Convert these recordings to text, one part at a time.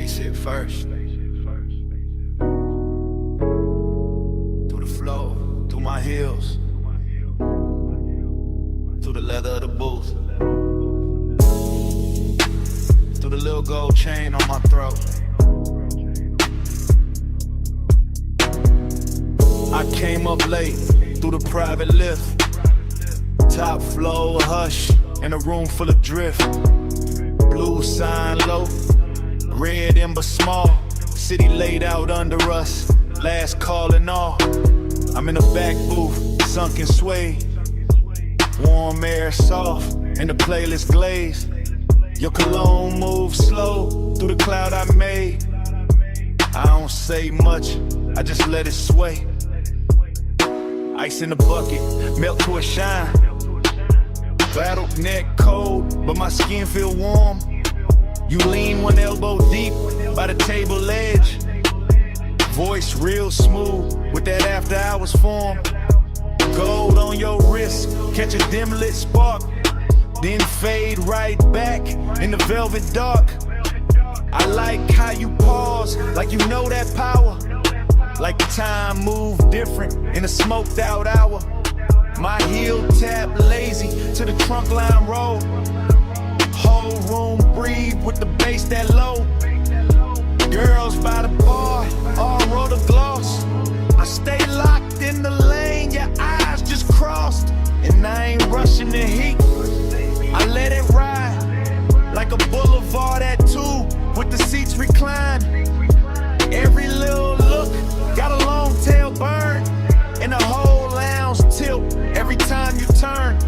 Spaceship first. Through the flow, through my heels, through the leather of the booth, through the little gold chain on my throat. I came up late through the private lift, top floor hush in a room full of drift. Blue sign low, red ember small, city laid out under us, last call and all. I'm in the back booth, sunken sway, warm air soft, and the playlist glaze. Your cologne moves slow through the cloud I made. I don't say much, I just let it sway. Ice in the bucket, melt to a shine. Battle neck cold, but my skin feel warm. You lean one elbow deep by the table edge. Voice real smooth with that after hours form. Gold on your wrist, catch a dim lit spark, then fade right back in the velvet dark. I like how you pause, like you know that power. Like time moved different in a smoked out hour. My heel tap lazy to the trunk line roll. Whole room breathe with the bass that low. Girls by the bar, all roll the gloss. I stay locked in the lane, your eyes just crossed. And I ain't rushing the heat, I let it ride. Like a boulevard at 2 with the seats reclined. Every little look got a long tail burn, and the whole lounge tilt every time you turn.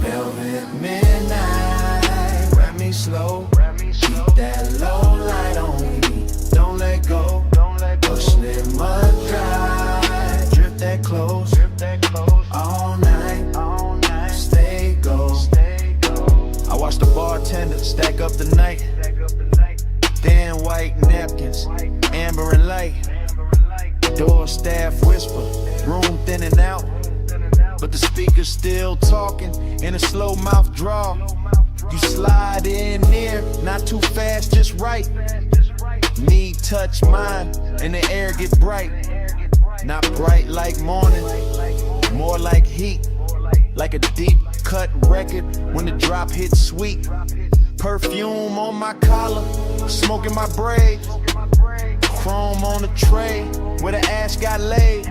Velvet midnight, wrap me slow, keep that low light on me, don't let go. Push lemon dry, drip that close, all night, stay go. I watch the bartender stack up the night, thin white napkins, amber and light. Door staff whisper, room thinning out, but the speaker's still talking in a slow mouth draw. You slide in near, not too fast, just right. Knee touch mine, and the air get bright. Not bright like morning, more like heat. Like a deep cut record when the drop hits sweet. Perfume on my collar, smoking my braid. Chrome on the tray where the ash got laid.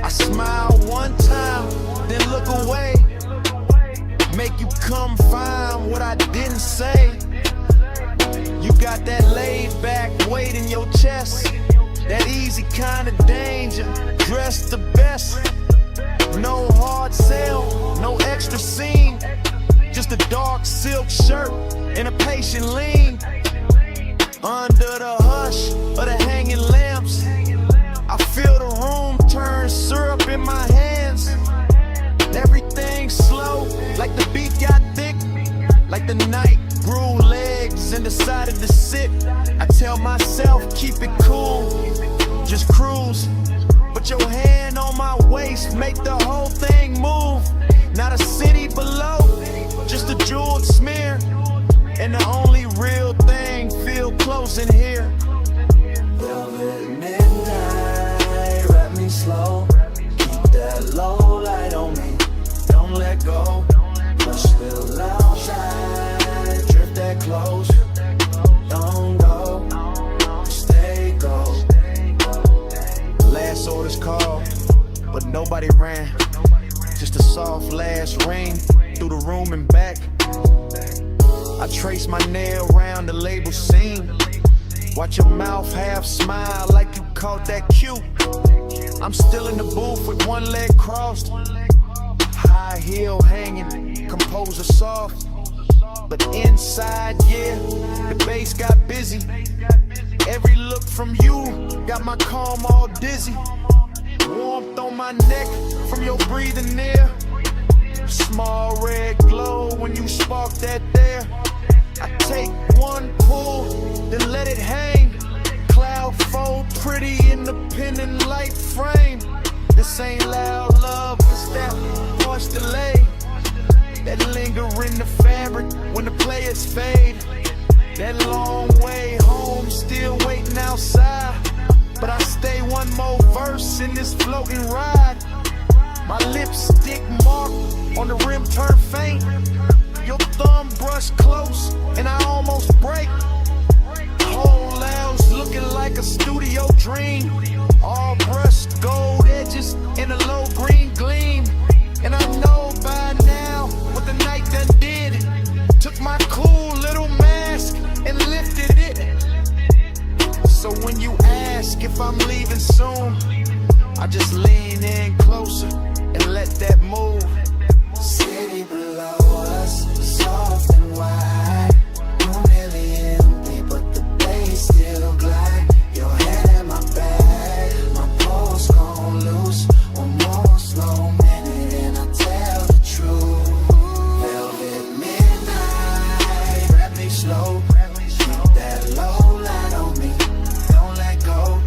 I smile one time, then look away. Make you come find what I didn't say. You got that laid back weight in your chest, that easy kind of danger, dressed the best. No hard sell, no extra scene, just a dark silk shirt and a patient lean. Under the hush of the hanging lamps, I feel the room turn syrup in my hands. Everything slow, like the beat got thick, like the night grew legs and decided to sit. I tell myself, keep it cool, just cruise. Put your hand on my waist, make the whole thing move. Not a city below, just a jeweled smear. And the only real thing feel close in here. Velvet midnight, wrap me slow, keep that low light on me, don't let go. Push little outside, drift that close, don't go, stay go. Last orders called, but nobody ran. Just a soft last ring through the room and back. I trace my nail round the label seam. Watch your mouth half smile like you caught that cue. I'm still in the booth with one leg crossed, high heel hanging, composer soft. But inside, yeah, the bass got busy. Every look from you got my calm all dizzy. Warmth on my neck from your breathing near. Small red glow when you spark that there. I take one pull, then let it hang. Cloud fold pretty in the pendant light frame. This ain't loud love, it's that harsh delay that linger in the fabric when the players fade. That long way home, still waiting outside. But I stay one more verse in this floating ride. My lipstick mark on the rim turn faint. Your thumb brush close and I almost break. Whole lounge looking like a studio dream. All brushed gold edges in a low green gleam. And I know by now what the night done did. Took my cool little mask and lifted it. So when you ask if I'm leaving soon, I just lean in closer and let that move. City below us, soft and wide. Room nearly empty, but the bass still glide. Your head in my bag, my pulse gon' loose. One more slow minute and I'll tell the truth. Velvet midnight, grab me slow. Keep that low light on me, don't let go.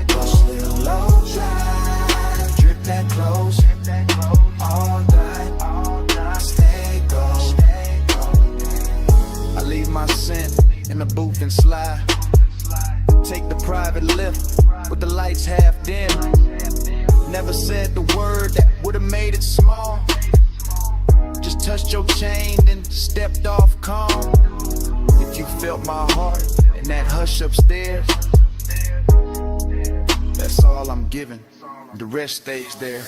Push little low drive, drip that close. All night, stay gold. I leave my scent in the booth and slide. Take the private lift with the lights half dim. Never said the word that would've made it small. Just touched your chain and stepped off calm. If you felt my heart in that hush upstairs, that's all I'm giving. The rest stays there.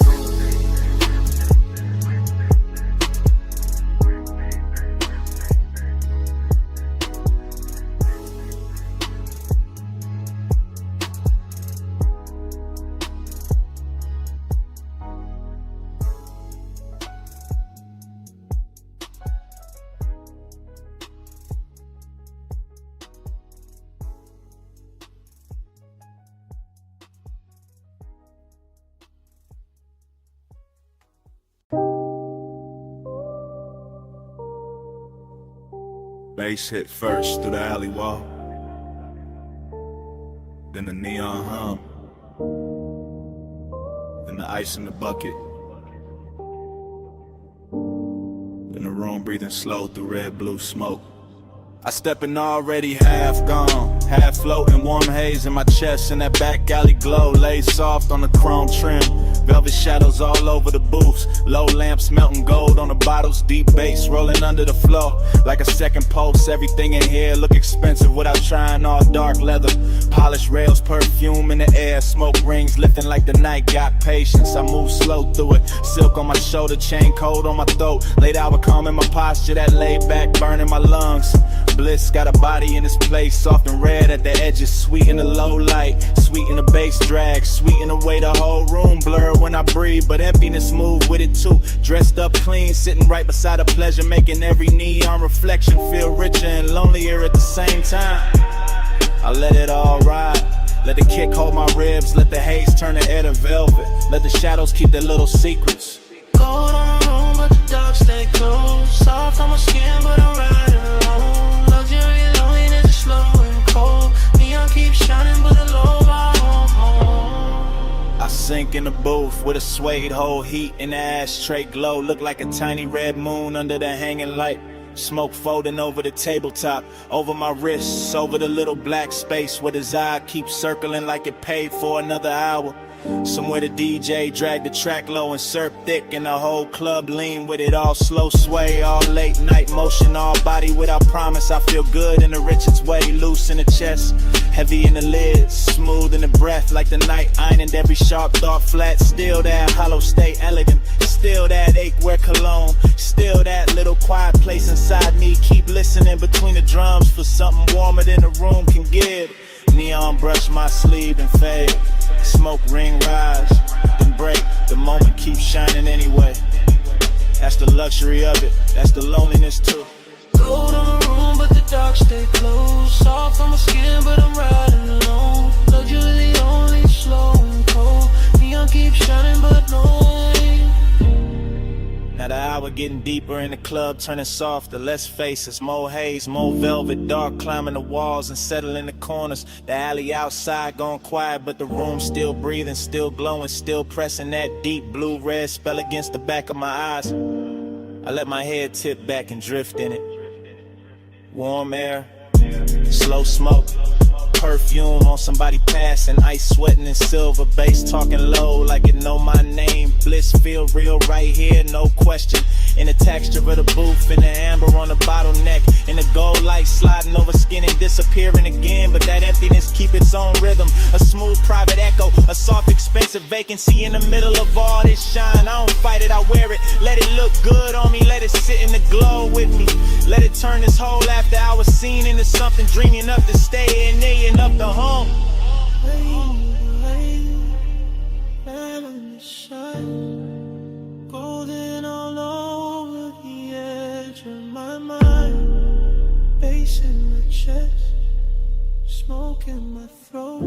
Bass hit first through the alley wall, then the neon hum, then the ice in the bucket, then the room breathing slow through red blue smoke. I step in already half gone, half floating, warm haze in my chest, and that back alley glow lays soft on the chrome trim. Velvet shadows all over the booths, low lamps melting gold on the bottles, deep bass rolling under the floor like a second pulse. Everything in here look expensive without trying, all dark leather, polished rails, perfume in the air, smoke rings lifting like the night got patience. I move slow through it, silk on my shoulder, chain cold on my throat, late hour calm in my posture, that laid back burning my lungs. Bliss got a body in this place, soft and red at the edges, sweet in the low light, sweet in the bass drag, sweet in the way the whole room blur when I breathe, but emptiness move with it too. Dressed up clean, sitting right beside a pleasure, making every neon reflection feel richer and lonelier at the same time. I let it all ride, let the kick hold my ribs, let the haze turn the air to velvet, let the shadows keep their little secrets. Gold on the room, but the dark stay close. Soft on my skin, but I'm riding alone. Luxury loneliness is slow and cold. Neon keeps shining, but the low bar home. I sink in the booth with a suede hole, heat in the ashtray glow. Look like a tiny red moon under the hanging light. Smoke folding over the tabletop, over my wrists, over the little black space where his eye keeps circling like it paid for another hour. Somewhere the DJ dragged the track low and surf thick, and the whole club lean with it, all slow sway, all late night motion, all body without promise. I feel good in the richest way, loose in the chest, heavy in the lids, smooth in the breath, like the night ironed every sharp thought flat. Still that hollow stay elegant, still that ache wear cologne, still that little quiet place inside me. Keep listening between the drums for something warmer than the room can give. Neon brush my sleeve and fade, smoke ring rise, then break. The moment keeps shining anyway. That's the luxury of it, that's the loneliness too. Gold on the room, but the dark stay close. Soft on my skin, but I'm riding alone. Luxury only slow and cold. Neon keeps shining, but no rain. Now the hour getting deeper in the club, turning softer, less faces, more haze, more velvet, dark climbing the walls and settling the corners. The alley outside gone quiet, but the room still breathing, still glowing, still pressing that deep blue-red spell against the back of my eyes. I let my head tip back and drift in it. Warm air, Slow smoke, perfume on somebody passing, ice sweating in silver, bass talking low like it know my name. Bliss feel real right here, no question. In the texture of the booth, in the amber on the bottleneck, in the gold light sliding over skin and disappearing again. But that emptiness keep its own rhythm, a smooth private echo, a soft expensive vacancy in the middle of all this shine. I don't fight it, I wear it, let it look good on me, let it sit in the glow with me. Let it turn this whole after hours scene into something dreamy enough to stay in there and up the home. Golden all over the edge of my mind, bass in my chest, smoke in my throat,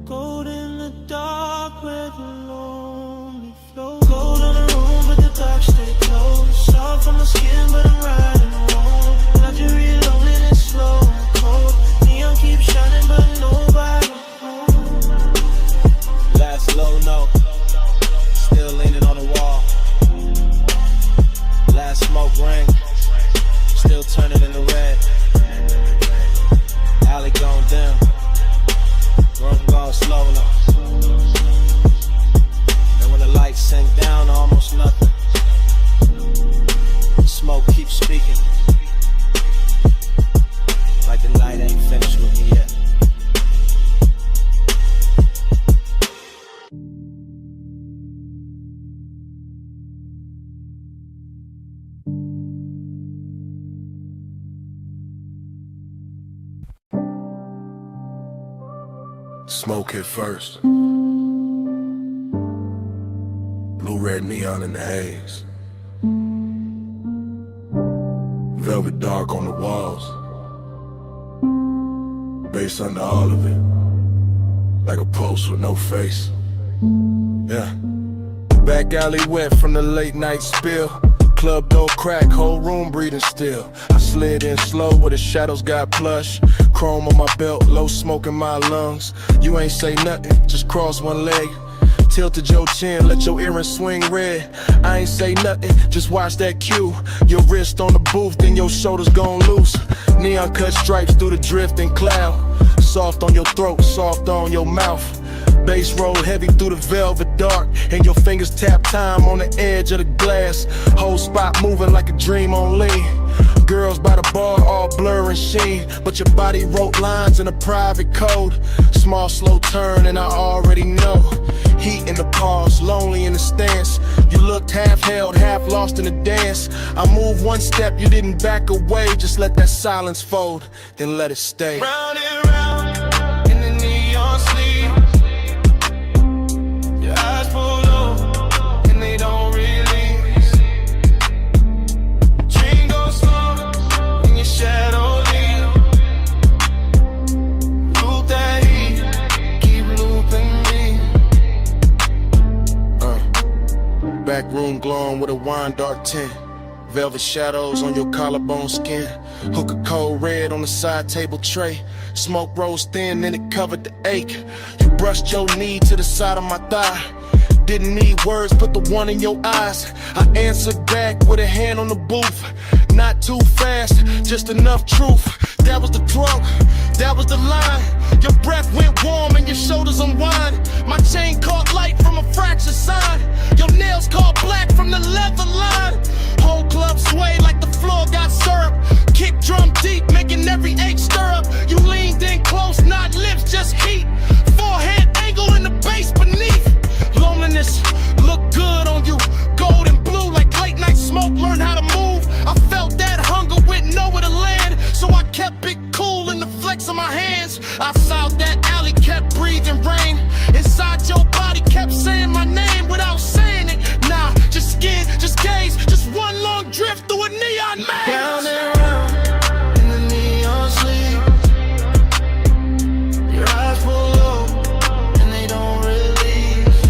gold in the dark where the lonely flow. Gold on the room but the dark stay closed, soft on my skin but I'm riding home. Luxury loneliness slow and cold, neon keeps shining but nobody home. Last low note, still leaning on the wall. Last smoke ring, still turning into red. Alley gone dim, room gone slow now. And when the lights sink down to almost nothing, the smoke keeps speaking, like the night ain't finished with me yet. Smoke hit first. Blue red neon in the haze. Velvet dark on the walls. Bass under all of it. Like a post with no face. Yeah. Back alley wet from the late night spill. Club door crack, whole room breathing still. I slid in slow where the shadows got plush. Chrome on my belt, low smoke in my lungs. You ain't say nothing, just cross one leg. Tilted your chin, let your earrings swing red. I ain't say nothing, just watch that cue. Your wrist on the booth, then your shoulders gon' loose. Neon cut stripes through the drifting cloud. Soft on your throat, soft on your mouth. Bass roll heavy through the velvet dark, and your fingers tap time on the edge of the glass. Whole spot moving like a dream on lean. Girls by the bar all blur and sheen, but your body wrote lines in a private code. Small slow turn and I already know. Heat in the pause, lonely in the stance. You looked half held, half lost in the dance. I moved one step, you didn't back away. Just let that silence fold, then let it stay. Round and round in the neon sleep. Your eyes pull low and they don't release. Dream goes slow in your shadow leave. Loop that heat, keep looping me. Back room glowing with a wine dark tint. Velvet shadows on your collarbone skin. Hook a cold red on the side table tray. Smoke rose thin and it covered the ache. You brushed your knee to the side of my thigh. Didn't need words, put the one in your eyes. I answered back with a hand on the booth. Not too fast, just enough truth. That was the drunk, that was the line. Your breath went warm and your shoulders unwind. My chain caught light from a fractured sign. Your nails caught black from the leather line. Whole club sway like the floor got syrup. Kick drum deep, making every ache stir up. You leaned in close, not lips, just heat. Forehead angle in the bass beneath. Loneliness look good on you. Gold and blue like late night smoke. Learn how to move. I felt that hunger with nowhere to land, so I kept it cool in the flex of my hands. I saw that alley, kept breathing rain. Inside your body kept saying my name without saying it. Nah, just skin, just gaze, just one long drift through a neon maze. Round and round in the neon sleep. Your eyes pull low and they don't release.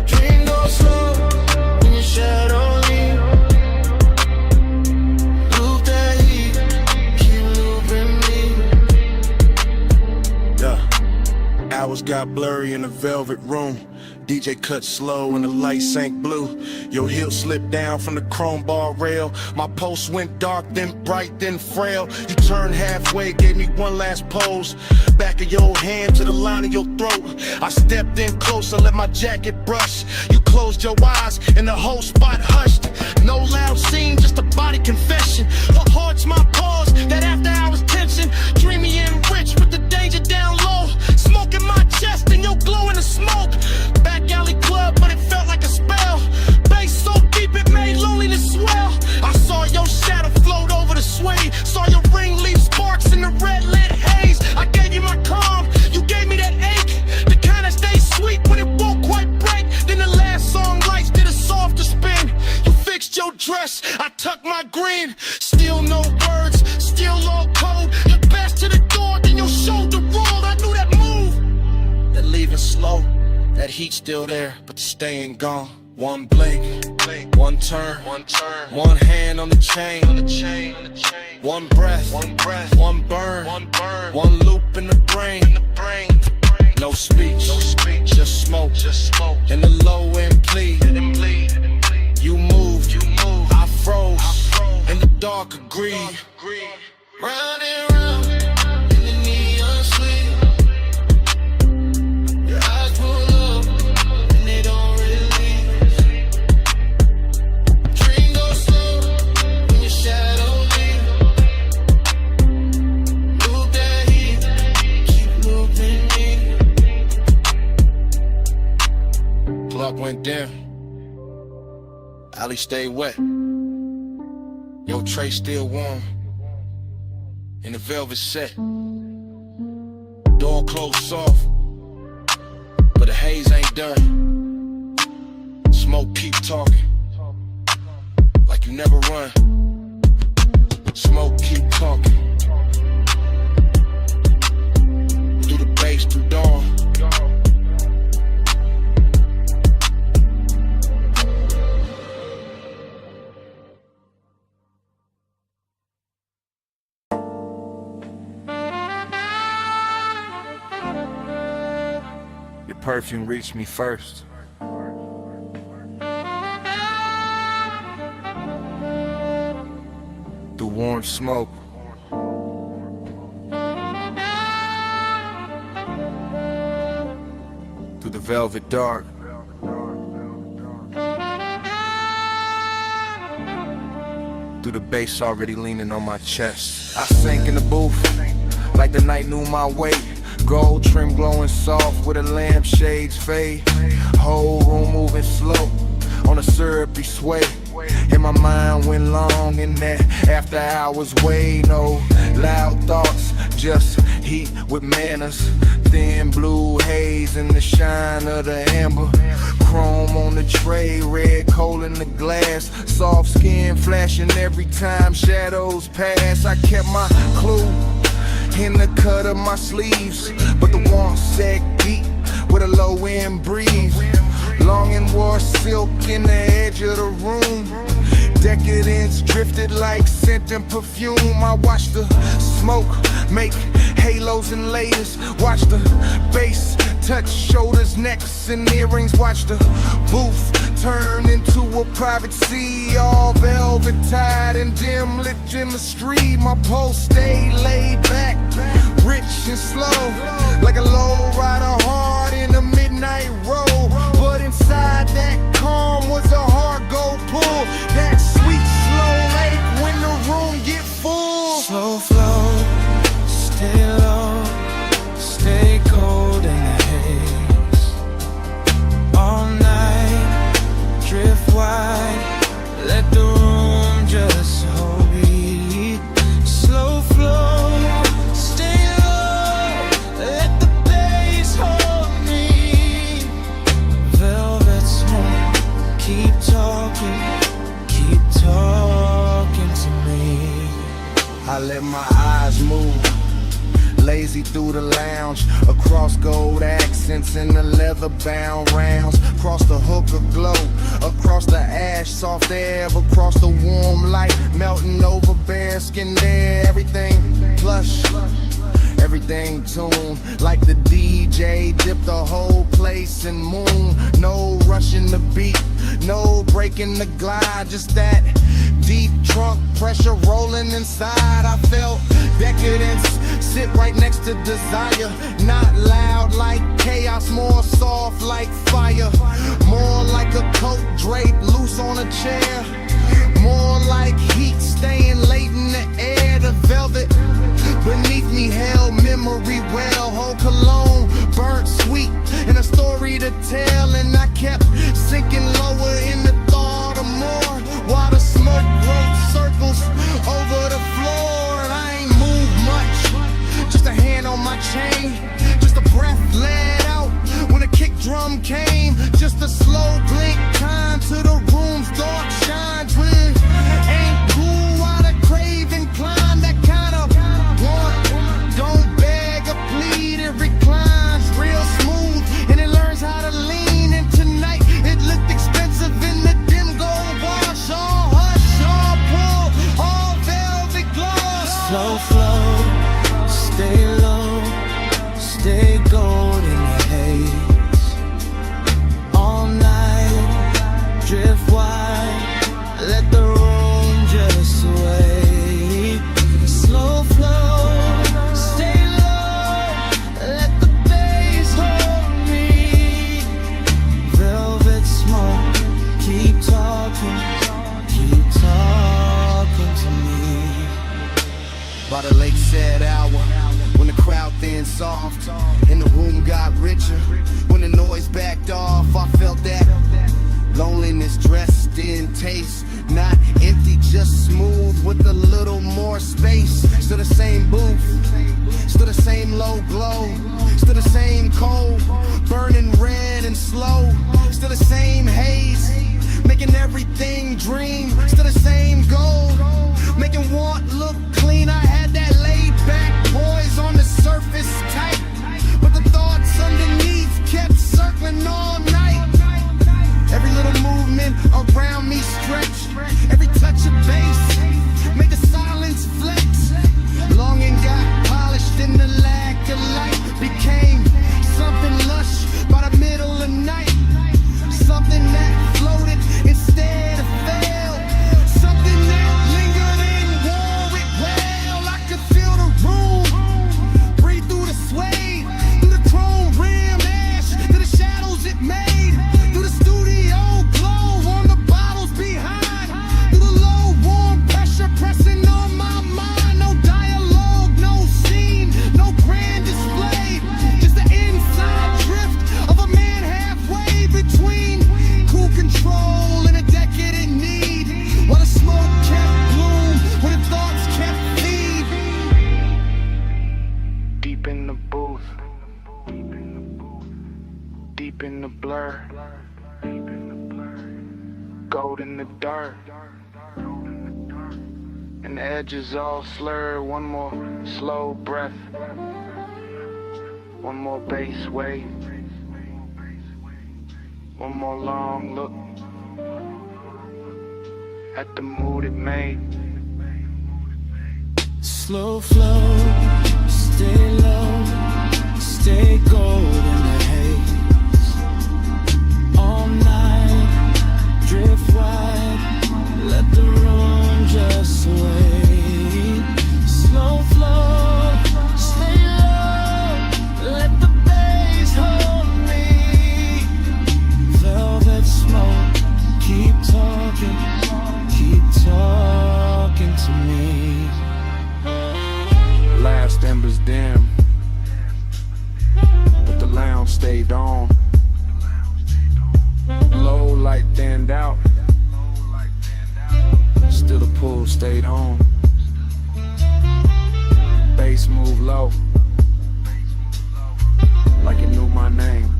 Dream goes slow in your shadow leave. Loop that heat, keep looping me. Yeah. Hours got blurry in the velvet room. DJ cut slow and the light sank blue. Your heel slipped down from the chrome bar rail. My pulse went dark, then bright, then frail. You turned halfway, gave me one last pose. Back of your hand to the line of your throat. I stepped in closer, let my jacket brush. You closed your eyes and the whole spot hushed. No loud scene, just a body confession. What haunts my pause, that after hours tension. Dreamy and rich with the danger down low. Smoke in my chest and your glow in the smoke. Back alley club, but it felt like a spell. Bass so deep it made loneliness swell. I saw your shadow float over the sway. Saw your ring leave sparks in the red lit haze. I gave you my calm, you gave me that ache. The kind that stays sweet when it won't quite break. Then the last song lights did a softer spin. You fixed your dress, I tucked my green. Still no words, still all cold. Your best to the door, then your shoulder rolled. I knew that move, that leaving slow. That heat still there, but the staying gone. One blink, one turn, one hand on the chain, one breath, one burn, one loop in the brain. No speech, just smoke, and the low end plead. You moved, I froze, and the dark agreed. Round and round in the neon sleep. Your eyes pull up and they don't release. Dream goes slow when your shadow leaves. Loop that heat, keep looping me. Clock went down, alley stayed wet. Your tray still warm in the velvet set. Door closed soft, but the haze ain't done. Smoke keep talking, like you never run. Smoke keep talking, through the bass, through dawn. Your perfume reached me first. Through warm smoke. Through the velvet dark. Through the bass already leaning on my chest. I sank in the booth like the night knew my weight. Gold trim glowing soft with a lampshade's fade. Whole room moving slow on a syrupy sway. And my mind went long in that after hours way. No loud thoughts, just heat with manners. Thin blue haze in the shine of the amber. Chrome on the tray, red coal in the glass. Soft skin flashing every time shadows pass. I kept my clue in the cut of my sleeves, but the warmth sagged deep with a low end breeze. Long and wore silk in the edge of the room. Decadence drifted like scent and perfume. I watched the smoke make halos and layers. Watch the bass touch shoulders, necks, and earrings. Watch the booth turn into a private sea, all velvet tied and dim lit in the street. My pulse stayed laid back, rich and slow, like a low rider hard in a midnight roll. But inside that calm was a hard gold pull. That sweet slow lake when the room get full. Slow flow, stay low, stay cold in the haze. All night, drift wide, let the room just hold me. Slow flow, stay low, let the bass hold me. Velvet smoke, keep talking to me. I let my eyes move, lazy through the lounge, across gold accents and the leather-bound rounds, across the hookah glow, across the ash, soft air, across the warm light, melting over bare skin there. Everything plush, every everything tuned. Like the DJ dipped the whole place in moon. No rushing the beat, no breaking the glide. Just that deep trunk pressure rolling inside. I felt decadence sit right next to desire. Not loud like chaos, more soft like fire. More like a coat draped loose on a chair. More like heat staying late in the air. The velvet beneath me held memory well. Whole cologne burnt sweet and a story to tell. And I kept sinking lower in the thought of more, while the smoke wrote circles over the floor. And I ain't moved much, just a hand on my chain, just a breath let out when a kick drum came. Just a slow blink time to the room's dark shine. Twin ain't cool while the craving climb. That kind of want, don't beg or plead. It reclines real smooth and it learns how to lean. And tonight it looked expensive in the dim gold wash. All hush, all pull, all velvet gloss. Slow flow, stay low, stay gold in the haze. All night, drift wide, let the room just sway. Slow flow, stay low, let the bass hold me. Velvet smoke, keep talking to me. By the lake said hour, when the crowd thinned soft and the room got richer, when the noise backed off, I felt that loneliness dressed in taste. Not empty, just smooth with a little more space. Still the same booth, still the same low glow, still the same cold, burning red and slow. Still the same haze, making everything dream. Still the same gold, making want look clean. I had that laid back poise on the surface tight, but the thoughts underneath kept circling all night. Every little movement around me stretched, every touch of bass made the silence flex. Longing got polished and the lack of light became something lush by the middle of night. Something that floated instead of fell, something that lingered and wore it well. I could feel the room breathe through the suede, through the chrome rim ash, through the shadows it made, through the studio glow on the bottles behind, through the low warm pressure pressing on my mind. No dialogue, no scene, no grand display, just the inside drift of a man halfway between cool control and a decadent need, while the smoke kept bloom, while the thoughts kept feed. Deep in the booth, deep in the blur, gold in the dirt, and the edges all slur. One more slow breath, one more bass wave, one more long look at the mood it made. Slow flow, stay low, stay gold in the haze. All night, drift wide, let the room just sway. Slow flow, stay low, let the bass hold me. Velvet smoke, keep talking to me. Last embers dim, but the lounge stayed on. Low light thinned out, still the pool stayed on. Bass moved low, like it knew my name.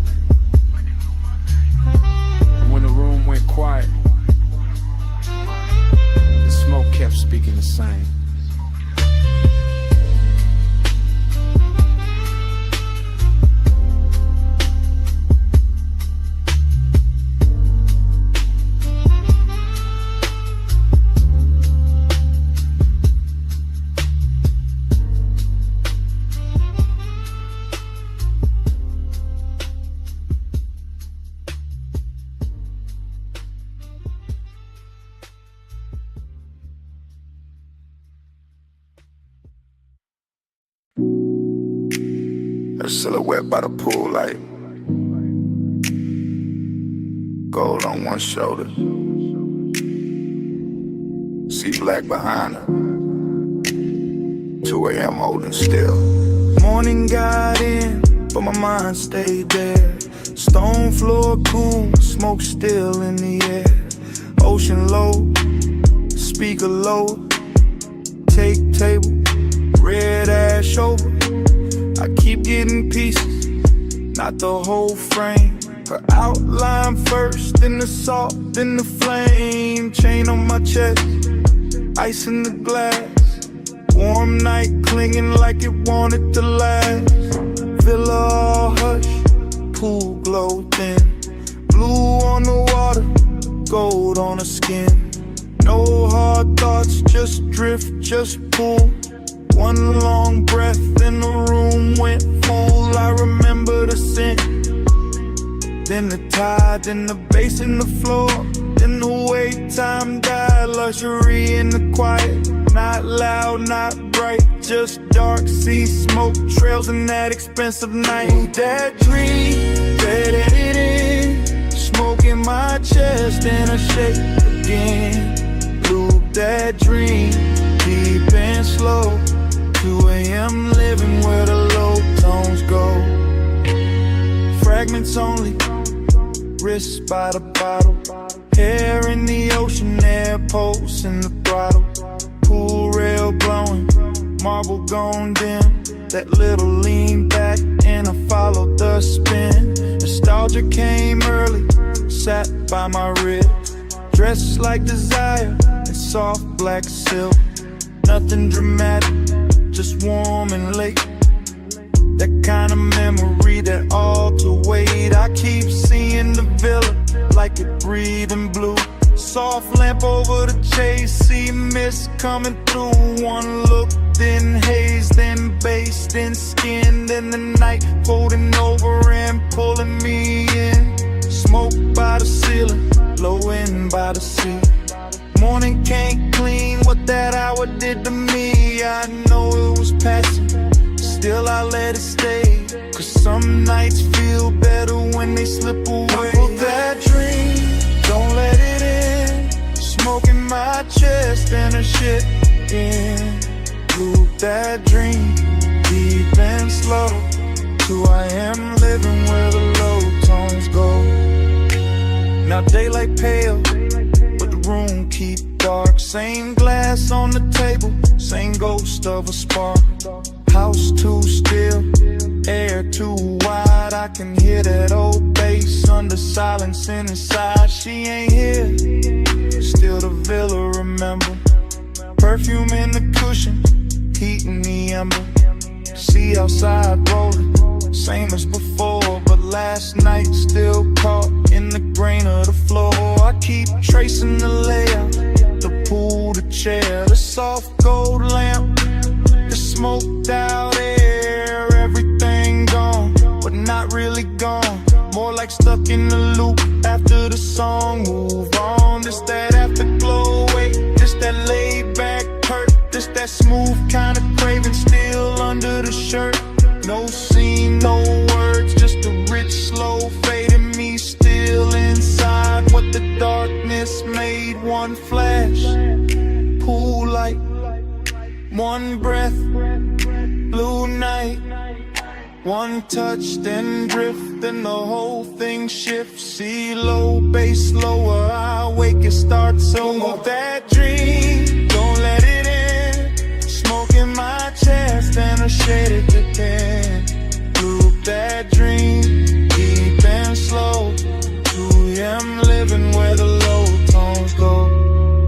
And when the room went quiet, the smoke kept speaking the same. A silhouette by the pool light. Gold on one shoulder. See black behind her. 2 a.m. holding still. Morning got in, but my mind stayed there. Stone floor cool, smoke still in the air. Ocean low, speaker low. Take table, red ash over. I keep getting pieces, not the whole frame. Her outline first, then the salt, then the flame. Chain on my chest, ice in the glass. Warm night clinging like it wanted to last. Villa all hush, pool glow thin. Blue on the water, gold on her skin. No hard thoughts, just drift, just pull. One long breath and the room went full. I remember the scent, then the tide, then the bass in the floor, then the way time died. Luxury in the quiet, not loud, not bright, just dark sea smoke trails in that expensive night. That dream, faded it in, smoke in my chest and a shake again. Loop that dream, deep and slow. 2 a.m. living where the low tones go. Fragments only, wrists by the bottle. Hair in the ocean, air pulse in the throttle. Pool rail blowing, marble gone dim. That little lean back and I followed the spin. Nostalgia came early, sat by my rib. Dressed like desire in soft black silk. Nothing dramatic, just warm and late. That kind of memory that all to wait. I keep seeing the villa like it breathing blue. Soft lamp over the chase, see mist coming through. One look, then haze, then bass, then skin, then the night folding over and pulling me in. Smoke by the ceiling, blowing by the sea. Morning can't clean what that hour did to me. I know it was passing, still I let it stay. Cause some nights feel better when they slip away. Pull that dream, don't let it in. Smoke in my chest and a shit in. Loop that dream, deep and slow. 2 a.m. living where the low tones go. Now daylight pale, but the room keep dark. Same glass on the table, same ghost of a spark. House too still, air too wide. I can hear that old bass under silence inside. She ain't here, still the villa remember. Perfume in the cushion, heat in the ember. See outside rolling, same as before. But last night still caught in the grain of the floor. I keep tracing the layout, the pool, the chair, the soft gold lamp, the smoked out air. Everything gone, but not really gone. More like stuck in the loop after the song move on. This that afterglow, wait, this that laid back hurt. This that smooth kind of craving still under the shirt. No scene, no words, just a rich slow fade in me still inside. What the darkness made, one flash, pool light, one breath, blue night. One touch, then drift, then the whole thing shifts. See low, bass lower, I wake, it starts over. That dream, don't let it in. Smoke in my chest and a shaded again. Loop that dream, deep and slow. 2 a.m. living where the low tones go.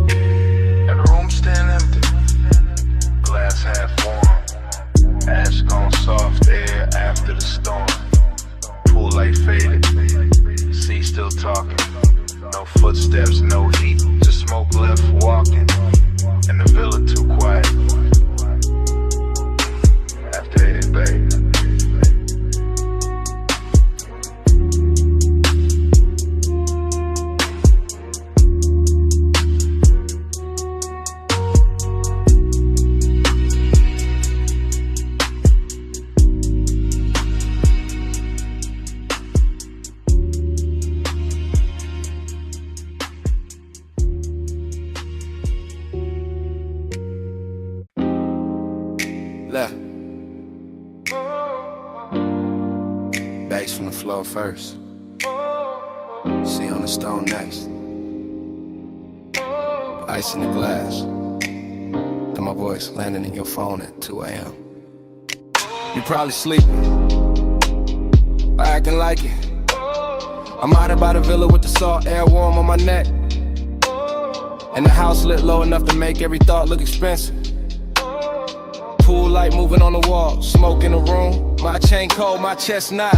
And the room still empty, glass half warm. Ash gone soft, air after the storm. Pool light faded, sea still talking. No footsteps, no heat, just smoke left walking. Left. Bass from the floor first. See on the stone next. Ice in the glass. And my voice landing in your phone at 2 a.m. You probably sleeping, or acting like it. I'm out by the villa with the salt air warm on my neck. And the house lit low enough to make every thought look expensive. Pool light moving on the wall, smoke in the room. My chain cold, my chest not.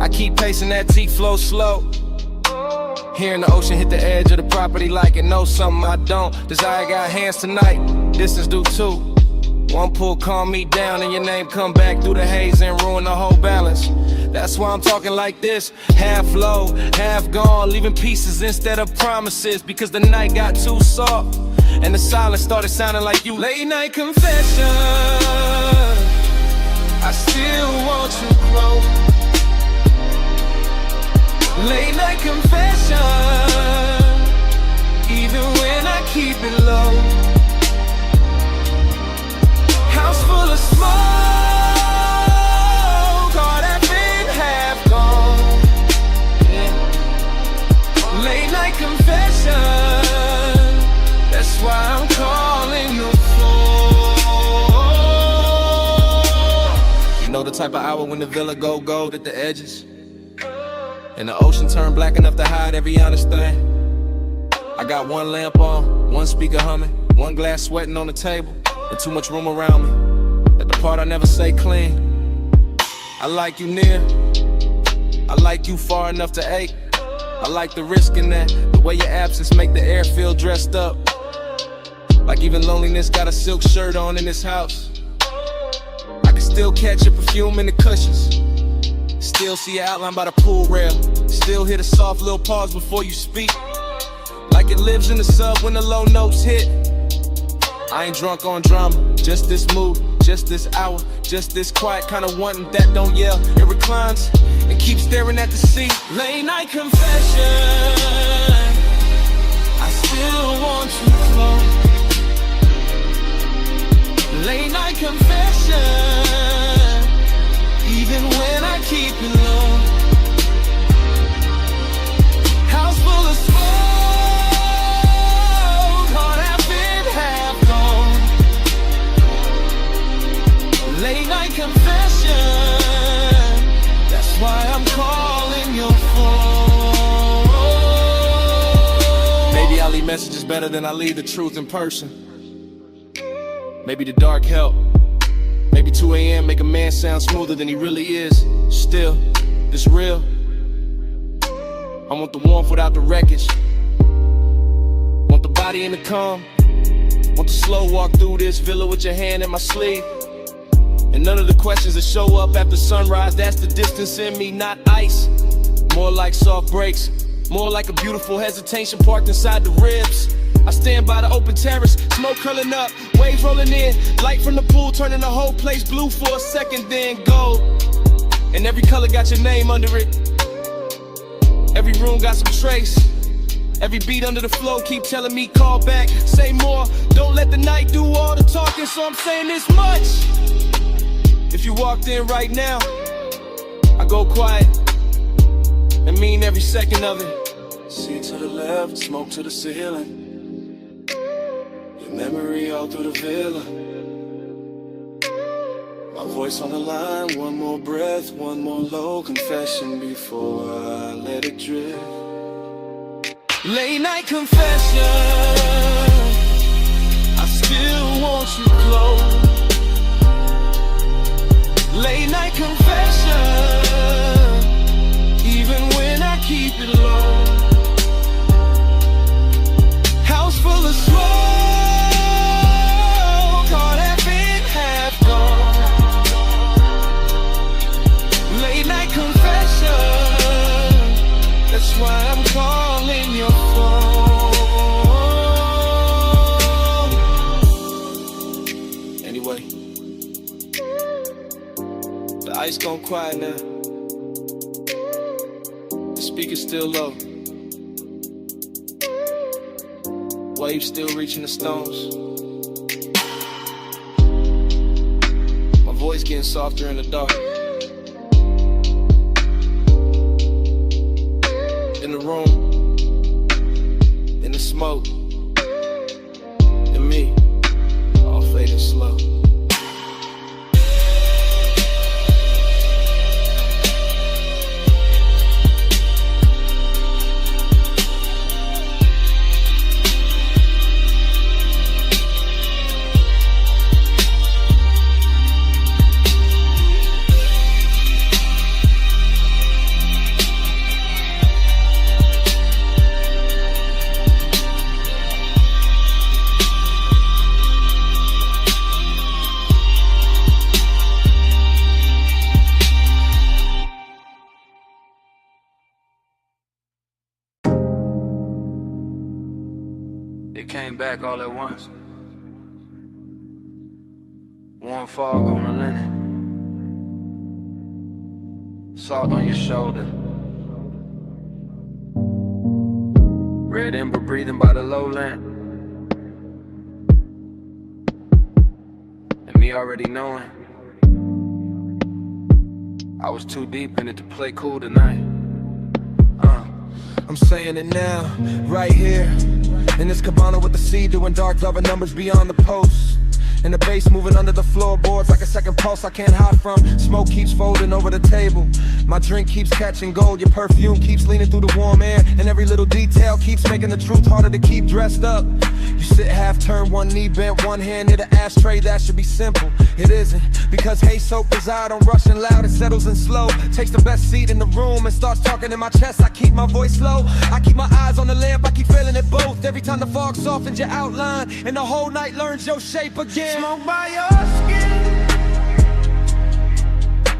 I keep pacing that T flow slow. Hearing the ocean hit the edge of the property like it knows something I don't. Desire got hands tonight, distance do too. One pull calm me down and your name come back through the haze and ruin the whole balance. That's why I'm talking like this, half low, half gone, leaving pieces instead of promises, because the night got too soft and the silence started sounding like you. Late night confession, I still want you close. Late night confession, even when I keep it low. House full of smoke, all that been half gone. Yeah. Late night confession, that's why I'm calling your phone. You know the type of hour when the villa go gold at the edges, and the ocean turned black enough to hide every honest thing. I got one lamp on, one speaker humming, one glass sweating on the table, and too much room around me. At the part I never say clean. I like you near, I like you far enough to ache. I like the risk in that, the way your absence make the air feel dressed up. Like even loneliness got a silk shirt on in this house. I can still catch your perfume in the cushions. Still see your outline by the pool rail. Still hear the soft little pause before you speak. Like it lives in the sub when the low notes hit. I ain't drunk on drama, just this mood, just this hour, just this quiet kind of wanting that don't yell. It reclines and keeps staring at the sea. Late night confession, I still want you close. Late night confession, even when I keep it low. House full of smoke, all that been half gone. Late night confession, that's why I'm calling your phone. Maybe I leave messages better than I leave the truth in person. Maybe the dark help. Maybe 2 a.m. make a man sound smoother than he really is. Still, it's real. I want the warmth without the wreckage. Want the body in the calm. Want the slow walk through this villa with your hand in my sleeve. And none of the questions that show up after sunrise, that's the distance in me, not ice. More like soft breaks, more like a beautiful hesitation parked inside the ribs. I stand by the open terrace, smoke curling up, waves rolling in, light from the pool turning the whole place blue for a second, then gold. And every color got your name under it. Every room got some trace. Every beat under the flow keep telling me call back, say more. Don't let the night do all the talking, so I'm saying this much. If you walked in right now, I go quiet and mean every second of it. See to the left, smoke to the ceiling. Memory all through the villa. My voice on the line, one more breath, one more low confession before I let it drift. Late night confession, I still want you close. Late night confession, even when I keep it low. House full of smoke, that's why I'm calling your phone. Anyway, the ice gone quiet now. The speaker's still low. Waves still reaching the stones. It's getting softer in the dark. In the room, in the smoke, and me, all fading slow. It came back all at once. Warm fog on the linen, salt on your shoulder, red ember breathing by the lowland, and me already knowing I was too deep in it to play cool tonight. I'm saying it now, right here in this cabana with the sea, doing dark loving numbers beyond the post. And the bass moving under the floorboards like a second pulse I can't hide from. Smoke keeps folding over the table. My drink keeps catching gold. Your perfume keeps leaning through the warm air. And every little detail keeps making the truth harder to keep dressed up. You sit half turned, one knee bent, one hand near the ashtray. That should be simple. It isn't, because hey soap preside on rushing loud. It settles in slow, takes the best seat in the room and starts talking in my chest. I keep my voice low, I keep my eyes on the lamp. I keep feeling it both. Every time the fog softens your outline and the whole night learns your shape again. Smoke by your skin,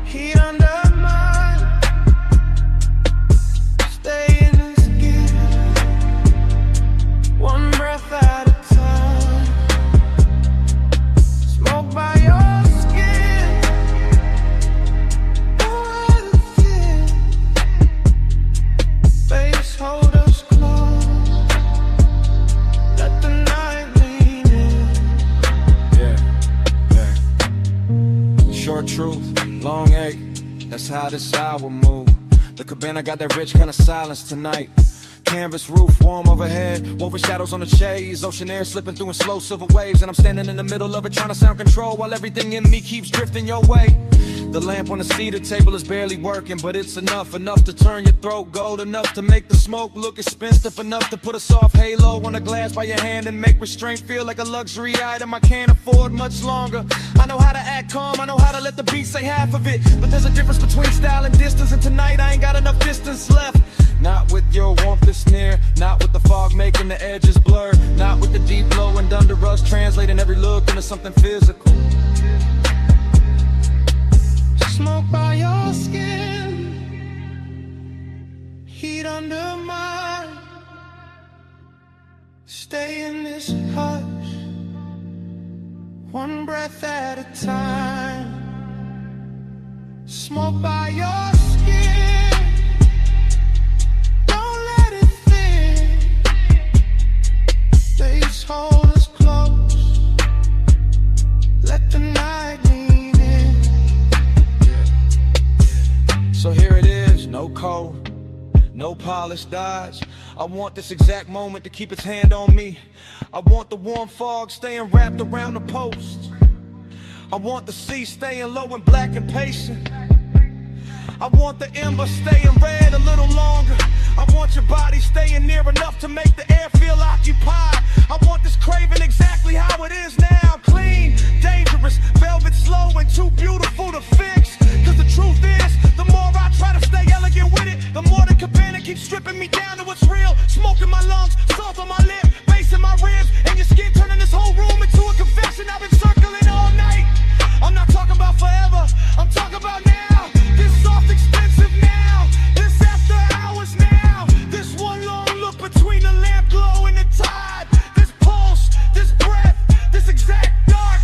heat under mine. Stay in the skin, one breath at a time. Smoke by your skin, oh what a fear. Face hold us close, let the night lean in. Short truth, long ache, that's how this hour move. The cabana got that rich kind of silence tonight. Canvas roof, warm overhead, woven shadows on the shades, ocean air slipping through in slow silver waves. And I'm standing in the middle of it trying to sound control while everything in me keeps drifting your way. The lamp on the cedar table is barely working, but it's enough to turn your throat gold, enough to make the smoke look expensive, enough to put a soft halo on a glass by your hand and make restraint feel like a luxury item I can't afford much longer. I know how to act calm, I know how to let the beat say half of it, but there's a difference between style and distance, and tonight I ain't got enough distance left. Not with your warmth that's near, not with the fog making the edges blur, not with the deep glow and under us translating every look into something physical. Smoke by your skin, heat under mine. Stay in this hush, one breath at a time. Smoke by your skin, don't let it thin. Face hold us close, let the night lean in. So here it is, no code, no polished dodge. I want this exact moment to keep its hand on me. I want the warm fog staying wrapped around the post. I want the sea staying low and black and patient. I want the ember staying red a little longer. I want your body staying near enough to make the air feel occupied. I want this craving exactly how it is now. Clean, dangerous, velvet slow and too beautiful to fix. Cause the truth is, the more I try to stay elegant with it, the more the cabana keeps stripping me down to what's real. Smoke in my lungs, salt on my lip, bass in my ribs, and your skin turning this whole room into a confession. I've been circling all night. I'm not talking about forever, I'm talking about now. This soft expensive now, this after hours now. This one long look between the lamp glow and the tide. This pulse, this breath, this exact dark.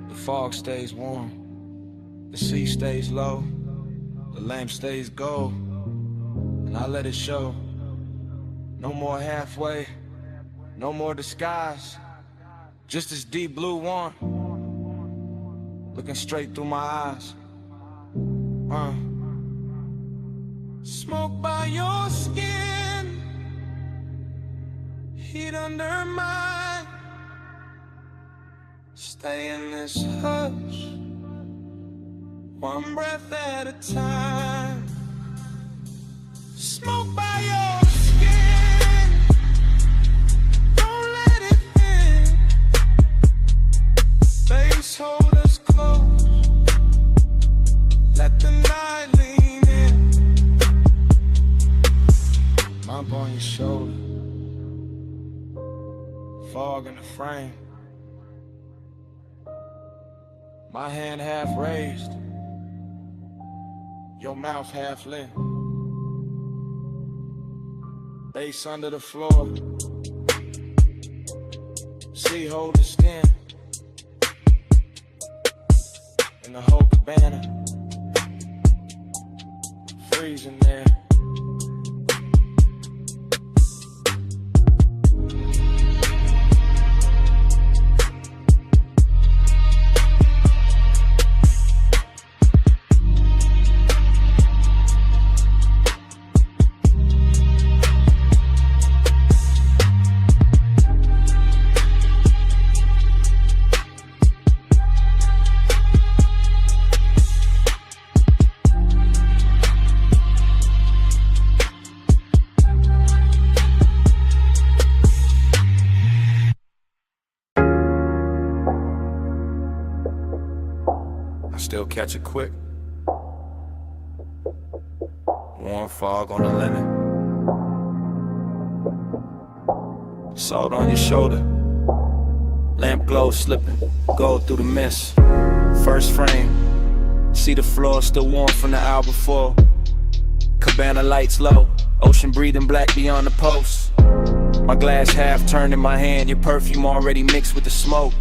The fog stays warm, the sea stays low, the lamp stays gold, and I let it show. No more halfway, no more disguise, just this deep blue one, looking straight through my eyes. Smoke by your skin, heat under mine. Stay in this hush, one breath at a time. Smoke by your skin, don't let it in. Face hold us close, let the night lean in. Mop on your shoulder, fog in the frame. My hand half raised, your mouth half lit. Base under the floor, see hold the skin. In the whole cabana, freezing there. Still catch it quick. Warm fog on the linen. Salt on your shoulder. Lamp glow slipping. Gold through the mist. First frame. See the floor still warm from the hour before. Cabana lights low. Ocean breathing black beyond the post. My glass half turned in my hand. Your perfume already mixed with the smoke.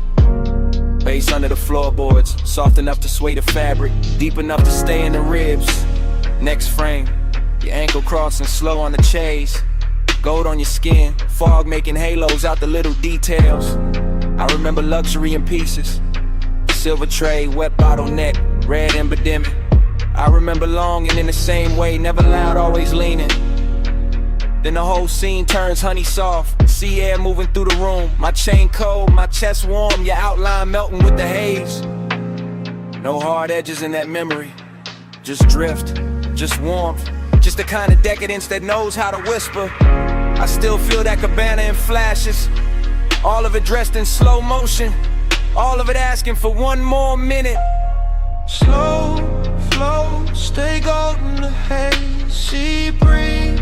Base under the floorboards, soft enough to sway the fabric, deep enough to stay in the ribs. Next frame, your ankle crossing slow on the chase. Gold on your skin, fog making halos out the little details. I remember luxury in pieces. Silver tray, wet bottleneck, red ember dimming. I remember longing in the same way, never loud, always leaning. Then the whole scene turns honey soft. Sea air moving through the room. My chain cold, my chest warm. Your outline melting with the haze. No hard edges in that memory. Just drift, just warmth. Just the kind of decadence that knows how to whisper. I still feel that cabana in flashes. All of it dressed in slow motion. All of it asking for one more minute. Slow flow, stay golden the haze. Sea breeze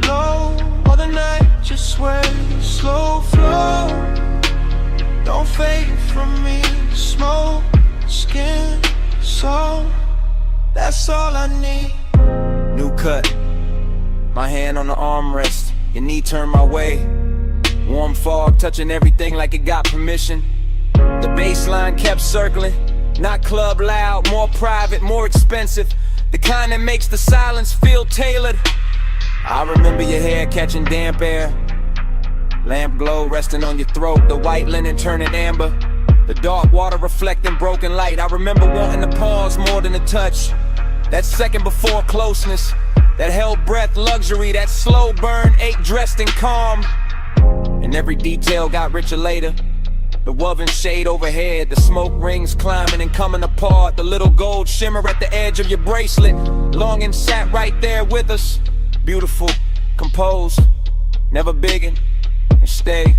low, all the night just sway. Slow flow, don't fade from me. Smoke, skin, soul, that's all I need. New cut, my hand on the armrest. Your knee turned my way. Warm fog touching everything like it got permission. The baseline kept circling. Not club loud, more private, more expensive. The kind that makes the silence feel tailored. I remember your hair catching damp air. Lamp glow resting on your throat. The white linen turning amber. The dark water reflecting broken light. I remember wanting to pause more than a touch. That second before closeness. That held breath luxury. That slow burn ache dressed in calm. And every detail got richer later. The woven shade overhead. The smoke rings climbing and coming apart. The little gold shimmer at the edge of your bracelet. Longing sat right there with us. Beautiful, composed, never biggin', and stay.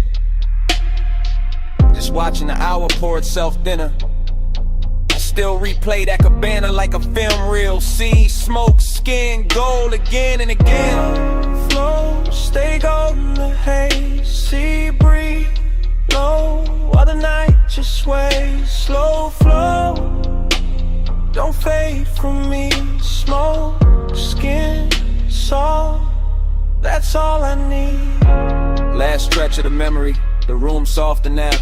Just watching the hour pour itself thinner. I still replay that cabana like a film reel. See, smoke, skin, gold again and again. Flow, stay golden the haze. Sea breeze, low, while the night just sways. Slow flow, don't fade from me. Smoke, skin, soul, that's all I need. Last stretch of the memory, the room softer now.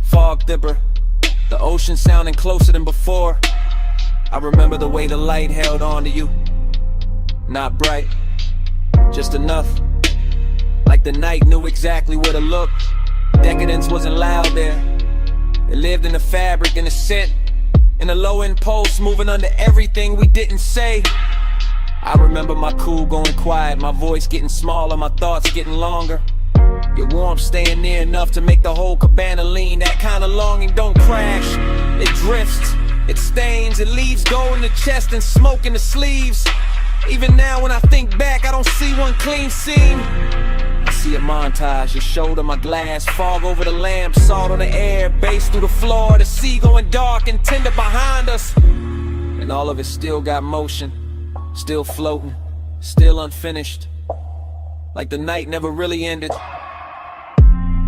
Fog dipper, the ocean sounding closer than before. I remember the way the light held on to you. Not bright, just enough. Like the night knew exactly where to look. Decadence wasn't loud there. It lived in the fabric and the scent. in the low end post, moving under everything we didn't say. I remember my cool going quiet, my voice getting smaller, my thoughts getting longer. Your warmth staying near enough to make the whole cabana lean. That kind of longing don't crash, it drifts, it stains, it leaves gold in the chest and smoke in the sleeves. Even now when I think back, I don't see one clean seam. I see a montage, your shoulder, my glass, fog over the lamp, salt on the air, bass through the floor, the sea going dark and tender behind us. And all of it still got motion, still floating, still unfinished, like the night never really ended.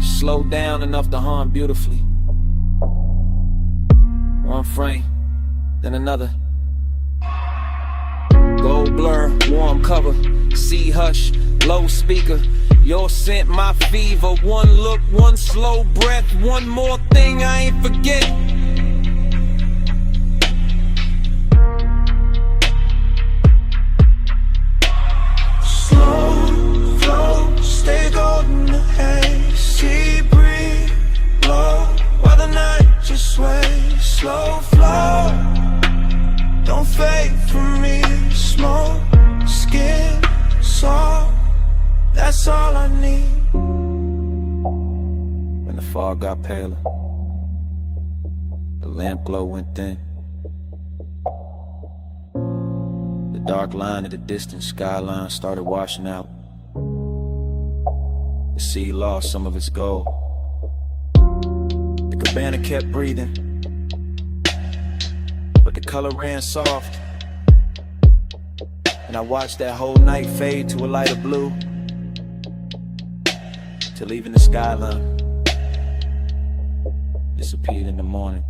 Slowed down enough to hum beautifully. One frame, then another. Gold blur, warm cover, sea hush, low speaker. Your scent, my fever. One look, one slow breath, one more thing I ain't forget. Slow flow, stay golden the haze. Sea breeze, low, while the night just sways. Slow flow, don't fade from me. Smoke, skin, salt, that's all I need. When the fog got paler, the lamp glow went thin. The dark line of the distant skyline started washing out. The sea lost some of its gold. The cabana kept breathing, but the color ran soft. And I watched that whole night fade to a lighter blue, till even the skyline disappeared in the morning.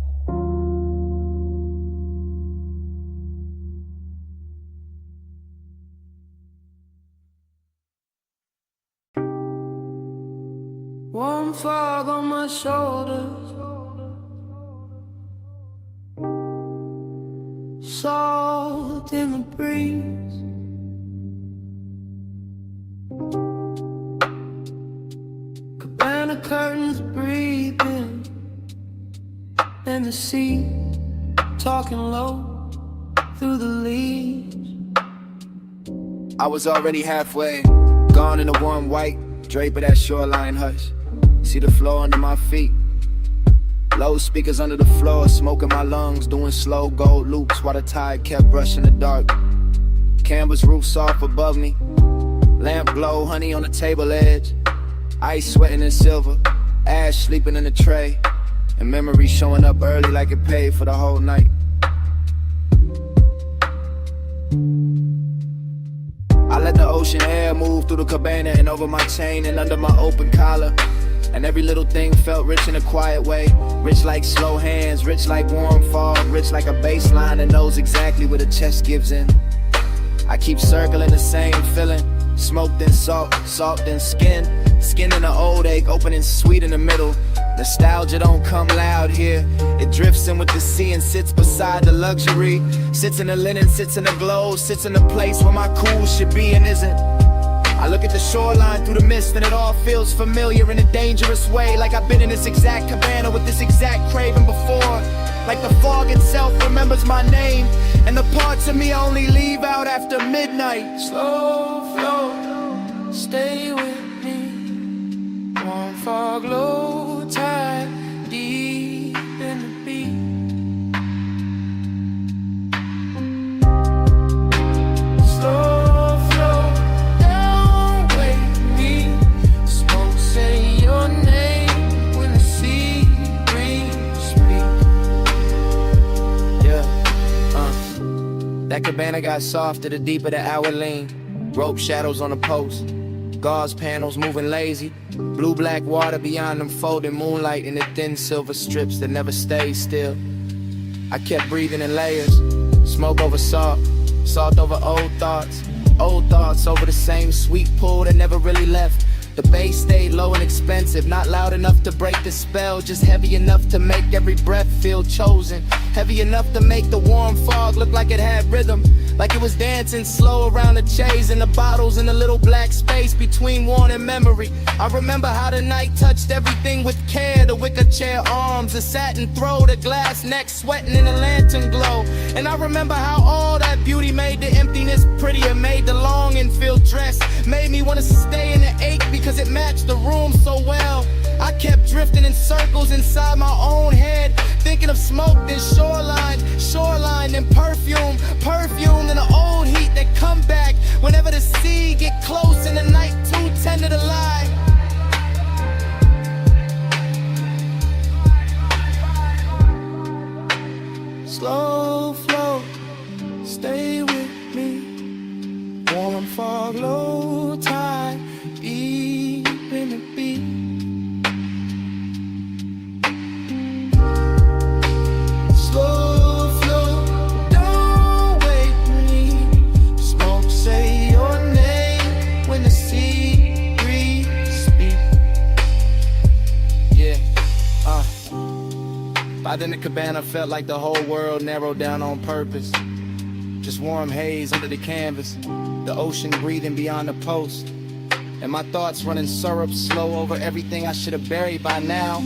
Warm fog on my shoulders, salt in the breeze. Cabana curtains breathing, and the sea talking low through the leaves. I was already halfway, gone in the warm white drape of that shoreline hush. See the floor under my feet, low speakers under the floor, smoke in my lungs, doing slow gold loops while the tide kept brushing the dark. Canvas roof soft above me, lamp glow, honey on the table edge, ice sweating in silver, ash sleeping in the tray, and memory showing up early like it paid for the whole night. I let the ocean air move through the cabana and over my chain and under my open collar. And every little thing felt rich in a quiet way. Rich like slow hands, rich like warm fog, rich like a bass line that knows exactly where the chest gives in. I keep circling the same feeling, smoke then salt, salt then skin. Skin in the old ache, opening sweet in the middle. Nostalgia don't come loud here. It drifts in with the sea and sits beside the luxury. Sits in the linen, sits in the glow, sits in the place where my cool should be and isn't. I look at the shoreline through the mist and it all feels familiar in a dangerous way. Like I've been in this exact cabana with this exact craving before. Like the fog itself remembers my name, and the parts of me only leave out after midnight. Slow flow, stay with me. Warm fog, low tide, deep in the beat. Slow flow, don't wake me. Smoke say your name when the sea breeze speak. Yeah, that cabana got softer the deeper the hour lean. Rope shadows on the post, gauze panels moving lazy. Blue-black water beyond them folding moonlight in the thin silver strips that never stay still. I kept breathing in layers, smoke over salt, salt over old thoughts over the same sweet pool that never really left. The bass stayed low and expensive, not loud enough to break the spell, just heavy enough to make every breath feel chosen. heavy enough to make the warm fog look like it had rhythm. Like it was dancing slow around the chase and the bottles in the little black space between worn and memory. I remember how the night touched everything with care. The wicker chair arms, the satin throw, the glass neck sweating in the lantern glow. And I remember how all that beauty made the emptiness prettier, made the longing feel dressed, made me want to stay in the ache because it matched the room so well. I kept drifting in circles inside my own head, thinking of smoke, then shoreline, then perfume, and the old heat that come back whenever the sea get close and the night too tender to lie. Slow flow, stay with me. Warm fog, low tide, deep in the beat. Slow flow, don't wake me. Smoke, say your name when the sea breeze speak. Yeah, By then the cabana felt like the whole world narrowed down on purpose. Just warm haze under the canvas, the ocean breathing beyond the post, and my thoughts running syrup slow over everything I should have buried by now.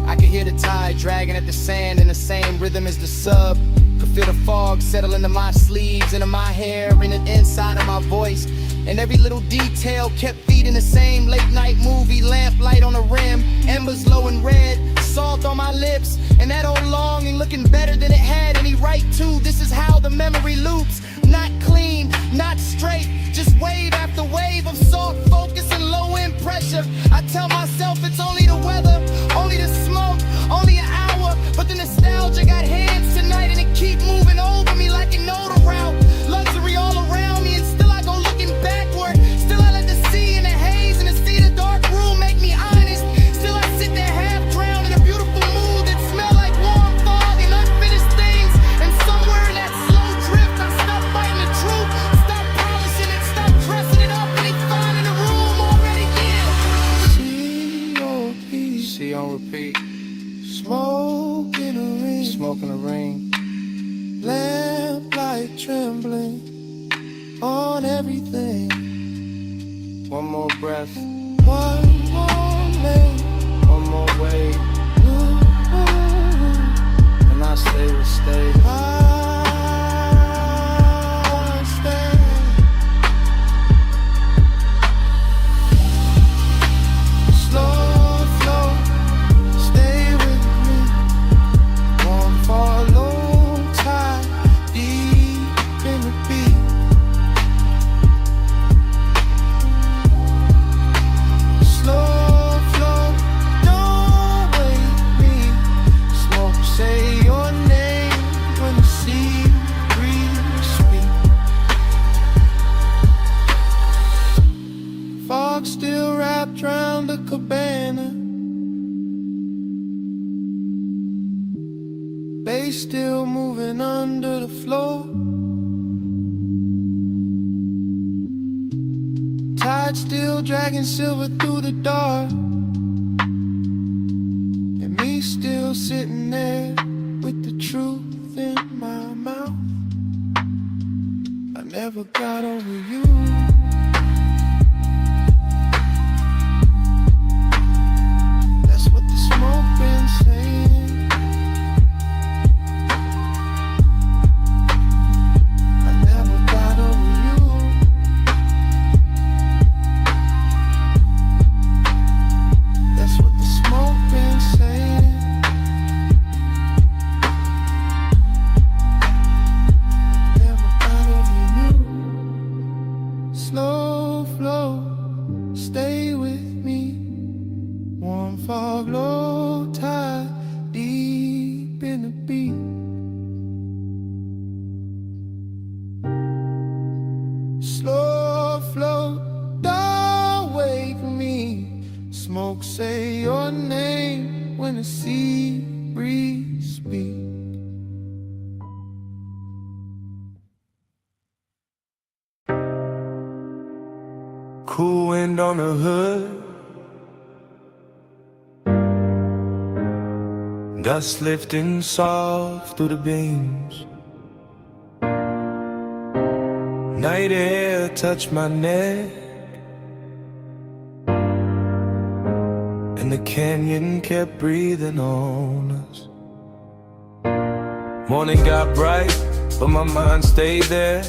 I could hear the tide dragging at the sand in the same rhythm as the sub. Could feel the fog settle into my sleeves, into my hair, and the inside of my voice. And every little detail kept feeding the same late night movie. Lamplight on the rim, embers low and red, salt on my lips, and that old longing looking better than it had any right to. This is how the memory loops. Not clean, not straight, just wave after wave of soft focus and low end pressure. I tell myself it's only the weather, only the smoke, only an hour, but the nostalgia got hands tonight and it keep moving over me like it know the route. Luxury all around me and still I go looking backward. Still I let the sea and the haze and the sea the dark room make me honest. Still I sit there half drowned in a beautiful mood that smell like warm fog and unfinished things. And somewhere in that slow drift I stop fighting the truth, stop polishing it, stop dressing it up, and it's fine in the room already. Yeah. See on repeat. Smoke in the ring. Smoke in the ring. Lamplight trembling on everything. One more breath. One more lane. One more wave. And I stay will stay. I stay. Slow flow, stay with me. Warm follow tide, deep in the beat. Slow flow, don't wake me. Smoke, say your name when the sea breeze speak. Fog still wrapped round the cabana. Bass still moving under the floor. Tide still dragging silver through the dark. And me still sitting there with the truth in my mouth. I never got over you. That's what the smoke been saying. I never got over you. That's what the smoke been saying. Never got over you. Slow flow, stay with me. Warm fog, low tide, deep in the beat. Slow flow, don't wake me. Smoke, say your name when the sea breeze speak. Cool wind on the hood, Dust lifting soft through the beams. Night air touched my neck, and the canyon kept breathing on us. Morning got bright, but my mind stayed there.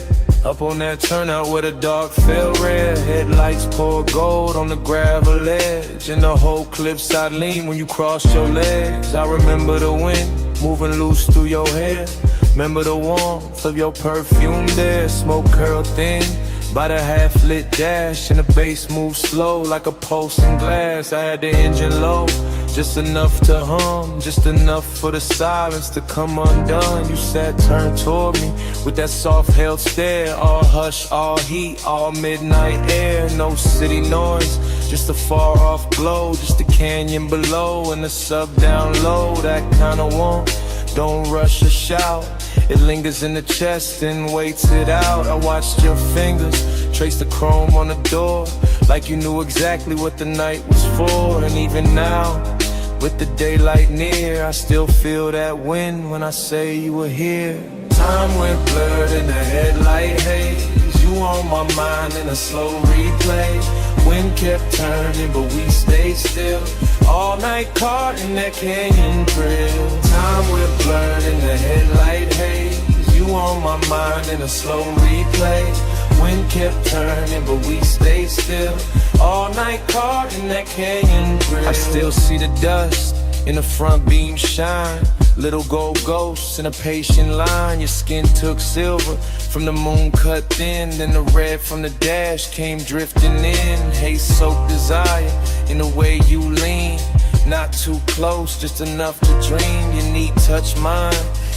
Up on that turnout where the dark fell red. Headlights poured gold on the gravel edge, and the whole cliffside leaned when you crossed your legs. I remember the wind moving loose through your hair. Remember the warmth of your perfume there. Smoke curled thin by the half-lit dash, and the bass moved slow like a pulse in glass. I had the engine low, just enough to hum, just enough for the silence to come undone. You sat turned toward me with that soft held stare. All hush, all heat, all midnight air. No city noise, just a far off glow. Just the canyon below and the sub down low. That kind of warmth, don't rush or shout. It lingers in the chest and waits it out. I watched your fingers trace the chrome on the door, like you knew exactly what the night was for. And even now, with the daylight near, I still feel that wind when I say you were here. Time went blurred in the headlight haze. You on my mind in a slow replay. Wind kept turning, but we stayed still. All night caught in that canyon thrill. Time went blurred in the headlight haze. You on my mind in a slow replay. Wind kept turning, but we stayed still. All night caught in that canyon thrill. I still see the dust in the front beam shine. Little gold ghosts in a patient line. Your skin took silver from the moon cut thin. Then the red from the dash came drifting in. Haze-soaked desire in the way you lean. Not too close, just enough to dream. Your knee touched mine,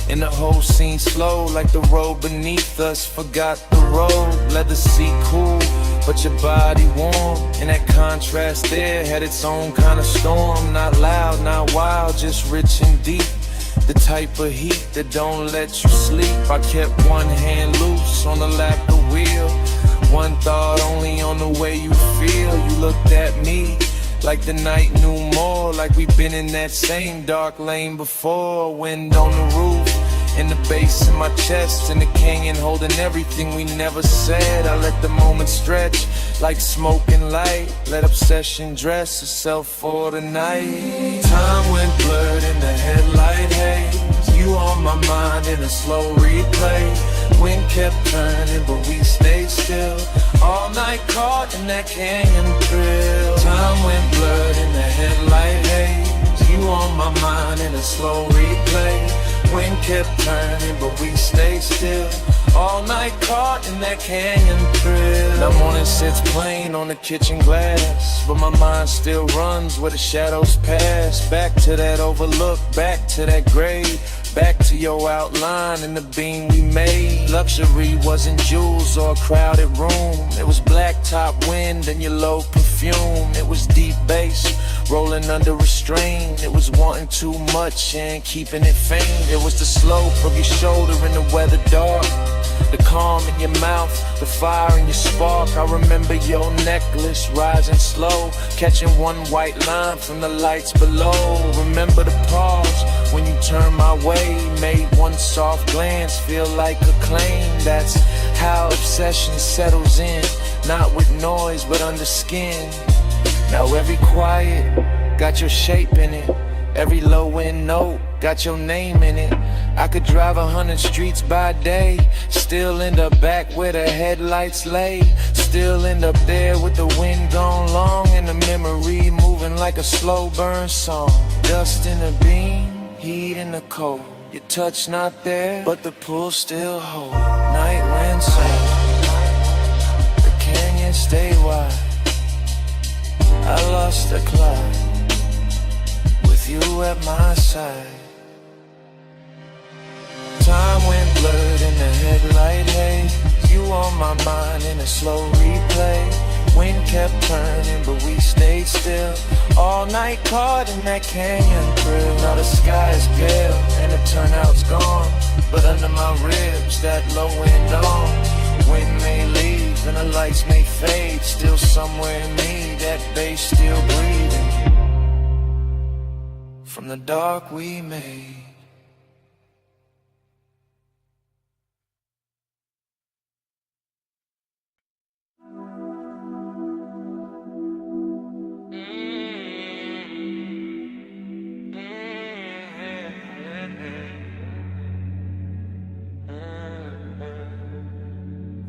and the whole scene slow, like the road beneath us forgot the road. Let the seat cool, but your body warm. And that contrast there had its own kind of storm. Not loud, not wild, just rich and deep. The type of heat that don't let you sleep. I kept one hand loose on the lap of the wheel. One thought only on the way you feel. You looked at me like the night knew more. Like we've been in that same dark lane before. Wind on the roof, and the bass in my chest, and the canyon holding everything we never said. I let the moment stretch like smoke and light. Let obsession dress itself for the night. Time went blurred in the headlight haze. You on my mind in a slow replay. Wind kept turning, but we stayed still. All night caught in that canyon thrill. Time went blurred in the headlight haze. You on my mind in a slow replay. Wind kept turning, but we stayed still. All night caught in that canyon thrill. The morning sits plain on the kitchen glass, but my mind still runs where the shadows pass. Back to that overlook, back to that grave. Back to your outline and the beam we made. Luxury wasn't jewels or a crowded room. It was blacktop wind and your low perfume. It was deep bass rolling under restraint. It was wanting too much and keeping it faint. It was the slope of your shoulder in the weather dark, the calm in your mouth, the fire in your spark. I remember your necklace rising slow, catching one white line from the lights below. Remember the pause when you turned my way, made one soft glance feel like a claim. That's how obsession settles in, not with noise but under skin. Now every quiet got your shape in it. Every low end note got your name in it. I could drive 100 streets by day, still end up back where the headlights lay. Still end up there with the wind gone long, and the memory moving like a slow burn song. Dust in the beam, heat in the cold. Your touch not there, but the pull still hold. Night wind soft, the canyon stay wide. I lost the clock with you at my side. Time went blurred in the headlight haze. You on my mind in a slow replay. Wind kept turning, but we stayed still. All night caught in that canyon thrill. Now the sky is pale and the turnout's gone, but under my ribs that low wind on. Wind may leave and the lights may fade. Still somewhere in me that bass still breathing. from the dark we made.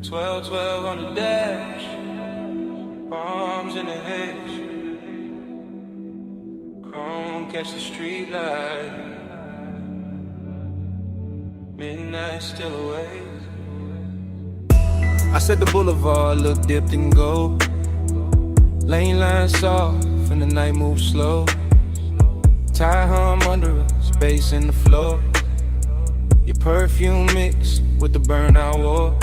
Twelve, 12 on the dash, bombs in the hedge, chrome catch the street light, midnight still awake. I said the boulevard looked dipped in gold, lane lines soft and the night moves slow, tie hum under us, bass in the floor, your perfume mixed with the burnout war.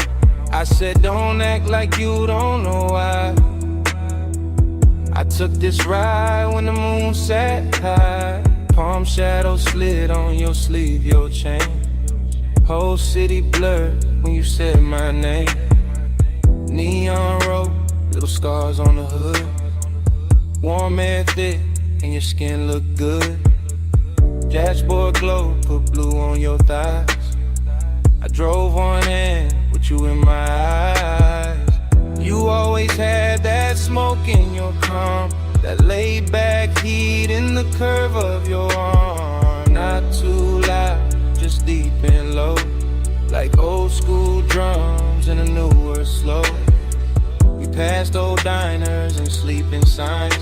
I said don't act like you don't know why I took this ride when the moon sat high. Palm shadow slid on your sleeve, your chain. Whole city blurred when you said my name. Neon road, little scars on the hood. Warm air thick and your skin look good. Dashboard glow, put blue on your thighs. I drove on in with you in my eyes. You always had that smoke in your calm, that laid back heat in the curve of your arm. Not too loud, just deep and low, like old school drums in a newer slow. We passed old diners and sleeping signs,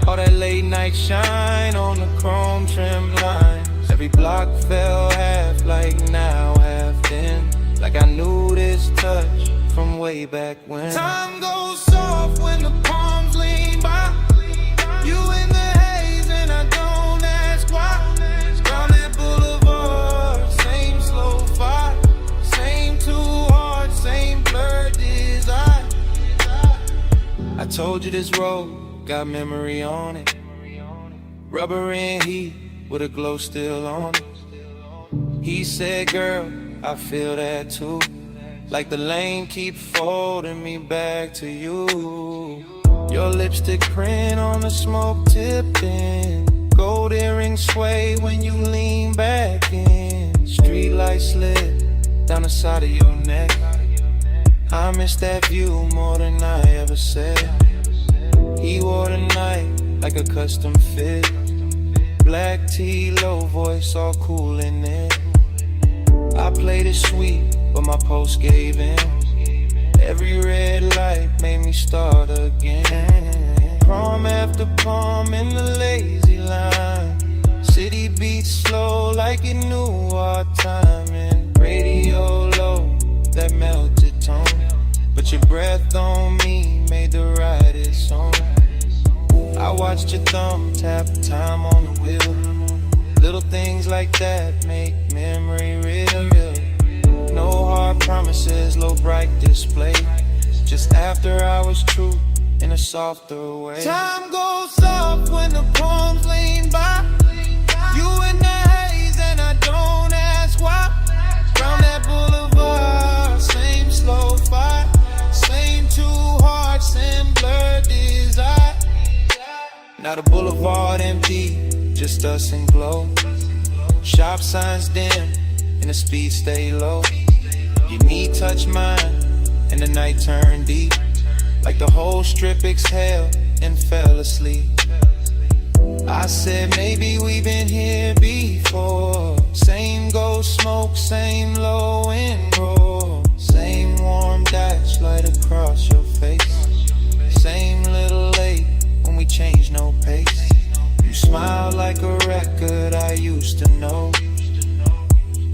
all that late night shine on the chrome trim lines. Every block fell half, like now half then, like I knew this touch from way back when. Time goes soft when the palms lean by, you in the haze and I don't ask why. Down that boulevard, same slow fire, same too hard, same blurred desire. I told you this road got memory on it, rubber and heat with a glow still on it. He said, girl, I feel that too, like the lane keep folding me back to you. Your lipstick print on the smoke tipping, gold earrings sway when you lean back in. Street light slid down the side of your neck, I miss that view more than I ever said. He wore the night like a custom fit, black tee, low voice, all cool in it. I played it sweet, but my post gave in. Every red light made me start again. Prom after prom in the lazy line, city beats slow like it knew our timing. Radio low, that melted tone, but your breath on me made the ride its song. I watched your thumb tap time on the wheel. Little things like that make memory real. No hard promises, low bright display, just after hours truth in a softer way. Time goes soft when the palms lean by, you in the haze and I don't ask why. Round that boulevard, same slow fire, same too hard, same blurred desire. Now the boulevard empty, just us and glow. Shop signs dim and the speed stay low. Your knee touch mine and the night turned deep, like the whole strip exhaled and fell asleep. I said maybe we've been here before. Same ghost smoke, same low and roll, same warm dash light across your face, same little late when we changed no pace. You smiled like a record I used to know,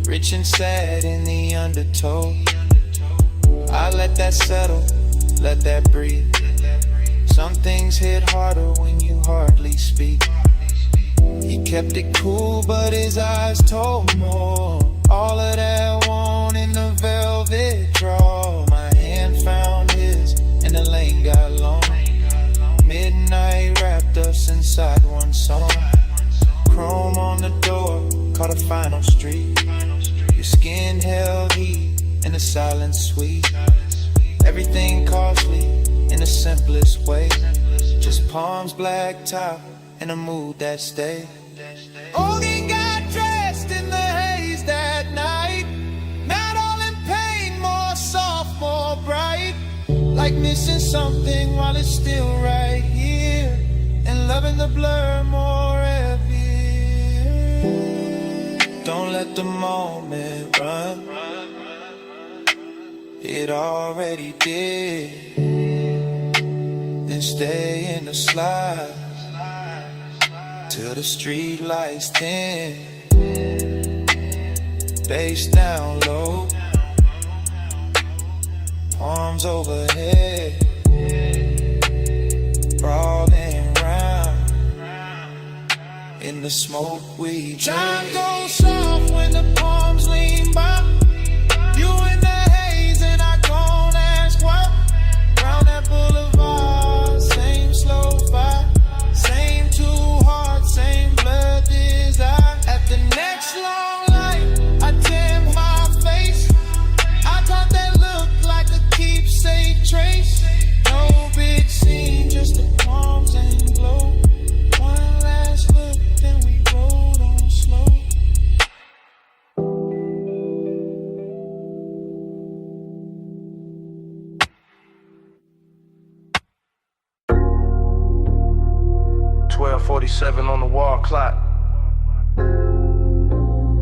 rich and sad in the undertow. I let that settle, let that breathe. Some things hit harder when you hardly speak. He kept it cool, but his eyes told more. All of that want in the velvet draw. My hand found his, and the lane got long. Midnight wrapped us inside one song. Chrome on the door, caught a final street. Your skin held heat, and the silence sweet. Everything costly in the simplest way, just palms black top and a mood that stay. Hogan got dressed in the haze that night. Not all in pain, more soft, more bright. Like missing something while it's still right here. And loving the blur more heavy. Don't let the moment run. It already did. Then stay in the slide till the street lights dim. Bass down low, arms overhead, crawling round in the smoke we dread. Time goes soft when the palms lean by. You in the haze and I don't ask why. Round that boulevard, same slow vibe, same two hearts, same blood desire. At the next long light, I dim my face. I thought that looked like a keepsake trace. No big scene, just the palms and glow. One last look, then we rolled on slow. .47 on the wall clock.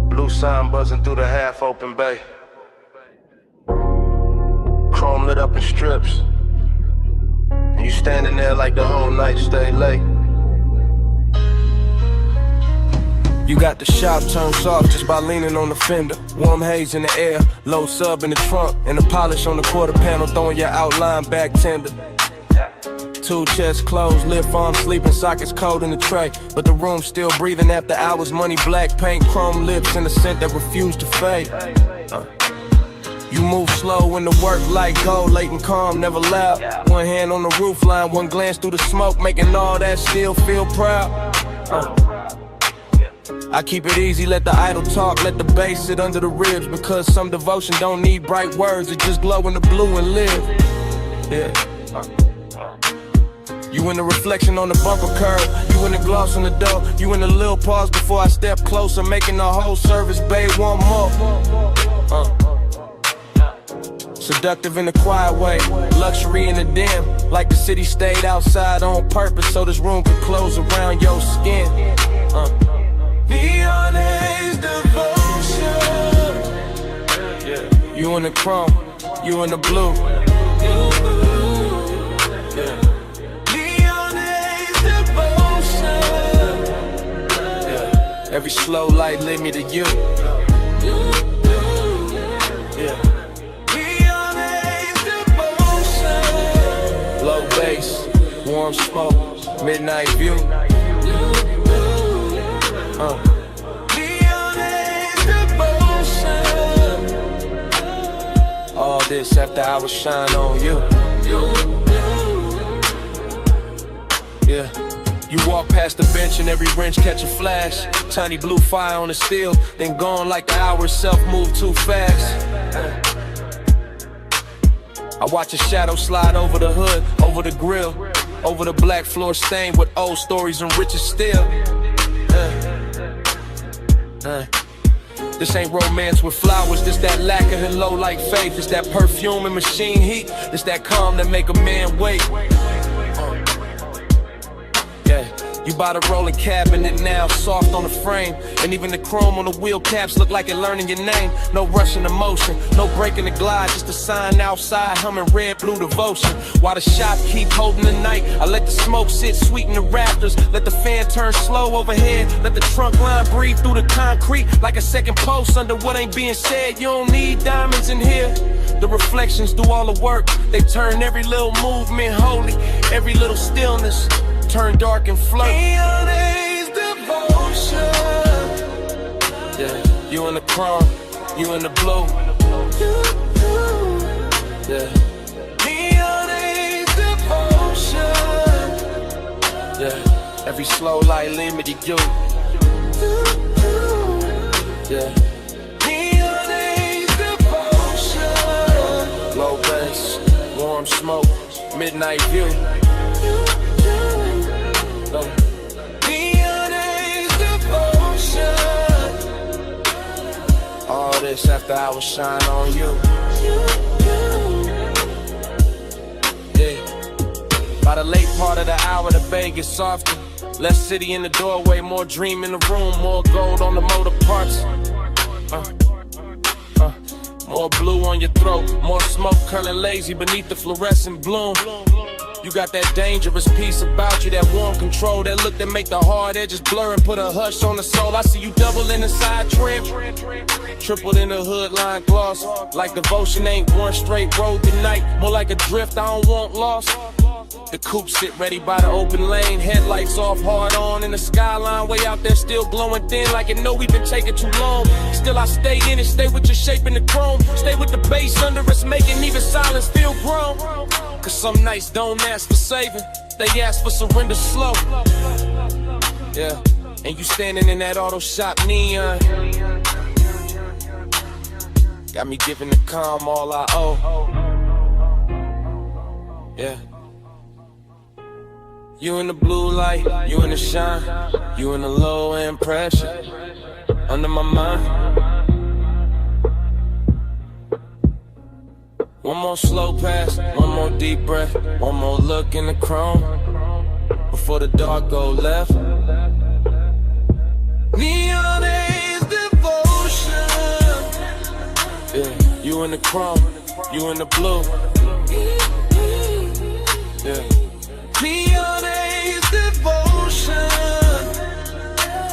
Blue sign buzzing through the half-open bay. Chrome lit up in strips. And you standing there like the whole night stay late. You got the shop turned soft just by leaning on the fender. Warm haze in the air, low sub in the trunk, and the polish on the quarter panel throwing your outline back tender. Two chests closed, lip arms sleeping, sockets cold in the tray. But the room still breathing after hours, money black paint, chrome lips, and a scent that refused to fade. You move slow when the work like gold, late and calm, never loud. One hand on the roof line, one glance through the smoke, making all that still feel proud. I keep it easy, let the idle talk, let the bass sit under the ribs. Because some devotion don't need bright words, it just glow in the blue and live. Yeah. You in the reflection on the bumper curb, you in the gloss on the door, you in the little pause before I step closer, making the whole service bay want more. Seductive in a quiet way, luxury in the dim, like the city stayed outside on purpose so this room could close around your skin. Neon haze devotion. Yeah. You in the chrome, you in the blue. Yeah. Every slow light led me to you. Yeah. Low bass, warm smoke, midnight view. All this after I was shine on you. Yeah. You walk past the bench and every wrench catch a flash. Tiny blue fire on the steel, then gone like the hour itself moved too fast. I watch a shadow slide over the hood, over the grill, over the black floor stained with old stories and riches still. This ain't romance with flowers, this that lacquer and low like faith. This that perfume and machine heat, this that calm that make a man wait. You bought a rolling cabinet now, soft on the frame. And even the chrome on the wheel caps look like it learning your name. No rushing emotion, no breaking the glide. Just a sign outside, humming red, blue devotion. While the shop keep holding the night, I let the smoke sit sweet in the rafters. Let the fan turn slow overhead. Let the trunk line breathe through the concrete like a second post under what ain't being said. You don't need diamonds in here. The reflections do all the work. They turn every little movement holy, every little stillness turn dark and flirt. Neon haze devotion. Yeah, you in the chrome, you in the blue. Yeah. Neon haze devotion. Yeah, every slow light lead me to you. Yeah. Neon haze devotion. Low bass, warm smoke, midnight view. Neon haze devotion. this after hours shine on you. Yeah. By the late part of the hour, the bay gets softer. Less city in the doorway, more dream in the room, more gold on the motor parts. More blue on your throat, more smoke curling lazy beneath the fluorescent bloom. You got that dangerous piece about you, that warm control, that look that make the hard edges blur and put a hush on the soul. I see you double in the side trim, tripled in the hood line gloss. Like devotion ain't one straight road tonight, more like a drift I don't want lost. The coupe sit ready by the open lane, headlights off, hard on in the skyline, way out there still glowing thin like it know we've been taking too long. Still I stay in it, stay with your shape in the chrome, stay with the bass under us, making even silence feel grown. Cause some nights don't ask for saving, they ask for surrender slow. Yeah, and you standing in that auto shop neon, got me giving the calm all I owe. Yeah. You in the blue light, you in the shine, you in the low end pressure, under my mind. One more slow pass, one more deep breath, one more look in the chrome, before the dark go left. Neon is devotion. Yeah, you in the chrome, you in the blue. Yeah. Neon is devotion.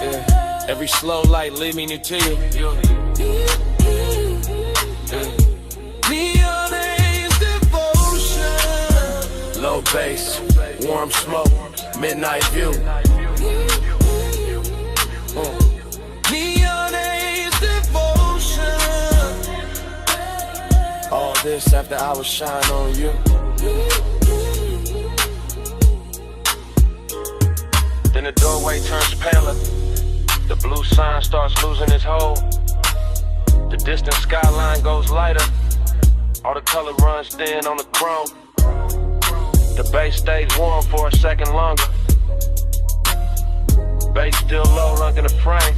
Yeah. Every slow light lead me near to you. Yeah. Neon is devotion. Low bass, warm smoke, midnight view. Neon is devotion. All this after hours shine on you. Then the doorway turns paler, the blue sign starts losing its hold. The distant skyline goes lighter, all the color runs thin on the chrome. The bass stays warm for a second longer, bass still low, rocking the frame.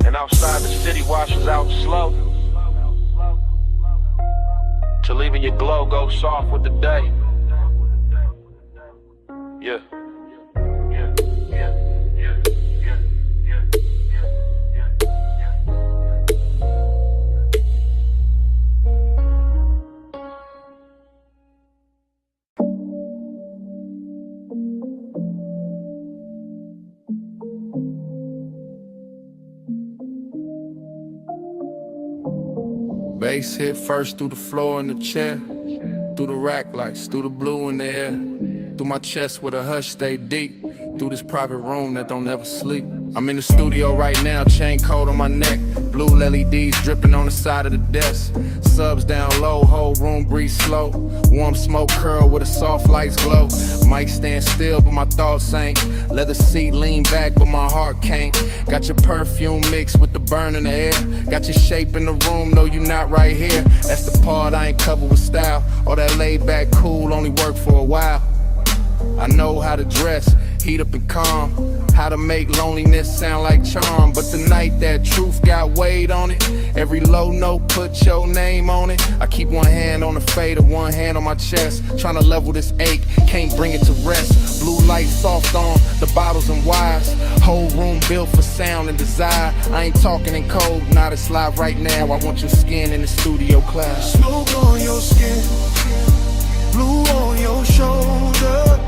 And outside the city washes out slow, till even your glow goes soft with the day. Yeah. Bass hit first through the floor in the chair, through the rack lights, through the blue in the air, through my chest where the hush stay deep, through this private room that don't ever sleep. I'm in the studio right now, chain coat on my neck, blue LEDs dripping on the side of the desk, subs down low, whole room breathe slow, warm smoke curl with the soft lights glow. Mic stand still but my thoughts ain't, leather seat lean back but my heart can't. Got your perfume mixed with the burn in the air, got your shape in the room, no you not right here. That's the part I ain't covered with style, all that laid back cool only work for a while. I know how to dress, heat up and calm, how to make loneliness sound like charm. But tonight that truth got weight on it, every low note put your name on it. I keep one hand on the fader, one hand on my chest, trying to level this ache, can't bring it to rest. Blue light soft on the bottles and wires, whole room built for sound and desire. I ain't talking in code, not it's live right now. I want your skin in the studio class. Smoke on your skin, blue on your shoulder,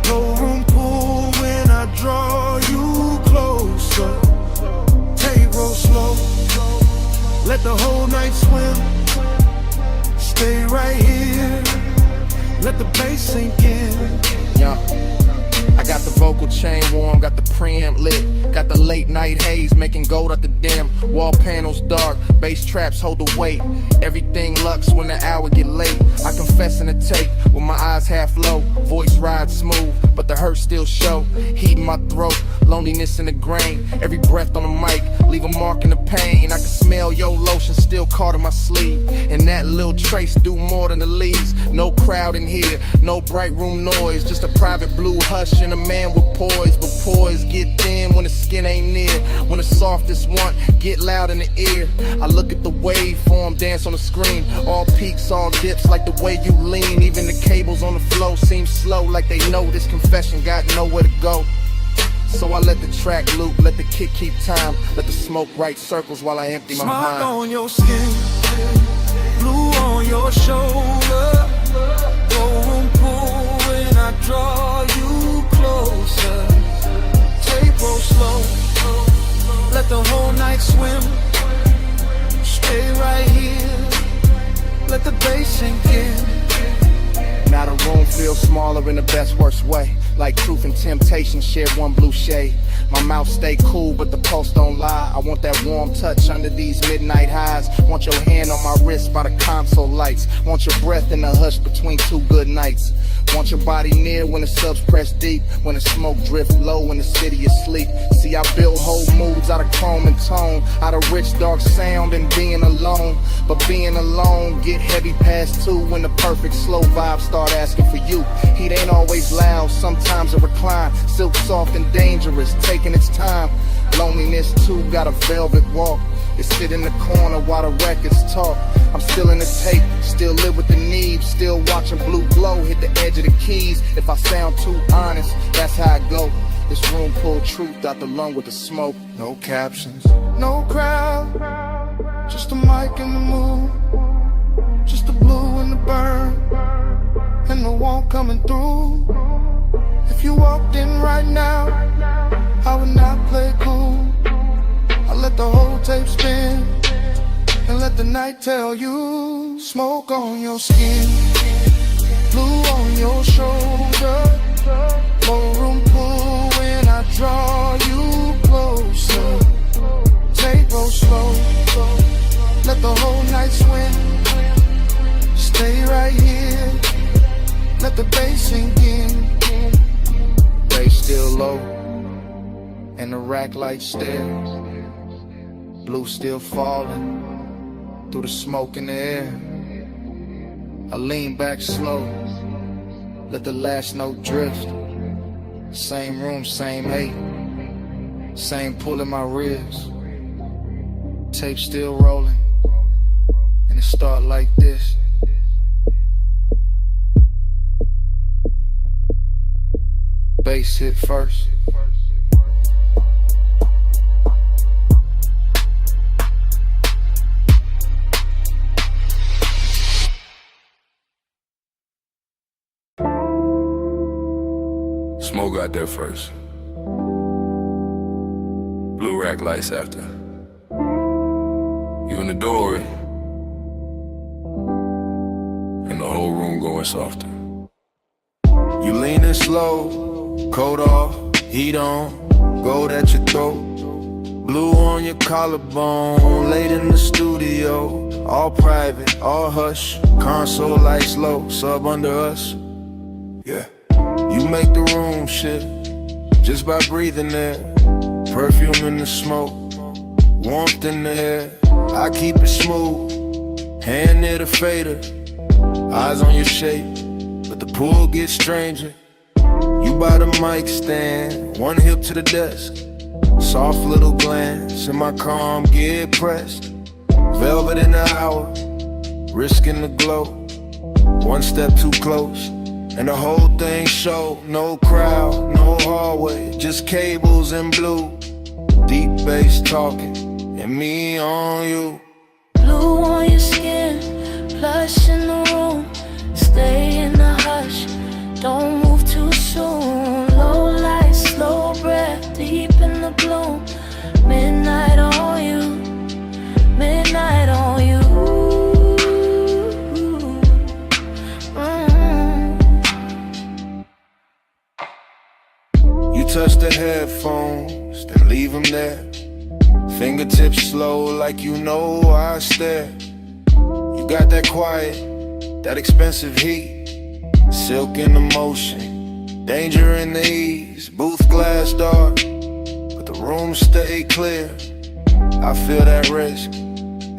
no room pull when I draw you closer. Take roll slow, let the whole night swim. Stay right here, let the bass sink in. Yeah. I got the vocal chain warm, got the preamp lit, got the late night haze making gold at the dim. Wall panels dark, bass traps hold the weight. Everything lux when the hour get late. I confess in the tape with my eyes half low, voice ride smooth. but the hurt still show. Heat in my throat, loneliness in the grain. Every breath on the mic, leave a mark in the pain. I can smell your lotion still caught in my sleeve, and that little trace do more than the leaves. No crowd in here, no bright room noise, just a private blue hush and a man with poise. But poise get thin when the skin ain't near, when the softest one get loud in the ear. I look at the waveform dance on the screen, all peaks, all dips, like the way you lean. Even the cables on the flow seem slow, like they know this confession got nowhere to go. So I let the track loop, let the kick keep time, let the smoke write circles while I empty my mind. Smoke on your skin, blue on your shoulder, room pull when I draw you closer. Tape roll slow, let the whole night swim. Stay right here, let the bass sink in. Now the room feels smaller in the best worst way, like truth and temptation share one blue shade. My mouth stay cool, but the pulse don't lie. I want that warm touch under these midnight highs. Want your hand on my wrist by the console lights. Want your breath in the hush between two good nights. Want your body near when the subs press deep, when the smoke drift low in the city asleep. See, I build whole moods out of chrome and tone, out of rich dark sound and being alone. But being alone get heavy past 2 when the perfect slow vibes start asking for you. Heat ain't always loud, sometimes it recline. Silk soft and dangerous, taking its time. Loneliness too got a velvet walk. It sit in the corner while the records talk. I'm still in the tape, still live with the need, still watching blue glow hit the edge of the keys. If I sound too honest, that's how I go. This room pull truth out the lung with the smoke. No captions, no crowd, just a mic and the mood, just the blue and the burn, and the warmth coming through. If you walked in right now, I would not play cool. I let the whole tape spin and let the night tell you. Smoke on your skin, blue on your shoulder, more room pull when I draw you closer. Tape roll slow, let the whole night swim. Stay right here, let the bass sink in. Bass still low, and the rack light stares. Blue still falling through the smoke in the air. I lean back slow, let the last note drift. Same room, same hate, same pull in my ribs. Tape still rolling, and it start like this. Bass hit first. Smoke got there first. Blue rack lights after. You in the doorway, and the whole room going softer. You leaning slow, coat off, heat on, gold at your throat. Blue on your collarbone, late in the studio. All private, all hush, console lights low, sub under us. Yeah. You make the room shift just by breathing there. Perfume in the smoke, warmth in the air. I keep it smooth, hand near the fader. Eyes on your shape, but the pull gets stranger. You by the mic stand, one hip to the desk. Soft little glance, and my calm get pressed. Velvet in the hour, risking the glow. One step too close, and the whole thing show. No crowd, no hallway, just cables and blue. Deep bass talking, and me on you. Blue on your skin, plush in the room. Stay in the hush, don't move too soon. Low light, slow breath, deep in the gloom. Midnight on you, midnight on you. You touch the headphones, then leave them there. Fingertips slow like you know I stare. You got that quiet, that expensive heat. Silk in the motion, Danger in the east, booth glass dark, but the room stay clear. I feel that risk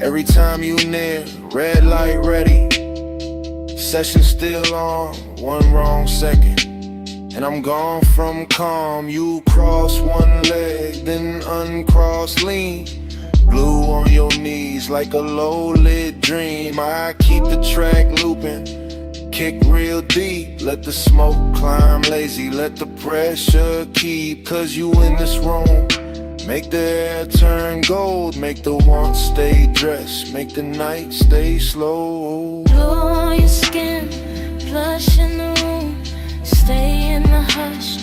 every time you near. Red light ready, session still on. One wrong second and I'm gone from calm. You cross one leg, then uncross lean. Blue on your knees like a low-lit dream. I keep the track looping, kick real deep. Let the smoke climb lazy, let the pressure keep. Cause you in this room, make the air turn gold. Make the want stay dressed, make the night stay slow. Glow on your skin, flush in the room. Stay in the hush,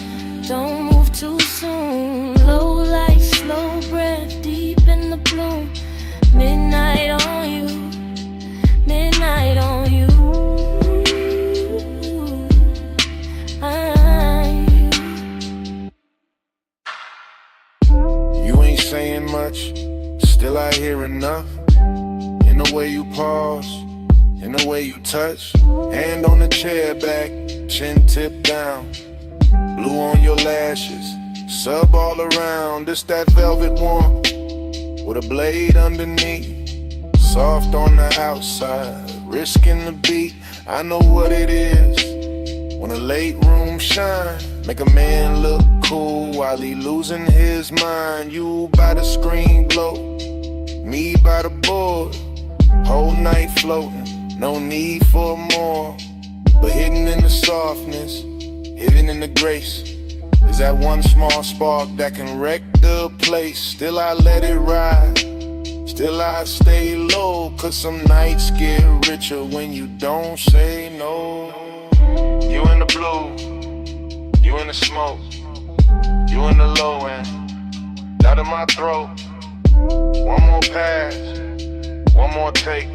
don't move too soon. Low light, slow breath, deep in the bloom. Midnight on you, midnight on you. You ain't saying much, still I hear enough. In the way you pause, in the way you touch. Hand on the chair back, chin tip down. Blue on your lashes, sub all around. It's that velvet warmth with a blade underneath. Soft on the outside, risking the beat. I know what it is when a late room shine. Make a man look cool while he losing his mind. You by the screen glow, me by the board. Whole night floating, no need for more. But hidden in the softness, hidden in the grace, is that one small spark that can wreck the place. Still I let it ride, still I stay low. Cause some nights get richer when you don't say no. You in the blue, you in the smoke, you in the low end, out of my throat. One more pass, one more take,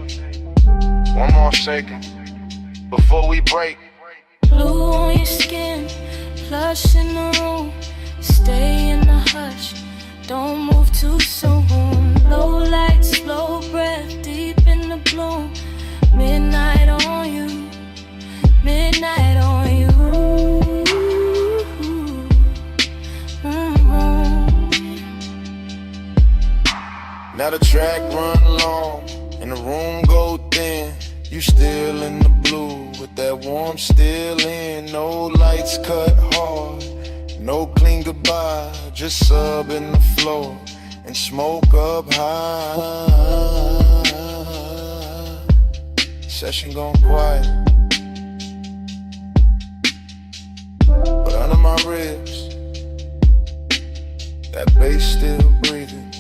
one more second before we break. Blue on your skin, flush in the room. Stay in the hush, don't move too soon. Low light, slow breath, deep in the bloom. Midnight on you, midnight on you. Now the track run long and the room go thin. You still in the blue with that warmth still in. No lights cut hard, no clean goodbye. Just sub in the floor and smoke up high. Session gone quiet, but under my ribs, that bass still breathing.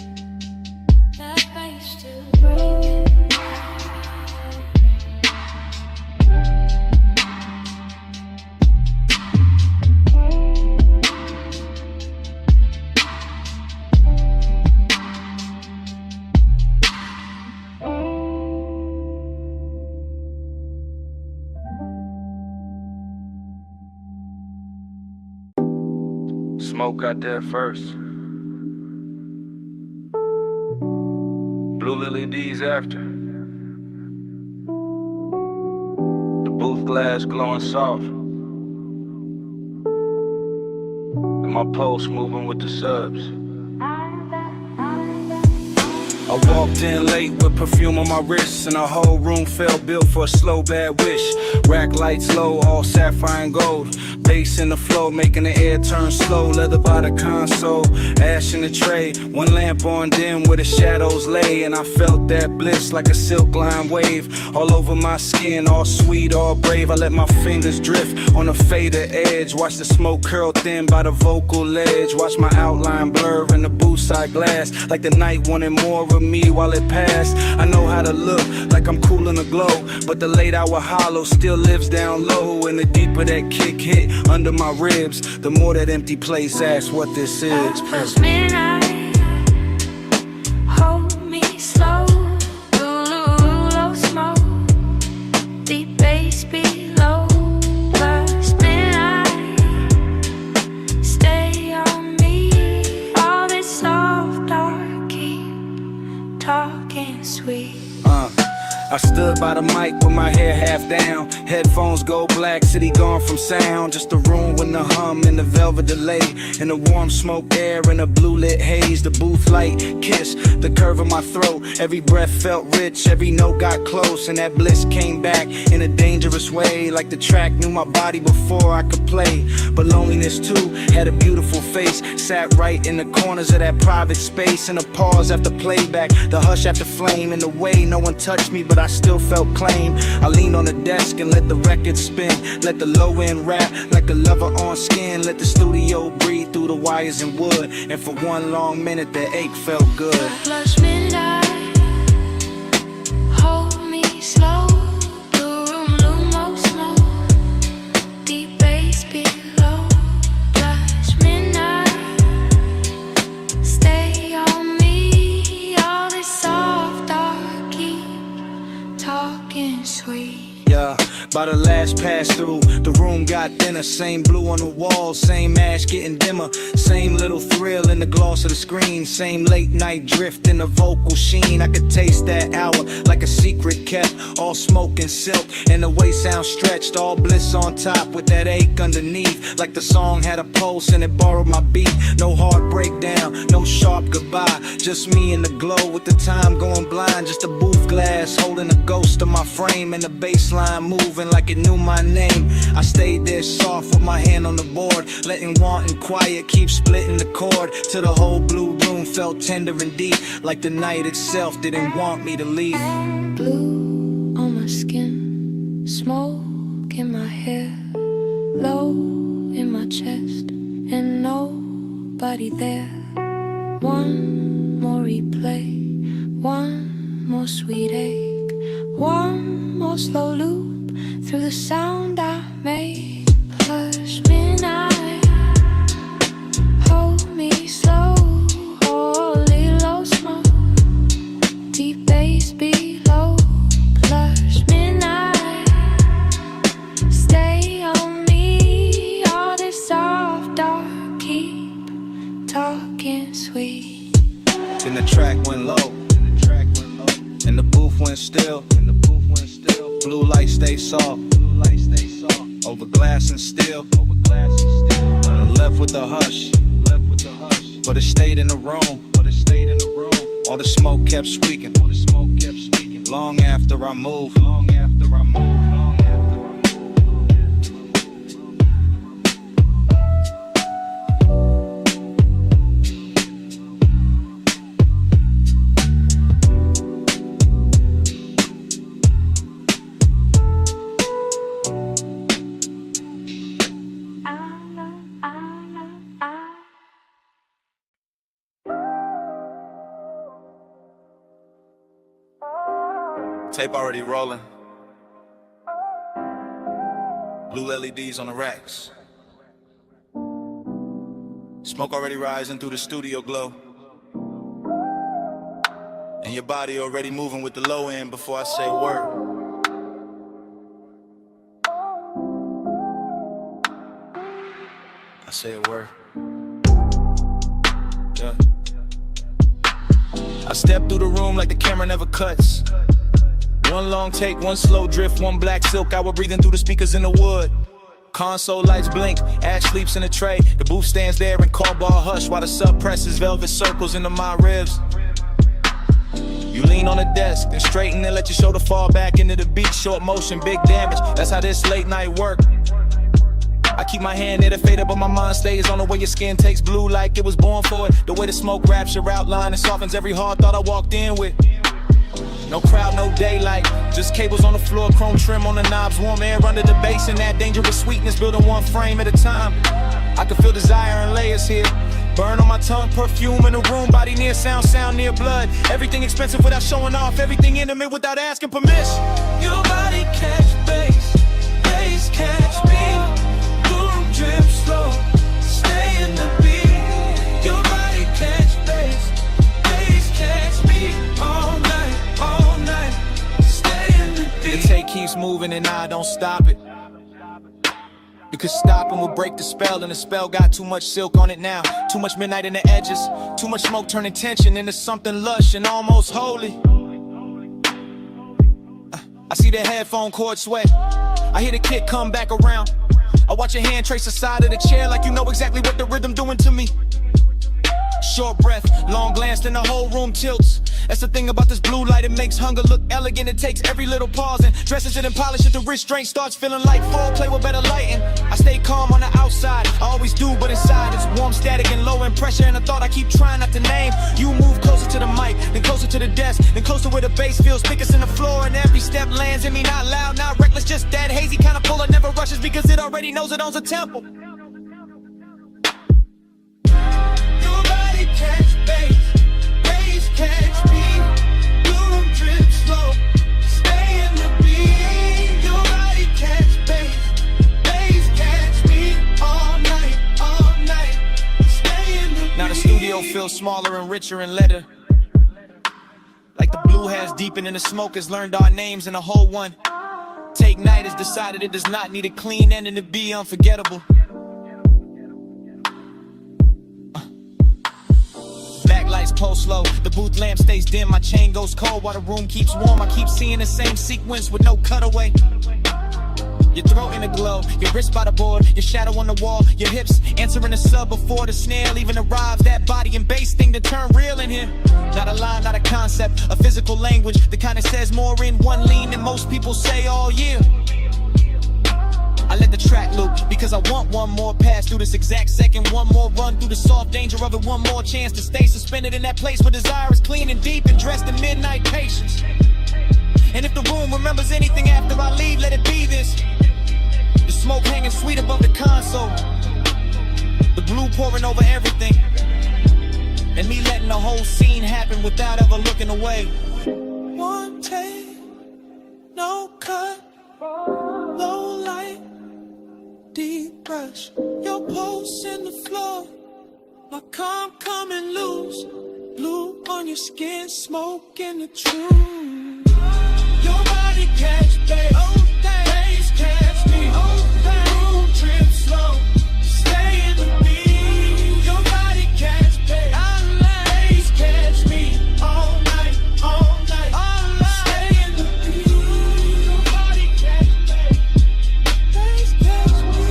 That bass still breathing. Smoke got there first. Blue Lily D's after. The booth glass glowing soft. And my pulse moving with the subs. I walked in late with perfume on my wrists, and the whole room felt built for a slow bad wish. Rack lights low, all sapphire and gold. Bass in the flow, making the air turn slow. Leather by the console, ash in the tray. One lamp on dim where the shadows lay, and I felt that bliss like a silk line wave. All over my skin, all sweet, all brave. I let my fingers drift on the fader edge. Watch the smoke curl thin by the vocal ledge. Watch my outline blur in the booth side glass, like the night wanted more of me while it passed. I know how to look like I'm cool in the glow, but the late hour hollow still lives down low. And the deeper that kick hit under my ribs, the more that empty place asks what this is. Past midnight, hold me slow. Low smoke, deep bass below. Past midnight, stay on me. All this soft dark, keep talking sweet. I stood by the mic with my hair half down. Headphones go black, city gone from sound. Just a room with the hum and the velvet delay, and the warm smoke air and a blue lit haze. The booth light kiss the curve of my throat. Every breath felt rich, every note got close, and that bliss came back in a dangerous way. Like the track knew my body before I could play. But loneliness too had a beautiful face. Sat right in the corners of that private space. And a pause after playback, the hush after flame. In the way no one touched me, but I still felt claim. I leaned on the desk and let the record spin. Let the low end rap like a lover on skin. Let the studio breathe through the wires and wood. And for one long minute the ache felt good. Flush midnight, hold me slow. Blue room, Lumo smoke, deep bass below. Flush midnight, stay on me. All this soft dark, keep talking sweet. Yeah, by the last pass through, the room got thinner. Same blue on the wall, same ash getting dimmer. Same little thrill in the gloss of the screen. Same late night drift in the vocal sheen. I could taste that hour like a secret kept. All smoke and silk, and the way sound stretched. All bliss on top with that ache underneath. Like the song had a pulse and it borrowed my beat. No hard breakdown, no sharp goodbye. Just me in the glow with the time going blind. Just a booth glass holding a ghost of my frame. And the baseline moving like it knew my name. I stayed there soft with my hand on the board, letting want and quiet keep splitting the chord. Till the whole blue room felt tender and deep. Like the night itself didn't want me to leave. Blue on my skin, smoke in my hair, low in my chest, and nobody there. One more replay, one more sweet ache, one more slow loop through the sound I made. Hush midnight, hold me slow, holy low smoke, deep bass below. Plush midnight, stay on me. All this soft dark, keep talking sweet. Then the track went low, and the booth went still. Blue light stay soft, over glass and steel. Left with the hush, but it stayed in the room. All the smoke kept speaking, long after I moved. Tape already rolling. Blue LEDs on the racks. Smoke already rising through the studio glow. And your body already moving with the low end before I say a word. I say a word. Yeah. I step through the room like the camera never cuts. One long take, one slow drift, one black silk hour breathing through the speakers in the wood. Console lights blink, Ash sleeps in a tray. The booth stands there in call ball hush while the sub presses velvet circles into my ribs. You lean on the desk, then straighten and let your shoulder fall back into the beat. Short motion, big damage, that's how this late night work. I keep my hand near the fader, but my mind stays on the way your skin takes blue like it was born for it. The way the smoke wraps your outline and softens every hard thought I walked in with. No crowd, no daylight, just cables on the floor, chrome trim on the knobs, warm air under the bass, and that dangerous sweetness building one frame at a time. I can feel desire and layers here, burn on my tongue, perfume in the room, body near sound near blood. Everything expensive without showing off, everything intimate without asking permission. Your body catch bass, bass catch me. Blue room drip slow, stay in the beat. Your body catch bass, bass catch me. All night, stay in the beat. The tape keeps moving and I don't stop it. Because stopping will break the spell, and the spell got too much silk on it now. Too much midnight in the edges, too much smoke turning tension into something lush and almost holy. see the headphone cord sway. I hear the kick come back around. I watch your hand trace the side of the chair like you know exactly what the rhythm doing to me. Short breath, long glance, then the whole room tilts. That's the thing about this blue light, it makes hunger look elegant. It takes every little pause and dresses it and polishes. The restraint starts feeling like foreplay with better lighting. I stay calm on the outside, I always do, but inside it's warm, static, and low in pressure. And a thought I keep trying not to name. You move closer to the mic, then closer to the desk, then closer where the bass feels thickest in the floor. And every step lands in me, not loud, not reckless, just that hazy kind of pull that never rushes because it already knows it owns a tempo. Catch bass catch me. Blue drip slow, stay in the beat. Your body catch bass catch me all night, stay in the beat. Now the studio feels smaller and richer in letter. Like the blue has deepened and the smoke has learned our names and the whole one. Take Night has decided it does not need a clean ending to be unforgettable. Backlights pulse low, the booth lamp stays dim, my chain goes cold while the room keeps warm. I keep seeing the same sequence with no cutaway. Your throat in the glow, your wrist by the board, your shadow on the wall, your hips answering the sub before the snare even arrives. That body and bass thing to turn real in here. Not a line, not a concept, a physical language, the kind that says more in one lean than most people say all year. I let the track loop because I want one more pass through this exact second, one more run through the soft danger of it, one more chance to stay suspended in that place where desire is clean and deep and dressed in midnight patience. And if the room remembers anything after I leave, let it be this. The smoke hanging sweet above the console, the blue pouring over everything, and me letting the whole scene happen without ever looking away. One take, no cut, low light, deep brush. Your pulse in the floor, my calm coming loose. Blue on your skin, smoke in the truth. Your body catch bass catch me. Room trip slow, stay in the beat. Your body catch bass catch me all night, stay in the beat. Your body catch bass catch me.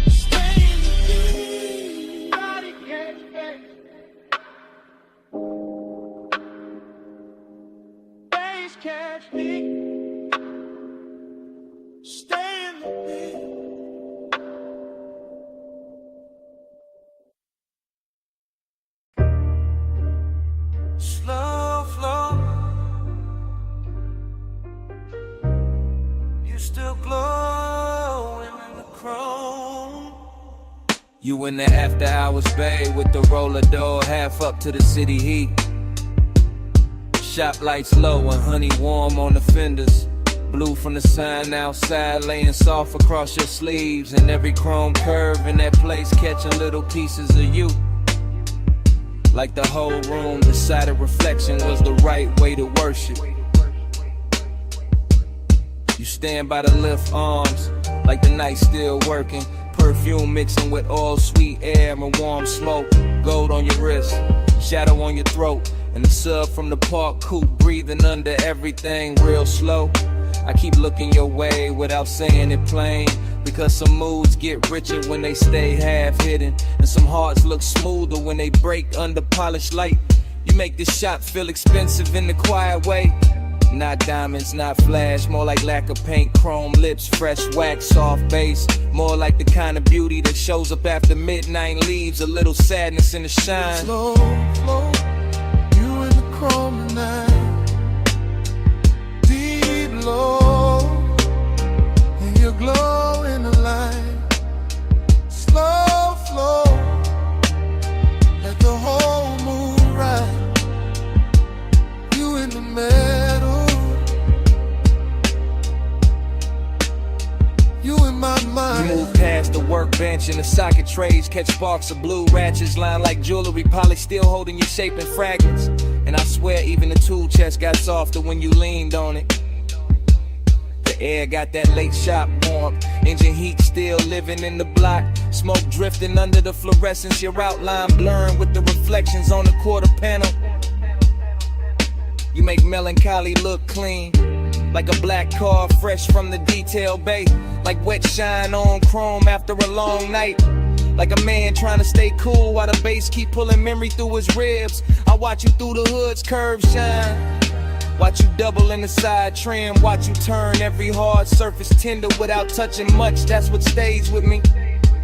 Stay in the beat. Body catch bass catch me. Stay in the beat. Slow flow, you still glowing in the chrome. You in the after hours bay with the roller door half up to the city heat. Shop lights low and honey warm on the fenders. Blue from the sign outside laying soft across your sleeves. And every chrome curve in that place catching little pieces of you. Like the whole room decided reflection was the right way to worship. You stand by the lift arms like the night still working. Perfume mixing with all sweet air and warm smoke. Gold on your wrist, shadow on your throat. And the sub from the park coupe breathing under everything real slow. I keep looking your way without saying it plain, because some moods get richer when they stay half hidden, and some hearts look smoother when they break under polished light. You make this shop feel expensive in the quiet way. Not diamonds, not flash, more like lack of paint, chrome lips, fresh wax, soft bass. More like the kind of beauty that shows up after midnight and leaves a little sadness in the shine. Slow flow, you in the chrome tonight. Deep low, and your glow in the light. Slow flow, let the whole moon ride. You in the middle, you in my mind. You move past the workbench and the socket trays, catch sparks of blue ratchets lined like jewelry, polished still holding your shape in fragments. And I swear even the tool chest got softer when you leaned on it. The Air got that late shop warmth. Engine heat still living in the block. Smoke drifting under the fluorescence. Your outline blurring with the reflections on the quarter panel. You make melancholy look clean, like a black car fresh from the detail bay. Like wet shine on chrome after a long night. Like a man trying to stay cool while the bass keep pulling memory through his ribs. I watch you through the hood's curved shine. Watch you double in the side trim. Watch you turn every hard surface tender without touching much. That's what stays with me.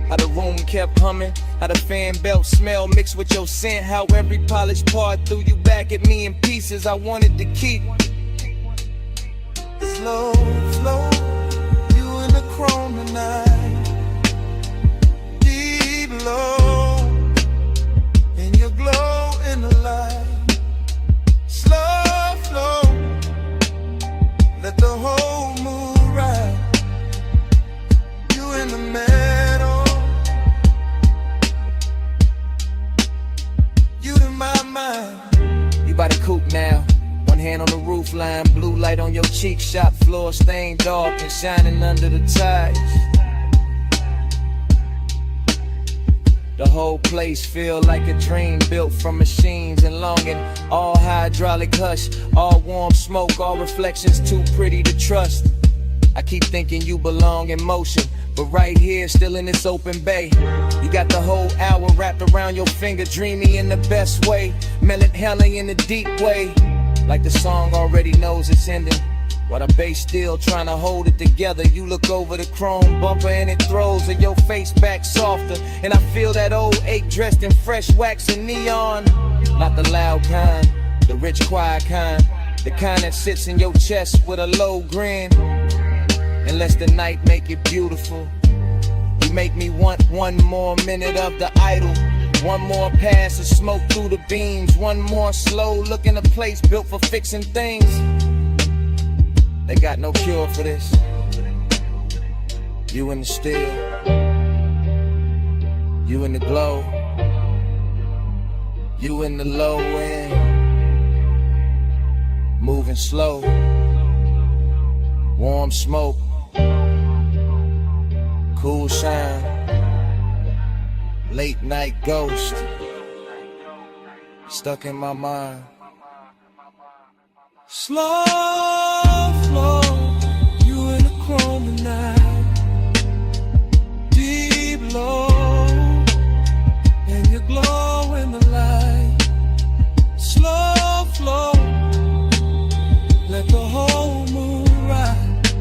How the room kept humming, how the fan belt smell mixed with your scent. How every polished part threw you back at me in pieces I wanted to keep. Slow, slow, you in the chrome tonight. Deep low, and your glow in the light. Slow flow, let the whole mood ride. You in the middle, you in my mind. You by the coupe now, one hand on the roof line, blue light on your cheek, shop floor stained dark and shining under the ties. The whole place feel like a dream built from machines and longing. All hydraulic hush, all warm smoke, all reflections too pretty to trust. I keep thinking you belong in motion, but right here, still in this open bay. You got the whole hour wrapped around your finger, dreamy in the best way, melancholy in a deep way. Like the song already knows it's ending, while the bass still trying to hold it together. You look over the chrome bumper and it throws your face back softer. And I feel that old ache dressed in fresh wax and neon. Not the loud kind, the rich quiet kind, the kind that sits in your chest with a low grin. And lets the night make it beautiful. You make me want one more minute of the idol. One more pass of smoke through the beams. One more slow look in a place built for fixing things. They got no cure for this. You in the still, you in the glow, you in the low end, moving slow, warm smoke, cool shine, late night ghost, stuck in my mind. Slow flow, you in the chrome tonight. Deep low, and you glow in the light. Slow flow, let the whole mood ride.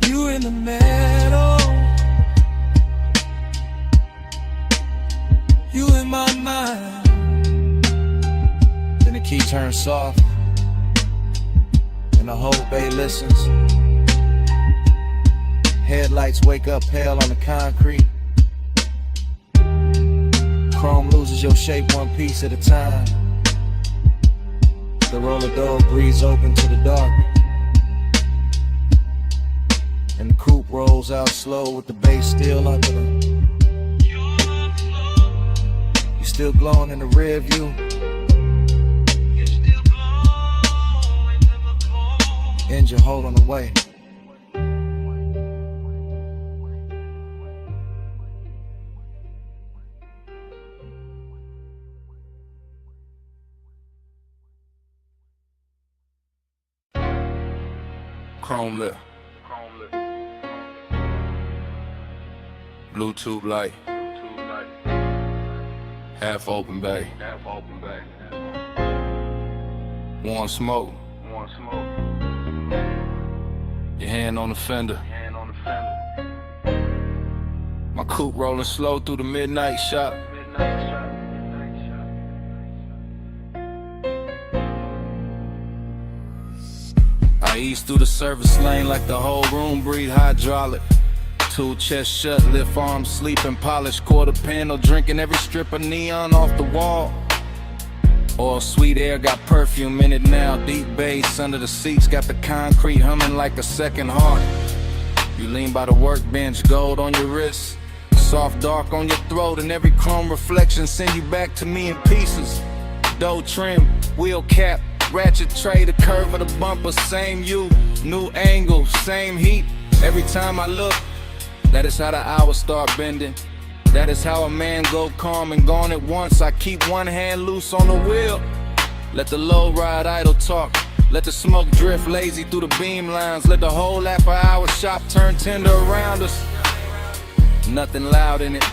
You in the middle, you in my mind. Then the key turns soft, and the whole bay listens. Headlights wake up pale on the concrete. Chrome loses your shape one piece at a time. The roller door breathes open to the dark, and the coupe rolls out slow with the bass still under them. You still glowing in the rear view. Engine holding away. Chrome lip. Bluetooth light. Half open bay. Warm smoke. Your hand on the fender. My coupe rolling slow through the midnight shop. I ease through the service lane like the whole room breathe hydraulic. Two chest shut, lift arms, sleeping, polished quarter panel, drinking every strip of neon off the wall. All sweet air got perfume in it now. Deep bass under the seats got the concrete humming like a second heart. You lean by the workbench, gold on your wrist, soft dark on your throat, and every chrome reflection send you back to me in pieces. Dough trim, wheel cap, ratchet tray, the curve of the bumper, same you, new angles. same heat every time I look. That is how the hours start bending. That is how a man go calm and gone at once. I keep one hand loose on the wheel. Let the low ride idle talk. Let the smoke drift lazy through the beam lines. Let the whole after hour shop turn tender around us. Nothing loud in it,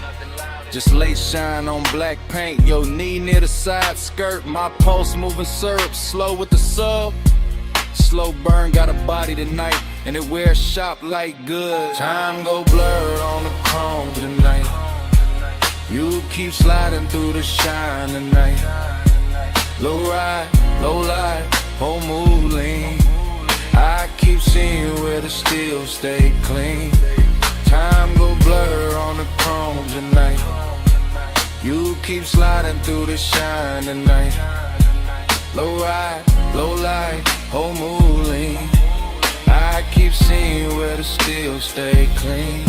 just late shine on black paint. Yo, knee near the side skirt. My pulse moving syrup, slow with the sub. Slow burn, got a body tonight, and it wears shop like good. Time go blurred on the chrome tonight. You keep sliding through the shine tonight. Low ride, low light, whole mood lean. I keep seeing where the steel stay clean. Time go blur on the chrome tonight. You keep sliding through the shine tonight. Low ride, low light, whole mood lean. I keep seeing where the steel stay clean.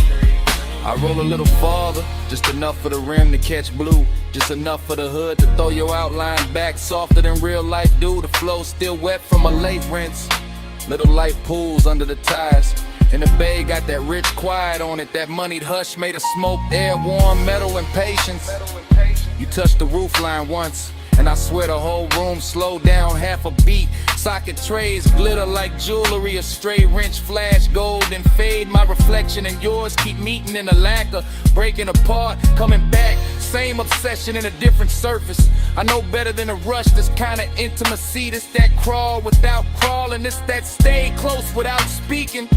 I roll a little farther, just enough for the rim to catch blue. Just enough for the hood to throw your outline back softer than real life do. The flow still wet from a late rinse. Little light pools under the tires. And the bay got that rich quiet on it. That moneyed hush made of smoke, air, warm metal and patience. You touched the roof line once, and I swear the whole room slowed down half a beat. Socket trays glitter like jewelry. A stray wrench flash gold and fade. My reflection and yours keep meeting in a lacquer, breaking apart, coming back. Same obsession in a different surface. I know better than a rush, this kind of intimacy. This that crawl without crawling. This that stay close without speaking.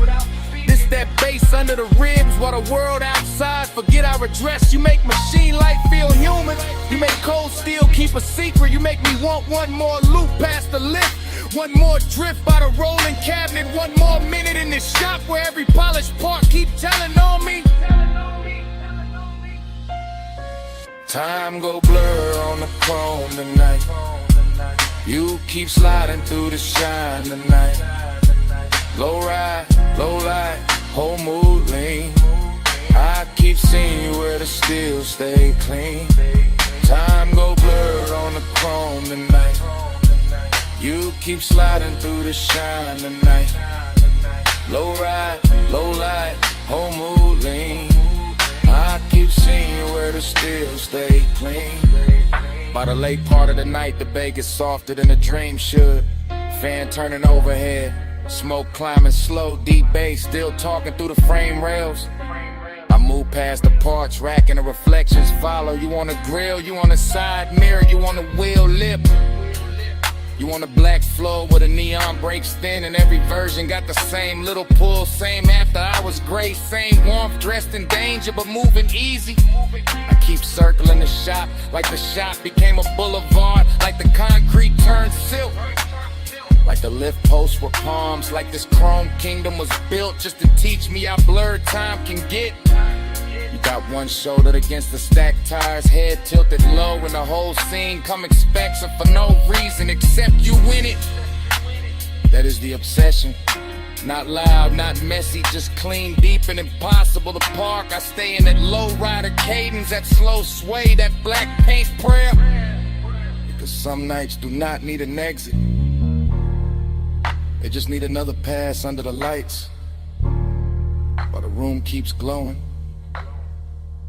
This that bass under the ribs while the world outside forget our address. You make machine life feel human. You make cold steel keep a secret. You make me want one more loop past the lift. One more drift by the rolling cabinet. One more minute in this shop where every polished part keep telling on me. Time go blur on the chrome tonight. You keep sliding through the shine tonight. Low ride, low light, whole mood lean. I keep seeing where the steel stay clean. Time go blur on the chrome tonight. You keep sliding through the shine tonight. Low ride, low light, whole mood lean. I keep seeing where the steel stay clean. By the late part of the night, the bay gets softer than a dream should. Fan turning overhead, smoke climbing slow, deep bass still talking through the frame rails. I move past the parts rack and the reflections follow. You on the grill, you on the side mirror, you on the wheel lip. You on the black floor where the neon breaks thin, and every version got the same little pull, same after hours grace, same warmth, dressed in danger but moving easy. I keep circling the shop like the shop became a boulevard, like the concrete turned silk, like the lift posts were palms, like this chrome kingdom was built just to teach me how blurred time can get. You got one shoulder against the stacked tires, head tilted low, and the whole scene come expecting for no reason except you in it. That is the obsession. Not loud, not messy, just clean, deep, and impossible to park. I stay in that low rider cadence, that slow sway, that black paint prayer. Because some nights do not need an exit. They just need another pass under the lights while the room keeps glowing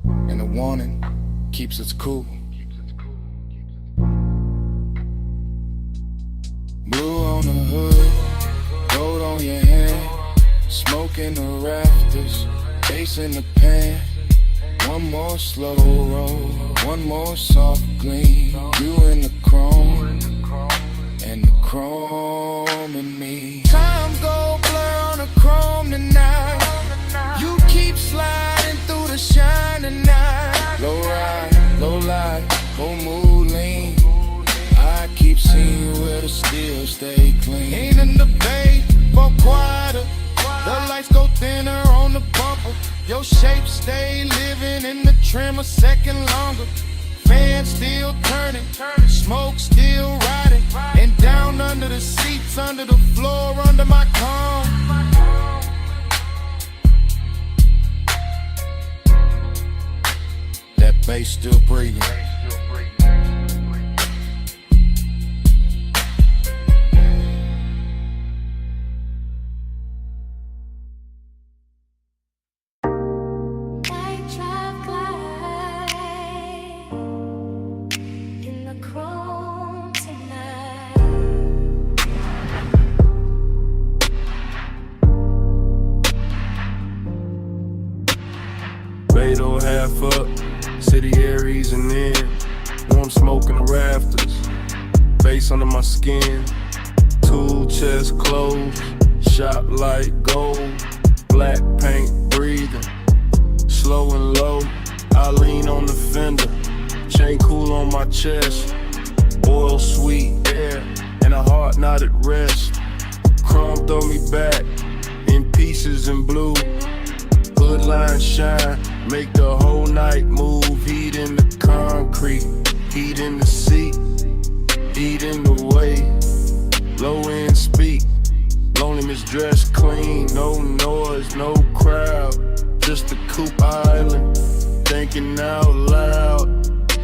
and the warning keeps us cool. Blue on the hood, gold on your hand, smoke in the rafters, bass in the pan. One more slow roll, one more soft gleam. You in the chrome, and the chrome in me. Time go blur on the chrome tonight. You keep sliding through the shine tonight. Low ride, low light, whole mood lean. I keep seeing where the steel stay clean. Ain't in the bay, but quieter. The lights go thinner on the bumper. Your shape stay living in the trim a second longer. Fan still turning, smoke still riding, and down under the seats, under the floor, under my comb. That bass still breathing. Beto half up, city air easing in. Warm smoke in the rafters, face under my skin. Tool chest closed, shop light gold. Black paint breathing, slow and low. I lean on the fender, chain cool on my chest. Oil sweet air, and a heart not at rest. Chrome throw me back, in pieces in blue. Hood line shine, make the whole night move. Heat in the concrete, heat in the seat, heat in the way. Low end speak, loneliness dressed clean. No noise, no crowd, just a coupe island. Thinking out loud,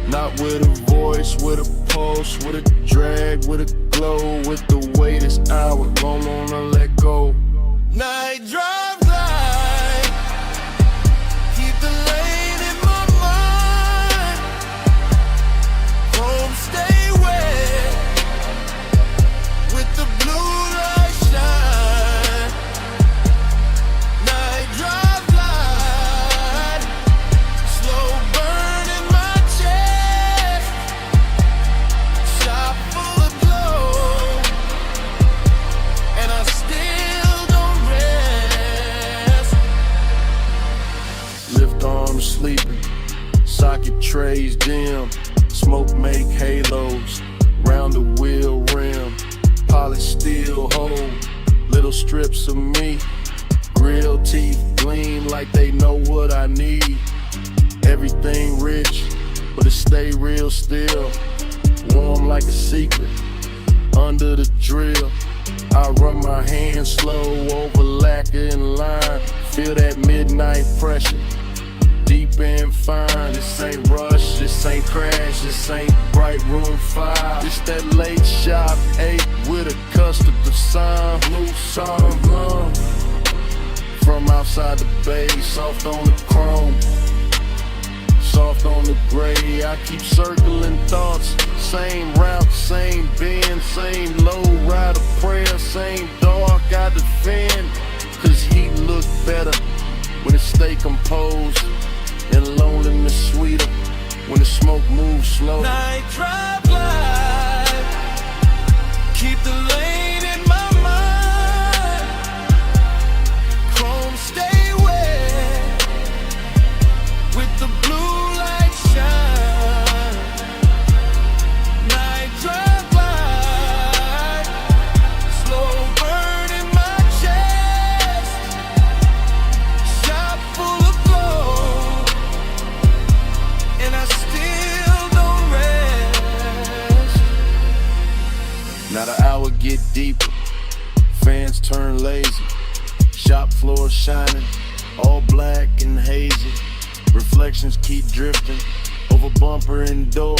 not with a voice, with a pulse, with a drag, with a glow. With the weight this hour, don't wanna let go. Night drive light, keep the lane in my mind. Home stay wet, with the blue light shine. Night drive light, slow burn in my chest. Shop full of glow, and I still don't rest. Lift arms sleeping, socket trays dim. Smoke make halos, round the wheel rim. Polished steel hold, little strips of me. Grill teeth gleam like they know what I need. Everything rich, but it stay real still. Warm like a secret, under the drill. I run my hands slow over lacquer and line. Feel that midnight pressure, deep and fine. This ain't rush, this ain't crash, this ain't bright room 5. It's that late shop 8 with a customer sign. Blue song, from outside the bay, soft on the chrome, soft on the gray. I keep circling thoughts, same route, same bend, same low rider prayer, same dark I defend. Cause heat look better when it stay composed, and loneliness sweeter when the smoke moves slow. Night drive light, keep the lane in my mind. Chrome stay wet, with the blue light shine. Night drive light, slow burn in my chest. Shop full of glow, and I still don't rest. Now the hour get deeper, fans turn lazy. Shop floor shining, all black and hazy. Reflections keep drifting over bumper and door.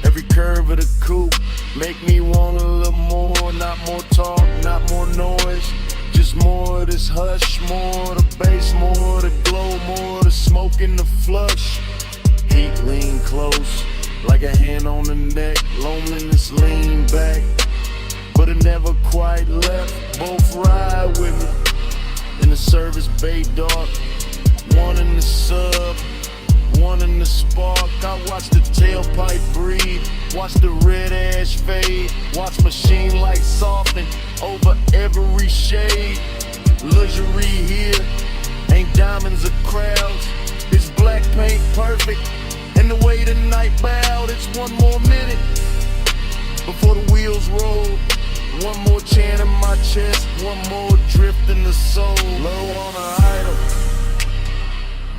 Every curve of the coupe make me want a little more. Not more talk, not more noise, just more of this hush. More of the bass, more of the glow, more of the smoke in the flush. Heat lean close, like a hand on the neck. Loneliness lean back, but it never quite left. Both ride with me in the service bay dark. One in the sub, one in the spark. I watch the tailpipe breathe, watch the red ash fade. Watch machine lights soften over every shade. Luxury here, ain't diamonds or crowds. It's black paint perfect, and the way the night bowed. It's one more minute before the wheels roll. One more chant in my chest, one more drift in the soul. Low on the idol,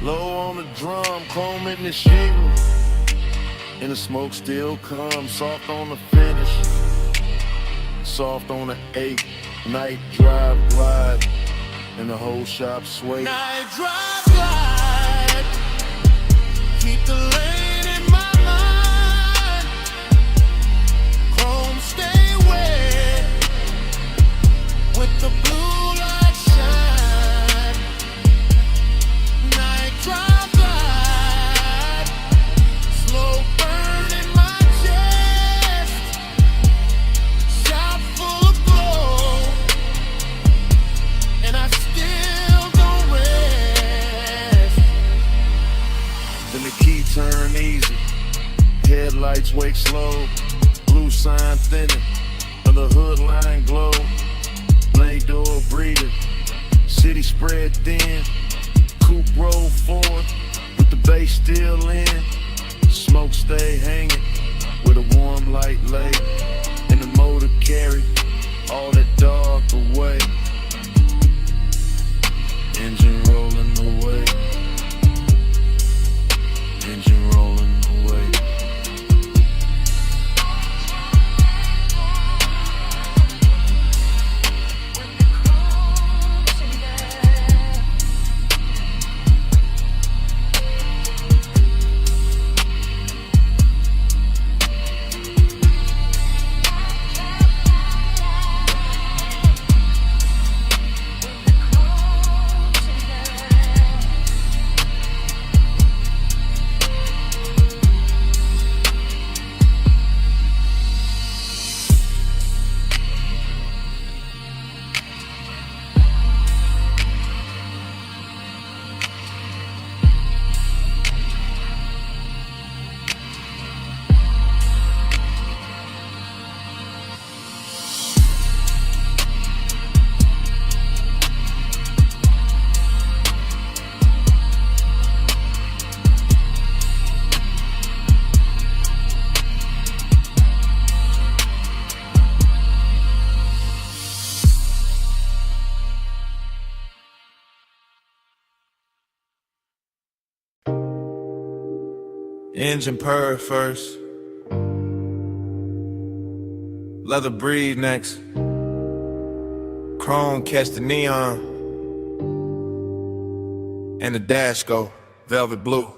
low on the drum, chrome in the shingle, and the smoke still comes. Soft on the finish, soft on the 8. Night drive glide, and the whole shop sway. Night drive glide, keep the lane in my mind. Chrome stay wet, with the blue light shine. Night drive light, slow burn in my chest. Shop full of glow, and I still don't rest. turn easy. Headlights wake slow. Blue sign thinning. Of the hood line glow. Blade door breathing. City spread thin. Coupe roll forward. With the bass still in. Smoke stay hanging. With a warm light lay. And the motor carry all that dark away. Engine rolling away. Engine rolling away. Engine purr first. Leather breathe next. Chrome catch the neon. And the dash go velvet blue.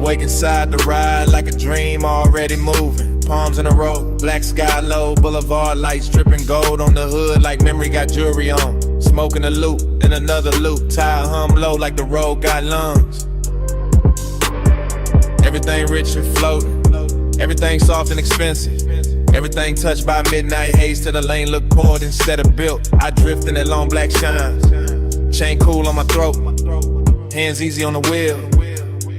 Wake inside the ride like a dream already moving. Palms in a row, black sky low, boulevard lights dripping gold on the hood like memory got jewelry on. Smoking a loop, then another loop, tire hum low like the road got lungs. Everything rich and floating, everything soft and expensive. Everything touched by midnight haze till the lane look poured instead of built. I drift in that long black shine, chain cool on my throat, hands easy on the wheel.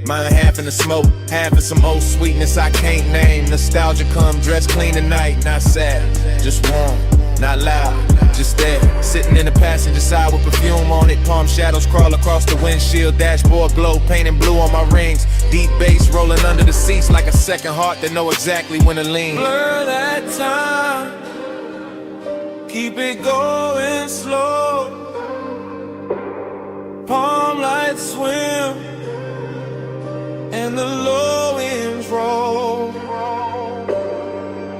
Mine half in the smoke, half in some old sweetness I can't name. Nostalgia come dressed clean tonight, not sad, just warm, not loud, just there. Sitting in the passenger side with perfume on it. Palm shadows crawl across the windshield. Dashboard glow, painting blue on my rings. Deep bass rolling under the seats like a second heart that know exactly when to lean. Blur that time, keep it going slow. Palm lights swim and the low winds roll.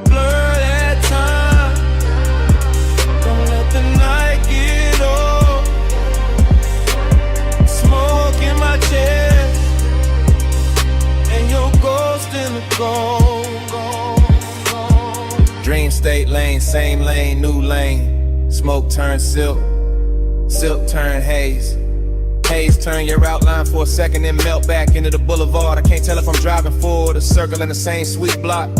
Blur that time, don't let the night get old. Smoke in my chest, and your ghost in the cold. Dream state lane, same lane, new lane. Smoke turn silk, silk turn haze. Haze turn your outline for a second and melt back into the boulevard. I can't tell if I'm driving forward or circling the same sweet block.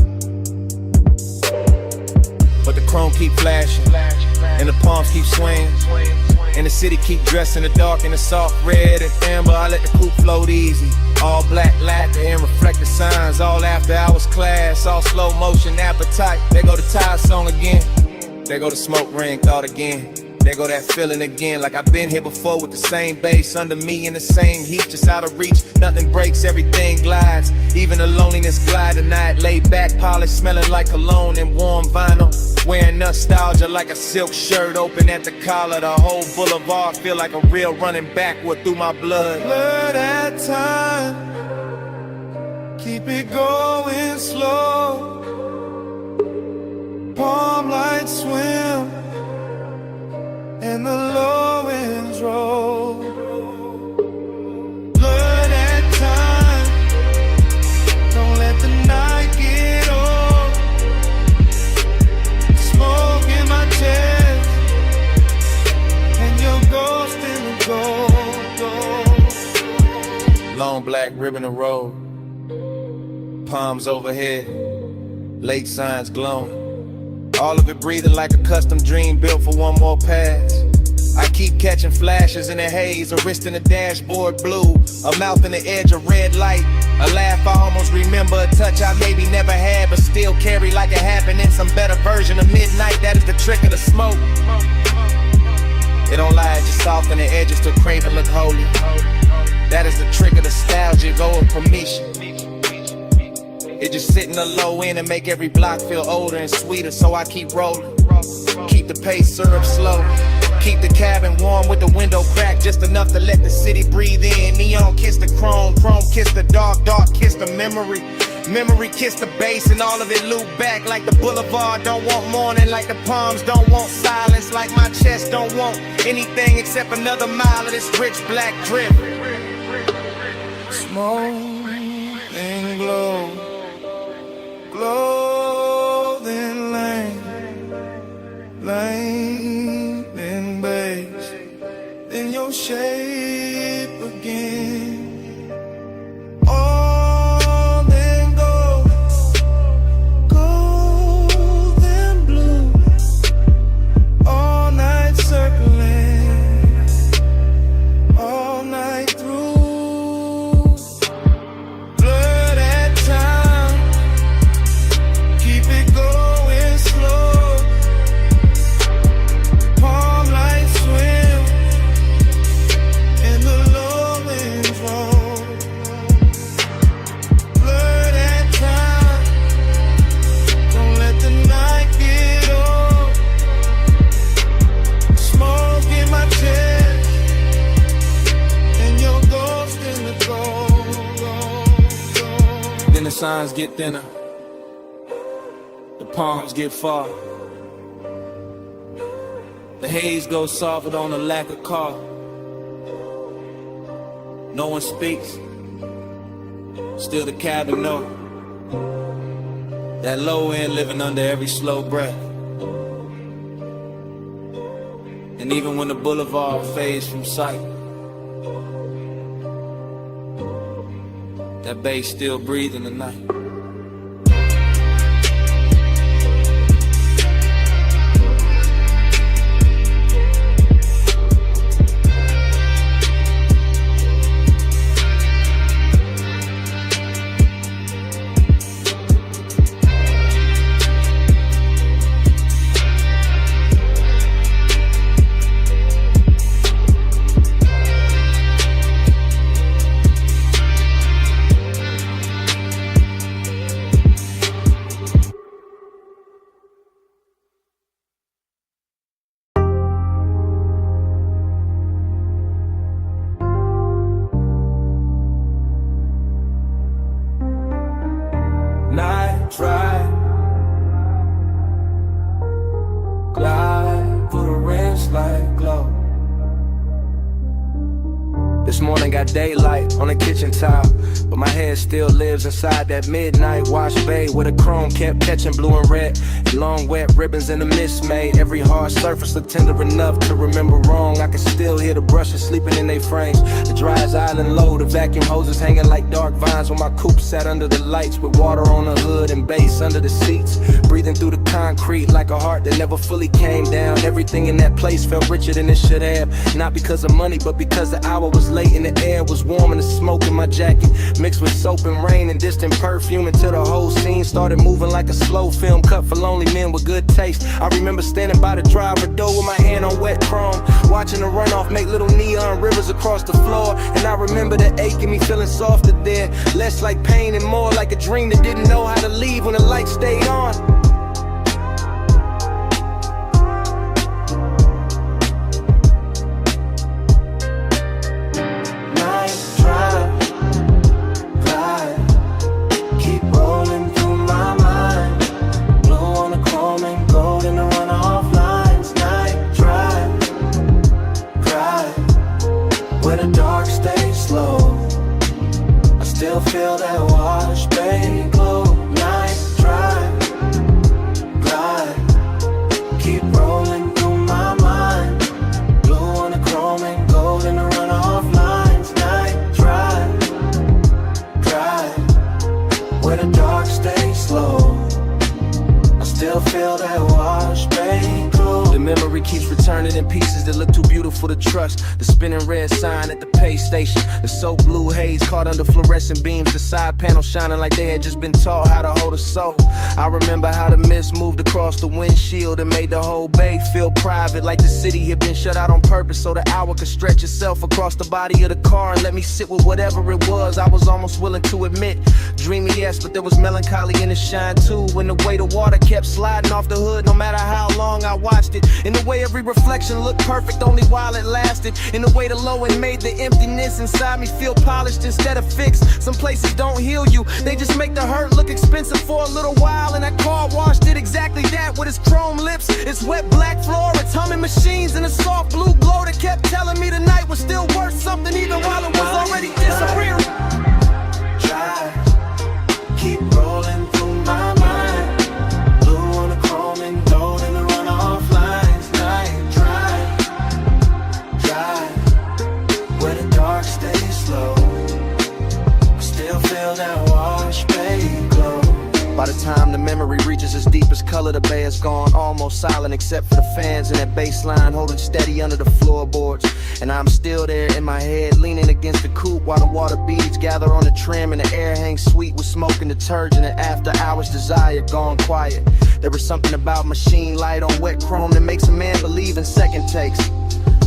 But the chrome keep flashing, and the palms keep swinging, and the city keep dressed in the dark in the soft red and amber. I let the coupe float easy. All black lacquer and reflective signs. All after hours class, all slow motion appetite. There go the tire song again. There go the smoke ring thought again. There go that feeling again, like I've been here before with the same bass under me in the same heat, just out of reach. Nothing breaks, everything glides. Even the loneliness glide tonight. Laid back, polished, smelling like cologne and warm vinyl. Wearing nostalgia like a silk shirt open at the collar. The whole boulevard feel like a real running backward through my blood. Blur that time, keep it going slow. Palm lights swim and the low winds roll. Blur that time, don't let the night get old. Smoke in my chest, and your ghost in the gold. Long black ribbon of road, palms overhead, lake signs glowing. All of it breathing like a custom dream built for one more pass. I keep catching flashes in the haze, a wrist in the dashboard blue, a mouth in the edge of red light, a laugh I almost remember, a touch I maybe never had but still carry like it happened in some better version of midnight. That is the trick of the smoke. It don't lie, it just soften the edges to crave and look holy. That is the trick of nostalgia, or permission. It just sit in the low end and make every block feel older and sweeter, so I keep rolling. Keep the pace syrup slow. Keep the cabin warm with the window cracked just enough to let the city breathe in. Neon kiss the chrome, chrome kiss the dark, dark kiss the memory. Memory kiss the bass and all of it loop back like the boulevard don't want morning, like the palms don't want silence, like my chest don't want anything except another mile of this rich black drip. Smoke and glow, clothing lane, lane and base, then your shape again. All then gold, gold and blue, all night circling, all night through. Blur that time, keep it going slow. Palm light swim in the low winds roll. Blur that time, don't let the night get old. Smoke in my chest and your ghost in the cold. Then the signs get thinner, the palms get far. The haze goes soft on a lack of car. No one speaks, still the cabin know. That low end living under every slow breath. And even when the boulevard fades from sight, that bass still breathing the night. Night drive, glide through the wrist like glow. This morning got daylight on the kitchen tile, but my head still lives inside that midnight wash bay where the chrome kept catching blue and red, and long wet ribbons in the mist made every hard surface look tender enough to remember wrong. I can still hear the brushes sleeping in their frames, the dryer's island low, the vacuum hoses hanging like dark vines when my coupe sat under the lights with water on the hood and bass under the seats, breathing through the concrete like a heart that never fully came down. Everything in that place felt richer than it should have, not because of money but because the hour was late and the air was warm and the smoke in my jacket mixed with soap and rain and distant perfume until the whole scene started moving like a slow film cut for lonely men with good taste. I remember standing by the driver door with my hand on wet chrome, watching the runoff make little neon rivers across the floor, and I remember the ache in me feeling softer there, less like pain and more like a dream that didn't know how to leave when the light stayed on. Feel that wash, baby, glow. Night drive, glide, keep rolling through my mind. Blue on the chrome and gold in the runoff lines. Night drive, where the dark keeps returning in pieces that look too beautiful to trust. The spinning red sign at the pay station, the soap blue haze caught under fluorescent beams, the side panel shining like they had just been taught how to hold a soul. I remember how the mist moved across the windshield and made the whole bay feel private, like the city had been shut out on purpose so the hour could stretch itself across the body of the car and let me sit with whatever it was I was almost willing to admit. Dreamy, yes, but there was melancholy in the shine too, when the way the water kept sliding off the hood no matter how long I watched it, in the way every reflection looked perfect only while it lasted, in the way the low end made the emptiness inside me feel polished instead of fixed. Some places don't heal you, they just make the hurt look expensive for a little while, and that car wash did exactly that with its chrome lips, its wet black floor, its humming machines, and a soft blue glow that kept telling me the night was still worth something even while it was already disappearing. Drive, keep rolling through my mind. Blue on the chrome and gold in the runoff lines. Night drive, where the dark stays slow. I still feel that wash, baby, glow. By the time the memory reaches its deepest color, the bay is gone, almost silent except for the fans and that bass line holding steady under the floorboards. And I'm still there in my head, leaning against the coupe while the water beads gather on the trim and the air hangs sweet with smoke and detergent, and after hours desire gone quiet. There was something about machine light on wet chrome that makes a man believe in second takes.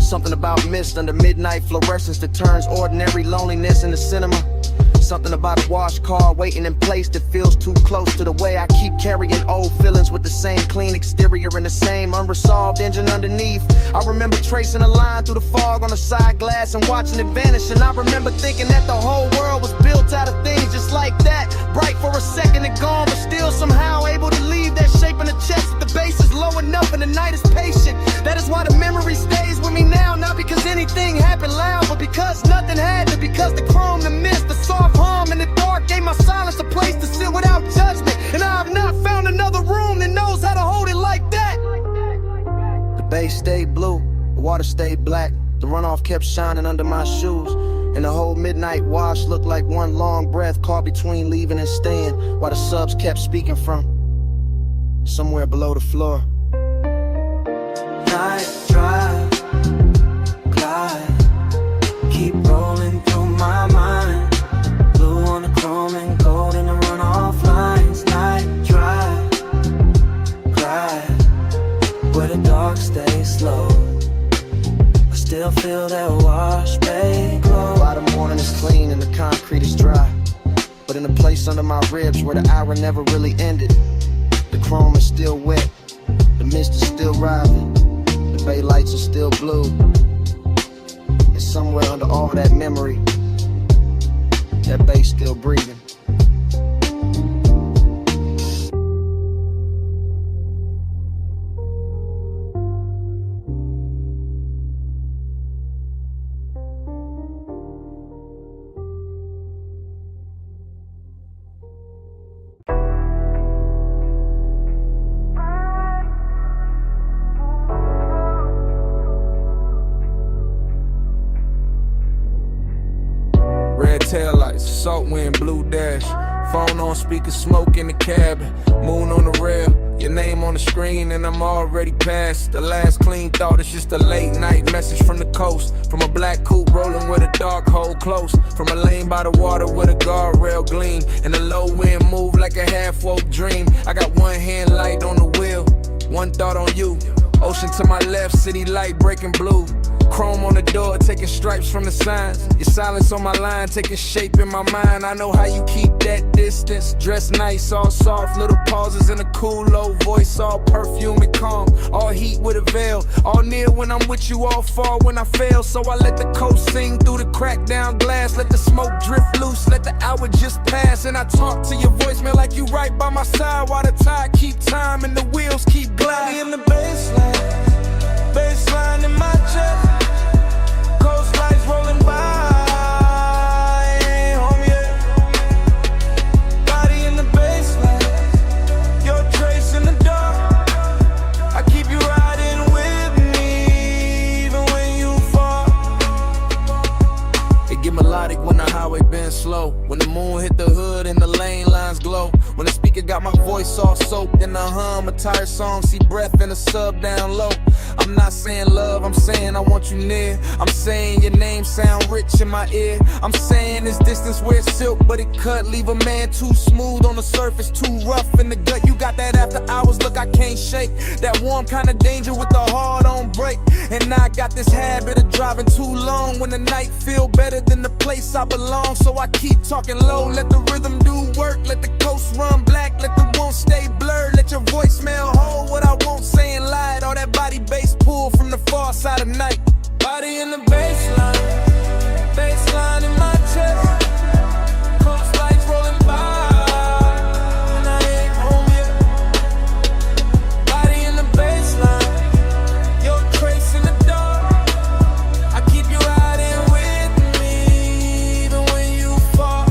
Something about mist under midnight fluorescence that turns ordinary loneliness into cinema. Something about a wash car waiting in place that feels too close to the way I keep carrying old feelings with the same clean exterior and the same unresolved engine underneath. I remember tracing a line through the fog on the side glass and watching it vanish, and I remember thinking that the whole world was built out of things just like that, bright for a second and gone, but still somehow able to leave that shape in the chest if the bass is low enough and the night is patient. That is why the memory stays with me now, not because anything happened loud, but because nothing had to, because the chrome, the mist, the soft hum in the dark gave my silence a place to sit without judgment, and I have not found another room that knows how to hold it like that. The bay stayed blue, the water stayed black, the runoff kept shining under my shoes, and the whole midnight wash looked like one long breath caught between leaving and staying, while the subs kept speaking from somewhere below the floor. Night drive, glide, keep rolling through my mind. Blue on the chrome and gold in the runoff lines. Night drive, glide, where the dark stays slow. I still feel that wash, babe, glow. By the morning is clean and the concrete is dry, but in the place under my ribs where the hour never really ended, the chrome is still wet, the mist is still rising, the bay lights are still blue, and somewhere under all that memory, that bay still breathing. Taillights, salt wind, blue dash. Phone on speaker, smoke in the cabin. Moon on the rail, your name on the screen, and I'm already past the last clean thought. It's just a late night message from the coast, from a black coupe rolling with a dark hole close, from a lane by the water with a guardrail gleam, and the low wind move like a half-woke dream. I got one hand light on the wheel, one thought on you. Ocean to my left, city light breaking blue. Chrome on the door, taking stripes from the signs. Your silence on my line, taking shape in my mind. I know how you keep that distance. Dress nice, all soft, little pauses in a cool, low voice, all perfume and calm. All heat with a veil, all near when I'm with you, all far when I fail. So I let the coast sing through the cracked down glass. Let the smoke drift loose, let the hour just pass. And I talk to your voicemail like you right by my side, while the tide keep time and the wheels keep gliding. In the baseline in my chest. Coast lights rolling by, ain't home yet. Body in the baseline, your trace in the dark. I keep you riding with me, even when you fall. It get melodic when the highway been slow, when the moon hit the hood and the lane lines glow, when the speaker got my voice all soaked in the hum, a tired song, see breath in a sub down low. I'm not saying love, I'm saying I want you near. I'm saying your name sound rich in my ear. I'm saying this distance where it's silk, but it cut. Leave a man too smooth on the surface, too rough in the gut. You got that after hours look I can't shake. That warm kind of danger with the heart on break. And now I got this habit of driving too long when the night feel better than the place I belong. So I keep talking low, let the rhythm do work. Let the coast run black, let the won't stay blurred. Let your voicemail hold what I won't say and lie. All that body bass pull from the far side of night. Body in the baseline, baseline in my chest. Coast lights rolling by, and I ain't home yet. Body in the baseline, your trace in the dark. I keep you riding with me, even when you fall.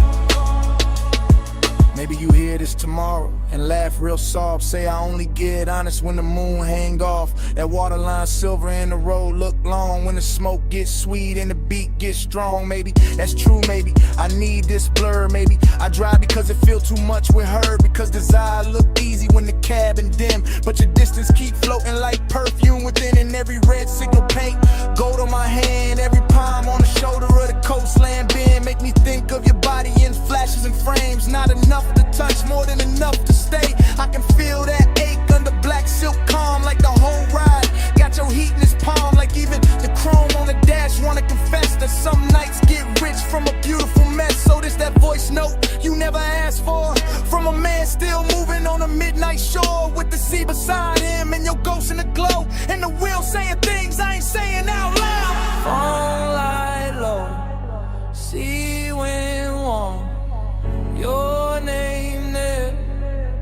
Maybe you hear this tomorrow and laugh real soft. Say I only get honest when the moon hang off. That waterline silver and the road look long. When the smoke gets sweet and the beat gets strong. Maybe that's true, maybe I need this blur. Maybe I drive because it feel too much with her. Because desire look easy when the cabin dim, but your distance keep floating like perfume within. And every red signal paint gold on my hand. Every palm on the shoulder of the coastland bend. Make me think of your body in flashes and frames. Not enough to touch, more than enough to stay. I can feel that ache under black silk calm, like the whole ride got your heat in his palm. Like even the chrome on the dash wanna confess that some nights get rich from a beautiful mess. So this that voice note you never asked for, from a man still moving on a midnight shore, with the sea beside him and your ghost in the glow, and the wheel saying things I ain't saying out loud. Phone light low, sea wind warm, your name there,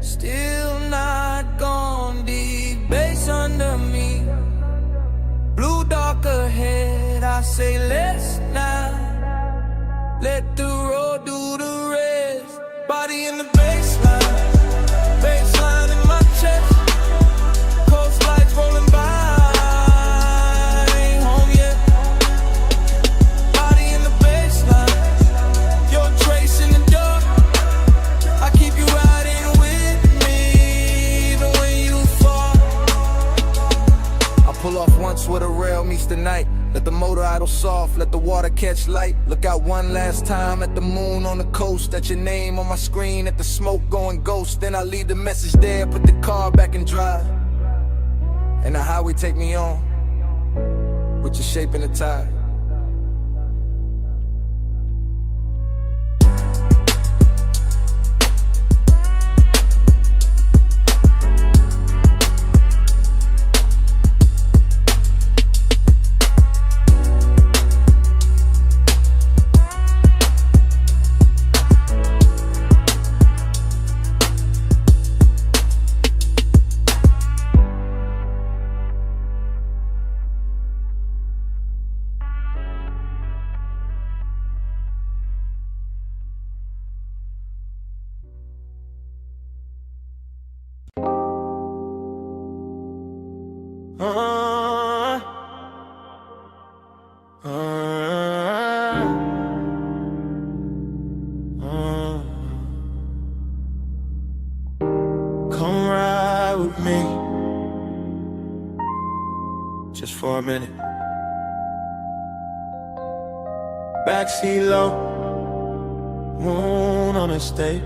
still not gone. Deep bass under me, blue dark ahead. I say let's not let the road do the rest. Body in the baseline, baseline in my chest. Coast lights rolling by, I ain't home yet. Body in the baseline, your trace in the dark. I keep you riding with me, even when you fall. I pull off once where the rail meets the night. Let the motor idle soft, let the water catch light. Look out one last time at the moon on the coast. At your name on my screen, at the smoke going ghost. Then I leave the message there, put the car back in drive. And the highway take me on, with your shape in the tide. Come ride with me, just for a minute. Backseat low, moon on the state,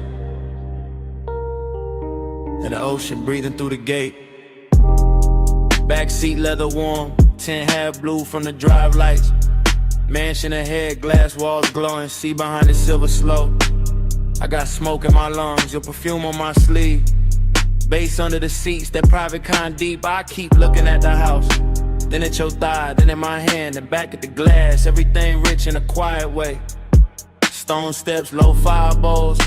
and the ocean breathing through the gate. Backseat leather warm, 10 half blue from the drive lights. Mansion ahead, glass walls glowing, see behind the silver slope. I got smoke in my lungs, your perfume on my sleeve. Bass under the seats, that private kind deep. I keep looking at the house, then at your thigh, then at my hand, and back at the glass. Everything rich in a quiet way. Stone steps, low fire bowls,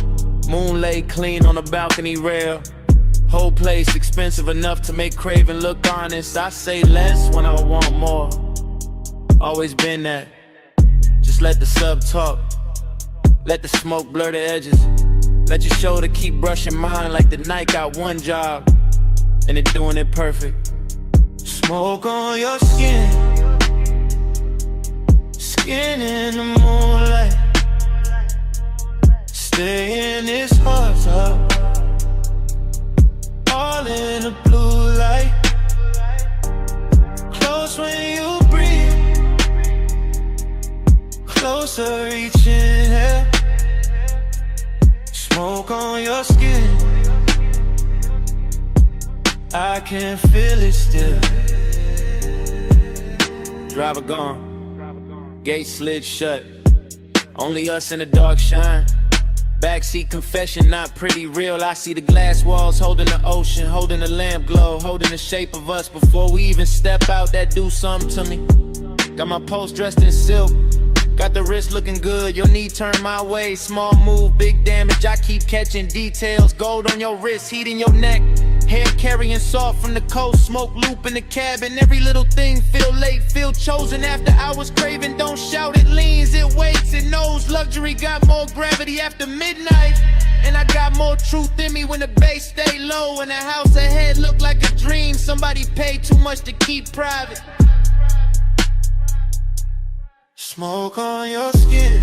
moon laid clean on the balcony rail. Whole place expensive enough to make craving look honest. I say less when I want more, always been that. Just let the sub talk, let the smoke blur the edges. Let your shoulder keep brushing mine like the night got one job, and it doing it perfect. Smoke on your skin, skin in the moonlight. Stay in this hot tub, all in the blue light. Closer reaching here. Smoke on your skin. I can feel it still. Driver gone, gate slid shut. Only us in the dark shine. Backseat confession, not pretty real. I see the glass walls holding the ocean, holding the lamp glow, holding the shape of us before we even step out. That do something to me. Got my post dressed in silk. Got the wrist looking good, your knee turned my way. Small move, big damage, I keep catching details. Gold on your wrist, heat in your neck. Hair carrying salt from the coast, smoke loop in the cabin. Every little thing feel late, feel chosen. After hours craving, don't shout, it leans, it waits, it knows. Luxury got more gravity after midnight. And I got more truth in me when the bass stay low. And the house ahead look like a dream. Somebody paid too much to keep private. Smoke on your skin.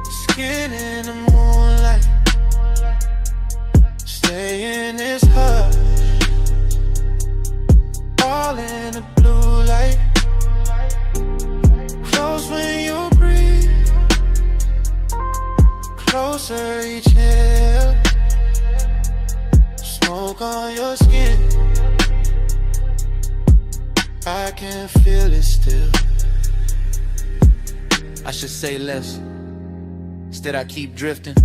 Skin in the moonlight. Stay in this hush. All in the blue light. Close when you breathe. Closer each hill. Smoke on your skin. I can feel it still. I should say less. Instead I keep drifting.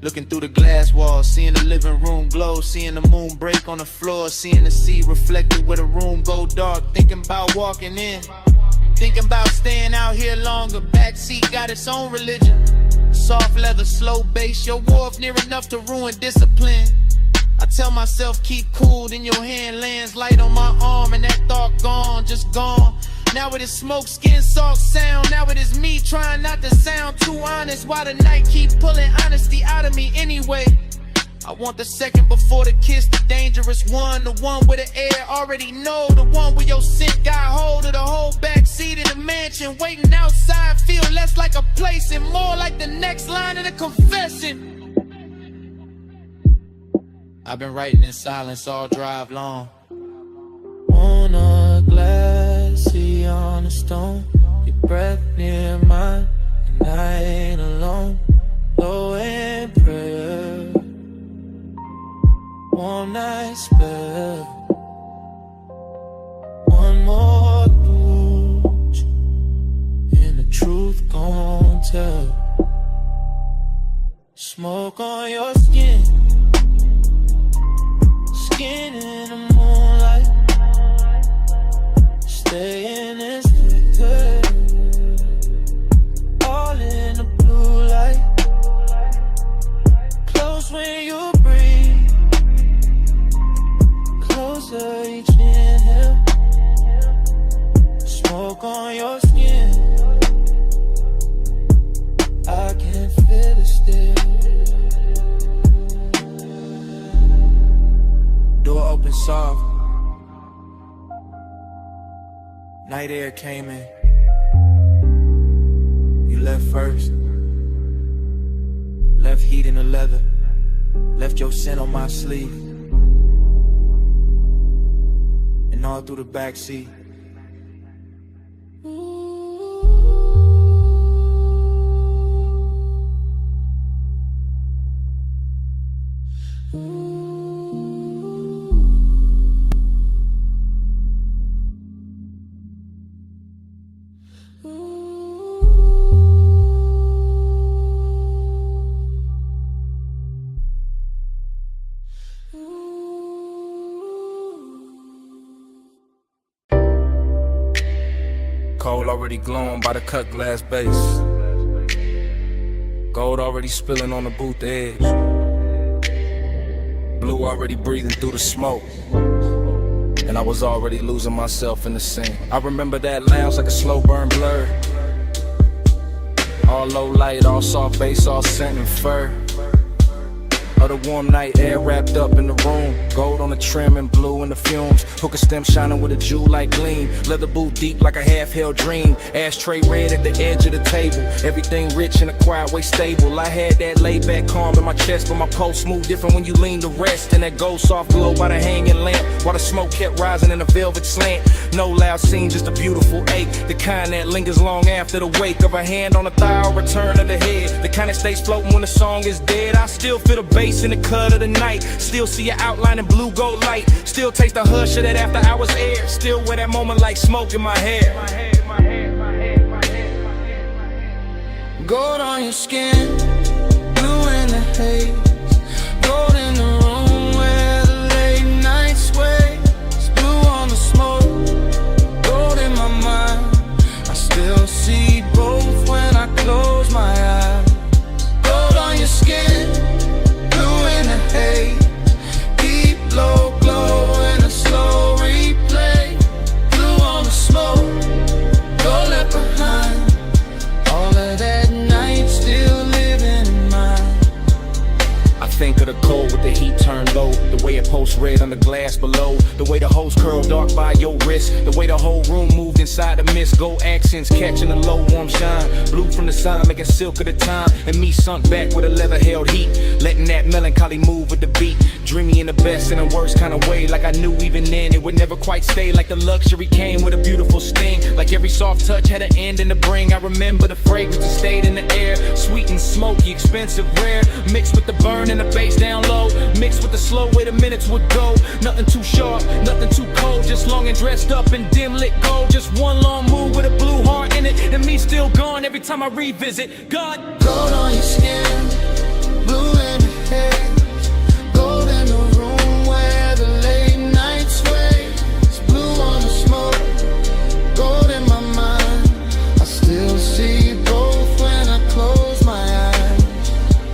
Looking through the glass walls, seeing the living room glow, seeing the moon break on the floor, seeing the sea reflected where the room go dark. Thinking about walking in, thinking about staying out here longer. Backseat got its own religion. Soft leather, slow bass, your wharf near enough to ruin discipline. I tell myself keep cool, then your hand lands light on my arm, and that thought gone, just gone. Now it is smoke, skin, salt, sound. Now it is me trying not to sound too honest. Why the night keep pulling honesty out of me anyway? I want the second before the kiss, the dangerous one. The one where the air already know. The one where your scent got hold of the whole backseat of the mansion. Waiting outside feel less like a place and more like the next line of the confession. I've been writing in silence all drive long. On a glassy on a stone, your breath near mine, and I ain't alone. Low in prayer, one night spell, one more touch, and the truth gon' tell. Smoke on your skin, skin in the moonlight. Stay in this good. All in the blue light. Close when you breathe. Closer each inhale. Smoke on your skin. I can feel it still. Door open soft. Night air came in. You left first. Left heat in the leather. Left your scent on my sleeve. And all through the backseat. Coal already glowing by the cut glass base. Gold already spilling on the booth edge. Blue already breathing through the smoke. And I was already losing myself in the scene. I remember that lounge like a slow burn blur. All low light, all soft bass, all scent and fur. of the warm night air wrapped up in the room. Gold on the trim and blue in the fumes. Hookah stem shining with a jewel-like gleam. Leather boot deep like a half-held dream. Ashtray red at the edge of the table. Everything rich in a quiet way stable. I had that laid-back calm in my chest, but my pulse moved different when you lean to rest. And that gold soft glow by the hanging lamp, while the smoke kept rising in a velvet slant. No loud scene, just a beautiful ache, the kind that lingers long after the wake of a hand on a thigh or return of the head. The kind that stays floating when the song is dead. I still feel the bass in the cut of the night. Still see your outline in blue gold light. Still taste the hush of that after hours air. Still wear that moment like smoke in my hair. Gold on your skin, blue in the haze. Gold in the room where the late night sways. Blue on the smoke, gold in my mind. I still see both when I close my eyes. Gold on your skin, blue in the haze. Deep low glow in a slow replay. Blue on the smoke, gold left behind. All of that night still living in mine. I think of the cold with the heat turned low. The way it pulsed red on the glass below. The way the hose curled dark by your wrist. The way the whole room moved inside the mist. Gold accents catching the low warm shine. Blue from the sun making silk of the time. And me sunk back with a leather held heat. Letting that melancholy move with the beat. Dreamy in the best and the worst kind of way. Like I knew even then it would never quite stay. Like the luxury came with a beautiful sting. Like every soft touch had an end in the bring. I remember the fragrance that stayed in the air. Sweet and smoky, expensive, rare. Mixed with the burn and the bass down low. Mixed with the slow way the minutes would go. Nothing too sharp, nothing too cold. Just long and dressed up in dim lit gold. Just one long move with a blue heart in it. And me still gone every time I revisit. God. Gold on your skin, blue in the haze. Gold in the room where the late night sways. Blue on the smoke, gold in my mind. I still see both when I close my eyes.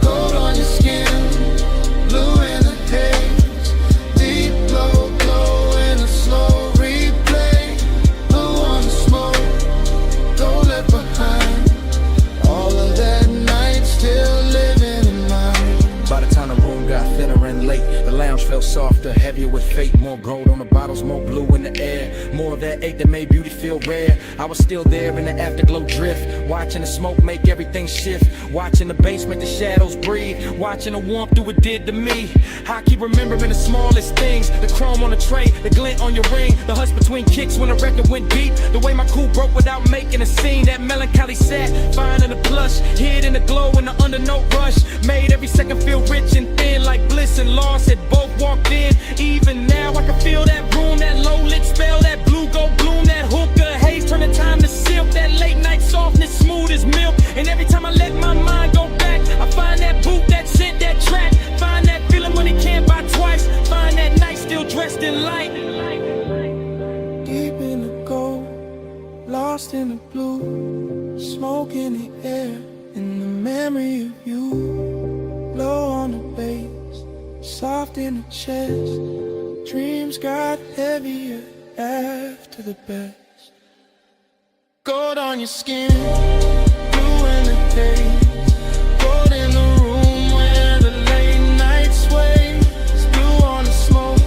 Gold on your skin, blue in the haze. Deep low glow in a slow replay. Blue on the smoke, gold left behind. All of that night still living in mine. By the time the room got thinner and late, the lounge felt softer, heavier with fate. More gold on the bottles, more blue in the air. More of that ache that made beauty feel rare. I was still there in the afterglow drift, watching the smoke make everything shift. Watching the bass make the shadows breathe. Watching the warmth do what it did to me. I keep remembering the smallest things. The chrome on the tray, the glint on your ring. The hush between kicks when the record went deep. The way my cool broke without making a scene. That melancholy sat, fine in the plush. Hid in the glow in the undernote rush. Made every second feel rich and thin. Like bliss and loss had both walked in. Even now I can feel that room, that low lit spell. That blue gold bloom, that hookah haze. Turn the time to silk. That late night softness, smooth as milk. And every time I let my mind go back, I find that boot, that scent, that track. Find that feeling when it can't buy twice. Find that night still dressed in light. Deep in the gold, lost in the blue. Smoke in the air, in the memory of you. Low on the bass, soft in the chest. Dreams got heavier after the best. Gold on your skin, blue in the haze. Gold in the room where the late night sways. Blue on the smoke,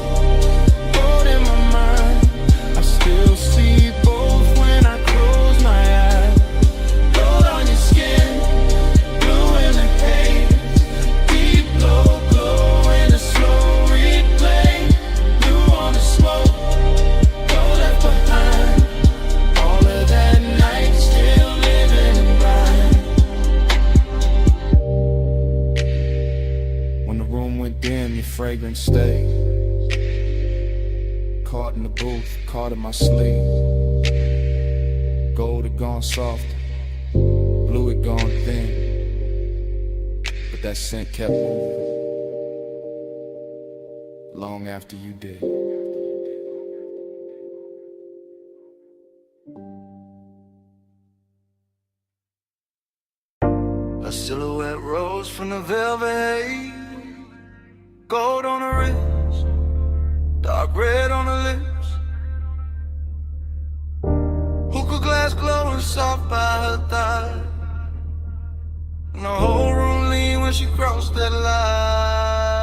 gold in my mind. I still see both when I close my eyes. Gold on your skin, blue in the haze. Deep low glow in a slow replay. Blue on the smoke, gold left behind. All of that night still living in mine. When the room went dim, your fragrance stayed. Caught in the booth, caught in my sleeve. Gold had gone soft, blue had gone thin. But that scent kept moving, long after you did. A silhouette rose from the velvet haze. Gold on the wrist, dark red on the lips. Hookah glass glowing soft by her thigh. And the whole room leaned when she crossed that line.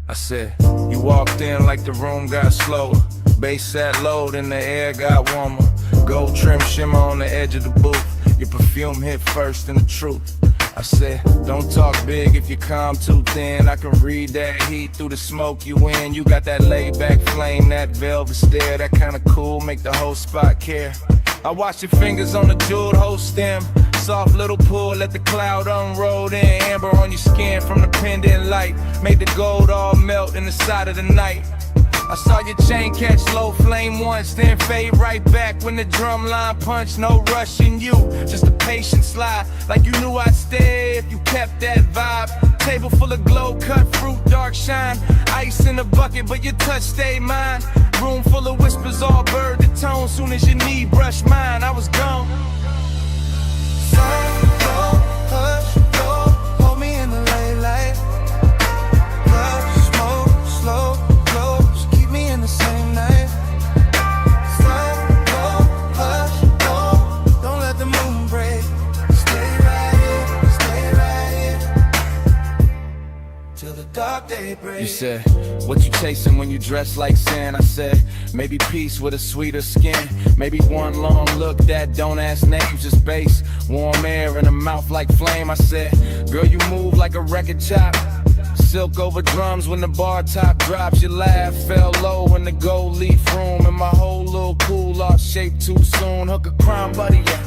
I said, you walked in like the room got slower. Bass sat low, then the air got warmer. Gold trim shimmer on the edge of the booth. Your perfume hit first in the truth. I said, don't talk big if you calm too thin. I can read that heat through the smoke you in. You got that laid back flame, that velvet stare, that kinda cool, make the whole spot care. I watch your fingers on the jeweled hoe stem. Soft little pull, let the cloud unroll in. Amber on your skin from the pendant light. Made the gold all melt in the side of the night. I saw your chain catch low flame once, then fade right back when the drum line punched. No rushing you, just a patient slide. Like you knew I'd stay if you kept that vibe. Table full of glow, cut fruit, dark shine. Ice in the bucket, but your touch stayed mine. Room full of whispers, all bird to tone. Soon as your knee brushed mine, I was gone. Hush, go, hold me in the late light. Love, smoke, slow, close, keep me in the same night. Slow, go, hush, go, don't let the moon break. Stay right here, till the dark day breaks. You said, what you chasing when you dress like sin? I said, maybe peace with a sweeter skin. Maybe one long look that don't ask names, just bass. Warm air in a mouth like flame. I said, girl, you move like a record chop. Silk over drums when the bar top drops. Your laugh fell low in the gold leaf room. And my whole little cool lost shape too soon. Hook a crime buddy, yeah.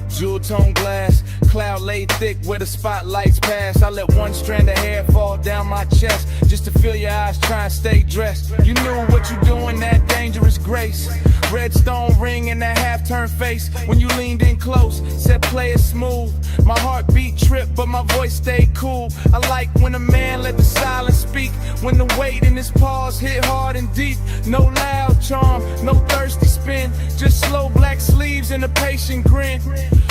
Jewel tone glass, cloud laid thick where the spotlights pass. I let one strand of hair fall down my chest just to feel your eyes try and stay dressed. You knew what you doing, that dangerous grace. Red stone ring and that half-turn face. When you leaned in close, said play it smooth. My heartbeat tripped, but my voice stayed cool. I like when a man let the silence speak. When the weight in his pause hit hard and deep. No loud charm, no thirsty spin. Just slow black sleeves and a patient grin.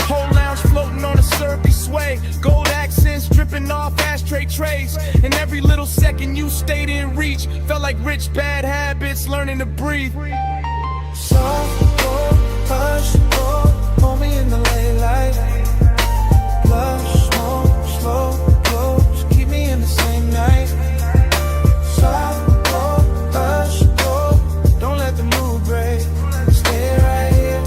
Whole lounge floating on a syrupy sway. Gold accents dripping off ashtray trays. And every little second you stayed in reach. Felt like rich bad habits learning to breathe. Soft, go, hush, go, hold me in the late light. Love, smoke, slow, close, keep me in the same night. Soft, go, hush, go, don't let the mood break. Stay right here,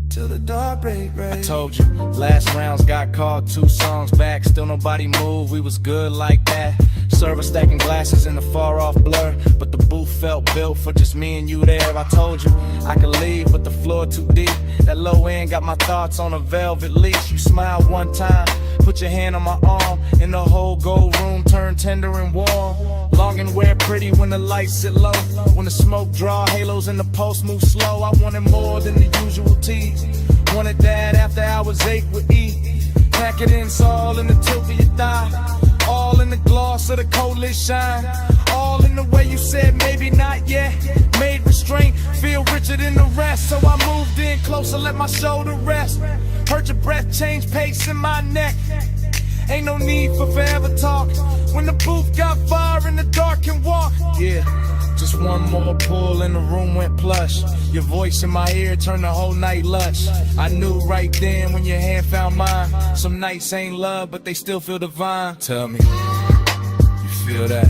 till the dark break. I told you, last rounds got called 2 songs back. Still nobody moved, we was good like that. Server stacking glasses in the far off blur, but the booth felt built for just me and you there. I told you I could leave, but the floor too deep. That low end got my thoughts on a velvet leash. You smiled one time, put your hand on my arm, and the whole gold room turned tender and warm. Long and wear pretty when the lights sit low. When the smoke draw halos and the pulse move slow. I wanted more than the usual tease. Wanted that after hours 8 with E. Pack it in, all in the tilt of your thigh. All in the gloss of the coldlit shine. All in the way you said maybe not yet. Made restraint feel richer than the rest. So I moved in closer, let my shoulder rest. Heard your breath change pace in my neck. Ain't no need for forever talk. When the booth got fire and the dark can walk. Yeah, just one more pull and the room went plush. Your voice in my ear turned the whole night lush. I knew right then when your hand found mine. Some nights ain't love, but they still feel divine. Tell me, you feel that?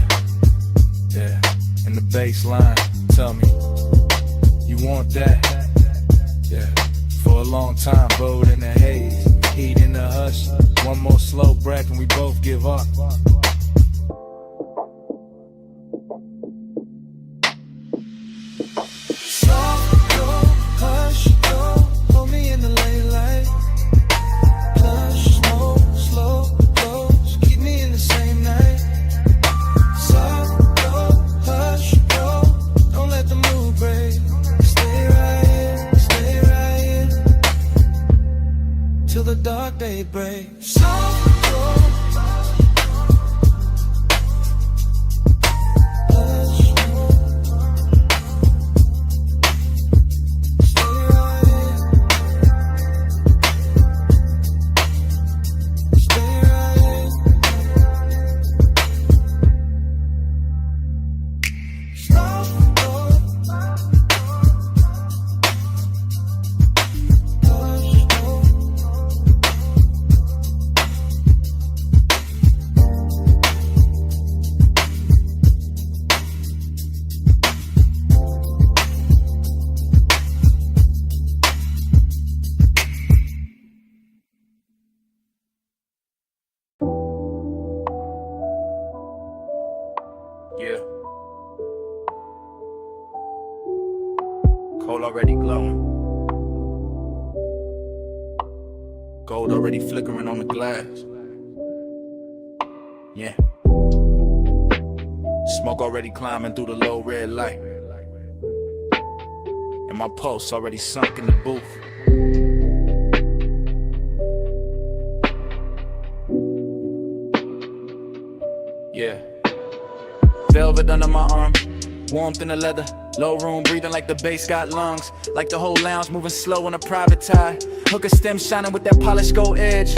Yeah, in the bass line. Tell me, you want that? Yeah, for a long time, bowed in the haze, heat in the hush. One more slow breath and we both give up. Daybreak. already glowing. Gold already flickering on the glass. Yeah. Smoke already climbing through the low red light. And my pulse already sunk in the booth. Yeah. Velvet under my arm, warmth in the leather. Low room breathing like the bass got lungs. Like the whole lounge moving slow on a private tie. Hooker stem shining with that polished gold edge.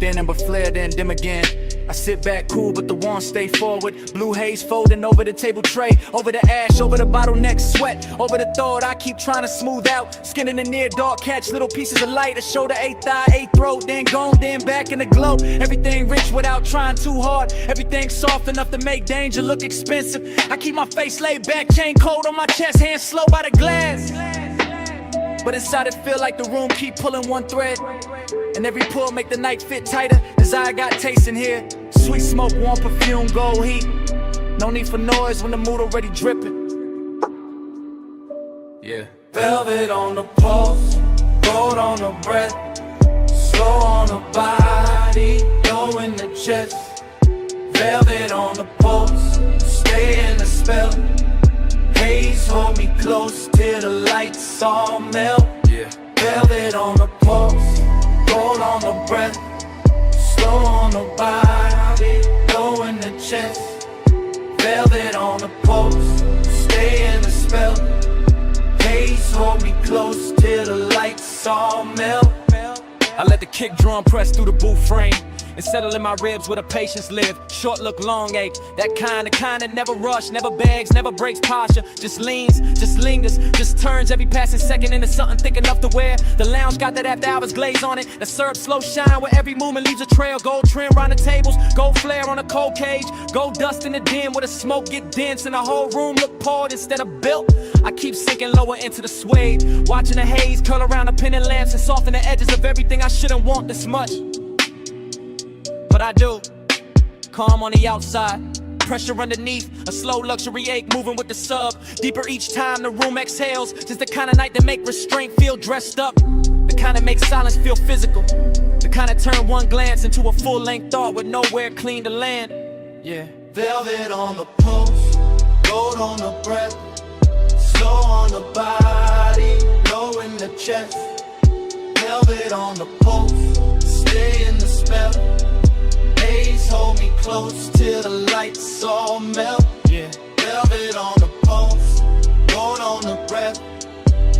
Then amber flare, then dim again. I sit back cool, but the warmth stay forward. Blue haze folding over the table tray. Over the ash, over the bottleneck sweat. Over the thought I keep trying to smooth out. Skin in the near dark, catch little pieces of light. A shoulder, eighth eye, eighth throat. Then gone, then back in the glow. Everything rich without trying too hard. Everything soft enough to make danger look expensive. I keep my face laid back, chain cold on my chest. Hands slow by the glass. But inside it feel like the room keep pulling one thread. And every pull make the night fit tighter. Desire got taste in here. Sweet smoke, warm perfume, gold heat. No need for noise when the mood already dripping. Yeah. Velvet on the pulse, gold on the breath, slow on the body, low in the chest. Velvet on the pulse, stay in the spell. Haze hold me close till the lights all melt. Yeah. Velvet on the pulse, gold on the breath, slow on the body, low in the chest. Velvet on the pulse, stay in the spell. Haze hold me close till the lights all melt. I let the kick drum press through the booth frame and settle in my ribs where the patience live. Short look, long ache. That kind that never rush, never begs, never breaks posture. Just leans, just lingers, just turns every passing second into something thick enough to wear. The lounge got that after hours glaze on it. The syrup slow shine where every movement leaves a trail. Gold trim round the tables, gold flare on a cold cage. Gold dust in the den where the smoke get dense and the whole room look poured instead of built. I keep sinking lower into the suede, watching the haze curl around the pendant lamps and soften the edges of everything I shouldn't want this much. But I do. Calm on the outside, pressure underneath, a slow luxury ache moving with the sub. Deeper each time the room exhales, just the kind of night that make restraint feel dressed up. The kind that makes silence feel physical. The kind that turn one glance into a full-length thought with nowhere clean to land. Yeah. Velvet on the pulse, gold on the breath, slow on the body, low in the chest. Velvet on the pulse, stay in the spell. Haze hold me close till the lights all melt. Yeah. Velvet on the pulse, gold on the breath,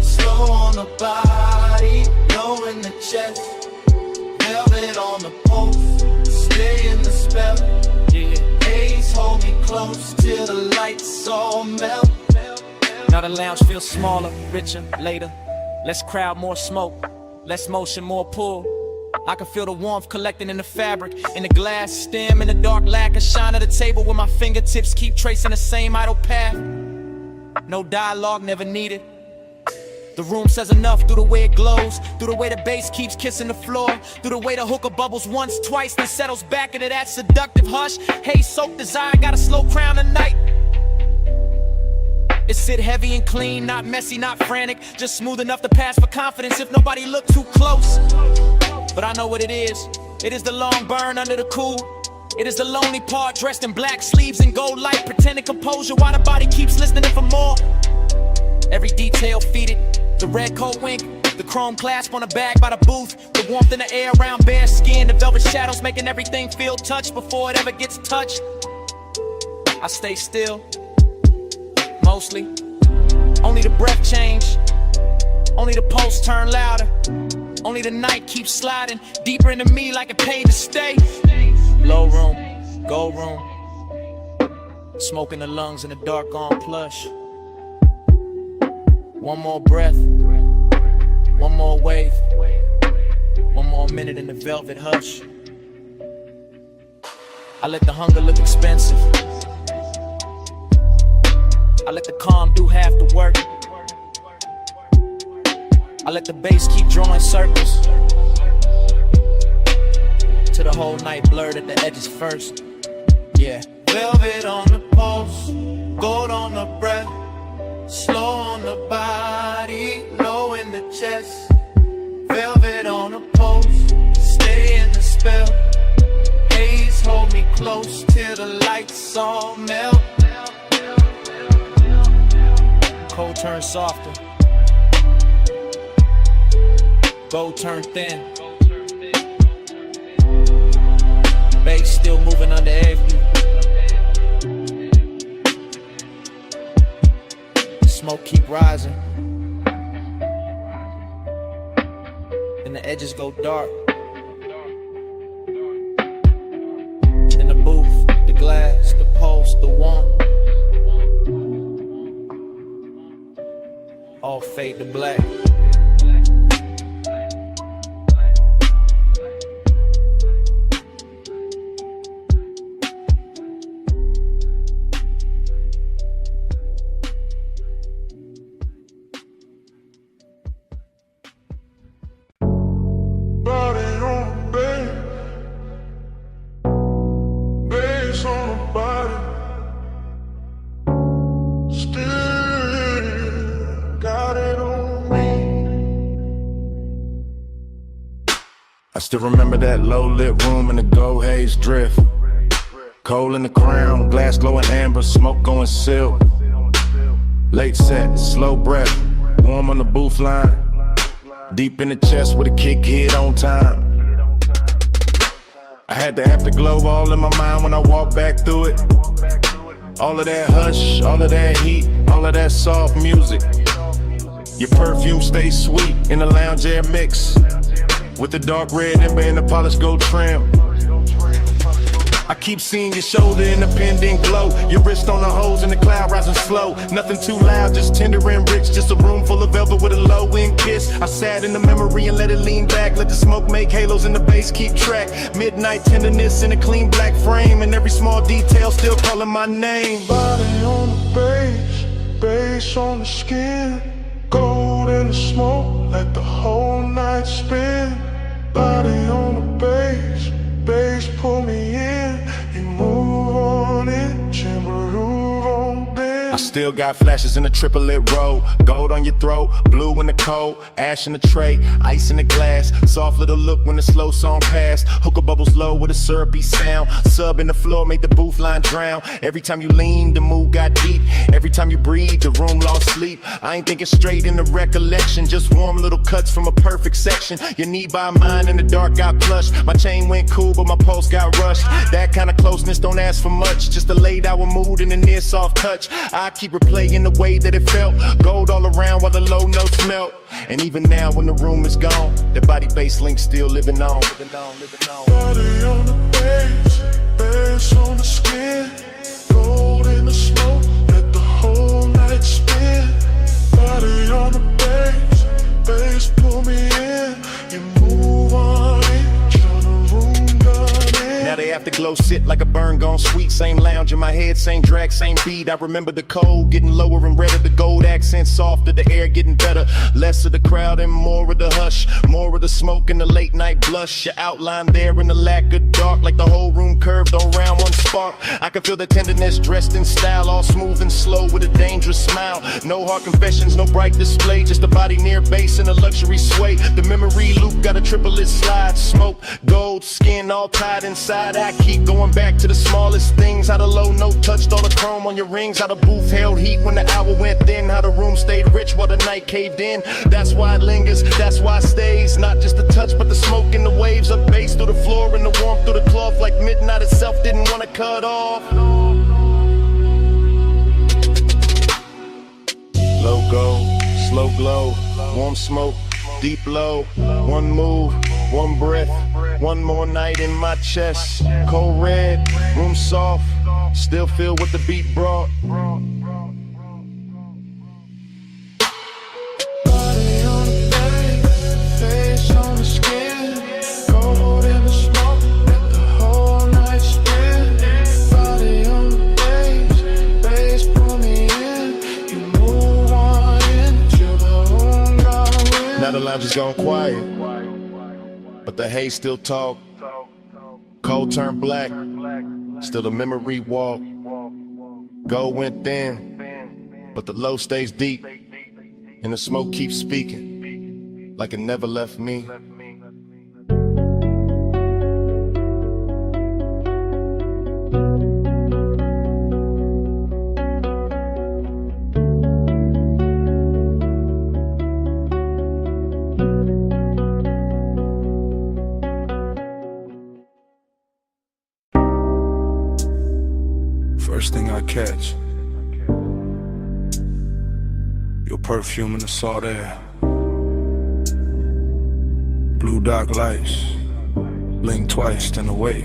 slow on the body, low in the chest. Velvet on the pulse, stay in the spell. Yeah. Haze hold me close till the lights all melt. Now the lounge feels smaller, richer, later. Less crowd, more smoke. Less motion, more pull. I can feel the warmth collecting in the fabric, in the glass stem, in the dark lacquer shine of the table where my fingertips keep tracing the same idle path. No dialogue, never needed. The room says enough through the way it glows, through the way the bass keeps kissing the floor, through the way the hookah bubbles once, twice, then settles back into that seductive hush. Hey, soaked desire, got a slow crown tonight. It sit heavy and clean, not messy, not frantic, just smooth enough to pass for confidence if nobody look too close. But I know what it is. It is the long burn under the cool. It is the lonely part dressed in black sleeves and gold light, pretending composure while the body keeps listening for more. Every detail feeded, the red coat wink, the chrome clasp on the bag by the booth, the warmth in the air around bare skin, the velvet shadows making everything feel touched before it ever gets touched. I stay still, mostly. Only the breath change, only the pulse turn louder. Only the night keeps sliding deeper into me like it paid to stay. Low room, gold room, smoke in the lungs in the dark on plush. One more breath, one more wave, one more minute in the velvet hush. I let the hunger look expensive. I let the calm do half the work. I let the bass keep drawing circles till the whole night blurred at the edges first. Yeah. Velvet on the pulse, gold on the breath, slow on the body, chest, velvet on a post, stay in the spell. Haze hold me close till the lights all melt. Cold turn softer, gold turn thin. Bass still moving under every. Smoke keep rising, and the edges go dark. In the booth, the glass, the pulse, the warmth, all fade to black. I still remember that low-lit room in the gold haze drift. Coal in the crown, glass glowing amber, smoke going silk. Late set, slow breath, warm on the booth line. Deep in the chest with a kick hit on time. I had the afterglow all in my mind when I walked back through it. All of that hush, all of that heat, all of that soft music. Your perfume stays sweet in the lounge air mix, with the dark red ember and the polished gold trim. I keep seeing your shoulder in the pendant glow, your wrist on the hose and the cloud rising slow. Nothing too loud, just tender and rich, just a room full of velvet with a low-end kiss. I sat in the memory and let it lean back, let the smoke make halos and the bass keep track. Midnight tenderness in a clean black frame, and every small detail still calling my name. Body on the bass, bass on the skin, gold in the smoke, let the whole night spin. Body on the bass, bass pull me in, you move on it, chamber groove on this. I still got flashes in the triplet row, gold on your throat, blue in the cold, ash in the tray, ice in the glass, soft little look when the slow song passed. Hookah bubbles low with a syrupy sound, sub in the floor made the booth line drown. Every time you lean, the mood got deep, every time you breathe, the room lost sleep. I ain't thinking straight in the recollection, just warm little cuts from a perfect section. Your knee by mine in the dark got plush, my chain went cool but my pulse got rushed. That kind of closeness don't ask for much, just a late hour mood and a near soft touch. I keep replaying the way that it felt, gold all around while the low notes melt. And even now when the room is gone, the body bass link still living on. Body on the bass, bass on the skin, gold in the smoke, let the whole night spin. Body on the bass, bass pull me in, you move on it, turn the room down in. Now the afterglow sit like a burn gone sweet. Same lounge in my head, same drag, same beat. I remember the cold getting lower and redder, the gold accent softer, the air getting better. Less of the crowd and more of the hush, more of the smoke and the late night blush. Your outline there in the lack of dark, like the whole room curved around one spark. I can feel the tenderness dressed in style, all smooth and slow with a dangerous smile. No hard confessions, no bright display, just a body near base and a luxury sway. The memory loop got a triplet slide, smoke, gold, skin all tied inside. I keep going back to the smallest things, how the low note touched all the chrome on your rings, how the booth held heat when the hour went thin, how the room stayed rich while the night caved in. That's why it lingers, that's why it stays, not just the touch but the smoke and the waves of bass through the floor and the warmth through the cloth, like midnight itself didn't want to cut off. Low gold, slow glow, warm smoke, deep low, one move, one breath, one more night in my chest. Cold red, room soft, still feel what the beat brought. Body on the bass, face on the skin, gold in the smoke, let the whole night spin. Body on the bass, bass pull me in, you move on in till the room gone in. Now the lounge is gone quiet, but the haze still talk. Cold turned black, still the memory walk. Gold went thin, but the low stays deep, and the smoke keeps speaking. like it never left me. First thing I catch, your perfume in the salt air. Blue dark lights, blink twice, then away.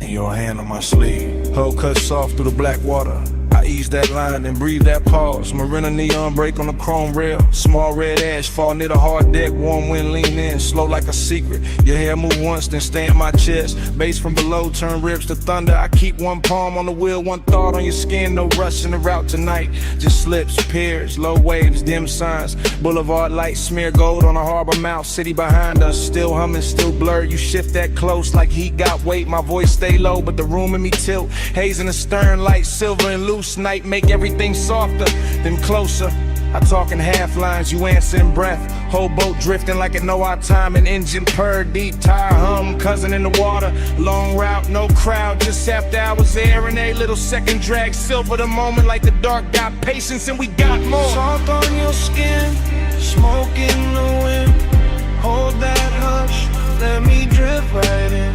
And your hand on my sleeve. Hull cut soft through the black water. I ease that line and breathe that pause. Marina neon break on the chrome rail. Small red ash fall near the hard deck. Warm wind lean in, slow like a secret. Your hair move once, then stay in my chest. Bass from below turn ribs to thunder. I keep one palm on the wheel, one thought on your skin. No rush in the route tonight. Just slips, piers, low waves, dim signs. Boulevard lights smear gold on a harbor mouth. City behind us, still humming, still blurred. You shift that close like heat got weight. My voice stay low, but the room in me tilt. Haze in the stern, light silver and loose. Night make everything softer, then closer. I talk in half lines, you answer in breath. Whole boat drifting like it know our time. An engine purr, deep tire hum, cousin in the water. Long route, no crowd, just after hours there. And a little second drag, silver the moment like the dark got patience and we got more. Salt on your skin, smoke in the wind. Hold that hush, let me drift right in.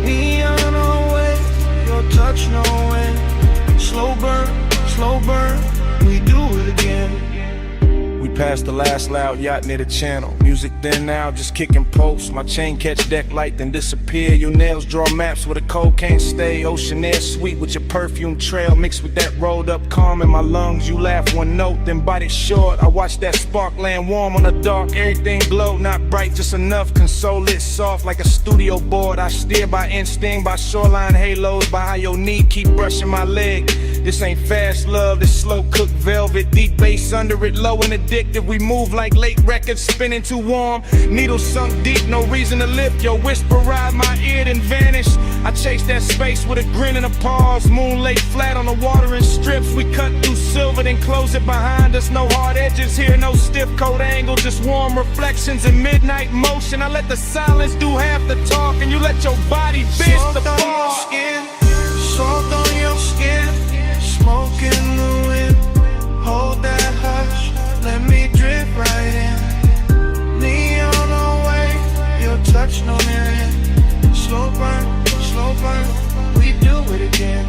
Neon away, your touch no end. Slow burn, we do it again. We passed the last loud yacht near the channel. Music then now, just kicking posts. My chain catch deck light, then disappear. Your nails draw maps where the cold can't stay. Ocean air sweet with your perfume trail. Mixed with that rolled up calm in my lungs. You laugh one note, then bite it short. I watch that spark land warm on the dark. Everything glow, not bright, just enough. Console lit soft like a studio board. I steer by instinct, by shoreline halos. By how your knee keep brushing my leg. This ain't fast love, this slow cooked velvet. Deep bass under it, low and addictive. We move like late records, spinning too warm. Needles sunk deep, no reason to lift. Your whisper ride my ear, then vanish. I chase that space with a grin and a pause. Moon laid flat on the water in strips. We cut through silver, then close it behind us. No hard edges here, no stiff coat angle. Just warm reflections in midnight motion. I let the silence do half the talk, and you let your body bitch the ball. Salt on your skin, smoke in the wind. Hold that hush, let me drift right in. Neon away, your touch no end. Slow burn, we do it again.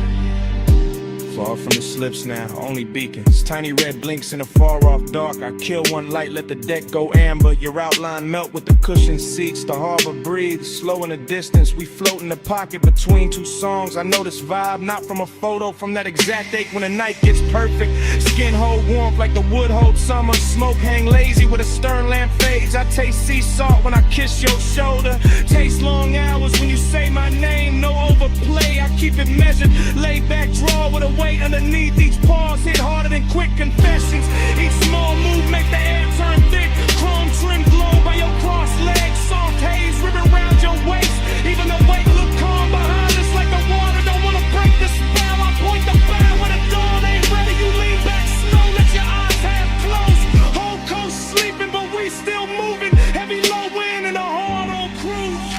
Far from the slips now, only beacons. Tiny red blinks in the far off dark. I kill one light, let the deck go amber. Your outline melt with the cushioned seats. The harbor breathes, slow in the distance. We float in the pocket between two songs. I know this vibe, not from a photo, from that exact ache when the night gets perfect. Skin hold warmth like the wood hold summer. Smoke hang lazy with a stern lamp fades. I taste sea salt when I kiss your shoulder. Taste long hours when you say my name. No overplay, I keep it measured. Lay back, draw with a weight underneath. Each pause hit harder than quick confessions. Each small move make the air turn thick. Chrome trim glow by your crossed legs. Soft haze ribbon round your waist. Even the weight look calm behind us like the water don't wanna break the spell. I point the bow when the dawn ain't ready. You lean back slow, let your eyes half closed. Whole coast sleeping, but we still moving. Heavy low wind and a hard on cruise.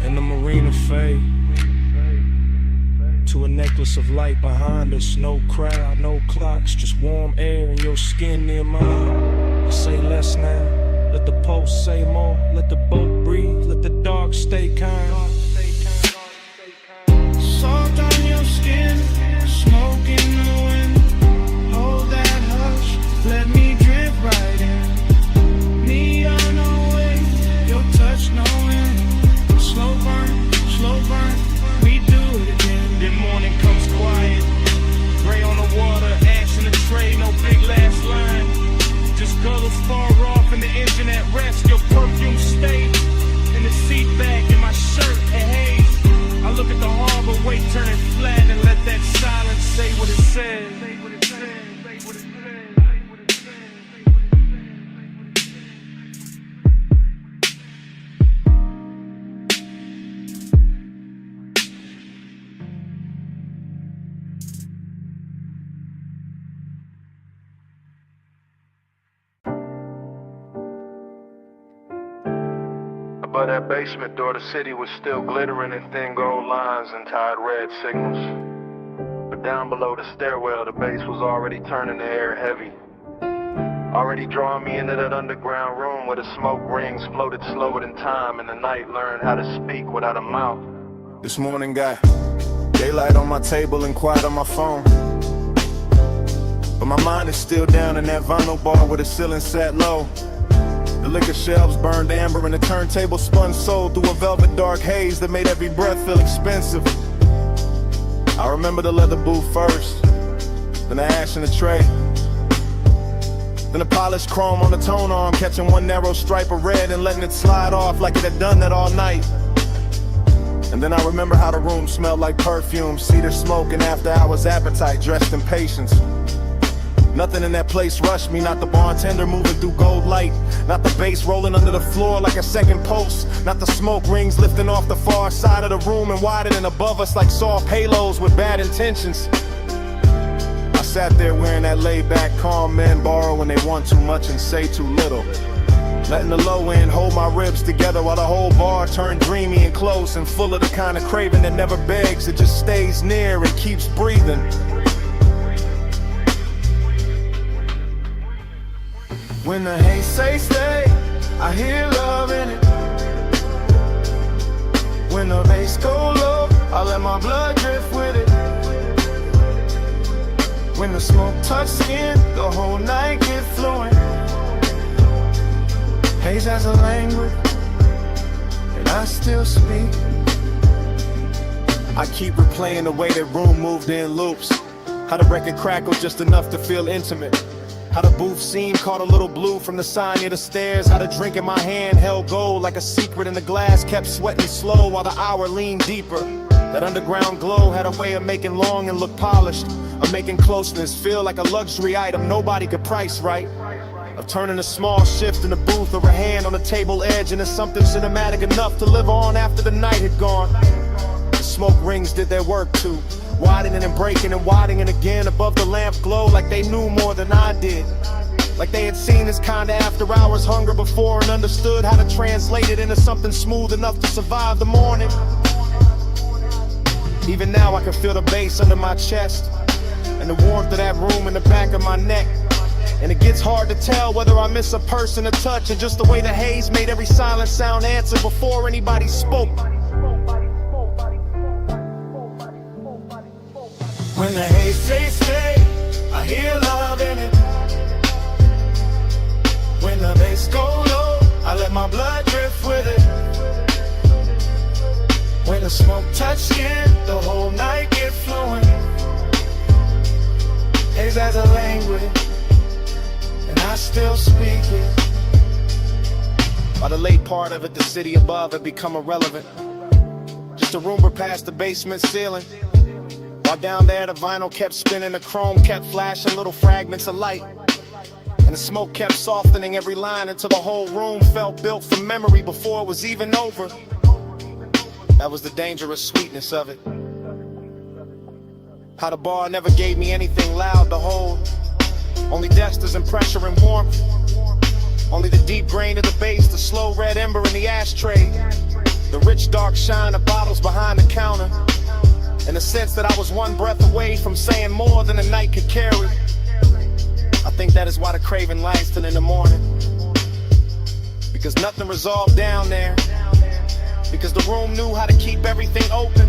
And the marina fade to a necklace of light behind us. No crowd, no clocks, just warm air and your skin near mine. Say less now, let the pulse say more. Let the boat breathe, let the dark stay kind. Salt on your skin, smoke in the wind. Hold that hush, let me drift right in. Neon away, your touch no end. Slow burn, we do it again. Then morning comes quiet, gray on the water, ash in the tray, no big last line. Just girls far off and the engine at rest. Your perfume stayed in the seat back and my shirt of that basement door, the city was still glittering in thin gold lines and tied red signals. But down below the stairwell, the bass was already turning the air heavy. Already drawing me into that underground room where the smoke rings floated slower than time, and the night learned how to speak without a mouth. This morning got daylight on my table and quiet on my phone, but my mind is still down in that vinyl bar where the ceiling sat low. The liquor shelves burned amber and the turntable spun soul through a velvet dark haze that made every breath feel expensive. I remember the leather booth first, then the ash in the tray, then the polished chrome on the tone arm, catching one narrow stripe of red and letting it slide off like it had done that all night. And then I remember how the room smelled like perfume, cedar smoke and after hours appetite dressed in patience. Nothing in that place rushed me, not the bartender moving through gold light, not the bass rolling under the floor like a second post, not the smoke rings lifting off the far side of the room and widening above us like soft halos with bad intentions. I sat there wearing that laid-back calm men borrow when they want too much and say too little, letting the low end hold my ribs together while the whole bar turned dreamy and close and full of the kind of craving that never begs, it just stays near and keeps breathing. When the haze say stay, I hear love in it. When the bass go low, I let my blood drift with it. When the smoke touch skin, the whole night get fluent. Haze has a language, and I still speak. I keep replaying the way that room moved in loops, how the record crackled just enough to feel intimate, how the booth scene caught a little blue from the sign near the stairs, how the drink in my hand held gold like a secret and the glass kept sweating slow while the hour leaned deeper. That underground glow had a way of making long and look polished, of making closeness feel like a luxury item nobody could price right, of turning a small shift in the booth or a hand on the table edge into something cinematic enough to live on after the night had gone. The smoke rings did their work too, widening and breaking and widening again above the lamp glow like they knew more than I did. Like they had seen this kind of after hours hunger before and understood how to translate it into something smooth enough to survive the morning. Even now I can feel the bass under my chest and the warmth of that room in the back of my neck. And it gets hard to tell whether I miss a person, a touch, and just the way the haze made every silent sound answer before anybody spoke. When the haze say stay, I hear love in it. When the bass go low, I let my blood drift with it. When the smoke touch skin, the whole night get fluent. Haze has a language, and I still speak it. By the late part of it, the city above had become irrelevant, just a rumor past the basement ceiling. While down there the vinyl kept spinning, the chrome kept flashing little fragments of light, and the smoke kept softening every line until the whole room felt built from memory before it was even over. That was the dangerous sweetness of it. How the bar never gave me anything loud to hold, only dusters and pressure and warmth, only the deep grain of the bass, the slow red ember in the ashtray, the rich dark shine of bottles behind the counter, and the sense that I was one breath away from saying more than the night could carry. I think that is why the craving lasted in the morning, because nothing resolved down there, because the room knew how to keep everything open,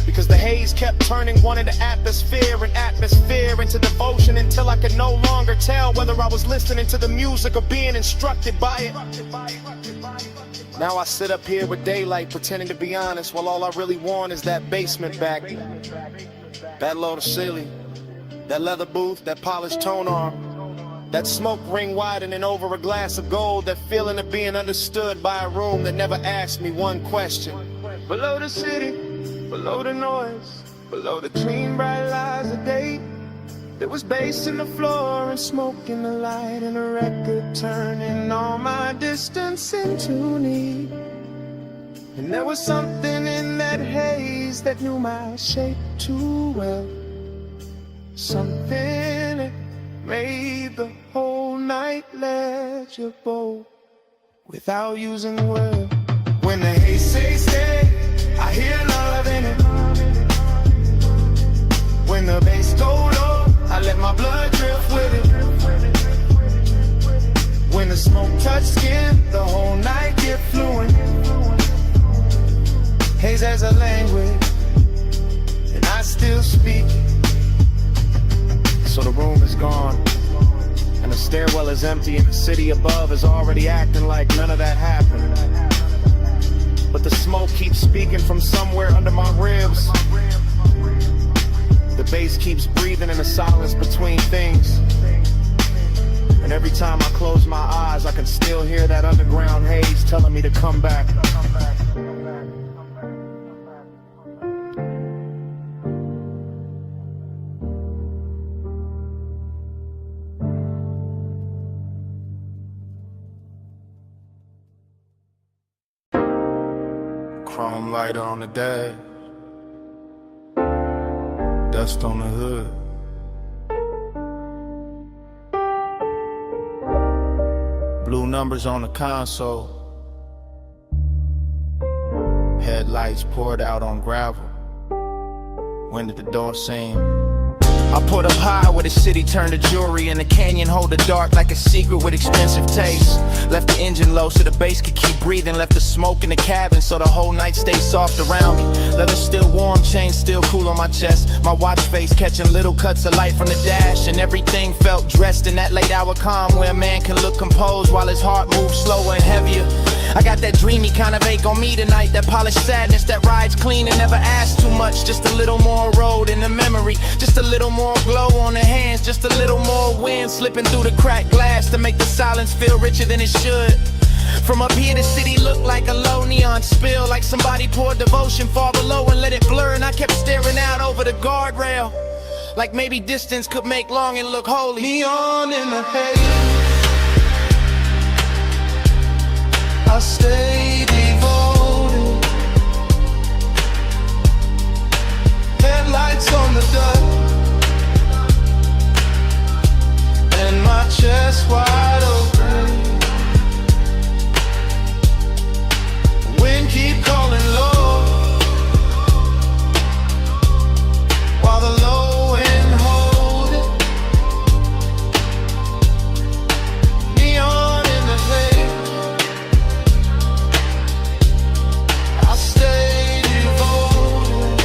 because the haze kept turning one into atmosphere and atmosphere into devotion until I could no longer tell whether I was listening to the music or being instructed by it. Now I sit up here with daylight pretending to be honest, while all I really want is that basement back, that low to ceiling, that leather booth, that polished tone arm, that smoke ring widening over a glass of gold, that feeling of being understood by a room that never asked me one question. Below the city, below the noise, below the clean bright lights of day, there was bass in the floor and smoke in the light, and a record turning all my distance into need. And there was something in that haze that knew my shape too well, something that made the whole night legible. without using words. When the hate say stay, I hear love in it. When the bass go low, I let my blood drift with it. When the smoke touch skin, the whole night get fluent. Haze as a language, and I still speak. So the room is gone, and the stairwell is empty, and the city above is already acting like none of that happened. But the smoke keeps speaking from somewhere under my ribs. The bass keeps breathing in the silence between things. And every time I close my eyes, I can still hear that underground haze telling me to come back. Chrome lighter on the dash, dust on the hood. Blue numbers on the console, headlights poured out on gravel. When did the door seem? I put up high where the city turned to jewelry, and the canyon hold the dark like a secret with expensive taste. Left the engine low so the bass could keep breathing. Left the smoke in the cabin so the whole night stayed soft around me. Leather still warm, chain still cool on my chest. My watch face catching little cuts of light from the dash, and everything felt dressed in that late hour calm where a man can look composed while his heart moves slower and heavier. I got that dreamy kind of ache on me tonight, that polished sadness that rides clean and never asks too much. Just a little more road in the memory, just a little more glow on the hands, just a little more wind slipping through the cracked glass to make the silence feel richer than it should. From up here the city looked like a low neon spill, like somebody poured devotion far below and let it blur. And I kept staring out over the guardrail, like maybe distance could make longing look holy. Neon in the haze, I stay devoted. Headlights on the dust, and my chest wide open. Wind keep calling low, while the low end hold it. Neon in the haze, I stay devoted.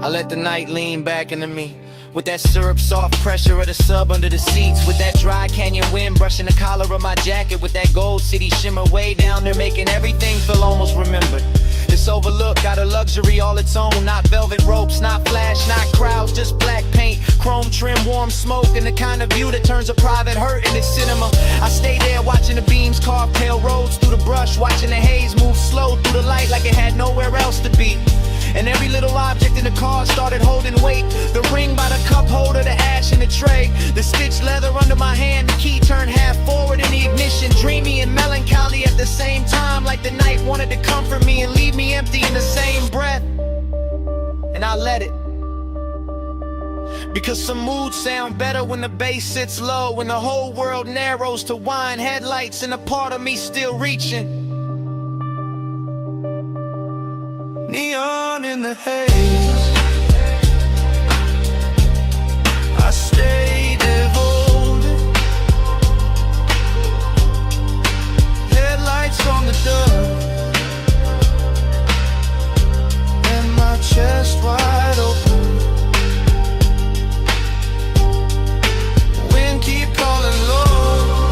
I let the night lean back into me, with that syrup soft pressure of the sub under the seats, with that dry canyon wind brushing the collar of my jacket, with that gold city shimmer way down there making everything feel almost remembered. This overlook got a luxury all its own, not velvet ropes, not flash, not crowds, just black paint, chrome trim, warm smoke, and the kind of view that turns a private hurt into cinema. I stay there watching the beams carve pale roads through the brush, watching the haze move slow through the light like it had nowhere else to be. And every little object in the car started holding weight. The ring by the cup holder, the ash in the tray, the stitched leather under my hand, the key turned half forward in the ignition. Dreamy and melancholy at the same time, like the night wanted to comfort me and leave me empty in the same breath. And I let it, because some moods sound better when the bass sits low, when the whole world narrows to wine headlights and a part of me still reaching. Neon in the haze, I stay devoted. Headlights on the dust, and my chest wide open. Wind keep calling low,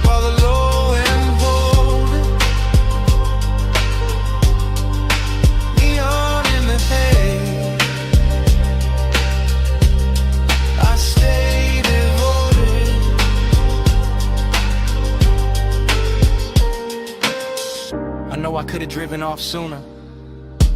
while the low end hold it. Neon in the haze, I stay devoted. I know I could've driven off sooner,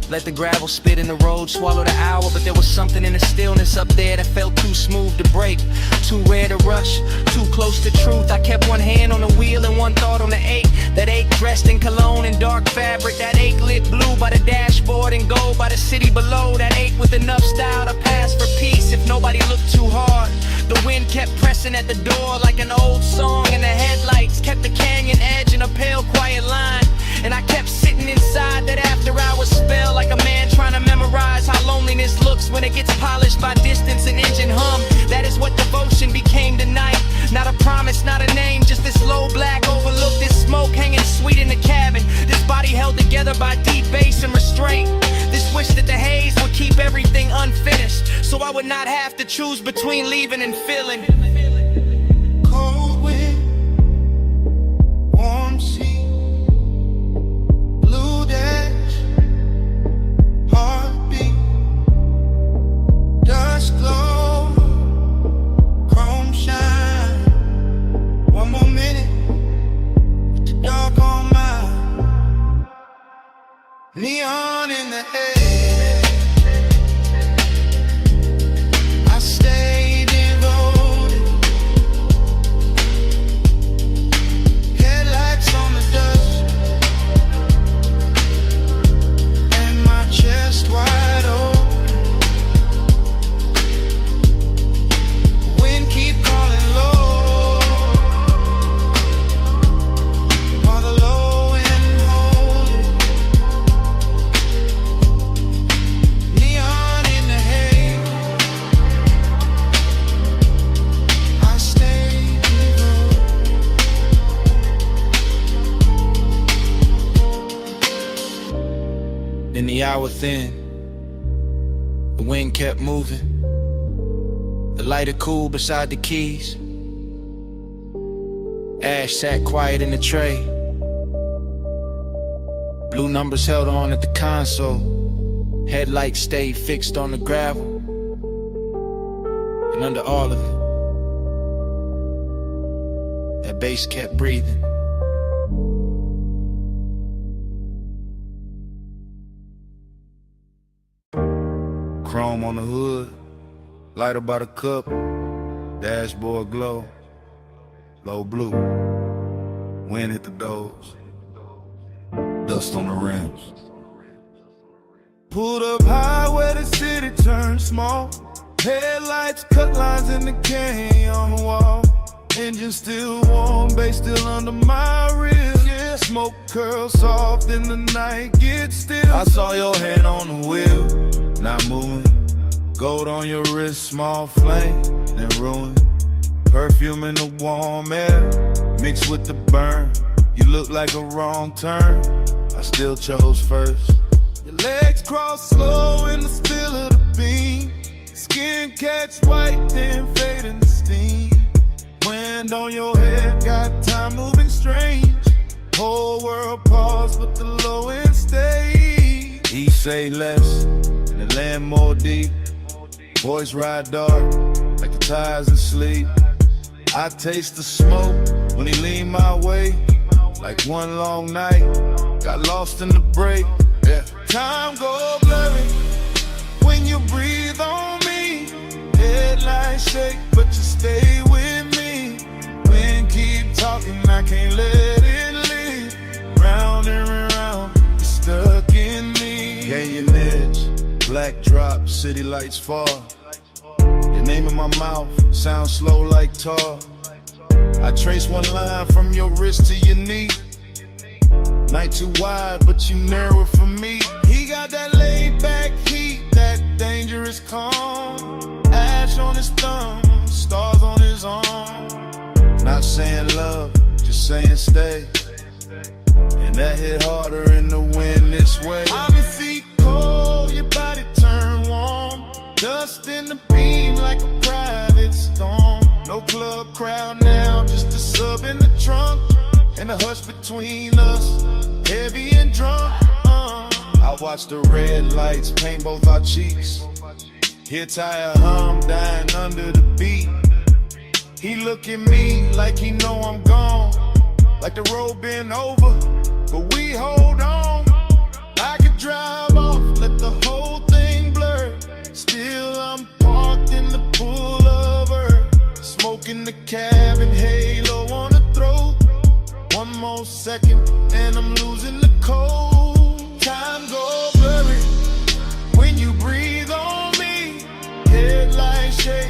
let the gravel spit in the road, swallow the hour, but there was something in the stillness up there that felt too smooth to break, too rare to rush, too close to truth. I kept one hand on the wheel and one thought on the ache, that ache dressed in cologne and dark fabric, that ache lit blue by the dashboard and gold by the city below, that ache with enough style to pass for peace if nobody nobody looked too hard. The wind kept pressing at the door like an old song, and the headlights kept the canyon edge in a pale, quiet line. And I kept sitting inside that after hours spell, like a man trying to memorize how loneliness looks when it gets polished by distance and engine hum. That is what devotion became tonight. Not a promise, not a name, just this low black overlook, this smoke hanging sweet in the cabin, this body held together by deep bass and restraint, this wish that the haze would keep everything unfinished, so I would not have to choose between leaving and feeling. Cold wind, warm sea, blue dash, heartbeat, dust glow, chrome shine. One more minute, with the dark on my neon in the head. I stay devoted. Headlights on the dust, and my chest wide open. Wind keep calling low, while the low end hold it. Neon in the haze, I stay devoted. Then the hour thin, the wind kept moving, the lighter cool beside the keys. Ash sat quiet in the tray, blue numbers held on at the console, headlights stayed fixed on the gravel. And under all of it, that bass kept breathing. Chrome on the hood, lighter by the cup, dashboard glow, low blue, wind hit the doors, dust on the rims. Pulled up high where the city turned small, headlights cut lines in the canyon wall, engine still warm, bass still under my ribs. Yeah, smoke curls soft in the night, get still. I saw your hand on the wheel, not moving. Gold on your wrist, small flame, then ruin. Perfume in the warm air, mixed with the burn. You look like a wrong turn, I still chose first. Your legs cross slow in the spill of the beam. Skin catch white, then fade into steam. Wind on your head, got time moving strange. Whole world pause, but the low end stay. He say less, and the land more deep. Boys ride dark, like the tires asleep. I taste the smoke when he lean my way. Like one long night, got lost in the break. Yeah. Time go blurry when you breathe on me. Headlights shake, but you stay with me. Wind keep talking, I can't let it leave. Round and round, you're stuck in me. Canyon edge, black drop, city lights fall. Your name in my mouth, sound slow like tar. I trace one line from your wrist to your knee. Night too wide, but you narrow it for me. He got that laid back heat, that dangerous calm. Ash on his thumb, stars on his arm. Not saying love, just saying stay. And that hit harder in the wind this way. I'm your feet cold, your body turn warm. Dust in the beam like a private storm. No club crowd now, just a sub in the trunk. And the hush between us, heavy and drunk. I watch the red lights paint both our cheeks. Hear tire hum dying under the beat. He look at me like he know I'm gone. Like the road been over, but we hold on. I could drive off, let the whole thing blur. Still I'm parked in the pullover. Smoking the cabin, halo on the throat. One more second and I'm losing the cold. Time go blurry when you breathe on me. Headlights shake,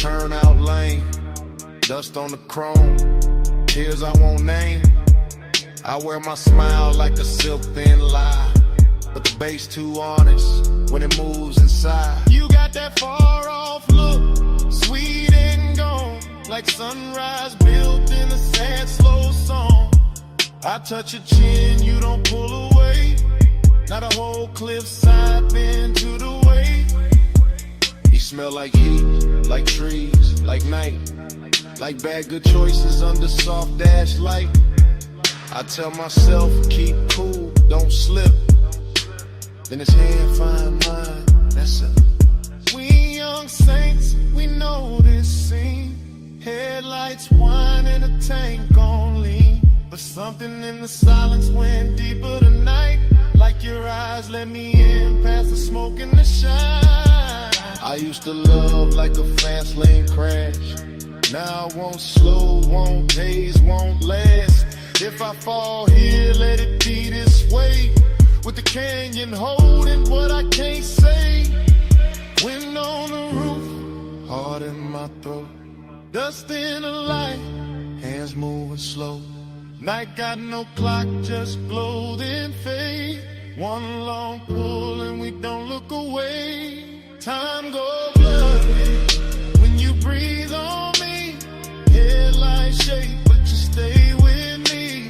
turn out lame. Dust on the chrome, tears I won't name. I wear my smile like a silk thin lie, but the bass too honest when it moves inside. You got that far off look, sweet and gone, like sunrise built in a sad slow song. I touch your chin, you don't pull away. Not a whole cliffside bend to the way. You smell like heat, like trees, like night, like bad good choices under soft dash light. I tell myself, keep cool, don't slip. Then his hand find mine, that's it. We young saints, we know this scene. Headlights whine and a tank on lean. But something in the silence went deeper tonight. Like your eyes let me in past the smoke and the shine. I used to love like a fast lane crash. Now I won't slow, won't haze, won't last. If I fall here, let it be this way. With the canyon holding what I can't say. Wind on the roof, heart in my throat. Dust in the light, hands moving slow. Night got no clock, just glow then fade. One long pull and we don't look away. Time goes bloody when you breathe on me. Headlights shake, but you stay with me.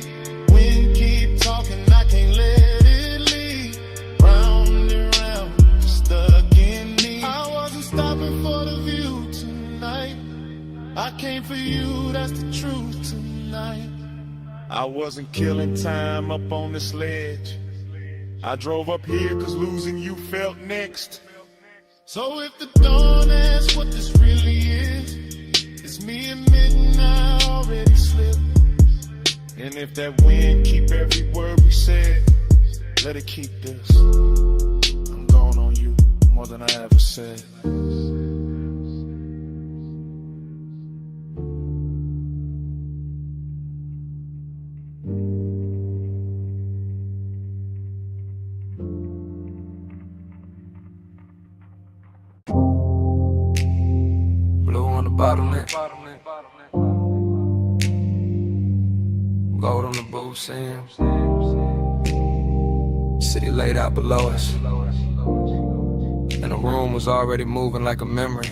Wind keep talking, I can't let it leave. Round and round, stuck in me. I wasn't stopping for the view tonight. I came for you, that's the truth tonight. I wasn't killing time up on this ledge. I drove up here cause losing you felt next. So if the dawn asks what this really is, it's me admitting I already slipped. And if that wind keep every word we said, let it keep this. I'm gone on you more than I ever said. Bottleneck. Gold on the booth, Sam. City laid out below us, and the room was already moving like a memory.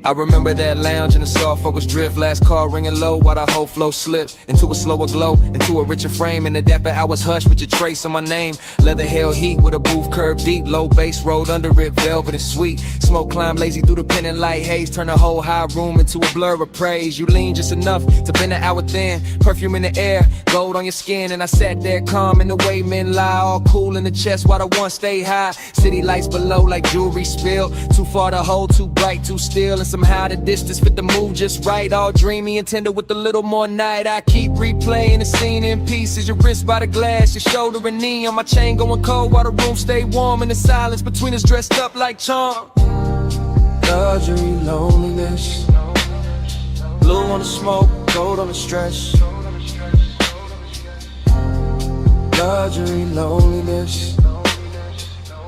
I remember that lounge in the soft focus drift. Last call ringing low while the whole flow slipped into a slower glow, into a richer frame. In the dapper hours hush with your trace on my name. Leather held heat with a booth curved deep. Low bass rolled under it, velvet and sweet. Smoke climbed lazy through the pendant light haze. Turn the whole high room into a blur of praise. You lean just enough to bend the hour thin. Perfume in the air, gold on your skin. And I sat there calm in the way men lie. All cool in the chest while the one stay high. City lights below like jewelry spilled. Too far to hold, too bright, too still. And somehow the distance fit the mood just right. All dreamy and tender with a little more night. I keep replaying the scene in pieces. Your wrist by the glass, your shoulder and knee. On my chain going cold while the room stay warm. In the silence between us dressed up like charm. Luxury, loneliness. Blue on the smoke, gold on the stress. Luxury, loneliness.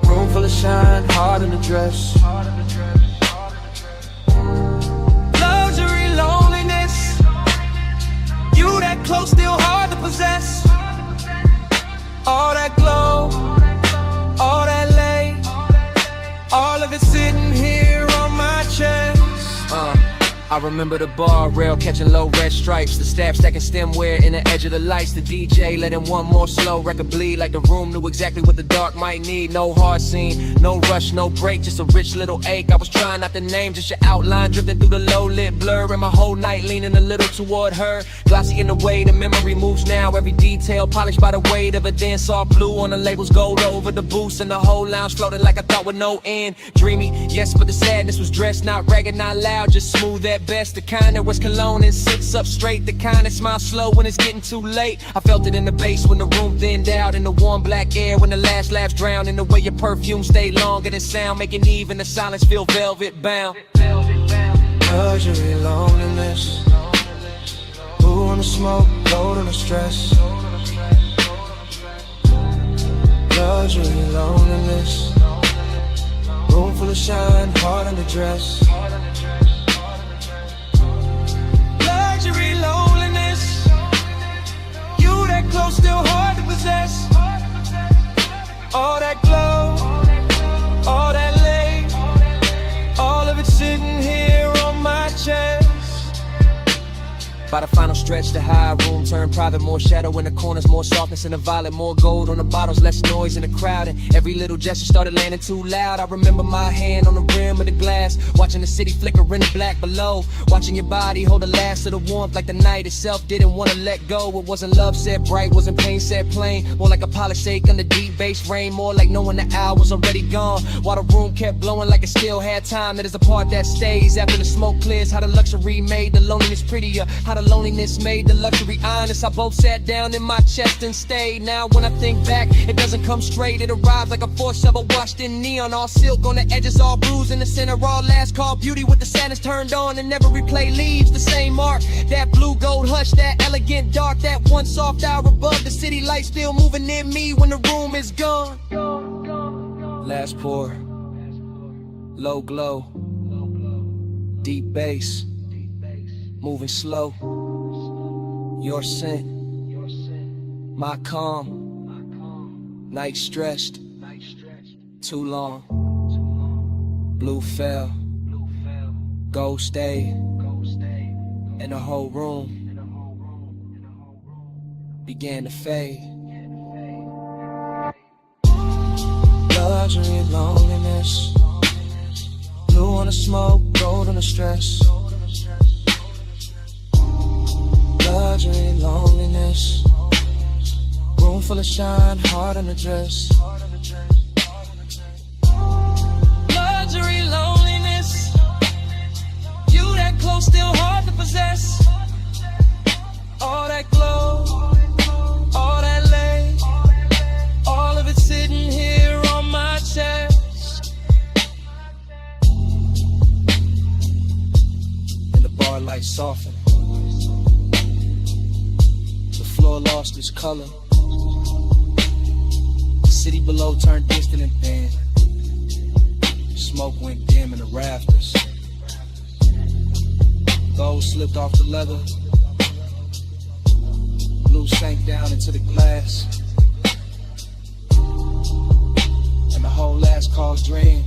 Room full of shine, heart in the dress. Luxury, loneliness. You that close, still hard to possess. All that glow, all that lay, all of it sitting here on my chest. I remember the bar rail catching low red stripes. The staff stacking stemware in the edge of the lights. The DJ letting one more slow record bleed. Like the room knew exactly what the dark might need. No hard scene, no rush, no break. Just a rich little ache. I was trying not to name, just your outline drifting through the low lit blur. And my whole night leaning a little toward her. Glossy in the way the memory moves now. Every detail polished by the weight of a dance. All blue on the labels, gold over the boost. And the whole lounge floated like I thought with no end. Dreamy, yes, but the sadness was dressed. Not ragged, not loud, just smooth at best. The kind that was cologne and sits up straight. The kind that smiles slow when it's getting too late. I felt it in the bass when the room thinned out. In the warm black air when the last laughs drowned. In the way your perfume stayed longer than sound. Making even the silence feel velvet bound. Luxury, loneliness. Blue on the smoke, gold on the stress. Luxury, loneliness. Room full of shine, heart in the dress. By the final stretch, the high room turned private. More shadow in the corners, more softness in the violet. More gold on the bottles, less noise in the crowd. And every little gesture started landing too loud. I remember my hand on the rim of the glass, watching the city flicker in the black below. Watching your body hold the last of the warmth, like the night itself didn't want to let go. It wasn't love said bright, wasn't pain said plain. More like a polished shake under deep bass rain. More like knowing the hour was already gone, while the room kept blowing like it still had time. That is the part that stays after the smoke clears. How the luxury made the loneliness prettier, how the loneliness made the luxury honest. I both sat down in my chest and stayed. Now when I think back, it doesn't come straight. It arrives like a force shovel washed in neon. All silk on the edges, all bruised in the center. All last call beauty with the sadness turned on. And never replay leaves the same mark. That blue gold hush, that elegant dark. That one soft hour above the city light still moving in me when the room is gone. Last pour, low glow, deep bass, moving slow. Your scent, my calm, night stretched, too long. Blue fell, gold stayed, and the whole room began to fade. Luxury, loneliness, blue on the smoke, gold on the stress. Luxury, loneliness, room full of shine, heart on the dress. Luxury, loneliness, you that close, still hard to possess. All that glow, all that lay, all of it sitting here on my chest. And the bar lights soften, the floor lost its color. The city below turned distant and thin. Smoke went dim in the rafters. Gold slipped off the leather. Blue sank down into the glass. And the whole last call dream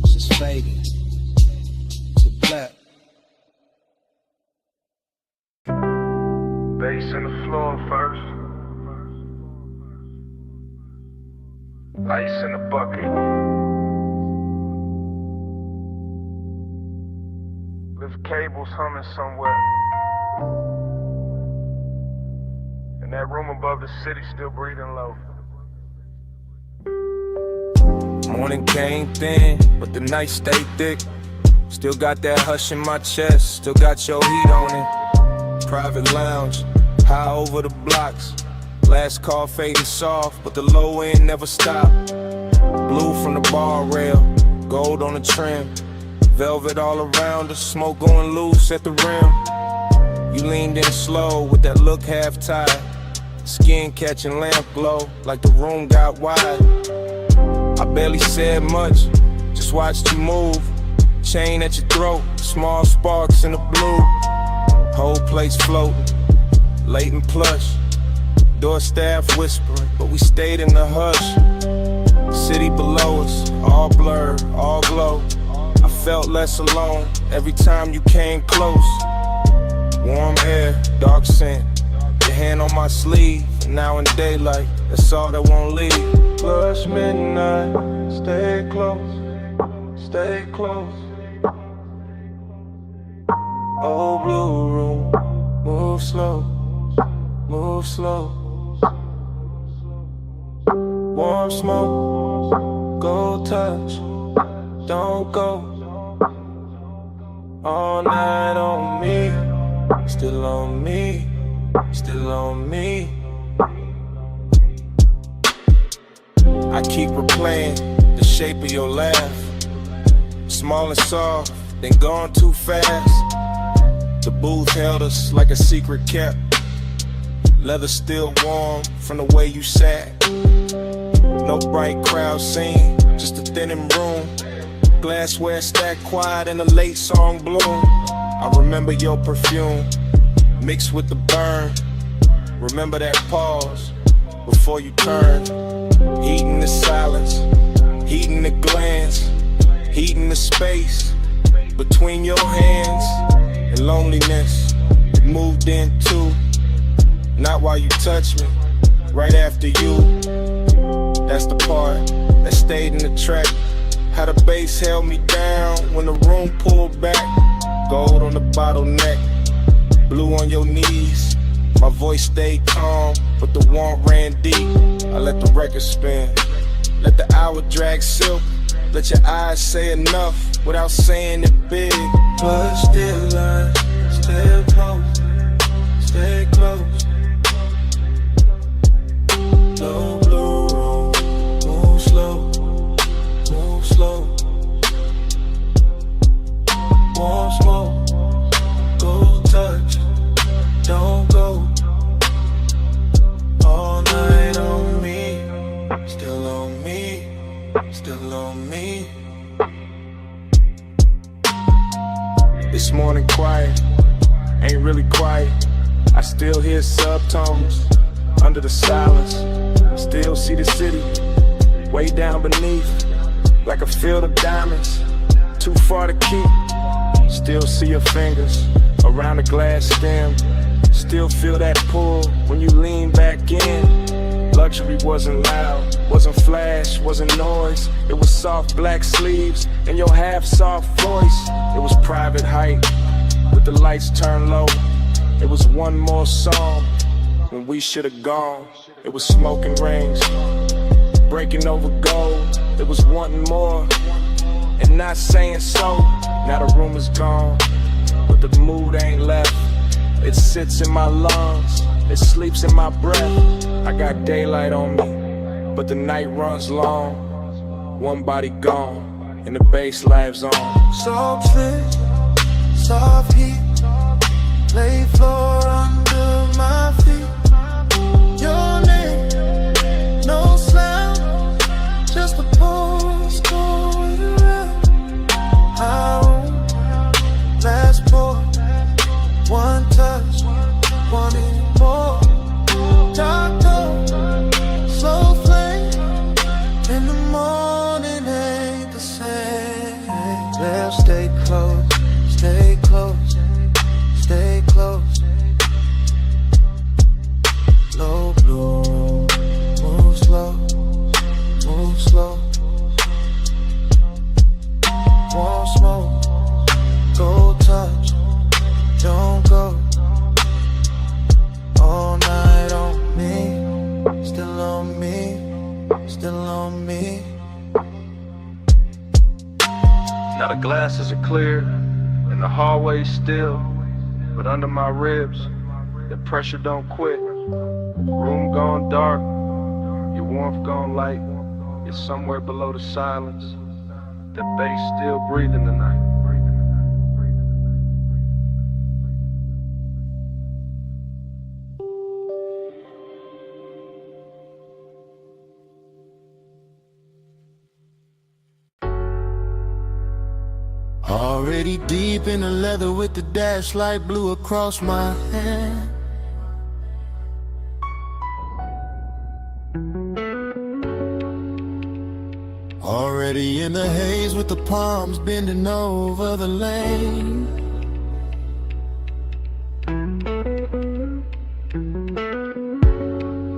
just faded to black. Bass in the floor first. Ice in the bucket. Lift cables humming somewhere. And that room above the city still breathing low. Morning came thin, but the night stayed thick. Still got that hush in my chest, still got your heat on it. Private lounge, high over the blocks. Last call faded soft, but the low end never stopped. Blue from the bar rail, gold on the trim. Velvet all around us, smoke going loose at the rim. You leaned in slow with that look half tied. Skin catching lamp glow like the room got wide. I barely said much, just watched you move. Chain at your throat, small sparks in the blue. Whole place floating, latent plush. Door staff whispering, but we stayed in the hush. City below us, all blurred, all glow. I felt less alone every time you came close. Warm air, dark scent, your hand on my sleeve. And now in daylight, that's all that won't leave. Plus midnight, stay close, stay close. Old blue room, move slow, move slow. Warm smoke, gold touch, don't go. All night on me, still on me, still on me. I keep replaying the shape of your laugh. Small and soft, then gone too fast. The booth held us like a secret kept. Leather still warm from the way you sat. No bright crowd scene, just a thinning room. Glassware stacked quiet in a late song bloom. I remember your perfume mixed with the burn. Remember that pause before you turned. Heating the silence, heating the glance, heating the space between your hands. And long loneliness. Moved in too, not while you touch me, right after you. That's the part that stayed in the track. How the bass held me down when the room pulled back. Gold on the bottleneck, blue on your knees. My voice stayed calm, but the warmth ran deep. I let the record spin, let the hour drag silk. Let your eyes say enough without saying it big. But still I stay close, stay close. No blue room, move slow, move slow. Warm smoke, go touch, don't go. All night on me, still on me, still on me. This morning quiet, ain't really quiet. I still hear subtones under the silence. Still see the city way down beneath, like a field of diamonds, too far to keep. Still see your fingers around the glass stem. Still feel that pull when you lean back in. Luxury wasn't loud, wasn't flash, wasn't noise. It was soft black sleeves and your half-soft voice. It was private height with the lights turned low. It was one more song when we should have gone. It was smoking rings, breaking over gold. It was wanting more and not saying so. Now the room is gone, but the mood ain't left. It sits in my lungs, it sleeps in my breath. I got daylight on me, but the night runs long. One body gone, and the bass lives on. Soft fit, soft heat, lay floor under my feet. Your name, no slam, just a postcode around. How last pour, one touch, wanting more. Dark door, slow flame, in the morning ain't the same. Let's stay close, stay close, stay close. Low blue room, move slow, move slow. Warm smoke, go touch, don't go. All night on me, still on me, still on me. Now the glasses are clear, and the hallway's still. But under my ribs, the pressure don't quit. Room gone dark, your warmth gone light. You're somewhere below the silence. The bass still breathing tonight. Already deep in the leather with the dash light blue across my hand. Already in the haze with the palms bending over the lane.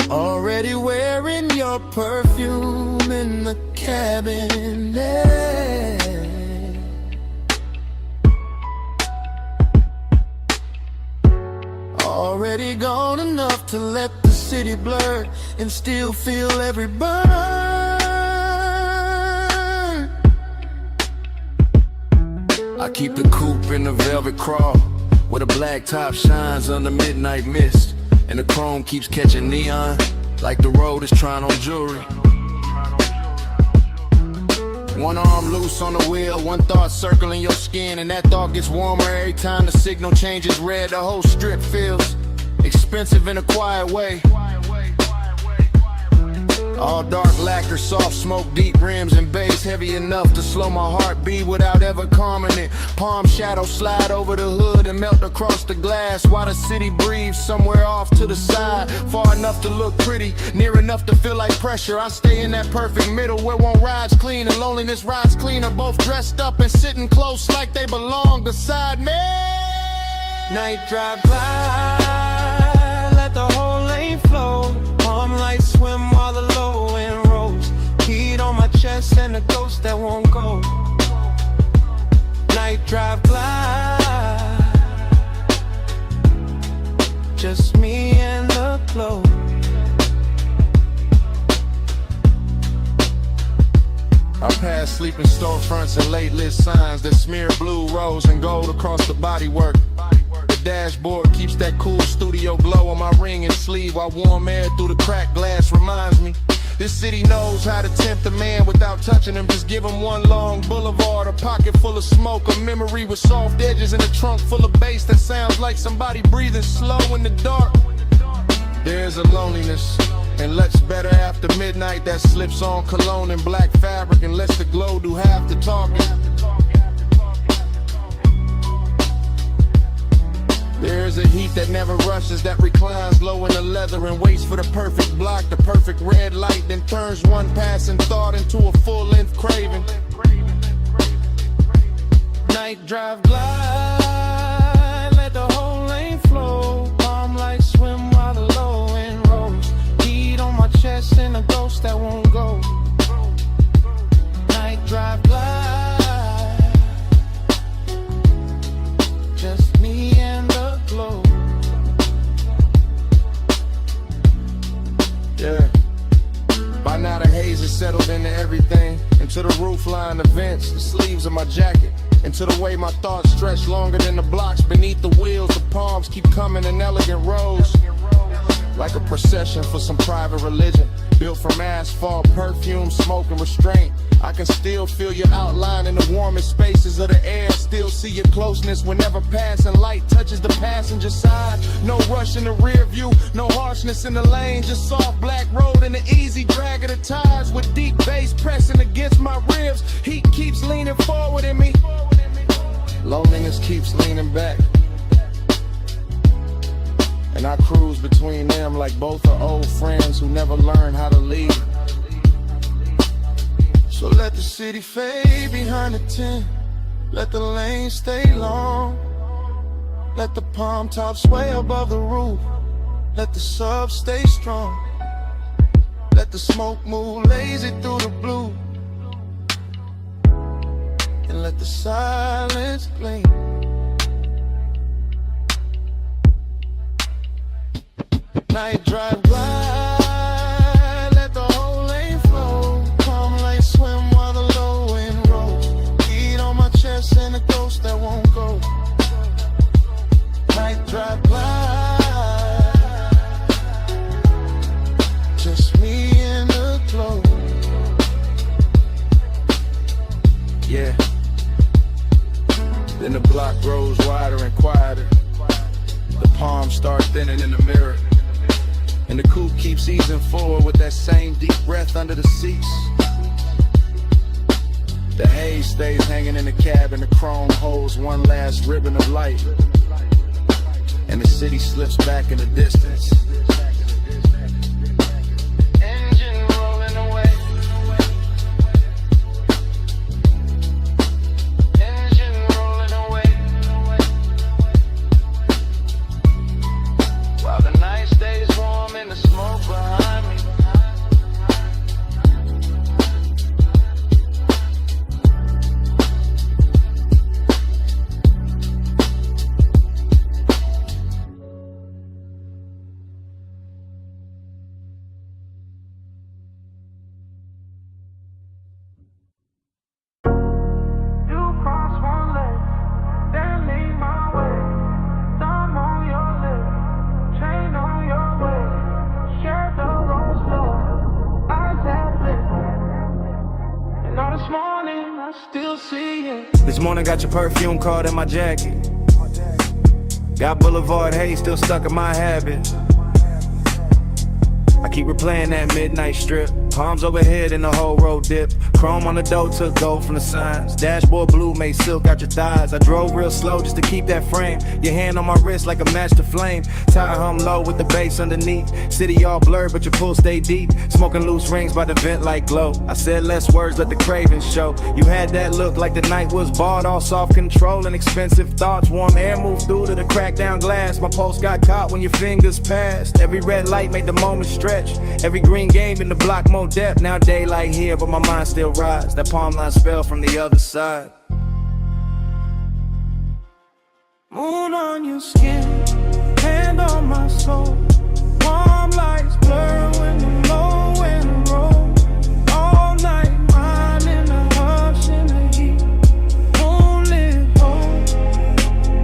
Already wearing your perfume in the cabinet. Already gone enough to let the city blur and still feel every burn. I keep the coupe in the velvet crawl, where the black top shines under midnight mist, and the chrome keeps catching neon, like the road is trying on jewelry. One arm loose on the wheel, one thought circling your skin, and that thought gets warmer every time the signal changes red. The whole strip feels expensive in a quiet way. All dark lacquer, soft smoke, deep rims and bass, heavy enough to slow my heartbeat without ever calming it. Palm shadows slide over the hood and melt across the glass, while the city breathes somewhere off to the side, far enough to look pretty, near enough to feel like pressure. I stay in that perfect middle where one rides clean and loneliness rides cleaner, both dressed up and sitting close like they belong beside me. Night drive glide, let the whole lane flow. Palm lights swim while the low end rolls. Heat on my chest and a ghost that won't go. Night drive glide, just me and the glow. I pass sleeping storefronts and late lit signs that smear blue, rose, and gold across the bodywork. The dashboard keeps that cool studio glow on my ring and sleeve, while warm air through the cracked glass reminds me this city knows how to tempt a man without touching him. Just give him one long boulevard, a pocket full of smoke, a memory with soft edges, and a trunk full of bass that sounds like somebody breathing slow in the dark. There's a loneliness and lets better after midnight that slips on cologne and black fabric and lets the glow do half the talking. There's a heat that never rushes, that reclines low in the leather and waits for the perfect block, the perfect red light, then turns one passing thought into a full-length craving. Night drive glide, let the whole lane flow. Palm lights swim while the low end rolls. Heat on my chest and a ghost that won't go. Night drive glide, just me and the glow. Yeah. By now the haze is settled into everything, into the roofline, the vents, the sleeves of my jacket, into the way my thoughts stretch longer than the blocks beneath the wheels. The palms keep coming in elegant rows, like a procession for some private religion, built from asphalt, perfume, smoke, and restraint. I can still feel your outline in the warmest spaces of the air, still see your closeness whenever passing light touches the passenger side. No rush in the rear view, no harshness in the lane, just soft black road and the easy drag of the tires with deep bass pressing against my ribs. Heat keeps leaning forward in me, loneliness keeps leaning back, and I cruise between them like both are old friends who never learned how to leave. So let the city fade behind the tent, let the lane stay long, let the palm tops sway above the roof, let the sub stay strong, let the smoke move lazy through the blue, and let the silence gleam. Night drive glide, let the whole lane flow. Palm lights swim while the low end rolls. Heat on my chest and a ghost that won't go. Night drive glide, just me and the glow. Yeah. Then the block grows wider and quieter. The palms start thinning in the mirror, and the coupe keeps easing forward with that same deep breath under the seats. The haze stays hanging in the cab, and the chrome holds one last ribbon of light, and the city slips back in the distance. Engine rolling away, engine rolling away, while the night stays warm and the smoke behind me. This morning got your perfume card in my jacket. Got Boulevard haze still stuck in my habits. I keep replaying that midnight strip. Palms overhead and the whole road dip. Chrome on the door took gold from the signs. Dashboard blue made silk out your thighs. I drove real slow just to keep that frame. Your hand on my wrist like a match to flame. Tire hum low with the bass underneath. City all blurred but your pull stay deep. Smoking loose rings by the vent like glow. I said less words, let the cravings show. You had that look like the night was bought. All soft control and expensive thoughts. Warm air moved through to the cracked down glass. My pulse got caught when your fingers passed. Every red light made the moment stretch. Every green game in the block more depth. Now daylight here, but my mind still rides. That palm line spell from the other side. Moon on your skin, hand on my soul. Warm lights blur when the low and roll. All night, mine in the hush in the heat. Moonlit hole,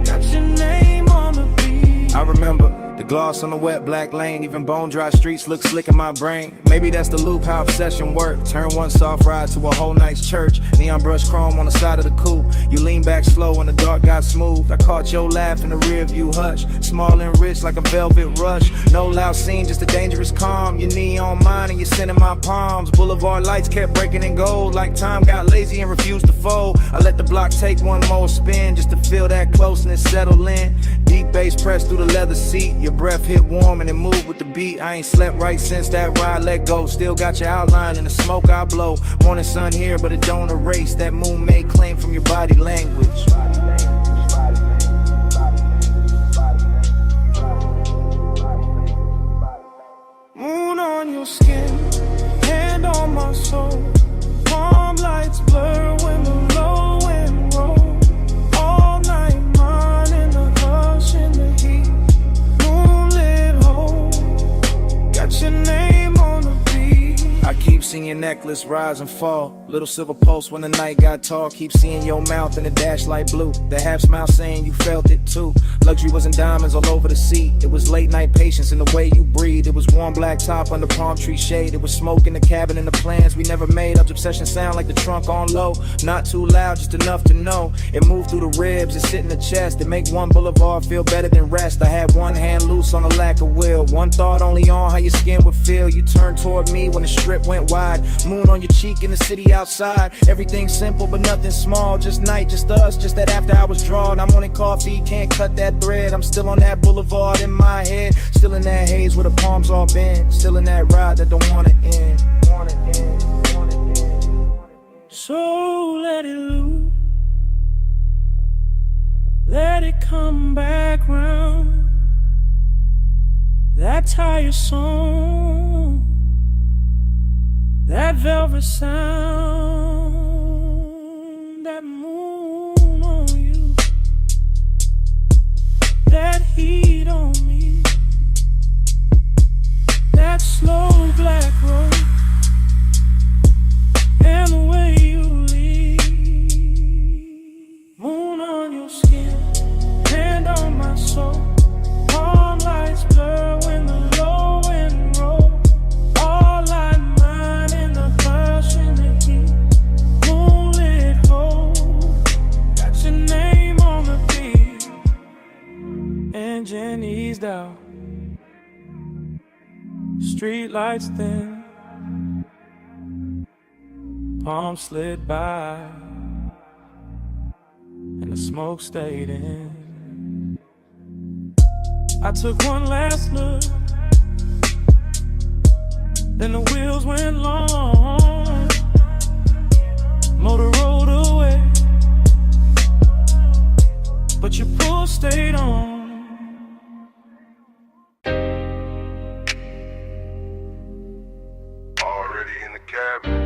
got your name on the beat. I remember the gloss on the wet black lane. Even bone dry streets look slick in my brain. Maybe that's the loop, how obsession work. Turn one soft ride to a whole night's church. Neon brush chrome on the side of the coupe. You lean back slow when the dark got smooth. I caught your laugh in the rear view hush. Small and rich like a velvet rush. No loud scene, just a dangerous calm. Your knee on mine and you're sending my palms. Boulevard lights kept breaking in gold. Like time got lazy and refused to fold. I let the block take one more spin just to feel that closeness settle in. Deep bass pressed through the leather seat. Your breath hit warm and it moved with the beat. I ain't slept right since that ride let go. Still got your outline in the smoke I blow. Morning sun here but it don't erase that moon made claim from your body language. Moon on your skin, hand on my soul. Palm lights blur when the low and roll. All night, mine in the hush in the heat. Moonlit hole, got your name on the beat. I keep seeing your necklace rise and fall. Little silver pulse when the night got tall. Keep seeing your mouth in the dash light blue. The half smile saying you felt it too. Luxury wasn't diamonds all over the seat. It was late night patience in the way you breathe. It was warm black top under palm tree shade. It was smoke in the cabin and the plans we never made. Up obsession sound like the trunk on low. Not too loud, just enough to know. It moved through the ribs, it sit in the chest. It make one boulevard feel better than rest. I had one hand loose on the lack of will. One thought only on how your skin would feel. You turned toward me when the strip went wide. Moon on your cheek in the city outside. Everything simple but nothing small. Just night, just us, just that after I was drawn. I'm on coffee, can't cut that thread. I'm still on that boulevard in my head. Still in that haze where the palms all bend. Still in that ride that don't wanna end. So let it loose. Let it come back round. That tired song, that velvet sound, that moon on you, that heat on me, that slow black road, and the way you leave. Moon on your skin, hand on my soul. Palm lights blur when the low end roll. All light mine in the hush in the heat. Moonlit hole, got your name on the beat. Engine eased out, street lights thin. Palm slid by, and the smoke stayed in. I took one last look, then the wheels went long. Motor rolled away, but your pull stayed on. Already in the cabin.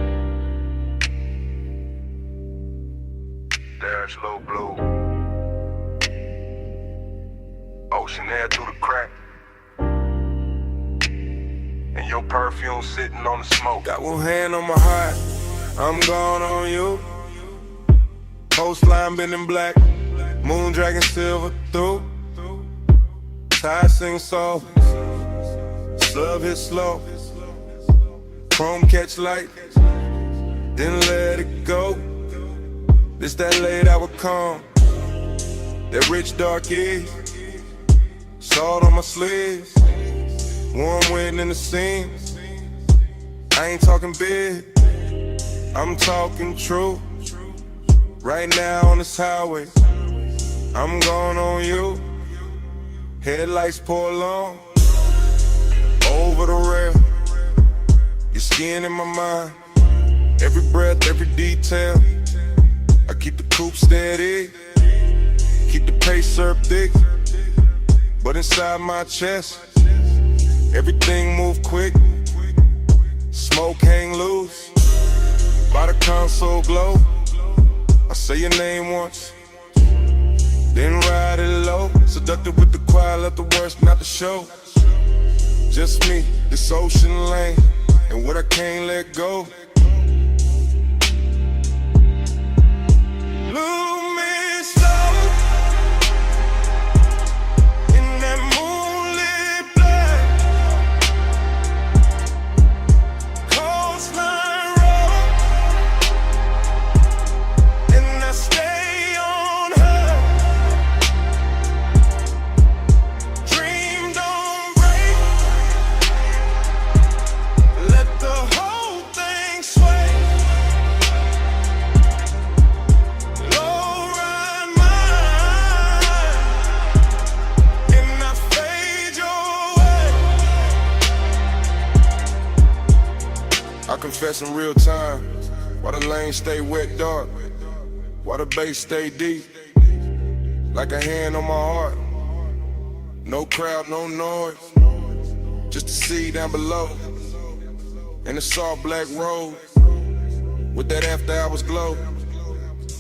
Dash low blue. Ocean air through the crack. And your perfume sitting on the smoke. Got one hand on my heart, I'm gone on you. Coastline been in black, moon dragging silver through. Tide sing soft, sub hit slow. Chrome catch light, then let it go. This that late hour calm, that rich dark is. Salt on my sleeves, Warm wind in the scene. I ain't talking big, I'm talking true. Right now on this highway, I'm going on you. Headlights pour along, over the rail. Your skin in my mind, every breath, every detail. I keep the coupe steady, keep the pace up thick. But inside my chest, everything move quick. Smoke hang loose, by the console glow. I say your name once, then ride it low. Seductive with the choir, let the worst not the show. Just me, this ocean lane, and what I can't let go. Lose me slow in that moonlit black coastline road, and I stay on her. Dream don't break, let the whole thing sway. Low ride mine, and I fade your way. I confess in real time, why the lane stay wet dark, why the bass stay deep, like a hand on my heart. No crowd, no noise, just the sea down below, and the soft black road with that after hours glow.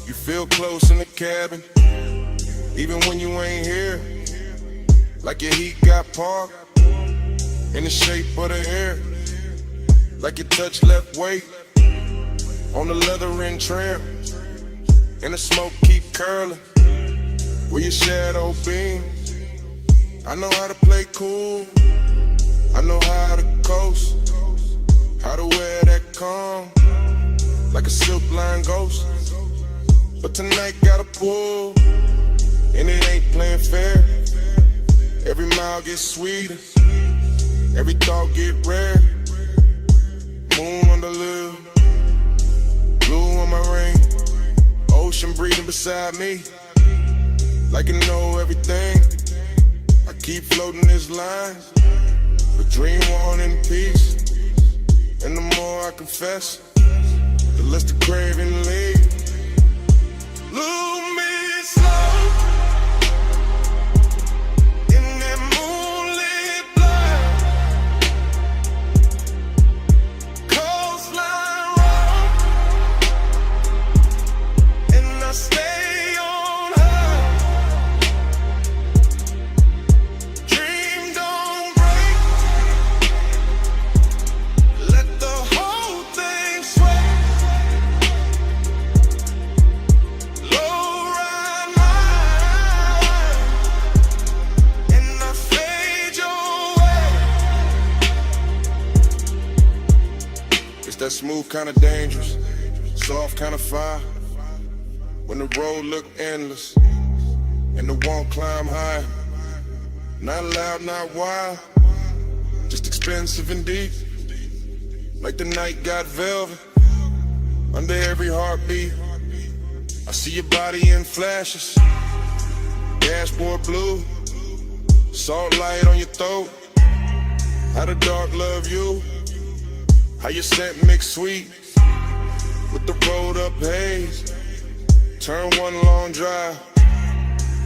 You feel close in the cabin, even when you ain't here, like your heat got parked in the shape of the air, like your touch left weight on the leather and trim, and the smoke keep curling where your shadow beams. I know how to play cool, I know how to coast, how to wear that calm like a silk line ghost. But tonight gotta pull, and it ain't playing fair. Every mile gets sweeter, every thought get rare. Moon on the lip, blue on my ring, ocean breathing beside me, like you know everything. I keep floating this line, but dream on in peace. And the more I confess, the less the craving leaves. Lose me slow in that moonlit black coastline road, and I stay on her. Dream don't break, let the whole thing sway. Low ride mine, and I fade your way. It's that smooth kind of dangerous, soft kind of fire. When the road look endless, and the want climb high. Not loud, not wild, just expensive and deep. Like the night got velvet under every heartbeat. I see your body in flashes, dashboard blue, salt light on your throat. How the dark love you, how your scent mix sweet with the rolled up haze. Turn one long drive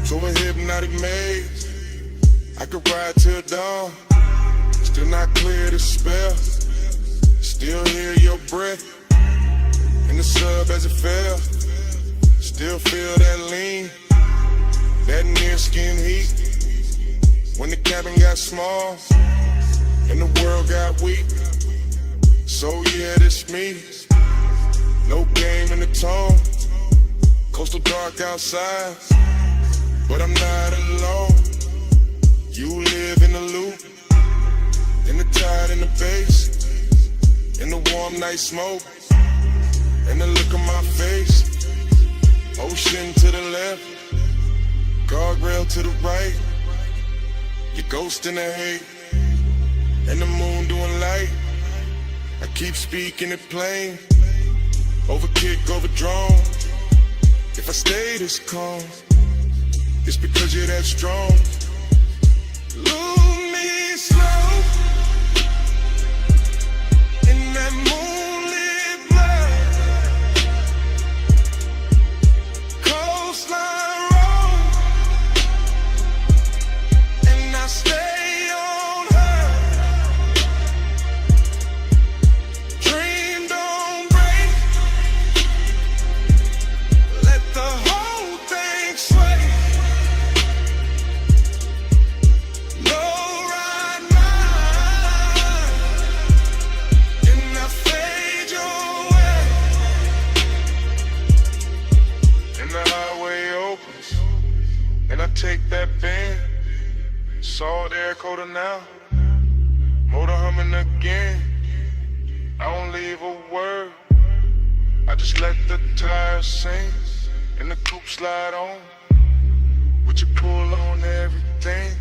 to a hypnotic maze. I could ride till dawn, still not clear the spell. Still hear your breath in the sub as it fell. Still feel that lean, that near skin heat. When the cabin got small and the world got weak. So yeah, this me, no game in the tone. Coastal dark outside, but I'm not alone. You live in the loop, in the tide and the bass, in the warm night smoke, and the look on my face. Ocean to the left, guardrail to the right. Your ghost in the hate, and the moon doing light. I keep speaking it plain. Overkick, overdrawn. If I stay this calm, it's because you're that strong. Lose me slow in that moonlit blur. Coastline roll, and I stay on her. Dream don't break. Let the whole thing sway. Low ride mine, and I fade your way. And the highway opens, and I take that bend. Salt air coater now, motor humming again. I don't leave a word, I just let the tires sing, and the coupe slide on. Would you pull on everything?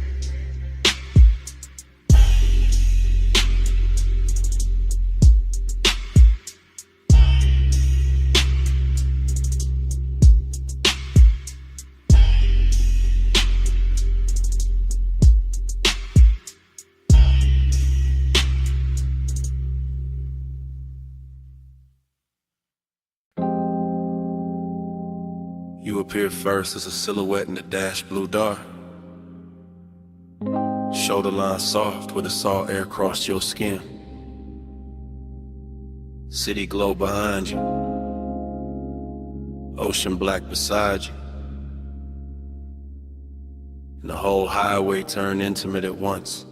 You appear first as a silhouette in the dash blue dark. Shoulder line soft where the salt air crossed your skin. City glow behind you. Ocean black beside you. And the whole highway turned intimate at once.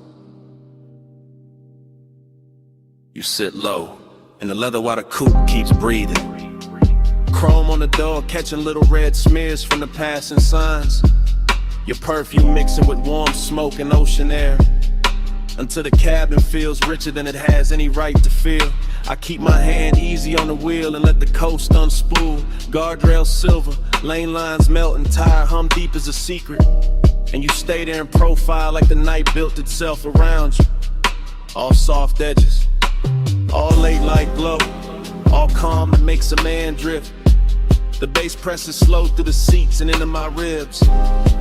You sit low, and the leather water coupe keeps breathing. Chrome on the door, catching little red smears from the passing signs. Your perfume mixing with warm smoke and ocean air, until the cabin feels richer than it has any right to feel. I keep my hand easy on the wheel and let the coast unspool. Guardrails silver, lane lines melting, tire hum deep as a secret. And you stay there in profile like the night built itself around you. All soft edges, all late light glow, all calm that makes a man drift. The bass presses slow through the seats and into my ribs.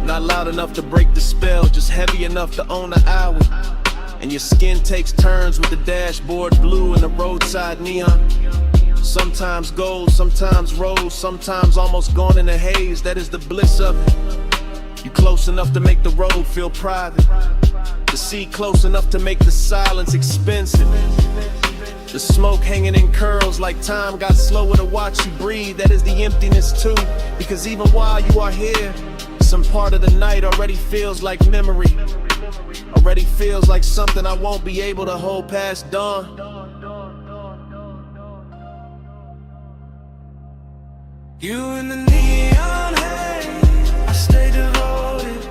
Not loud enough to break the spell, just heavy enough to own the hour. And your skin takes turns with the dashboard blue and the roadside neon. Sometimes gold, sometimes rose, sometimes almost gone in a haze. That is the bliss of it. You close enough to make the road feel private. The sea close enough to make the silence expensive. The smoke hanging in curls like time got slower to watch you breathe. That is the emptiness too, because even while you are here, some part of the night already feels like memory. Already feels like something I won't be able to hold past dawn. You in the neon haze, I stay devoted.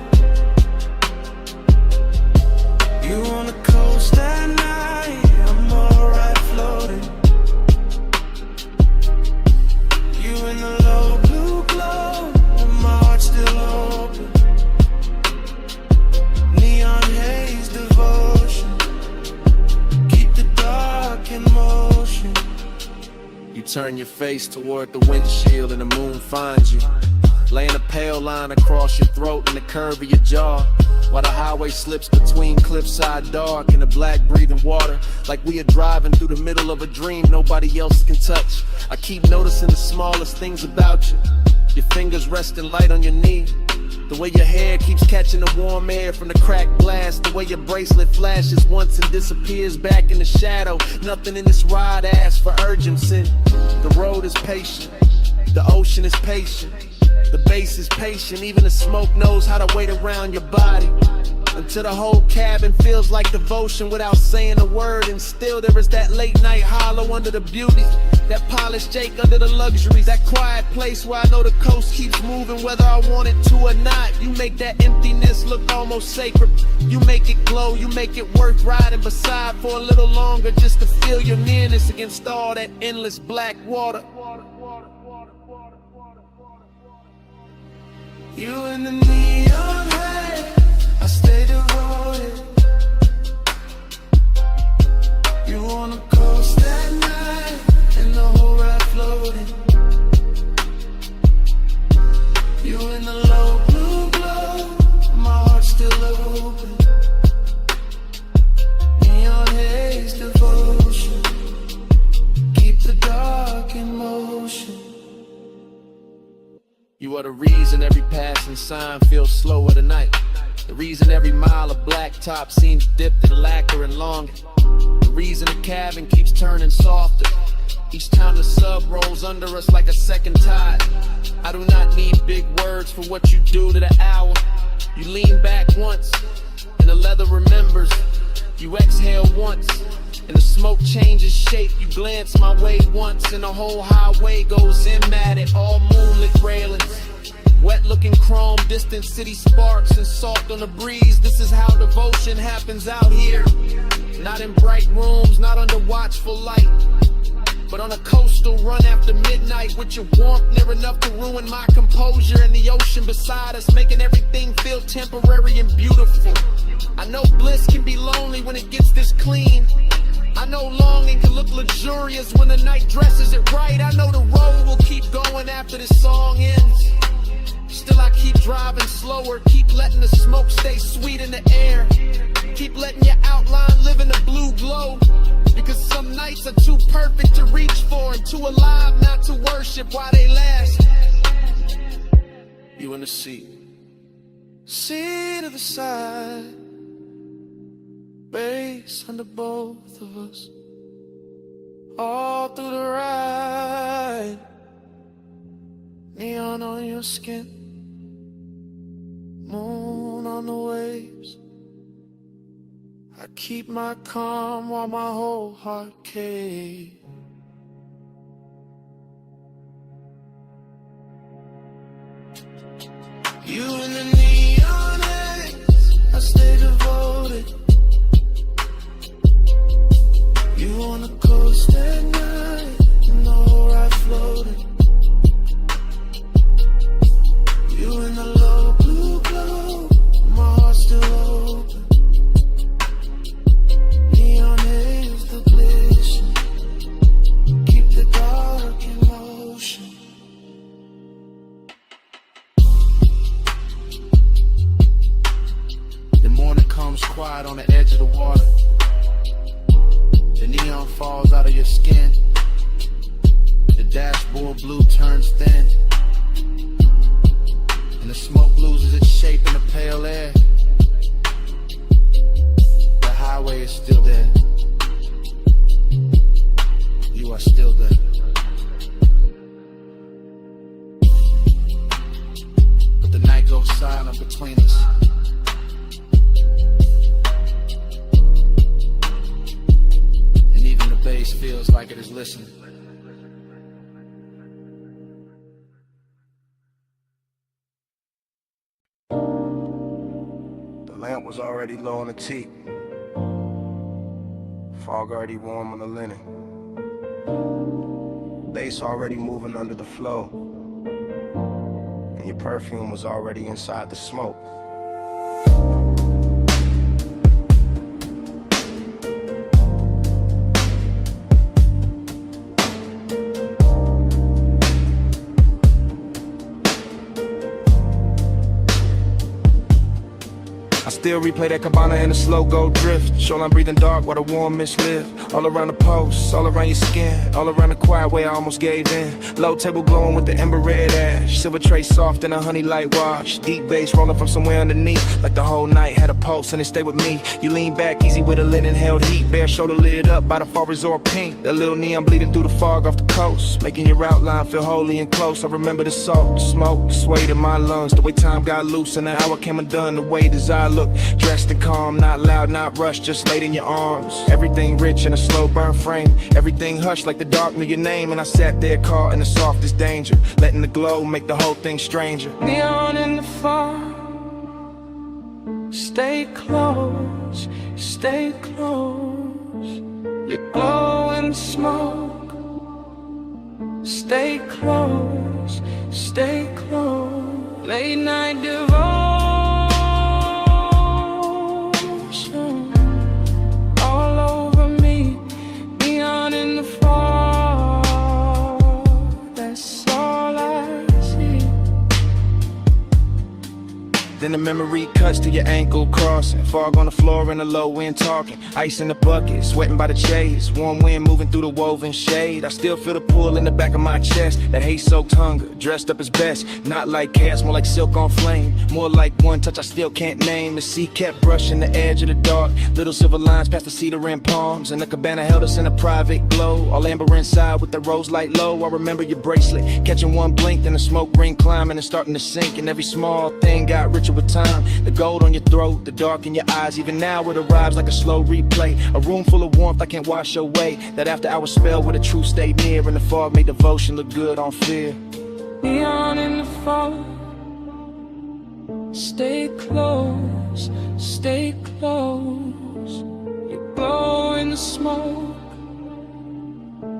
You on the coast at night, I'm alright floating. You in the low blue glow, and my heart still open. Neon haze devotion, keep the dark in motion. You turn your face toward the windshield and the moon finds you, laying a pale line across your throat and the curve of your jaw, while the highway slips between cliffside dark and the black breathing water, like we are driving through the middle of a dream nobody else can touch. I keep noticing the smallest things about you. Your fingers resting light on your knee, the way your hair keeps catching the warm air from the cracked glass, the way your bracelet flashes once and disappears back in the shadow. Nothing in this ride asks for urgency. The road is patient, the ocean is patient, the bass is patient, even the smoke knows how to wait around your body. Until the whole cabin feels like devotion without saying a word. And still there is that late night hollow under the beauty, that polished Jake under the luxuries, that quiet place where I know the coast keeps moving whether I want it to or not. You make that emptiness look almost sacred. You make it glow, you make it worth riding beside for a little longer, just to feel your nearness against all that endless black water. You in the neon haze, I stay devoted. sign feels slower tonight. The reason every mile of blacktop seems dipped in lacquer and longer. The reason the cabin keeps turning softer each time the sub rolls under us like a second tide. I do not need big words for what you do to the hour. You lean back once, and the leather remembers. You exhale once, and the smoke changes shape. You glance my way once, and the whole highway goes in at it. All moonlit railings, wet looking chrome, distant city sparks and salt on the breeze. This is how devotion happens out here. Not in bright rooms, not under watchful light, but on a coastal run after midnight, with your warmth near enough to ruin my composure, and the ocean beside us making everything feel temporary and beautiful. I know bliss can be lonely when it gets this clean. I know longing can look luxurious when the night dresses it right. I know the road will keep going after this song ends. Still I keep driving slower, keep letting the smoke stay sweet in the air. Keep letting your outline live in the blue glow, because some nights are too perfect to reach for and too alive not to worship while they last. You in the seat to the side, base under both of us, all through the ride. Neon on your skin, moon on the waves. I keep my calm while my whole heart caves. You in the neon haze, I stay devoted. You on the coast at night, in the whole ride floating. You in the low blue glow, my heart's still open. Neon haze the glisten, keep the dark in motion. The morning comes quiet on the edge of the water. The neon falls out of your skin. The dashboard blue turns thin, and the smoke loses its shape in the pale air. The highway is still there. You are still there. But the night goes silent between us. And even the bass feels like it is listening. The lamp was already low on the teak. Fog already warm on the linen. Bass already moving under the flow. And your perfume was already inside the smoke. Still replay that cabana in a slow go drift. Shoreline breathing dark while the warm mist live. All around the post, all around your skin, all around the quiet way I almost gave in. Low table glowing with the ember red ash. Silver tray soft in a honey light wash. Deep bass rolling from somewhere underneath. Like the whole night had a pulse and it stayed with me. You lean back easy with a linen held heat. Bare shoulder lit up by the fall resort pink. That little neon bleeding through the fog off the coast, making your outline feel holy and close. I remember the salt, the smoke, the sway in my lungs. The way time got loose and the hour came undone. The way desire looked, dressed and calm, not loud, not rushed, just laid in your arms. Everything rich in a slow burn frame. Everything hushed like the dark knew your name. And I sat there caught in the softest danger, letting the glow make the whole thing stranger. Neon in the fog, stay close, stay close. You glow in the smoke, stay close, stay close. Late night devotion, all over me. Neon in the fog, that's all I see. Then the memory cuts to your ankle crossing. Fog on the floor in the low wind talking. Ice in the bucket, sweating by the chase. Warm wind moving through the woven shade. I still feel the pull in the back of my chest. That hate-soaked hunger, dressed up as best. Not like chaos, more like silk on flame. More like one touch I still can't name. The sea kept brushing the edge of the dark. Little silver lines past the cedar and palms. And the cabana held us in a private glow. All amber inside with the rose light low. I remember your bracelet, catching one blink, then the smoke ring climbing and starting to sink. And every small thing got richer with time. The gold on your throat, the dark in your eyes. Even now it arrives like a slow replay. A room full of warmth I can't wash away. That after hour spell where the truth stayed near. And the fog made devotion look good on fear. Neon in the fog. Stay close, stay close. You glow in the smoke.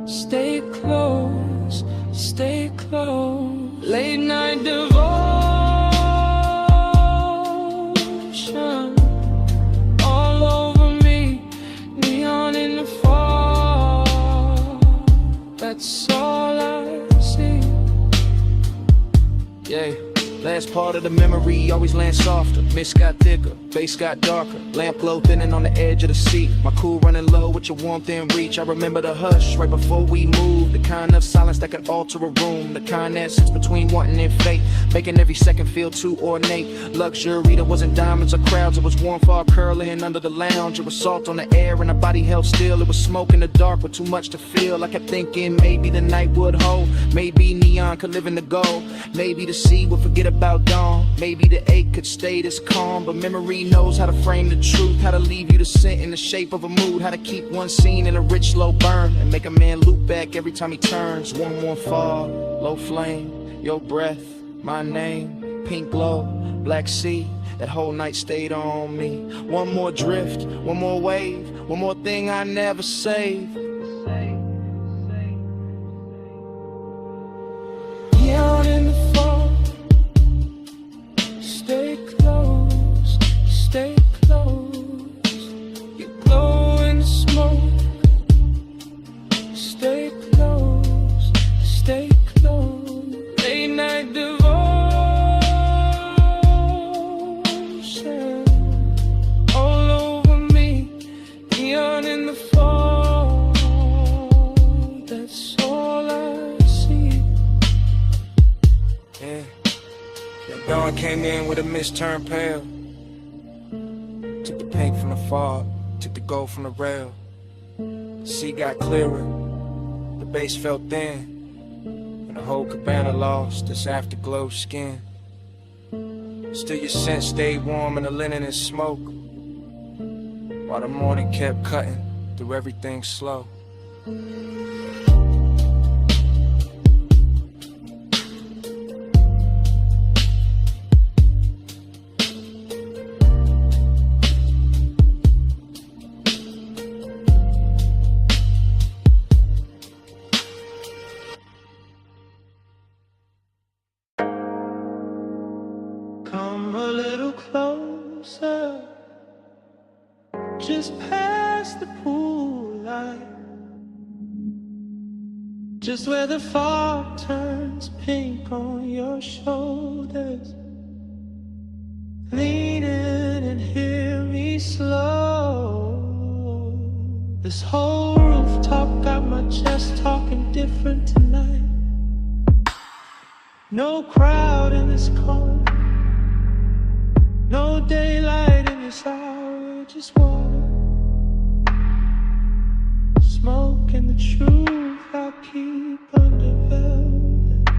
Stay close, stay close. Late night devotion. All over me. Neon in the fog. That's all I see. Yeah. Last part of the memory always lands softer. Mist got thicker, face got darker. Lamp glow thinning on the edge of the seat. My cool running low with your warmth in reach. I remember the hush right before we moved. The kind of silence that can alter a room. The kind that sits between wanting and fate, making every second feel too ornate. Luxury that wasn't diamonds or crowds. It was warm fog curling under the lounge. It was salt on the air and our body held still. It was smoke in the dark with too much to feel. I kept thinking maybe the night would hold. Maybe neon could live in the gold. Maybe the sea would forget about dawn. Maybe the ache could stay this calm. But memory knows how to frame the truth, how to leave you the scent in the shape of a mood, how to keep one scene in a rich slow burn and make a man loop back every time he turns. One more fall, low flame, your breath, my name, pink glow, black sea. That whole night stayed on me. One more drift, one more wave, one more thing I never saved. Neon in the fog. Stay close, stay close. You glow in the smoke. Stay close, stay close. Late night devotion. All over me. Neon in the fog. That's all I see. Yeah. Dawn came in with a mist turned pale. Took the pink from the fog, took the gold from the rail. The sea got clearer, the base felt thin, and the whole cabana lost its afterglow skin. Still your scent stayed warm in the linen and smoke, while the morning kept cutting through everything slow. Come a little closer, just past the pool light, just where the fog turns pink on your shoulders. Lean in and hear me slow. This whole rooftop got my chest talking different tonight. No crowd in this corner, no daylight in this hour, just water, smoke, and the truth I'll keep under velvet.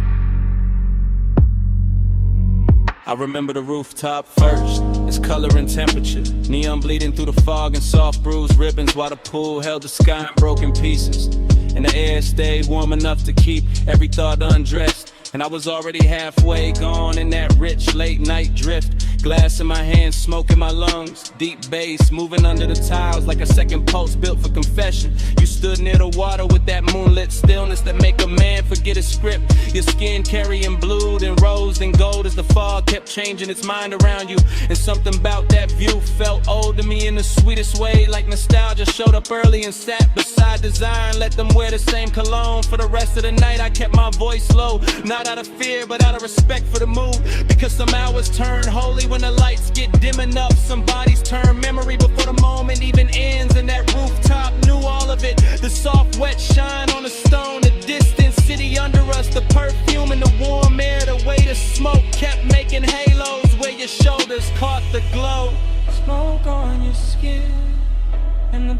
I remember the rooftop first, its color and temperature. Neon bleeding through the fog and soft bruised ribbons, while the pool held the sky in broken pieces. And the air stayed warm enough to keep every thought undressed. And I was already halfway gone in that rich late night drift. Glass in my hand, smoke in my lungs, deep bass moving under the tiles like a second pulse built for confession. You stood near the water with that moonlit stillness that make a man forget his script. Your skin carrying blue, then rose, then gold as the fog kept changing its mind around you. And something about that view felt old to me in the sweetest way, like nostalgia showed up early and sat beside design. Let them wear the same cologne for the rest of the night. I kept my voice low, not out of fear but out of respect for the mood, because some hours turn holy when the lights get dim enough. Some bodies turn memory before the moment even ends. And that rooftop knew all of it. The soft wet shine on the stone, the distance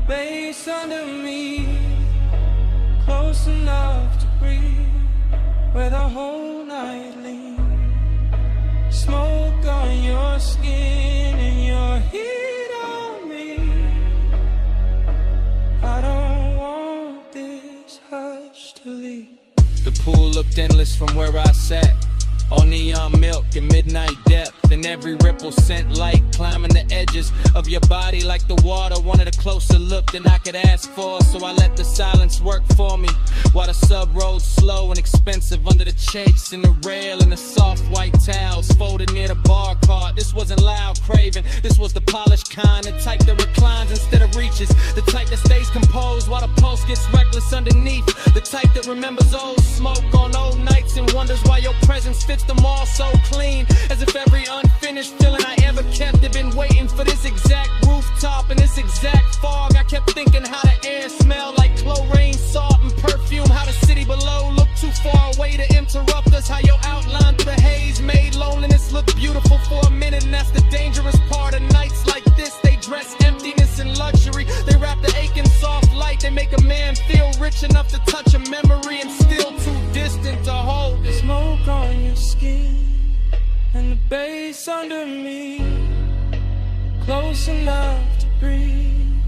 bass under me, close enough to breathe, where the whole night leans. Smoke on your skin and your heat on me. I don't want this hush to leave. The pool looked endless from where I sat, all neon milk and midnight depth, and every ripple sent light climbing the edges of your body like the water. Wanted a closer look than I could ask for, so I let the silence work for me, while the sub rolled slow and expensive under the chase and the rail and the soft white towels folded near the bar cart. This wasn't loud craving, this was the polished kind, the type that reclines instead of reaches, the type that stays composed while the pulse gets reckless underneath, the type that remembers old smoke on old nights and wonders why your presence fits them all so clean, as if every unfinished feeling I ever kept had been waiting for this exact rooftop and this exact fog. I kept thinking how the air smelled like chlorine, salt and perfume, how the city below looked too far away to interrupt us, how your outline through the haze made loneliness look beautiful for a minute, and that's the dangerous part of nights like this. They dress emptiness and luxury, they wrap the aching soft light, they make a man feel rich enough to touch a memory and still too distant to hold it. Smoke on your skin and the bass under me, close enough to breathe,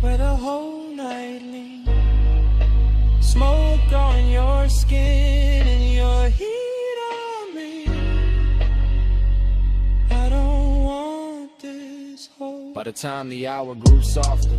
where the whole night leans. Smoke on your skin and your heat on me. I don't want this whole. By the time the hour grew softer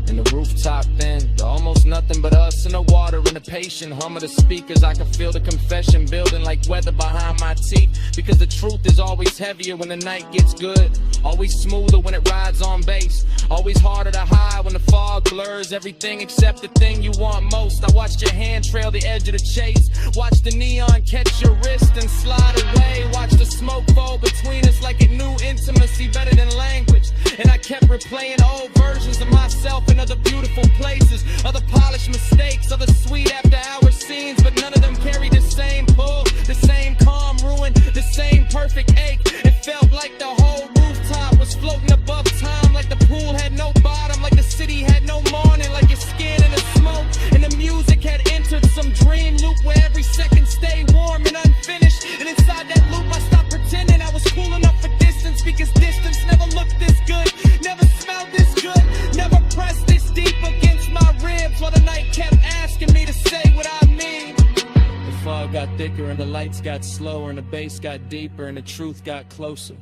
and the rooftop thinned, almost nothing but us and the water and the patient hum of the speakers, I could feel the confession building like weather behind my teeth, because the truth is always heavier when the night gets good, always smoother when it rides on bass, always harder to hide when the fog blurs everything except the thing you want most. I watched your hand trail the edge of the chase, watched the neon catch your wrist and slide away, watched the smoke fall between us like it knew intimacy better than language, and I kept replaying old versions of myself in other beautiful places, other polished mistakes, other sweet after hour scenes, but none of them carried the same pull, the same calm ruin, the same perfect ache. It felt like the whole rooftop was floating above time, like the pool had no bottom, like the city had no morning, like your skin in the smoke, and the music had entered some dream loop where every second stayed warm and unfinished, and inside that loop I stopped pretending I was cool enough for distance, because distance never looked this good, never smelled this good, never pressed this deep against my ribs, while the night kept asking me to say what I mean. The fog got thicker and the lights got slower and the bass got deeper and the truth got closer.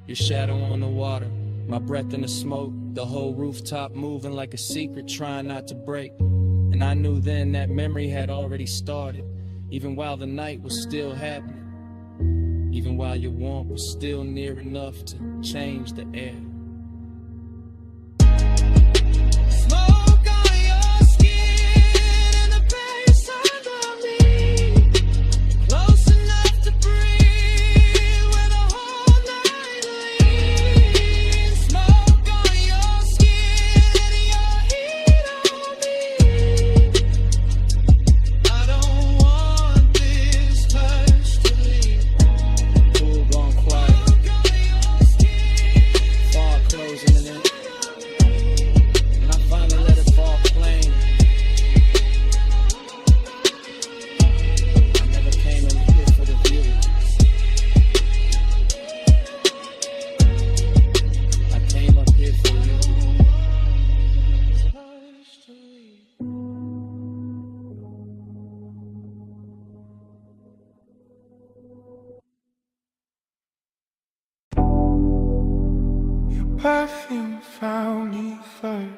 Your shadow on the water, my breath in the smoke, the whole rooftop moving like a secret trying not to break. And I knew then that memory had already started, even while the night was still happening, even while your warmth was still near enough to change the air. Smoke on your skin and the bass under me, close enough to breathe where the whole night leans. Smoke on your skin and your heat on me. I don't want this hush to leave. Pool gone quiet, fog closing in it. And I finally let it fall plain. I never came in here for the view. I came up here for you. Perfume found me first,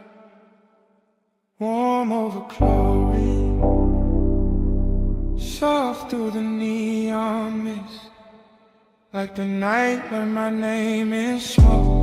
warm over chlorine, soft through the neon mist, like the night when my name is smoke.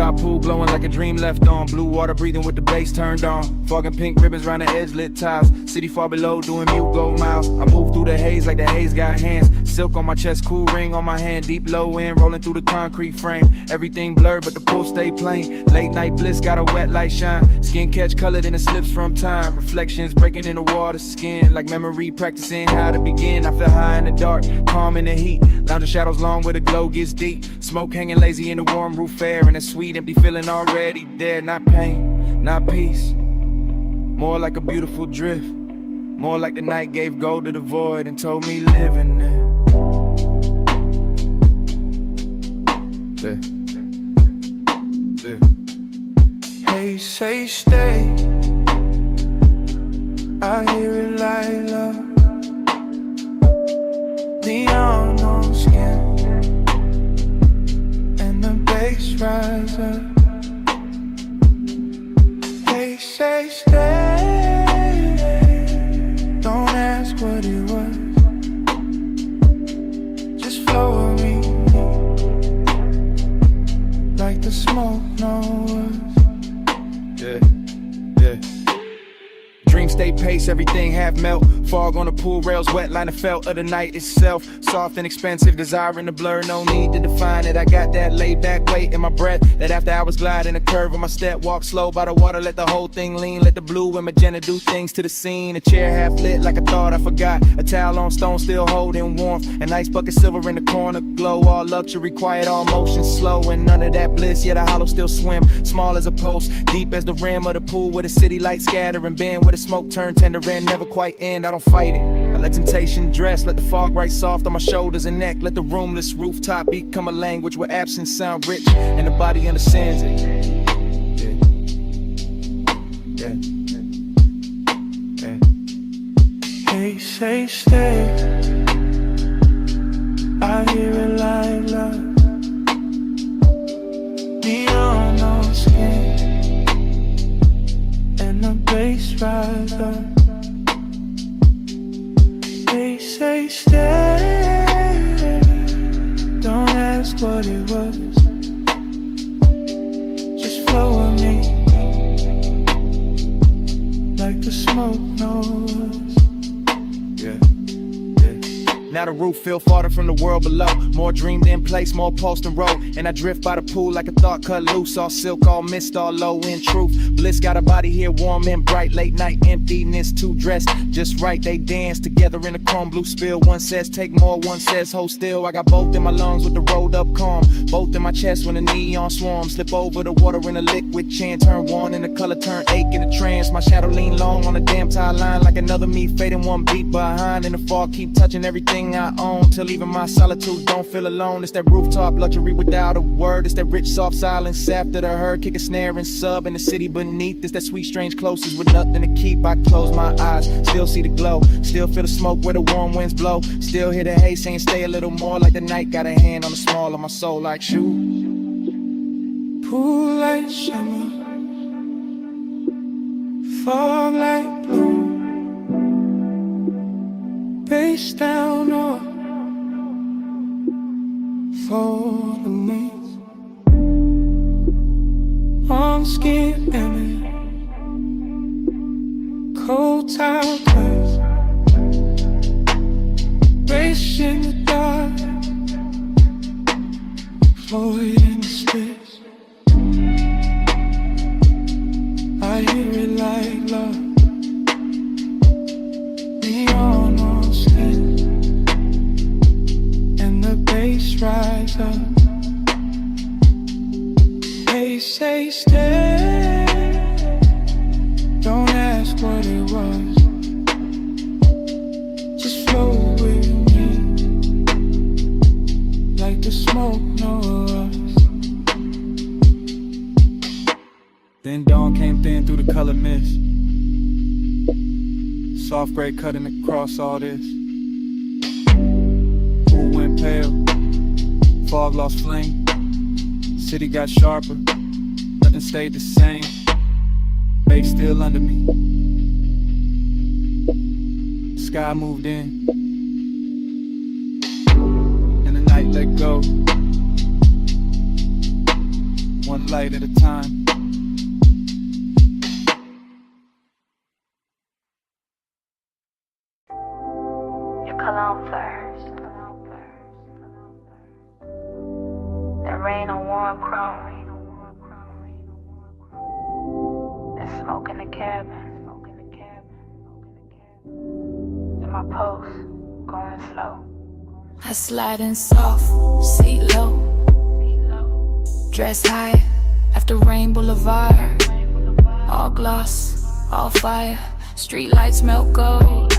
Rooftop pool glowing like a dream left on. Blue water breathing with the bass turned on. Fog and pink ribbons round the edge, lit tiles. City far below doing mute gold miles. I move through the haze like the haze got hands. Silk on my chest, cool ring on my hand. Deep low end, rolling through the concrete frame. Everything blurred but the pool stay plain. Late night bliss got a wet light shine. Skin catch colored in the slips from time. Reflections breaking in the water skin. Like memory practicing how to begin. I feel high in the dark, calm in the heat. Lounge in shadows long where the glow gets deep. Smoke hanging lazy in the warm roof air. And a sweet empty feeling already there. Not pain, not peace. More like a beautiful drift. More like the night gave gold to the void and told me live in it. Hey, say stay. I hear it like love. Neon on skin, and the bass rise up. They say stay. Don't ask what it was. Just flow with me, like the smoke knows. Yeah. Dream stay pace, everything half melt. Fog on the pool rails, wet line of felt of the night itself. Soft and expensive, desire in the blur, no need to define it. I got that laid back weight in my breath. That after hours glide in a curve of my step. Walk slow by the water, let the whole thing lean. Let the blue and magenta do things to the scene. A chair half lit like I thought I forgot. A towel on stone still holding warmth. An ice bucket silver in the corner glow. All luxury, quiet, all motion slow. And none of that bliss, yet a hollow still swim. Small as a post, deep as the rim of the pool. Where the city lights scatter and bend. Where the smoke turn tender and never quite end. I don't fight it. I let temptation dress. Let the fog right soft on my shoulders and neck. Let the roomless rooftop become a language where absence sound rich and the body understands it. Hey, say stay. I hear it like love. Neon on skin, and the bass rise up. They say stay. Don't ask what it was. Just flow with me, like the smoke knows. Now the roof feel farther from the world below. More dreamed in place, more pulsed and roll. And I drift by the pool like a thought cut loose. All silk, all mist, all low in truth. Bliss got a body here warm and bright. Late night emptiness, two dressed just right. They dance together in a chrome blue spill. One says take more, one says hold still. I got both in my lungs with the rolled up calm. Both in my chest when the neon swarm. Slip over the water in a liquid chin. Turn one and the color turn ache in a trance. My shadow lean long on the damn tie line. Like another me fading one beat behind. In the fog keep touching everything I own, till even my solitude don't feel alone. It's that rooftop luxury without a word. It's that rich soft silence after the herd. Kick a snare and sub in the city beneath. It's that sweet strange closest with nothing to keep. I close my eyes, still see the glow. Still feel the smoke where the warm winds blow. Still hear the hay saying stay a little more. Like the night got a hand on the small of my soul like shoe. Pool like summer, fog like blue. Face down or for the knees. On skin and cold towel place. Race in the dark, Floyd in the space. I hear it like love. Neon on skin, and the bass rise up. They say stay. Don't ask what it was. Just flow with me, like the smoke knows. Then dawn came thin through the color mist. Soft gray cutting across all this. Pool went pale, fog lost flame. City got sharper, nothing stayed the same. Babe still under me. Sky moved in, and the night let go. one light at a time. Your cologne first, then rain on warm chrome, then smoke in the cabin, then my pulse going slow. I slide in soft, seat low, dress high after Rain Boulevard. All gloss, all fire, street lights melt gold.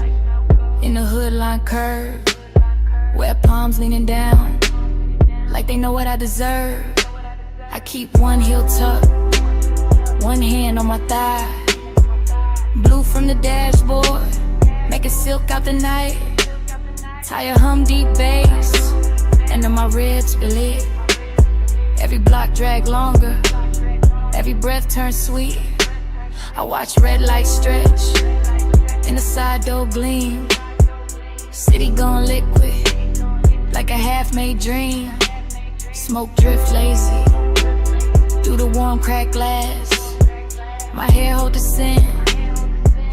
In the hood line curve, wet palms leaning down, like they know what I deserve. I keep one heel tucked, one hand on my thigh. Blue from the dashboard, making silk out the night. Tire hum deep bass, and then my ribs lit. Every block drag longer, every breath turns sweet. I watch red lights stretch, in the side door gleam. City gone liquid, like a half-made dream. Smoke drift lazy, through the warm cracked glass. My hair hold the scent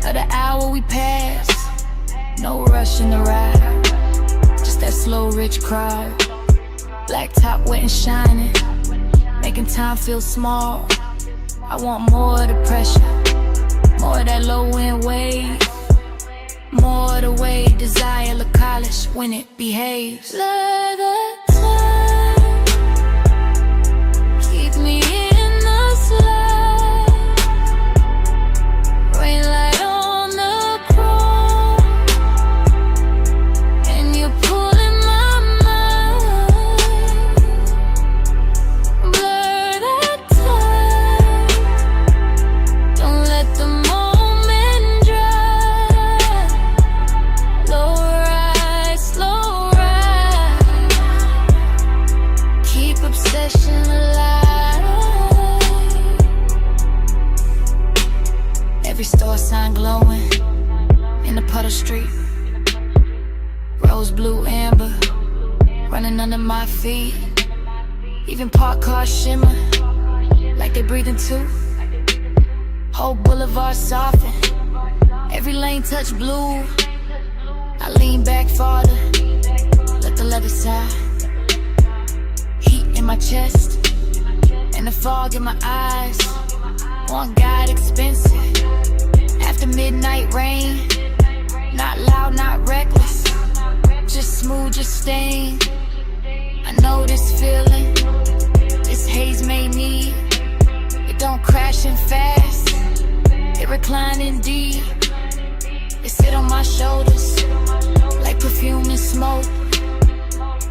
of the hour we pass. No rush in the ride, just that slow rich crowd. Black top wet and shining, making time feel small. I want more of the pressure, more of that low end wave, more of the way desire look college when it behaves. Let the time keep me in the slide. Rain light on the chrome, and you're pulling my mind. Blur that time, don't let the moment dry. Low ride, slow ride, keep obsession alive. Every store sign glowing in the puddle street. Rose, blue, amber, running under my feet. Even parked cars shimmer, like they breathing too. Whole boulevard soften, every lane touch blue. I lean back farther, let the leather side. Heat in my chest, and the fog in my eyes. On God expensive, after midnight rain. Not loud, not reckless, just smooth, just staying. I know this feeling, this haze may need. It don't crash in fast, it reclining deep. It sit on my shoulders, like perfume and smoke.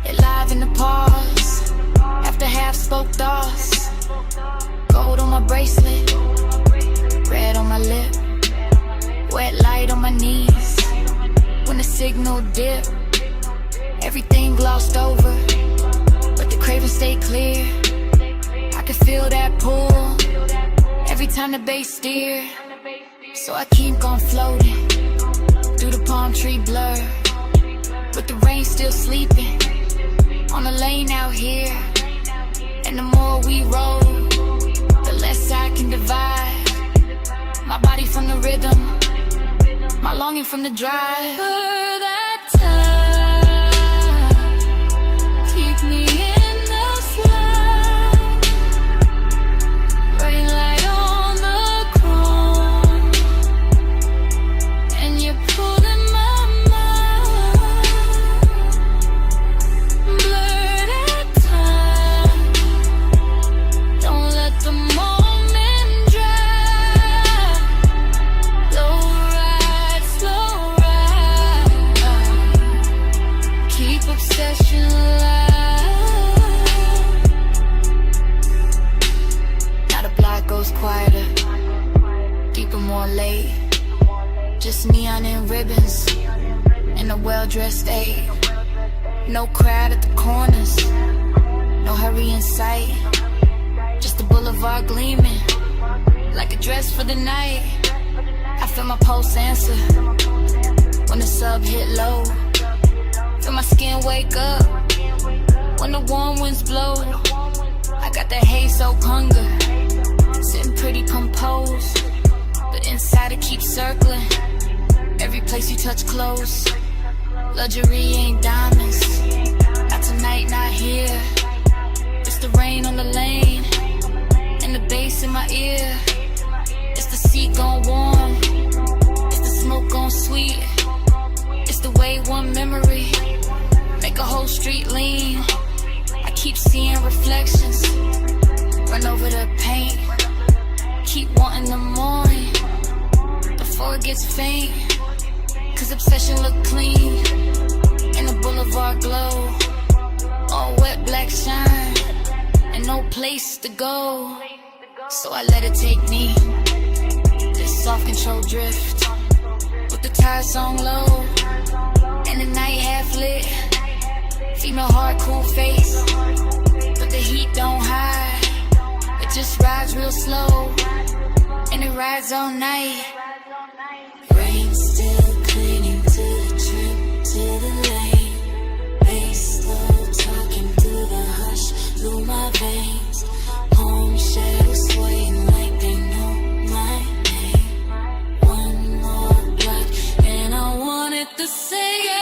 It live in the pause, after half spoke thoughts. Gold on my bracelet, red on my lip, wet light on my knees. When the signal dip, everything glossed over, but the craving stay clear. I can feel that pull, every time the bass steer. So I keep on floating, through the palm tree blur, but the rain still sleeping, on the lane out here. And the more we roll, the less I can divide my body from the rhythm, my longing from the drive. For that time, keep me in the slide. Rain light on the chrome, and you're pulling my mind. Blur that time, don't let the moment dry. Low ride, slow ride, keep obsession alive. Now the block goes quieter, deeper, more late. Just neon and ribbons, and a well-dressed aide. No crowd at the corners, no hurry in sight. Just the boulevard gleaming, like a dress for the night. I feel my pulse answer, when the sub hit low. Feel my skin wake up, when the warm winds blow. I I got that hay-soaked hunger, sitting pretty composed, but inside it keeps circling. Every place you touch close. Luxury ain't diamonds. Not tonight, not here. It's the rain on the lane, and the bass in my ear. It's the seat gone warm, it's the smoke gone sweet. It's the way one memory make a whole street lean. I keep seeing reflections, run over the paint. Keep wanting the morning before it gets faint. Cause obsession look clean, and the boulevard glow. All wet black shine, and no place to go. So I let it take me, this soft control drift, with the tires on low, and the night half lit. Female heart, cool face, but the heat don't hide. It just rides real slow, and it rides all night. Rain still clinging to the trip, to the lane. Bass slow, talking through the hush, through my veins. Home shadows swaying like they know my name. One more block, and I wanted to say it.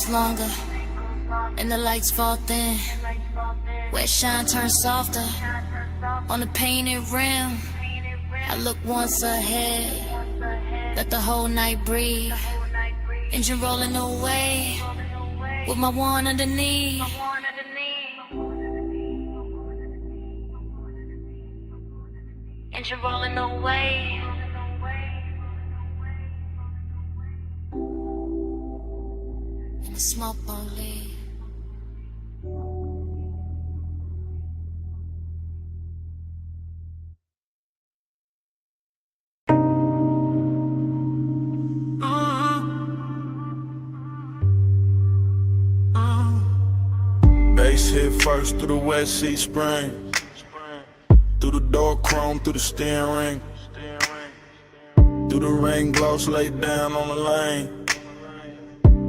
Longer, and the lights fall thin. Where shine turns softer on the painted rim. I look once ahead, let the whole night breathe. Engine rolling away with my one underneath. Engine rolling away. Smoke only. Bass hit first through the wet seat spring, through the door chrome, through the steering ring, through the rain gloss laid down on the lane.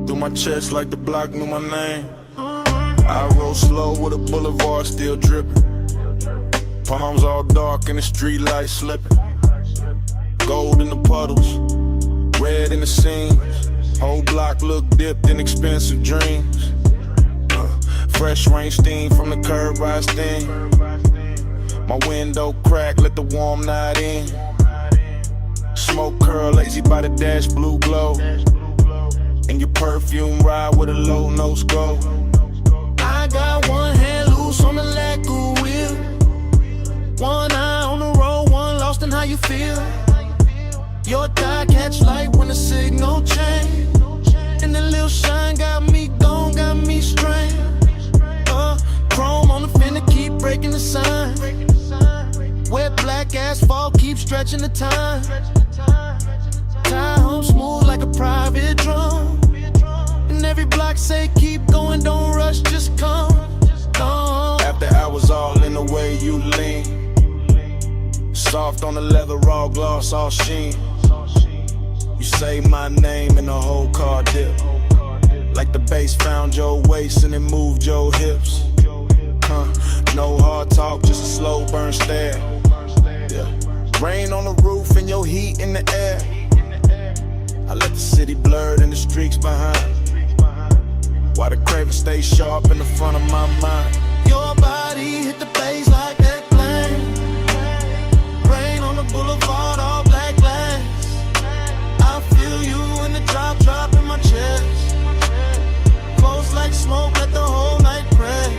Through my chest like the block knew my name. I roll slow with a boulevard still dripping. Palms all dark and the street lights slipping. Gold in the puddles, red in the seams. Whole block look dipped in expensive dreams. Fresh rain steam from the curb rise steam. My window crack, let the warm night in. Smoke curl, lazy by the dash, blue glow. And your perfume ride with a low nose go. I got one hand loose on the lacquer wheel, one eye on the road, one lost in how you feel. Your thigh catch light when the signal change, and the little shine got me gone, got me strained. Chrome on the fender keep breaking the sign. Wet black asphalt keep stretching the time. Tie home smooth like a private drum. And every block say keep going, don't rush, just come. After hours all in the way you lean, soft on the leather, raw gloss, all sheen. You say my name and the whole car dip, like the bass found your waist and it moved your hips. No hard talk, just a slow burn stare. Yeah. Rain on the roof and your heat in the air. I let the city blur and the streaks behind, while the craving stays sharp in the front of my mind. Your body hit the bass like that flame. Rain on the boulevard, all black lines. I feel you in the drop in my chest. Close like smoke, let the whole night press.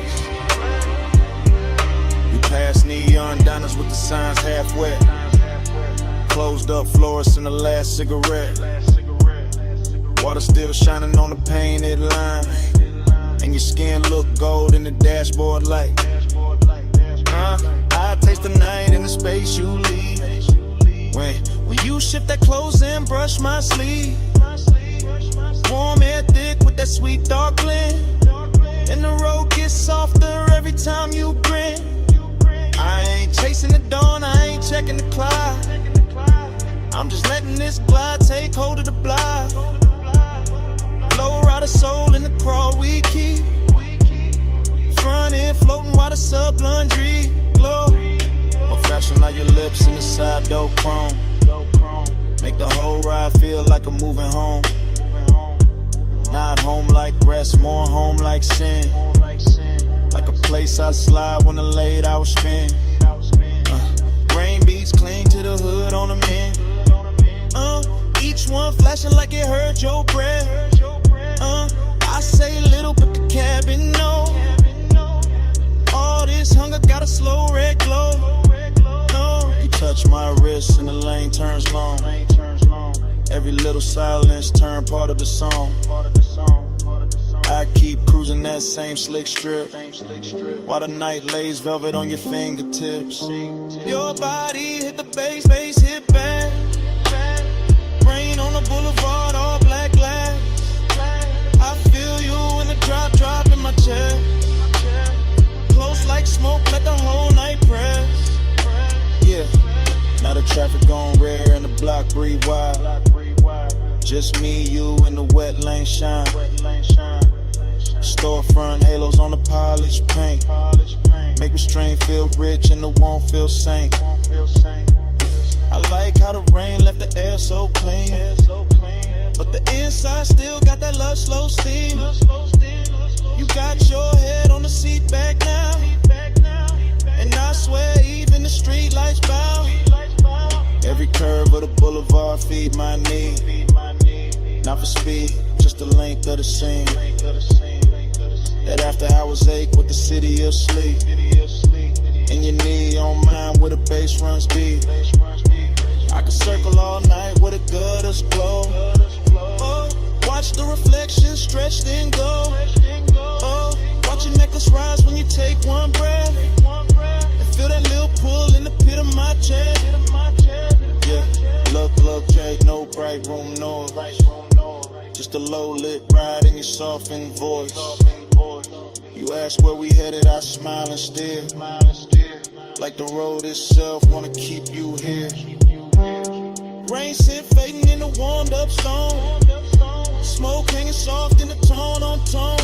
We passed neon diners with the signs half wet. Closed up florists in the last cigarette. Water still shining on the painted line, and your skin look gold in the dashboard light. I taste the night in the space you leave. When you shift that clothes and brush my sleeve. Warm air thick with that sweet dark blend, and the road gets softer every time you grin. I ain't chasing the dawn, I ain't checking the clock. I'm just letting this glide take hold of the block. Low rider soul in the crawl we keep. Front end floating while the sub laundry glow. Or fashion like your lips in the side door chrome. Make the whole ride feel like a moving home. Not home like rest, more home like sin. Like a place I slide when the late hours spend. Rain beats cling to the hood on the men. Each one flashing like it heard your breath. I say little but the cabin know. All this hunger got a slow red glow. No, you touch my wrist and the lane turns long. Every little silence turn part of the song. I keep cruising that same slick strip, while the night lays velvet on your fingertips. Your body hit the bass, bass hit back. Rain on the boulevard, all black glass. I feel you in the drop in my chest. Close like smoke, let the whole night press. Yeah, now the traffic on red and the block breathe wide. Just me, you, and the wet lane shine. Storefront halos on the polished paint. Make restraint feel rich and the won't feel sank. I like how the rain left the air so clean, but the inside still got that love slow steam. You got your head on the seat back now, and I swear even the street lights bow. Every curve of the boulevard feed my need. Not for speed, just the length of the scene. That after hours ache with the city of sleep. And your knee on mine where the bass runs deep. I can circle all night with a gutters glow. Oh, watch the reflection stretch then go. Oh, watch your necklace rise when you take one breath. And feel that little pull in the pit of my chest. Yeah, look, Jake, no bright room noise. Just a low lit ride in your softened voice. You ask where we headed, I smile and stare. Like the road itself wanna keep you here. Rain scent fading in the warmed up stone. Smoke hanging soft in the tone on tone.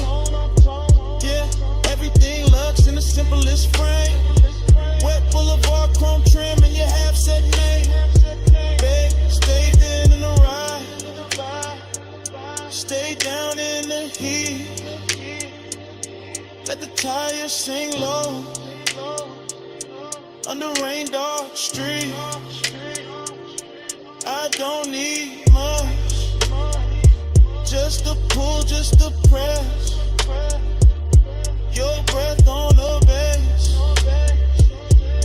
Yeah, everything looks in the simplest frame. Wet boulevard chrome trim and your half set name. Babe, stay there in the ride. Stay down in the heat. Let the tires sing low. Under rain dark street. I don't need much. Just a pull, just a press. Your breath on the bass.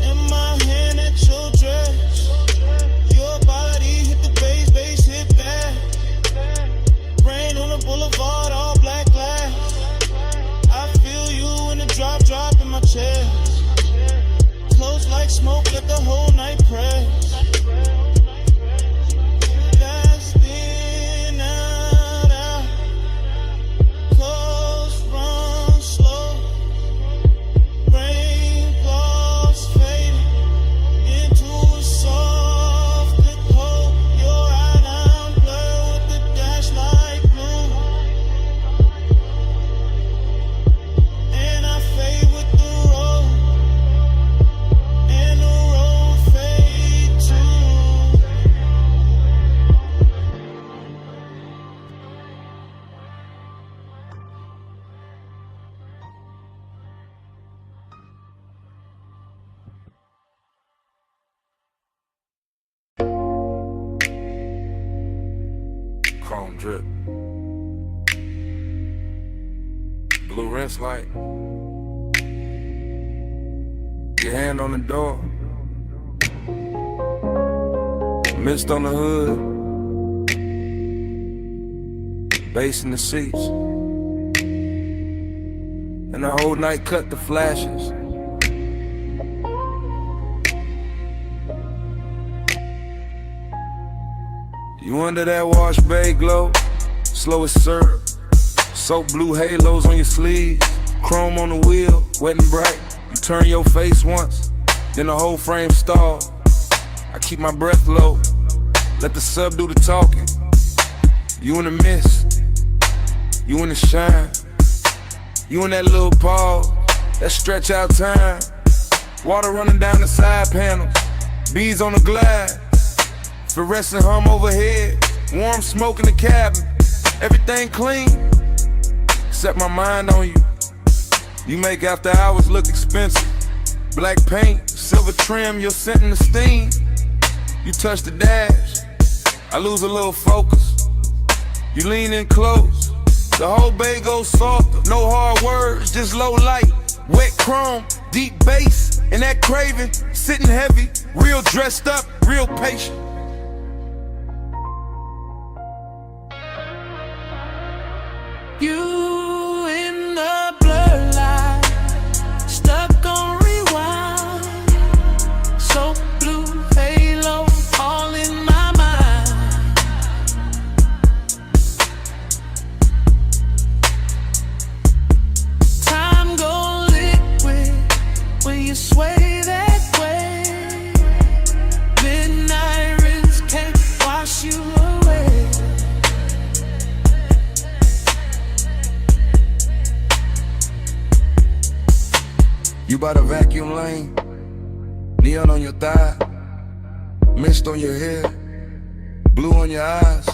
In my hand at your dress. Your body hit the bass, bass hit back. Rain on the boulevard, all black glass. I feel you in the drop in my chest. Close like smoke, let the whole night press. Fast in, out. Close, run slow. Rain gloss fading into a soft cold. Your eye down blur with the dash like blue. And I fade with the road. And the road fade too. Chrome drip. Blue rinse light. Your hand on the door. Mist on the hood. bass in the seats, and the whole night cut the flashes. You under that wash bay glow, slow as syrup, soap blue halos on your sleeves, chrome on the wheel, wet and bright. You turn your face once, then the whole frame stall. I keep my breath low, let the sub do the talking. You in the mist, you in the shine, you in that little pause, that stretch out time. Water running down the side panels, bees on the glass, fluorescent hum overhead, warm smoke in the cabin. Everything clean, set my mind on you. You make after hours look expensive. Black paint, silver trim, your scent and the steam. You touch the dash, I lose a little focus. You lean in close, the whole bay goes softer. No hard words, just low light, wet chrome, deep bass, and that craving, sitting heavy, real dressed up, real patient. You in the blur light, stuck on rewind. So blue halo, all in my mind. Time go liquid when you sway that way. Midnight rinse can't wash you away. You by the vacuum lane, neon on your thigh, mist on your hair, blue on your eyes.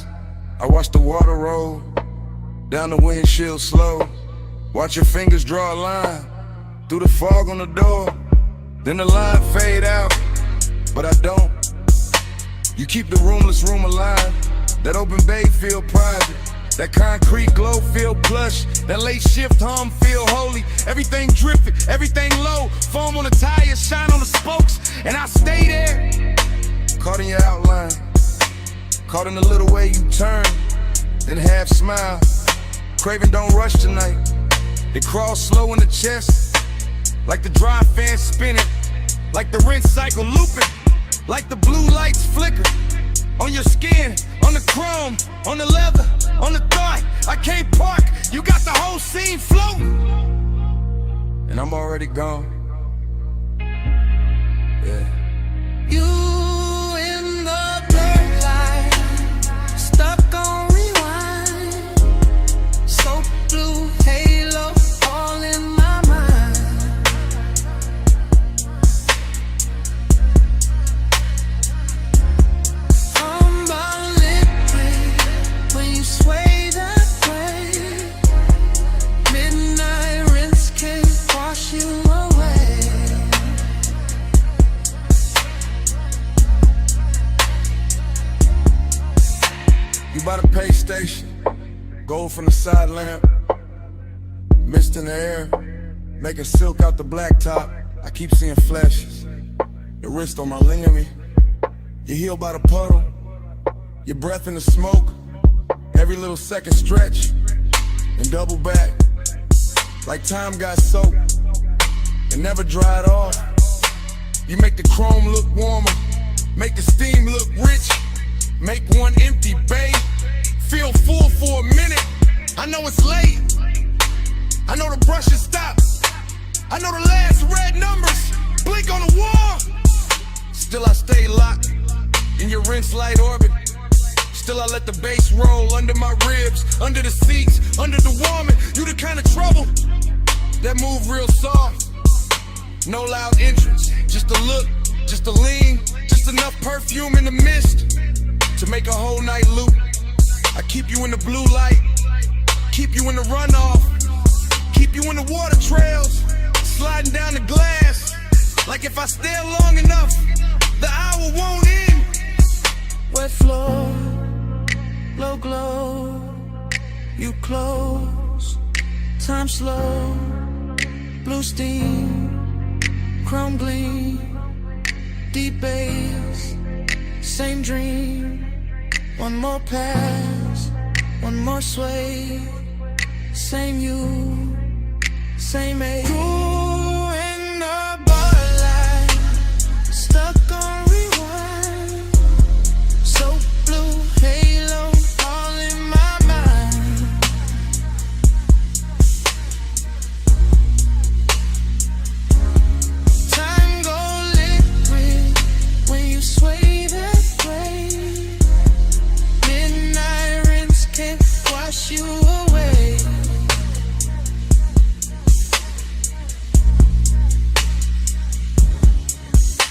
I watch the water roll down the windshield slow. Watch your fingers draw a line through the fog on the door. Then the line fade out, but I don't. You keep the roomless room alive. That open bay feel private. That concrete glow feel plush. That late shift hum feel holy. Everything dripping, everything low. Foam on the tires, shine on the spokes, and I stay there. Caught in your outline, caught in the little way you turn, then half smile. Craving don't rush tonight. It crawls slow in the chest, like the dry fan spinning, like the rinse cycle looping, like the blue lights flicker. On your skin, on the chrome, on the leather, on the thigh. I can't park, you got the whole scene floating, and I'm already gone. Yeah. You in the blur light, stuck on rewind. So blue halo, all in my mind. When you sway that way, midnight rinse can't wash you away. You by the pay station, gold from the side lamp, mist in the air, making silk out the blacktop. I keep seeing flashes, your wrist on my ligament, your heel by the puddle, your breath in the smoke. Every little second stretch and double back, like time got soaked and never dried off. You make the chrome look warmer, make the steam look rich, make one empty bay feel full for a minute. I know it's late, I know the brush has stopped, I know the last red numbers blink on the wall. Still I stay locked in your rinse light orbit. Still I let the bass roll under my ribs, under the seats, under the warming. You the kind of trouble that move real soft. No loud entrance, just a look, just a lean, just enough perfume in the mist to make a whole night loop. I keep you in the blue light, keep you in the runoff, keep you in the water trails, sliding down the glass. Like if I stay long enough, the hour won't end. Wet floor, low glow, you close, time slow, blue steam, chrome gleam, deep bass, same dream, one more pass, one more sway. Same you, same age. You in the bar line, stuck on rewind. So blue halo all in my mind. Time go liquid when you sway that way. Midnight rinse can't wash you away.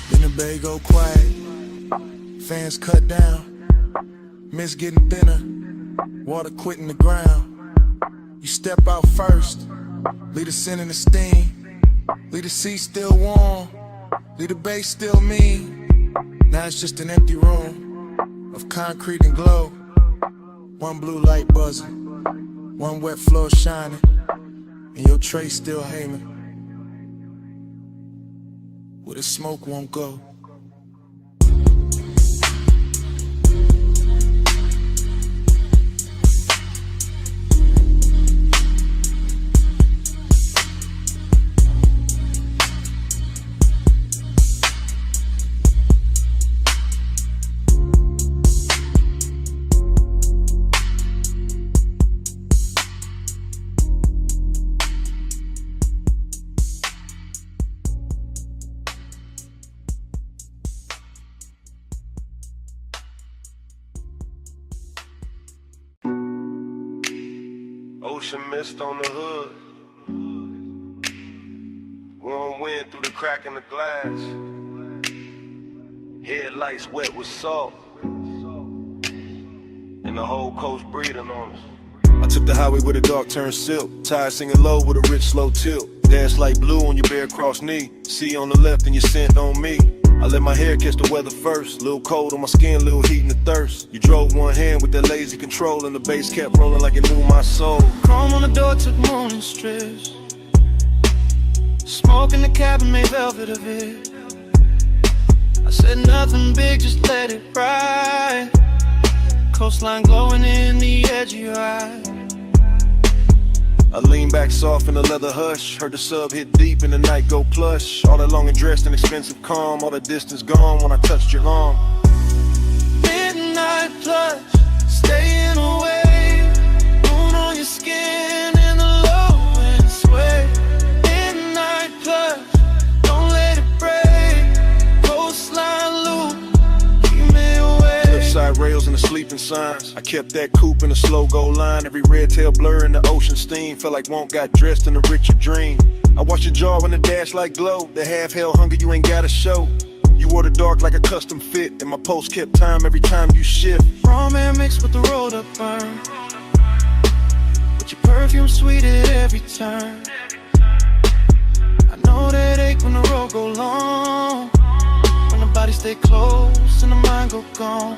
Then the bay go quiet, fans cut down, mist getting thinner, water quitting the ground. You step out first, leave the scent and the steam, leave the seat still warm, leave the bass still mean. Now it's just an empty room of concrete and glow. One blue light buzzing, one wet floor shining, and your tray still hanging where the smoke won't go. Ocean mist on the hood, warm wind through the crack in the glass, headlights wet with salt, and the whole coast breathing on us. I took the highway with a dark turn silk, tired singing low with a rich slow tilt. Dance like blue on your bare cross knee, see on the left and your scent on me. I let my hair catch the weather first, little cold on my skin, little heat in the thirst. You drove one hand with that lazy control and the bass kept rolling like it knew my soul. Chrome on the door took morning strips. Smoke in the cabin made velvet of it. I said nothing big, just let it ride. Coastline glowing in the edge of your eye. I lean back soft in the leather hush, heard the sub hit deep and the night go plush. All that long and dressed in expensive calm, all the distance gone when I touched your arm. Midnight plush, staying away. Moon on your skin and the low wind sway. Midnight plush, don't let it break. Coastline loop, keep me away. Cliffside rails and the sleeping signs. I kept that coupe in a slow go line. Every red tail blur in the ocean steam. Felt like won't got dressed in a richer dream. I watched your jaw in the dash like glow. The half hell hunger you ain't gotta show. You wore the dark like a custom fit, and my pulse kept time every time you shift. Raw man mixed with the rolled up burn, but your perfume sweet at every turn. I know that ache when the road go long, when the body stay close and the mind go gone.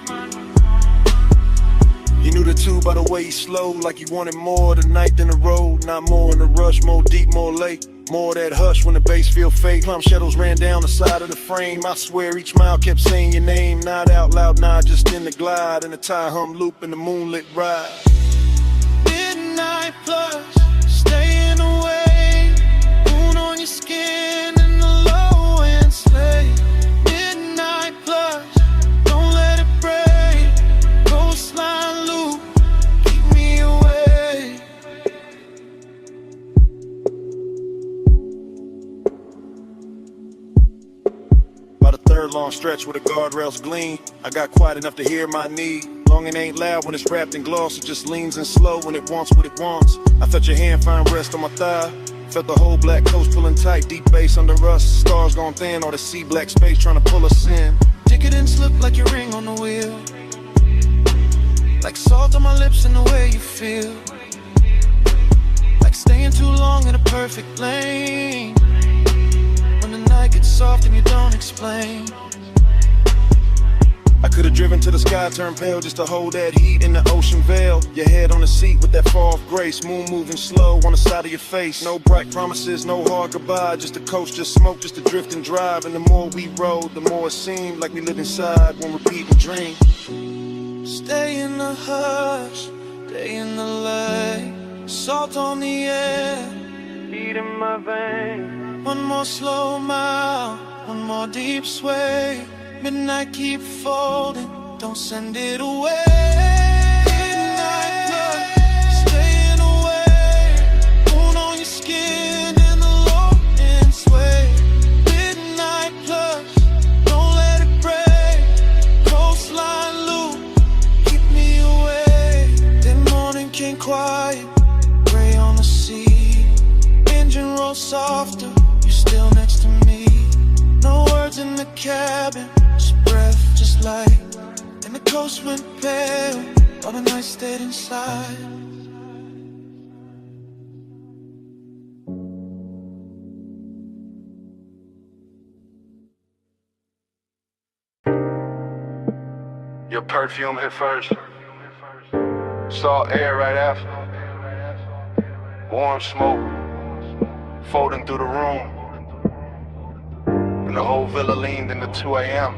You knew the two by the way he slowed, like he wanted more tonight than the road. Not more in the rush, more deep, more late. More of that hush when the bass feel fake. Plum shadows ran down the side of the frame. I swear each mile kept saying your name. Not out loud, nah, just in the glide. In the tie hum loop in the moonlit ride. Midnight plush, staying away. Moon on your skin and the low wind sway. Midnight plush, don't let it break. Coastline loop, keep me away. By the third long stretch where the guardrails gleam, I got quiet enough to hear my need. Long and ain't loud when it's wrapped in gloss, it just leans in slow when it wants what it wants. I felt your hand find rest on my thigh, felt the whole black coast pulling tight, deep bass under us, stars gone thin, all the sea black space trying to pull us in. Decadent slip like your ring on the wheel, like salt on my lips and the way you feel, like staying too long in a perfect lane. When the night gets soft and you don't explain. I could've driven to the sky, turned pale just to hold that heat in the ocean veil. Your head on the seat with that far off grace, moon moving slow on the side of your face. No bright promises, no hard goodbye, just a coast, just smoke, just a drift and drive. And the more we rode, the more it seemed like we lived inside one repeating dream. Stay in the hush, day in the lake, salt on the air, heat in my veins. One more slow mile, one more deep sway. Midnight keep folding, don't send it away. Midnight blood, staying away. Moon on your skin and the low end sway. Midnight plus, don't let it break. Coastline loop, keep me away. Then morning came quiet, gray on the sea. Engine roll softer, you're still next to me. No words in the cabin, just breath, just light. And the coast went pale, all the night stayed inside. Your perfume hit first. Salt air right after. Warm smoke folding through the room. And the whole villa leaned into 2 a.m.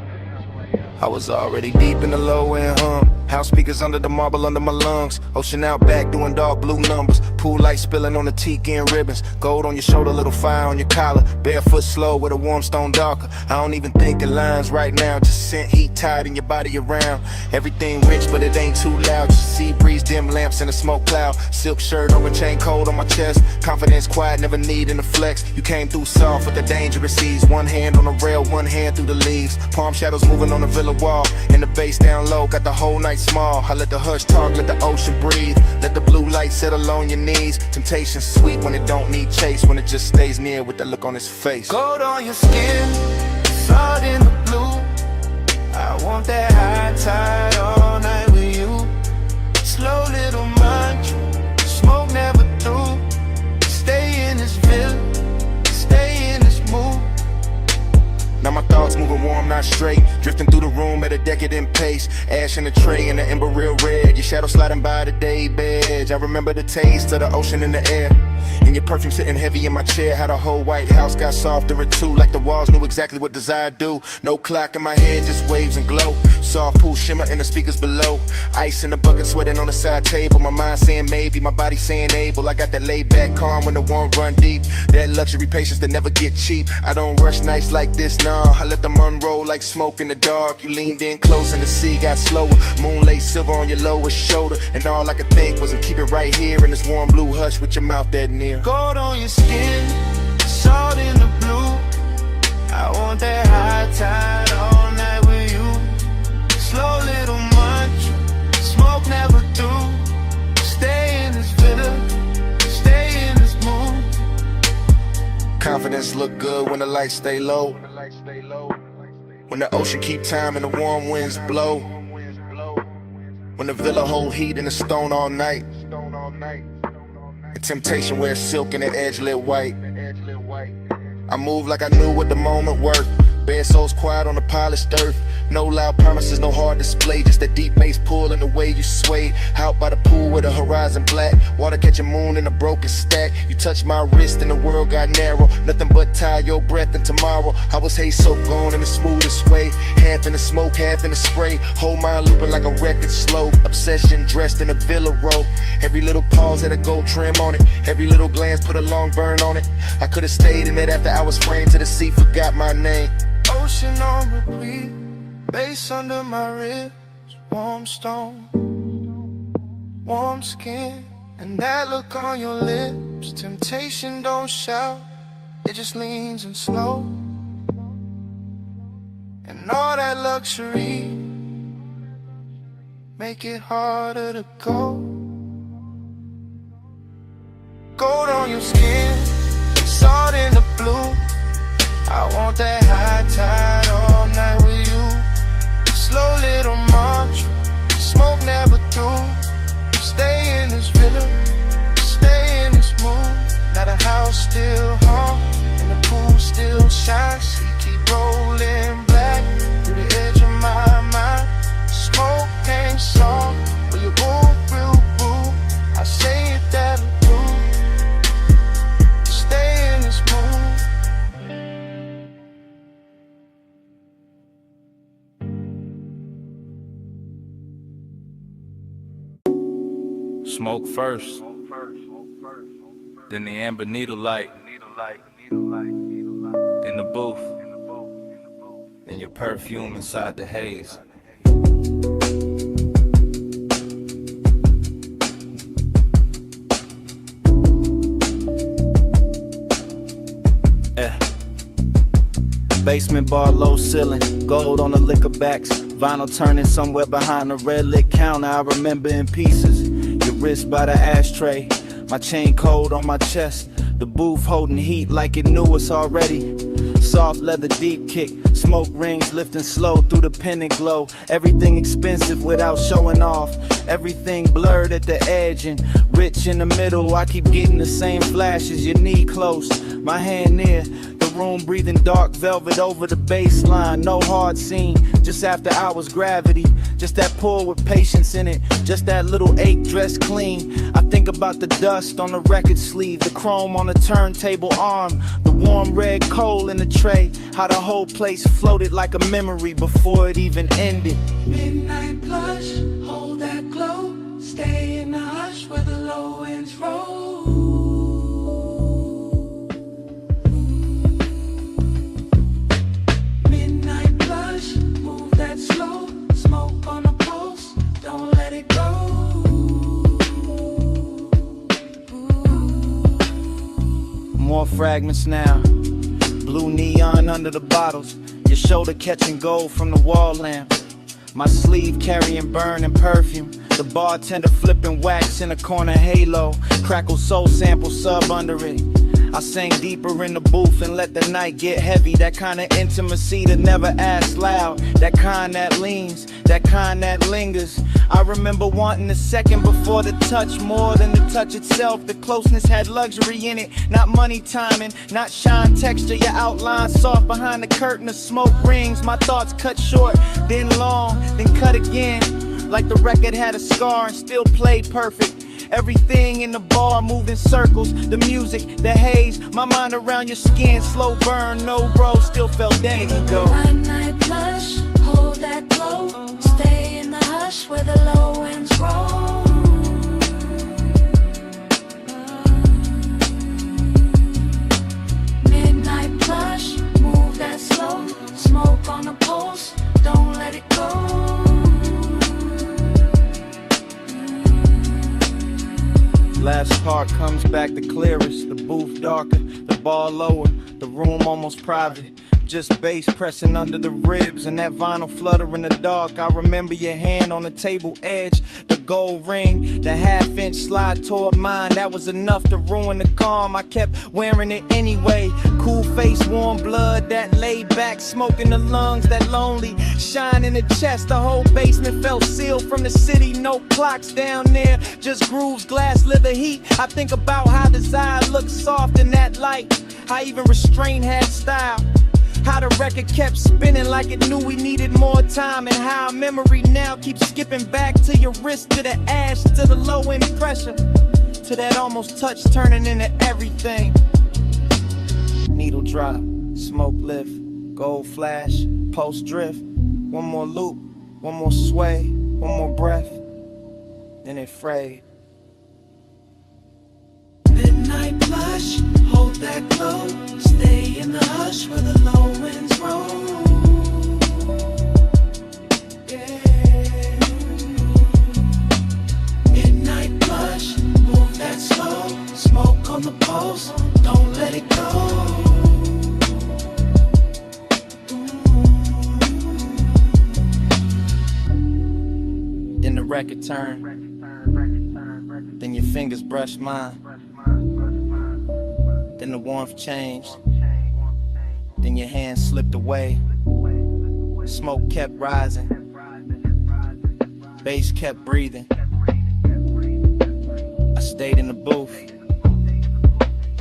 I was already deep in the low end hum. House speakers under the marble under my lungs. Ocean out back doing dark blue numbers. Pool light spilling on the tiki and ribbons. Gold on your shoulder, little fire on your collar. Barefoot slow with a warm stone darker. I don't even think in lines right now. Just scent heat tied in your body around. Everything rich but it ain't too loud. Just sea breeze, dim lamps and a smoke cloud. Silk shirt over chain cold on my chest. Confidence quiet, never needing to flex. You came through soft with the dangerous seas. One hand on the rail, one hand through the leaves. Palm shadows moving on the villa wall. And the bass down low, got the whole night small. I let the hush talk, let the ocean breathe. Let the blue light settle on your knees. Temptation's sweet when it don't need chase. When it just stays near with that look on his face. Gold on your skin, salt in the blue. I want that high tide all night with you. Slow little munch, smoke never through. Stay in this villa, stay in this mood. Now my thoughts moving warm, not straight. Drifting through the room at a decadent pace. Ash in the tray and the ember real red. Your shadow sliding by the day bed. I remember the taste of the ocean in the air. And your perfume sitting heavy in my chair. How the whole White House got softer at 2. Like the walls knew exactly what desire do. No clock in my head, just waves and glow. Soft pool shimmer in the speakers below. Ice in the bucket, sweating on the side table. My mind saying maybe, my body saying able. I got that laid back calm when the warm run deep. That luxury patience that never get cheap. I don't rush nights like this, nah. I let them unroll like smoke in the dark. You leaned in close and the sea got slower. Moonlight silver on your lower shoulder. And all I could think was to keep it right here in this warm blue hush with your mouth that near. Gold on your skin, salt in the blue. I want that high tide all night with you. Slow little munch, smoke never through. Stay in this villa, stay in this mood. Confidence look good when the lights stay low. When the ocean keep time and the warm winds blow. When the villa hold heat in the stone all night. The temptation wears silk and that edge lit white. I move like I knew what the moment worth. Bare souls quiet on the polished earth. No loud promises, no hard display. Just that deep bass pull and the way you sway. Out by the pool with the horizon black. Water catching moon in a broken stack. You touch my wrist and the world got narrow. Nothing but tie your breath and tomorrow. I was hay soaked on in the smoothest way. Half in the smoke, half in the spray. Whole mind looping like a record slow. Obsession dressed in a villa robe. Every little pause had a gold trim on it. Every little glance put a long burn on it. I could've stayed in it after I was framed to the sea. Forgot my name. Ocean on repeat, bass under my ribs, warm stone, warm skin, and that look on your lips. Temptation don't shout, it just leans and slow. And all that luxury make it harder to go. Gold on your skin, salt in the blue. I want that high tide all night with you. Slow little march, smoke never through. Stay in this villa, stay in this mood. Now the house still hot and the pool still shines. She keep rolling black through the edge of my mind. Smoke ain't soft, but you move real boo. I say it that'll do. Stay in this mood. Smoke first, then the amber needle light, in the booth, and your perfume inside the haze. Basement bar, low ceiling, gold on the liquor backs, vinyl turning somewhere behind the red lit counter. I remember in pieces, your wrist by the ashtray, my chain cold on my chest, the booth holding heat like it knew us already. Soft leather deep kick, smoke rings lifting slow through the pendant glow. Everything expensive without showing off, everything blurred at the edge and rich in the middle. I keep getting the same flashes, your knee close, my hand near the room, breathing dark velvet over the baseline. No hard scene, just after hours gravity, just that pull with patience in it, just that little ache dressed clean. I think about the dust on the record sleeve, the chrome on the turntable arm, the warm red coal in the tray, how the whole place floated like a memory before it even ended. Midnight blush, hold that glow, stay in the hush where the low ends roll. Midnight blush, move that slow, smoke on the pulse, don't let it go. More fragments now, blue neon under the bottles, your shoulder catching gold from the wall lamp, my sleeve carrying burning perfume, the bartender flipping wax in a corner halo, crackle soul sample sub under it. I sang deeper in the booth and let the night get heavy, that kind of intimacy that never asks loud, that kind that leans, that kind that lingers. I remember wanting a second before the touch, more than the touch itself. The closeness had luxury in it, not money timing, not shine texture. Your outline soft behind the curtain of smoke rings. My thoughts cut short, then long, then cut again, like the record had a scar and still played perfect. Everything in the bar moved in circles, the music, the haze, my mind around your skin, slow burn, no bro, still felt then ago. Midnight blush, hold that glow, stay in the hush where the low ends roll. Midnight blush, move that slow, smoke on the pulse, don't let it go. Last part comes back the clearest, the booth darker, the bar lower, the room almost private. Just bass pressing under the ribs and that vinyl flutter in the dark. I remember your hand on the table edge, the gold ring, the half-inch slide toward mine. That was enough to ruin the calm. I kept wearing it anyway. Cool face, warm blood, that laid back smoke in the lungs, that lonely shine in the chest. The whole basement felt sealed from the city. No clocks down there, just grooves, glass, leather heat. I think about how desire looked soft in that light, how even restraint had style, how the record kept spinning like it knew we needed more time, and how memory now keeps skipping back to your wrist, to the ash, to the low end pressure, to that almost touch turning into everything. Needle drop, smoke lift, gold flash, pulse drift. One more loop, one more sway, one more breath, then it frayed. Midnight blush, hold that glow, stay in the hush where the low winds roll. Yeah. Midnight blush, move that slow, smoke on the pulse, don't let it go. Then the record turned, then your fingers brushed mine. Then the warmth changed, then your hand slipped away. Smoke kept rising, bass kept breathing. I stayed in the booth,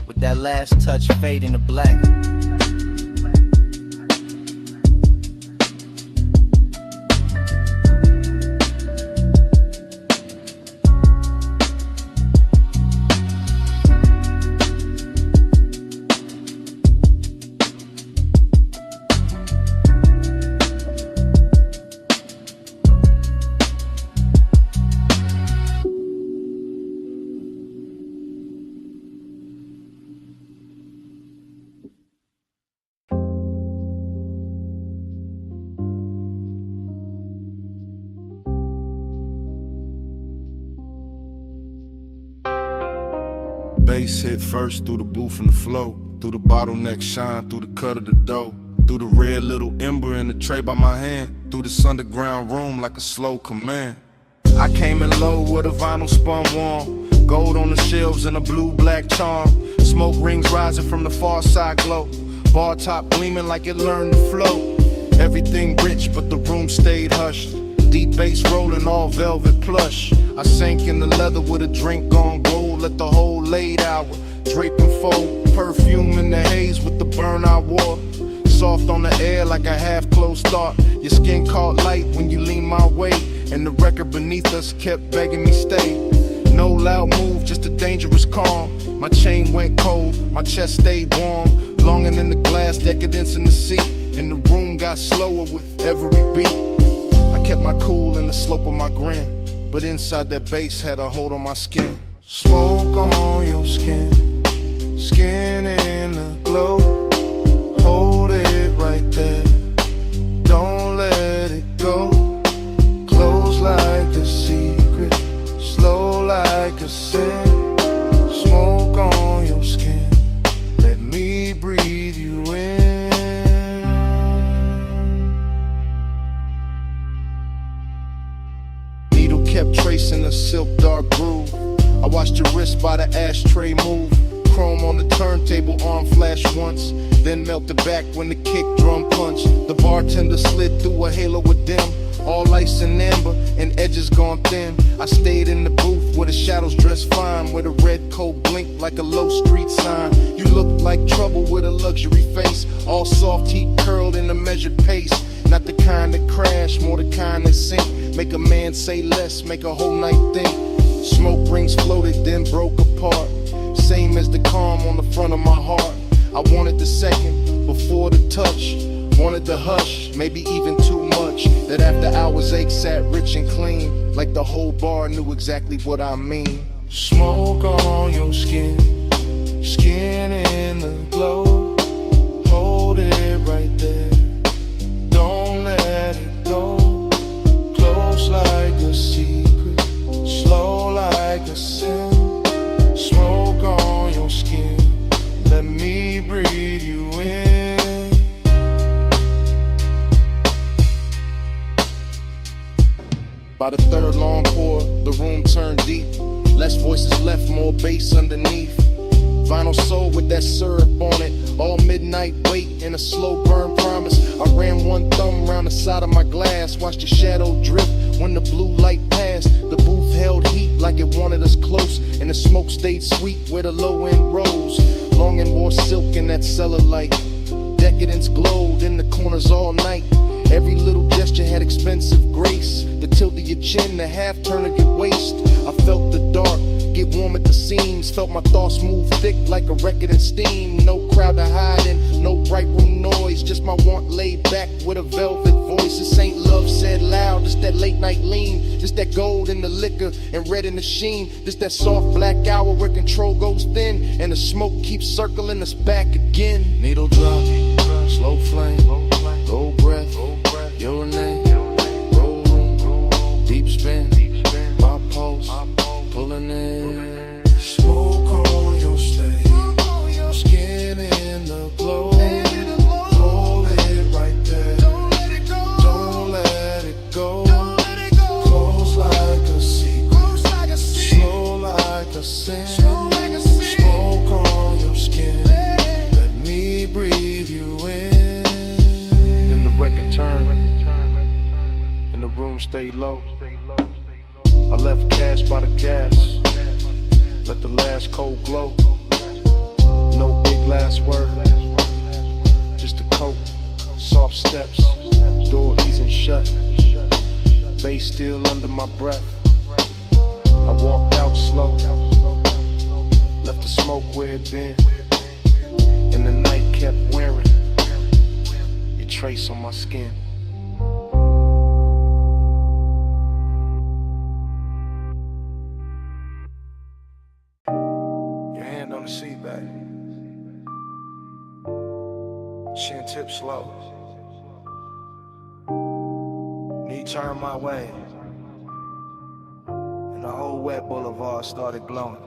with that last touch fading to black. bass hit first through the booth and the flow, through the bottleneck shine, through the cut of the dough, through the red little ember in the tray by my hand, through this underground room like a slow command. I came in low with a vinyl spun warm, gold on the shelves and a blue-black charm, smoke rings rising from the far side glow, bar top gleaming like it learned to flow. Everything rich but the room stayed hushed, deep bass rolling all velvet plush. I sank in the leather with a drink on gold, let the whole late hour drape and fold, perfume in the haze with the burn I wore, soft on the air like a half-closed thought. Your skin caught light when you leaned my way, and the record beneath us kept begging me stay. No loud move, just a dangerous calm. My chain went cold, my chest stayed warm, longing in the glass, decadence in the seat, and the room got slower with every beat. I kept my cool in the slope of my grin, but inside that bass had a hold on my skin. Smoke on your skin, skin in the glow, hold it right there, don't let it go. Close like a secret, slow like a sin. Smoke on your skin, let me breathe you in. Needle kept tracing a silk dark groove. I watched your wrist by the ashtray move. Chrome on the turntable, arm flash once, then melted back when the kick drum punched. The bartender slid through a halo of dim, all ice and amber, and edges gone thin. I stayed in the booth where the shadows dressed fine, where the red coat blinked like a low street sign. You looked like trouble with a luxury face, all soft heat curled in a measured pace. Not the kind that crash, more the kind that sink, make a man say less, make a whole night think. Smoke rings floated, then broke apart, same as the calm on the front of my heart. I wanted the second before the touch, wanted the hush, maybe even too much. That after hours ache sat rich and clean, like the whole bar knew exactly what I mean. Smoke on your skin, skin in the glow, hold it right there, don't let it go. Close like a secret, slow like a sin. Smoke on your skin, let me breathe you in. By the third long pour, the room turned deep. Less voices left, more bass underneath. Vinyl soul with that syrup on it. All midnight wait and a slow burn promise. I ran one thumb around the side of my glass, watched the shadow drift when the blue light passed. The booth held heat like it wanted us close, and the smoke stayed sweet where the low end rose. Longing wore silk in that cellar light. Decadence glowed in the corners all night. Every little gesture had expensive grace. The tilt of your chin, the half turn of your waist. I felt the dark get warm at the seams. Felt my thoughts move thick like a record in steam. No crowd to hide in, no bright room noise. Just my want laid back with a velvet voice. This ain't love said loud, just that late night lean. Just that gold in the liquor and red in the sheen. Just that soft black hour where control goes thin, and the smoke keeps circling us back again. Needle drop, slow flame, low breath, your name, roll room, deep spin, my pulse, pulling in. Smoke on your stage, skin in the glow, hold it right there, don't let it go, close like a secret, slow like a sin. Smoke on your skin, let me breathe you in. Then the record turned, and the room stayed low. I left cash by the gas, let the last cold glow. No big last word, just a coat, soft steps, door easing shut, bass still under my breath. I walked out slow, left the smoke where it been, and the night kept wearing your trace on my skin. On the seat back, chin tip slow, knee turned my way, and the whole wet boulevard started glowing.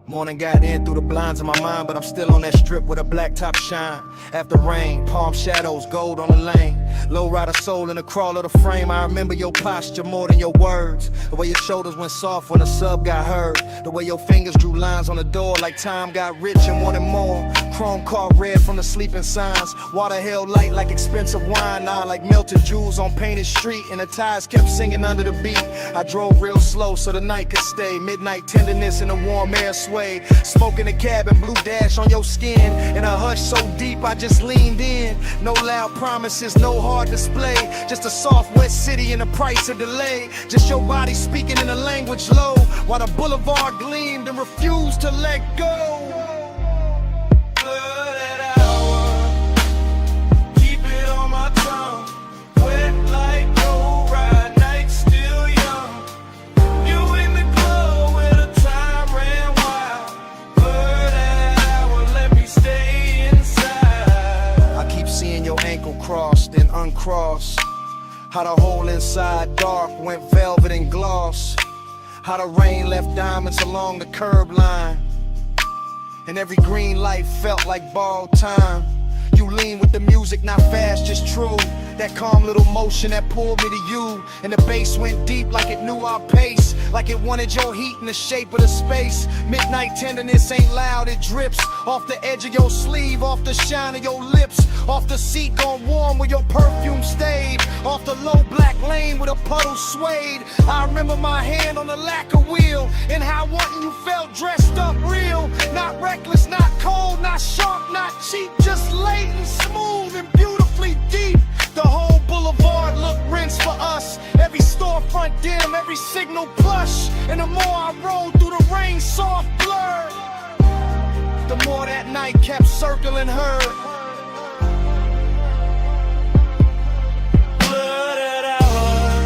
Morning got in through the blinds of my mind, but I'm still on that strip with a black top shine. After rain, palm shadows, gold on the lane. Low rider soul in the crawl of the frame. I remember your posture more than your words. The way your shoulders went soft when the sub got heard. The way your fingers drew lines on the door like time got rich and wanted more. Chrome car red from the sleeping signs. Water held light like expensive wine. Now like melted jewels on painted street. And the tires kept singing under the beat. I drove real slow so the night could stay. Midnight tenderness in the warm air sway. Smoke in the cabin, blue dash on your skin. In a hush so deep I just leaned in. No loud promises, no hard display. Just a soft wet city and the price of delay. Just your body speaking in a language low. While the boulevard gleamed and refused to let go. Crossed and uncrossed. How the hole inside dark went velvet and gloss. How the rain left diamonds along the curb line. And every green light felt like borrowed time. You lean with the music, not fast, just true. That calm little motion that pulled me to you. And the bass went deep like it knew our pace. Like it wanted your heat in the shape of the space. Midnight tenderness ain't loud, it drips. Off the edge of your sleeve, off the shine of your lips. Off the seat gone warm where your perfume stayed. Off the low black lane where the puddle swayed. I remember my hand on the lacquer wheel. And how wanting you felt dressed up real. Not reckless, not cold, not sharp, not cheap. Just latent, smooth, and beautifully deep. The whole boulevard looked rinsed for us. Every storefront dim, every signal plush. And the more I rolled through the rain, soft blur, the more that night kept circling her. Blurred hour,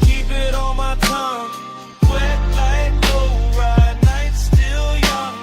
keep it on my tongue. Wet like low ride, night still young.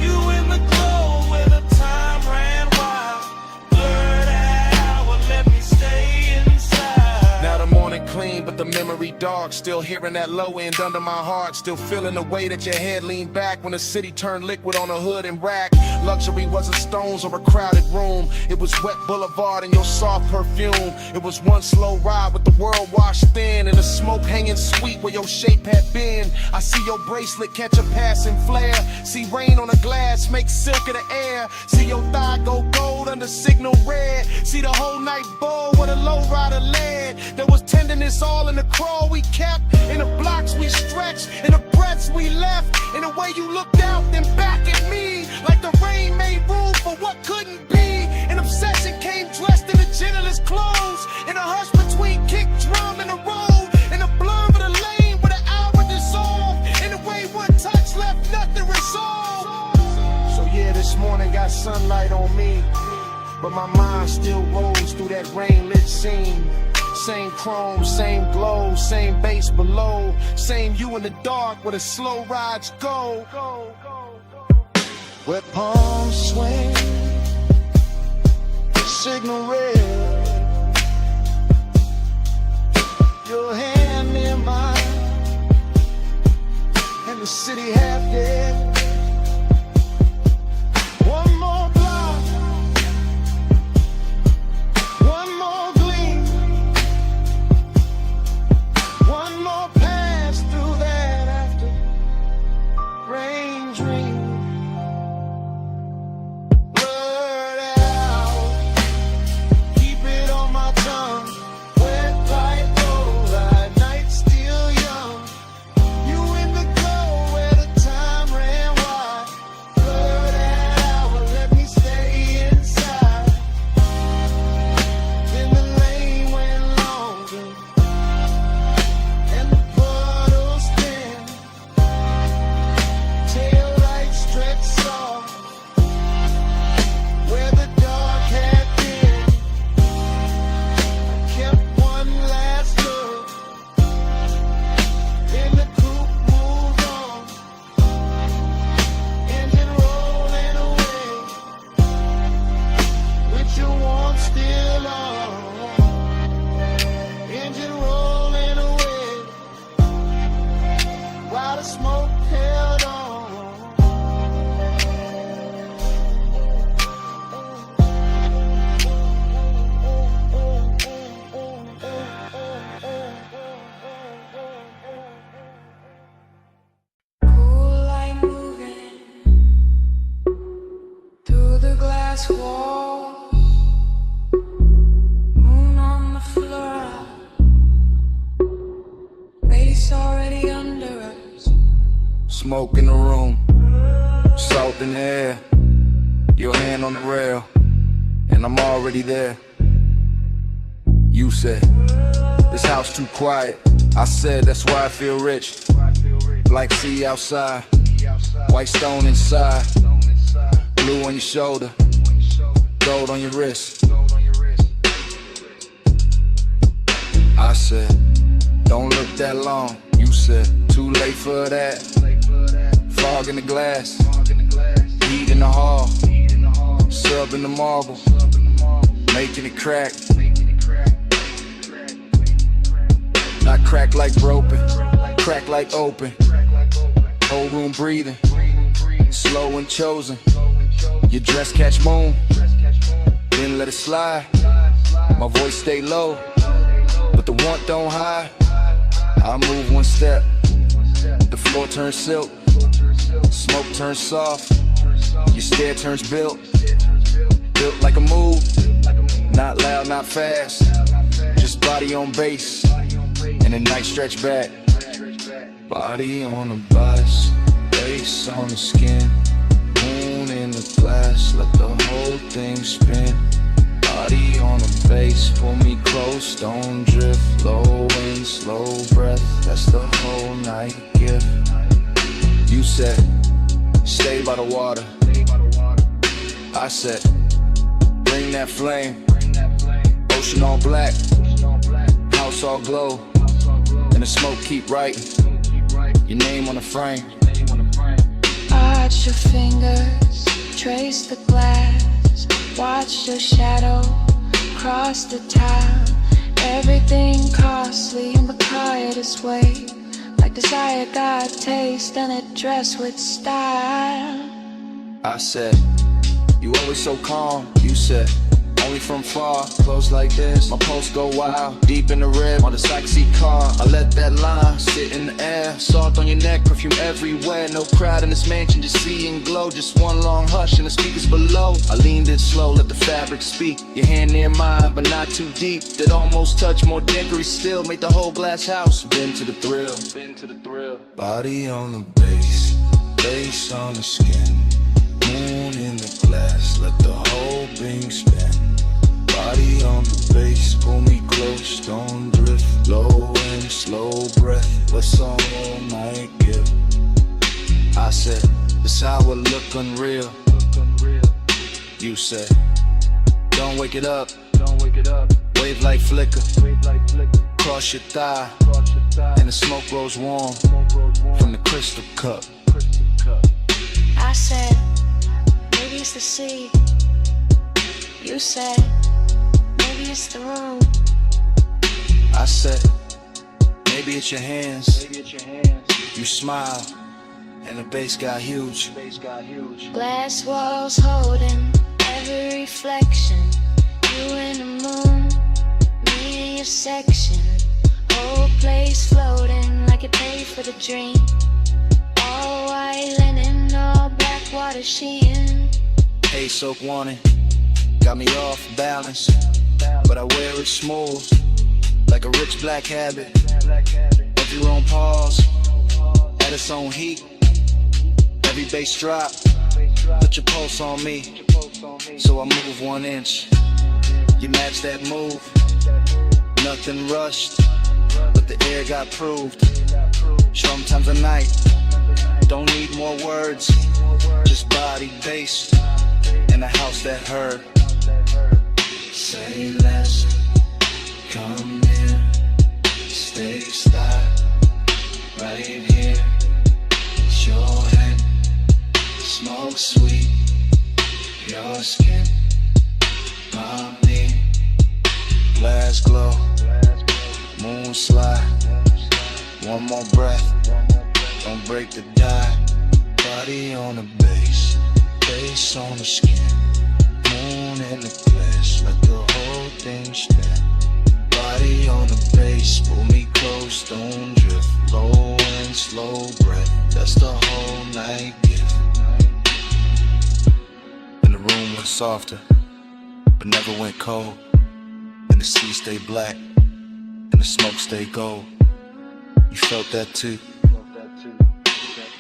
You in the glow where the time ran wild. Blurred hour, let me stay inside. Now the morning clean, but the memory dark. Still hearing that low end under my heart. Still feeling the way that your head leaned back when the city turned liquid on a hood and rack. Luxury wasn't stones or a crowded room. It was wet boulevard and your soft perfume. It was one slow ride with the world washed thin and the smoke hanging sweet where your shape had been. I see your bracelet catch a passing flare. See rain on the glass make silk of the air. See your thigh go gold under signal red. See the whole night bowl where the low rider led. There was tenderness all in the crawl we kept. In the blocks we stretched. In the breaths we left. In the way you looked out then back at me. Like the rain made room for what couldn't be. An obsession came dressed in the gentlest clothes. In a hush between kick drum and the road. In the blur of the lane where the hour dissolved. In the way one touch left nothing resolved. So yeah, this morning got sunlight on me. But my mind still rolls through that rain-lit scene. Same chrome, same glow, same bass below. Same you in the dark where the slow rides go. Where palms swing, signal red. Your hand in mine, and the city half dead. One more block, one more gleam, one more pass through that after rain dream. Ran glass wall, moon on the floor, base already under us. Smoke in the room, salt in the air, your hand on the rail, and I'm already there. You said, this house too quiet. I said, that's why I feel rich. Like sea outside, white stone inside, blue on your shoulder, gold on your wrist. I said, don't look that long. You said, too late for that. Fog in the glass, heat in the hall, sub in the marble, making it crack. Not crack like broken, crack like open. Whole room breathing, slow and chosen. Your dress catch moon, then let it slide. My voice stay low, but the want don't hide. I move one step, the floor turns silk, smoke turns soft, your stare turns built like a move, not loud, not fast, just body on base, and a nice stretch back. Body on the bus, face on the skin, moon in the glass, let the whole thing spin. Body on the base, pull me close, don't drift. Low wind, slow breath, that's the whole night gift. You said, stay by the water. I said, bring that flame. Ocean all black, house all glow, and the smoke keep writing your name on the frame. Arch your fingers, trace the glass, watch your shadow cross the town. Everything costly and become its way, like desire got taste and it dressed with style. I said, you always so calm. You said, only from far, close like this. My pulse go wild, deep in the rib, on the backseat car. I let that line sit in the air, salt on your neck, perfume everywhere. No crowd in this mansion, just see and glow. Just one long hush and the speakers below. I leaned in slow, let the fabric speak. Your hand near mine, but not too deep. That almost touch, more dickery still. Made the whole glass house been to the thrill. Body on the base, face on the skin, moon in the glass, let the whole thing spin. Body on the base, pull me close, don't drift. Low and slow breath, what's all night give? I said, this how it look unreal. You said, don't wake it up, wave like flicker, cross your thigh, and the smoke grows warm from the crystal cup. I said, maybe it's the sea. You said, maybe it's the room. I said, maybe it's your hands. You smile, and the bass got huge. Glass walls holding every reflection. You and the moon, me and your section. Whole place floating like it paid for the dream. All white linen, all black water sheen. Hey, soak warning, got me off balance, but I wear it smooth, like a rich black habit. Every room pause, at its own heat. Every bass drop, put your pulse on me, so I move 1 inch. You match that move, nothing rushed, but the air got proved. Sometimes a night, don't need more words, just body based, in a house that heard. Say less, come here, stay style, right here. It's your hand, smoke sweet, your skin, my knee. Glass glow, moon slide, one more breath, don't break the die. Body on the base, face on the skin, moon in the glass, let the whole thing spin. Body on the base, pull me close, don't drift. Low and slow breath, that's the whole night gift. In the room with softer, but never went cold. And the sea stayed black, and the smoke stayed gold. You felt that too?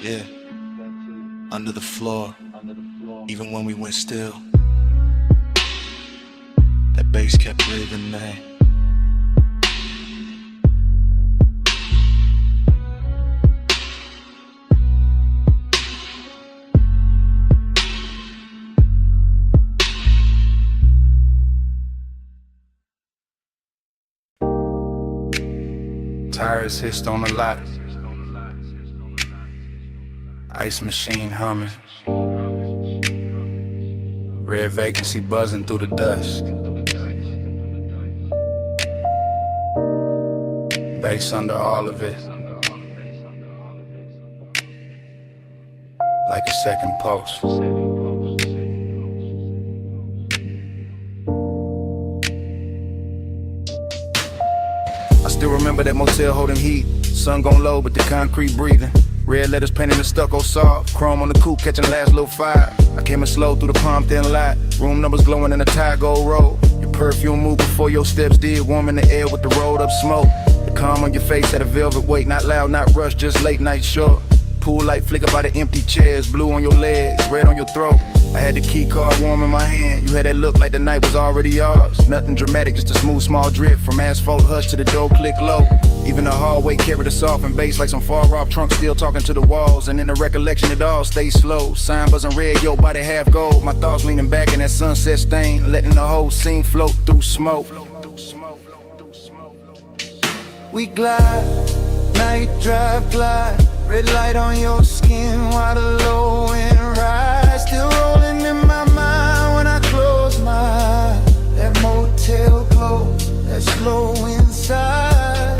Yeah. Under the floor, even when we went still, that bass kept breathing, man. Tires hissed on the lot. Ice machine humming. Red vacancy buzzing through the dust. Bass under all of it. Like a second pulse. I still remember that motel holding heat. Sun gon' low, but the concrete breathing. Red letters painted in stucco soft. Chrome on the coupe catching last little fire. I came in slow through the palm thin light. Room numbers glowing in a tire gold roll. Your perfume moved before your steps did. Warm in the air with the rolled up smoke. The calm on your face had a velvet weight. Not loud, not rushed, just late night short. Pool light flicker by the empty chairs. Blue on your legs, red on your throat. I had the key card warm in my hand. You had that look like the night was already yours. Nothing dramatic, just a smooth small drip. From asphalt hush to the door click low. Even the hallway carried a softened bass like some far off trunk still talking to the walls. And in the recollection it all stays slow. Sign buzzing red, your body half gold. My thoughts leaning back in that sunset stain, letting the whole scene float through smoke. We glide, night drive glide. Red light on your skin while the low end rise. Still rolling in my mind when I close my eyes. That motel glow, that slow inside.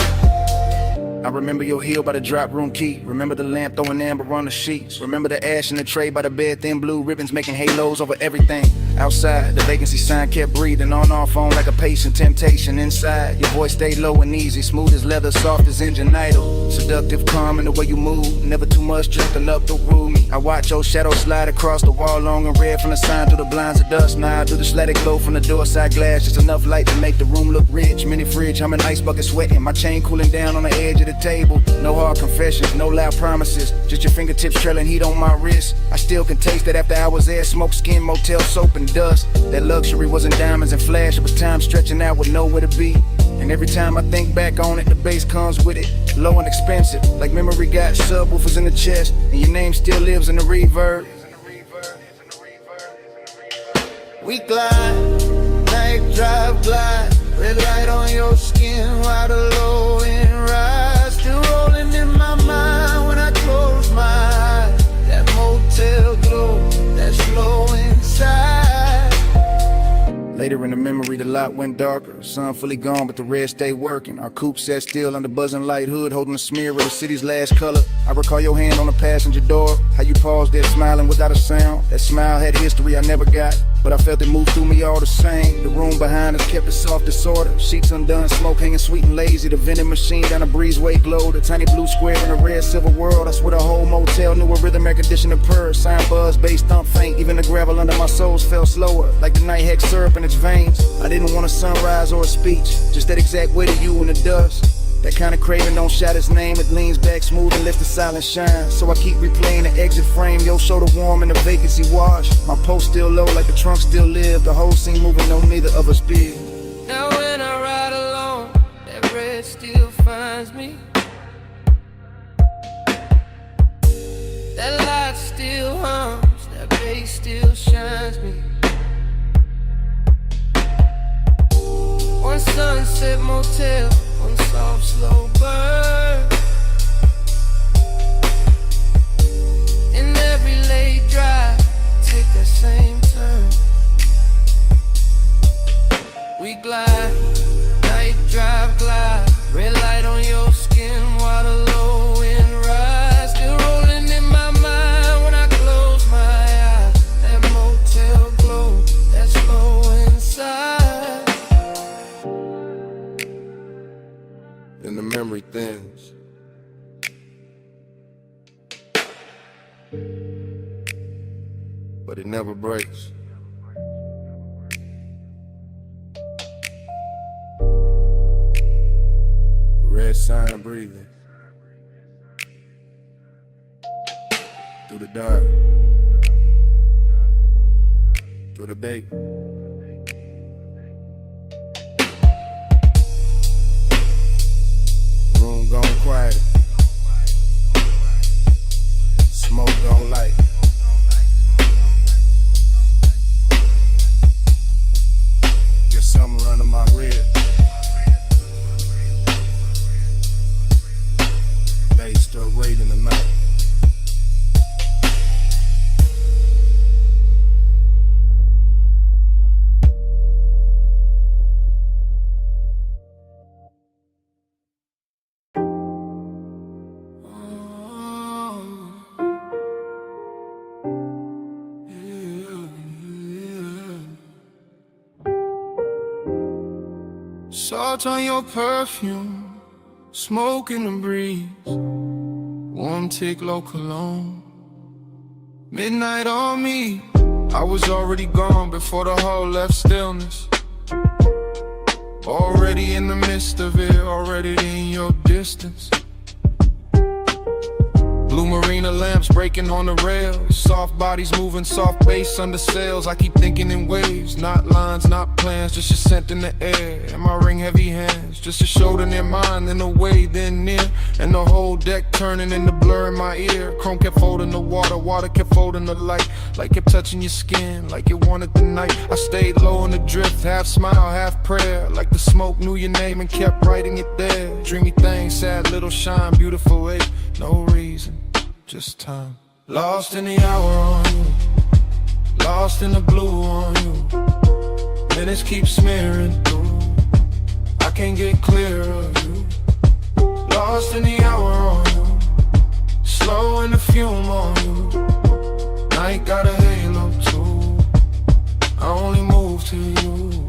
I remember your heel by the drop room key. Remember the lamp throwing amber on the sheets. Remember the ash in the tray by the bed, thin blue ribbons making halos over everything. Outside, the vacancy sign kept breathing. On our phone like a patient temptation. Inside, your voice stayed low and easy. Smooth as leather, soft as engine idle. Seductive, calm in the way you move. Never too much, just enough to rule me. I watch your shadow slide across the wall, long and red from the sign through the blinds of dust. Now through the static glow from the door side glass. Just enough light to make the room look rich. Mini fridge, I'm an ice bucket sweating. My chain cooling down on the edge of the table. No hard confessions, no loud promises. Just your fingertips trailing heat on my wrist. I still can taste that after hours there. Smoke, skin, motel, soap, and dust. That luxury wasn't diamonds and flash, but time stretching out with nowhere to be. And every time I think back on it, the bass comes with it. Low and expensive, like memory got subwoofers in the chest. And your name still lives in the reverb. We glide, night drive glide. Red light on your skin while the low end rise. Still rolling in my mind when I close my eyes. That motel glow, that slow inside. Later in the memory, the lot went darker. Sun fully gone, but the red stayed working. Our coupe sat still under buzzing light hood, holding a smear of the city's last color. I recall your hand on the passenger door, how you paused there smiling without a sound. That smile had history I never got, but I felt it move through me all the same. The room behind us kept it soft disorder. Sheets undone, smoke hanging sweet and lazy. The vending machine down the breezeway glowed. A tiny blue square in a red silver world. I swear the whole motel knew a rhythm air conditioner purr. Sign buzz, bass thump faint. Even the gravel under my soles fell slower, like the night hex syrup in its veins. I didn't want a sunrise or a speech, just that exact weight of you in the dust. That kind of craving don't shout its name. It leans back smooth and lets the silence shine. So I keep replaying the exit frame. Your shoulder warm and the vacancy wash. My post still low like the trunk still live. The whole scene moving, no neither of us did. Now when I ride alone, that red still finds me. That light still hums, that bass still shines me. One sunset motel, one soft slow burn. In every late drive, take that same turn. We glide, night drive glide. Red light on your skin while the low end rise. Still rolling in my mind when I close my eyes. That motel glow, that slow inside. And the memory thins. But it never breaks. sign breathing through the dark, through the bait. Room gone quiet, smoke gone light. Get something running my rib. Bass still raiding the night. Salt on your perfume, smoke in the breeze, warm tick low cologne. Midnight on me, I was already gone before the hall left stillness. Already in the midst of it, already in your distance. Blue marina lamps breaking on the rails, soft bodies moving, soft bass under sails. I keep thinking in waves, not lines, not plans, just a scent in the air. And my ring heavy hands, just a shoulder near mine, then away, then near. And the whole deck turning into blur in my ear. Chrome kept folding the water, water kept folding the light. Like kept touching your skin, like it wanted the night. I stayed low in the drift, half smile, half prayer. Like the smoke knew your name and kept writing it there. Dreamy thing, sad little shine, beautiful ache. No reason, just time. Lost in the hour on you, lost in the blue on you. Minutes keep smearing through, I can't get clear of you. Lost in the hour on you, slow in the fume on you. Night got a halo too, I only move to you.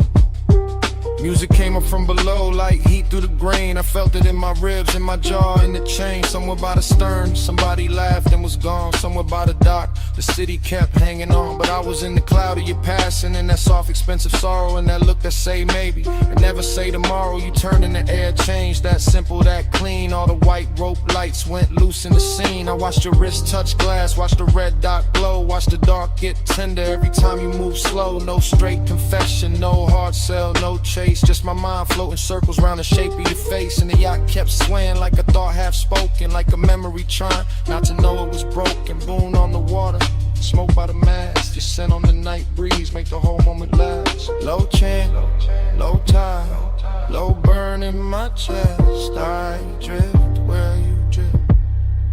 Music came up from below like heat through the grain. I felt it in my ribs, in my jaw, in the chain. Somewhere by the stern, somebody laughed and was gone. Somewhere by the dock, the city kept hanging on. But I was in the cloud of your passing, and that soft, expensive sorrow, and that look that say maybe, and never say tomorrow. You turned in the air, changed, that simple, that clean. All the white rope lights went loose in the scene. I watched your wrist touch glass, watched the red dot glow, watched the dark get tender every time you move slow. No straight confession, no hard sell, no chase. Just my mind floating circles around the shape of your face. And the yacht kept swaying like a thought half spoken, like a memory trying not to know it was broken. Boon on the water, smoke by the mast, your scent on the night breeze make the whole moment last. Low chant, low tide, low burn in my chest. I drift where you drift,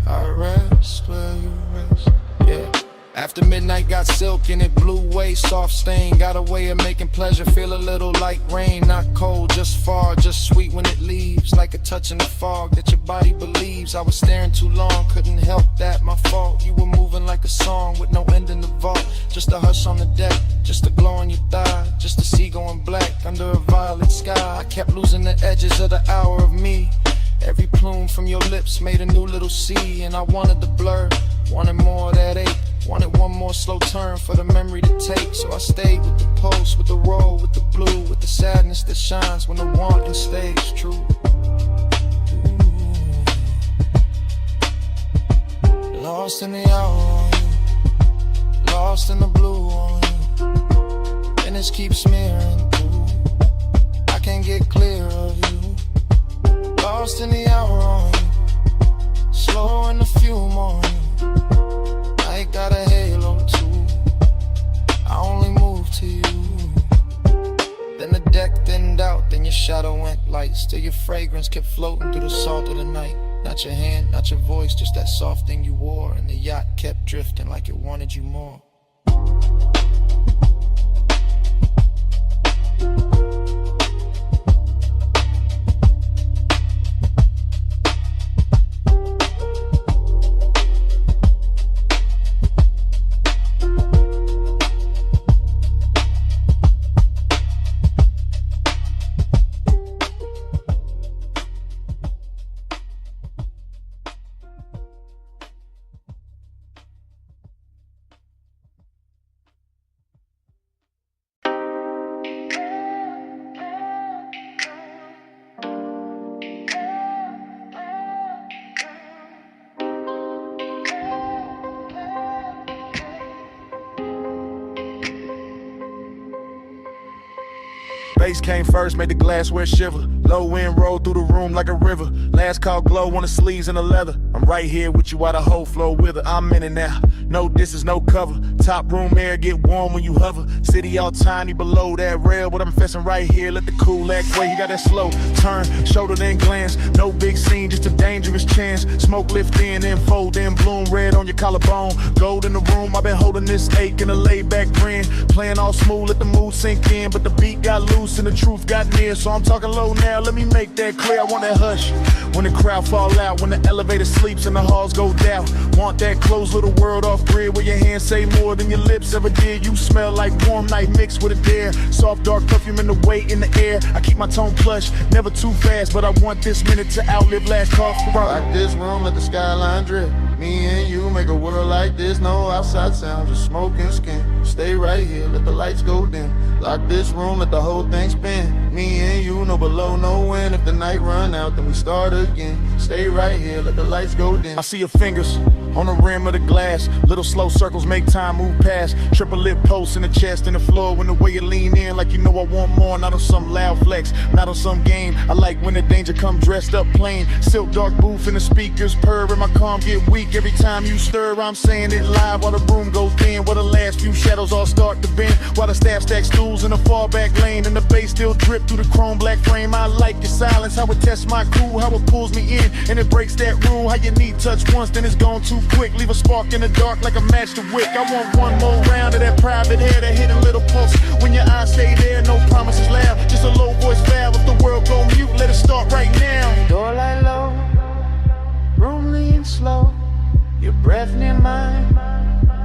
I rest where you rest. Yeah. After midnight got silk and it blew away, soft stain. Got a way of making pleasure feel a little like rain. Not cold, just far, just sweet when it leaves. Like a touch in the fog that your body believes. I was staring too long, couldn't help that, my fault. You were moving like a song with no end in the vault. Just a hush on the deck, just a glow on your thigh. Just a sea going black under a violet sky. I kept losing the edges of the hour of me. Every plume from your lips made a new little sea. And I wanted the blur, wanted more of that ache. Wanted one more slow turn for the memory to take. So I stayed with the pulse, with the roll, with the blue, with the sadness that shines when the wanting stays true. Ooh. Lost in the hour on you, lost in the blue on you. Minutes keep smearing through, I can't get clear of you. Lost in the hour on you, slow in the fume on you. I got a halo too, I only move to you. Then the deck thinned out, then your shadow went light. Still your fragrance kept floating through the salt of the night. Not your hand, not your voice, just that soft thing you wore. And the yacht kept drifting like it wanted you more. Bass came first, made the glassware shiver. Low wind rolled through the room like a river. Last call glow on the sleeves and the leather. I'm right here with you while the whole flow with her. I'm in it now, no distance, no cover. Top room air get warm when you hover. City all tiny below that rail, but I'm fessing right here. Let the cool act way. You got that slow turn, shoulder then glance. No big scene, just a dangerous chance. Smoke lift in and fold in, bloom red on your collarbone. Gold in the room, I've been holding this ache in a laid back grin. Playing all smooth, let the mood sink in, but the beat got loose and the truth got near. So I'm talking low now, let me make that clear. I want that hush when the crowd fall out, when the elevator sleeps and the halls go down. Want that closed little world off grid where your hands say more than your lips ever did. You smell like warm night mixed with a dare. Soft dark perfume in the weight in the air. I keep my tone plush, never too fast, but I want this minute to outlive last call for Like this room, let the skyline drip. Me and you make a world like this. No outside sound, just smoke and skin. Stay right here, let the lights go dim. Lock this room, let the whole thing spin. Me and you, no below, no wind. If the night run out, then we start again. Stay right here, let the lights go dim. I see your fingers on the rim of the glass. Little slow circles make time move past. Triple lip posts in the chest and the floor. When the way you lean in like you know I want more. Not on some loud flex, not on some game. I like when the danger come dressed up plain. Silk dark booth and the speakers purr and my calm get weak. Every time you stir, I'm saying it live while the room goes thin. While the last few shadows all start to bend. While the staff stacks stools in the far back lane. And the bass still drip through the chrome black frame. I like your silence, how it tests my crew. How it pulls me in and it breaks that rule. How you need touch once, then it's gone too quick. Leave a spark in the dark like a match to wick. I want one more round of that private air, that hidden little pulse. When your eyes stay there, no promises loud. Just a low voice valve. If the world go mute, let it start right now. Door light low, room lean slow. Your breath near mine,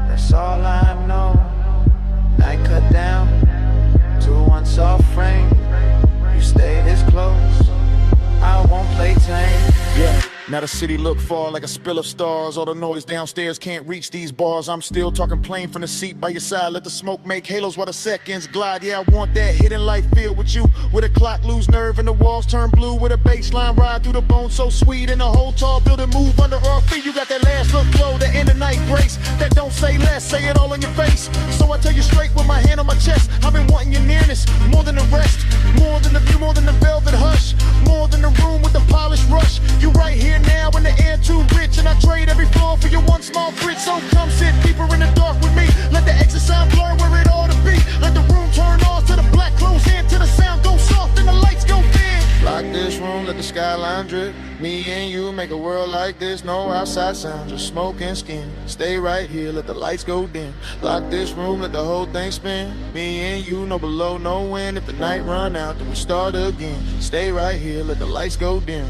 that's all I know. Night cut down to one soft frame. You stay this close, I won't play tame. Yeah. Now the city look far like a spill of stars. All the noise downstairs can't reach these bars. I'm still talking plain from the seat by your side. Let the smoke make halos while the seconds glide. Yeah, I want that hidden life filled with you. With a clock lose nerve and the walls turn blue. With a bass line ride through the bones so sweet. And the whole tall building move under our feet. You got that last look flow, that end of night grace. That don't say less, say it all in your face. So I tell you straight with my hand on my chest. I've been wanting your nearness, more than the rest. More than the view, more than the velvet hush. More than the room with the polished rush. You right here now in the air too rich. And I trade every floor for your one small bridge. So come sit deeper in the dark with me. Let the exit sound blur where it ought to be. Let the room turn off to the black close in. To the sound go soft and the lights go dim. Lock this room, let the skyline drip. Me and you make a world like this. No outside sound, just smoke and skin. Stay right here, let the lights go dim. Lock this room, let the whole thing spin. Me and you, no below, no wind. If the night run out, then we start again. Stay right here, let the lights go dim.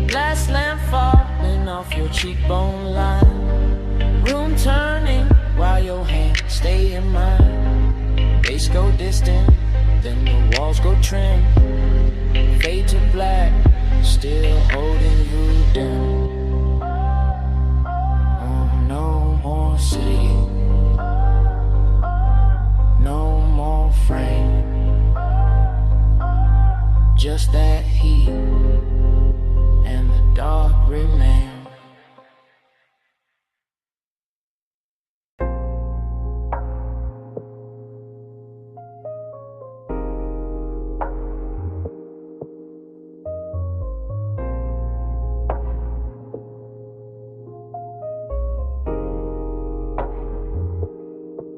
Glass lamp falling off your cheekbone line. Room turning while your hands stay in mine. Bass go distant, then the walls go trim. Fade to black, still holding you down. Oh, no more city, no more frame. Just that heat and the dark remain.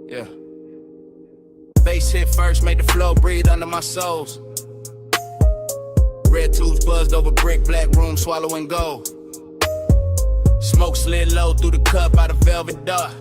Yeah. Bass hit first, made the flow breathe under my soles. Red tubes buzzed over brick, black room swallowing gold. Smoke slid low through the cup out of velvet dark.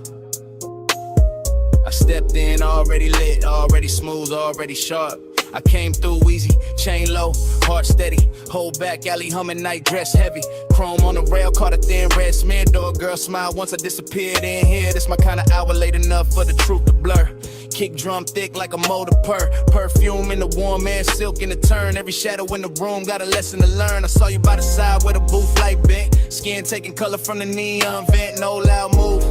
I stepped in already lit, already smooth, already sharp. I came through easy, chain low, heart steady. Hold back, alley humming, night dress heavy. Chrome on the rail, caught a thin red smear. Door girl smile once I disappeared in here. This my kind of hour late enough for the truth to blur. Kick drum thick like a motor purr. Perfume in the warm air, silk in the turn. Every shadow in the room got a lesson to learn. I saw you by the side where the booth light bent. Skin taking color from the neon vent. No loud move,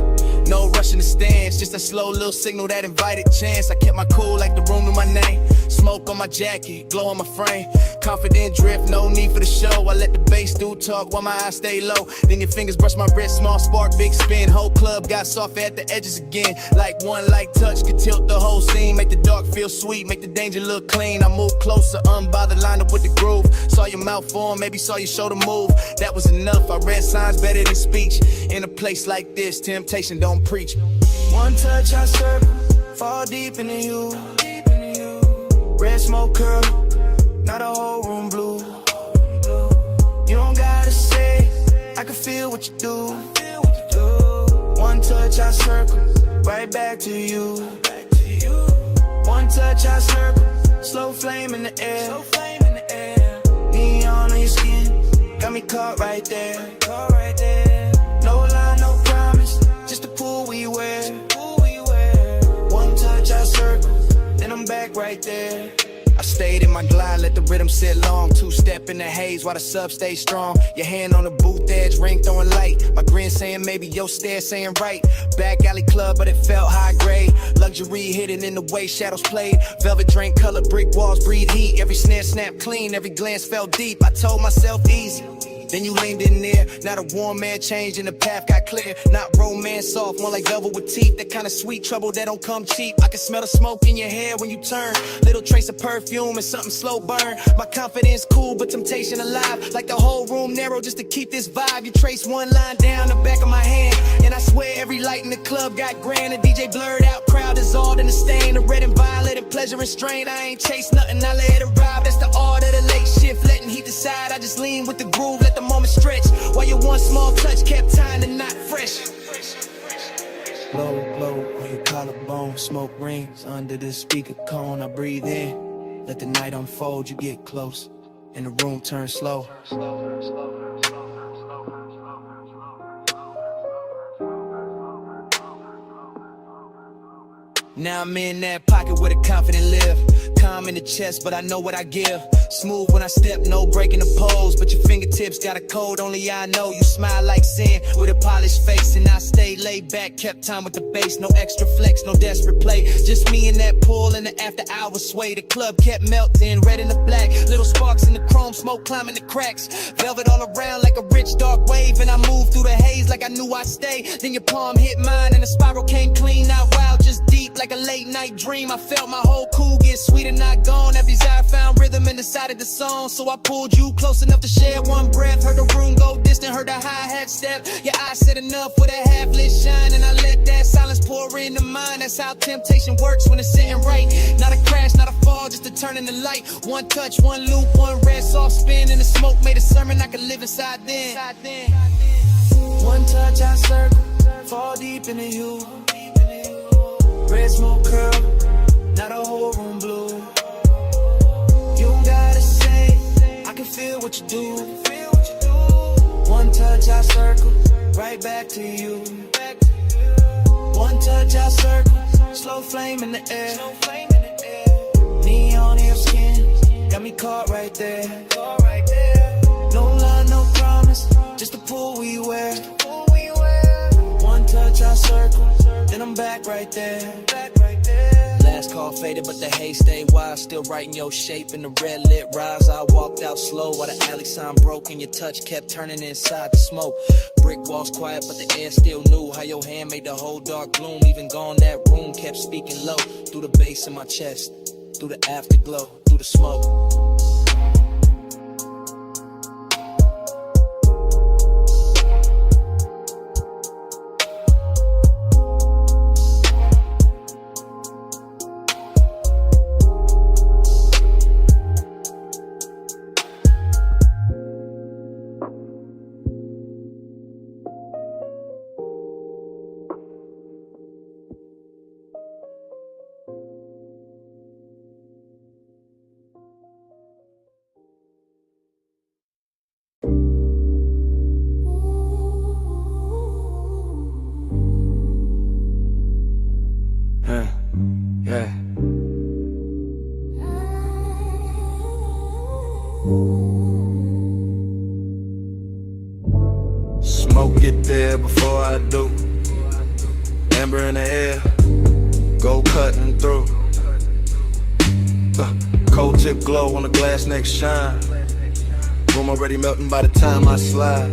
no rushing the stands. Just a slow little signal that invited chance. I kept my cool like the room knew my name. Smoke on my jacket, glow on my frame. Confident drift, no need for the show. I let the bass do talk while my eyes stay low. Then your fingers brush my wrist, small spark, big spin. Whole club got soft at the edges again. Like one light touch could tilt the whole scene. Make the dark feel sweet, make the danger look clean. I move closer, unbothered, lined up with the groove. Saw your mouth form, maybe saw your shoulder move. That was enough, I read signs better than speech. In a place like this, temptation don't preach. One touch I circle, fall deep into you. Red smoke curl, now the whole room blue. You don't gotta say, I can feel what you do. One touch I circle, right back to you. One touch I circle, slow flame in the air. Neon on your skin, got me caught right there. No lie, no promise, just the pool we wear. One touch I circle, then I'm back right there. I stayed in my glide, let the rhythm sit long. Two-step in the haze while the sub stays strong. Your hand on the booth edge, ring throwing light. My grin saying maybe, your stare saying right. Back alley club, but it felt high grade. Luxury hidden in the way shadows played. Velvet drain color, brick walls breathe heat. Every snare snapped clean, every glance felt deep. I told myself easy. Then you leaned in there, now the warm air changed and the path got clear. Not romance soft, more like velvet with teeth. That kind of sweet trouble that don't come cheap. I can smell the smoke in your hair when you turn. Little trace of perfume and something slow burn. My confidence cool, but temptation alive. Like the whole room narrow just to keep this vibe. You trace one line down the back of my hand, and I swear every light in the club got grand. The DJ blurred out, crowd dissolved in the stain. The red and violet and pleasure and strain. I ain't chase nothing, I let it arrive. That's the art of the late shift, letting heat decide. I just lean with the groove, let the moment stretch. While your one small touch kept tying the knot fresh. Blow on your collarbone, smoke rings under the speaker cone. I breathe in, let the night unfold. You get close, and the room turns slow. Now I'm in that pocket where the confident live. Calm in the chest, but I know what I give. Smooth when I step, no breaking the pose. But your fingertips got a code, only I know. You smile like sin with a polished face. And I stayed laid back, kept time with the bass. No extra flex, no desperate play. Just me in that pool in the after hours sway. The club kept melting, red and the black. Little sparks in the chrome, smoke climbing the cracks. Velvet all around like a rich dark wave. And I moved through the haze like I knew I'd stay. Then your palm hit mine and the spiral came clean. Not wild, just deep like a late night dream. I felt my whole cool get sweeter, not gone. Every desire found rhythm in the side of the song. So I pulled you close enough to share one breath. Heard the room go distant, heard the hi-hat step. Your eyes said enough with a half-lit shine. And I let that silence pour into mine. That's how temptation works when it's sitting right. Not a crash, not a fall, just a turn in the light. One touch, one loop, one red soft spin. And the smoke made a sermon I could live inside then. One touch I circle, fall deep into you. Red smoke curl, now the whole room blue. You don't gotta say, I can feel what you do. One touch I circle, right back to you. One touch I circle, slow flame in the air. Neon in your skin, got me caught right there. No lie, no promise, just the pool we wear. One touch I circle, then I'm back right there. Last call faded, but the haze stayed wild. Still writing your shape in the red lit rise. I walked out slow while the alley sign broke and your touch kept turning inside the smoke. Brick walls quiet, but the air still knew how your hand made the whole dark gloom. Even gone, that room kept speaking low. Through the bass in my chest, through the afterglow, through the smoke. Yeah. Smoke get there before I do. Amber in the air, go cutting through. Cold fingertip glow on the glass neck shine. Room already melting by the time I slide.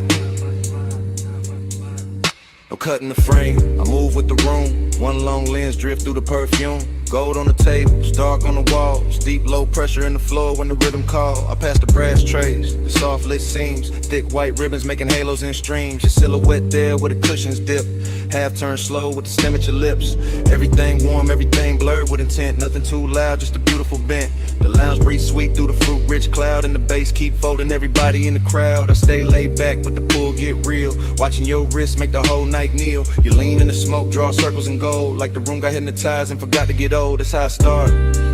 No cutting the frame, I move with the room. One long lens drift through the perfume. Gold on the tables, dark on the walls. Deep low pressure in the floor when the rhythm call. I pass the brass trays, the soft lit seams. Thick white ribbons making halos in streams. Your silhouette there where the cushions dip. Half turn slow with the stem at your lips. Everything warm, everything blurred with intent. Nothing too loud, just a beautiful bent. The lounge breeze sweep through the fruit rich cloud. And the bass keep folding everybody in the crowd. I stay laid back but the pull get real. Watching your wrist make the whole night kneel. You lean in the smoke, draw circles in gold. Like the room got hypnotized and forgot to get old. That's how I start.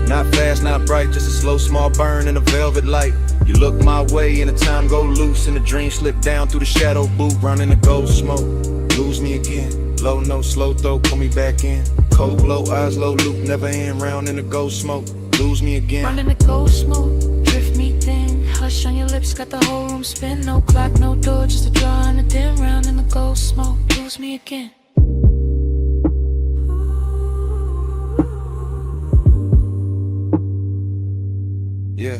Not fast, not bright, just a slow small burn in a velvet light. You look my way and the time go loose. And the dream slip down through the shadow boot. Running the gold smoke, lose me again. Low note, slow throat, pull me back in. Cold glow, eyes low, loop, never end. Round in the gold smoke, lose me again. Running the gold smoke, drift me thin. Hush on your lips, got the whole room spin. No clock, no door, just a draw and a dim. Round in the gold smoke, lose me again. Yeah,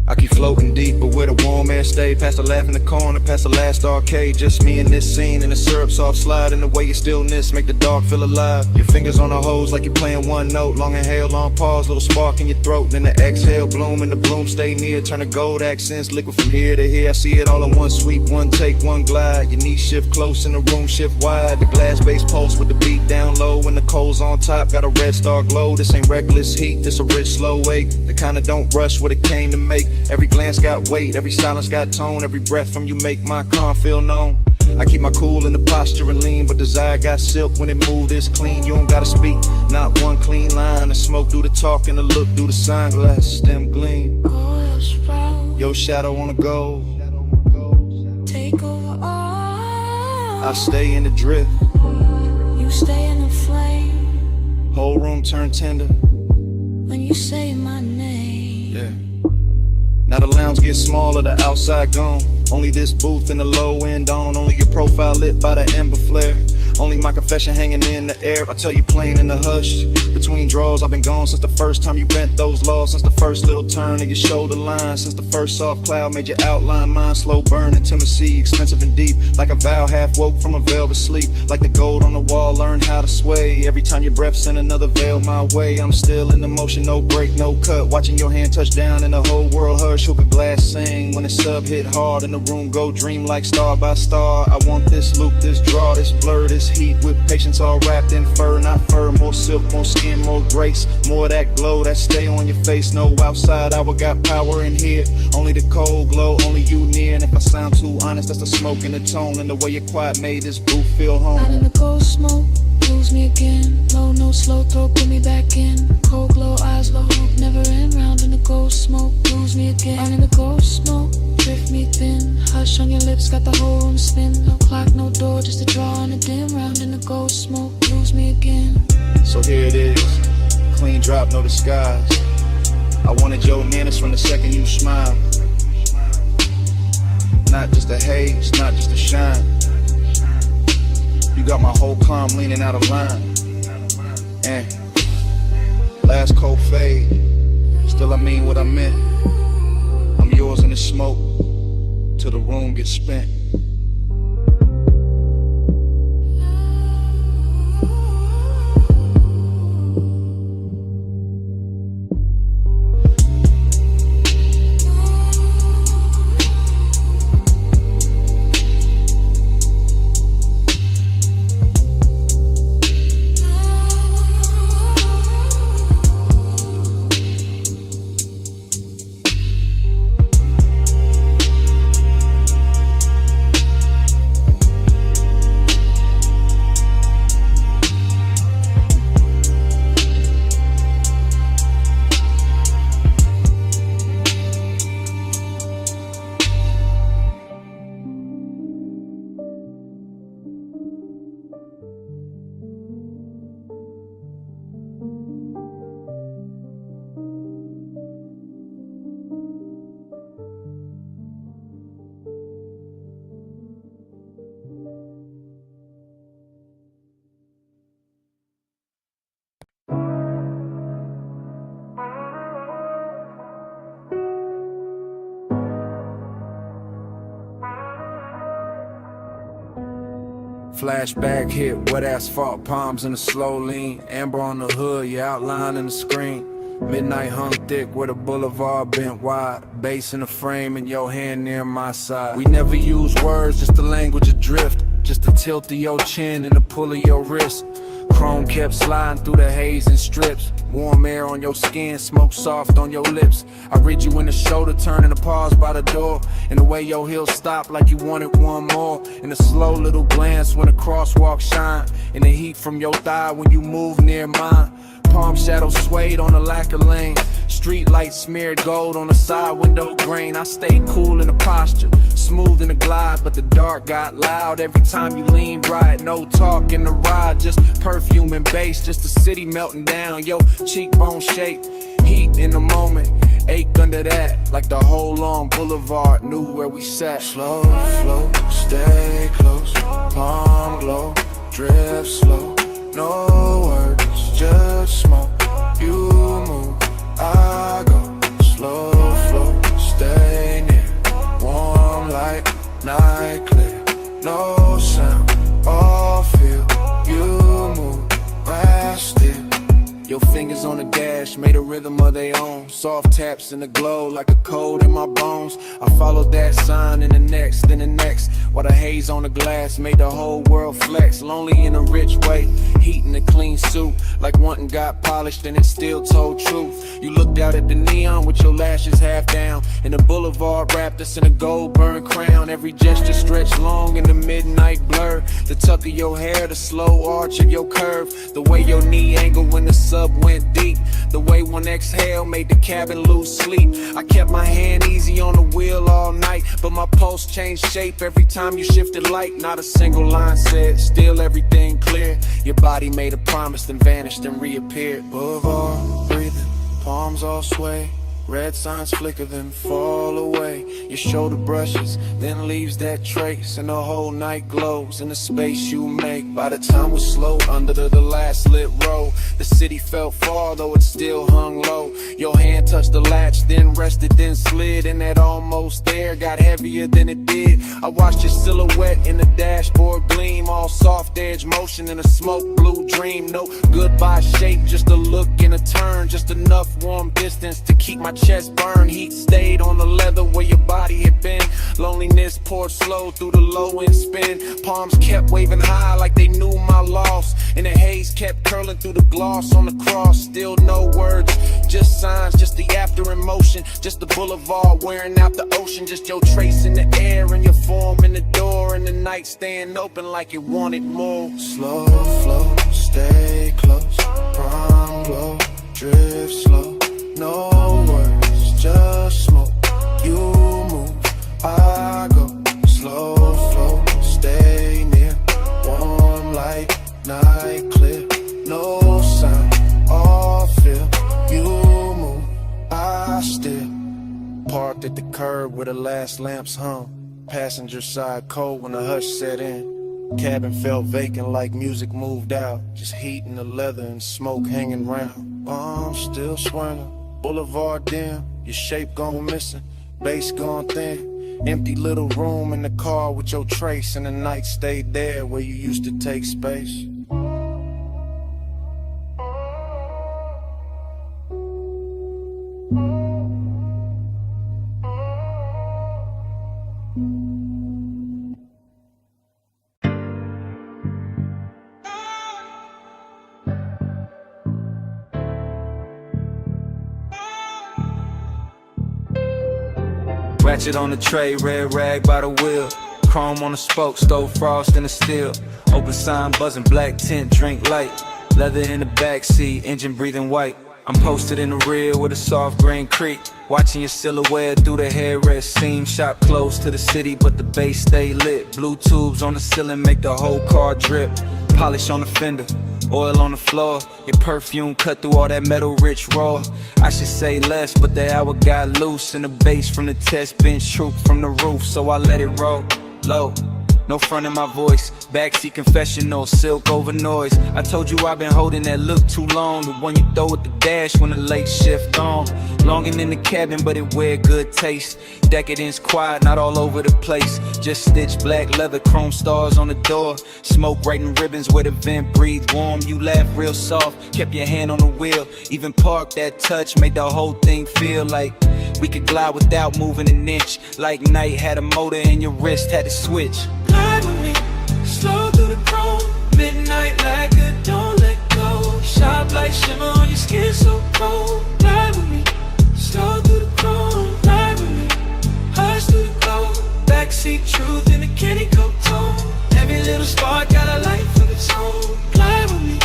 I keep floating deep, but where the warm air stay. Past the laugh in the corner, past the last arcade. Just me and this scene in the syrup soft slide. And the way your stillness make the dark feel alive. Your fingers on the hose like you're playing one note. Long inhale, long pause, little spark in your throat. Then the exhale, bloom and the bloom stay near. Turn the gold accents, liquid from here to here. I see it all in one sweep, one take, one glide. Your knees shift close and the room shift wide. The glass base pulse with the beat down low. And the coals on top, got a red star glow. This ain't reckless heat, this a rich slow wake. The kinda don't rush what it came to make. Every glance got weight, every silence got tone. Every breath from you make my calm feel known. I keep my cool in the posture and lean, but desire got silk when it moved this clean. You don't gotta speak, not one clean line. The smoke through the talk and the look through the sunglasses, stem gleam. Your shadow on the gold. Take over all. I stay in the drift. You stay in the flame. Whole room turn tender when you say my name. Yeah. Now the lounge gets smaller, the outside gone. Only this booth and the low end on. Only your profile lit by the ember flare. Only my confession hanging in the air. I tell you plain in the hush. Between draws, I've been gone since the first time you bent those laws. Since the first little turn of your shoulder line. Since the first soft cloud made your outline mine. Slow burn, intimacy, expensive and deep. Like a vow half woke from a velvet sleep. Like the gold on the wall, learn how to sway. Every time your breath send another veil my way. I'm still in the motion, no break, no cut. Watching your hand touch down and the whole world hush. Hook a glass sing when the sub hit hard. And the room go dream like star by star. I want this loop, this draw, this blur, this heat. With patience all wrapped in fur, not fur. More silk, more skin, more grace. More of that glow that stay on your face. No outside hour, got power in here. Only the cold glow, only you near. And if I sound too honest, that's the smoke and the tone. And the way your quiet made this booth feel home. Out in the gold smoke, lose me again. Low no slow throw, put me back in. Cold glow, eyes low, hope never end. Round in the gold smoke, lose me again. Out in the gold smoke, drift me thin. Hush on your lips, got the whole room spin. No clock, no door, just a draw and a dim. Round in the gold smoke, lose me again. So here it is, clean drop, no disguise. I wanted your manners from the second you smiled. Not just a haze, not just a shine. You got my whole calm leaning out of line. And last cold fade, still I mean what I meant. I'm yours in the smoke, till the room gets spent. Flashback hit, wet asphalt, palms in a slow lean. Amber on the hood, you outlining the screen. Midnight hung thick where the boulevard bent wide. Bass in the frame and your hand near my side. We never use words, just the language adrift. Just the tilt of your chin and the pull of your wrist. Chrome kept sliding through the haze and strips. Warm air on your skin, smoke soft on your lips. I read you in the shoulder, turning to pause by the door. And the way your heels stop like you wanted one more. And a slow little glance when the crosswalk shine. And the heat from your thigh when you move near mine. Palm shadow swayed on the lacquer lane. Street lights smeared gold on the side window grain. I stayed cool in the posture, smooth in the glide, but the dark got loud every time you leaned right. No talk in the ride, just perfume and bass, just the city melting down. Yo, cheekbone shape, heat in the moment, ache under that, like the whole long boulevard knew where we sat. Slow, slow, stay close, palm glow, drip slow, no words, just smoke. You move, I go, slow flow, stay near, warm light, night clear, no sound, all feel. You move, rest still. Your fingers on the dash made a rhythm of their own. Soft taps in the glow like a cold in my bones. I followed that sign in the next, then the next. While the haze on the glass made the whole world flex. Lonely in a rich way, heat in a clean suit. Like one got polished and it still told truth. You looked out at the neon with your lashes half down. And the boulevard wrapped us in a gold burned crown. Every gesture stretched long in the midnight blur. The tuck of your hair, the slow arch of your curve. The way your knee angled when the sun went deep. The way one exhale made the cabin lose sleep. I kept my hand easy on the wheel all night, but my pulse changed shape every time you shifted light. Not a single line said, still everything clear. Your body made a promise, then vanished and reappeared. Boulevard, breathing, palms all sway. Red signs flicker, then fall away. Your shoulder brushes, then leaves that trace. And the whole night glows in the space you make. By the time we're slow under the last lit row, the city felt far, though it still hung low. Your hand touched the latch, then rested, then slid. And that almost there got heavier than it did. I watched your silhouette in the dashboard gleam. All soft edge motion in a smoke blue dream. No goodbye shape, just a look and a turn. Just enough warm distance to keep my chest burn. Heat stayed on the leather where your body had been. Loneliness poured slow through the low end spin. Palms kept waving high like they knew my loss. And the haze kept curling through the gloss on the cross. Still no words, just signs, just the after emotion. Just the boulevard wearing out the ocean. Just your trace in the air and your form in the door. And the night staying open like it wanted more. Slow flow, stay close, prime glow, drift slow. No words, just smoke. You move, I go. Slow flow, stay near. Warm light, night clear. No sound, all feel. You move, I still. Parked at the curb where the last lamps hung. Passenger side cold when the hush set in. Cabin felt vacant like music moved out. Just heat in the leather and smoke hanging round. Bombs still swirling. Boulevard dim, your shape gone missing, bass gone thin. Empty little room in the car with your trace, and the night stayed there where you used to take space. Ratchet on the tray, red rag by the wheel. Chrome on the spoke, stove frost in the steel. Open sign buzzing, black tint, drink light. Leather in the backseat, engine breathing white. I'm posted in the rear with a soft green creek. Watching your silhouette through the headrest seam. Shop close to the city, but the base stay lit. Blue tubes on the ceiling make the whole car drip. Polish on the fender, oil on the floor. Your perfume cut through all that metal rich raw. I should say less, but the hour got loose. And the bass from the test bench troop from the roof, so I let it roll low. No front in my voice, backseat confessional, silk over noise. I told you I've been holding that look too long. The one you throw at the dash when the late shift on. Longing in the cabin, but it wear good taste. Decadence quiet, not all over the place. Just stitched black leather, chrome stars on the door. Smoke writing ribbons where the vent breathed warm. You laugh real soft, kept your hand on the wheel. Even parked that touch, made the whole thing feel like we could glide without moving an inch. Like night had a motor and your wrist had to switch. Glide with me, slow through the chrome. Midnight lacquer, don't let go. Sharp light shimmer on your skin so cold. Glide with me, slow through the chrome. Glide with me, hush through the glow. Backseat truth in a candy coat tone. Every little spark got a life of its own. Glide with me,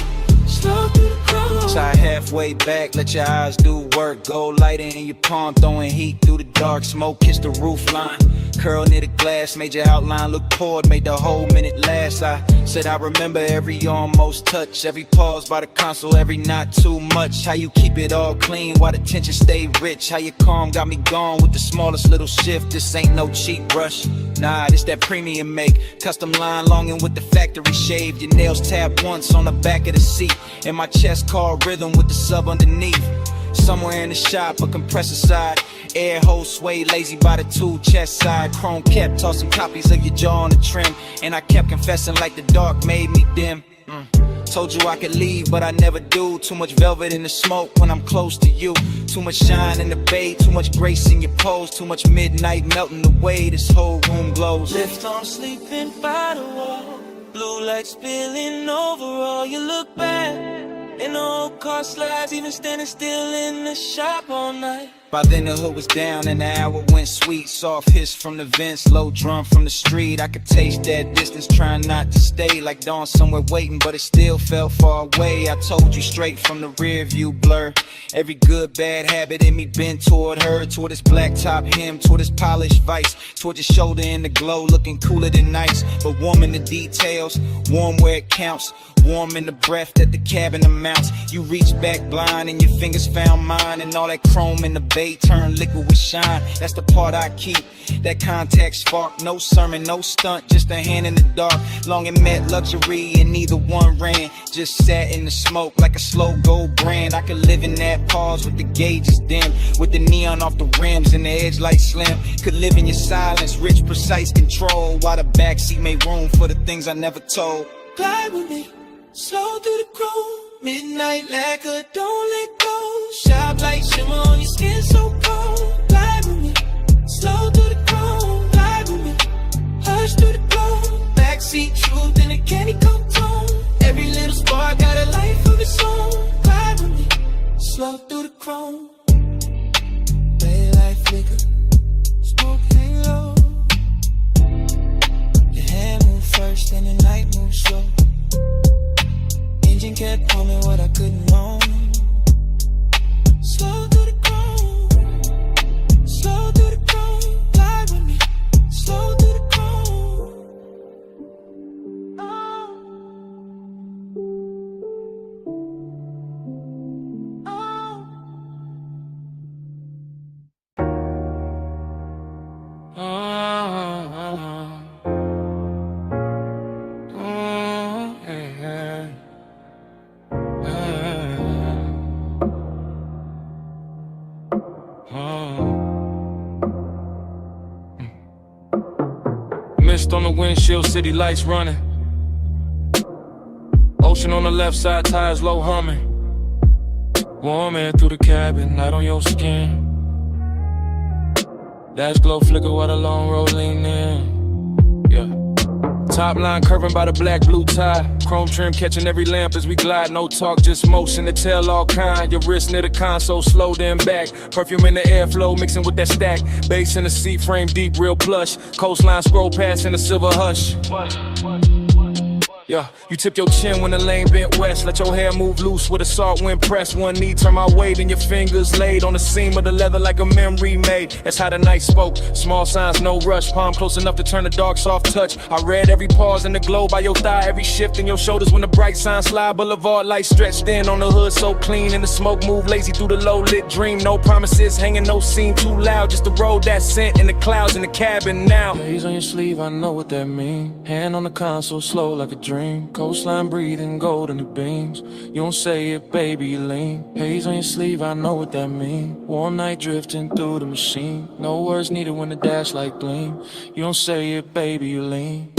slow through the chrome. Side halfway back, let your eyes do work. Gold lighting in your palm, throwing heat through the dark. Smoke kissed the roof line. Curl near the glass, made your outline look poured, made the whole minute last. I said I remember every almost touch, every pause by the console, every not too much. How you keep it all clean while the tension stay rich. How you calm got me gone with the smallest little shift. This ain't no cheap brush, nah, this that premium make. Custom line longing with the factory shaved. Your nails tapped once on the back of the seat. And my chest called rhythm with the sub underneath. Somewhere in the shop, a compressor side. Air hole sway, lazy by the tool chest side. Chrome kept tossing copies of your jaw on the trim. And I kept confessing like the dark made me dim. Told you I could leave, but I never do. Too much velvet in the smoke when I'm close to you. Too much shine in the bay, too much grace in your pose. Too much midnight melting away, this whole room glows. Lift on sleeping by the wall. Blue light spilling over all. You look back in the old car slides, even standing still in the shop all night. By then the hood was down and the hour went sweet. Soft hiss from the vents, low drum from the street. I could taste that distance, trying not to stay. Like dawn somewhere waiting, but it still felt far away. I told you straight from the rear view blur. Every good, bad habit in me bent toward her. Toward this black top hem, toward this polished vice. Toward your shoulder in the glow, looking cooler than ice. But warm in the details, warm where it counts. Warm in the breath that the cabin amounts. You reach back blind and your fingers found mine. And all that chrome in the bay turned liquid with shine. That's the part I keep, that contact spark. No sermon, no stunt, just a hand in the dark. Long and met luxury and neither one ran. Just sat in the smoke like a slow gold brand. I could live in that pause with the gauges dim, with the neon off the rims and the edge light slim. Could live in your silence, rich, precise control, while the backseat made room for the things I never told. Glide with me, slow through the chrome. Midnight lacquer, don't let go. Sharp light shimmer on your skin so cold. Glide with me, slow through the chrome. Glide with me, hush through the glow. Backseat truth in a candy coat tone. Every little spark got a life of its own. Glide with me, slow through the chrome. Daylight flicker, smoke hang low. Your hand move first and the night moves slow. Engine kept calling what I couldn't own. Slow through the chrome, slow through the chrome. Glide with me, slow through the chrome. Mist on the windshield, city lights running. Ocean on the left side, tires low humming. Warm air through the cabin, light on your skin. Dash glow flicker while the long road lean in. Yeah. Top line curving by the black blue tie. Chrome trim catching every lamp as we glide. No talk, just motion to tell all kind. Your wrist near the console, slow then back. Perfume in the airflow, mixing with that stack. Bass in the seat, frame deep, real plush. Coastline scroll past in a silver hush. Yeah, you tip your chin when the lane bent west. Let your hair move loose with a salt wind press. One knee turn my way, then your fingers laid on the seam of the leather like a memory made. That's how the night spoke. Small signs, no rush. Palm close enough to turn the dark soft touch. I read every pause in the glow by your thigh. Every shift in your shoulders when the bright signs slide. Boulevard lights stretched in on the hood so clean. And the smoke move lazy through the low lit dream. No promises hanging, no scene too loud. Just the road that's sent in the clouds in the cabin now. Days on your sleeve, I know what that mean. Hand on the console, slow like a dream. Coastline breathing gold in the beams. You don't say it, baby, you lean. Haze on your sleeve, I know what that mean. Warm night drifting through the machine. No words needed when the dash light gleam. You don't say it, baby, you lean.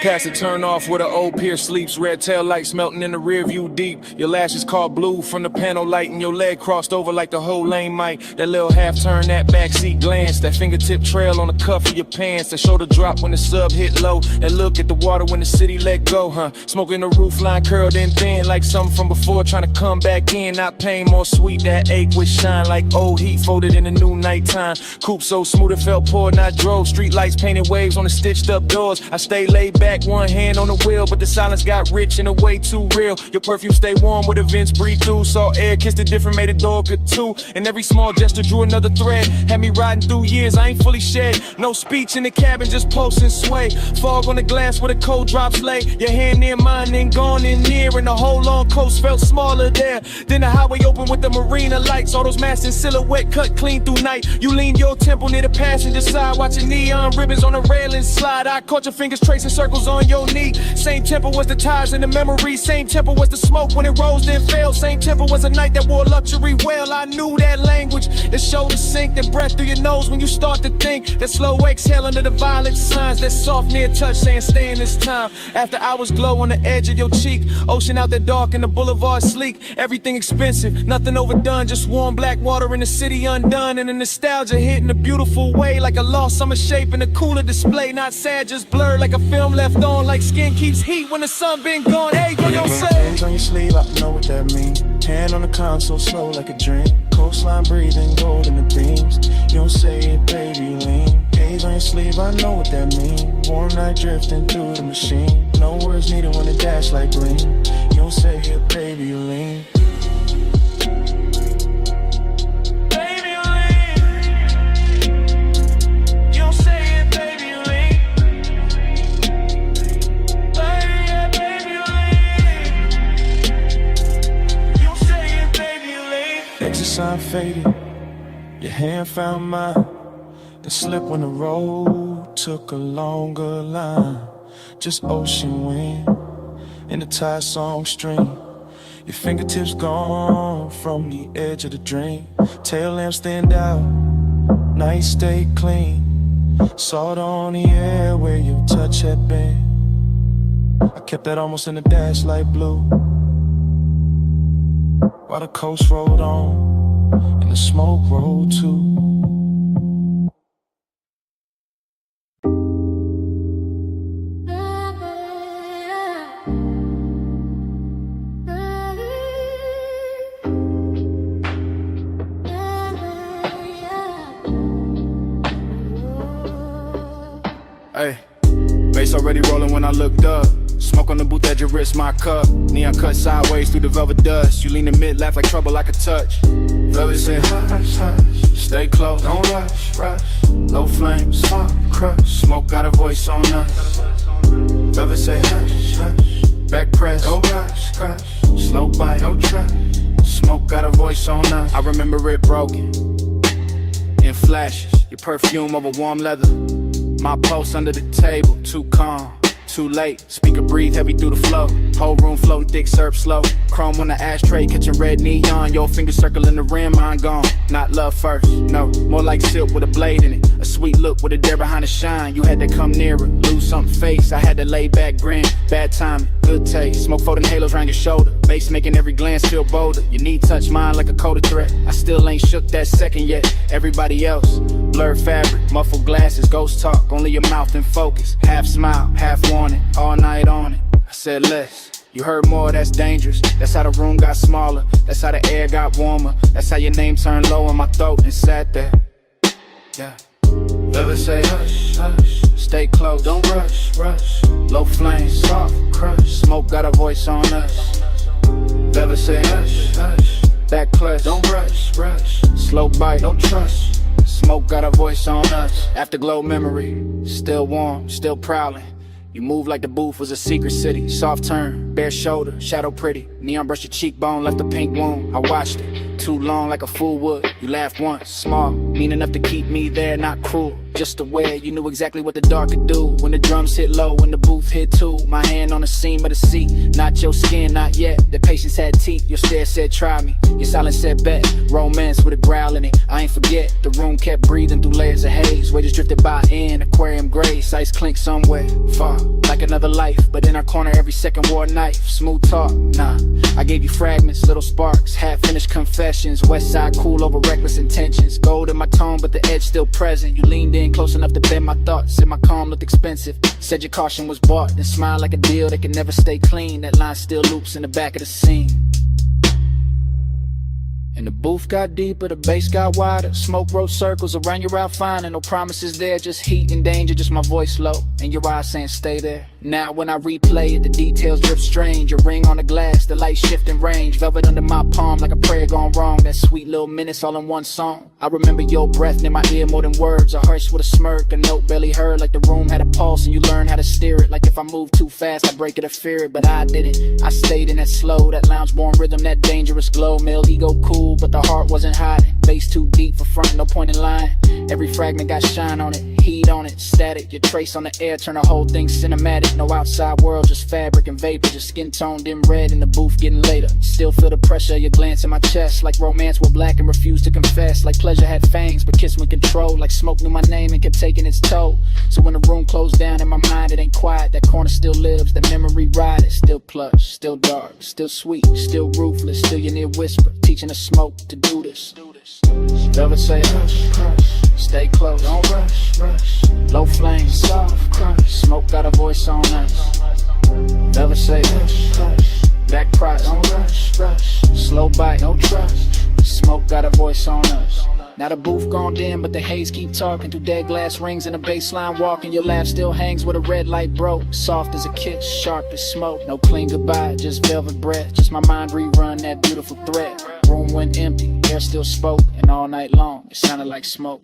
Past the turn off where the old pier sleeps. Red tail lights melting in the rear view deep. Your lashes caught blue from the panel light, and your leg crossed over like the whole lane might. That little half turn, that backseat glance, that fingertip trail on the cuff of your pants, that shoulder drop when the sub hit low, that look at the water when the city let go, huh? Smoking the roof line curled in thin like something from before, trying to come back in. Not pain, more sweet, that ache with shine like old heat folded in the new nighttime. Coupe so smooth it felt poor, and I drove. Street lights painted waves on the stitched up doors. I stayed laid back, one hand on the wheel, but the silence got rich in a way too real. Your perfume stay warm where the vents breathe through. Saw air, kissed it different, made a door good too. And every small gesture drew another thread. Had me riding through years, I ain't fully shed. No speech in the cabin, just pulse and sway. Fog on the glass where the cold drops lay. Your hand near mine, then gone in near. And the whole long coast felt smaller there. Then the highway opened with the marina lights. All those masts in silhouette cut clean through night. You leaned your temple near the passenger side, watching neon ribbons on the railing slide. I caught your fingers tracing circles on your knee. Same tempo was the tires in the memory. Same tempo was the smoke when it rose then fell. Same tempo was a night that wore luxury well. I knew that language, that shoulder sink, that breath through your nose when you start to think. That slow exhale under the violet signs. That soft near touch saying stay in this time. After hours glow on the edge of your cheek. Ocean out there dark and the boulevard sleek. Everything expensive, nothing overdone. Just warm black water in the city undone. And the nostalgia hit in a beautiful way. Like a lost summer shape in a cooler display. Not sad, just blurred like a film left on. Like skin keeps heat when the sun been gone. Hey, what you say? Hands on your sleeve, I know what that means. Hand on the console, slow like a dream. Coastline breathing gold in the beams. You don't say it, baby, you lean. Haze on your sleeve, I know what that means. Warm night drifting through the machine. No words needed when the dash light gleam. You don't say it, baby, you lean. Sign faded, your hand found mine. The slip when the road took a longer line. Just ocean wind in the tide song stream. Your fingertips gone from the edge of the dream. Tail lamps stand out, night stay clean. Salt on the air where your touch had been. I kept that almost in the dash light blue, while the coast rolled on and the smoke rolled too. Hey, bass already rolling when I looked up. Smoke on the booth at your wrist, my cup. Neon cut sideways through the velvet dust. You lean in mid, laugh like trouble I could touch. Velvet said hush, hush, stay close, don't rush, rush. Low flame, smoke, crush. Smoke got a voice on us. Velvet say hush, hush, back press, go rush, crush. Slow bite, no trap. Smoke got a voice on us. I remember it broken in flashes. Your perfume over warm leather. My pulse under the table, too calm. Too late, speaker breathe heavy through the flow. Whole room floating thick, serve slow. Chrome on the ashtray, catching red neon. Your finger circling the rim, mine gone. Not love first, no, more like silk with a blade in it. A sweet look with a dare behind the shine. You had to come nearer, lose something face. I had to lay back, grin, bad timing, good taste. Smoke floating halos around your shoulder. Bass making every glance feel bolder. Your knee touch mine like a coded threat. I still ain't shook that second yet. Everybody else, blurred fabric, muffled glasses, ghost talk, only your mouth in focus. Half smile, half warning, all night on it. I said less. You heard more, that's dangerous. That's how the room got smaller. That's how the air got warmer. That's how your name turned low in my throat and sat there. Yeah. Never say hush, hush. Stay close, don't rush, rush. Low flame, soft crush. Smoke got a voice on us. Never say hush, hush. Back clutch, don't rush, rush. Slow bite, don't trust. Smoke got a voice on us. Afterglow memory, still warm, still prowling. You move like the booth was a secret city. Soft turn, bare shoulder, shadow pretty. Neon brushed your cheekbone, left a pink wound. I watched it, too long like a fool would. You laughed once, small, mean enough to keep me there, not cruel. Just aware, you knew exactly what the dark could do. When the drums hit low, when the booth hit too. My hand on the seam of the seat, not your skin, not yet. The patience had teeth, your stare said try me. Your silence said bet, romance with a growl in it. I ain't forget, the room kept breathing through layers of haze. Waves drifted by in aquarium grace, ice clink somewhere far, like another life. But in our corner every second wore a knife. Smooth talk, nah, I gave you fragments, little sparks, half-finished confessions. West side cool over reckless intentions. Gold in my tone but the edge still present. You leaned in close enough to bend my thoughts. Said my calm looked expensive. Said your caution was bought. Then smiled like a deal that can never stay clean. That line still loops in the back of the scene. And the booth got deeper, the bass got wider. Smoke wrote circles around your outfinding. No promises there, just heat and danger. Just my voice low and your eyes saying stay there. Now when I replay it, the details drip strange. Your ring on the glass, the light shifting range. Velvet under my palm like a prayer gone wrong. That sweet little minutes all in one song. I remember your breath in my ear more than words. A hearse with a smirk, a note barely heard. Like the room had a pulse and you learned how to steer it. Like if I moved too fast, I'd break it or fear it. But I didn't, I stayed in that slow, that lounge-born rhythm, that dangerous glow. Male ego cool, but the heart wasn't hiding. Bass too deep for front, no point in lying. Every fragment got shine on it, heat on it, static. Your trace on the air, turn the whole thing cinematic. No outside world, just fabric and vapor. Just skin toned in red in the booth getting later. Still feel the pressure of your glance in my chest. Like romance were black and refused to confess. Like pleasure had fangs but kiss with control. Like smoke knew my name and kept taking its toll. So when the room closed down in my mind, it ain't quiet. That corner still lives, the memory ride it. Still plush, still dark, still sweet, still ruthless. Still your near whisper, teaching the smoke to do this. Velvet say hush, crush, stay close, don't rush, rush. Low flame, soft crush, smoke got a voice on us. Velvet say hush, hush, back cry, don't rush, rush. Slow bite, no trust, smoke got a voice on us. Now the booth gone dim, but the haze keep talking through dead glass rings and a baseline walking. Your laugh still hangs where the red light broke. Soft as a kiss, sharp as smoke. No clean goodbye, just velvet breath. Just my mind rerun that beautiful thread. Room went empty, air still spoke, and all night long it sounded like smoke.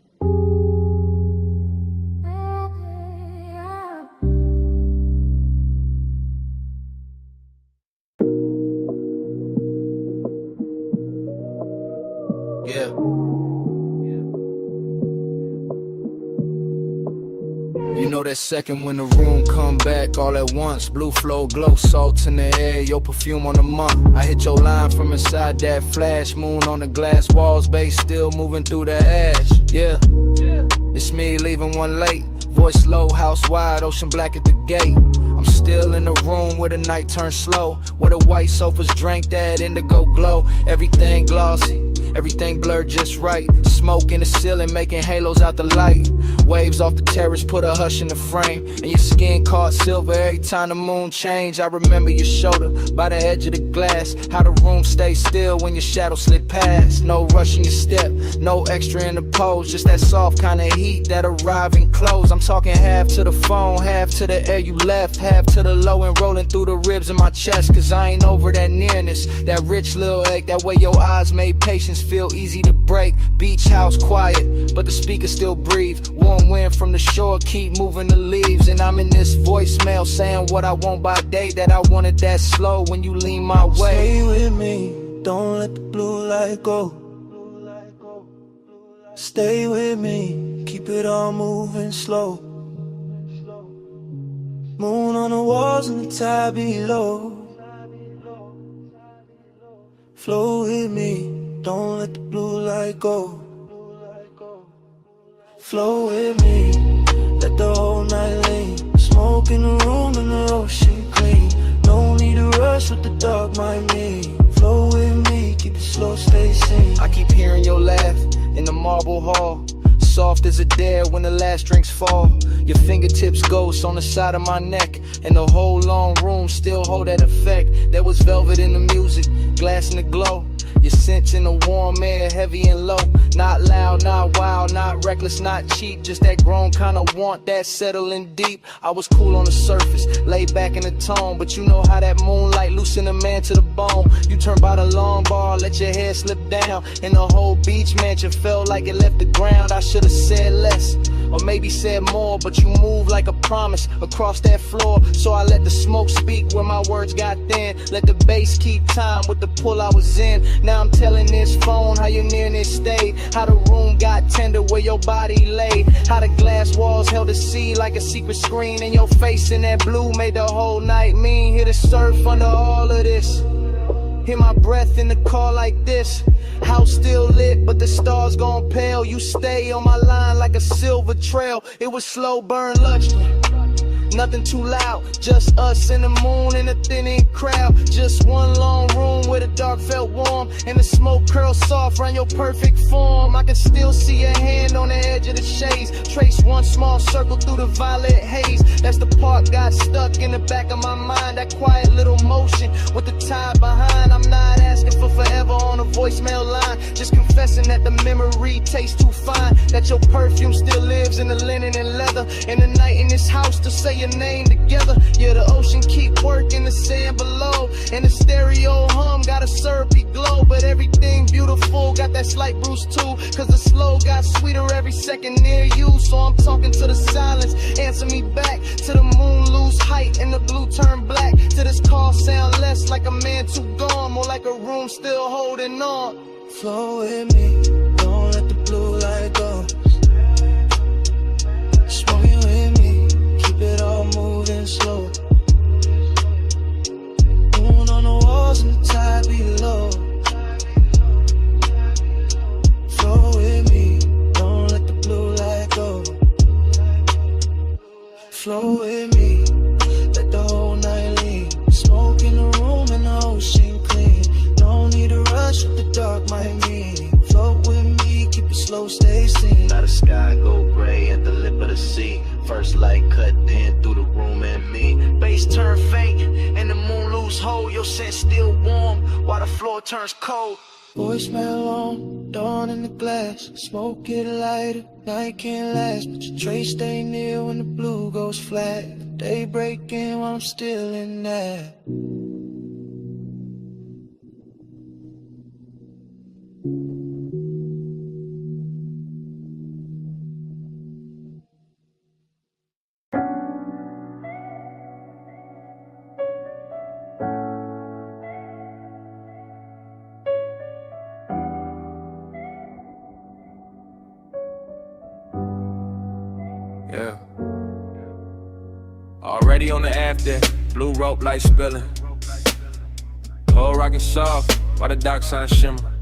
Yeah. You know that second when the room come back all at once. Blue flow, glow, salt in the air, your perfume on the month. I hit your line from inside that flash. Moon on the glass walls, bass still moving through the ash. Yeah, it's me leaving one late. Voice low, house wide, ocean black at the gate. I'm still in the room where the night turns slow, where the white sofas drank that indigo glow. Everything glossy, everything blurred just right. Smoke in the ceiling making halos out the light. Waves off the terrace put a hush in the frame. And your skin caught silver every time the moon changed. I remember your shoulder by the edge of the glass. How the room stayed still when your shadow slid past. No rush in your step, no extra in the pose. Just that soft kind of heat that arrive and close. I'm talking half to the phone, half to the air you left, half to the low and rolling through the ribs in my chest. Cause I ain't over that nearness, that rich little ache. That way your eyes made patience feel easy to break. Beach house quiet, but the speakers still breathe. Warm wind from the shore keep moving the leaves. And I'm in this voicemail saying what I want by day. That I wanted that slow when you lean my way. Stay with me, don't let the blue light go. Stay with me, keep it all moving slow. Moon on the walls and the tide below. Flow with me, don't let the blue light go. Flow with me, the whole night lean. Smoke in the room and the ocean clean. No need to rush. rush what the dark might mean. Flow with me, keep it slow, stay sane. I keep hearing your laugh in the marble hall, soft as a dare when the last drinks fall. Your fingertips ghost on the side of my neck, and the whole long room still hold that effect. There was velvet in the music, glass in the glow. Your scents in the warm air, heavy and low. Not loud, not wild, not reckless, not cheap. Just that grown kind of want, that settling deep. I was cool on the surface, laid back in the tone, but you know how that moonlight loosen a man to the bone. You turn by the long bar, let your hair slip down, and the whole beach mansion felt like it left the ground. I should've said less, or maybe said more, but you move like a promise across that floor. So I let the smoke speak where my words got thin. Let the bass keep time with the pull I was in. Now I'm telling this phone how your nearness stayed, how the room got tender where your body lay, how the glass walls held the sea like a secret screen, and your face in that blue made the whole night mean. Here to surf under all of this, hear my breath in the car like this. House still lit, but the stars gone pale. You stay on my line like a silver trail. It was slow burn luxury, nothing too loud, just us and the moon and a thinning crowd. Just one long room where the dark felt warm, and the smoke curled soft around your perfect form. I can still see your hand on the edge of the shades, trace one small circle through the violet haze. That's the part got stuck in the back of my mind, that quiet little motion with the tide behind. I'm not asking for forever on a voicemail line, just confessing that the memory tastes too fine, that your perfume still lives in the linen and leather, and the night in this house to say your name together. Yeah, the ocean keep working the sand below, and the stereo hum got a syrupy glow. But everything beautiful got that slight bruise too, cause the slow got sweeter every second near you. So I'm talking to the silence, answer me back, to the moon lose height and the blue turn black, to this call sound less like a man too gone, more like a room still holding on. Flow with me, don't let the blue light go. Smoking with me, keep it all moving slow. Moon on the walls and the tide below. Flow with me, don't let the blue light go. Flow with me, let the whole night lean. Smoke in the room and the ocean clean. No need to rush what the dark might mean. Float with me, keep it slow, stay seen. Now the sky go gray at the lip of the sea. First light cut in through the room and me. Bass turn faint and the moon lose hold. Your scent still warm while the floor turns cold. Voicemail on, dawn in the glass. Smoke get lighter, night can't last, but your trace stay near when the blue goes flat. Day breaking while I'm still in that. Yeah. Already on the after, blue rope light spilling. Whole rockin' soft, while the dock sign shimmer.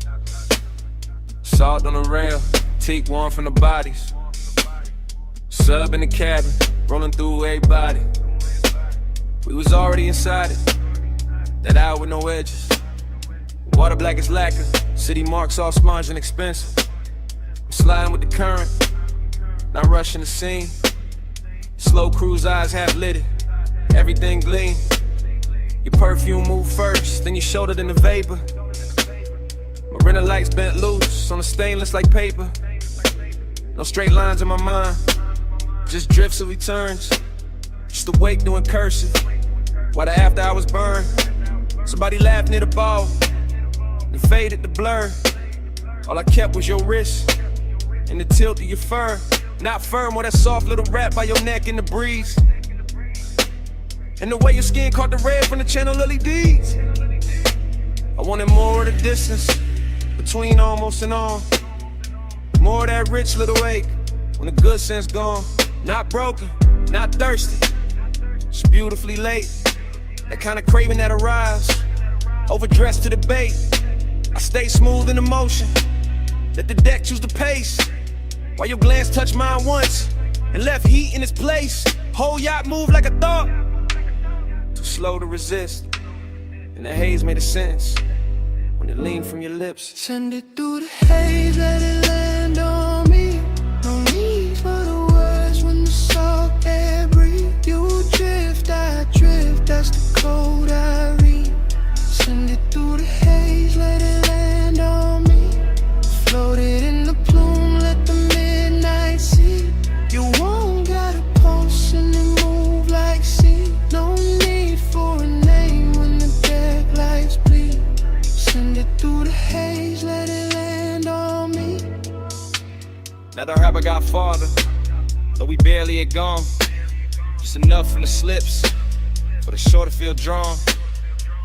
Salt on the rail, teak warm from the bodies. Sub in the cabin, rolling through everybody. We was already inside it, that hour with no edges. Water black as lacquer, city marks all smudged and expensive. I'm sliding with the current, not rushing the scene. Slow cruise eyes half lit it, everything gleam. Your perfume move first, then your shoulder, then the vapor. Marina lights bent loose on the stainless like paper. No straight lines in my mind, just drifts of returns. Just awake doing cursive, while the after hours burn. Somebody laughed near the ball, then faded the blur. All I kept was your wrist and the tilt of your fur. Not firm, or that soft little wrap by your neck in the breeze. And the way your skin caught the red from the channel LEDs. I wanted more of the distance between almost and on. More of that rich little ache when the good sense gone. Not broken, not thirsty, just beautifully late. That kind of craving that arrives, overdressed to the bait. I stay smooth in the motion, let the deck choose the pace. While your glance touched mine once and left heat in its place. Whole yacht move like a thought, too slow to resist. and the haze made a sense when it leaned from your lips. Send it through the haze, let it land on me. No need for the words when the salt air breathe. You drift, I drift, that's the code I read. Send it through the haze, let it land on me. Float it in the plume, let the midnight see. You won't got a pulse and it move like sea. No need for a name when the deck lights bleed. Send it through the haze, let it land on me. Now the rapper got farther, though we barely had gone. Just enough from the slips for the shore to feel drawn.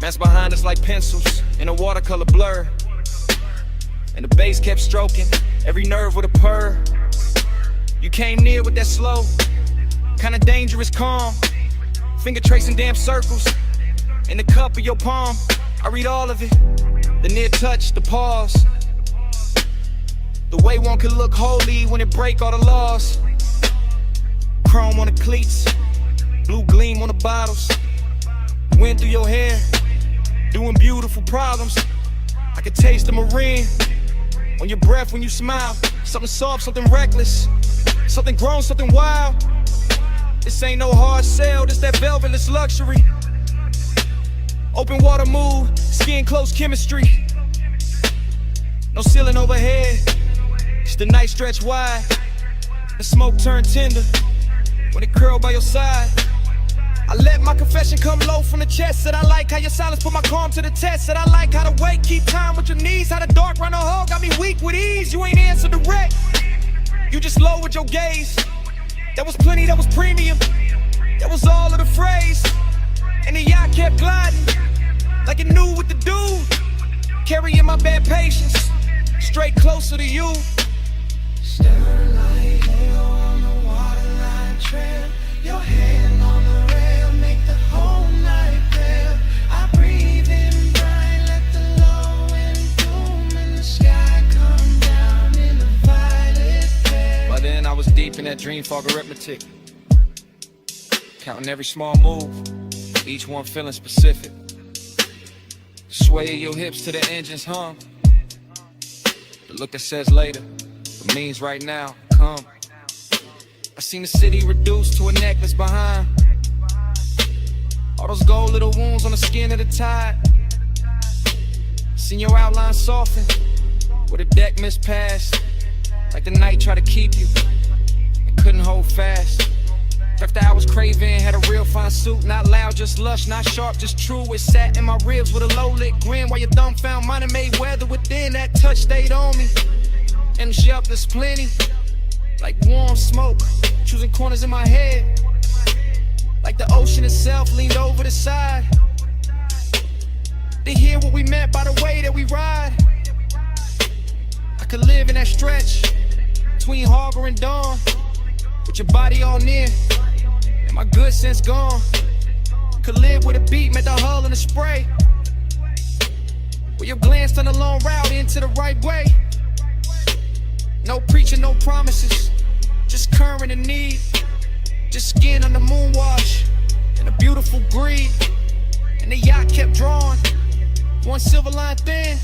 Man's behind us like pencils in a watercolor blur. And the bass kept stroking every nerve with a purr. You came near with that slow, kinda dangerous calm. Finger tracing damn circles in the cup of your palm. I read all of it, the near touch, the pause. The way one could look holy when it break all the laws. Chrome on the cleats, blue gleam on the bottles. Wind through your hair, doing beautiful problems. I could taste the marine on your breath when you smile. Something soft, something reckless, something grown, something wild. This ain't no hard sell, this that velvetless luxury. Open water move, skin close chemistry. No ceiling overhead, it's the night stretch wide. The smoke turn tender when it curl by your side. I let my confession come low from the chest. Said I like how your silence put my calm to the test. Said I like how the weight keep time with your knees. How the dark run a hole got me weak with ease. You ain't answer direct, you just lowered your gaze. That was plenty, that was premium. That was all of the phrase. And the yacht kept gliding like it knew what to do. Carrying my bad patience straight closer to you. Staring like hell on the waterline trail. Your hand on the rail, make the whole night pale. I breathe in brine, let the low end boom in the sky come down in a violet flare. By then I was deep in that dream fog arithmetic, counting every small move, each one feeling specific. Sway your hips to the engine's hum. The look that says later, but means right now, come. I seen the city reduced to a necklace behind. All those gold little wounds on the skin of the tide. Seen your outline soften, where the deck missed past. Like the night tried to keep you, and couldn't hold fast. After I was craving, had a real fine suit. Not loud, just lush, not sharp, just true. It sat in my ribs with a low lit grin. While your thumb found mine and made weather within. That touch stayed on me, and shelf there's plenty. Like warm smoke, choosing corners in my head. Like the ocean itself leaned over the side to hear what we meant by the way that we ride. I could live in that stretch between Harbor and Dawn, with your body all near and my good sense gone. Could live with a beat, met the hull and the spray, where your glance turned a long route into the right way. No preaching, no promises, just current and need. Just skin on the moon wash and a beautiful greed. And the yacht kept drawing, one silver line thin,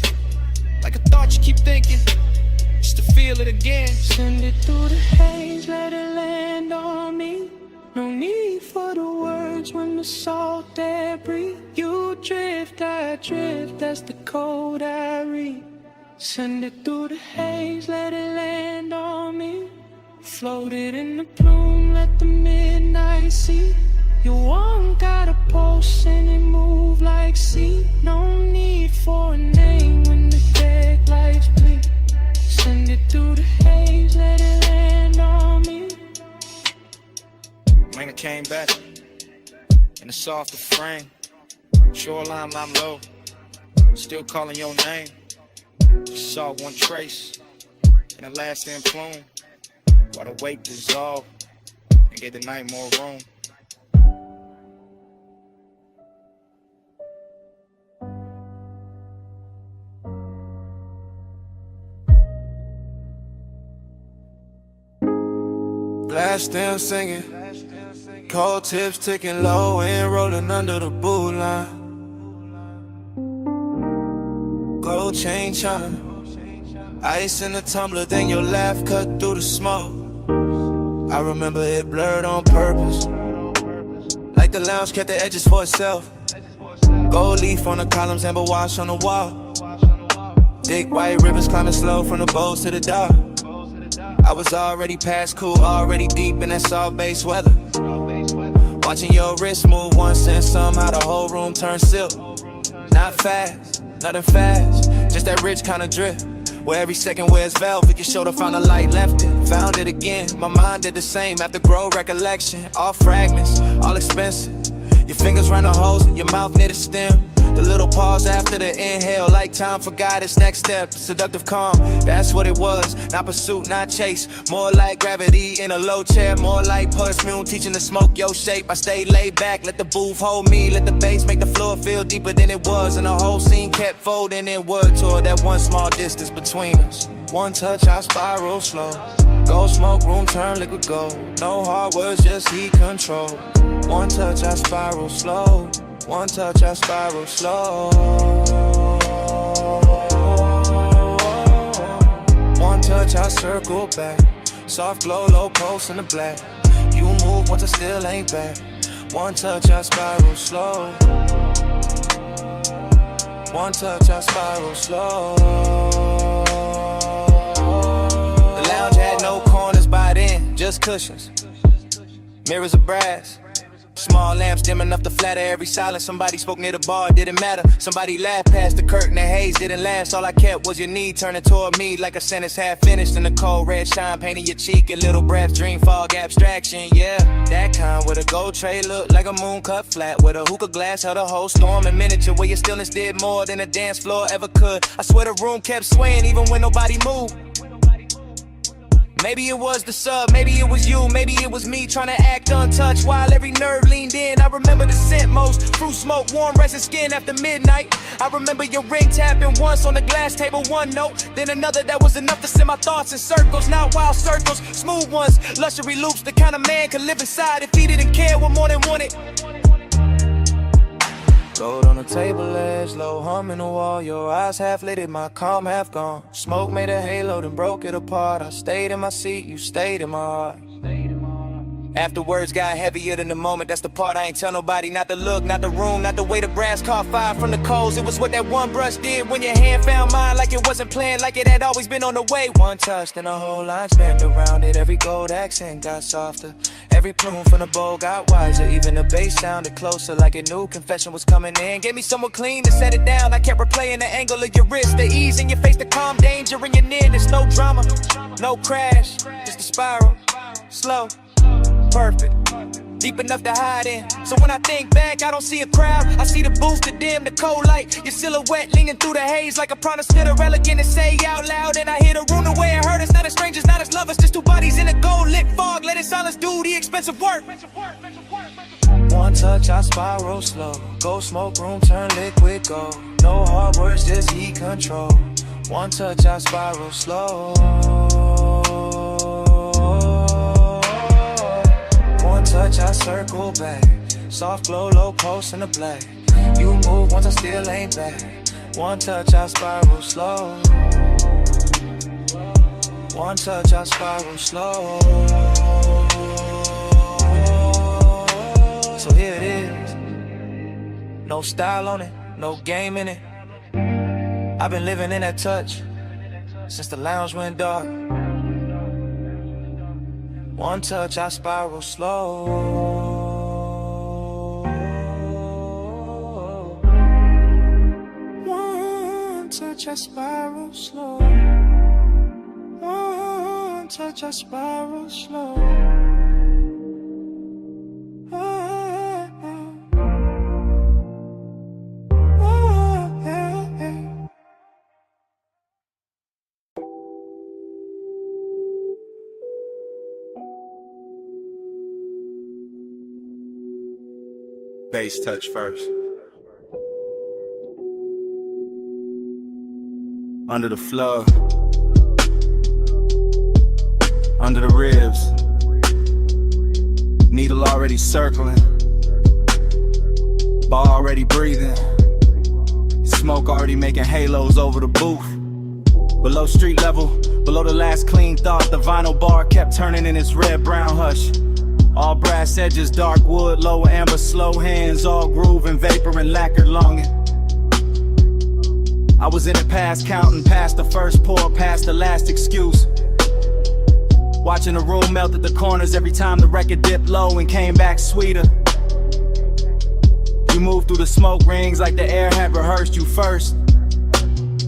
like a thought you keep thinking, just to feel it again. Send it through the haze, let it land on me. No need for the words when the salt air breathe. You drift, I drift, that's the code I read. Send it through the haze, let it land on me. Float it in the plume, let the midnight see. You won't got a pulse and it move like sea. No need for a name when the deck lights bleed. Send it through the haze, let it land on me. When I came back in a softer frame, shoreline I'm low, still calling your name. Just saw one trace in a lasting plume, while the weight dissolved and gave the night more room. Glass still singing, cold tips ticking low and rolling under the boot line. gold chain chime. Ice in the tumbler, then your laugh cut through the smoke. I remember it blurred on purpose, like the lounge kept the edges for itself. Gold leaf on the columns, amber wash on the wall. Thick white rivers climbing slow from the bows to the dock. I was already past cool, already deep in that soft base weather. Watching your wrist move once and somehow the whole room turned silk. Not fast, nothing fast, just that rich kind of drift. Where every second wears velvet, your shoulder found a light, left it, found it again. My mind did the same after grow recollection. All fragments, all expensive. Your fingers round the holes, your mouth near the stem. The little pause after the inhale, like time forgot its next step. Seductive calm, that's what it was. Not pursuit, not chase. More like gravity in a low chair. More like perfume, teaching to smoke your shape. I stayed laid back, let the booth hold me. Let the bass make the floor feel deeper than it was. And the whole scene kept folding inward toward that one small distance between us. One touch, I spiral slow. Gold smoke, room turn liquid gold. No hard words, just heat control. One touch, I spiral slow. One touch, I spiral slow. One touch, I circle back. Soft glow, low pulse in the black. You move once I still ain't back. One touch, I spiral slow. One touch, I spiral slow. The lounge had no corners by then, just cushions. Mirrors of brass. Small lamps dim enough to flatter every silence. Somebody spoke near the bar, it didn't matter. Somebody laughed past the curtain, the haze didn't last. All I kept was your knee turning toward me like a sentence half finished. And the cold red shine painting your cheek. A little breath, dream fog, abstraction, yeah. That kind with a gold tray looked like a moon cut flat. With a hookah glass held a whole storm in miniature. Where your stillness did more than a dance floor ever could. I swear the room kept swaying even when nobody moved. Maybe it was the sub, maybe it was you, maybe it was me trying to act untouched while every nerve leaned in. I remember the scent most, fruit smoke, warm resin skin after midnight. I remember your ring tapping once on the glass table, one note, then another that was enough to send my thoughts in circles. Not wild circles, smooth ones, luxury loops, the kind of man could live inside if he didn't care what more than wanted. Gold on the table edge, low hum in the wall. Your eyes half lit, my calm half gone. Smoke made a halo, then broke it apart. I stayed in my seat, you stayed in my heart. After words got heavier than the moment, that's the part I ain't tell nobody. Not the look, not the room, not the way the brass caught fire from the coals. It was what that one brush did when your hand found mine. Like it wasn't planned, like it had always been on the way. One touch, then the whole line spanned around it. Every gold accent got softer. Every plume from the bowl got wiser. Even the bass sounded closer, like a new confession was coming in. Gave me someone clean to set it down. I kept replaying the angle of your wrist, the ease in your face, the calm danger in your nearness. No drama, no crash, just a spiral, slow, perfect, deep enough to hide in. So when I think back, I don't see a crowd. I see the booth, the dim, the cold light. Your silhouette leaning through the haze like a promise to the elegant and say out loud. And I hear the room the way it hurt us. Not as strangers, not as lovers, just two bodies in a gold lit fog. Let it silence do the expensive work. One touch, I spiral slow. Gold smoke, room turn liquid gold. No hard words, just heat control. One touch, I spiral slow. One touch, I circle back. Soft glow, low pulse in the black. You move once I still ain't back. One touch, I spiral slow. One touch, I spiral slow. So here it is. No style on it, no game in it. I've been living in that touch since the lounge went dark. One touch, I spiral slow. One touch, I spiral slow. One touch, I spiral slow. Bass touch first. Under the floor, under the ribs, needle already circling, ball already breathing. It's smoke already making halos over the booth. Below street level, below the last clean thought, the vinyl bar kept turning in its red-brown hush. All brass edges, dark wood, lower amber, slow hands, all groove and vapor and lacquered longing. I was in it past counting, past the first pour, past the last excuse. Watching the room melt at the corners every time the record dipped low and came back sweeter. You moved through the smoke rings like the air had rehearsed you first.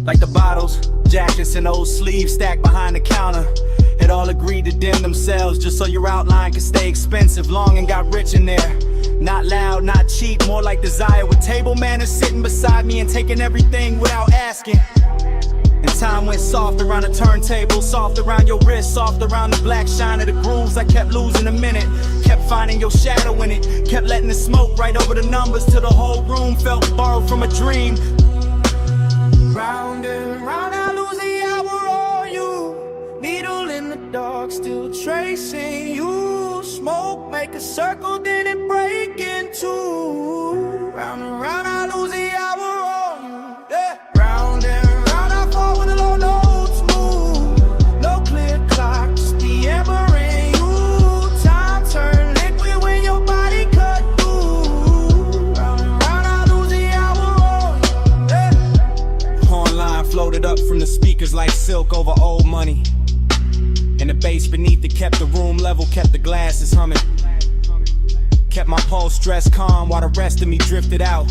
Like the bottles, jackets and old sleeves stacked behind the counter had all agreed to dim themselves just so your outline could stay expensive. Long and got rich in there. Not loud, not cheap, more like desire. With table manners sitting beside me and taking everything without asking. And time went soft around the turntable, soft around your wrist, soft around the black shine of the grooves. I kept losing a minute, kept finding your shadow in it, kept letting the smoke right over the numbers till the whole room felt borrowed from a dream. Round and round, I lose the hour on you. Needle in the dark, still tracing you. Smoke, make a circle, then it break in two. Round and round, I lose the hour on you. Yeah. Round and round, I fall when the low notes move. No clear clock, just the amber in you. Time turn liquid when your body cut through. Round and round, I lose the hour on you. Yeah. Horn line floated up from the speakers like silk over old money. And the bass beneath it kept the room level, kept the glasses humming. Kept my pulse dressed calm while the rest of me drifted out.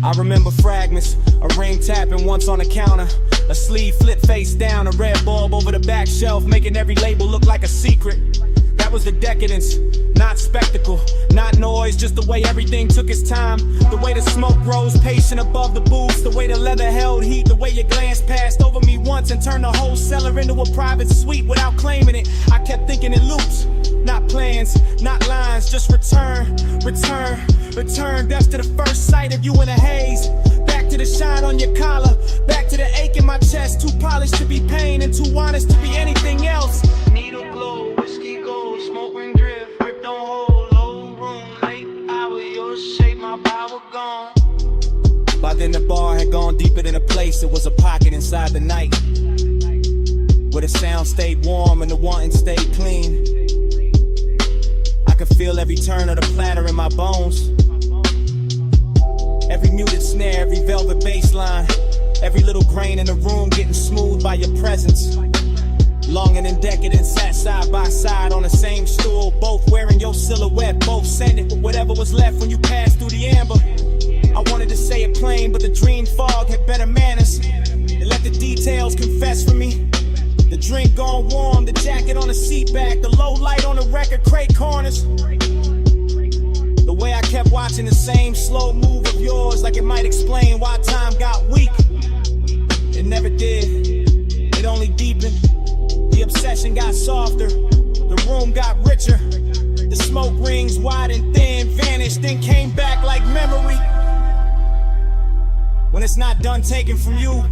I remember fragments, a ring tapping once on the counter, a sleeve flipped face down, a red bulb over the back shelf, making every label look like a secret. That was the decadence, not spectacle, not noise, just the way everything took its time. The way the smoke rose patient above the booths, the way the leather held heat, the way your glance passed over me once and turned the whole cellar into a private suite without claiming it. I kept thinking in loops, not plans, not lines, just return, return, return. Death to the first sight of you in a haze. Back to the shine on your collar, back to the ache in my chest. Too polished to be pain and too honest to be anything else. Needle glow, whiskey gold, smoke ring drift, grip don't hold, low room, late hour, your shape, my power gone. By then the bar had gone deeper than a place, it was a pocket inside the night, where the sound stayed warm and the wanting stayed clean. I could feel every turn of the platter in my bones, every muted snare, every velvet bass line, every little grain in the room getting smooth by your presence. Longing and decadent sat side by side on the same stool, both wearing your silhouette, both sending for whatever was left when you passed through the amber. I wanted to say it plain, but the dream fog had better manners. It let the details confess for me. The drink gone warm, the jacket on the seat back, the low light on the record crate corners. The way I kept watching the same slow move of yours, like it might explain why time got weak. It never did, it only deepened. The obsession got softer, the room got richer. The smoke rings wide and thin vanished, then came back like memory. When it's not done taken from you.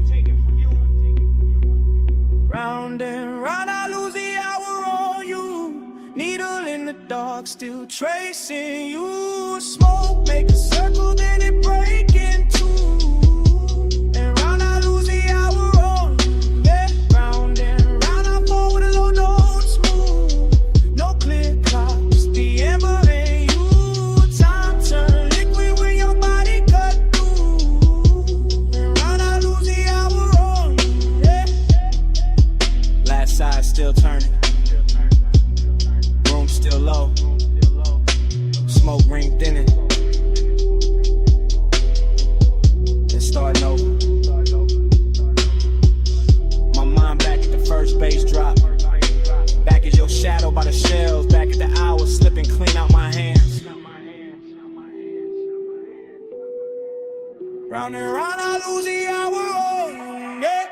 Round and round, I lose the hour on you. Needle in the dark, still tracing you. Smoke, make a circle, then it break in two. And round, I lose the hour on you. Yeah. Round and round, I fall with a low notes move. No clear clock, just the amber in you. Time turn liquid when your body cut through. And round, I lose the hour on you. Yeah. Last side still turning, room still low, smoke ring thinning, then starting over. My mind back at the first bass drop, back as your shadow by the shelves, back at the hours slipping clean out my hands. Round and round, I lose the hour on you. Yeah.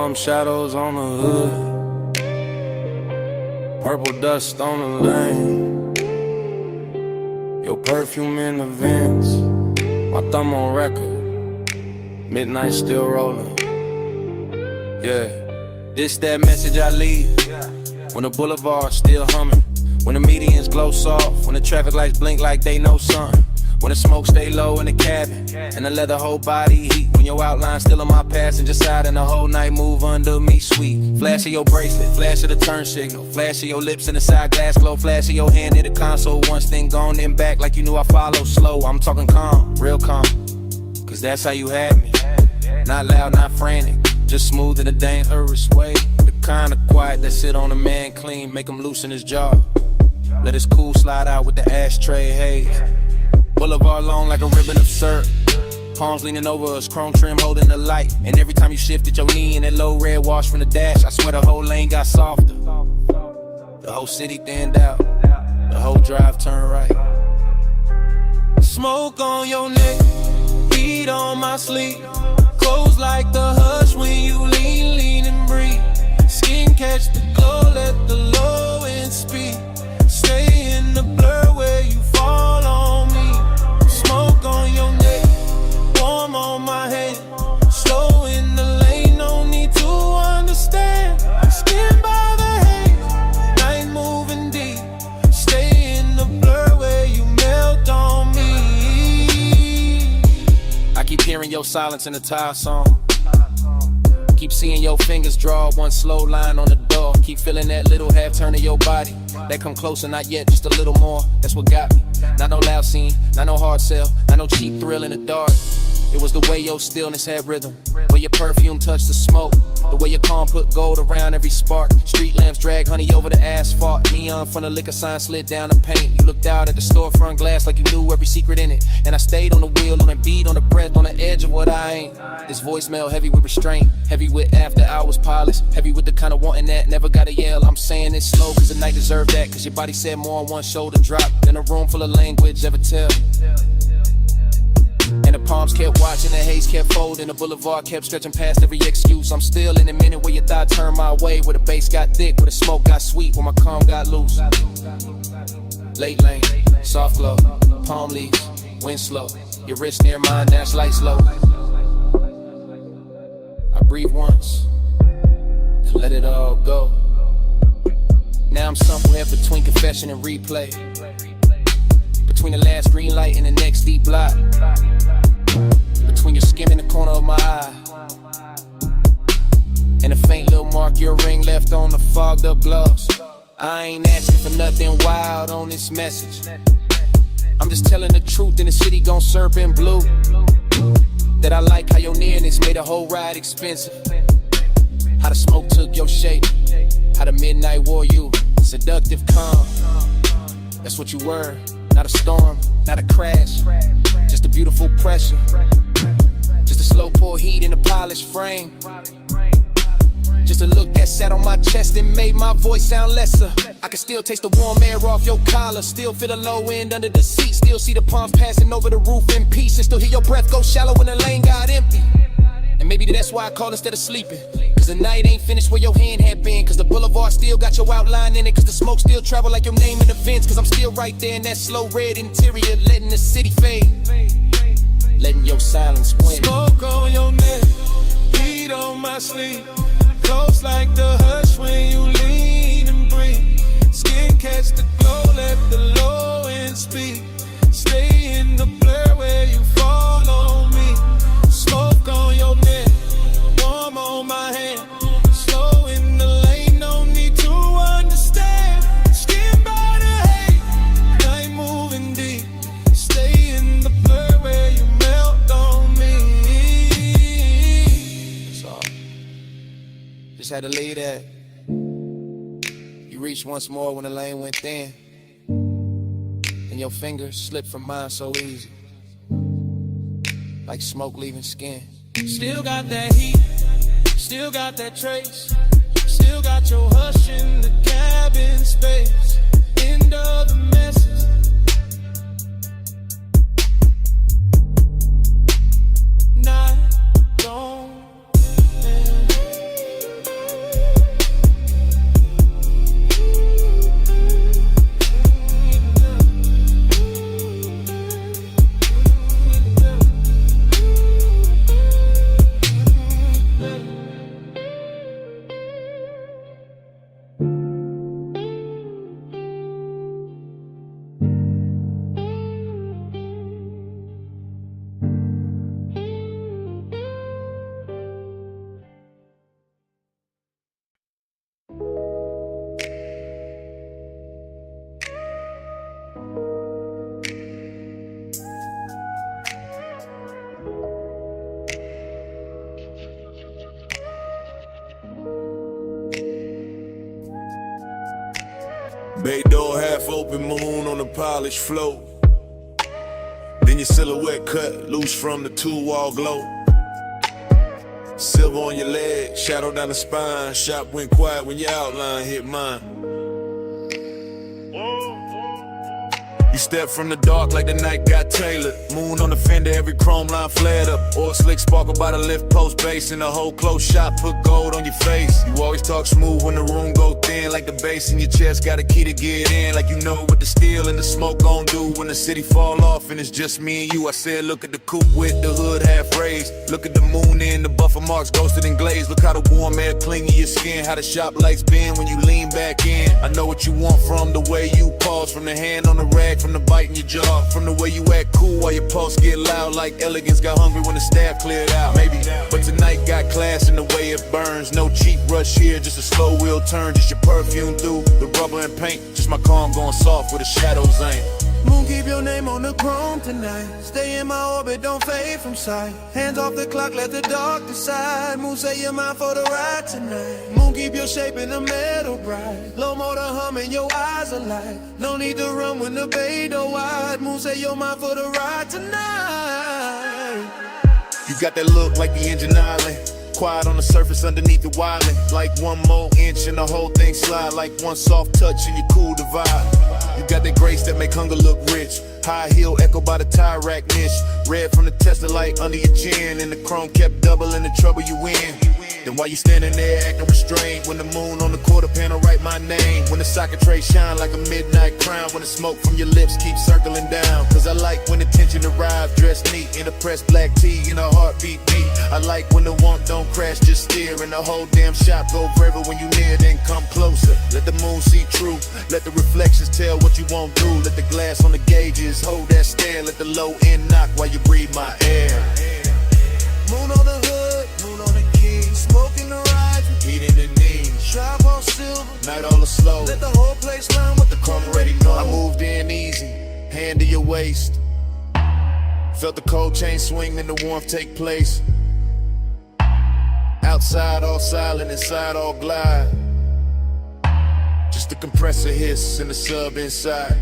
palm shadows on the hood, purple dust on the lane, your perfume in the vents, my thumb on record, midnight still rolling. Yeah, this that message I leave when the boulevard's still humming, when the medians glow soft, when the traffic lights blink like they know something, when the smoke stay low in the cabin and the leather whole body heat, when your outline still on my passenger side and the whole night move under me sweet. Flash of your bracelet, flash of the turn signal, flash of your lips in the side glass glow, flash of your hand in the console, once thing gone then back like you knew I follow slow. I'm talking calm, real calm, cause that's how you had me. Not loud, not frantic, just smooth in a dangerous way. The kind of quiet that sit on a man clean, make him loosen his jaw. Let his cool slide out with the ashtray haze. Boulevard long like a ribbon of syrup. Palms leaning over us, chrome trim holding the light. And every time you shifted your knee in that low red wash from the dash, I swear the whole lane got softer. The whole city thinned out, the whole drive turned right. Smoke on your neck, heat on my sleeve. Close like the hush when you lean, lean and breathe. Skin catch the glow, let the low end speed. Stay in the blur where you fall on me. Smoke on your neck, warm on my hand. Slow in the lane, no need to understand. Skin by the haze, night moving deep. Stay in the blur where you melt on me. I keep hearing your silence in the tire song. Keep seeing your fingers draw one slow line on the door. Keep feeling that little half turn of your body. That come closer, not yet, just a little more. That's what got me. Not no loud scene, not no hard sell, not no cheap thrill in the dark. It was the way your stillness had rhythm, where your perfume touched the smoke, the way your calm put gold around every spark. Street lamps drag honey over the asphalt. Neon from the liquor sign slid down the paint. You looked out at the storefront glass like you knew every secret in it. And I stayed on the wheel, on the beat, on the breath, on the edge of what I ain't. This voicemail heavy with restraint, heavy with after hours polish, heavy with the kind of wanting that never gotta yell. I'm saying it slow cause the night deserved that, cause your body said more on one shoulder drop than a room full of language ever tell. And the palms kept watching, the haze kept folding, the boulevard kept stretching past every excuse. I'm still in a minute where your thought turned my way, where the bass got thick, where the smoke got sweet, where my calm got loose. Late lane, soft glow, palm leaves, wind slow, your wrist near mine, dash light slow. I breathe once, and let it all go. Now I'm somewhere between confession and replay, between the last green light and the next deep block, between your skin in the corner of my eye and a faint little mark your ring left on the fogged up gloss. I ain't asking for nothing wild on this message. I'm just telling the truth, and the city gon' serve in blue. That I like how your nearness made the whole ride expensive. How the smoke took your shape, how the midnight wore you. Seductive calm, that's what you were. Not a storm, not a crash, just a beautiful pressure. Just a slow pour heat in a polished frame. Just a look that sat on my chest and made my voice sound lesser. I can still taste the warm air off your collar, still feel the low end under the seat, still see the palms passing over the roof in peace, and still hear your breath go shallow when the lane got empty. And maybe that's why I call instead of sleeping, cause the night ain't finished where your hand had been, cause the boulevard still got your outline in it, cause the smoke still travel like your name in the vents, cause I'm still right there in that slow red interior, letting the city fade, letting your silence win. Smoke on your neck, heat on my sleeve. Close like the hush when you lean and breathe. Skin catch the glow, let the low end speak. Stay in the blur where you fall on me. Smoke on your neck, warm on my hand. Slow in the lane, no need to understand. Skin by the haze, night moving deep. Stay in the blur where you melt on me. So, just had to leave that. You reached once more when the lane went thin, and your fingers slipped from mine so easy, like smoke leaving skin. Still got that heat, still got that trace. Still got your hush in the cabin space. End of the message. Night gone. Bay door half open, moon on the polished floor. Then your silhouette cut loose from the two-wall glow. Silver on your leg, shadow down the spine. Shop went quiet when your outline hit mine. You step from the dark like the night got tailored. Moon on the fender, every chrome line flared up. Oil slick sparkle by the lift post base. In the whole close shot, put gold on your face. You always talk smooth when the room go thin. Like the bass in your chest, got a key to get in. Like you know what the steel and the smoke gon' do when the city fall off and it's just me and you. I said look at the coupe with the hood half raised. Look at the moon in the buffer marks ghosted and glazed. Look how the warm air cling to your skin. How the shop lights bend when you lean back in. I know what you want from the way you pause. From the hand on the rag, from the bite in your jaw. From the way you act cool while your pulse get loud. Like elegance got hungry when the staff cleared out. Maybe, but tonight got class in the way it burns. No cheap rush here, just a slow wheel turn. Just your perfume through the rubber and paint. Just my calm going soft where the shadows ain't. Moon, keep your name on the chrome tonight. Stay in my orbit, don't fade from sight. Hands off the clock, let the dark decide. Moon, say you're mine for the ride tonight. Moon, keep your shape in the metal bright. Low motor humming, your eyes alight. No need to run when the bay door wide. Moon, say you're mine for the ride tonight. You got that look like the engine island. Quiet on the surface underneath the wildin'. Like one more inch and the whole thing slide. Like one soft touch and you cool the vibe. You got that grace that make hunger look rich. High heel echo by the tire rack niche. Red from the Tesla light under your chin. And the chrome kept doubling the trouble you win. Then while you standing there acting restrained, when the moon on the quarter panel write my name. When the socket tray shine like a midnight crown. When the smoke from your lips keeps circling down. Cause I like when the tension arrives dressed neat. In a pressed black tee and a heartbeat beat. I like when the want don't crash, just steer. And the whole damn shop go forever when you near. Then come closer, let the moon see true. Let the reflections tell what you won't do. Let the glass on the gauges hold that stare. Let the low end knock while you breathe my air. Moon on the hood, moon on the key. Smoking the ride, Heat in the knees. Trap all silver, night all slow. let the whole place learn what the chrome already know. I moved in easy, hand to your waist. Felt the cold chain swing and the warmth take place. Outside all silent, inside all glide. Just the compressor hiss and the sub inside.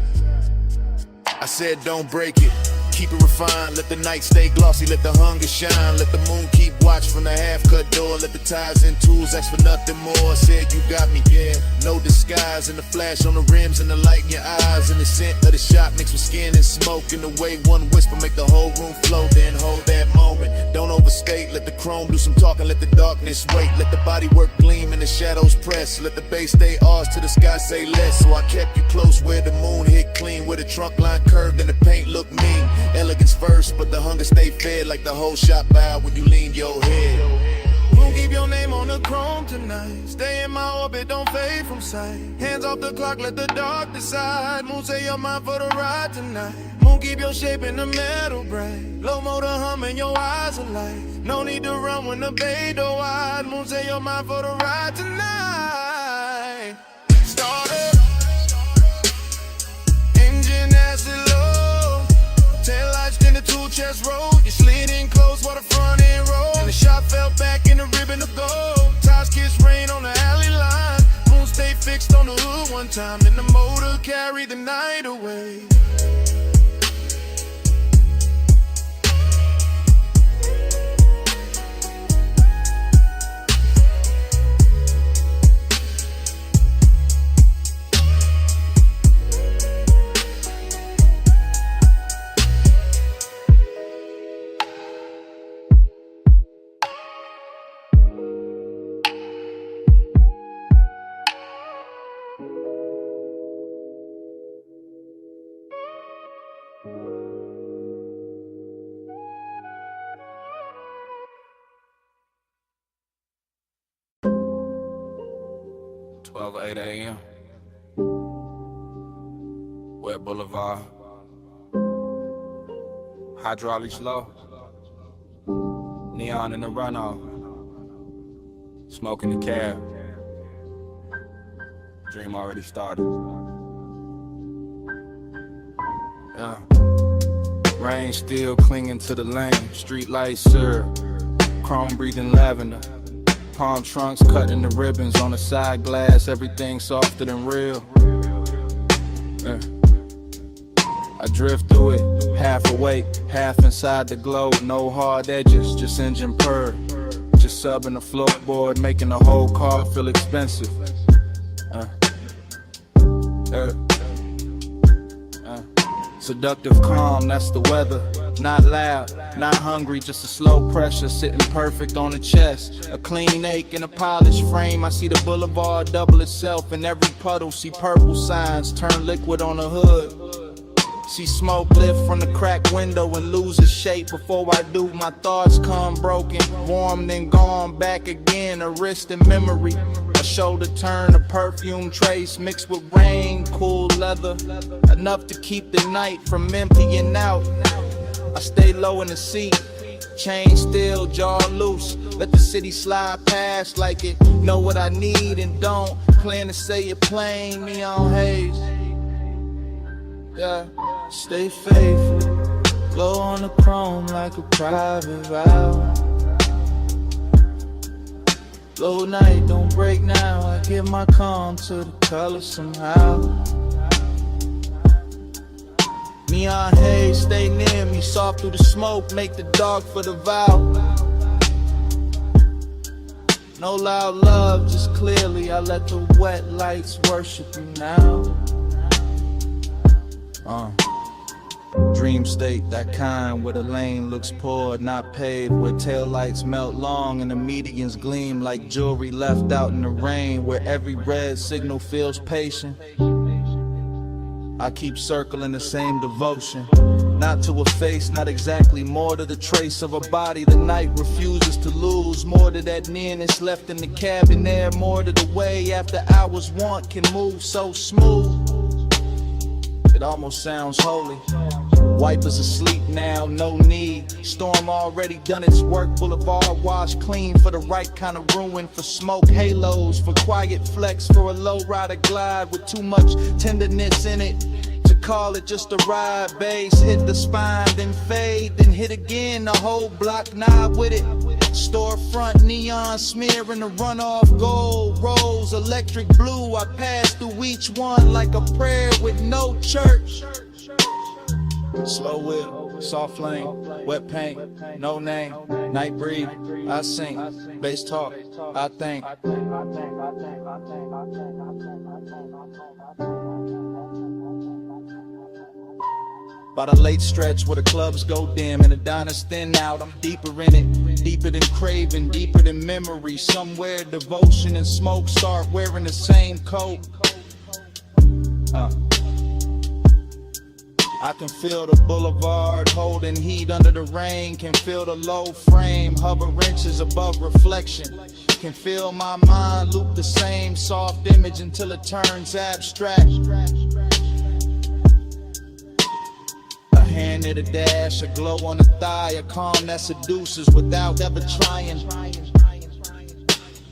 I said don't break it, keep it refined. Let the night stay glossy, let the hunger shine. Let the moon keep watch from the half-cut door. Let the ties and tools ask for nothing more. I said you got me, yeah, no disguise. And the flash on the rims and the light in your eyes. And the scent of the shop mixed with skin and smoke. And the way one whisper make the whole room flow. Then hold that moment, don't overstate. Let the chrome do some talking, let the darkness wait. Let the body work gleam and the shadows press. Let the bass stay ours till the sky say less. So I kept you close where the moon hit clean. Where the trunk line curved and the paint looked mean. Elegance first, but the hunger stay fed. Like the whole shop bowed when you lean your head. Moon, keep your name on the chrome tonight. Stay in my orbit, don't fade from sight. Hands off the clock, let the dark decide. Moon, say you're mine for the ride tonight. Moon, keep your shape in the metal bright. Low motor humming, your eyes alight. No need to run when the bay door wide. Moon, say you're mine for the ride tonight. Start up, engine acid low. Tail lights in the two chest roll. You slid in close while the front end rolled. And the shot fell back in the ribbon of gold. Tires kiss rain on the alley line. Moon stay fixed on the hood one time. Then the motor carried the night away. Twelve 8 a.m. West Boulevard. Hydraulics low. Neon in the runoff. Smoking the cab. Dream already started. Yeah. Rain still clinging to the lane. Street lights syrup. Chrome breathing lavender. Palm trunks cutting the ribbons on the side glass. Everything softer than real. I drift through it, half awake, half inside the glow. No hard edges, just engine purr. Just subbing the floorboard, making the whole car feel expensive. Seductive calm, that's the weather. Not loud, not hungry, just a slow pressure sitting perfect on the chest. A clean ache in a polished frame. I see the boulevard double itself in every puddle. See purple signs turn liquid on the hood. See smoke lift from the cracked window and lose its shape. Before I do, my thoughts come broken, warm then gone back again. A wrist in memory, a shoulder turn, a perfume trace mixed with rain, cool leather, enough to keep the night from emptying out. I stay low in the seat, chain still, jaw loose. Let the city slide past like it know what I need and don't. Plan to say it plain, neon haze. Yeah, stay faithful, glow on the chrome like a private vow. Low night, don't break now. I give my calm to the color somehow. Neon haze, stay near me, soft through the smoke, make the dark for the vow. No loud love, just clearly I let the wet lights worship you now. Dream state, that kind where the lane looks poured, not paved, where taillights melt long and the medians gleam like jewelry left out in the rain, where every red signal feels patient. I keep circling the same devotion, not to a face, not exactly, more to the trace of a body the night refuses to lose, more to that nearness left in the cabin there, more to the way after hours want can move so smooth. It almost sounds holy. Wipers asleep now, no need. Storm already done its work. Boulevard washed clean for the right kind of ruin. For smoke halos, for quiet flex, for a low rider glide with too much tenderness in it. To call it just a ride, bass hit the spine, then fade, then hit again. The whole block knob with it. Storefront neon smearing the runoff gold rolls, electric blue. I pass through each one like a prayer with no church. Slow whip, soft flame, wet paint, no name, night breathe, I sing, bass talk, I think. By the late stretch where the clubs go dim and the diners thin out, I'm deeper in it, deeper than craving, deeper than memory. Somewhere devotion and smoke start wearing the same coat. I can feel the boulevard holding heat under the rain. Can feel the low frame hover inches above reflection. Can feel my mind loop the same soft image until it turns abstract. A hand at a dash, a glow on the thigh, a calm that seduces without ever trying.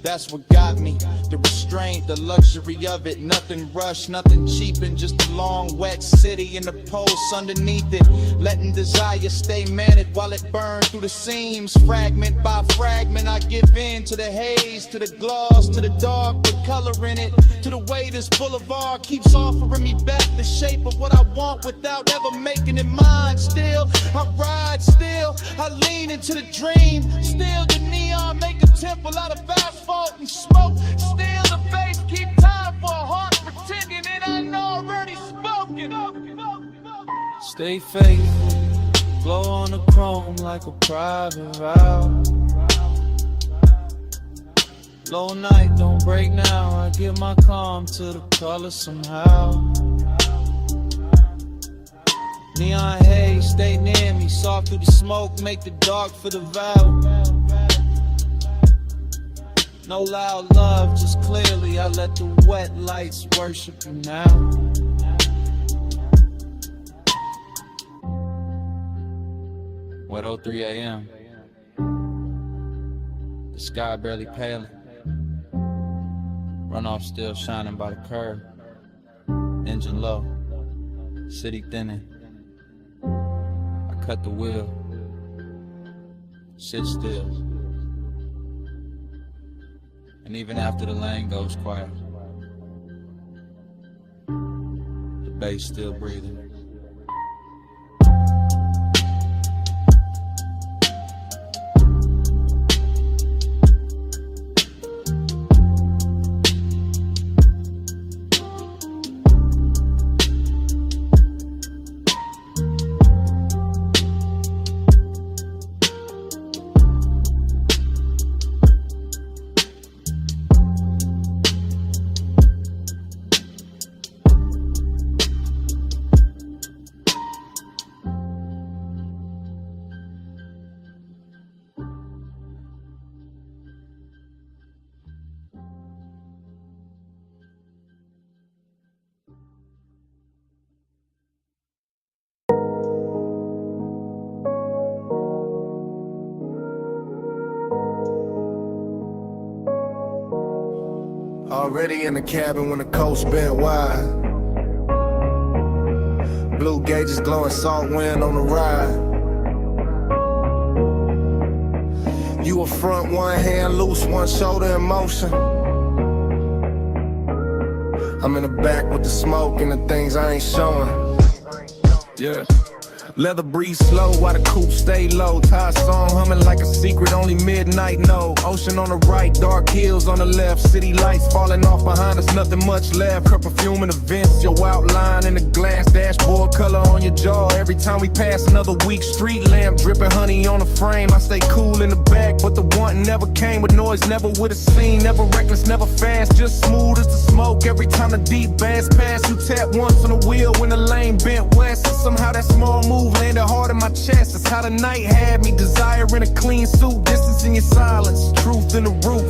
That's what got me, the restraint, the luxury of it. Nothing rushed, nothing cheaping, just a long wet city and the pulse underneath it. Letting desire stay managed while it burns through the seams. Fragment by fragment I give in to the haze, to the gloss, to the dark with color in it. To the way this boulevard keeps offering me back the shape of what I want without ever making it mine. Still, I ride, still, I lean into the dream. Still the neon make a temple out of asphalt and smoke. Still the bass keep time for a heart pretending it ain't already spoken. Stay faithful, glow on the chrome like a private vow. Low night, don't break now. I give my calm to the color somehow. Neon haze, stay near me. Soft through the smoke, make the dark for the vow. No loud love, just clearly I let the wet lights worship you now. What 03 a.m. The sky barely paling. Runoff still shining by the curb. Engine low, city thinning. I cut the wheel, sit still. And even after the lane goes quiet, the bass still breathing. Already in the cabin when the coast bent wide. Blue gauges glowing, salt wind on the ride. You a front, one hand loose, one shoulder in motion. I'm in the back with the smoke and the things I ain't showing. Yeah. Leather breeze slow while the coupe stay low. Tie song humming like a secret only midnight know. Ocean on the right, dark hills on the left. City lights falling off behind us, nothing much left. Her perfume in the vents, your outline in the glass. Dashboard color on your jaw. Every time we pass another weak street lamp, dripping honey on the frame. I stay cool in the back, but the wanting never came with noise, never with a scene. Never reckless, never fast, just smooth as the smoke. Every time the deep bass pass, you tap once on the wheel when the lane bent west. And somehow that small move landed hard in my chest. That's how the night had me, desiring a clean suit. Distance in your silence, truth in the roof.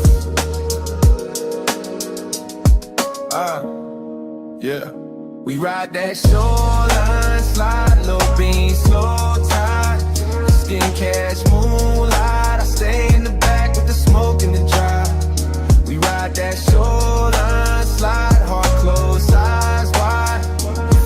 Yeah. We ride that shoreline, slide, low beam, slow tide. Skin catch moonlight. I stay in the back with the smoke and the drive. We ride that shoreline, slide, heart closed, eyes wide.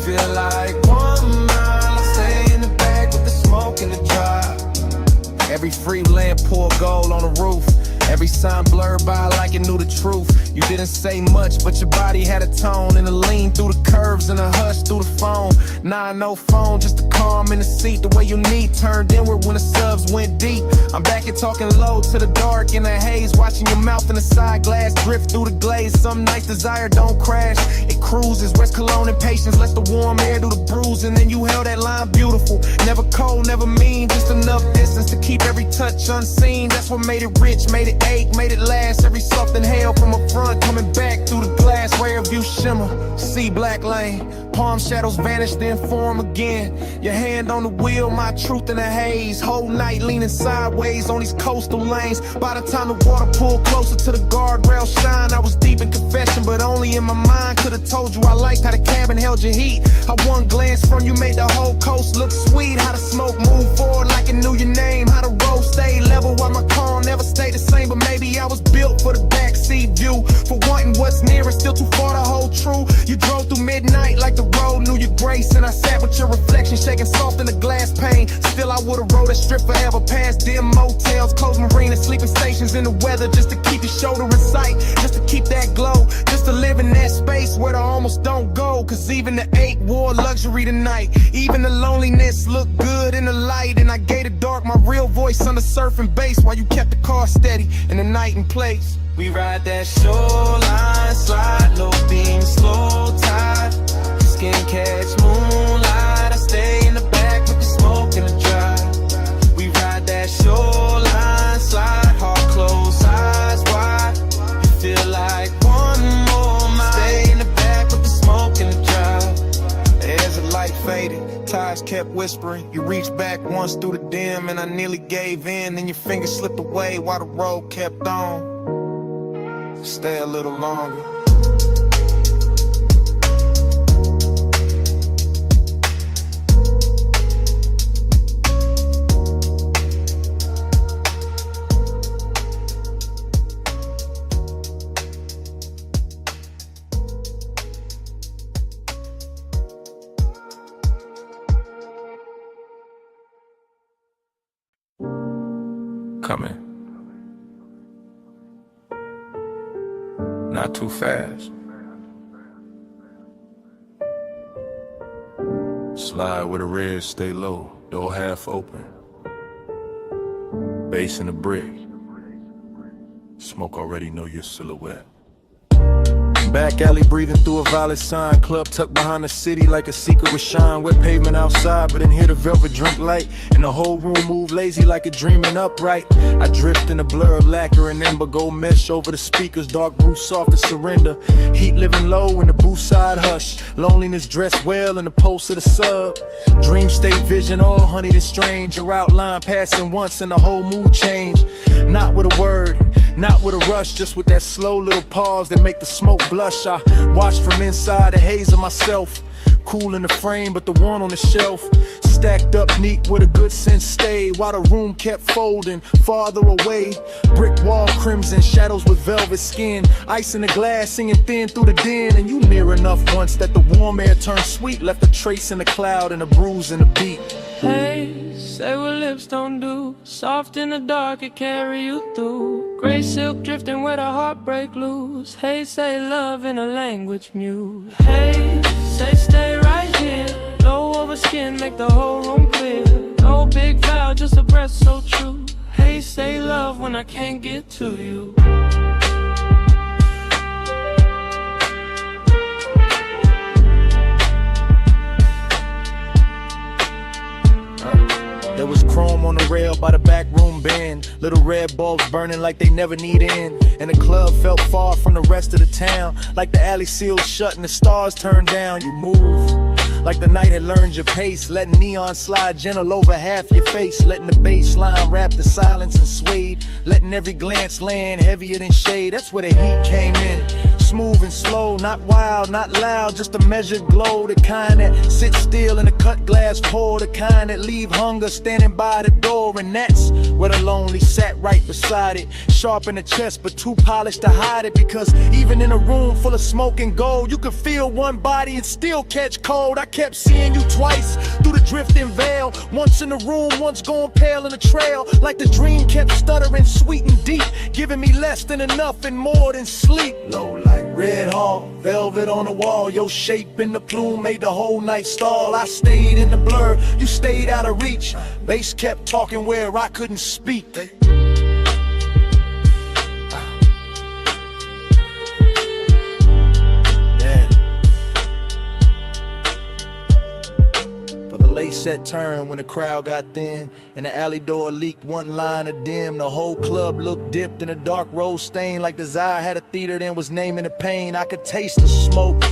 Feel like 1 mile. I stay in the back with the smoke and the drive. Every free land pour gold on the roof. Every sign blurred by like it knew the truth. You didn't say much, but your body had a tone. And a lean through the curves and a hush through the phone. Nah, no phone, just a calm in the seat. The way you need turned inward when the subs went deep. I'm back here talking low to the dark in the haze. Watching your mouth in the side glass drift through the glaze. Some nights desire don't crash, it cruises. West Cologne and patience lets the warm air do the bruise. And then you held that line beautiful. Never cold, never mean, just enough distance to keep every touch unseen. That's what made it rich, made it ache, made it last. Every soft inhale from a front, coming back through the glass. Rear view shimmer, see black lane. Palm shadows vanish, then form again. Your hand on the wheel, my truth in the haze. Whole night leaning sideways on these coastal lanes. By the time the water pulled closer to the guardrail shine, I was deep in confession, but only in my mind. Could've told you I liked how the cabin held your heat. How one glance from you made the whole coast look sweet. How the smoke moved forward like it knew your name. How the road stayed level while my car never stayed the same. But maybe I was built for the backseat view. For wanting what's near and still too far to hold true. You drove through midnight like the road knew your grace. And I sat with your reflection shaking soft in the glass pane. Still I would've rode that strip forever past dim motels, closed marinas, sleeping stations in the weather. Just to keep your shoulder in sight, just to keep that glow. Just to live in that space where the almost don't go. Cause even the ache wore luxury tonight. Even the loneliness looked good in the light. And I gave the dark my real voice on the surfing bass while you kept the car steady in the night and place. We ride that shoreline, slide, low beam, slow tide. Skin catch moonlight. I stay in the back with the smoke and the drive. We ride that shoreline, slide, heart closed, eyes wide. You feel like 1 more mile. Stay in the back with the smoke and the drive. As the light faded, ties kept whispering. You reached back once through the dim and I nearly gave in. Then your fingers slipped away while the road kept on. Stay a little longer. Coming. Not too fast. Slide with a red, stay low, door half open. Bass in the brick. Smoke already know your silhouette. Back alley breathing through a violet sign. Club tucked behind the city like a secret with shine. Wet pavement outside, but in here the velvet drink light. And the whole room move lazy like a dreaming upright. I drift in a blur of lacquer and ember. Gold mesh over the speakers, dark blue soft to surrender. Heat living low in the booth side hush. Loneliness dressed well in the pulse of the sub. Dream state vision all honeyed and strange. Your outline passing once and the whole mood change. Not with a word, not with a rush, just with that slow little pause that make the smoke blush. I watch from inside the haze of myself. Cool in the frame, but the one on the shelf stacked up neat with a good sense stayed. While the room kept folding farther away. Brick wall crimson, shadows with velvet skin. Ice in the glass, singing thin through the den. And you near enough once that the warm air turned sweet. Left a trace in the cloud and a bruise in the beat. Hey, say what lips don't do. Soft in the dark, it carry you through. Gray silk drifting where the heartbreak loose. Hey, say love in a language mute. Hey, say stay right here. Low over skin, make the whole room clear. No big vow, just a breath so true. Hey, say love when I can't get to you. There was chrome on the rail by the back room bend. Little red bulbs burning like they never need end. And the club felt far from the rest of the town. Like the alley sealed shut and the stars turned down. You move like the night had learned your pace. Letting neon slide gentle over half your face. Letting the bass line wrap the silence and swayed. Letting every glance land heavier than shade. That's where the heat came in. Smooth and slow, not wild, not loud, just a measured glow. The kind that sits still in a cut glass pour. The kind that leave hunger standing by the door. And that's where the lonely sat right beside it. Sharp in the chest, but too polished to hide it. Because even in a room full of smoke and gold, you could feel one body and still catch cold. I kept seeing you twice through the drifting veil. Once in the room, once going pale in the trail. Like the dream kept stuttering sweet and deep, giving me less than enough and more than sleep. Low light. Red hall, velvet on the wall. Your shape in the plume made the whole night stall. I stayed in the blur, you stayed out of reach. Bass kept talking where I couldn't speak. Late set turn when the crowd got thin and the alley door leaked one line of dim. The whole club looked dipped in a dark rose stain, like Desire had a theater then was naming the pain. I could taste the smoke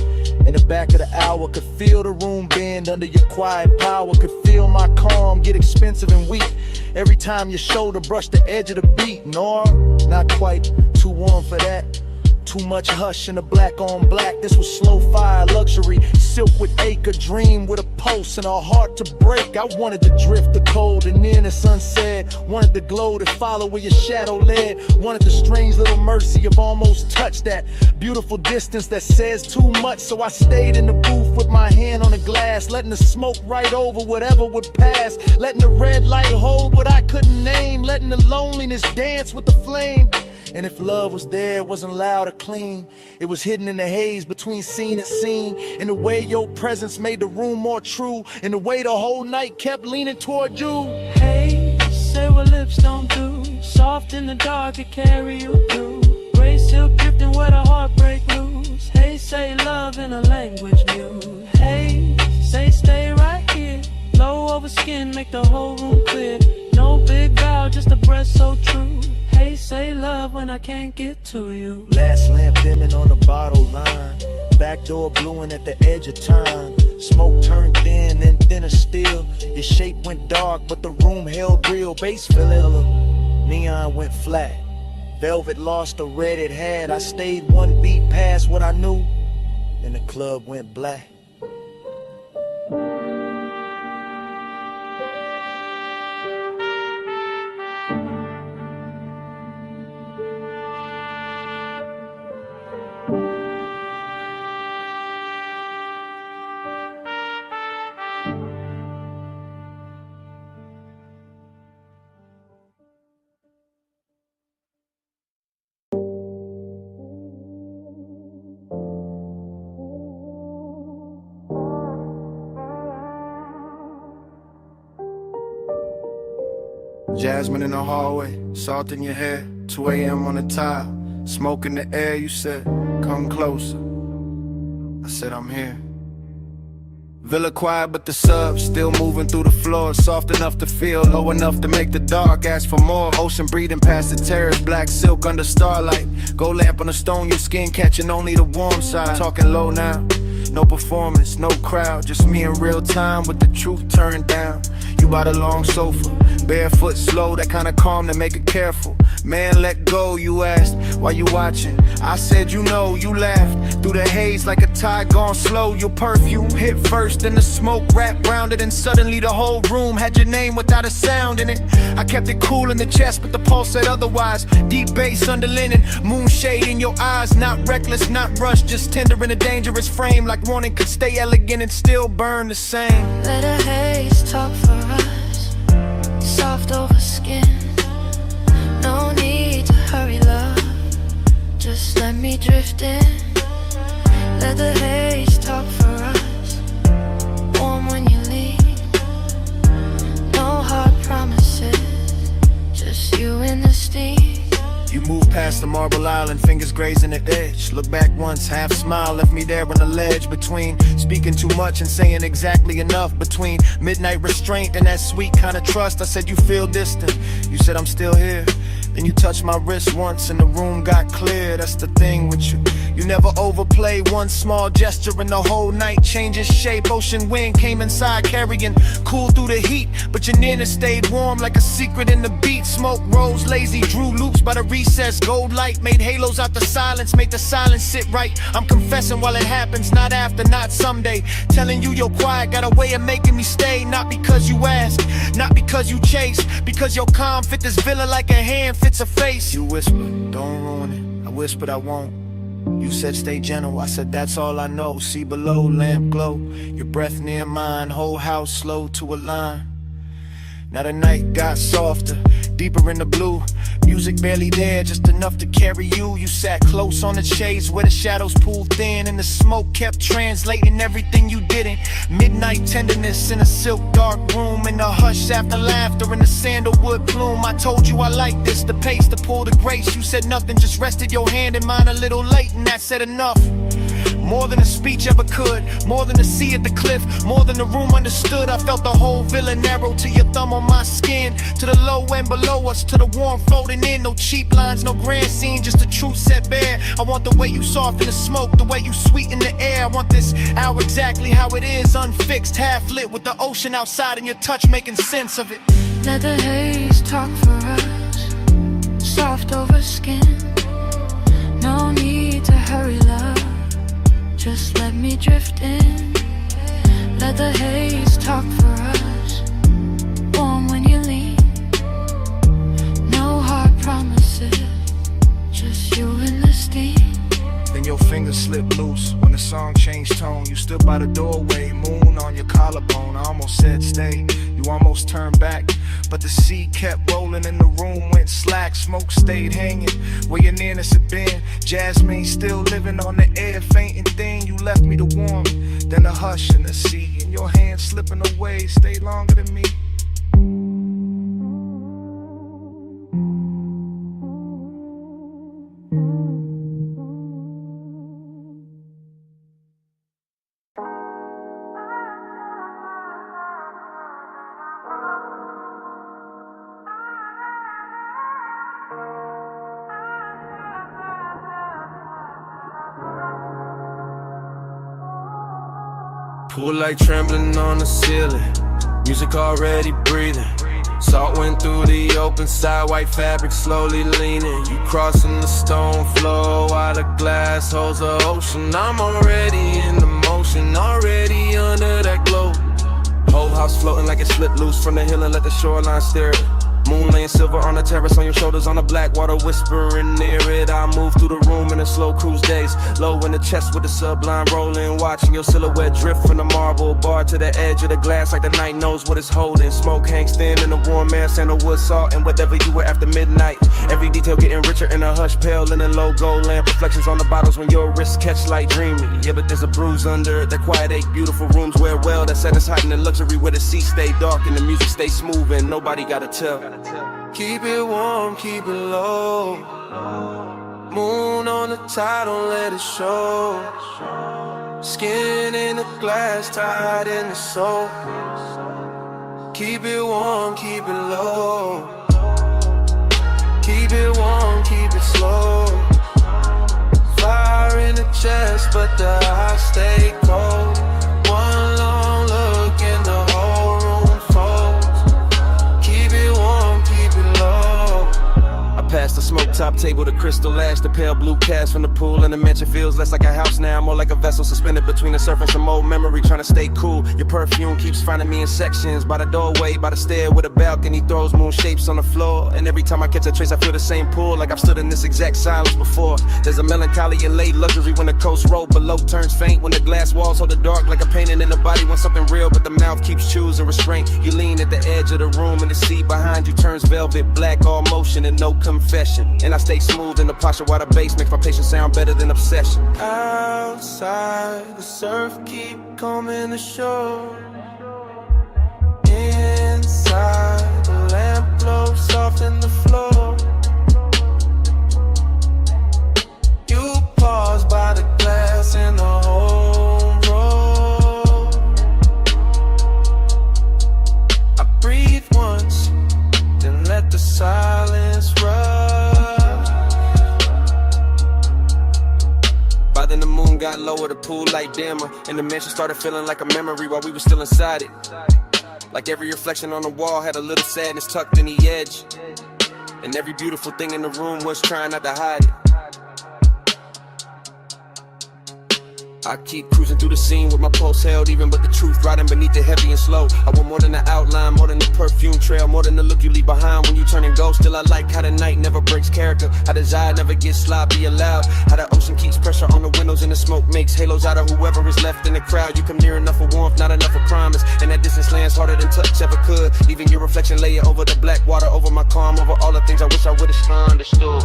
in the back of the hour, could feel the room bend under your quiet power, could feel my calm get expensive and weak every time your shoulder brushed the edge of the beat. No, not quite too warm for that. Too much hush in the black on black. This was slow fire luxury, silk with acre, dream with a pulse and a heart to break. I wanted to drift the cold and then the sunset. Wanted the glow to follow where your shadow led. Wanted the strange little mercy of almost touch, that beautiful distance that says too much. So I stayed in the booth with my hand on the glass, letting the smoke right over whatever would pass. Letting the red light hold what I couldn't name. Letting the loneliness dance with the flame. And if love was there, it wasn't loud or clean. It was hidden in the haze between scene and scene. In the way your presence made the room more true. In the way the whole night kept leaning toward you. Hey, say what lips don't do. Soft in the dark, it carry you through. Gray silk drifting where the heartbreak loose. Hey, say love in a language mute. Hey, say stay right here. Low over skin, make the whole room clear. No big vow, just a breath so true. Hey, say love when I can't get to you. Last lamp dimming on the bottle line. Back door bluing at the edge of time. Smoke turned thin, then thinner still. Your shape went dark, but the room held real. Bass filling, neon went flat. Velvet lost the red it had. I stayed one beat past what I knew, and the club went black. Jasmine in the hallway, salt in your hair, 2 a.m. on the tile, smoke in the air. You said, come closer. I said, I'm here. Villa quiet, but the sub still moving through the floor. Soft enough to feel, low enough to make the dark ask for more. Ocean breathing past the terrace, black silk under starlight. Gold lamp on the stone, your skin catching only the warm side. Talking low now, no performance, no crowd, just me in real time with the truth turned down. You by the long sofa, barefoot slow, that kind of calm to make it careful. Man, let go, you asked, why you watching? I said, you know, you laughed through the haze like a tide gone slow. Your perfume hit first, then the smoke wrapped round it, and suddenly the whole room had your name without a sound in it. I kept it cool in the chest, but the pulse said otherwise. Deep bass under linen, moonshade in your eyes, not reckless, not rushed, just tender in a dangerous frame, like wanting could stay elegant and still burn the same. Let a haze talk for us, soft over skin. No need to hurry, love, just let me drift in. Let the haze talk for us, warm when you leave. No hard promises, just you and the steam. You move past the marble island, fingers grazing the edge. Look back once, half smile, left me there on the ledge. Between speaking too much and saying exactly enough. Between midnight restraint and that sweet kind of trust. I said, you feel distant, you said I'm still here. Then you touched my wrist once and the room got clear. That's the thing with you, you never overplay. One small gesture and the whole night changes shape. Ocean wind came inside carrying cool through the heat, but your nearness stayed warm like a secret in the beat. Smoke rose lazy, drew loops by the recess. Gold light made halos out the silence, made the silence sit right. I'm confessing while it happens, not after, not someday. Telling you you're quiet got a way of making me stay. Not because you ask, not because you chase, because your calm fit this villa like a hand fits a face. You whispered, don't ruin it. I whispered, I won't. You said stay gentle, I said that's all I know. See below, lamp glow, your breath near mine, whole house slow to a line. Now the night got softer, deeper in the blue. Music barely there, just enough to carry you. You sat close on the shades where the shadows pulled thin, and the smoke kept translating everything you didn't. Midnight tenderness in a silk dark room, and the hush after laughter in the sandalwood plume. I told you I like this, the pace, the pull, the grace. You said nothing, just rested your hand in mine a little late, and that said enough. More than a speech ever could, more than the sea at the cliff, more than the room understood. I felt the whole villa narrow to your thumb on my skin, to the low end below us, to the warm floating in. No cheap lines, no grand scene, just the truth set bare. I want the way you soften the smoke, the way you sweeten the air. I want this hour exactly how it is, unfixed, half lit, with the ocean outside and your touch making sense of it. Let the haze talk for us, soft over skin. No need to hurry, love, just let me drift in. Let the haze talk for us, warm when you leave. No hard promises, just you and the steam. Then your fingers slipped loose when the song changed tone. You stood by the doorway, moon on your collarbone. I almost said stay, you almost turned back, but the sea kept rolling and the room went slack. Smoke stayed hanging where your nearness had been. Jasmine still living on the air, fainting thin. You left me the warmth, then the hush and the sea, and your hands slipping away stayed longer than me. Pool light trembling on the ceiling, music already breathing. Salt went through the open side, white fabric slowly leaning. You crossing the stone floor while the glass holds the ocean. I'm already in the motion, already under that glow. Whole house floating like it slipped loose from the hill and let the shoreline stare it. Moon laying silver on the terrace, on your shoulders, on the black water whispering near it. I move through the room in a slow cruise days, low in the chest with the sublime rolling, watching your silhouette drift from the marble bar to the edge of the glass like the night knows what it's holding. Smoke hangs thin in the warm air, sandalwood salt and whatever you were after midnight. Every detail getting richer in a hush, pale in a low gold lamp, reflections on the bottles when your wrists catch light dreaming. Yeah, but there's a bruise under that quiet ache, beautiful rooms wear well, that set us hiding in luxury where the sea stay dark and the music stay smooth and nobody gotta tell. Keep it warm, keep it low. Moon on the tide, don't let it show. Skin in the glass, tied in the soul. Keep it warm, keep it low. Keep it warm, keep it slow. Fire in the chest, but the eyes stay cold. One long look and the whole room folds. Keep it warm, keep it low. I passed the smoke top table, the crystal ash, the pale blue cast from the pool, and the mansion feels less like a house now, more like a vessel suspended between the surf and some old memory, trying to stay cool. Your perfume keeps finding me in sections, by the doorway, by the stair with a balcony, throws moon shapes on the floor, and every time I catch a trace I feel the same pull, like I've stood in this exact silence before. There's a melancholy and late luxury when the coast road below turns faint, when the glass walls hold the dark like a painting in the body wants something real, but the mouth keeps choosing restraint. You lean at the edge of the room and the seat behind you turns velvet black, all motion and no confession, and I stay smooth in the posture while the bass makes my patience sound better than obsession. Outside, the surf keep coming ashore. Inside, the lamp glows soft in the floor. You pause by the glass in the home row. I breathe once, then let the silence rush. By then the moon got lower, the pool light dimmer, and the mansion started feeling like a memory while we were still inside it. Like every reflection on the wall had a little sadness tucked in the edge, and every beautiful thing in the room was trying not to hide it. I keep cruising through the scene with my pulse held even, but the truth riding beneath it heavy and slow. I want more than the outline, more than the perfume trail, more than the look you leave behind when you turn and go. Still I like how the night never breaks character, how desire never gets sloppy allowed, how the ocean keeps pressure on the windows and the smoke makes halos out of whoever is left in the crowd. You come near enough for warmth, not enough for promise, and that distance lands harder than touch ever could. Even your reflection lay over the black water, over my calm, over all the things I wish I would've understood.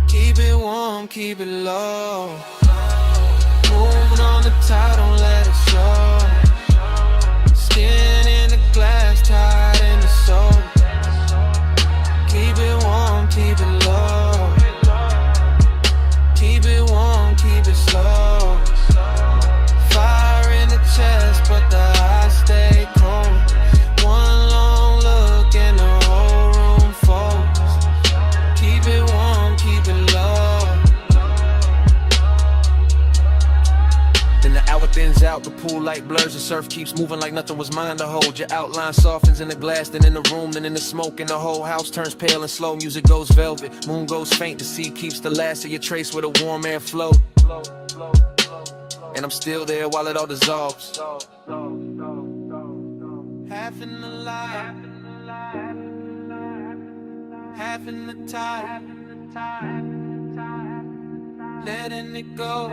Keep it warm, keep it low. Moving on the tide, don't let it show. Skin in the glass, tied in the soul. Keep it warm, keep it low. Keep it warm, keep it slow. Fire in the chest, but the eyes stay cold. One long look and the whole room folds. Keep it warm, keep it low. Then the hour thins out, the pool light blurs, the surf keeps moving like nothing was mine to hold. Your outline softens in the glass, then in the room, then in the smoke, and the whole house turns pale and slow. Music goes velvet, moon goes faint, the sea keeps the last of your trace where the warm air float. And I'm still there while it all dissolves. Half in the light, half in the tide, letting it go.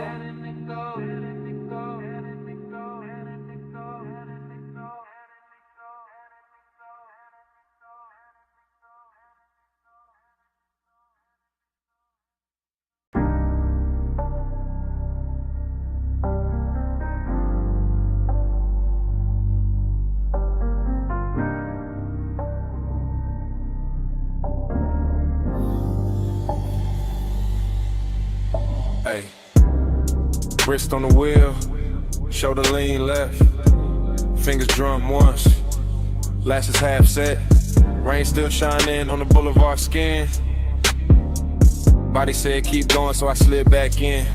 Hey, wrist on the wheel, shoulder lean left, fingers drum once, lashes half set, rain still shining on the boulevard skin. Body said keep going, so I slid back in.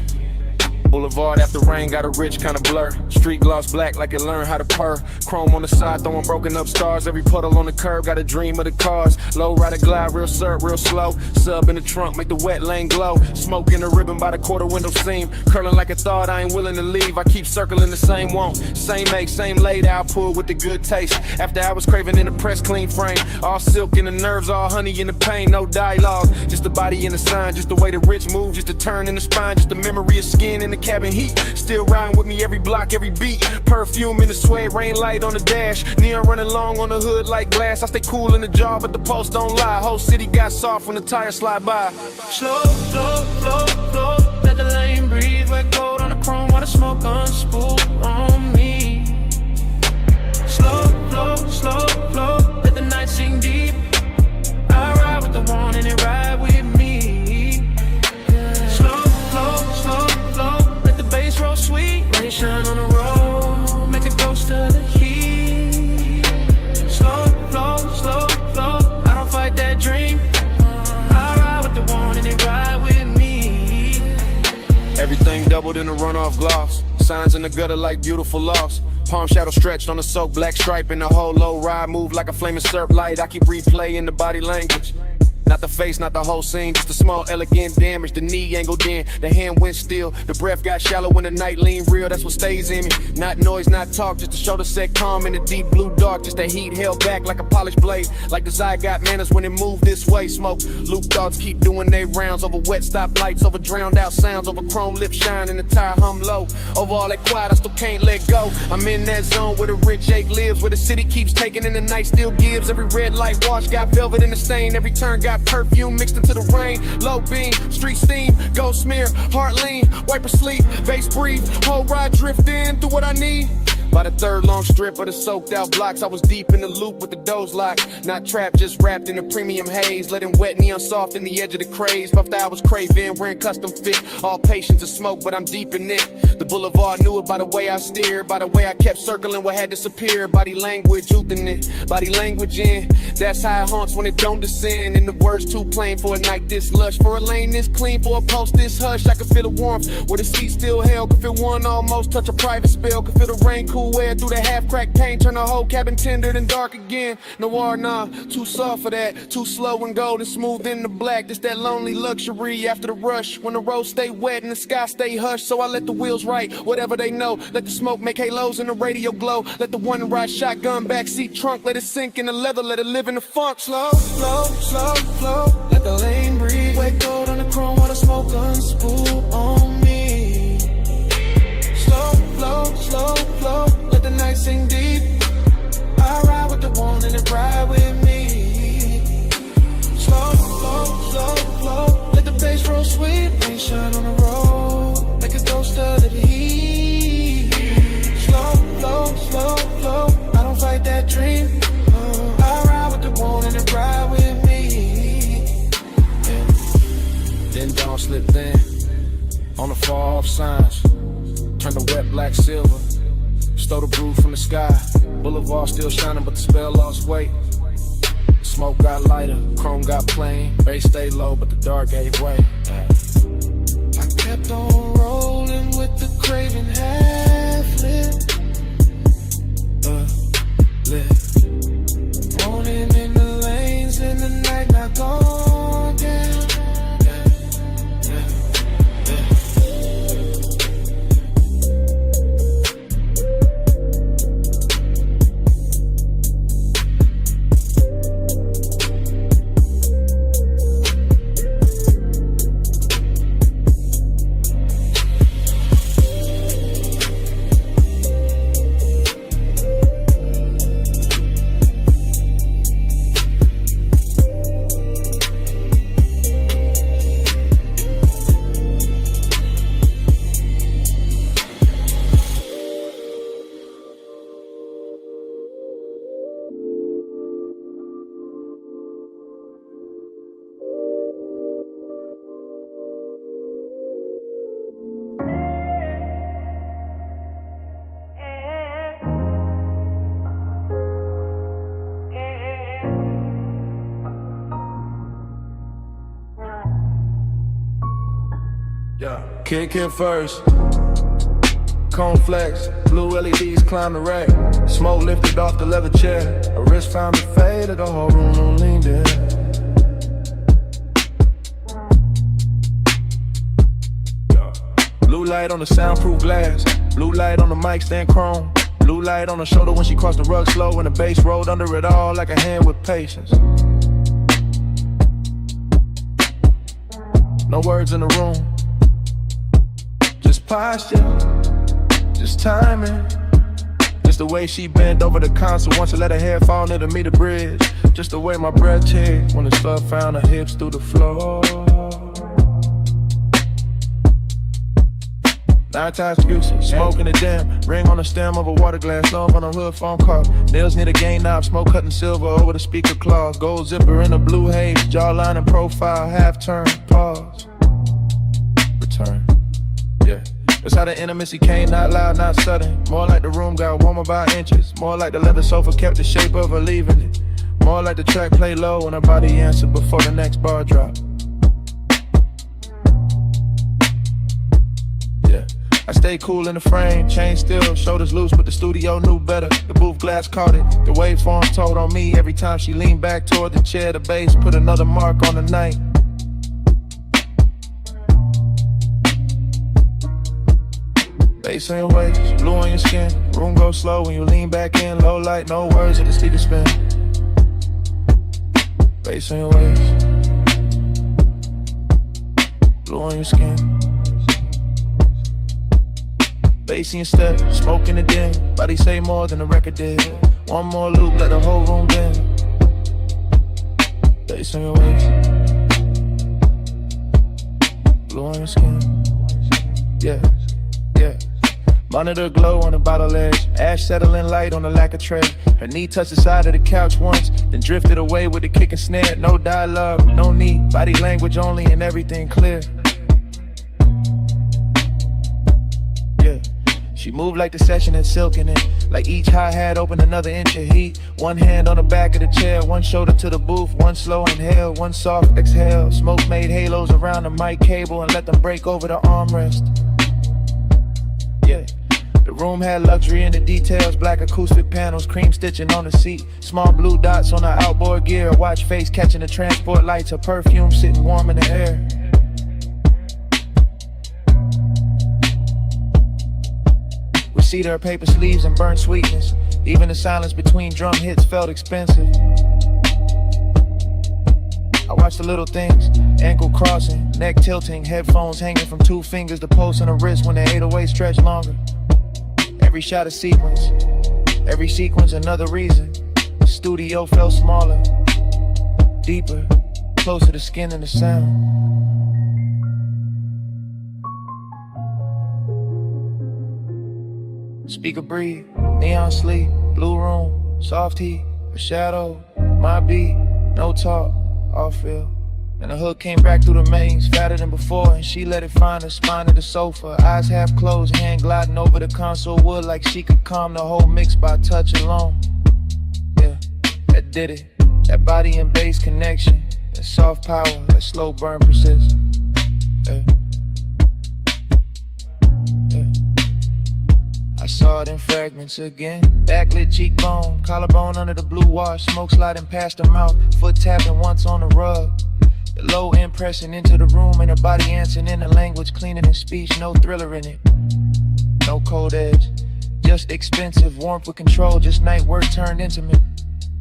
Boulevard after rain got a rich kind of blur. Street gloss black like it learned how to purr. Chrome on the side throwing broken up stars. Every puddle on the curb got a dream of the cars. Low rider glide real surf real slow. Sub in the trunk make the wet lane glow. Smoke in the ribbon by the quarter window seam. Curling like a thought I ain't willing to leave. I keep circling the same want. Same make, same laid out pull with the good taste. After I was craving in the press clean frame. All silk in the nerves, all honey in the pain. No dialogue, just the body and the sign. Just the way the rich move, just the turn in the spine. Just the memory of skin in the cabin heat. Still riding with me every block, every beat. Perfume in the suede, rain light on the dash. Neon running long on the hood like glass. I stay cool in the jar, but the pulse don't lie. Whole city got soft when the tires slide by. Slow, slow, slow, slow. Let the lane breathe. Wet gold on the chrome while the smoke unspool on me. shine on the road, make a ghost of the heat. Slow, flow, slow, flow, I don't fight that dream. I ride with the one and they ride with me. Everything doubled in a runoff gloss. Signs in the gutter like beautiful loss. Palm shadow stretched on the soaked black stripe, and the whole low ride move like a flaming surf light. I keep replaying the body language. Not the face, not the whole scene, just a small elegant damage. The knee angled in, the hand went still. The breath got shallow when the night leaned real, that's what stays in me. Not noise, not talk, just to show the set calm in the deep blue dark. Just that heat held back like a polished blade. Like the eye got manners when it moved this way. Smoke, loop thoughts keep doing their rounds. Over wet stop lights, over drowned out sounds. Over chrome lip shine and the tire hum low. Over all that quiet, I still can't let go. I'm in that zone where the rich ache lives, where the city keeps taking and the night still gives. Every red light wash got velvet in the stain. Every turn got perfume mixed into the rain. Low beam, street steam, go smear, heart lean, wipe or sleep, bass breathe, whole ride drift in through what I need. By the third long strip of the soaked out blocks, I was deep in the loop with the doors locked. Not trapped, just wrapped in a premium haze. Letting wet neon soft in the edge of the craze. Puffed I was craving, wearing custom fit. All patience and smoke, but I'm deep in it. The boulevard knew it by the way I steered. By the way I kept circling what had disappeared. Body language, oozing it. Body language in. That's how it haunts when it don't descend. And the words too plain for a night this lush. For a lane this clean, for a post this hush. I could feel the warmth where the seat still held. Could feel one almost touch a private spill. Could feel the rain cool air through the half-cracked paint, turn the whole cabin tendered and dark again. Noir, nah, too soft for that. Too slow and golden, smooth in the black. Just that lonely luxury after the rush. When the roads stay wet and the sky stay hushed, so I let the wheels write whatever they know. Let the smoke make halos and the radio glow. Let the one ride shotgun backseat trunk, let it sink in the leather, let it live in the funk. Slow, slow, slow, flow. Let the lane breathe. Wet gold on the chrome while the smoke unspool on me. Slow, flow, slow, flow. Let the night sing deep. I ride with the one and it ride with me. Slow, slow, slow, flow. Let the bass roll sweet. Rain shine on the road like a ghost of the heat. Slow, slow, slow, flow. I don't fight that dream. I ride with the one and it ride with me. Yeah. Then dawn slipped in on the far off signs. Turn the wet black silver. Stole the brew from the sky. Boulevard still shining, but the spell lost weight. Smoke got lighter, chrome got plain. Bass stayed low, but the dark gave way. I kept on rolling with the craving half lit. Lit. Morning in the lanes and the night not gone down. Kick it first. Cone flex, blue LEDs climb the rack. Smoke lifted off the leather chair. A wrist found to fade, the whole room leaned in. Blue light on the soundproof glass. Blue light on the mic stand chrome. Blue light on the shoulder when she crossed the rug slow. And the bass rolled under it all like a hand with patience. No words in the room. Just posture, just timing. Just the way she bent over the console once I let her hair fall near to meet the bridge. Just the way my breath checked when the slug found her hips through the floor. 9 times excuses, smoke in the jam. Ring on the stem of a water glass, love on a hood phone call. Nails near the gain knob, smoke cutting silver over the speaker claws. Gold zipper in a blue haze, jawline and profile, half turn, pause. Return, yeah. That's how the intimacy came, not loud, not sudden. More like the room got warmer by inches. More like the leather sofa kept the shape of her leaving it. More like the track played low when her body answered before the next bar dropped. Yeah, I stayed cool in the frame, chain still, shoulders loose, but the studio knew better. The booth glass caught it, the waveform told on me. Every time she leaned back toward the chair, the bass put another mark on the night. Bass on your waist, blue on your skin. Room goes slow when you lean back in. Low light, no words, or the speaker spin. Bass on your waist, blue on your skin. Bass in your step, smoke in the den. Body say more than the record did. One more loop, let the whole room bend. Bass on your waist, blue on your skin. Yeah, yeah. Monitor glow on the bottle edge. Ash settling light on the lacquer tray. Her knee touched the side of the couch once, then drifted away with the kick and snare. No dialogue, no need. Body language only and everything clear. Yeah. She moved like the session had silk in it. Like each hi-hat opened another inch of heat. One hand on the back of the chair, one shoulder to the booth. One slow inhale, one soft exhale. Smoke made halos around the mic cable and let them break over the armrest. Yeah. The room had luxury in the details, black acoustic panels, cream stitching on the seat, small blue dots on the outboard gear, a watch face catching the transport lights, her perfume sitting warm in the air. We see her paper sleeves and burnt sweetness, even the silence between drum hits felt expensive. I watched the little things, ankle crossing, neck tilting, headphones hanging from 2 fingers, the pulse on the wrist when the 808 stretched longer. Every shot a sequence, every sequence another reason. The studio felt smaller, deeper, closer to skin and the sound. Speaker breathe, neon sleep, blue room, soft heat, a shadow, my beat, no talk, all feel. And the hook came back through the mains, fatter than before, and she let it find her spine of the sofa. Eyes half closed, hand gliding over the console wood like she could calm the whole mix by touch alone. Yeah, that did it. That body and bass connection, that soft power, that slow burn persists. Yeah. Yeah. I saw it in fragments again. Backlit cheekbone, collarbone under the blue wash, smoke sliding past her mouth, foot tapping once on the rug. The low end pressing into the room and her body answering in a language cleaner than speech, no thriller in it. No cold edge, just expensive warmth with control, just night work turned intimate.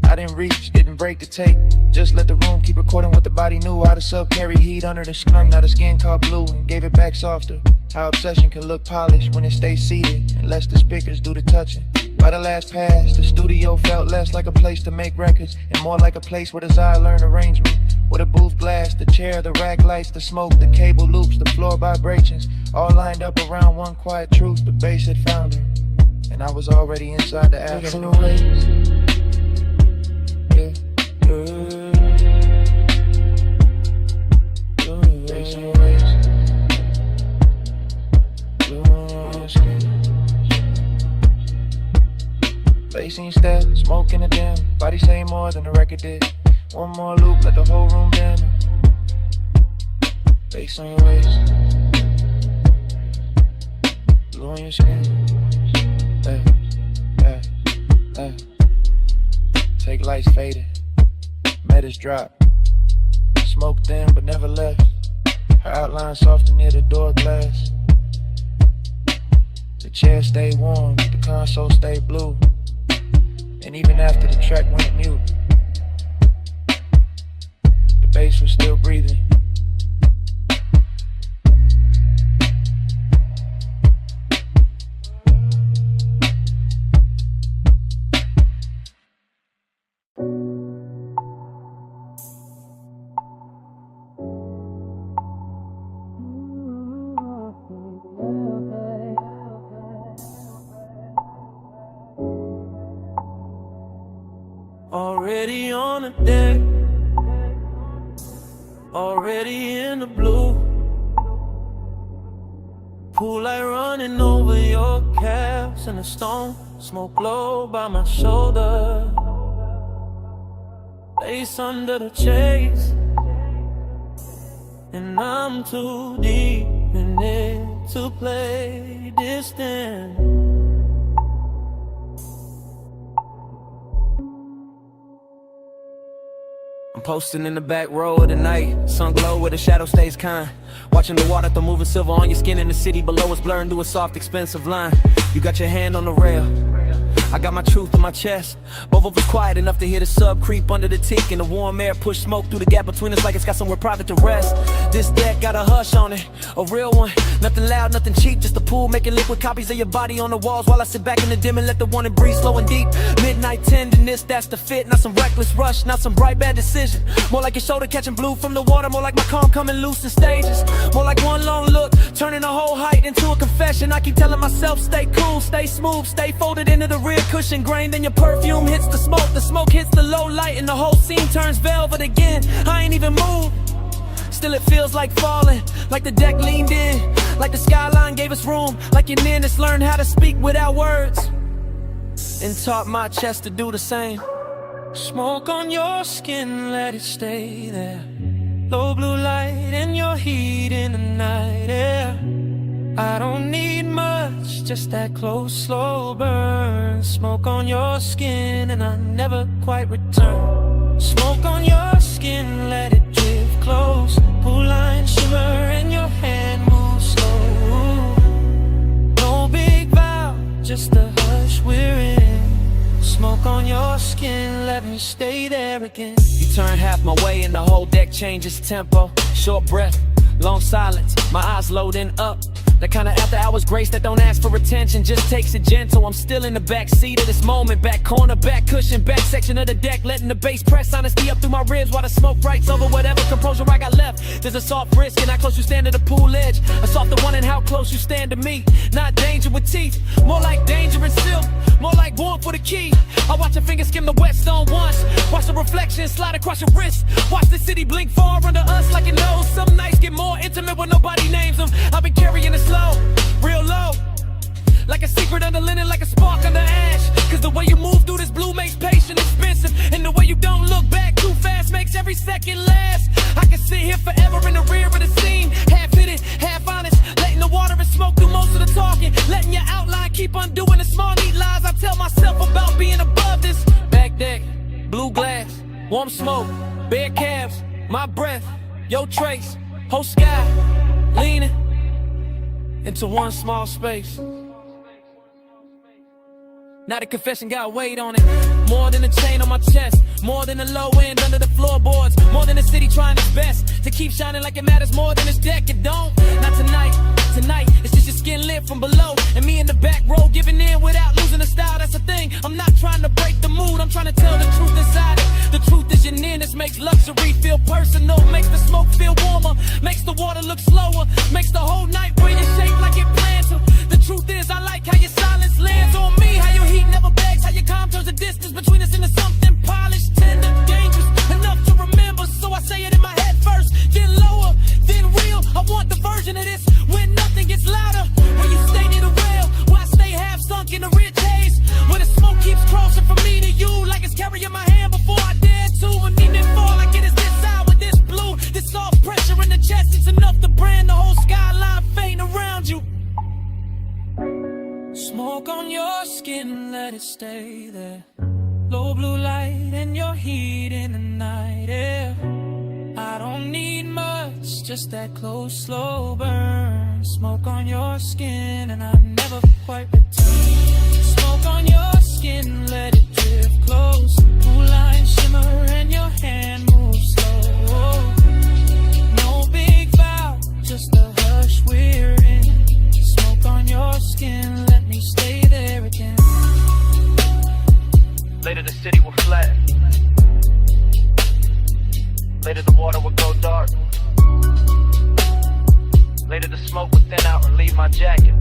I didn't reach, didn't break the tape, just let the room keep recording what the body knew. How the sub carry heat under the skunk, now the skin caught blue and gave it back softer. How obsession can look polished when it stays seated and lets the speakers do the touching. By the last pass, the studio felt less like a place to make records and more like a place where desire learned arrangement. With a booth glass, the chair, the rack lights, the smoke, the cable loops, the floor vibrations, all lined up around one quiet truth. The bass had found her, and I was already inside the afternoon. Yeah, bass on your waist, bass in your step, smoke in the dim, body say more than the record did. One more loop, let the whole room bend. Bass on your waist, blue on your skin. Hey, hey, hey. Take lights faded, metas drop. Smoke thin but never left. Her outline softer near the door glass. The chair stayed warm, the console stayed blue. And even after the track went mute, the bass was still breathing. Already on the deck, already in the blue. Pool light running over your calves and the stone smoke low by my shoulder. Face under the chase, and I'm too deep in it to play distant. I'm posting in the back row of the night, sun glow where the shadow stays kind. Watching the water throw moving silver on your skin in the city below us, blurring through a soft, expensive line. You got your hand on the rail, I got my truth in my chest. Both of us quiet enough to hear the sub creep under the teak, and the warm air push smoke through the gap between us like it's got somewhere private to rest. This deck got a hush on it, a real one. Nothing loud, nothing cheap, just a pool making liquid copies of your body on the walls while I sit back in the dim and let the warning breeze slow and deep. Midnight tenderness, that's the fit. Not some reckless rush, not some bright bad decision. More like your shoulder catching blue from the water, more like my calm coming loose in stages. More like one long look, turning a whole height into a confession. I keep telling myself, stay cool, stay smooth, stay folded into the rear cushion grain. Then your perfume hits the smoke hits the low light, and the whole scene turns velvet again. I ain't even moved, still it feels like falling, like the deck leaned in, like the skyline gave us room, like your nearness learned how to speak without words, and taught my chest to do the same. Smoke on your skin, let it stay there. Low blue light and your heat in the night air. I don't need much, just that close, slow burn. Smoke on your skin and I never quite return. Smoke on your skin, let it drift close. Pool line shimmer and your hand moves slow. No big vow, just a hush we're in. Smoke on your skin, let me stay there again. You turn half my way and the whole deck changes tempo. Short breath, long silence, my eyes loading up. The kind of after hours grace that don't ask for attention, just takes it gentle. I'm still in the back seat of this moment, back corner, back cushion, back section of the deck, letting the bass press honesty up through my ribs while the smoke writes over whatever composure I got left. There's a soft risk in how close you stand to the pool edge, a softer one in how close you stand to me. Not danger with teeth, more like danger and silk, more like warmth with a key. I watch your fingers skim the wet stone once, watch the reflection slide across your wrist, watch the city blink far under us like it knows. Some nights get more intimate when nobody names them. I've been carrying it slow, real low, like a secret under linen, like a spark under ash. Cause the way you move through this blue makes patience expensive, and the way you don't look back too fast makes every second last. I can sit here forever in the rear of the scene, half hidden, half honest, letting the water and smoke do most of the talking, letting your outline keep undoing the small neat lies I tell myself about being above this. Back deck, blue glass, warm smoke, bare calves, my breath, your trace, whole sky, leaning into one small space. Now the confession got weight on it, more than a chain on my chest, more than the low end under the floorboards, more than the city trying its best to keep shining like it matters more than this deck. It don't, not tonight. Tonight, it's just your skin lit from below, and me in the back row giving in without losing the style. That's the thing, I'm not trying to break the mood, I'm trying to tell the truth inside it. The truth is your nearness makes luxury feel personal, makes the smoke feel warmer, makes the water look slower, makes the whole night wear your shape like it planned to. The truth is I like how your silence lands on me, how your heat never begs, how your calm turns the distance between us into something polished, tender, dangerous, enough to remember. So I say it in my head first, then lower, then real. I want the version of this when nothing gets louder, when you stay near the rail, where I stay half sunk in the rich haze, where the smoke keeps crossing from me to you like it's carrying my hand before I dare to, and even fall like it is this side with this blue, this soft pressure in the chest, it's enough to brand the whole skyline faint around you. Smoke on your skin, let it stay there. Low blue light and your heat in the night air. I don't need much, just that close, slow burn. Smoke on your skin and I never quite return. Smoke on your skin, let it drift close. Blue line shimmer and your hand moves slow. No big vow, just a hush we're in. Smoke on your skin, let me stay there again. Later the city will flat. Later the water will go dark. Later the smoke will thin out and leave my jacket.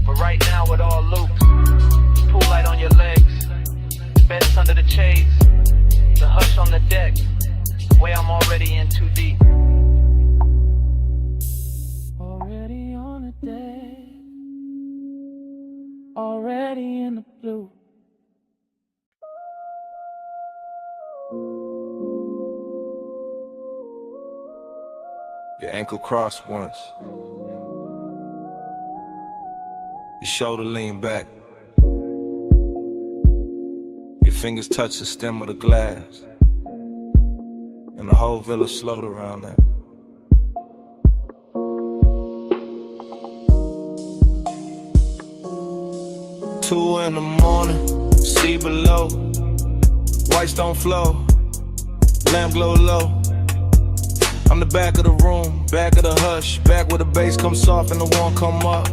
But right now it all loops. Pool light on your legs, beds under the shades, the hush on the deck, way I'm already in too deep. already in the blue. Your ankle crossed once. Your shoulder leaned back. Your fingers touched the stem of the glass. And the whole village slowed around that. Two in the morning, see below. Whites don't flow, lamp glow low. I'm the back of the room, back of the hush, back where the bass comes soft and the warm come up.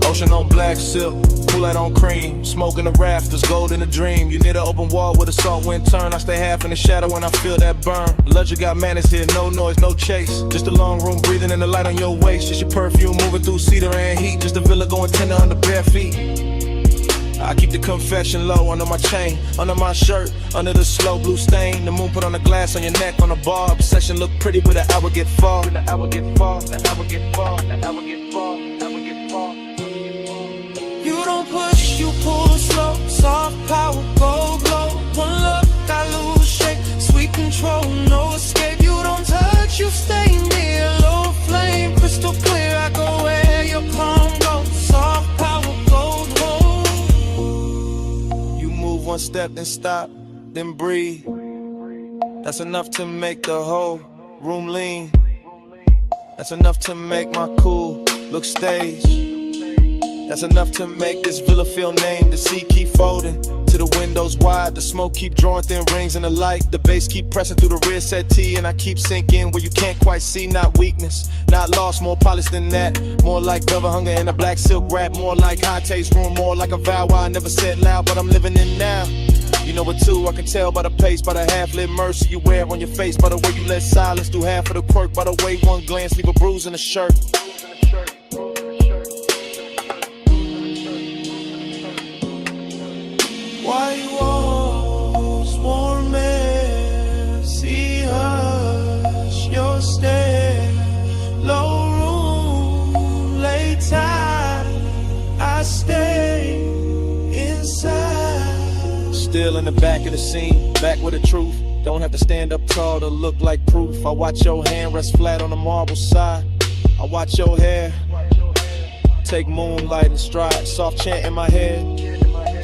Ocean on black silk, Kool-Aid on cream, smoke in the rafters, gold in the dream. You near the open wall where the salt wind turn. I stay half in the shadow when I feel that burn. Luxury got manners here, no noise, no chase. Just a long room breathing in the light on your waist. Just your perfume moving through cedar and heat. Just a villa going tender under bare feet. I keep the confession low under my chain, under my shirt, under the slow blue stain. The moon put on the glass on your neck on the bar. Obsession look pretty, but the hour get far. The hour get far, the hour get far, the hour get far, the hour get far. You don't push, you pull slow. Soft power, gold glow. One look, I lose shape. Sweet control, no escape. You don't touch, you stay near. Low flame, crystal clear. I go where your palm goes. Soft power, gold glow. You move one step, then stop, then breathe. That's enough to make the whole room lean. That's enough to make my cool look staged. That's enough to make this villa feel named. The sea keep folding to the windows wide. The smoke keep drawing thin rings in the light. The bass keep pressing through the rear settee. And I keep sinking where you can't quite see. Not weakness, not lost, more polished than that. More like velvet hunger in a black silk wrap. More like high taste room, more like a vow I never said loud, but I'm living in now. You know it too, I can tell by the pace, by the half-lit mercy you wear on your face, by the way you let silence do half of the quirk, by the way one glance leave a bruise in a shirt. White walls, warm air, sea hush, your stare, low room, late tide, I stay inside. Still in the back of the scene, back with the truth. Don't have to stand up tall to look like proof. I watch your hand rest flat on the marble side. I watch your hair take moonlight and stride. Soft chant in my head.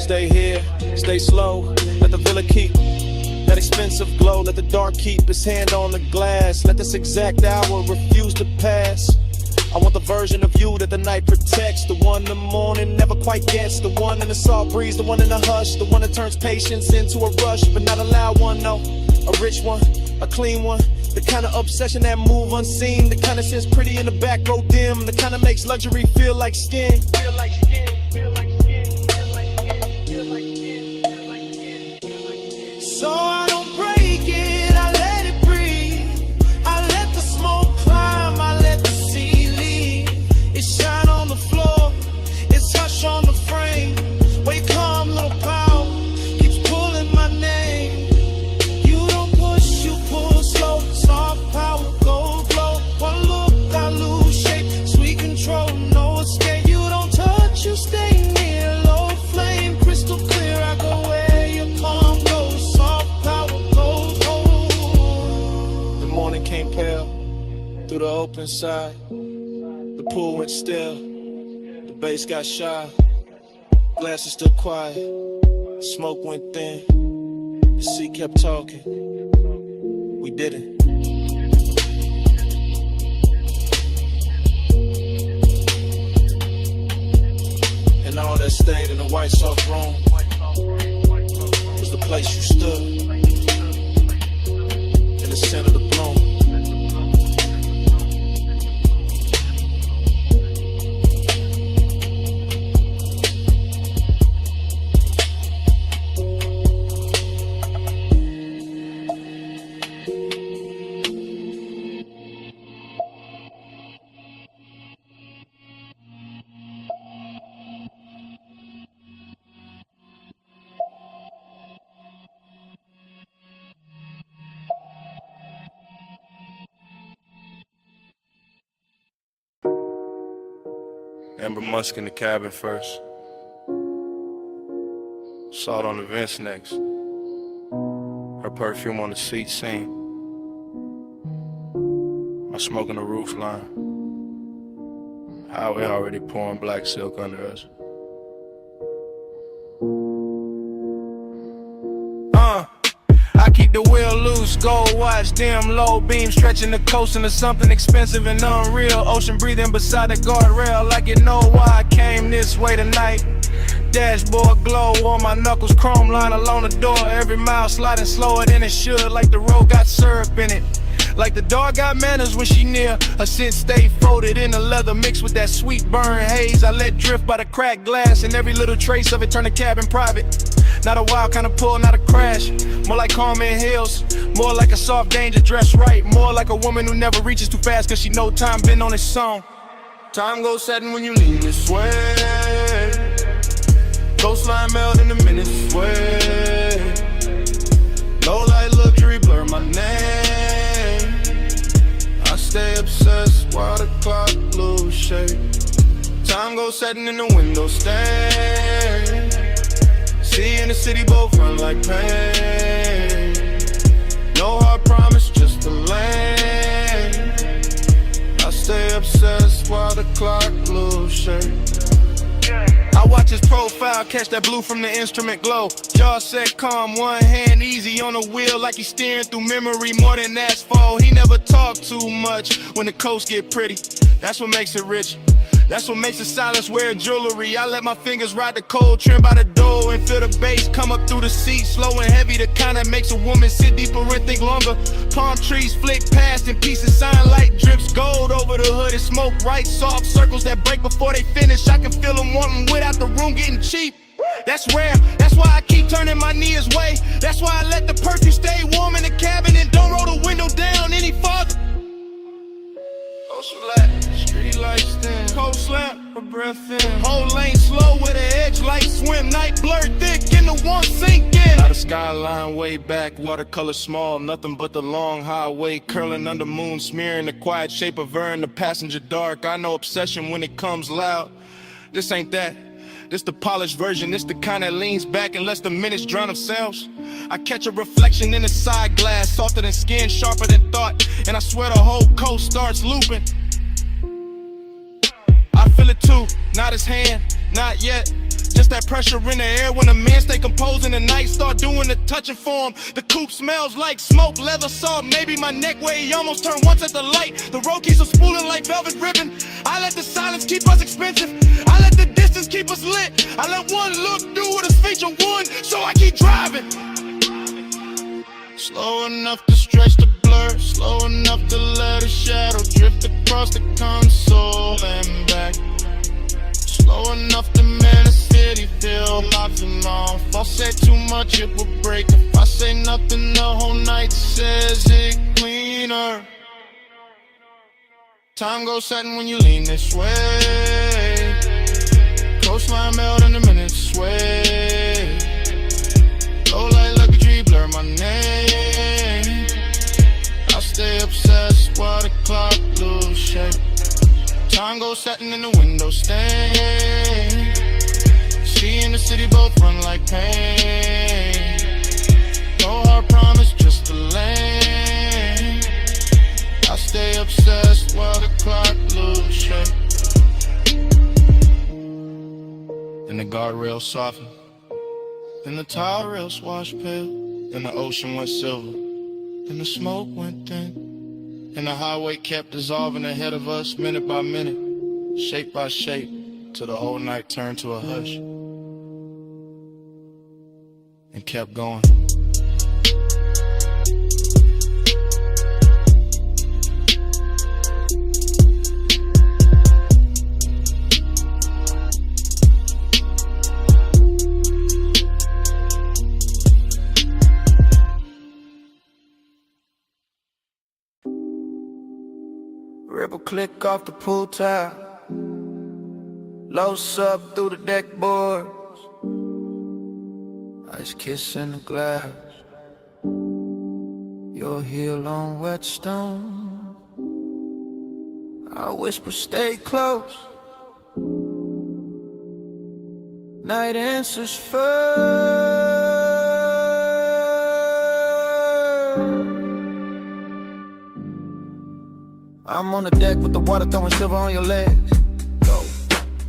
Stay here, stay slow. Let the villa keep that expensive glow. Let the dark keep its hand on the glass. Let this exact hour refuse to pass. I want the version of you that the night protects. The one the morning never quite gets. The one in the soft breeze, the one in the hush. The one that turns patience into a rush. But not a loud one, no. A rich one, a clean one. The kind of obsession that move unseen. The kind that sits pretty in the back row dim. The kind that makes luxury feel like skin. Feel like skin, feel like skin, feel like skin, feel like skin, feel like skin. So I don't break it, I let it breathe. I let the smoke climb, I let the sea leave. It shine on the floor, it's hush on the frame. Wake calm, little power, keeps pulling my name. You don't push, you pull slow. Soft power, gold glow. One look, I lose shape. Sweet control, no escape. You don't touch, you stay near. Low flame, crystal clear. I go where your palm goes. Soft power, gold glow. The morning came pale through the open side. The pool went still. The bass got shy. Glasses stood quiet. Smoke went thin. The sea kept talking. We did it. And all that stayed in the white soft room was the place you stood in the center of the bloom. Amber Musk in the cabin first. Salt on the vents next. Her perfume on the seat scene. My smoke on the roof line. Highway already pouring black silk under us. I keep the wheel loose, gold watch, dim low beam, stretching the coast into something expensive and unreal. Ocean breathing beside the guardrail, like you know why I came this way tonight. Dashboard glow on my knuckles, chrome line along the door. Every mile sliding slower than it should, like the road got syrup in it. Like the dog got manners when she near. Her scent stay folded in the leather mixed with that sweet burn haze I let drift by the cracked glass, and every little trace of it turn the cabin private. Not a wild kind of pull, not a crash. More like Carmen Hills, more like a soft danger dressed right. More like a woman who never reaches too fast cause she know time been on its song. Time goes setting when you lean this way. Coastline melt in the minutes way. Low light luxury blur my name. I stay obsessed while the clock lose shape. Time goes setting in the window stand. See in the city both run like pain. No hard promise, just a lane. I stay obsessed while the clock lose shape. I watch his profile, catch that blue from the instrument glow. Jaw set calm, one hand easy on the wheel, like he's steering through memory more than asphalt. He never talk too much when the coast get pretty. That's what makes it rich. That's what makes the silence wear jewelry. I let my fingers ride the cold trim by the door and feel the bass come up through the seat, slow and heavy, the kind that makes a woman sit deeper and think longer. Palm trees flick past in pieces, sign light drips gold over the hood and smoke right, soft circles that break before they finish. I can feel them wanting without the room getting cheap. That's rare, that's why I keep turning my knee his way. That's why I let the perfume stay warm in the cabin and don't roll the window down any farther. Street lights dim, cold slam, a breath in. Whole lane slow with an edge light swim. Night blurred thick in the one sink in. Out of skyline way back, watercolor small. Nothing but the long highway curling under moon, smearing the quiet shape of her in the passenger dark. I know obsession when it comes loud. This ain't that. This the polished version, this the kind that leans back and lets the minutes drown themselves. I catch a reflection in the side glass, softer than skin, sharper than thought, and I swear the whole coast starts looping. I feel it too, not his hand, not yet. Just that pressure in the air when a man stay composed in the night, start doing the touching for him. The coupe smells like smoke, leather salt, maybe my neck where he almost turned once at the light. The road keeps us spooling like velvet ribbon. I let the silence keep us expensive. I let the distance keep us lit. I let one look do what is feature one, so I keep driving. Slow enough to stretch the blur, slow enough to let a shadow drift across the console and back. Slow enough to make the city feel alive and on. If I say too much, it will break. If I say nothing, the whole night says it cleaner. Time goes setting when you lean this way. Coastline melt in the minutes sway. Low light luxury blur my name. I stay obsessed while the clock lose shape. Time goes setting in the window stain. See in the city both run like pain. No hard promise, just a lane. I stay obsessed while the clock lose shape. Then the guardrail softened. Then the tile rails washed pale. Then the ocean went silver. Then the smoke went thin. And the highway kept dissolving ahead of us, minute by minute, shape by shape, till the whole night turned to a hush. And kept going. Ripple click off the pool tile. Low sub through the deck boards. Ice kiss in the glass. Your heel on wet stone. I whisper stay close. Night answers first. I'm on the deck with the water throwing silver on your legs. Go.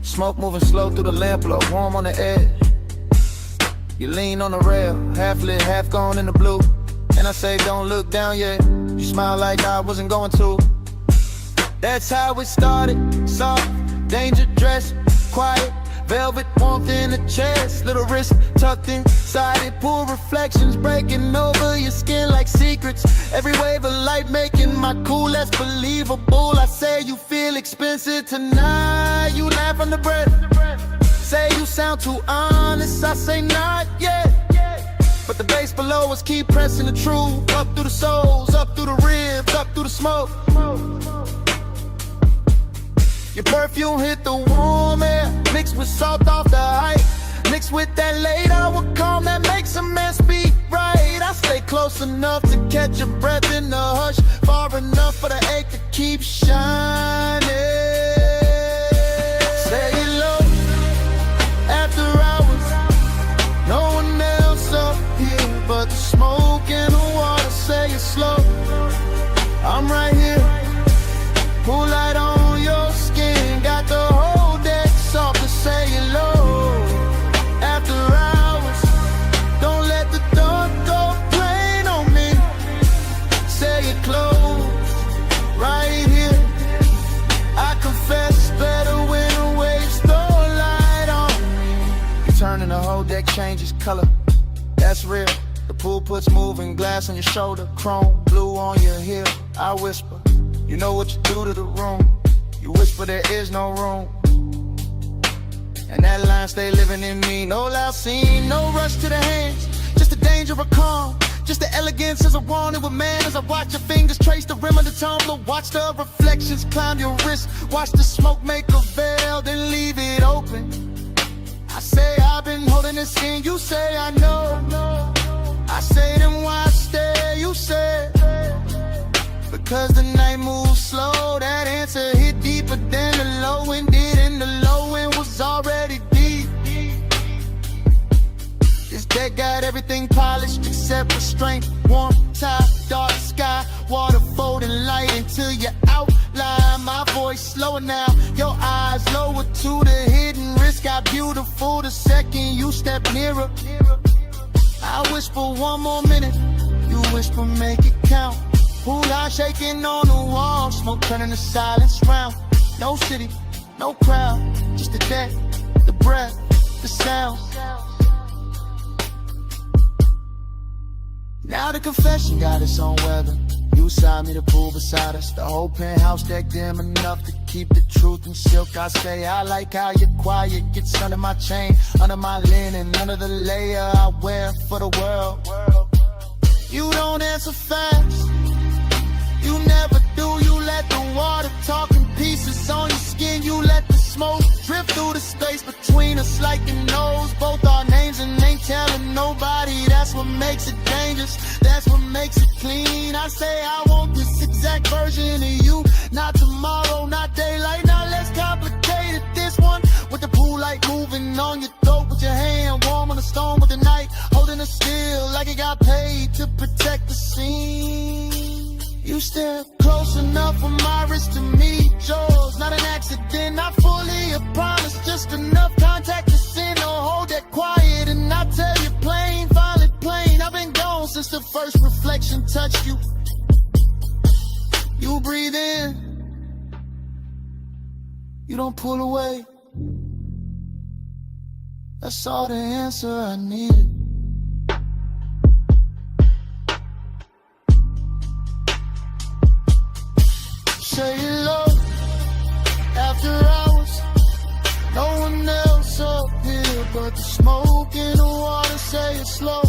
Smoke moving slow through the lamp, blow warm on the edge. You lean on the rail, half lit, half gone in the blue. And I say don't look down yet. You smile like I wasn't going to. That's how it started. Soft, danger dress, quiet, velvet warmth in the chest. Little wrist tucked inside it, pool reflections breaking over your skin like secrets. Every wave of light making my cool less believable. I say you feel expensive tonight. You laugh under breath. Say you sound too honest. I say not yet. But the bass below us keep pressing the truth. Up through the souls, up through the ribs, up through the smoke. Your perfume hit the warm air, mixed with salt off the height, mixed with that late hour calm that makes a man speak right. I stay close enough to catch your breath in the hush, far enough for the ache to keep shining. Say it low, after hours, no one else up here but the smoke and the water. Say it slow, I'm right here, pool light on your skin, got the whole deck soft to say it low. After hours, don't let the dark go plain on me. Say it close, right here. I confess better when the waves throw light on me. You turning the whole deck changes color, that's real. The pool puts moving glass on your shoulder, chrome blue on your heel. I whisper, you know what you do to the room. You whisper there is no room, and that line stay living in me. No loud scene, no rush to the hands, just the danger of calm, just the elegance as I want it with man. As I watch your fingers trace the rim of the tumbler, watch the reflections climb your wrist, watch the smoke make a veil, then leave it open. I say I've been holding this in, you say I know. I say then why stay, you say because the night moves slow. That answer hit deeper than the low end did, and the low end was already deep. This deck got everything polished except restraint. Warm top, dark sky, water folding light until you outline. My voice slower now, your eyes lower to the hidden risk. Got beautiful the second you step nearer. I whisper one more minute, you whisper make it count. Pool light shaking on the wall, smoke turning to silence round. No city, no crowd, just the deck, the breath, the sound. Now the confession got its own weather. You side me, the pool beside us. The whole penthouse deck dim enough to keep the truth in silk. I say I like how you're quiet, gets under my chain, under my linen, under the layer I wear for the world. You don't answer fast, you never do. You let the water talk in pieces on your skin. You let the smoke drift through the space between us like you knows both our names and ain't telling nobody. That's what makes it dangerous, that's what makes it clean. I say I want this exact version of you, not tomorrow, not daylight, not less complicated. This one with the pool light moving on your throat, with your hand warm on the stone with the night, holding it still like it got paid to protect the scene. You step close enough for my wrist to meet yours. Not an accident, not fully a promise, just enough contact to send or hold that quiet. And I tell you plain, finally plain, I've been gone since the first reflection touched you. You breathe in, you don't pull away. That's all the answer I needed. Say it low, after hours, no one else up here but the smoke in the water. Say it slow,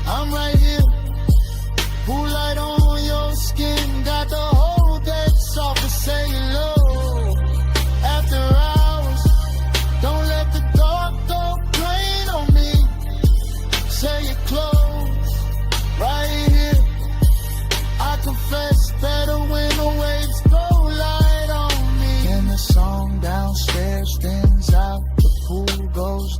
I'm right here, pool light on your skin, got the whole deck soft to say it low. After hours, don't let the dark go plain on me. Say it close, right here. I confess better when the waves throw light on me. And the song downstairs thins out, the pool goes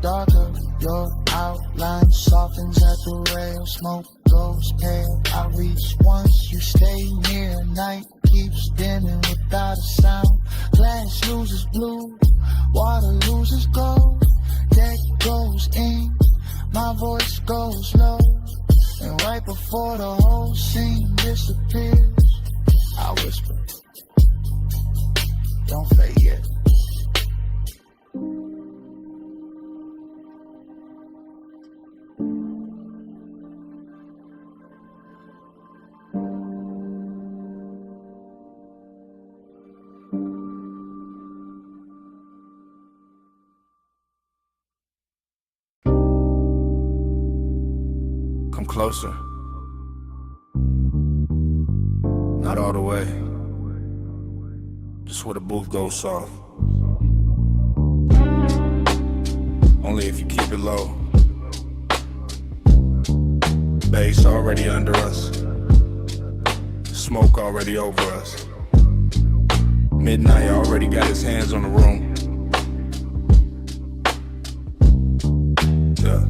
the rail, smoke goes pale. I reach once, you stay near. Night keeps dimming without a sound. Glass loses blue, water loses gold. Deck goes in, my voice goes low. And right before the whole scene disappears, I whisper, don't fade yet. Come closer. Not all the way. Just where the booth goes soft. Only if you keep it low. Bass already under us. Smoke already over us. Midnight already got his hands on the room. Yeah.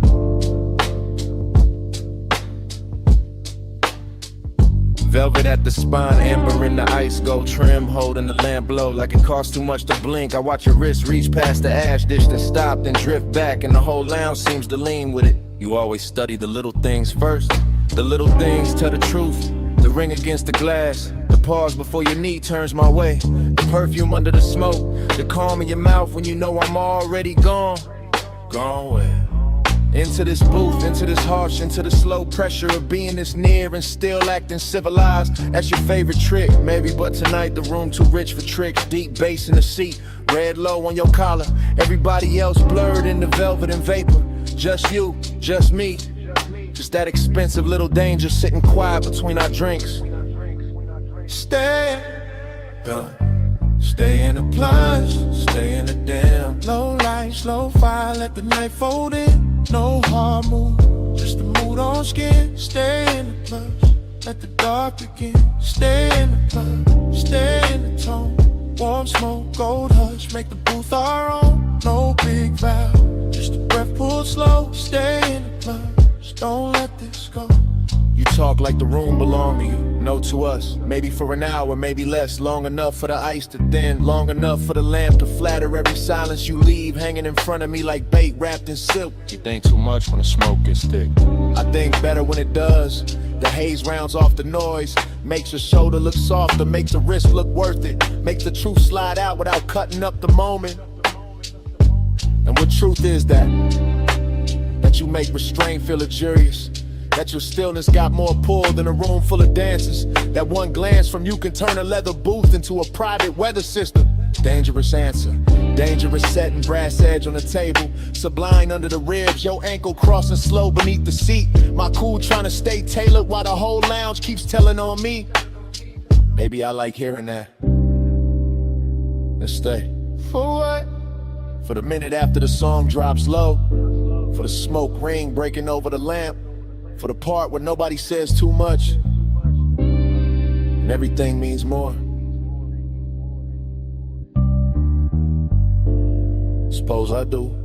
Velvet at the spine, amber in the ice, gold trim, holding the lamp low like it costs too much to blink. I watch your wrist reach past the ash dish, then stop, then drift back, and the whole lounge seems to lean with it. You always study the little things first. The little things tell the truth. The ring against the glass, the pause before your knee turns my way. The perfume under the smoke, the calm in your mouth when you know I'm already gone. Gone where? Into this booth, into this harsh, into the slow pressure of being this near and still acting civilized. That's your favorite trick, maybe, but tonight the room too rich for tricks. Deep bass in the seat, red low on your collar. Everybody else blurred in the velvet and vapor. Just you, just me. Just that expensive little danger sitting quiet between our drinks. Stay, stay in the plunge, stay in the damn. Low light, slow fire, let the night fold in. No hard move, just the mood on skin. Stay in the plunge, let the dark begin. Stay in the plunge, stay in the tone. Warm smoke, gold hush, make the booth our own. No big vow, just a breath pulled slow. Stay in the plunge, don't let this go. You talk like the room belonged to you, no to us. Maybe for an hour, maybe less. Long enough for the ice to thin, long enough for the lamp to flatter every silence you leave, hanging in front of me like bait wrapped in silk. You think too much when the smoke gets thick. I think better when it does. The haze rounds off the noise, makes your shoulder look softer, makes the wrist look worth it, makes the truth slide out without cutting up the moment. And what truth is that? That you make restraint feel luxurious. That your stillness got more pull than a room full of dancers. That one glance from you can turn a leather booth into a private weather system. Dangerous answer, dangerous setting, brass edge on the table. Sublime under the ribs, your ankle crossing slow beneath the seat. My cool trying to stay tailored while the whole lounge keeps telling on me. Maybe I like hearing that. Let's stay. For what? For the minute after the song drops low. For the smoke ring breaking over the lamp. For the part where nobody says too much and everything means more. Suppose I do.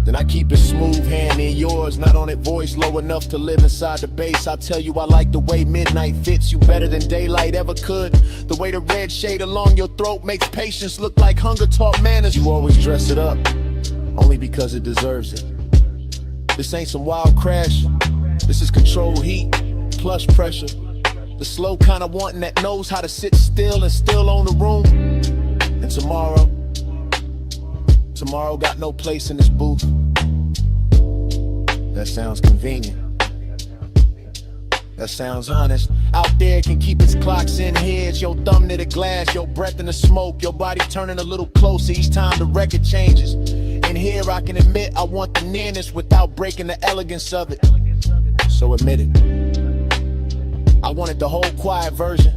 Then I keep a smooth hand in yours, not on it voice low enough to live inside the bass. I tell you I like the way midnight fits you better than daylight ever could. The way the red shade along your throat makes patience look like hunger taught manners. You always dress it up, only because it deserves it. This ain't some wild crash, this is controlled heat, plush pressure. The slow kind of wanting that knows how to sit still and still own the room. And tomorrow got no place in this booth. That sounds convenient. That sounds honest. Out there it can keep its clocks in here. It's your thumb to the glass, your breath in the smoke, your body turning a little closer each time the record changes. In here I can admit I want the nearness without breaking the elegance of it. So admit it. I wanted the whole quiet version.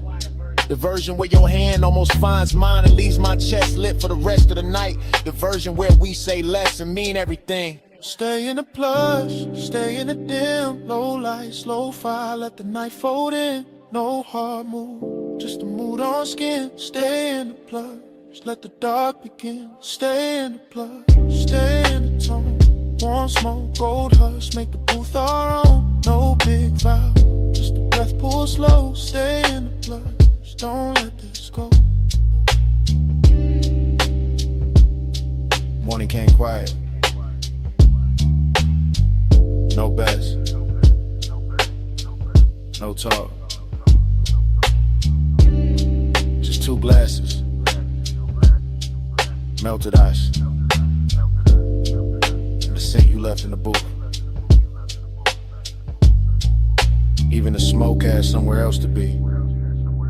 The version where your hand almost finds mine and leaves my chest lit for the rest of the night. The version where we say less and mean everything. Stay in the plush, stay in the dim. Low light, slow fire, let the night fold in. No hard move, just the mood on skin. Stay in the plush, let the dark begin. Stay in the plush, stay in the tone. Warm smoke, gold hush, make the booth our own. No big vow, just a breath, pull slow. Stay in the blood, just don't let this go. Morning came quiet. No best. No talk. Just 2 glasses. Melted ice. And the scent you left in the booth. Even the smoke had somewhere else to be.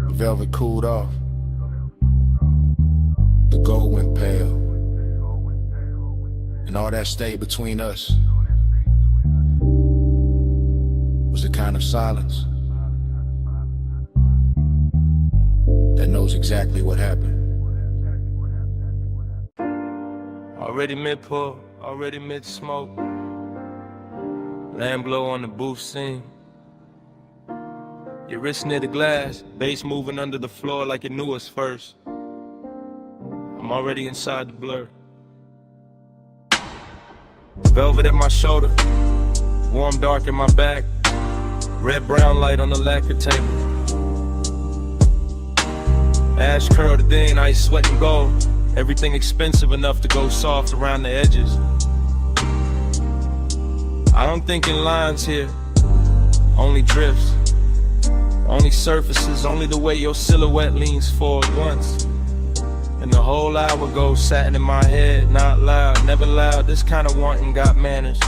The velvet cooled off. The gold went pale. And all that stayed between us was a kind of silence that knows exactly what happened. Already mid-pull, already mid-smoke. Lamb glow on the booth scene. Your wrist near the glass, bass moving under the floor like it knew us first. I'm already inside the blur. Velvet at my shoulder, warm dark in my back. Red-brown light on the lacquer table. Ash curled today, ice sweating gold. Everything expensive enough to go soft around the edges. I don't think in lines here, only drifts. Only surfaces, only the way your silhouette leans forward once. And the whole hour goes satin in my head, not loud, never loud. This kind of wanting got manners.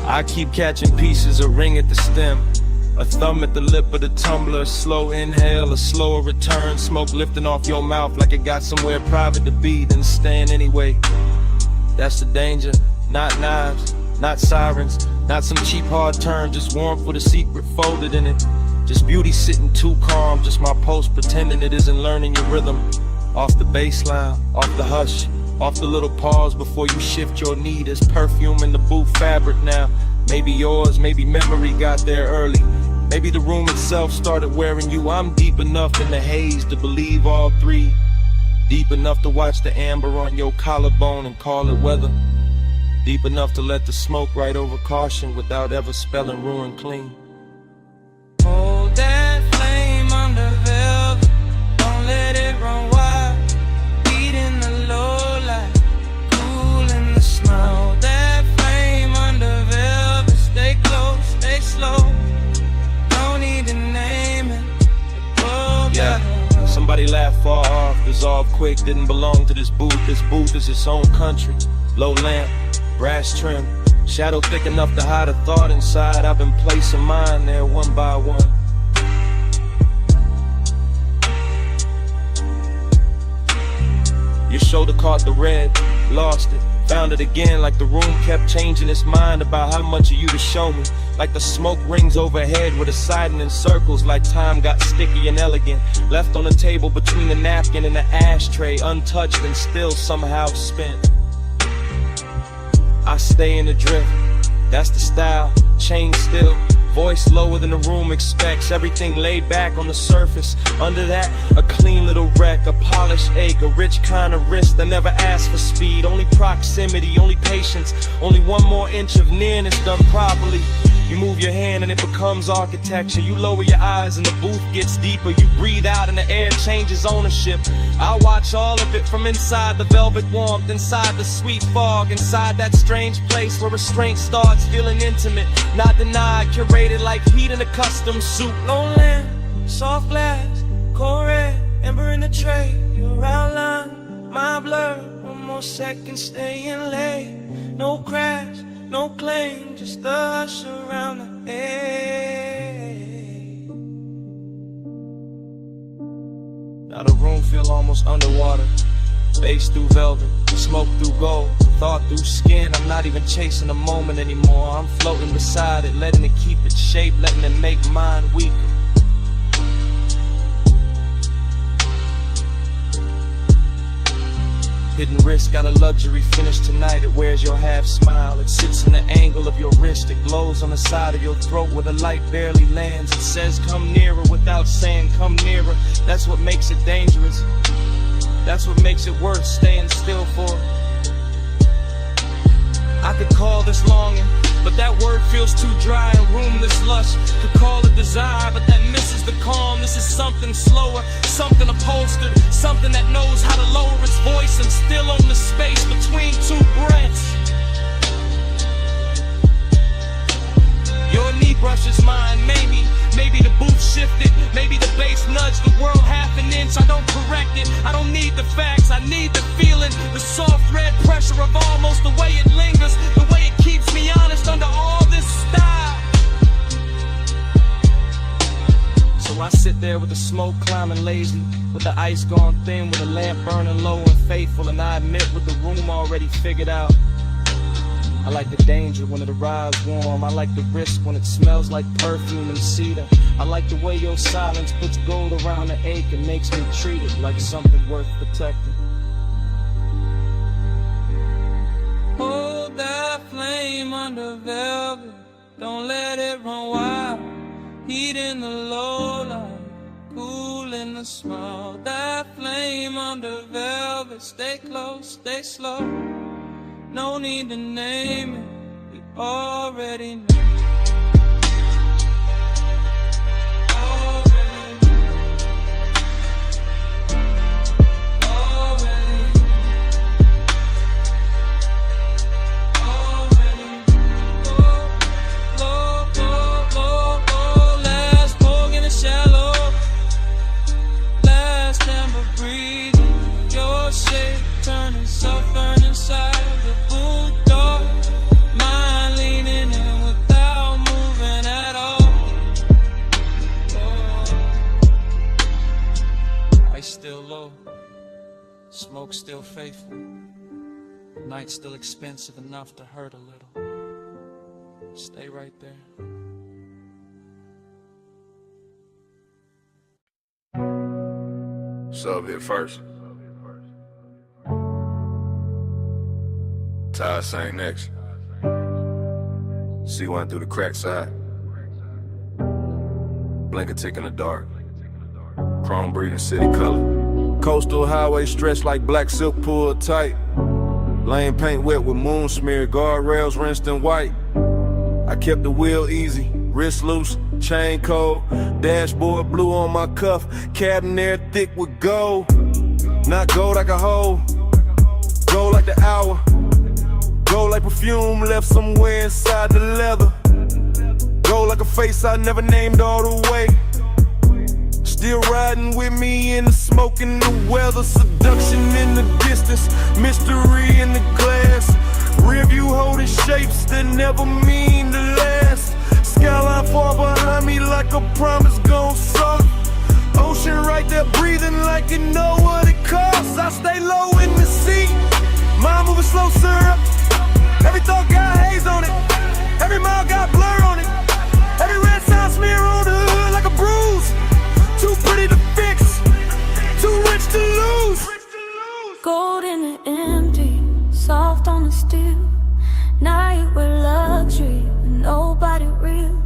I keep catching pieces, a ring at the stem, a thumb at the lip of the tumbler, a slow inhale, a slower return, smoke lifting off your mouth like it got somewhere private to be, then staying anyway. That's the danger, not knives, not sirens, not some cheap hard turn, just warmth with a secret folded in it. Just beauty sitting too calm, just my pulse pretending it isn't learning your rhythm. Off the baseline, off the hush, off the little pause before you shift your knee. There's perfume in the booth fabric now. Maybe yours, maybe memory got there early. Maybe the room itself started wearing you. I'm deep enough in the haze to believe all three. Deep enough to watch the amber on your collarbone and call it weather. Deep enough to let the smoke right over caution without ever spelling ruin clean. Hold that flame under velvet, don't let it run wild. Beat in the low light, cool in the snow. Hold that flame under velvet, stay close, stay slow. No need to name it. Yeah, somebody laughed far off, dissolved quick, didn't belong to this booth. This booth is its own country. Low lamp, brass trim, shadow thick enough to hide a thought inside. I've been placing mine there one by one. Your shoulder caught the red, lost it, found it again, like the room kept changing its mind about how much of you to show me. Like the smoke rings overhead with a siding in circles, like time got sticky and elegant. Left on the table between the napkin and the ashtray, untouched and still somehow spent. I stay in the drift, that's the style, chain still. Voice lower than the room expects, everything laid back on the surface. Under that, a clean little wreck, a polished ache, a rich kind of wrist that never asked for speed. Only proximity, only patience, only one more inch of nearness done properly. You move your hand and it becomes architecture. You lower your eyes and the booth gets deeper. You breathe out and the air changes ownership. I watch all of it from inside the velvet warmth, inside the sweet fog, inside that strange place where restraint starts feeling intimate, not denied, curated like heat in a custom suit. Low lamp, soft glass, cold red, ember in the tray. Your outline, my blur, one more second staying late. No crash, no claim, just the hush around the edge. Now the room feel almost underwater. Bass through velvet, smoke through gold, thought through skin. I'm not even chasing the moment anymore. I'm floating beside it, letting it keep its shape, letting it make mine weaker. Hidden wrist, got a luxury finish tonight. It wears your half smile. It sits in the angle of your wrist. It glows on the side of your throat where the light barely lands. It says come nearer without saying come nearer. That's what makes it dangerous. That's what makes it worth staying still for. I could call this longing, but that word feels too dry. And roomless lust could call it desire, but that misses the calm. This is something slower, something upholstered, something that knows how to lower its voice and still own the space between two breaths. Your knee brushes mine, maybe the booth shifted, maybe the bass nudged the world half an inch. I don't correct it, I don't need the facts, I need the feeling, the soft red pressure of almost, the way it lingers, the way it keeps me honest under all this style. So I sit there with the smoke climbing lazy, with the ice gone thin, with the lamp burning low and faithful, and I admit with the room already figured out. I like the danger when it arrives warm. I like the risk when it smells like perfume and cedar. I like the way your silence puts gold around the ache and makes me treat it like something worth protecting. Hold that flame under velvet, don't let it run wild. Heat in the low light, cool in the smile. That flame under velvet, stay close, stay slow. No need to name it, we already know. Turning suffering inside the boot door. Mind leaning in without moving at all. Ice still low, smoke still faithful. Night still expensive enough to hurt a little. Stay right there. Sub hit first. Ty sang next. C1 through the crack side. Blinker tick in the dark. Chrome breathing city color. Coastal highway stretched like black silk pulled tight. Lane paint wet with moon smear, guardrails rinsed in white. I kept the wheel easy, wrist loose, chain cold. Dashboard blue on my cuff, cabin air thick with gold. Not gold like a hole, gold like the hour. Gold like perfume left somewhere inside the leather. Gold like a face I never named all the way. Still riding with me in the smoke and the weather. Seduction in the distance, mystery in the glass. Rear view holding shapes that never mean to last. Skyline far behind me like a promise gon' suck. Ocean right there breathing like you know what it costs. I stay low in the seat, mind moving slow syrup. Every thought got haze on it, every mile got blur on it. Every red sign smear on the hood like a bruise. Too pretty to fix, too rich to lose. Gold in the empty, soft on the steel. Night with luxury, with nobody real.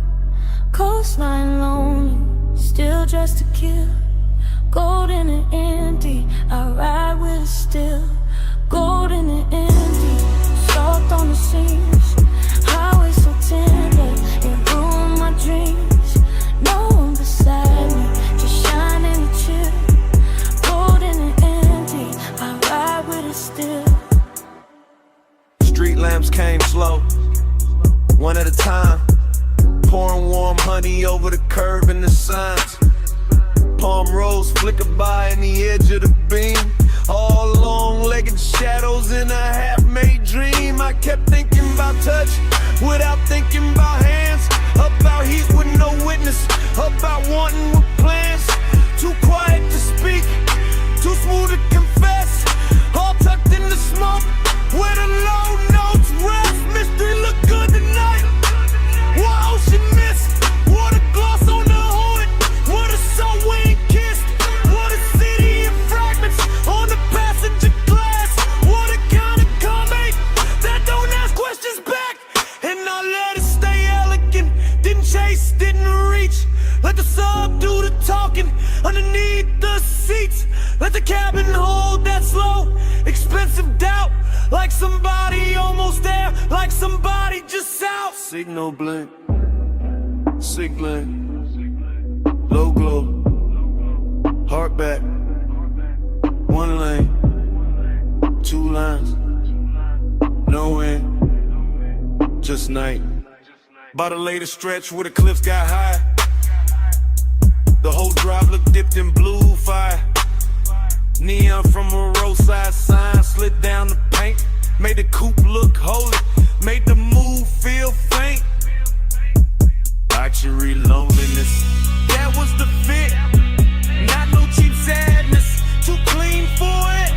Coastline lonely, still dressed to kill. Gold in the empty, I ride with it still. Gold in the empty, soft on the seams. Highway so tender, it ruined my dreams. No one beside me, just shining and chill. Gold in the empty, I ride with it still. Street lamps came slow, one at a time. Pouring warm honey over the curb and the signs. Palm rose flickered by in the edge of the beam. All long-legged shadows in a half-made dream. I kept thinking about touch without thinking about hands. About heat with no witness, about wanting with plans. Too quiet to speak, too smooth to confess. All tucked in the smoke, where the low notes rest. Mystery look good tonight. What ocean mist, water gloss on the hood. What a soul we ain't kissed. What a city in fragments on the passenger glass. What a kind of comment that don't ask questions back. And I let it stay elegant. Didn't chase, didn't reach. Let the sub do the talking underneath the seats. Let the cabin hold that slow, expensive doubt. Like somebody almost there, like somebody just out. Signal blink, signaling, low glow, heart back, one lane, two lines, no end, just night. By the latest stretch where the cliffs got high, the whole drive looked dipped in blue fire. Neon from a roadside sign slid down the paint, made the coupe look holy, made the move feel faint. Archery loneliness, that was the fit. Not no cheap sadness, too clean for it.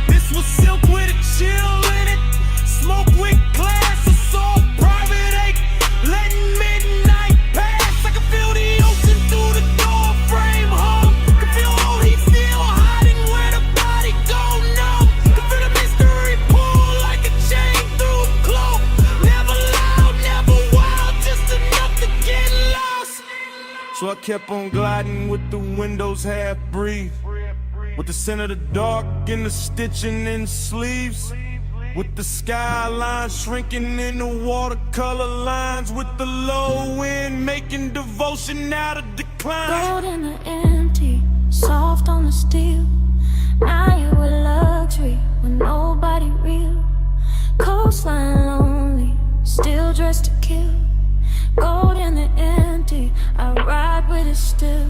This was silk with a chill in it. Smoke with class, assault, private ache, letting midnight pass. I can feel the ocean through the door frame home. Can feel all heat still hiding where the body don't know. Can feel the mystery pull like a chain through a cloak. Never loud, never wild, just enough to get lost. so I kept on gliding with the windows half breathed, with the scent of the dark and the stitching in sleeves, with the skyline shrinking into watercolor lines, with the low wind making devotion out of decline. Gold in the empty, soft on the steel. Now you with luxury with nobody real. Coastline lonely, still dressed to kill. Gold in the empty, I ride with it still.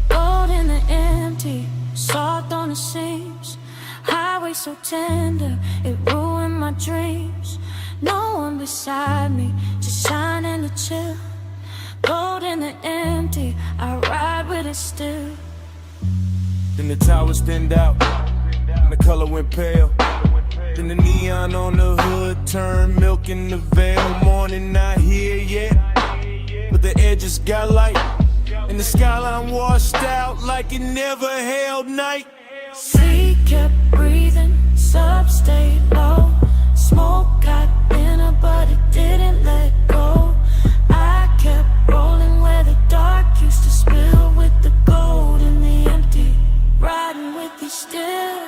Gold in the empty, soft on the seams. Highway so tender, it ruined my dreams. No one beside me, just shining to chill. Gold in the empty, I ride with it still. Then the towers thinned out, and the color went pale. Then the neon on the hood turned milk in the veil. Morning not here yet, but the edges got light, and the skyline washed out like it never held night. Sea kept breathing, sub stayed low. Smoke got thinner, but it didn't let go. I kept rolling where the dark used to spill, with the gold in the empty, riding with you still.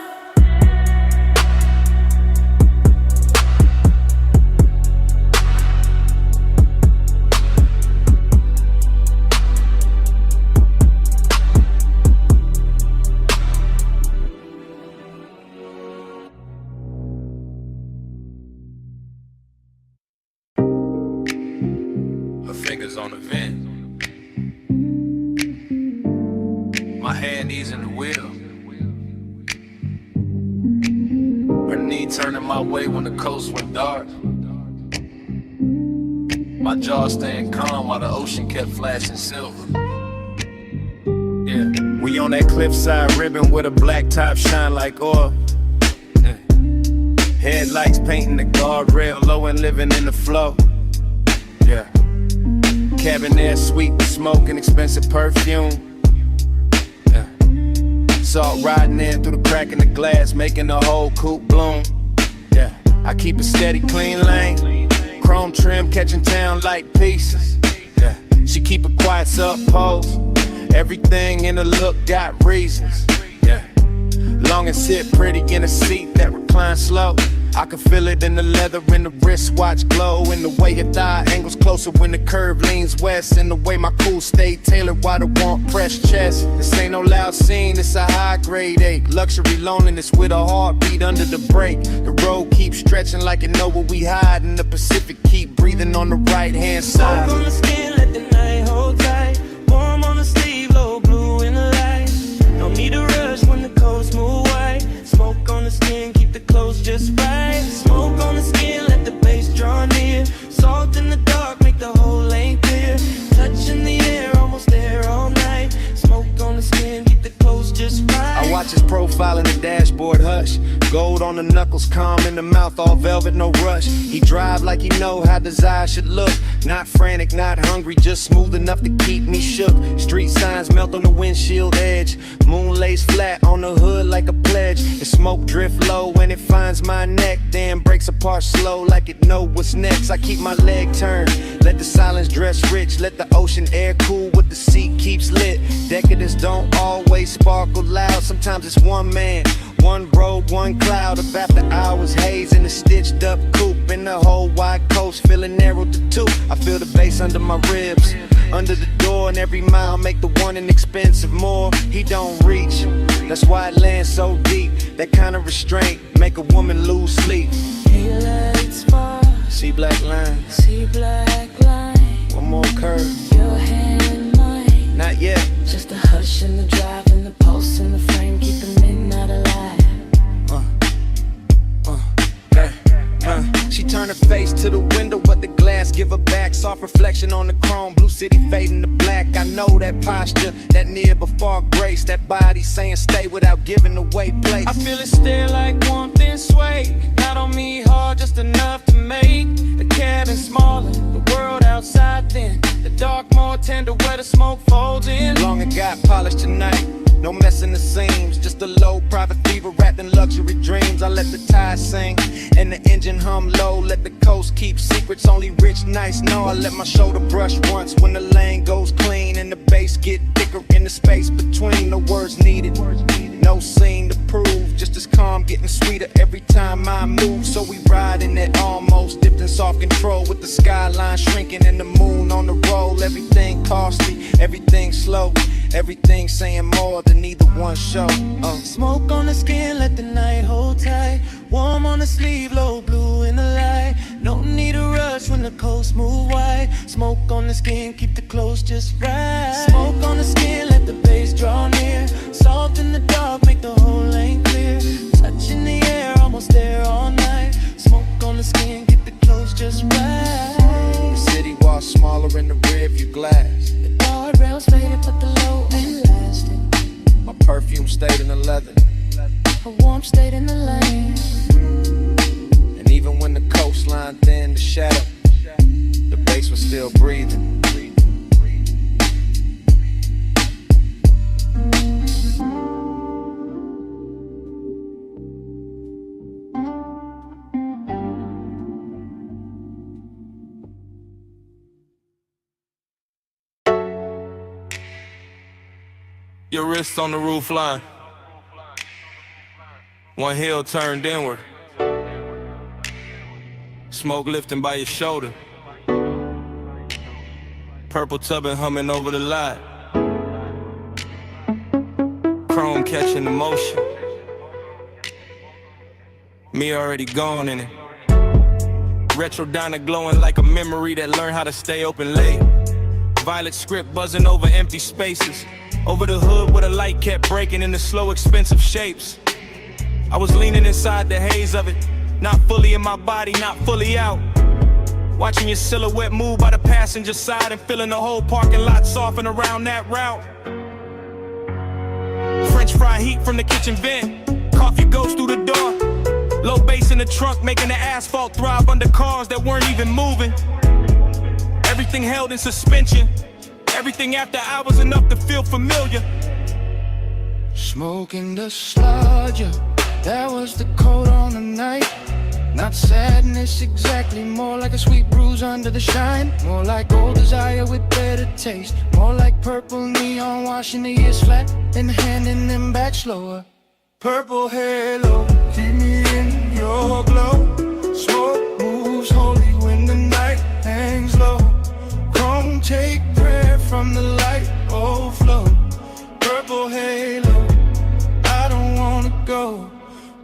Fingers on the vent, my hand easing the wheel, her knee turning my way when the coast went dark, my jaw staying calm while the ocean kept flashing silver. Yeah, we on that cliffside ribbon with a black top shine like oil. Headlights painting the guardrail low and living in the flow. Yeah, cabin air sweet with smoke and expensive perfume. Yeah. Salt riding in through the crack in the glass, making the whole coupe bloom. Yeah, I keep a steady clean lane, chrome trim catching town like pieces. Yeah, she keep a quiet sub pose, everything in the look got reasons. Yeah, long and sit pretty in a seat that reclines slow. I can feel it in the leather, in the wristwatch glow, in the way your thigh angles closer when the curve leans west, in the way my cool stay tailored while the warmth pressed chest. This ain't no loud scene, it's a high grade ache. Luxury loneliness with a heartbeat under the brake. The road keeps stretching like it know where we hide, and the Pacific keep breathing on the right hand side. Soak on the skin, let the night hold tight. Warm on the sleeve, low blue in the light. No need to rush when the coast move white. Smoke on the skin, keep the clothes just right. Smoke on the skin, let the bass draw near. Salt in the dark, make the whole lane clear. Touch in the air, almost there all night. Smoke on the skin, keep the clothes just right. I watch his profile in the dashboard hush. Gold on the knuckles, calm in the mouth, all velvet, no rush. He drive like he know how desire should look. Not frantic, not hungry, just smooth enough to keep me shook. Street signs melt on the windshield edge. Moon lays flat on the hood like a pledge. The smoke drift low when it finds my neck, then breaks apart slow like it know what's next. I keep my leg turned, let the silence dress rich, let the ocean air cool what the seat keeps lit. Decadence don't always sparkle loud. Sometimes it's one man, one road, one cloud of after hours haze in a stitched up coupe, in the whole wide coast feeling narrow to two. I feel the bass under my ribs, under the door, and every mile make the one inexpensive more. He don't reach, that's why it lands so deep. That kind of restraint make a woman lose sleep. He lights far, see black lines, see black line. One more curve, your hand in mine. Not yet. Just a hush in the drive and the pulse in the frame, keeping midnight alive. She turned her face to the window, but the glass give her back. Soft reflection on the chrome, blue city fading to black. I know that posture, that near before grace, that body saying stay without giving away place. I feel it stare like warmth and sway. Not on me hard, just enough to make the cabin smaller, the world outside thin, the dark more tender where the smoke folds in. Long it got polished tonight, no messing the seams, just a low private fever wrapped in luxury dreams. I let the tide sing and the engine hum low, let the coast keep secrets only rich nights know. I let my shoulder brush once when the lane goes clean and the bass get thicker in the space between. No words needed, no scene to prove, just as calm getting sweeter every time I move. So we ride in that almost dipped in soft control, with the skyline shrinking and the moon on the roll. Everything costly, everything slow, everything saying more than either one show. Smoke on the skin, let the night hold tight. Warm on the sleeve, low blue in the light. No need to rush when the coast move wide. Smoke on the skin, keep the clothes just right. Smoke on the skin, let the bass draw near. Soft in the dark, make the whole lane clear. Touch in the air, almost there all night. Smoke on the skin, keep the clothes just right. The city walls smaller in the rear view glass. The guardrails faded, but the low end lasted. My perfume stayed in the leather, A warmth stayed in the lane. and even when the coastline thinned to shadow, the bass was still breathing. Your wrist on the roof line, one heel turned inward, smoke lifting by your shoulder, purple tubbing humming over the lot, chrome catching the motion, me already gone in it, retro diner glowing like a memory that learned how to stay open late, violet script buzzing over empty spaces, over the hood where the light kept breaking into slow expensive shapes. I was leaning inside the haze of it, not fully in my body, not fully out, watching your silhouette move by the passenger side and feeling the whole parking lot soften around that route. French fry heat from the kitchen vent, coffee goes through the door, low bass in the trunk making the asphalt throb under cars that weren't even moving. Everything held in suspension, everything after hours enough to feel familiar. Smoking the sludge, that was the coat on the night. Not sadness exactly, more like a sweet bruise under the shine. More like old desire with better taste. More like purple neon washing the years flat and handing them back slower. Purple halo, keep me in your glow. Smoke moves holy when the night hangs low. Come take prayer from the light overflow. Purple halo, I don't wanna go.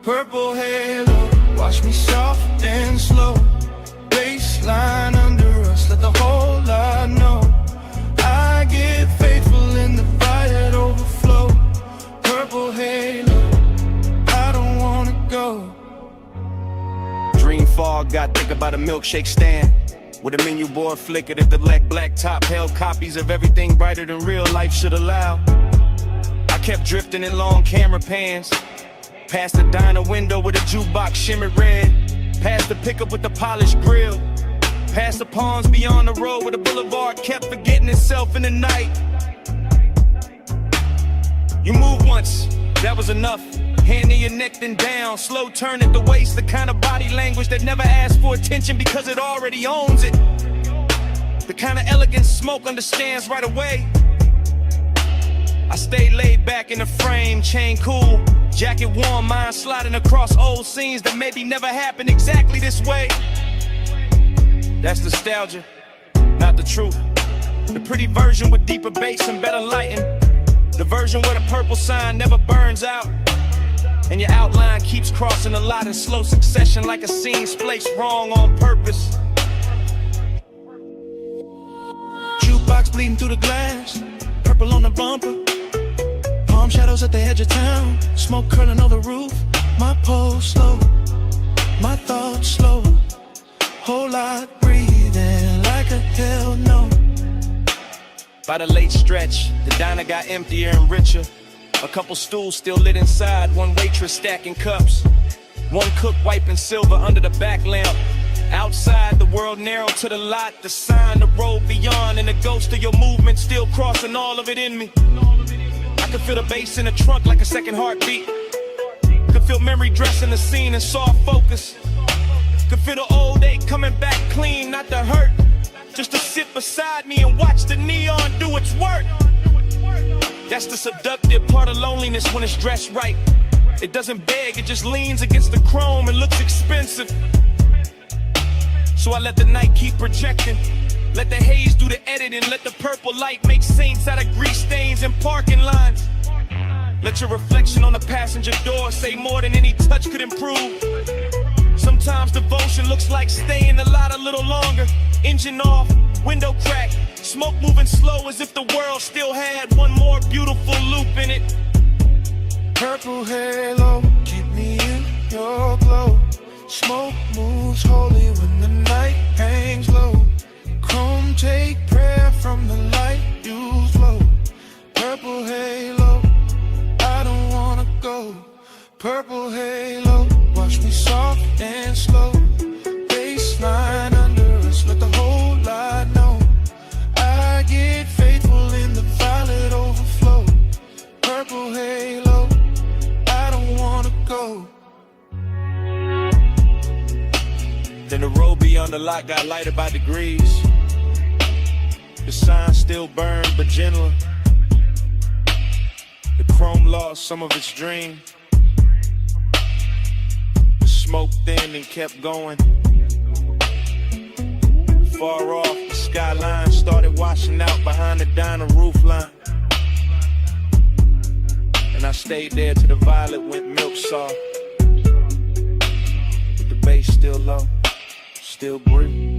Purple halo, watch me soft and slow. Baseline under us, let the whole lot know. I get faithful in the fire that overflow. Purple halo, I don't wanna go. Dream fog got thick about a milkshake stand, with a menu board flickered at the black top held copies of everything brighter than real life should allow. I kept drifting in long camera pans, past the diner window with a jukebox shimmered red, past the pickup with the polished grill, past the palms beyond the road where the boulevard kept forgetting itself in the night. You moved once, that was enough. Hand in your neck, then down. Slow turn at the waist, the kind of body language that never asks for attention because it already owns it. The kind of elegant Smoke understands right away. I stayed laid back in the frame, chain cool, jacket warm, mind sliding across old scenes that maybe never happened exactly this way. That's nostalgia, not the truth. The pretty version with deeper bass and better lighting. The version where the purple sign never burns out. And your outline keeps crossing a lot in slow succession like a scene spliced wrong on purpose. Jukebox bleeding through the glass, purple on the bumper. Palm shadows at the edge of town, smoke curling on the roof. My pulse slow, my thoughts slow. Whole lot breathing like a hell no. By the late stretch, the diner got emptier and richer. A couple stools still lit inside, one waitress stacking cups. One cook wiping silver under the back lamp. Outside, the world narrowed to the lot, the sign, the road beyond, and the ghost of your movement still crossing all of it in me. I could feel the bass in the trunk like a second heartbeat. Could feel memory dressing the scene in soft focus. Could feel the old ache coming back clean, not the hurt. Just to sit beside me and watch the neon do its work. That's the seductive part of loneliness when it's dressed right. It doesn't beg, it just leans against the chrome and looks expensive. So I let the night keep projecting. Let the haze do the editing. Let the purple light make saints out of grease stains in parking lines. Let your reflection on the passenger door say more than any touch could improve. Sometimes devotion looks like staying a lot a little longer. Engine off, window crack, smoke moving slow as if the world still had one more beautiful loop in it. Purple halo, keep me in your glow. Smoke moves holy when the night hangs low. Chrome take prayer from the light you flow. Purple halo, I don't wanna go. Purple halo, watch me soft and slow. Baseline under us, let the whole lot know. I get faithful in the violet overflow. Purple halo, I don't wanna go. Then the road beyond the lot got lighter by degrees. The sign still burned, but gentler. The chrome lost some of its dream. The smoke thinned and kept going. Far off, the skyline started washing out behind the diner roof line. And I stayed there till the violet went milk soft. With the bass still low, still breathe.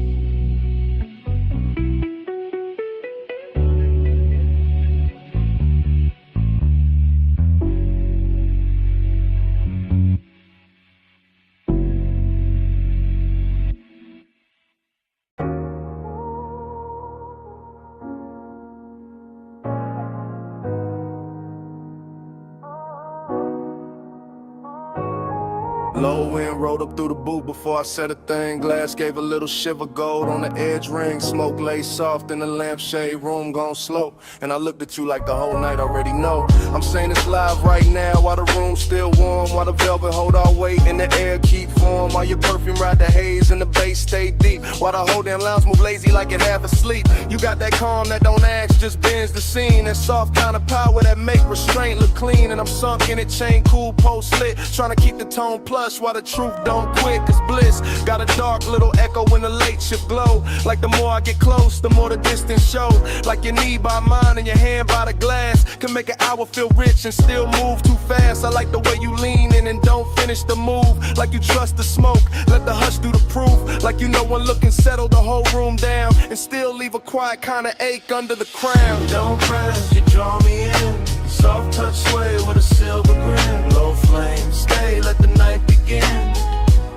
Low wind rolled up through the booth before I said a thing. Glass gave a little shiver, gold on the edge ring. Smoke lay soft in the lampshade, room gone slow. And I looked at you like the whole night already know. I'm saying it's live right now while the room's still warm. While the velvet hold our weight and the air keep warm. While your perfume ride the haze and the bass stay deep. While the whole damn lounge move lazy like it half asleep. You got that calm that don't ask, just bends the scene. That soft kind of power that make restraint look clean. And I'm sunk in it, chain cool, post lit. Trying to keep the tone plush while the truth don't quit. Cause bliss got a dark little echo when the late shift glow. Like the more I get close, the more the distance show. Like your knee by mine and your hand by the glass can make an hour feel rich and still move too fast. I like the way you lean in and don't finish the move. Like you trust the smoke, let the hush do the proof. Like you know one look and settle the whole room down and still leave a quiet kind of ache under the crown. Don't press, you draw me in. Soft touch sway with a silver grin. Low flame, stay, let the night begin.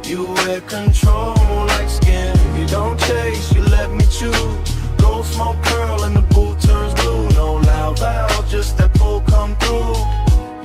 You wear control like skin. You don't chase, you let me choose. Gold smoke curl and the booth turns blue. No loud bow, just that pull come through.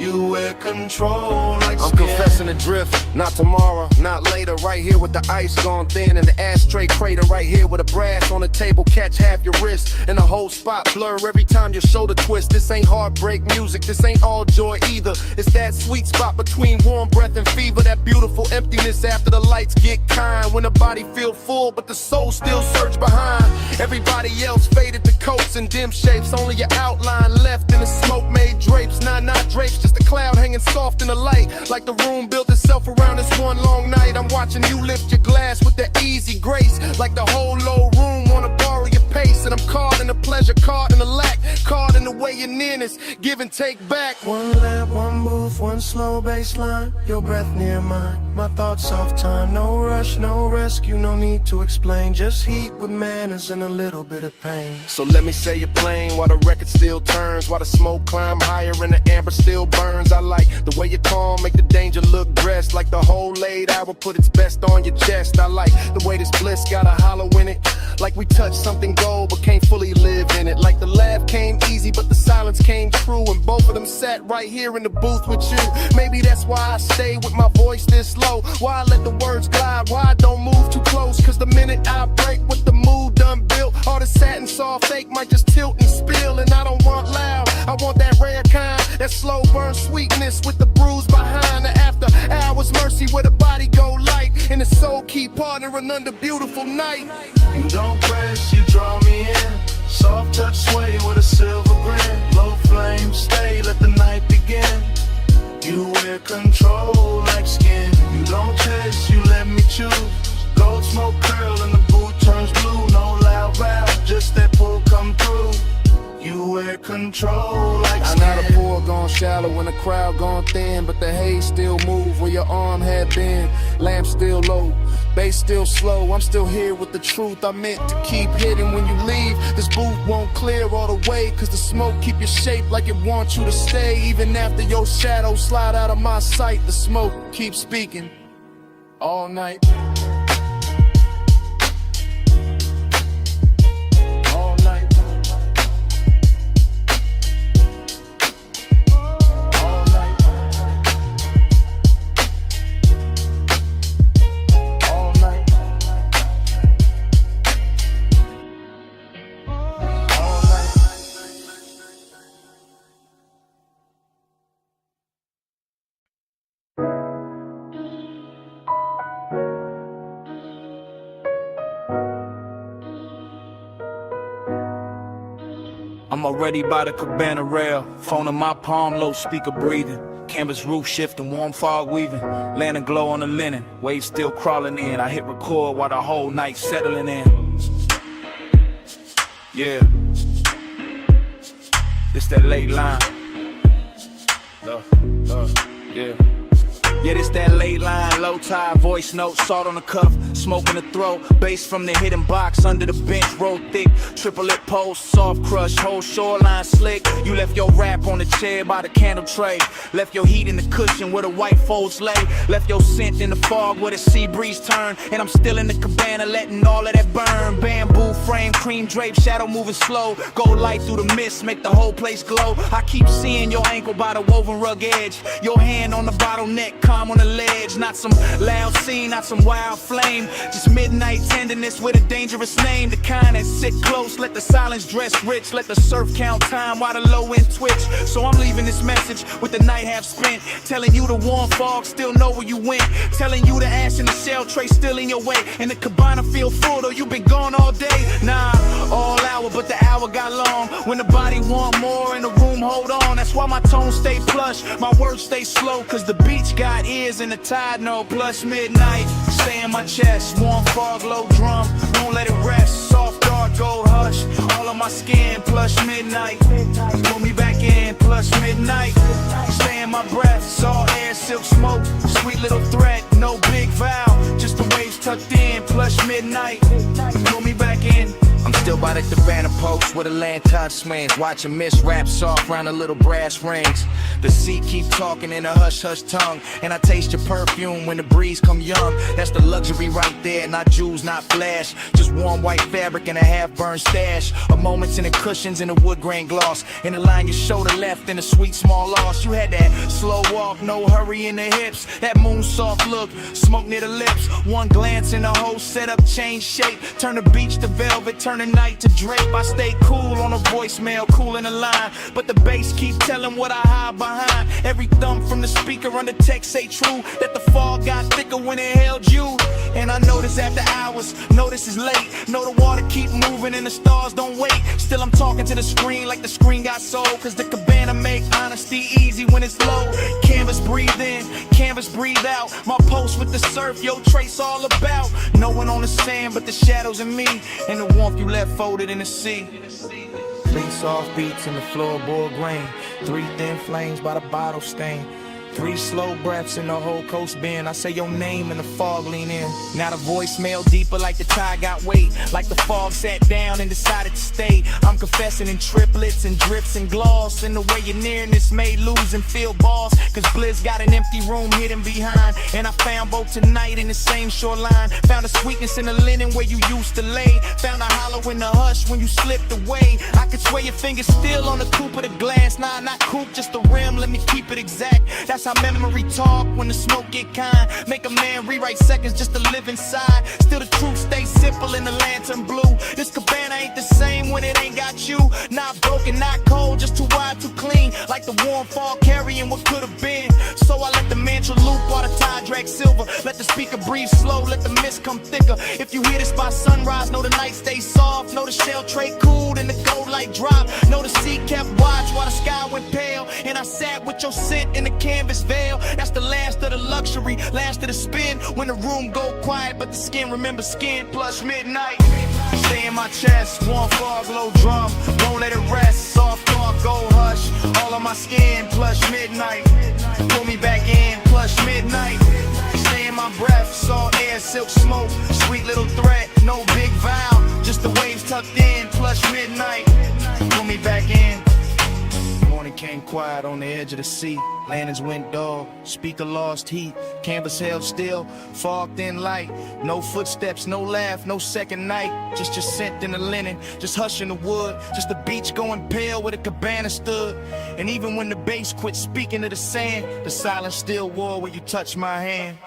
You wear control like skin. listen to drift. Not tomorrow, not later. Right here with the ice gone thin and the ashtray crater. Right here with a brass on the table, catch half your wrist. And the whole spot blur every time your shoulder twist. This ain't heartbreak music, this ain't all joy either. It's that sweet spot between warm breath and fever. That beautiful emptiness after the lights get kind. When the body feel full, but the soul still search behind. Everybody else faded to coats and dim shapes. Only your outline left in the smoke made drapes. Nah, not drapes, just a cloud hanging soft in the light. Like the room built itself around this one long night. I'm watching you lift your glass with that easy grace. Like the whole low room wanna borrow your pace. And I'm caught in the pleasure, caught in the lack, caught in the way your nearness, give and take back. One lap, one move, one slow baseline. Your breath near mine, my thoughts off time. No rush, no rescue, no need to explain. Just heat with manners and a little bit of pain. So let me say you're playing while the record still turns, while the smoke climb higher and the amber still burns. I like the way you calm, make the danger look dressed. Like the whole laid hour put its best on your chest. I like the way this bliss got a hollow in it. Like we touched something gold but can't fully live in it. Like the laugh came easy but the silence came true. And both of them sat right here in the booth with you. Maybe that's why I stay with my voice this low. Why I let the words glide, why I don't move too close. Cause the minute I break with the mood done built, all the satin soft fake might just tilt and spill. And I don't want loud, I want that rare kind. That slow burn sweetness with the bruise behind. The after hours mercy where the body go light. And the soul keep partnering under beautiful night. You don't press, you draw me in. Soft touch sway with a silver grin. Low flame stay, let the night begin. You wear control like skin. You don't chase, you let me choose. Gold smoke curl and the boot turns blue. No loud valve, just that pull come through. You wear control like skin. Now the pool gone shallow when the crowd gone thin, but the haze still move where your arm had been. Lamp still low, bass still slow. I'm still here with the truth I meant to keep hidden. When you leave, this booth won't clear all the way. Cause the smoke keep your shape like it wants you to stay. Even after your shadow slide out of my sight, the smoke keeps speaking all night. I'm already by the cabana rail, phone in my palm, low speaker breathing. Canvas roof shifting, warm fog weaving. Lantern glow on the linen, waves still crawling in. I hit record while the whole night settling in. Yeah, this that late line. Yeah. Yeah, this that late line, low tide, voice note, salt on the cuff, smoke in the throat, bass from the hidden box, under the bench, roll thick, triple lip post, soft crush, whole shoreline slick. You left your rap on the chair by the candle tray, left your heat in the cushion where the white folds lay, left your scent in the fog where the sea breeze turn, and I'm still in the cabana letting all of that burn. Bamboo frame, cream drape, shadow moving slow, gold light through the mist, make the whole place glow. I keep seeing your ankle by the woven rug edge, your hand on the bottleneck, calm on the ledge. Not some loud scene, not some wild flame, just midnight tenderness with a dangerous name. The kind that sit close, let the silence dress rich, let the surf count time while the low end twitch. So I'm leaving this message with the night half spent, telling you the warm fog still know where you went, telling you the ash in the shell tray still in your way, and the cabana feel full though you been gone all day. Nah, all hour but the hour got long, when the body want more and the room hold on. That's why my tone stay plush, my words stay slow, cause the beach got ears and the tide know. Plus midnight, stay in my chest, warm fog, low drum, won't let it rest. Soft dark, gold hush, all on my skin. Plus midnight, pull me back in. Plus midnight, stay in my breath, salt air, silk smoke, sweet little threat, no big vow, just the waves tucked in. Plus midnight, pull me back in. I'm still chill by the cabana post where the lantern swings, watching Miss rap soft round the little brass rings. The sea keep talking in a hush-hush tongue, and I taste your perfume when the breeze come young. That's the luxury right there, not jewels, not flash, just warm white fabric and a half-burned stash. A moment's in the cushions and the wood grain gloss, in the line your shoulder left and a sweet small loss. You had that slow walk, no hurry in the hips, that moon soft look, smoke near the lips. One glance and the whole setup change shape, turn the beach to velvet, turn the night to drape. I stay cool on a voicemail, cool in the line, but the bass keep telling what I hide behind. Every thump from the speaker on the text say true, that the fog got thicker when it held you. And I notice after hours, notice it's late, know the water keep moving and the stars don't wait. Still I'm talking to the screen like the screen got soul, cause the cabana make honesty easy when it's low. Canvas breathe in, canvas breathe out, my post with the surf, yo trace all about. No one on the sand but the shadows in me, and the warmth you left folded in the sea. 3 soft beats in the floorboard grain, 3 thin flames by the bottle stain, 3 slow breaths in the whole coast bend. I say your name and the fog lean in. Now the voicemail deeper like the tide got weight, like the fog sat down and decided to stay. I'm confessing in triplets and drips and gloss, and the way your nearness made lose and feel boss. Cause Blizz got an empty room hidden behind, and I found both tonight in the same shoreline. Found a sweetness in the linen where you used to lay, found a hollow in the hush when you slipped away. I could swear your fingers still on the coupe of the glass. Nah, not coupe, just the rim, let me keep it exact. That's how memory talk when the smoke get kind. Make a man rewrite seconds just to live inside. Still the truth stays simple in the lantern blue. This cabana ain't the same when it ain't got you. Not broken, not cold, just too wide, too clean. Like the warm fall carrying what could have been. So I let the mantra loop while the tide drag silver. Let the speaker breathe slow, let the mist come thicker. If you hear this by sunrise, know the night stays soft. Know the shell tray cooled and the gold light drop. Know the sea kept watch while the sky went pale, and I sat with your scent in the canvas veil. That's the last of the luxury, last of the spin. When the room go quiet, but the skin remember skin. Plus midnight, stay in my chest. Warm fog, low drum, won't let it rest. Soft thought, gold hush, all on my skin. Plus midnight, pull me back in. Plus midnight, stay in my breath. Salt air, silk smoke, sweet little threat. No big vow, just the waves tucked in. Plus midnight, pull me back in. Morning came quiet on the edge of the sea. Lanterns went dull, speaker lost heat, canvas held still, fog thin light. No footsteps, no laugh, no second night. Just your scent in the linen, just hush in the wood. Just the beach going pale where the cabana stood. And even when the bass quit speaking to the sand, the silence still war where you touch my hand.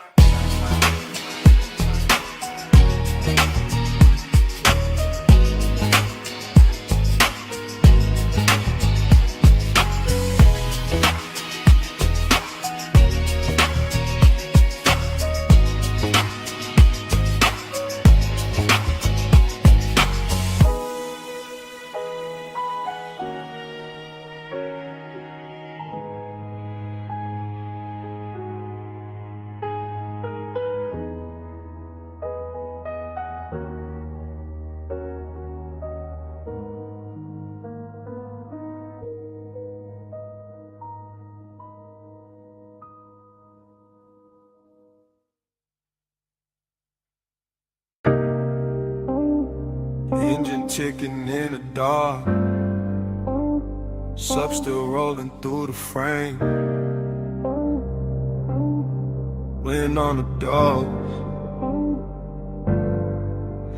Engine ticking in the dark, sub still rolling through the frame. Wind on the doors,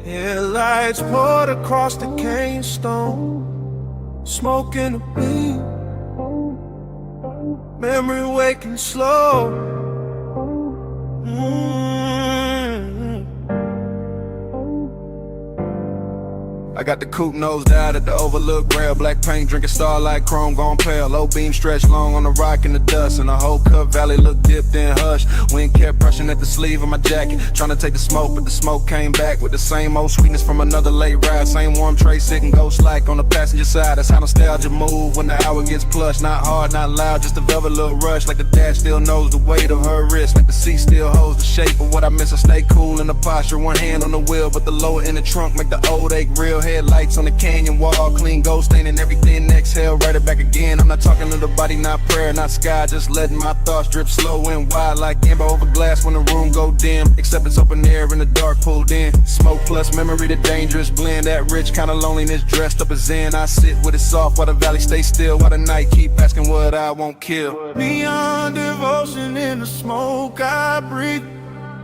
headlights poured across the cane stone, smoke in the beam, memory waking slow. I got the coupe nosed out at the overlook rail. Black paint drinking starlight, chrome gone pale. Low beam stretched long on the rock in the dust, and the whole Cup Valley looked dipped in hush. Wind kept brushing at the sleeve of my jacket, trying to take the smoke, but the smoke came back with the same old sweetness from another late ride. Same warm tray sitting ghost like on the passenger side. That's how nostalgia move when the hour gets plush. Not hard, not loud, just a velvet little rush. Like the dash still knows the weight of her wrist, like the seat still holds the shape of what I miss. I stay cool in the posture, one hand on the wheel, but the lower in the trunk make the old ache real. headlights on the canyon wall. Clean gold staining everything, exhale, write it back again. I'm not talking to the body, not prayer, not sky. Just letting my thoughts drip slow and wide like amber over glass when the room go dim. Except it's open air in the dark pulled in. Smoke plus memory, the dangerous blend. That rich kind of loneliness dressed up as zen. I sit with it soft while the valley stays still. While the night keep asking what I won't kill. Beyond devotion in the smoke I breathe.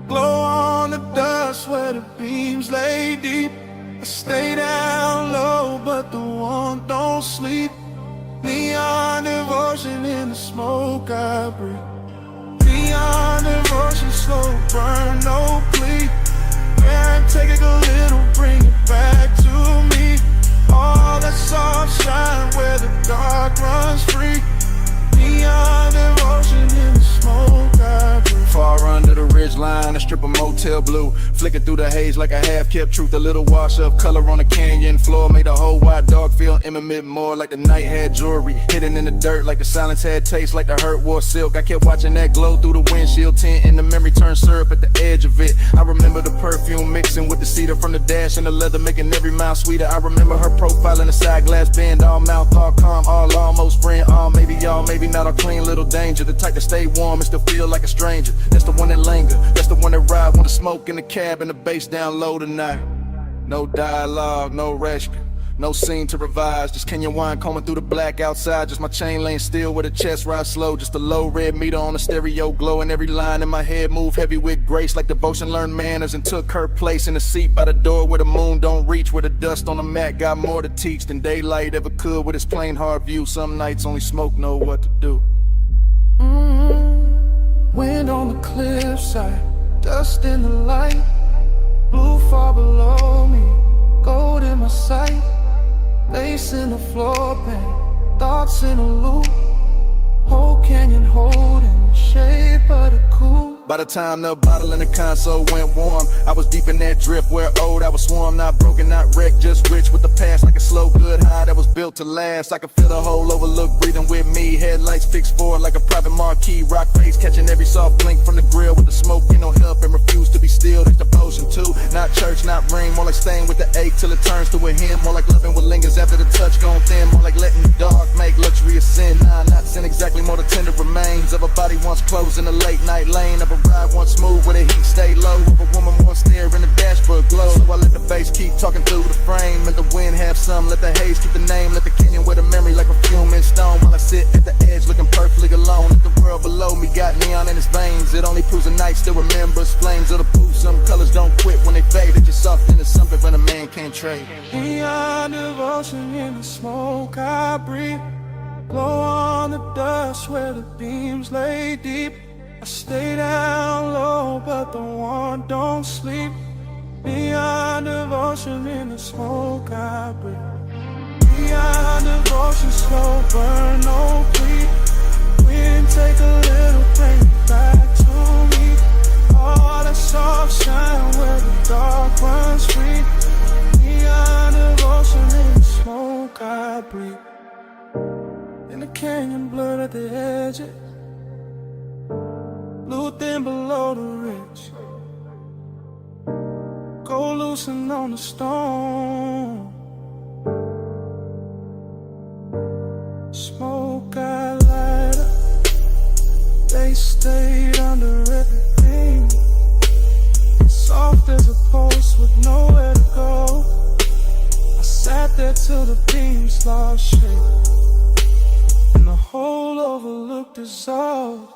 Glow on the dust where the beams lay deep. I stay down low, but the warmth don't sleep. Neon devotion in the smoke I breathe. Neon devotion, slow burn, no plea. Can't take it a little, bring it back to me. All that soft shine where the dark runs free. Neon devotion in the smoke I breathe. Far under the ridge line, a strip of motel blue. Flicking through the haze like a half-kept truth. A little wash of color on the canyon floor. Made the whole wide dog feel intimate more. Like the night had jewelry hidden in the dirt. Like the silence had taste, like the hurt wore silk. I kept watching that glow through the windshield tint. And the memory turned syrup at the edge of it. I remember the perfume mixing with the cedar from the dash and the leather, making every mile sweeter. I remember her profile in the side glass bend. All mouth, all calm, all almost friend. All maybe y'all, maybe not. All clean little danger. The type to stay warm and still feel like a stranger. That's the one that linger, that's the one that ride. Want to smoke in the cab and the bass down low tonight. No dialogue, no rescue, no scene to revise. Just Kenyan wine combing through the black outside. Just my chain lane still with a chest ride slow. Just a low red meter on the stereo glow. And every line in my head move heavy with grace. Like devotion learned manners and took her place in the seat by the door where the moon don't reach. Where the dust on the mat got more to teach than daylight ever could with its plain hard view. Some nights only smoke know what to do. Wind on the cliffside, dust in the light. Blue far below me, gold in my sight. Lace in the floor pan, thoughts in a loop. Whole canyon holding, shape of the cool. By the time the bottle in the console went warm, I was deep in that drip where old I was swarm. Not broken, not wrecked, just rich with the past. Like a slow good high that was built to last. I could feel the whole overlook breathing with me. Headlights fixed forward like a private marquee. Rock face catching every soft blink from the grill. With the smoke, you know, help and refuse to be still. That's devotion too. Not church, not ring. More like staying with the ache till it turns to a hymn. More like loving what lingers after the touch gone thin. More like letting the dark make luxury a sin. Nah, not sin exactly, more the tender remains of a body once closed in the late night lane. Of a ride once smooth where the heat stay low. Of a woman once near in the dashboard glow. So I let the bass keep talking through the frame. Let the wind have some, let the haze keep the name. Let the canyon wear the memory like a perfume in stone. While I sit at the edge looking perfectly alone. If the world below me got neon in its veins, it only proves the night still remembers. Flames of the booth, some colors don't quit when they fade. It's just soft into something when a man can't trade. Neon devotion in the smoke I breathe. Glow on the dust where the beams lay deep. I stay down low, but the warmth don't sleep. Neon devotion in the smoke I breathe. Neon devotion, slow burn, no plea. Wind take a little, bring it back to me. All that soft shine where the dark runs free. Neon devotion in the smoke I breathe. In the canyon blurred at the edges, blue thin below the ridge. Go loosen on the stone. Smoke got lighter, they stayed under everything. Soft as a post with nowhere to go. I sat there till the beams lost shape, and the whole overlook dissolved.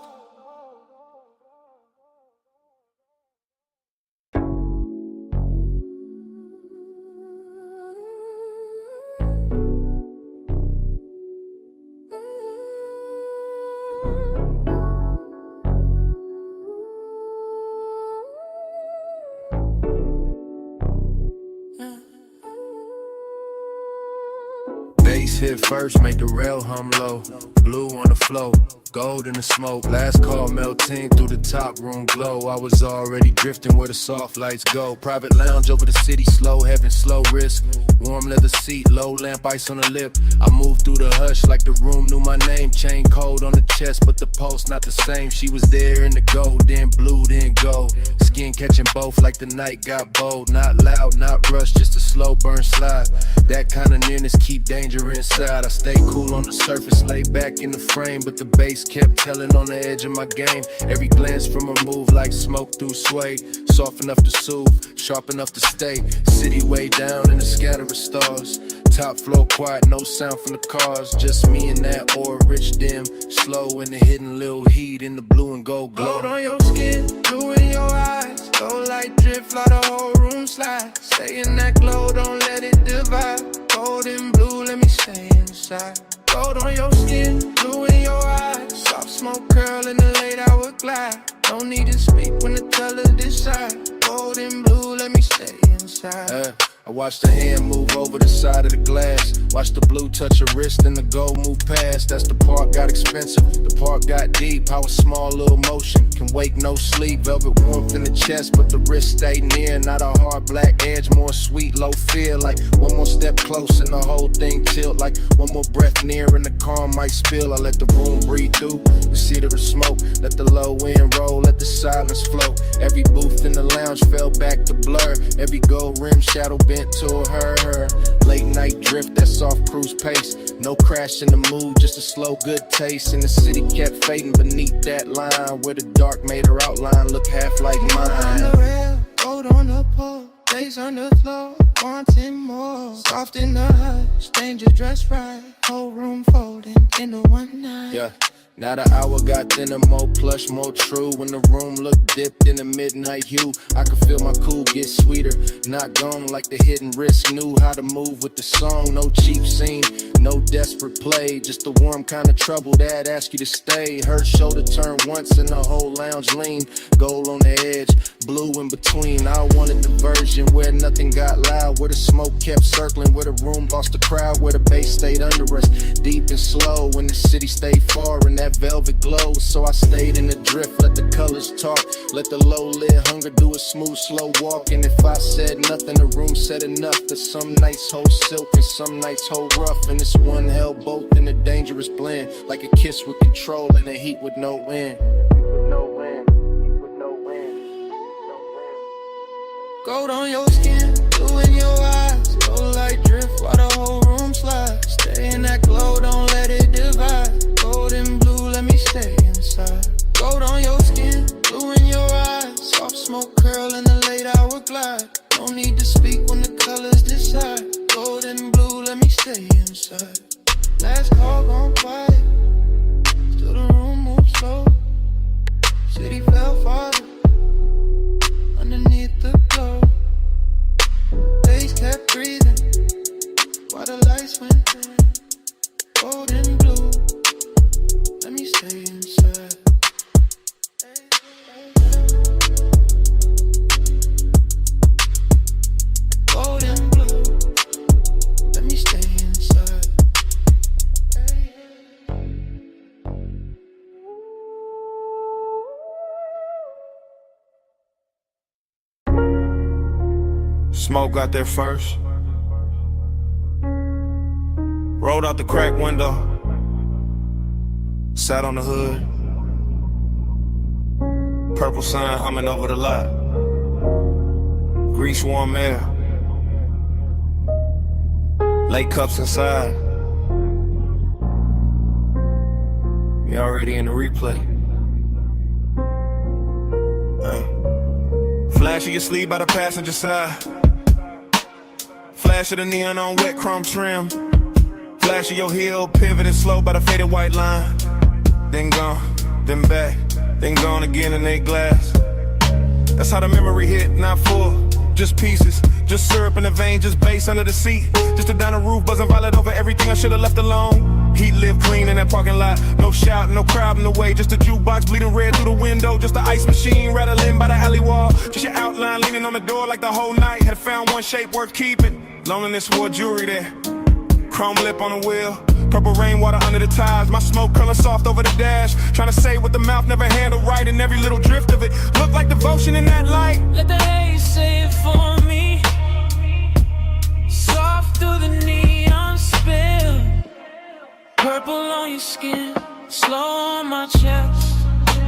Bass hit first, make the rail hum low. Blue on the flow, Gold in the smoke, last call melting through the top room glow. I was already drifting where the soft lights go. Private lounge over the city, slow, having slow risk. Warm leather seat, low lamp, ice on the lip. I moved through the hush like the room knew my name. Chain cold on the chest, but the pulse not the same. She was there in the gold, then blue, then gold. Skin catching both like the night got bold. Not loud, not rushed, just a slow burn slide. That kind of nearness keep danger inside. I stay cool on the surface, lay back in the frame, but the bass kept telling on the edge of my game. Every glance from her move like smoke through suede. Soft enough to soothe, sharp enough to stay. City way down in the scatter of stars. Top floor quiet, no sound from the cars. Just me and that aura, rich dim. Slow in the hidden little heat in the blue and gold glow. Gold on your skin, blue in your eyes. Gold light drip, fly the whole room slide. Stay in that glow, don't let it divide. Gold and blue, let me stay inside. Gold on your skin, blue in your eyes. Soft smoke curl in the late hour glide. Don't need to speak when the colors decide. Gold and blue, let me stay inside. I watched the hand move over the side of the glass. Watch the blue touch her wrist and the gold move past. That's the part got expensive, the part got deep. How a small little motion can wake no sleep. Velvet warmth in the chest, but the wrist stay near. Not a hard black edge, more sweet, low fear. Like one more step close and the whole thing tilt. Like one more breath near and the calm might spill. I let the room breathe through the seat of the smoke. Let the low end roll, let the silence flow. Every booth in the lounge fell back to blur. Every gold rim shadow bent to her. Late night drift, that soft cruise pace. No crash in the mood, just a slow good taste. And the city kept fading beneath that line, where the dark made her outline look half like On the mine. rail, gold on the pole, days on the floor, wanting more. Soft in the hush, danger dressed right. Whole room folding into one night. Yeah. Now the hour got thinner, more plush, more true. When the room looked dipped in the midnight hue, I could feel my cool get sweeter. Not gone like the hidden risk. Knew how to move with the song. No cheap scene, no desperate play. Just the warm kind of trouble that ask you to stay. Her shoulder turn once and the whole lounge lean. Gold on the edge, blue in between. I wanted the version where nothing got loud, where the smoke kept circling, where the room lost the crowd, where the bass stayed under us, deep and slow. When the city stayed far and that velvet glow, so I stayed in the drift, let the colors talk, let the low-lit hunger do a smooth, slow walk. And if I said nothing, the room said enough. That some nights hold silk and some nights hold rough, and this one held both in a dangerous blend, like a kiss with control and a heat with no end. Gold on your skin, blue in your eyes. Gold light drift while the whole room slides. Stay in that glow, don't let it divide. Gold and blue, let me stay inside. Gold on your skin, blue in your eyes. Soft smoke curl in the late hour glide. No need to speak when the colors decide. Gold and blue, let me stay inside. Last call gone quiet, still the room moves slow. City fell farther underneath the glow. Days kept breathing while the lights went dim. Gold and blue, let me stay inside. Gold and blue, let me stay inside. Smoke got there first. Rolled out the crack window. Sat on the hood. Purple sun humming over the lot. Grease warm air. Late cups inside. You already in the replay. Flash of your sleeve by the passenger side. Flash of the neon on wet chrome trim. Flash of your heel, pivoting slow by the faded white line. Then gone, then back, then gone again in they glass. That's how the memory hit, not full, just pieces. Just syrup in the vein, just bass under the seat. Just a down the roof, buzzing violet over everything I should've left alone. Heat lived clean in that parking lot. No shout, no crowd in the way. Just a jukebox bleeding red through the window. Just the ice machine rattling by the alley wall. Just your outline leaning on the door like the whole night had found one shape worth keeping. Loneliness wore jewelry there. Chrome lip on the wheel. Purple rainwater under the ties, my smoke curling soft over the dash. Trying to say what the mouth never handled right, and every little drift of it looked like devotion in that light. Let the haze say it for me. Soft through the neon spill. Purple on your skin, slow on my chest.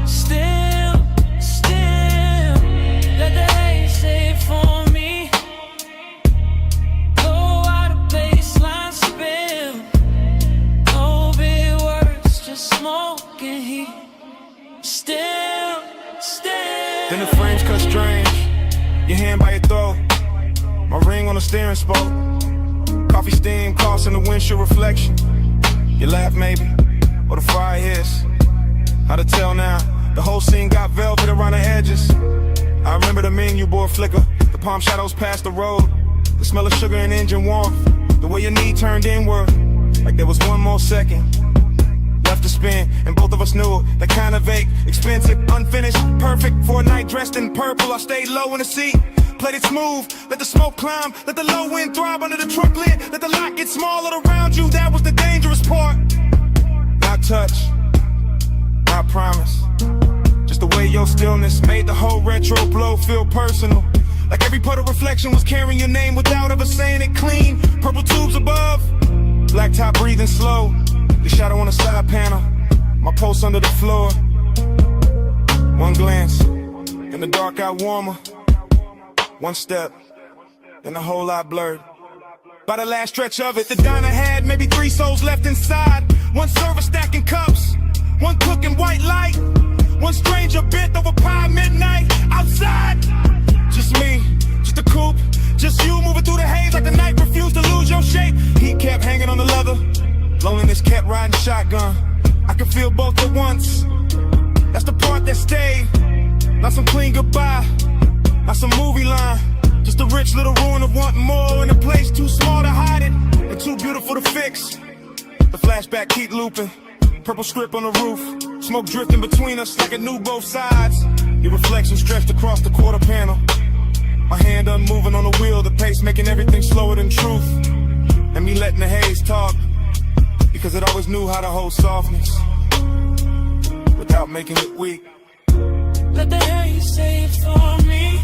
Still, still. Let the haze say it for me. Blow out a baseline spill. No big words, just smoke and heat. Still, still. Then the frames cut strange, your hand by your throat, my ring on the steering spoke. Coffee steam caught in the windshield reflection. You laugh maybe, or the fire hits. How to tell now, the whole scene got velvet around the edges. I remember the menu board flicker, the palm shadows past the road, the smell of sugar and engine warmth, the way your knee turned inward, like there was one more second left to spin, and both of us knew it. That kind of vague, expensive, unfinished, perfect for a night dressed in purple. I stayed low in the seat, played it smooth, let the smoke climb, let the low wind throb under the truck lid, let the lot get smaller around you. That was the dangerous part. Not touch, not promise. Just the way your stillness made the whole retro blow feel personal. Like every puddle reflection was carrying your name without ever saying it clean. Purple tubes above, black top breathing slow. The shadow on the side panel, my pulse under the floor. One glance, and the dark got warmer. One step, then a whole lot blurred. By the last stretch of it, the diner had maybe 3 souls left inside. One server stacking cups, one cooking white light, one stranger bent over pie midnight outside. Just me, just a coupe, just you moving through the haze like the night refused to lose your shape. Heat kept hanging on the leather, loneliness kept riding shotgun. I could feel both at once, that's the part that stayed. Not some clean goodbye, not some movie line, just a rich little ruin of wanting more in a place too small to hide it and too beautiful to fix. The flashback keep looping, purple script on the roof, smoke drifting between us like it knew both sides. Your reflection stretched across the quarter panel, my hand unmoving on the wheel, the pace making everything slower than truth. And me letting the haze talk, because it always knew how to hold softness without making it weak. Let the haze say it for me.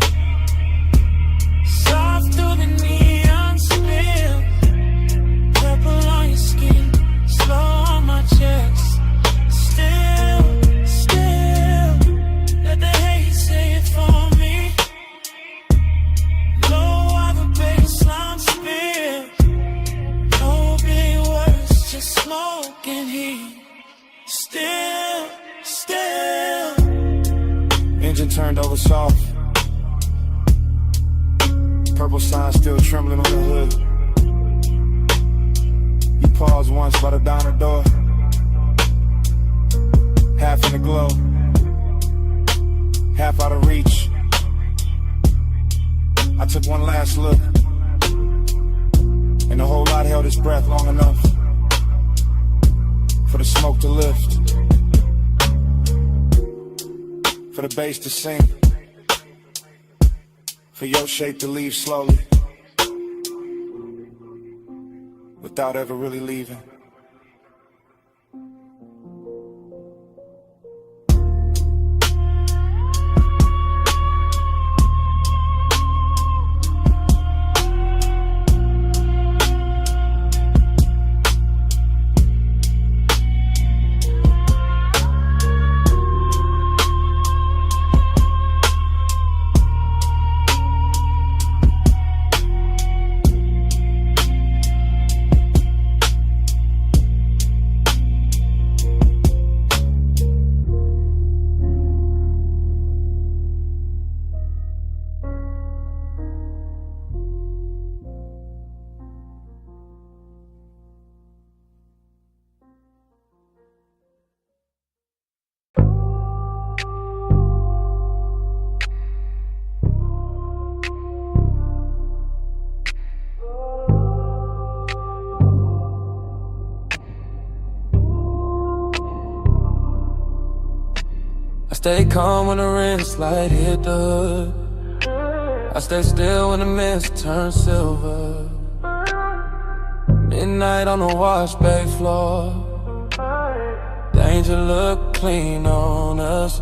Soft through the neon spill. Purple on your skin, slow on my chest. Still, still. Let the haze say it for me. Low of a baseline spill. No big words, just smoke and heat. Still, still. Engine turned over soft, purple sign still trembling on the hood. You paused once by the diner door, half in the glow, half out of reach. I took one last look, and the whole lot held its breath long enough for the smoke to lift, for the bass to sink, for your shape to leave slowly, without ever really leaving. Stay calm when the wrist light hit the hood. I stay still when the mist turns silver. Midnight on the wash bay floor. Danger look clean on us.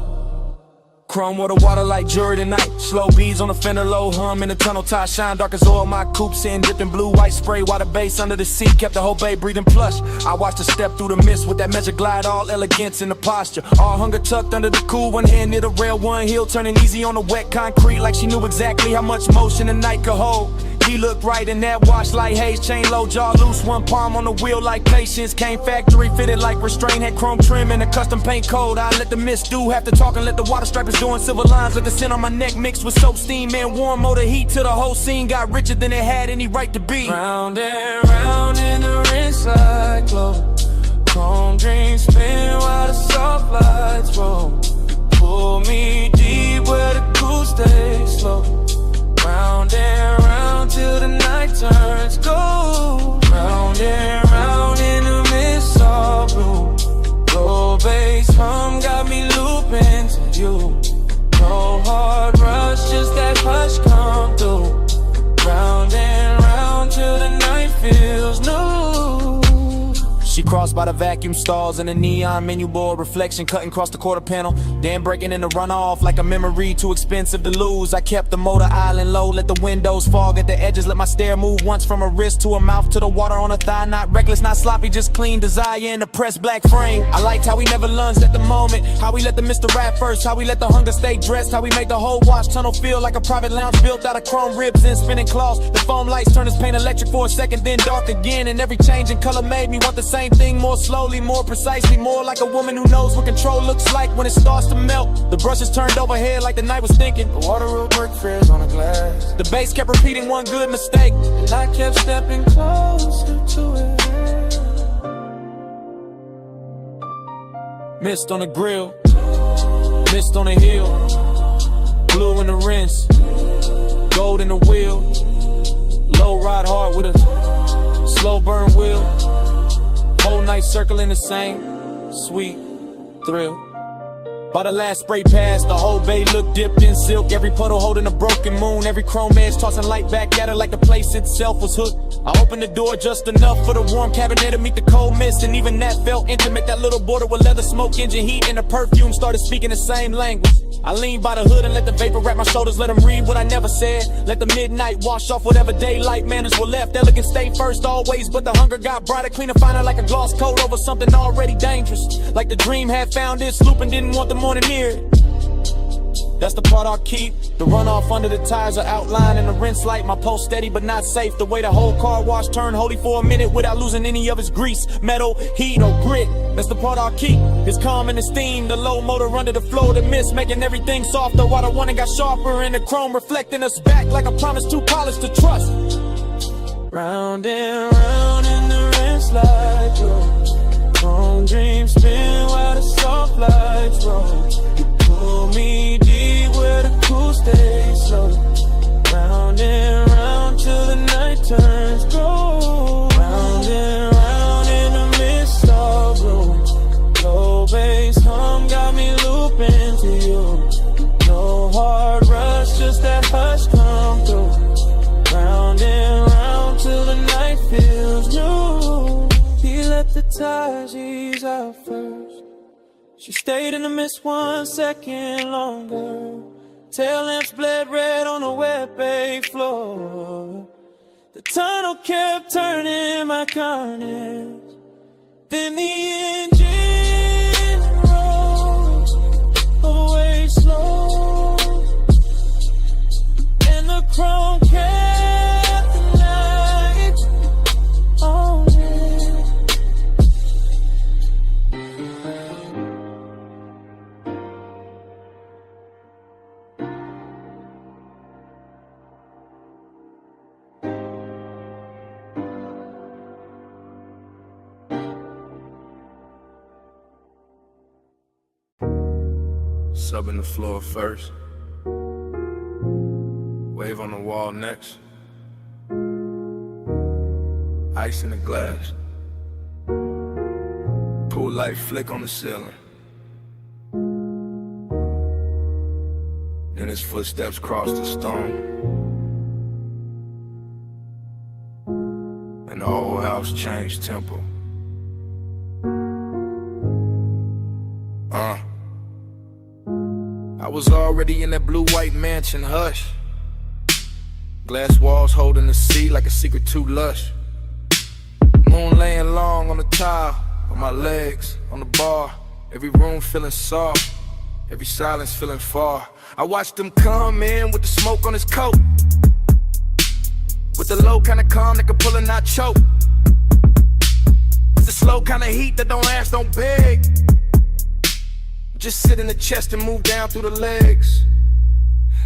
Chrome water like jury tonight. Slow beads on the fender, low hum in the tunnel. Tie shine dark as oil. My coupe's in dipped in blue, white spray. Water base under the seat, kept the whole bay breathing plush. I watched her step through the mist with that measure glide, all elegance in the posture. All hunger tucked under the cool, one hand near the rail, one heel turning easy on the wet concrete, like she knew exactly how much motion the night could hold. He looked right in that wash like haze, chain low, jaw loose, one palm on the wheel like patience. Came factory fitted like restraint, had chrome trim and a custom paint code. I let the mist do half the talking, let the water stripers doing silver lines. Let the scent on my neck mixed with soap, steam, and warm motor heat till the whole scene got richer than it had any right to be. Round and round in the rinse like glow. Chrome dreams spin while the soft lights roll. Pull me deep where the cool stays slow. Round and round till the night turns gold. Round and round in the mist all blue. Low bass hum got me looping to you. No hard rush, just that hush come through. Round and round till the night feels new. She crossed by the vacuum stalls and the neon menu board reflection cutting across the quarter panel. Then breaking in the runoff like a memory too expensive to lose. I kept the motor island low, let the windows fog at the edges. Let my stare move once from a wrist to a mouth to the water on a thigh. Not reckless, not sloppy, just clean desire in the pressed black frame. I liked how we never lunged at the moment, how we let the Mr. Rap first, how we let the hunger stay dressed, how we made the whole wash tunnel feel like a private lounge built out of chrome ribs and spinning cloths. The foam lights turned his paint electric for a second, then dark again, and every change in color made me want the same thing more slowly, more precisely, more like a woman who knows what control looks like when it starts to melt. The brushes turned overhead like the night was thinking. The water will break frizz on the glass. The bass kept repeating one good mistake, and I kept stepping closer to it. Mist on the grill, mist on the hill, blue in the rinse, gold in the wheel, low ride hard with a slow burn wheel. Whole night circling the same sweet thrill. By the last spray pass, the whole bay looked dipped in silk. Every puddle holding a broken moon, every chrome edge tossing light back at her like the place itself was hooked. I opened the door just enough for the warm cabinet to meet the cold mist, and even that felt intimate. That little border with leather smoke, engine heat, and the perfume started speaking the same language. I leaned by the hood and let the vapor wrap my shoulders, let them read what I never said. Let the midnight wash off whatever daylight manners were left. Elegance stayed first always, but the hunger got brighter, cleaner, finer, like a gloss coat over something already dangerous. Like the dream had found its loop and didn't want the morning near it. That's the part I'll keep. The runoff under the tires are outlined in the rinse light. My pulse steady but not safe. The way the whole car wash turned holy for a minute without losing any of its grease, metal, heat, or grit. That's the part I'll keep. It's calm and esteem. The low motor under the flow of the mist, making everything softer while the one got sharper. And the chrome reflecting us back like a promise too polished to trust. Round and round in the rinse like you. Chrome dreams spin while the soft lights roll. You pull me deep where the cool stays slow. Round and round till the night turns gold. Round and round in the mist all blue. Low bass hum got me looping to you. No hard rush, just that hush come through. Round and round till the night feels new. He let the tires ease out first. She stayed in the mist 1 second longer. Tail lamps bled red on the wet bay floor. The tunnel kept turning my carnage. Then the engine rolled away slow, and the chrome kept the light on it. Subbing the floor first, wave on the wall next, ice in the glass, pool light flick on the ceiling. Then his footsteps cross the stone, and the whole house house change tempo. I was already in that blue-white mansion, hush. Glass walls holding the sea like a secret too lush. Moon laying long on the tile, on my legs, on the bar. Every room feeling soft, every silence feeling far. I watched him come in with the smoke on his coat, with the low kind of calm that can pull and not choke, with the slow kind of heat that don't ask, don't beg. Just sit in the chest and move down through the legs.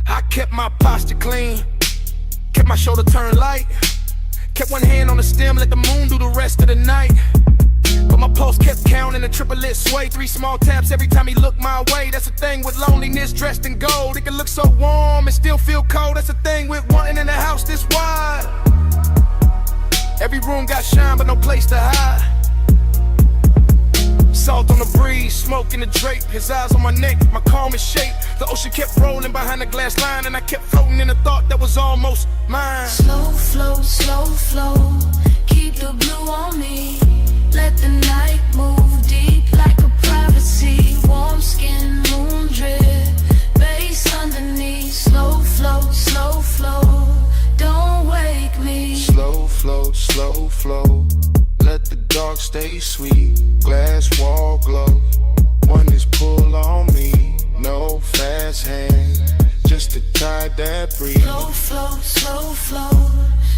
I kept my posture clean, kept my shoulder turned light, kept one hand on the stem, let the moon do the rest of the night. But my pulse kept counting, a triplet sway, 3 small taps every time he looked my way. That's the thing with loneliness dressed in gold, it can look so warm and still feel cold. That's the thing with wanting in a house this wide. Every room got shine but no place to hide. Salt on the breeze, smoke in the drape, his eyes on my neck, my calmest shape. The ocean kept rolling behind the glass line, and I kept floating in a thought that was almost mine. Slow flow, keep the blue on me. Let the night move deep like a privacy. Warm skin, moon drip, bass underneath. Slow flow, don't wake me. Slow flow, let the dark stay sweet. Glass wall glow, one is pull on me. No fast hands, just to tie that breeze. Slow flow,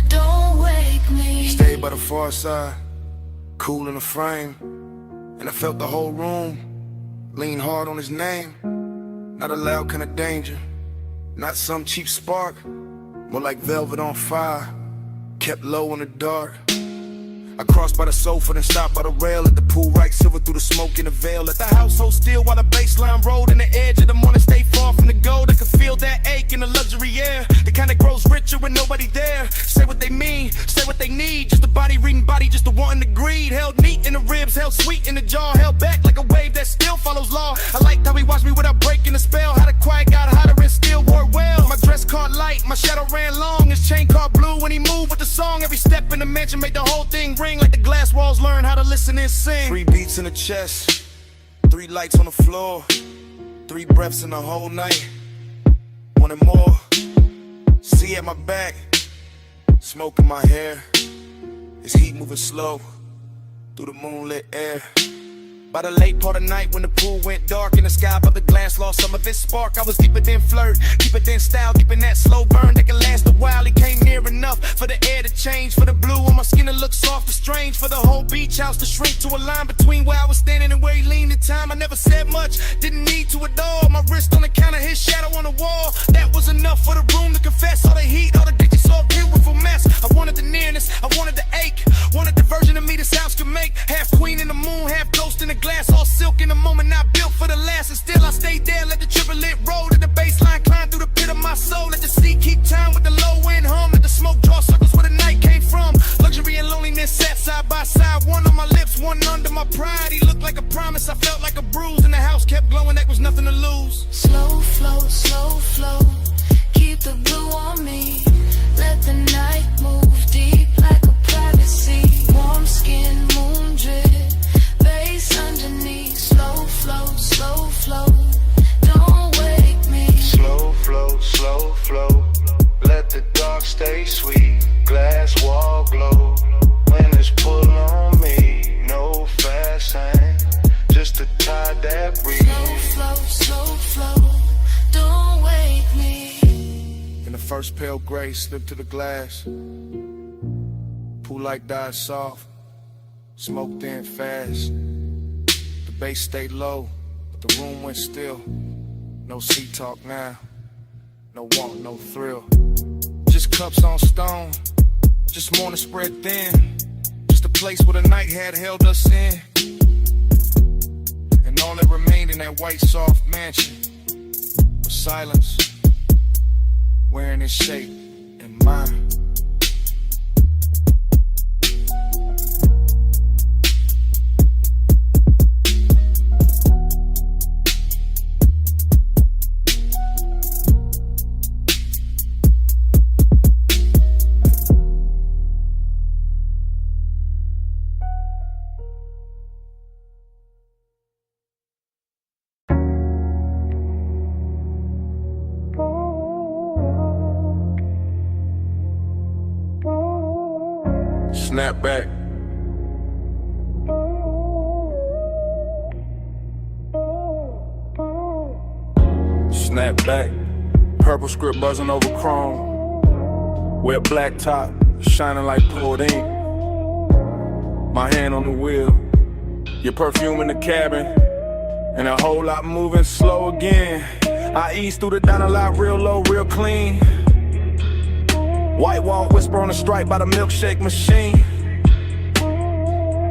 don't wake me. Stay by the far side, cool in the frame, and I felt the whole room lean hard on his name. Not a loud kind of danger, not some cheap spark, more like velvet on fire, kept low in the dark. I crossed by the sofa, then stopped by the rail at the pool, right silver through the smoke in the veil. Let the house hold still while the baseline rolled, and the edge of the morning stay far from the gold. I could feel that ache in the luxury air, the kind that grows richer with nobody there. Say what they mean, say what they need, just a body reading body, just a wanting to greed. Held neat in the ribs, held sweet in the jaw, held back like a wave that still follows law. I liked how he watched me without breaking the spell, how the quiet got hotter and still wore well. My dress caught light, my shadow ran long, his chain caught blue when he moved with the song. Every step in the mansion made the whole thing ring like the glass walls learn how to listen and sing. 3 beats in the chest, 3 lights on the floor, 3 breaths in the whole night. Wanted more, see at my back, smoke in my hair, his heat moving slow through the moonlit air. By the late part of night when the pool went dark and the sky above the glass lost some of its spark, I was deeper than flirt, deeper than style, keeping that slow burn that can last a while. He came near enough for the air to change, for the blue on my skin to look soft and strange, for the whole beach house to shrink to a line between where I was standing and where he leaned in time. I never said much, didn't need to at all. My wrist on the counter, his shadow on the wall, that was enough for the room to confess. All the heat, all the ditches, so beautiful mess. I wanted the nearness, I wanted the ache, wanted the version of me this house could make. Half queen in the moon, half ghost in the glass, all silk in the moment, not built for the last. And still I stayed there, let the triplet roll, let the baseline climb through the pit of my soul. Let the sea keep time with the low end hum, let the smoke draw circles where the night came from. Luxury and loneliness sat side by side, one on my lips, one under my pride. He looked like a promise, I felt like a bruise, and the house kept glowing, that was nothing to lose. Slow flow, keep the blue on me. Let the night move deep like a privacy. Warm skin, moon drip, bass underneath. Slow flow, don't wake me. Slow flow, let the dark stay sweet. Glass wall glow, when it's pull on me. No fast hands, just to tie that breeze. Slow flow, don't wake me. In the first pale gray slipped to the glass, pool light died soft, smoke thin fast. The bass stayed low, but the room went still. No sea talk now, no want, no thrill. Just cups on stone, just morning spread thin. Just a place where the night had held us in. And all that remained in that white soft mansion was silence, wearing its shape in mine. Snap back. Snap back. Purple script buzzing over chrome. Wet black top, shining like poured ink. My hand on the wheel. Your perfume in the cabin. And a whole lot moving slow again. I ease through the diner lot real low, real clean. White wall whisper on the stripe by the milkshake machine.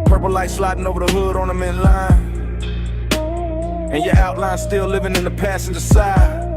Purple light sliding over the hood on them in line. And your outline still living in the passenger side.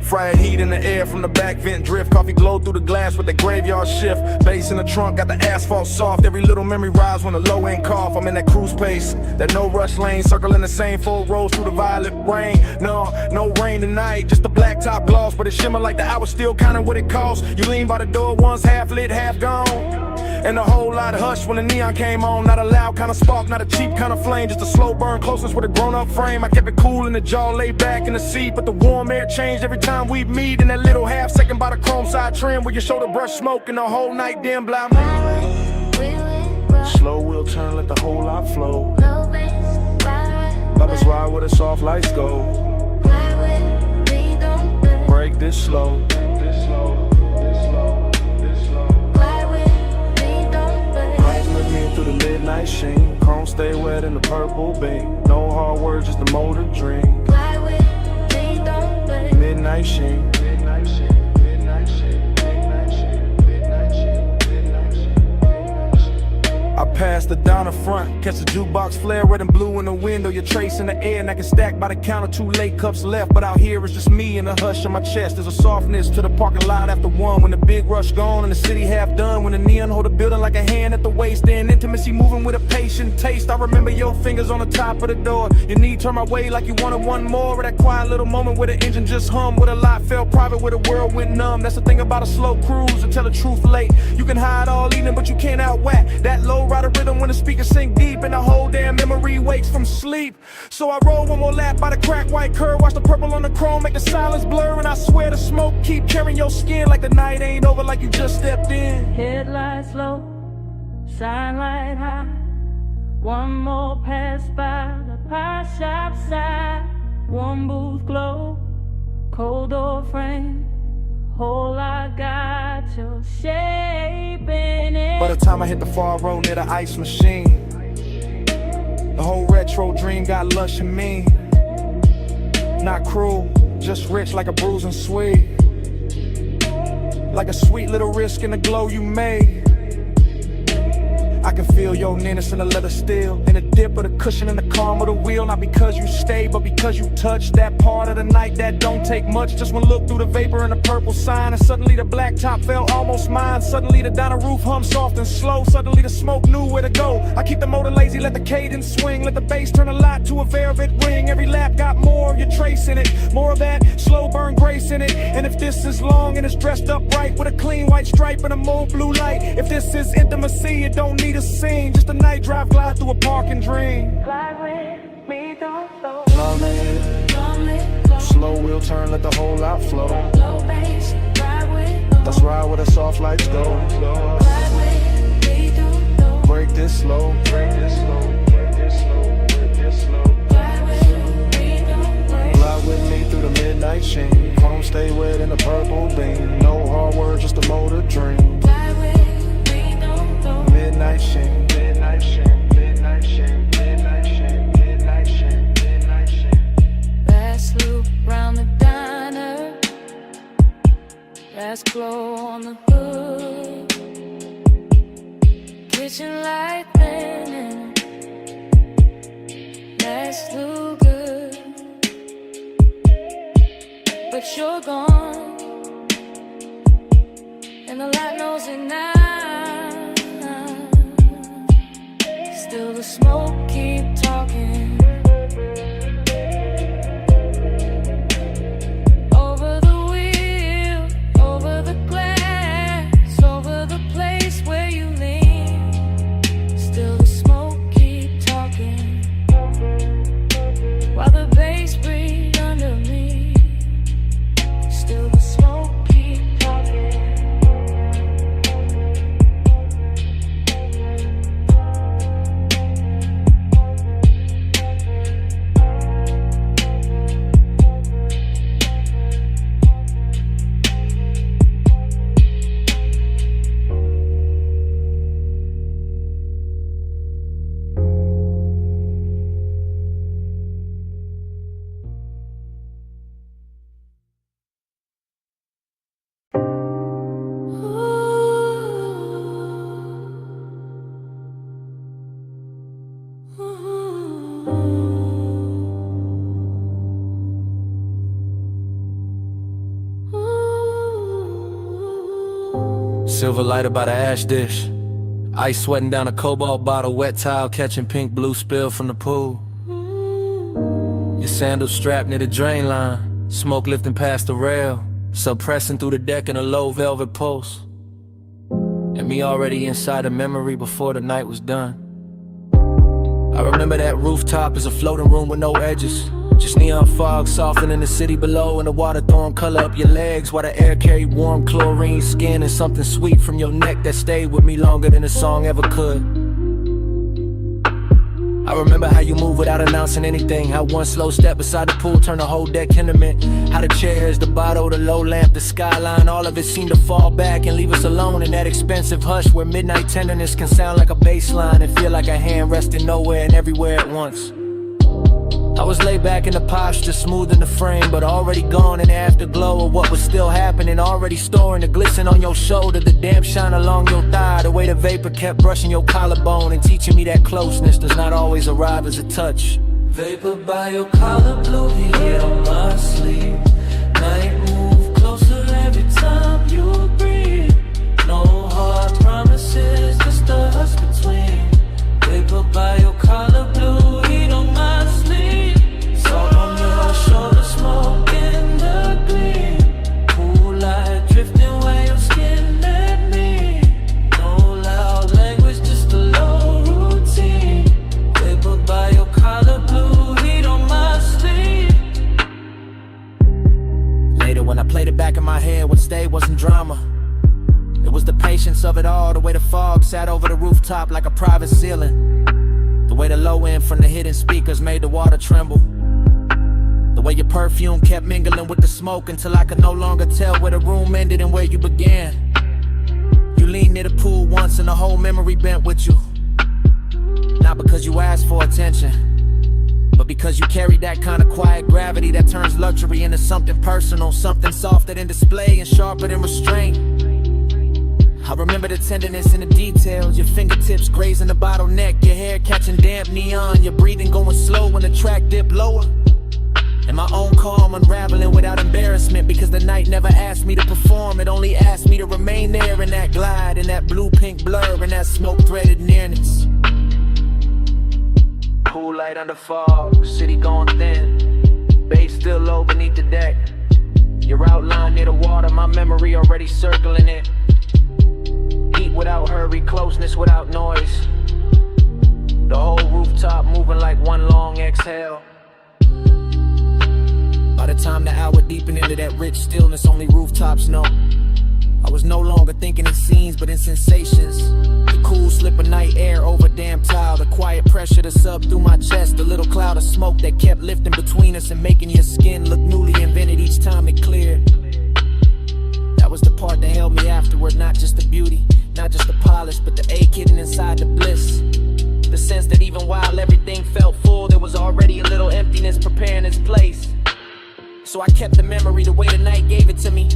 Fried heat in the air from the back vent drift. Coffee glow through the glass with the graveyard shift. Bass in the trunk, got the asphalt soft. Every little memory rise when the low end cough. I'm in that cruise pace, that no rush lane. Circling the same 4 rows through the violet rain. No rain tonight, just the black top gloss. But it shimmer like the hour still counting what it costs. You lean by the door, one's half lit, half gone. And a whole lot of hush when the neon came on. Not a loud kind of spark, not a cheap kind of flame. Just a slow burn, closeness with a grown-up frame. I kept it cool in the jaw, laid back in the seat. But the warm air changed every time we meet. In that little half second by the chrome side trim, where your shoulder brush smoke and the whole night dim blind. Slow wheel turn, let the whole lot flow. Bubbles ride where the soft lights go. Break this slow. Through the midnight sheen, chrome stay wet in the purple beam. No hard words, just the motor dream. Midnight sheen. I pass the downer front, catch the jukebox flare, red and blue in the window. Your trace in the air, and I can stack by the counter. 2 late cups left, but out here it's just me and a hush in my chest. There's a softness to the parking lot after 1. When the big rush gone and the city half done. When the neon hold the building like a hand at the waist. And intimacy moving with a patient taste. I remember your fingers on the top of the door. Your knee turned my way like you wanted one more. Or that quiet little moment where the engine just hum. Where the lot felt private, where the world went numb. That's the thing about a slow cruise, to tell the truth late. You can hide all evening, but you can't outwhack that low rider rhythm when the speakers sink deep. And the whole damn memory wakes from sleep. So I roll one more lap by the cracked white curve. Watch the purple on the chrome make the silence blur. And I swear the smoke keep carrying your skin like the night ain't over, like you just stepped in. Headlights low, shine light high. One more pass by the pie shop side. One booth glow, cold door frame. Whole I got your shape in it. By the time I hit the far road near the ice machine, the whole retro dream got lush and mean. Not cruel, just rich like a bruising sweet. Like a sweet little risk in the glow you made. I can feel your nearness in the leather steel, in the dip of the cushion and the calm of the wheel. Not because you stay, but because you touch that part of the night that don't take much. Just one look through the vapor and the purple sign, and suddenly the black top felt almost mine. Suddenly the diner roof hummed soft and slow. Suddenly the smoke knew where to go. I keep the motor lazy, let the cadence swing. Let the bass turn a lot to a velvet ring. Every lap got more of your trace in it, more of that slow burn grace in it. And if this is long and it's dressed up right with a clean white stripe and a mauve blue light. If this is intimacy, it don't need a scene, just a night drive glide through a park and dream. Fly with me, don't slow. Slow wheel turn, let the whole lot flow. Low bass, ride with. Let's ride where the soft lights go. Fly with me, don't slow. Break this slow, break this slow, break this slow, break this slow. Fly with me, don't slow. Fly with me through the midnight sheen. Home stay wet in the purple beam. No hard words, just a motor dream. Fly with me, don't slow. Midnight sheen, midnight sheen, midnight sheen, midnight sheen, midnight sheen, midnight sheen. Fast loop round the diner. Fast glow on the hood. Kitchen light thinning. That's too good. But you're gone, and the light knows it now. Still the smoke keep talking. Over the wheel, over the glass, over the place where you lean. Still the smoke keep talking. While the bass breathe under me. Still the smoke keep talking. Silver lighter by the ash dish. Ice sweating down a cobalt bottle, wet towel catching pink blue spill from the pool. Your sandals strapped near the drain line, smoke lifting past the rail, suppressing through the deck in a low velvet pulse. And me already inside the memory before the night was done. I remember that rooftop as a floating room with no edges. Just neon fog softening the city below, and the water throwing color up your legs while the air carried warm chlorine skin and something sweet from your neck that stayed with me longer than a song ever could. I remember how you move without announcing anything, how one slow step beside the pool turned the whole deck intimate, how the chairs, the bottle, the low lamp, the skyline, all of it seemed to fall back and leave us alone in that expensive hush where midnight tenderness can sound like a bass line and feel like a hand resting nowhere and everywhere at once. I was laid back in the posture, smoothing the frame, but already gone in the afterglow of what was still happening, already storing the glisten on your shoulder, the damp shine along your thigh, the way the vapor kept brushing your collarbone and teaching me that closeness does not always arrive as a touch. Vapor by your collar, blue heat on my sleeve. Night move closer every time you breathe. No hard promises, just us between. Vapor by your collar, blue heat on my sleeve. Salt on your shoulder, smoke in the gleam. Cool light drifting where your skin led me. No loud language, just a low routine. Vapor by your collar, blue heat on my sleeve. Later when I played it back in my head, what stayed wasn't drama. It was the patience of it all, the way the fog sat over the rooftop like a private ceiling. The way the low end from the hidden speakers made the water tremble. The way your perfume kept mingling with the smoke until I could no longer tell where the room ended and where you began. You leaned near the pool once and the whole memory bent with you. Not because you asked for attention, but because you carried that kind of quiet gravity that turns luxury into something personal, something softer than display and sharper than restraint. I remember the tenderness in the details, your fingertips grazing the bottleneck, your hair catching damp neon, your breathing going slow when the track dipped lower. And my own calm unraveling without embarrassment, because the night never asked me to perform, it only asked me to remain there in that glide, in that blue-pink blur, in that smoke-threaded nearness. Pool light under fog, city going thin, bass still low beneath the deck. Your outline near the water, my memory already circling it. Heat without hurry, closeness without noise. The whole rooftop moving like one long exhale. By the time the hour deepened into that rich stillness only rooftops know, I was no longer thinking in scenes but in sensations. The cool slip of night air over damp tile, the quiet pressure to sub through my chest, the little cloud of smoke that kept lifting between us and making your skin look newly invented each time it cleared. That was the part that held me afterward, not just the beauty, not just the polish, but the ache hidden inside the bliss. The sense that even while everything felt full, there was already a little emptiness preparing its place. So I kept the memory the way the night gave it to me.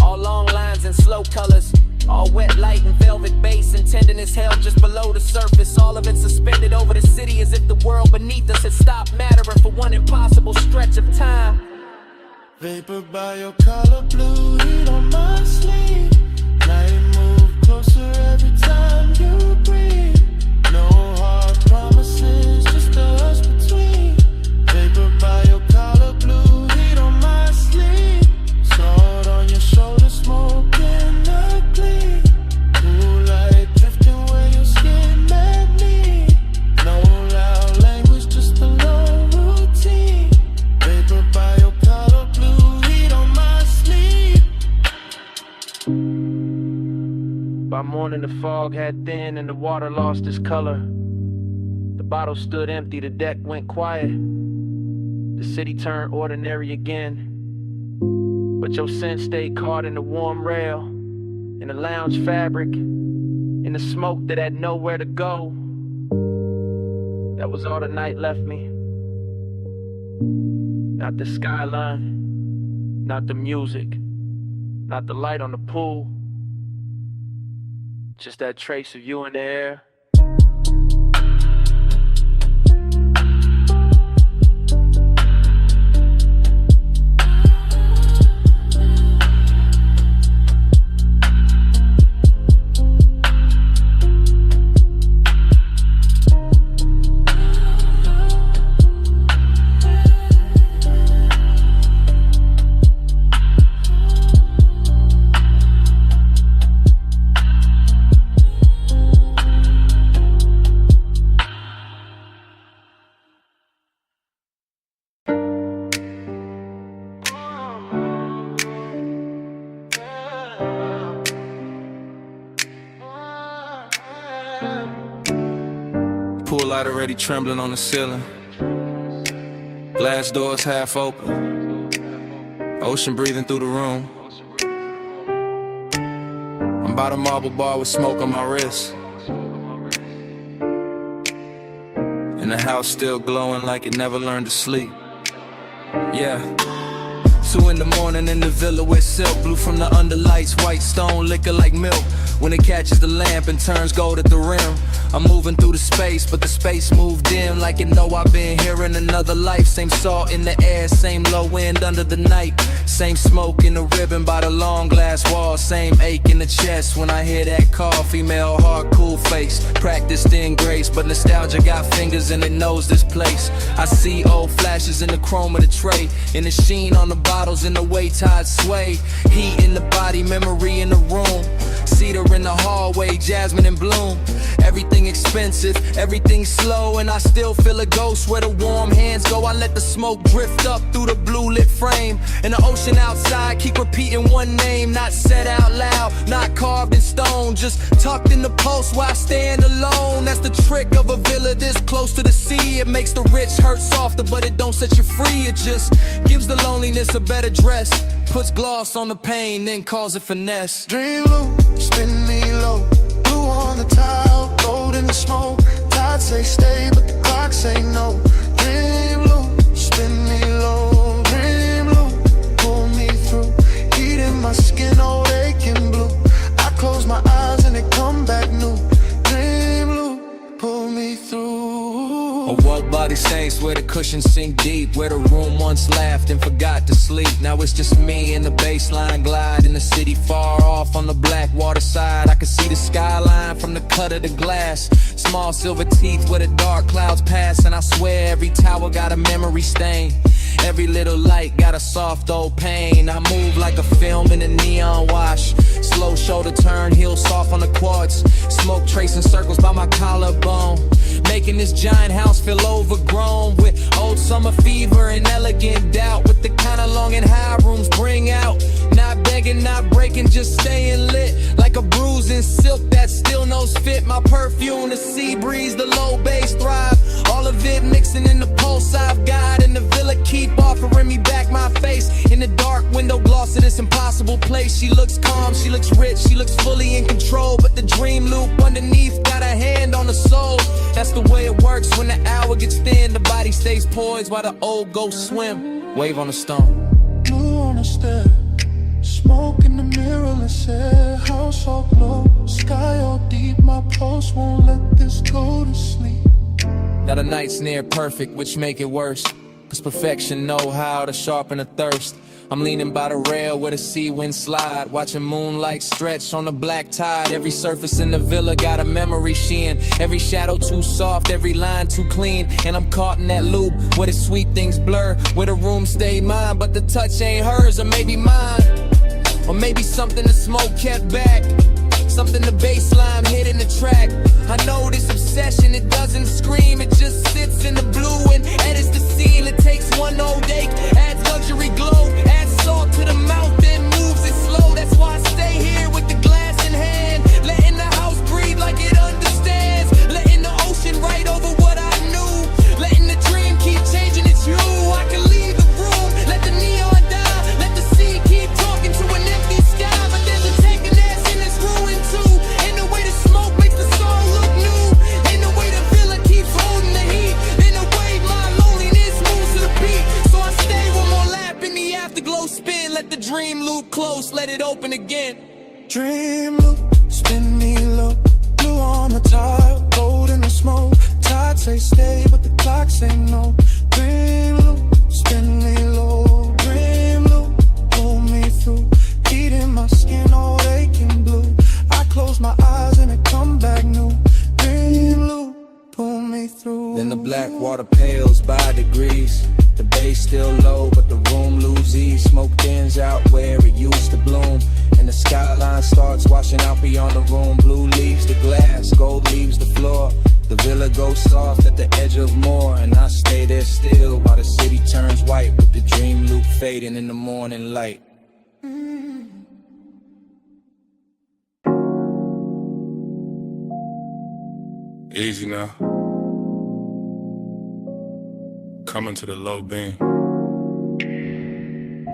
All long lines and slow colors, all wet light and velvet bass and tenderness held just below the surface. All of it suspended over the city as if the world beneath us had stopped mattering for one impossible stretch of time. Vapor by your collar, blue heat on my sleeve. Night move closer every time you breathe. No hard promises, just us between. Vapor by your collar, blue heat on my sleeve. Sword on your shoulder, smoke in the gleam. Cool light drifting where your skin met me. No loud language, just a low routine. Vapor by your collar, blue heat on my sleeve. By morning the fog had thinned and the water lost its color. The bottle stood empty, the deck went quiet. The city turned ordinary again. But your scent stayed caught in the warm rail, in the lounge fabric, in the smoke that had nowhere to go. That was all the night left me. Not the skyline, not the music, not the light on the pool. Just that trace of you in the air. light already trembling on the ceiling. Glass doors half open. Ocean breathing through the room. I'm by the marble bar with smoke on my wrist. And the house still glowing like it never learned to sleep. Yeah. 2 in the morning in the villa with silk. Blue from the underlights, white stone liquor like milk. When it catches the lamp and turns gold at the rim. I'm moving through the space, but the space moved in like it know I've been here in another life. Same salt in the air, same low wind under the night. Same smoke in the ribbon by the long glass wall. Same ache in the chest when I hear that call. Female heart, cool face, practiced in grace, but nostalgia got fingers and it knows this place. I see old flashes in the chrome of the tray, in the sheen on the bottles, in the way tides sway. Heat in the body, memory in the room. Cedar in the hallway, jasmine in bloom. Everything expensive, everything slow, and I still feel a ghost where the warm hands go. I let the smoke drift up through the blue lit frame. And the ocean outside keep repeating one name, not said out loud, not carved in stone, just tucked in the pulse while I stand alone. That's the trick of a villa this close to the sea. It makes the rich hurt softer, but it don't set you free. It just gives the loneliness a better dress, puts gloss on the pain, then calls it finesse. Dream low, spin me low, blue on the tile, gold in the smoke. Tide say stay, but the clock say no. Dream low, spin me low, dream low, pull me through. Heat in my skin, old aching blue. I close my eyes and they come back new. Dream low, pull me through. A wall body stains where the cushions sink deep, where the room once laughed and forgot to sleep. Now it's just me and the baseline glide in the city far off on the black water side. I can see the skyline from the cut of the glass. Small silver teeth where the dark clouds pass, and I swear every tower got a memory stain. Every little light got a soft old pain. I move like a film in a neon wash. Slow shoulder turn, heel soft on the quartz. Smoke tracing circles by my collarbone, making this giant house feel overgrown with old summer fever and elegant doubt. With the kind of long and high rooms bring out, not begging, not breaking, just staying lit. Like a bruise in silk that still knows fit. My perfume, the sea breeze, the low bass thrive. All of it mixing in the pulse I've got. And the villa keep offering me back my face in the dark window gloss of this impossible place. She looks calm, she looks rich, she looks fully in control, but the dream loop underneath got a hand on the soul. That's the way it works when the hour gets thin. The body stays poised while the old ghosts swim. Wave on the stone. Blue on the stair, smoke in the mirrorless air. House all glow, sky all deep. My pulse won't let this go to sleep. Now the night's near perfect, which make it worse, cause perfection know how to sharpen a thirst. I'm leaning by the rail where the sea wind slide, watching moonlight stretch on the black tide. Every surface in the villa got a memory sheen. Every shadow too soft, every line too clean. And I'm caught in that loop where the sweet things blur, where the room stayed mine, but the touch ain't hers, or maybe mine. Or maybe something the smoke kept back, something the bassline hit in the track. I know this obsession, it doesn't scream, it just sits in the blue and edits the scene. It takes one old ache, adds luxury glow, adds salt to the mouth, then moves it slow. That's why I stay here with the glass in hand, letting the house breathe like it understands, letting the ocean write over what I knew, letting the dream keep changing its hue. I can leave the room, let the neon die, let the sea keep talking to an empty sky. But there's a tenderness in this ruin too, in the way the smoke makes the song look new, in the way the villa keeps holding the heat, in the way my loneliness moves to the beat. So I stay one more lap in the afterglow spin, let the dream loop close, let it open again. Dream loop, spin me low, blue on the tile, gold in the smoke. Tide say stay, but the clock say no. Dream loop, spin me low, dream loop, pull me through. Heat in my skin, all aching blue. I close my eyes and it come back new. Dream loop, pull me through. Then the black water pales by degrees. The bass still low, but the room lose ease. Smoke thins out where it used to bloom, and the skyline starts washing out beyond the room. Blue leaves the glass, gold leaves the floor. The villa goes soft at the edge of more, and I stay there still while the city turns white, with the dream loop fading in the morning light. Easy now. Coming to the low beam.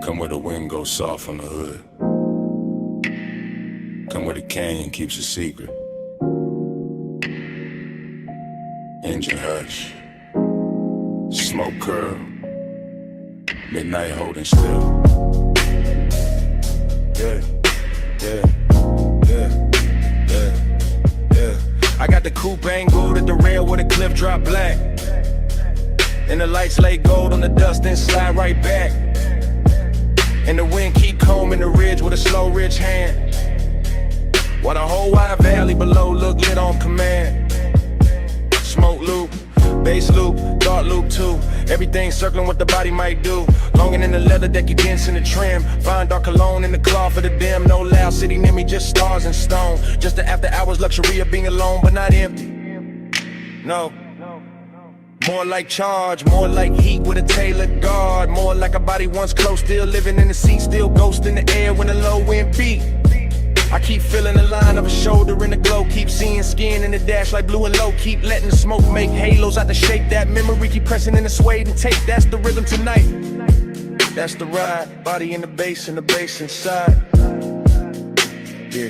Come where the wind goes soft on the hood. Come where the canyon keeps a secret. Engine hush. Smoke curl. Midnight holding still. Yeah, yeah, yeah, yeah, yeah. I got the coupe angled at the rail where the cliff drop black. And the lights lay gold on the dust and slide right back. And the wind keep combing the ridge with a slow rich hand. While the whole wide valley below look lit on command. Smoke loop, bass loop, thought loop too. Everything circling what the body might do. Longing in the leather that you dance in the trim. Fine dark cologne in the cloth for the dim. No loud city near me, just stars and stone. Just the after hours luxury of being alone but not empty. No. More like charge, more like heat with a tailored guard. More like a body once close, still living in the seat, still ghost in the air when the low wind beat. I keep feeling the line of a shoulder in the glow. Keep seeing skin in the dash like blue and low. Keep letting the smoke make halos out the shape. That memory keep pressing in the suede and tape. That's the rhythm tonight. That's the ride. Body in the bass and the bass inside. Yeah.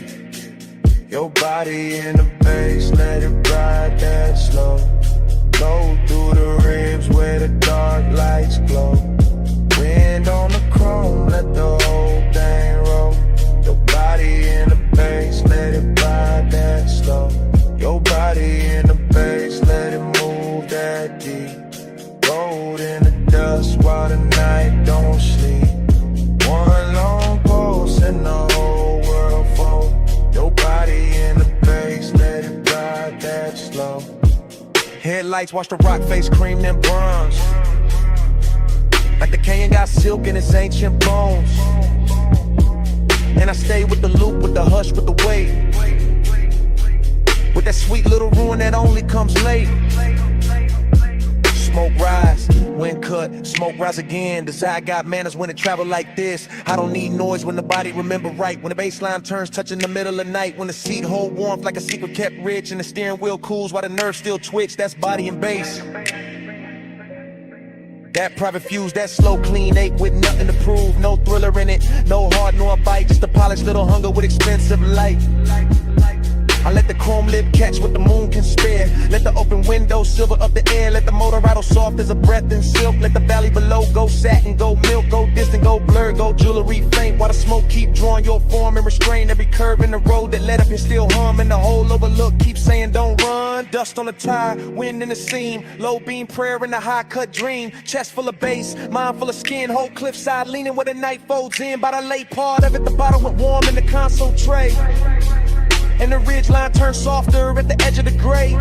Your body in the bass, let it ride that slow. Go through the ribs where the dark lights glow. Wind on the chrome, let the whole thing roll. Your body in the bass, let it ride that slow. Your body in the bass, let it move that deep. Rolled in the dust while the night don't sleep. One long pulse and the whole world fold. Your body in the bass, let it ride that slow. Headlights watch the rock face cream them bronze. Like the canyon got silk in its ancient bones. And I stay with the loop, with the hush, with the weight. With that sweet little ruin that only comes late. Smoke rise, wind cut, smoke rise again. Desire got manners when it travel like this. I don't need noise when the body remember right. When the bass line turns touching the middle of night. When the seat hold warmth like a secret kept rich. And the steering wheel cools while the nerves still twitch. That's body and bass. That private fuse, that slow clean ache with nothing to prove. No thriller in it, no heart nor bite. Just a polished little hunger with expensive light. I let the chrome lip catch what the moon can spare. Let the open window silver up the air. Let the motor rattle soft as a breath in silk. Let the valley below go satin, go milk, go distant, go blur, go jewelry faint. While the smoke keep drawing your form and restrain every curve in the road that led up and still hum. And the whole overlook keep saying don't run. Dust on the tire, wind in the seam. Low beam prayer in the high cut dream. Chest full of bass, mind full of skin. Whole cliffside leaning where the night folds in. By the late part of it, the bottle went warm in the console tray. And the ridge line turned softer at the edge of the gray.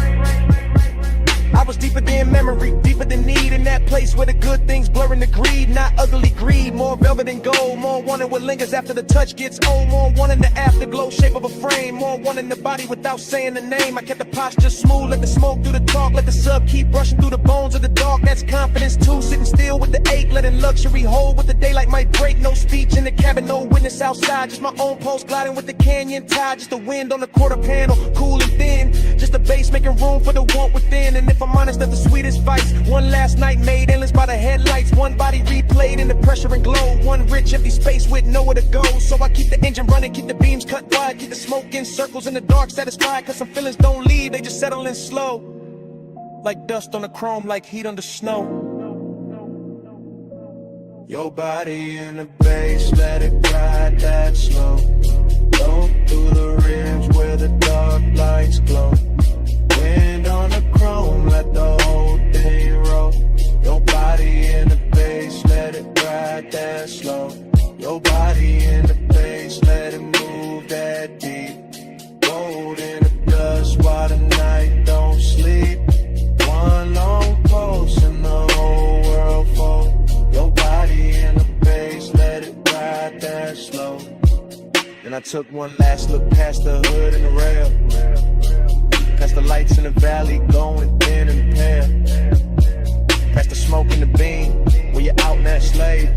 I was deeper than memory, deeper than need. In that place where the good things blurring the greed. Not ugly greed, more velvet and gold. More wanting what lingers after the touch gets old. More wanting the afterglow shape of a frame. More wanting the body without saying the name. I kept the posture smooth, let the smoke do the talk. Let the sub keep rushing through the bones of the dark. That's confidence too, sitting still with the ache. Letting luxury hold with the daylight might break. No speech in the cabin, no witness outside. Just my own pulse gliding with the canyon tide. Just the wind on the quarter panel, cool and thin. Just the bass making room for the want within. And if I'm honest, that's the sweetest vice. One last night made endless by the headlights. One body replayed in the pressure and glow. One rich empty space with nowhere to go. So I keep the engine running, keep the beams cut wide. Keep the smoke in circles in the dark satisfied. Cause some feelings don't leave, they just settle in slow. Like dust on the chrome, like heat under snow. Your body in the bass, let it ride that slow. Go through the rims where the dark lights glow. Wind on the chrome, let the whole thing roll. Your body in the bass, let it ride that slow. Your body in the bass, let it move that deep. Rolled in the dust while the night don't sleep. One long pulse and the whole world fold. Your body in the bass, let it ride that slow. Then I took one last look past the hood and the rail. Past the lights in the valley, going thin and pale. Past the smoke in the beam, where you're out in that slave.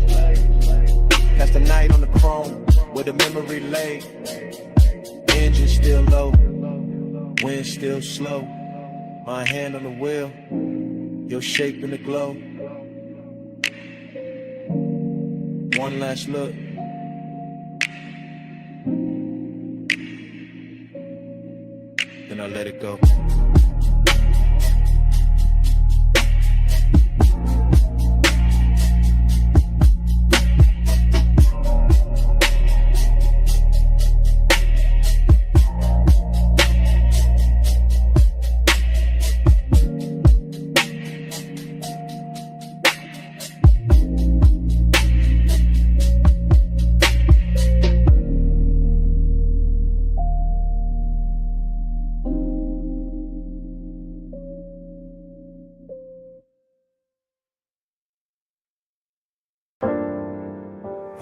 Past the night on the chrome, where the memory lay. Engine still low, wind still slow. My hand on the wheel, your shape in the glow. one last look. Then I let it go.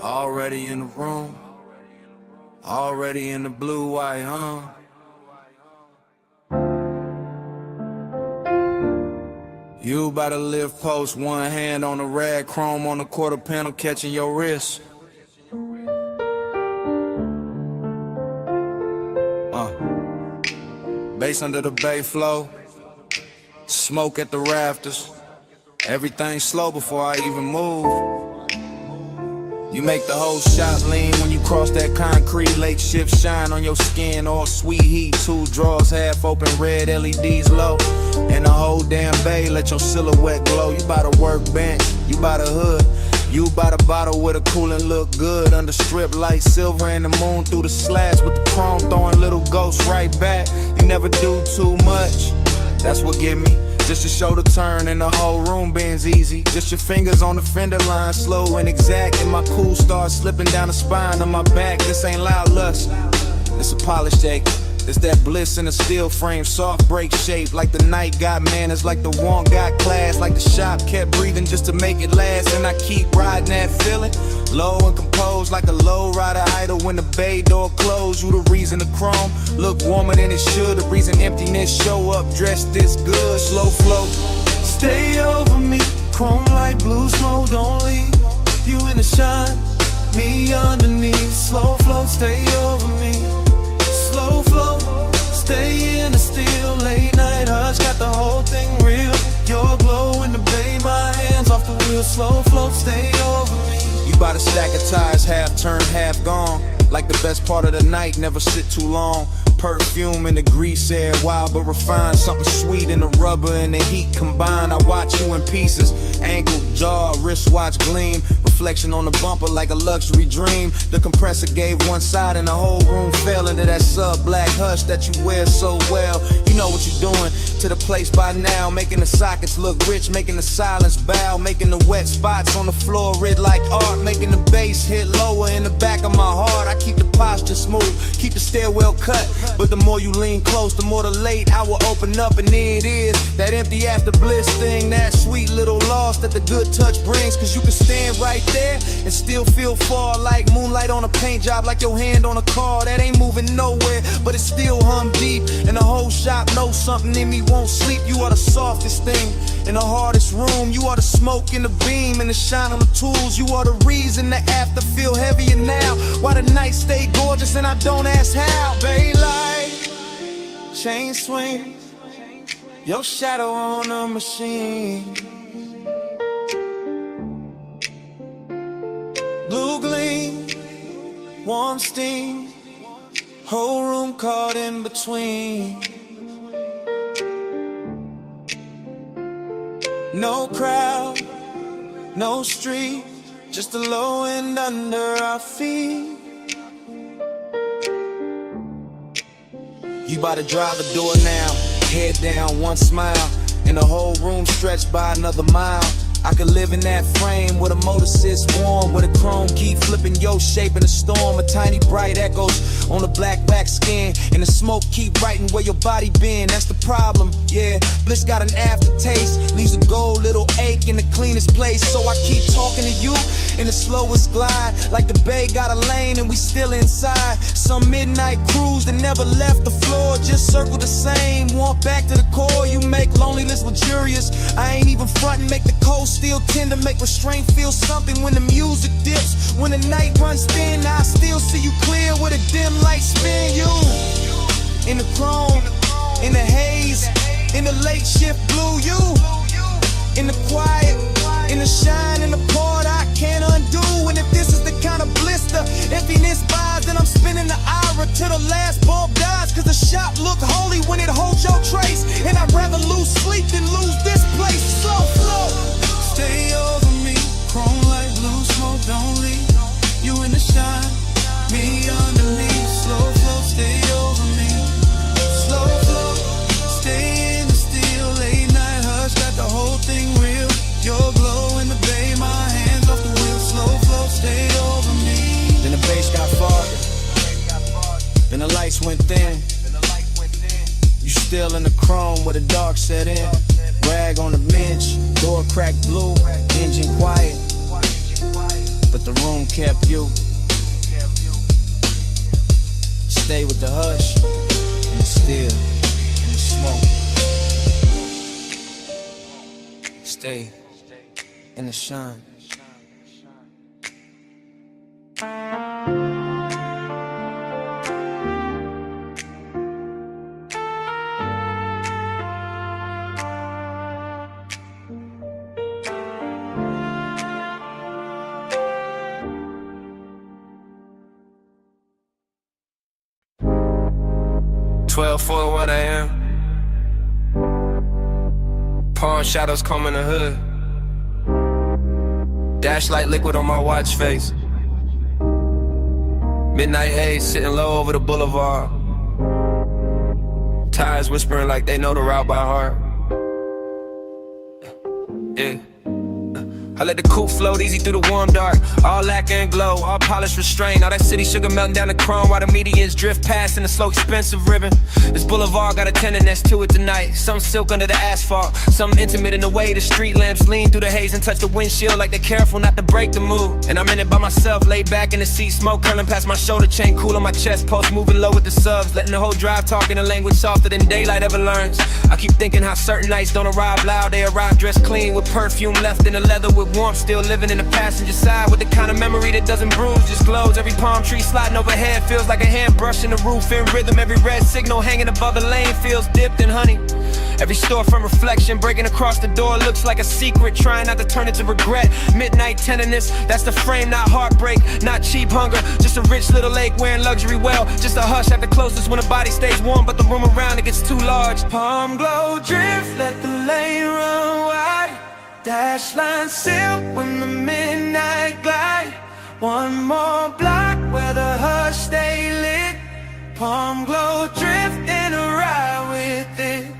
Already in the room, already in the blue white, huh? You about to live post, one hand on the rag, chrome on the quarter panel, catching your wrist. Bass under the bay flow, smoke at the rafters. Everything slow before I even move. You make the whole shot lean when you cross that concrete. Late shift shine on your skin, all sweet heat. Two drawers half open, red LEDs low. And the whole damn bay let your silhouette glow. You by the workbench, you by the hood. You by the bottle with a coolant look good. Under strip light, silver and the moon through the slats. With the chrome throwing little ghosts right back. You never do too much, that's what give me. Just your shoulder turn and the whole room bends easy. Just your fingers on the fender line, slow and exact. And my cool starts slipping down the spine of my back. This ain't loud lust, it's a polished ache. It's that bliss in a steel frame, soft break shape. Like the night got manners, like the one got class. Like the shop kept breathing just to make it last. And I keep riding that feeling, low and composed. Like a low rider idle when the bay door closed. You the reason the chrome look warmer than it should. The reason emptiness show up dressed this good. Slow flow, Stay over me, chrome like blue smoke. Don't leave, you in the shine, me underneath. Slow flow, stay over me. Slow flow, stay in the steel. Late night hush, got the whole thing real. Your glow in the bay, my hands off the wheel. Slow flow, stay over me. you by the stack of tires, half turned, half gone. Like the best part of the night, never sit too long. Perfume in the grease air, wild but refined. Something sweet in the rubber and the heat combined. I watch you in pieces, ankle, jaw, wristwatch gleam. Reflection on the bumper like a luxury dream. The compressor gave one side and the whole room fell into that sub-black hush that you wear so well. You know what you're doing to the place by now. Making the sockets look rich, making the silence bow. Making the wet spots on the floor red like art. Making the bass hit lower in the back of my heart. I keep the posture smooth, keep the stairwell cut. But the more you lean close, the more the late hour open up. And there it is, that empty after bliss thing. That sweet little loss that the good touch brings. Cause you can stand right there and still feel far. Like moonlight on a paint job, like your hand on a car. That ain't moving nowhere, but it still hum deep. And the whole shop knows something in me won't sleep. You are the softest thing in the hardest room. You are the smoke in the beam and the shine on the tools. You are the reason the after feel heavier now. Why the night stay gorgeous and I don't ask how. Bay light, chain swing, your shadow on a machine. Blue gleam, warm steam, whole room caught in between. No crowd, no street, just the low end under our feet. You bout to drive the door now, head down, one smile, and the whole room stretched by another mile. I could live in that frame where the motor sits warm, where the chrome keep flipping your shape in a storm. A tiny bright echoes on the black back skin, and the smoke keep writing where your body been. That's the problem, yeah. Bliss got an aftertaste, leaves a gold little ache in the cleanest place. So I keep talking to you in the slowest glide, like the bay got a lane and we still inside. Some midnight cruise that never left the floor, just circle the same, walk back to the core. You make loneliness luxurious, I ain't even frontin', make the cold still tender, make restraint feel something when the music dips. When the night runs thin, I still see you clear with a dim light spin. You in the chrome, in the haze, in the late shift blue. You in the quiet, in the shine, in the part I can't undo. And if this is shop look holy when it holds your trace. And I'd rather lose sleep than lose this place. Slow flow, stay over me. Chrome like blue smoke, don't leave. You in the shine, me underneath. Slow flow, stay over me. Slow flow, stay in the steel. Late night hush, got the whole thing real. Your glow in the bay, my hands off the wheel. Slow flow, stay over me. Then the bass got farther. Then the lights went thin. You still in the chrome where the dark set in. Rag on the bench, door cracked blue, engine quiet. But the room kept you. Stay with the hush, and the still, and the smoke. Stay in the shine. For what I am. Pawn shadows comb in the hood. Dash light liquid on my watch face. Midnight haze sitting low over the boulevard. Tires whispering like they know the route by heart. Yeah. I let the coupe float easy through the warm dark. All lacquer and glow, all polished restraint. All that city sugar melting down the chrome while the medians drift past in a slow expensive ribbon. This boulevard got a tenderness to it tonight. Some silk under the asphalt, some intimate in the way the street lamps lean through the haze and touch the windshield like they're careful not to break the mood. And I'm in it by myself, laid back in the seat, smoke curling past my shoulder chain, cool on my chest, pulse moving low with the subs, letting the whole drive talk in a language softer than daylight ever learns. I keep thinking how certain nights don't arrive loud, they arrive dressed clean with perfume left in the leather with warmth, still living in the passenger side with the kind of memory that doesn't bruise, just glows. Every palm tree sliding overhead feels like a hand brushing the roof in rhythm. Every red signal hanging above the lane feels dipped in honey. Every storefront reflection breaking across the door looks like a secret, trying not to turn it to regret. Midnight tenderness, that's the frame, not heartbreak, not cheap hunger, just a rich little lake wearing luxury well. Just a hush at the closest when the body stays warm, but the room around it gets too large. Palm glow drift, let the lane run wide. Dash line silk when the midnight glide. One more block where the hush stay lit. Palm glow drift in a ride with it.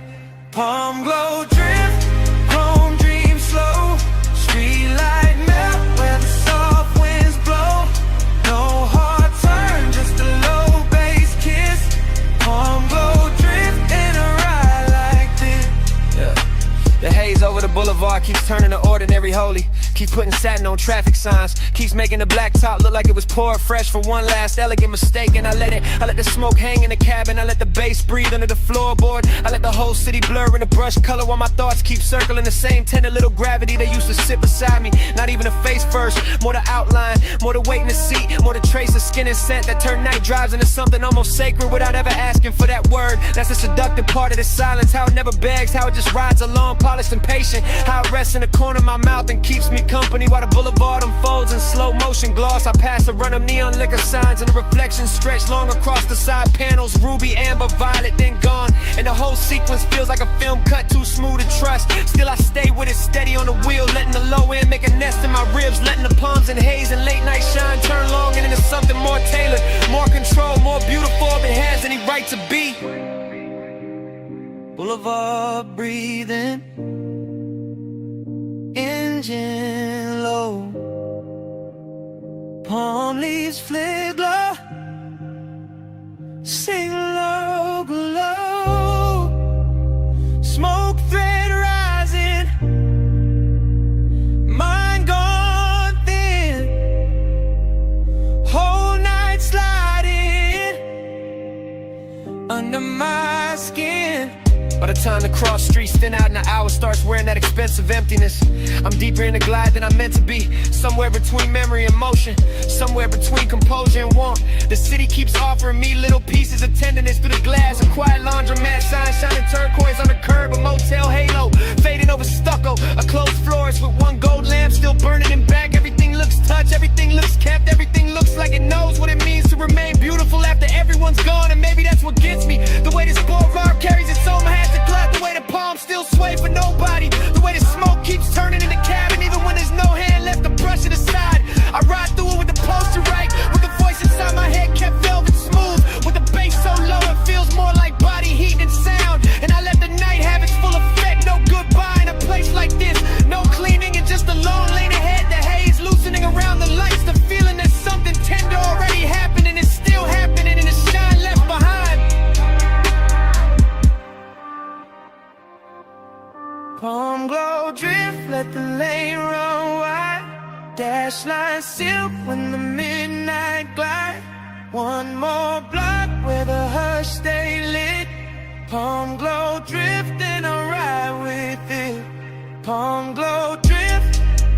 Palm glow drift, chrome dream slow. Street light melt where the soft winds blow. No hard turn, just a low bass kiss. Palm glow drift in a ride like this. Yeah. The haze over the boulevard keeps turning the ordinary holy. Keeps putting satin on traffic signs. Keeps making the blacktop look like it was poured fresh for one last elegant mistake. And I let the smoke hang in the cabin. I let the bass breathe under the floorboard. I let the whole city blur in the brush color while my thoughts keep circling the same tender little gravity that used to sit beside me. Not even a face first, more the outline, more the weight in the seat, more the trace of skin and scent that turn night drives into something almost sacred without ever asking for that word. That's the seductive part of the silence, how it never begs, how it just rides along, polished and patient, how it rests in the corner of my mouth and keeps me company while the boulevard unfolds in slow motion gloss. I pass a run of neon liquor signs and the reflections stretch long across the side panels, ruby, amber, violet, then gone. And the whole sequence feels like a film cut too smooth to trust. Still I stay with it steady on the wheel, letting the low end make a nest in my ribs, letting the palms and haze and late night shine turn long and into something more tailored, more control, more beautiful than it has any right to be. Boulevard breathing, engine low, palm leaves flick glow, sing low glow, smoke thread rising, mind gone thin, whole night sliding under my skin. By the time the cross streets thin out and the hour starts wearing that expensive emptiness, I'm deeper in the glide than I'm meant to be. Somewhere between memory and motion, somewhere between composure and warmth. The city keeps offering me little pieces of tenderness through the glass. A quiet laundromat sign shining turquoise on the curb, a motel halo fading over stucco, a closed florist with one gold lamp still burning in back. Everything looks touched, everything looks kept, everything looks like it knows what it means to remain beautiful after everyone's gone. And maybe that's what gets me, the way the line silk when the midnight glide. One more block where the hush stay lit. Palm glow drifting, I ride with it. Palm glow drift,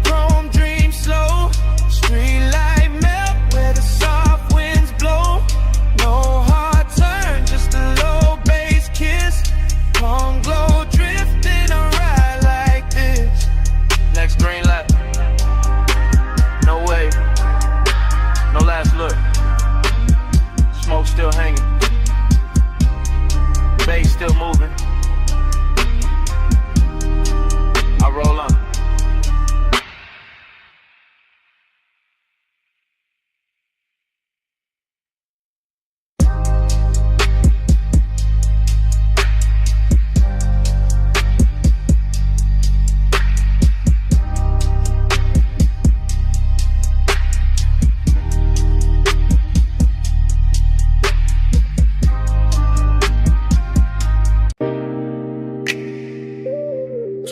chrome dream slow. Street light melt where the soft winds blow. No hard turn, just a low bass kiss. Palm glow drifting, I ride like this. Next green light. No way. No last look. Smoke still hanging. Bass still moving. I roll on.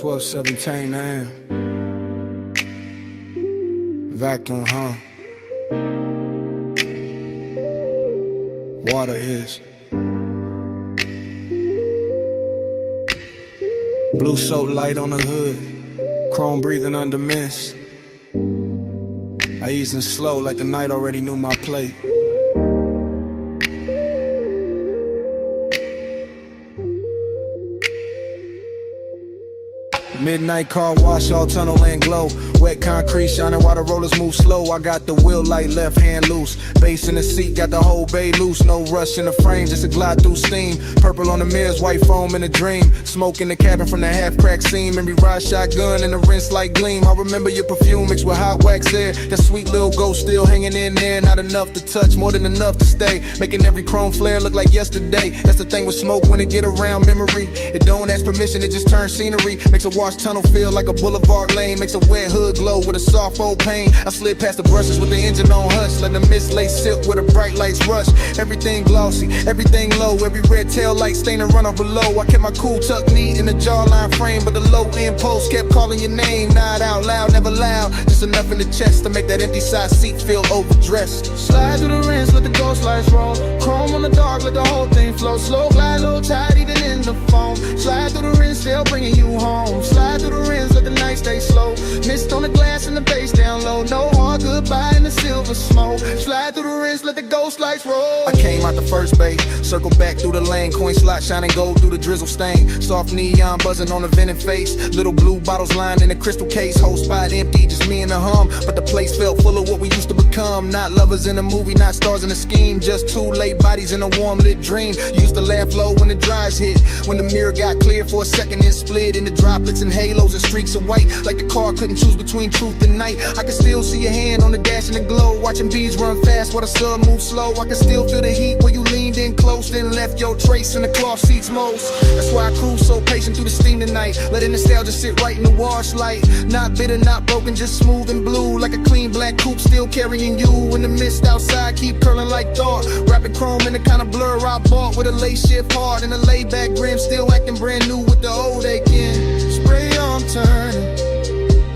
$12:17 a.m. Vacuum, huh? Water is blue soap light on the hood, chrome breathing under mist. I easing slow like the night already knew my plate. Midnight car wash, all tunnel and glow. Wet concrete shining while the rollers move slow. I got the wheel light, left hand loose. Bass in the seat, got the whole bay loose. No rush in the frame, just a glide through steam. Purple on the mirrors, white foam in a dream. Smoke in the cabin from the half-cracked seam. Memory ride shotgun and the rinse like gleam. I remember your perfume mixed with hot wax air. That sweet little ghost still hanging in there. Not enough to touch, more than enough to stay. Making every chrome flare look like yesterday. That's the thing with smoke when it get around memory. It don't ask permission, it just turns scenery. Makes a wash tunnel feel like a boulevard lane. Makes a wet hood glow with a soft old pain. I slid past the brushes with the engine on hush. Let the mist lay silk with the bright lights rush. Everything glossy, everything low. Every red tail light stain and run off below. I kept my cool tucked neat in the jawline frame, but the low end post kept calling your name. Not out loud, never loud. Just enough in the chest to make that empty side seat feel overdressed. Slide through the rinse, let the ghost lights roll. Chrome on the dark, let the whole thing flow. Slow glide, low tide, even in the foam. Slide through the rinse, still bringing you home. Slide through the rinse, let the night stay slow. Mist on the glass and the bass down low. No hard goodbye in the silver smoke. Slide through the rinse, let the ghost lights roll. I came out the first bay, circle back through the lane. Coin slot shining gold through the drizzle stain. Soft neon buzzing on the vented face. Little blue bottles lined in a crystal case. Whole spot empty, just me and the hum. But the place felt full of what we used to become. Not lovers in a movie, not stars in a scheme. Just two late bodies in a warm lit dream. Used to laugh low when the dries hit. When the mirror got clear for a second, it split into droplets and halos and streaks of white. Like the car couldn't choose between truth and night. I can still see your hand on the dash and the glow. Watching bees run fast while the sun moves slow. I can still feel the heat where you leaned in close, then left your trace in the cloth seats most. That's why I cruise so patient through the steam tonight. Letting nostalgia sit right in the wash light. Not bitter, not broken, just smooth and blue. Like a clean black coupe still carrying you. In the mist outside keep curling like thought. Wrapping chrome in the kind of blur I bought. With a lace shift hard and a laid back grin. Still acting brand new with the old aching. Spray arm turning,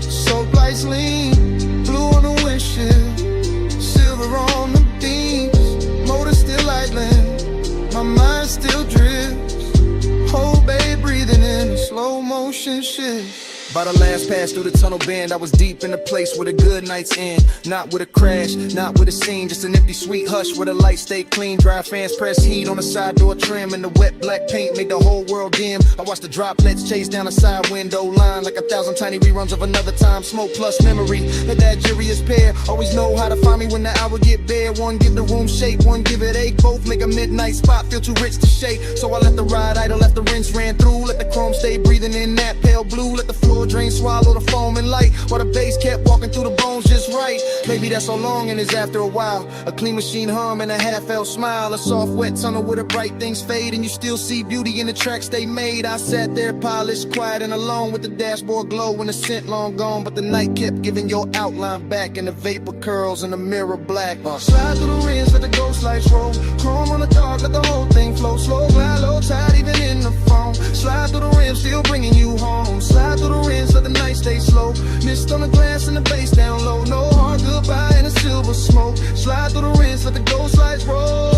soap lights lean. Blue on the windshield, silver on the beams. Motor still idling, my mind still drifts. Whole bay breathing in a slow motion shift. By the last pass through the tunnel bend, I was deep in the place where the good nights end. Not with a crash, not with a scene, just an empty sweet hush where the lights stay clean. Dry fans press heat on the side door trim, and the wet black paint made the whole world dim. I watched the droplets chase down the side window line like 1,000 tiny reruns of another time. Smoke plus memory, that jury's pair. Always know how to find me when the hour get bare. One give the room shape, one give it ache. Both make a midnight spot feel too rich to shake. So I let the ride idle, let the rinse ran through. Let the chrome stay breathing in that pale blue. Let the floor drain, swallow the foam and light, while the bass kept walking through the bones just right. Maybe that's so long and it's after a while. A clean machine hum and a half-felt smile. A soft wet tunnel where the bright things fade, and you still see beauty in the tracks they made. I sat there polished, quiet and alone, with the dashboard glow and the scent long gone. But the night kept giving your outline back, and the vapor paper curls and the mirror black. Slide through the rims, let the ghost lights roll. Chrome on the dark, let the whole thing flow. Slow, glide, low tide, even in the phone. Slide through the rims, still bringing you home. Slide through the rims, let the night stay slow. Mist on the glass and the bass down low. No hard goodbye and a silver smoke. Slide through the rims, let the ghost lights roll.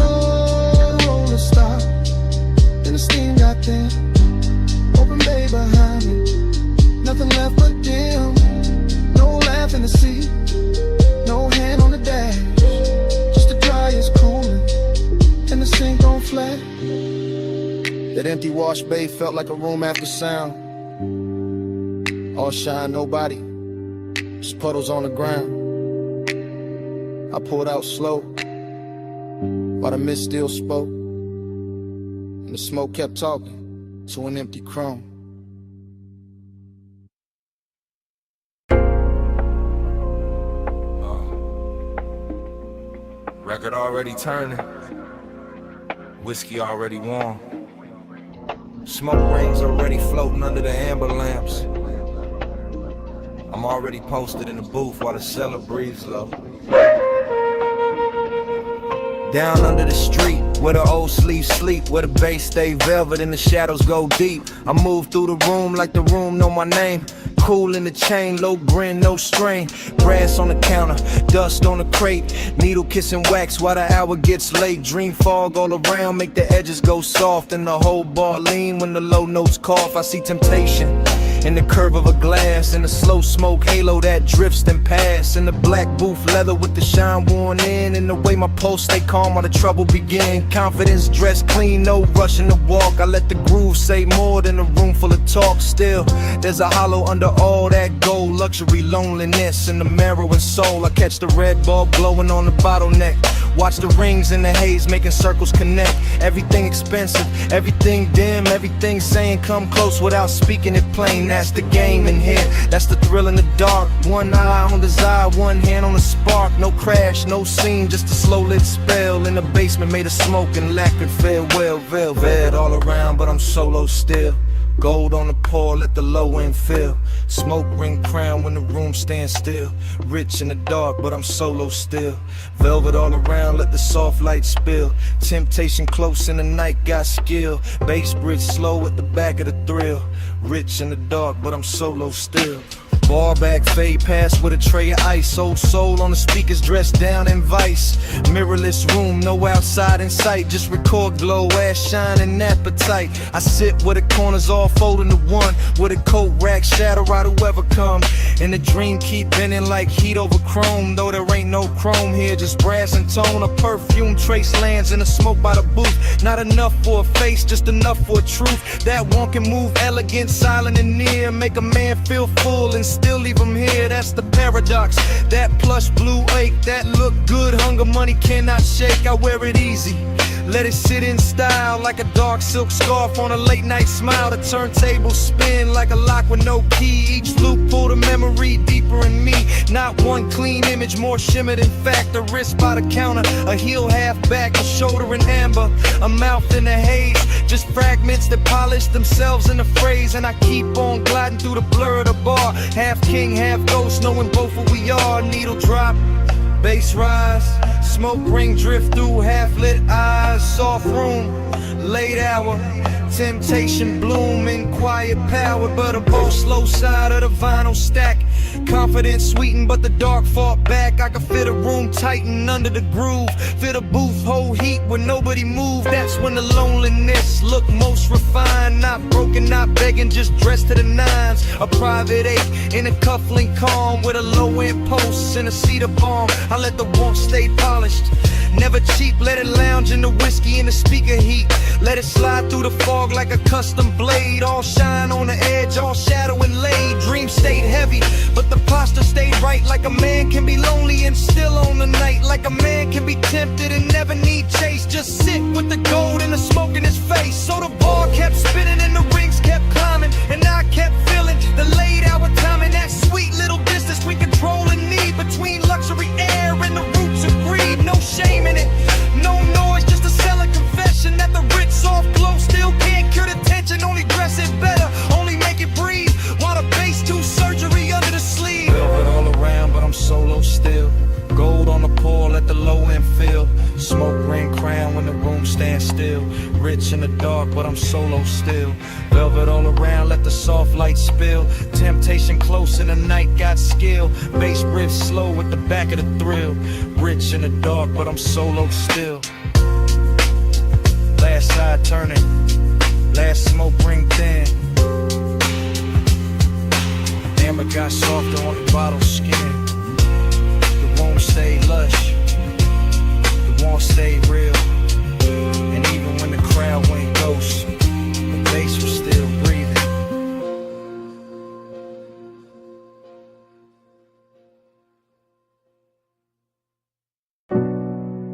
Roll and stop, then the steam got thin. Open bay behind me, nothing left but dim. No laugh in the seat, no hand on the dash. Just the dryer's cooling and the sink on flat. That empty wash bay felt like a room after sound. All shine, nobody, just puddles on the ground. I pulled out slow, while the mist still spoke, and the smoke kept talking to an empty chrome. Record already turning, whiskey already warm. Smoke rings already floating under the amber lamps. I'm already posted in the booth while the cellar breathes low. Down under the street, where the old sleeves sleep, where the bass stay velvet and the shadows go deep. I move through the room like the room know my name. Cool in the chain, low grin, no strain. Brass on the counter, dust on the crate. Needle kissing wax while the hour gets late. Dream fog all around, make the edges go soft. And the whole bar lean when the low notes cough. I see temptation in the curve of a glass, in the slow smoke halo that drifts and pass, in the black booth leather with the shine worn in, and the way my pulse stay calm while the trouble begin. Confidence dressed clean, no rushing to walk. I let the groove say more than a room full of talk. Still, there's a hollow under all that gold. Luxury, loneliness, and the marrow and soul. I catch the red bulb glowing on the bottleneck. Watch the rings in the haze making circles connect. Everything expensive, everything dim, everything saying come close without speaking it plain. That's the game in here, that's the thrill in the dark. One eye on desire, one hand on the spark. No crash, no scene, just a slow lit spell. In the basement made of smoke and lacquered farewell. Velvet all around, but I'm solo still. Gold on the pour, let the low end fill. Smoke ring crown when the room stands still. Rich in the dark, but I'm solo still. Velvet all around, let the soft light spill. Temptation close in the night, got skill. Bass bridge slow at the back of the thrill. Rich in the dark, but I'm solo still. Bar back, fade past with a tray of ice. Old soul on the speakers, dressed down in vice. Mirrorless room, no outside in sight. Just record glow, ass shine and appetite. I sit where the corners all fold into one, with a coat rack, shadow out whoever come. And the dream keep bending like heat over chrome. Though there ain't no chrome here, just brass and tone. A perfume trace lands in the smoke by the booth. Not enough for a face, just enough for a truth. That one can move elegant, silent and near. Make a man feel full and still leave him here, that's the paradox. That plush blue ache, that look good, hunger money cannot shake. I wear it easy, let it sit in style, like a dark silk scarf on a late night smile. The turntable spin like a lock with no key. Each loop pull the memory deeper in me. Not one clean image, more shimmer than fact. A wrist by the counter, a heel half back, a shoulder in amber, a mouth in the haze. Just fragments that polish themselves in the phrase. And I keep on gliding through the blur of the bar. Half king, half ghost, knowing both who we are. Needle drop, bass rise, smoke ring drift through half-lit eyes. Soft room, late hour, temptation bloom in quiet power. But a bold slow side of the vinyl stack. Confidence sweetened, but the dark fought back. I could fit a room tighten under the groove. Fit a booth, hold heat when nobody moved. That's when the loneliness look most refined. Not broken, not begging, just dressed to the nines. A private eight in a cufflink calm, with a low-end post and a cedar bomb. I let the warmth stay polished, never cheap. Let it lounge in the whiskey and the speaker heat. Let it slide through the fog like a custom blade. All shine on the edge, all shadow and laid. Dream stayed heavy, but the posture stayed right. Like a man can be lonely and still on the night. Like a man can be tempted and never need chase. Just sit with the gold and the smoke in his face. So the bar kept spinning and the rings kept climbing, and I kept feeling the late hour timing. That sweet little distance we control and need, between luxury air and the roots of greed. No shame in it, no noise, just a selling confession that the rich soft glow still can't cure the tension. Only dress it better, only make it breathe, while the bass do surgery under the sleeve. Velvet all around, but I'm solo still. Rich in the dark, but I'm solo still. Velvet all around, let the soft light spill. Temptation close in the night, got skill. Bass riff slow with the back of the thrill. Rich in the dark, but I'm solo still. Last side turning, last smoke ring thin. Damn, it got softer on the bottle skin. It won't stay lush, it won't stay real. And even when the crowd went ghost, the bass was still breathing.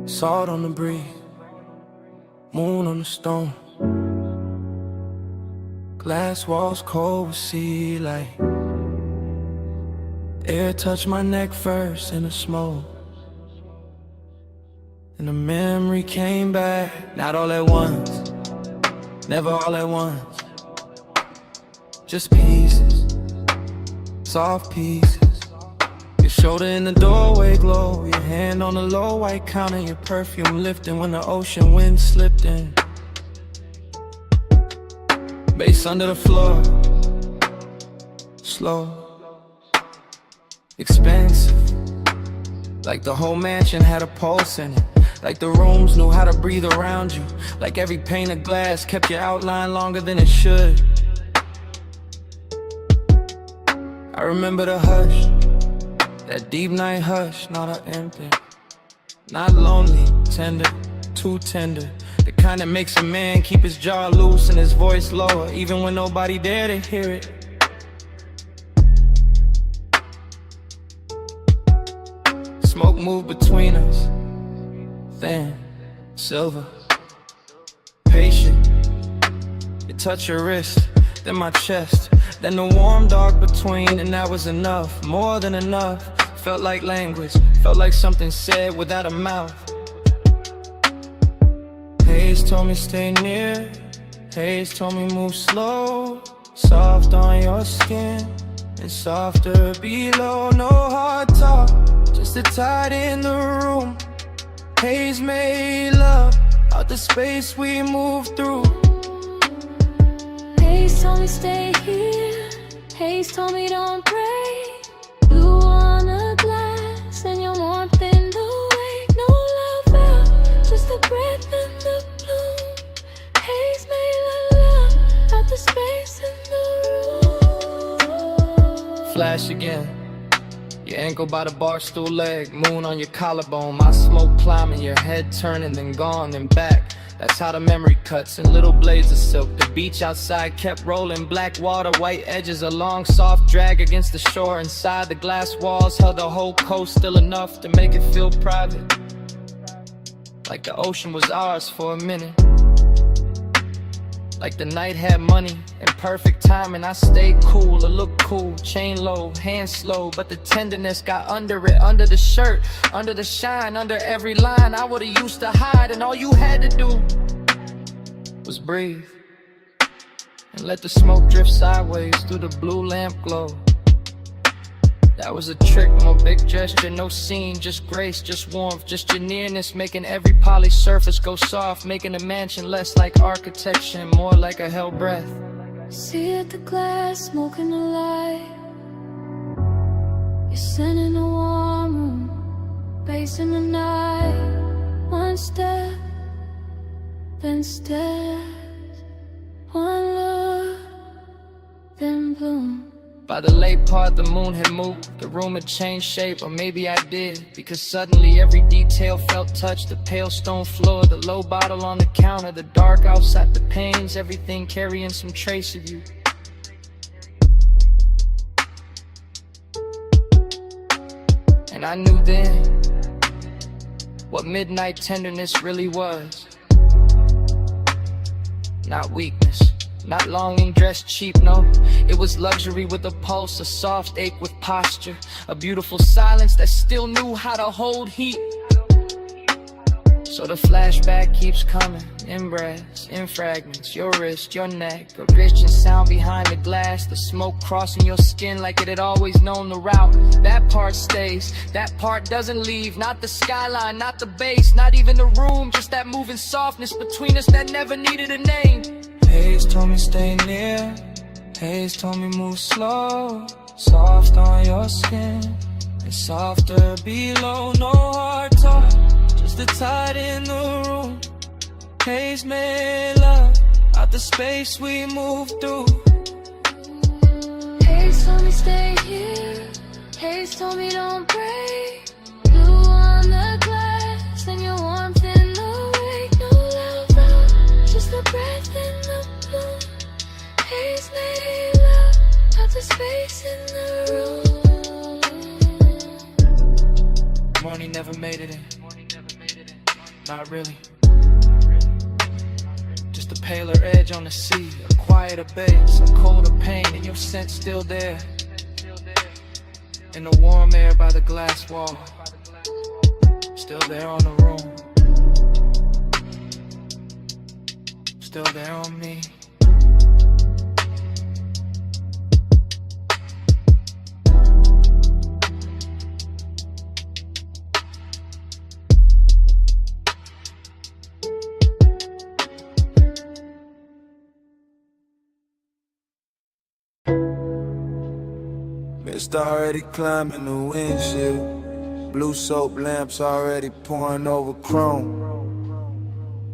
Salt on the breeze, moon on the stone. Glass walls cold with sea light. Air touched my neck first in the smoke. And the memory came back, not all at once, never all at once. Just pieces, soft pieces. Your shoulder in the doorway glow, your hand on the low white counter, your perfume lifting when the ocean wind slipped in. Bass under the floor, slow, expensive. Like the whole mansion had a pulse in it. Like the rooms knew how to breathe around you. Like every pane of glass kept your outline longer than it should. I remember the hush, that deep night hush, not empty, not lonely, tender, too tender. The kind that makes a man keep his jaw loose and his voice lower, even when nobody there to hear it. Smoke moved between us, thin, silver, patient. It touched your wrist, then my chest, then the warm dark between, and that was enough, more than enough. Felt like language, felt like something said without a mouth. Haze told me stay near, Haze told me move slow. Soft on your skin, and softer below. No hard talk, just a tide in the room. Haze made love out the space we moved through. Haze told me stay here, Haze told me don't break. Blue on a glass and your warmth in the wake. No love out, just the breath and the bloom. Haze made love out the space in the room. Flash again, your ankle by the bar stool leg, moon on your collarbone, my smoke climbing, your head turning, then gone, then back. That's how the memory cuts in little blades of silk. The beach outside kept rolling, black water, white edges, a long soft drag against the shore. Inside the glass walls held the whole coast, still enough to make it feel private, like the ocean was ours for a minute. Like the night had money and perfect timing. I stayed cool, I looked cool, chain low, hand slow, but the tenderness got under it, under the shirt, under the shine, under every line. I would've used to hide, and all you had to do was breathe and let the smoke drift sideways through the blue lamp glow. That was a trick, no big gesture, no scene, just grace, just warmth, just your nearness, making every polished surface go soft, making the mansion less like architecture and more like a held breath. See at the glass, smoking the light. You're sending the warm room, bass in the night. One step, then steps. One look, then bloom. By the late part, the moon had moved, the room had changed shape, or maybe I did, because suddenly every detail felt touched. The pale stone floor, the low bottle on the counter, the dark outside the panes, everything carrying some trace of you. And I knew then what midnight tenderness really was. Not weakness, not longing dressed cheap, no. It was luxury with a pulse, a soft ache with posture, a beautiful silence that still knew how to hold heat. So the flashback keeps coming, in brass, in fragments. Your wrist, your neck, a rich and sound behind the glass. The smoke crossing your skin like it had always known the route. That part stays, that part doesn't leave. Not the skyline, not the bass, not even the room. Just that moving softness between us that never needed a name. Haze told me stay near, Haze told me move slow. Soft on your skin, and softer below. No hard talk, just the tide in the room. Haze made love out the space we move through. Haze told me stay here, Haze told me don't break. Blue on the glass and your warmth in the wake. No loud love, just the breath in the bloom. Haze made love out the space in the room. Money never made it in, not really. Just a paler edge on the sea, a quieter base, a colder pain, and your scent still there. In the warm air by the glass wall, still there on the room, still there on me. Mist already climbing the windshield. Blue soap lamps already pouring over chrome.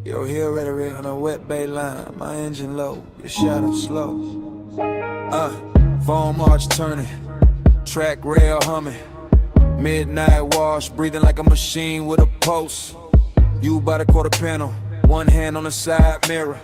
Your heel rhetoric on a wet bay line. My engine low, your shadow slow. Foam arch turning, track rail humming. Midnight wash, breathing like a machine with a pulse. You by the quarter panel, one hand on the side mirror.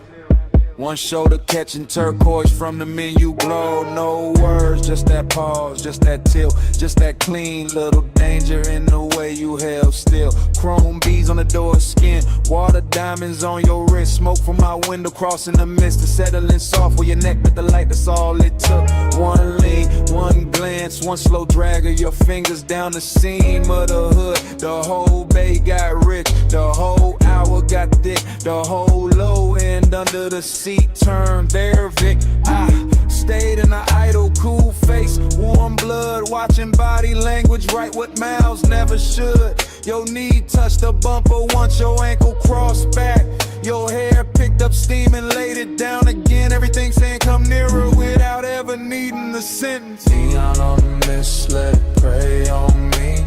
One shoulder catching turquoise from the menu glow. No words, just that pause, just that tilt, just that clean little danger in the way you held still. Chrome beads on the door skin, water diamonds on your wrist. Smoke from my window crossing the mist and settling soft where your neck with the light, that's all it took. One lean, one glance, one slow drag of your fingers down the seam of the hood. The whole bay got rich, the whole hour got thick, the whole low end under the seat turned there, Vic. I stayed in an idle, cool face, warm blood, watching body language, write what mouths never should. Your knee touched the bumper once your ankle crossed back. Your hair picked up steam and laid it down again. Everything saying come nearer without ever needing the sentence. Neon on the mist, let it prey on me.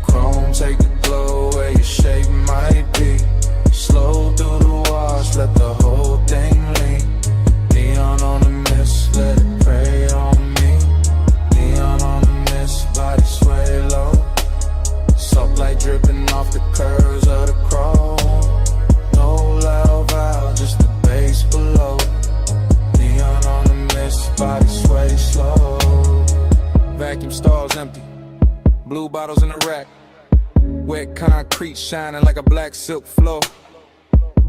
Chrome, take the glow where your shape might be. Slow through the wash, let the whole thing lean. Neon on the mist, let it prey on me. Neon on the mist, body sway low. Soap light dripping off the curves of the chrome. No loud valve, just the bass below. Neon on the mist, body sway slow. Vacuum stalls empty, blue bottles in the rack. Wet concrete shining like a black silk floor.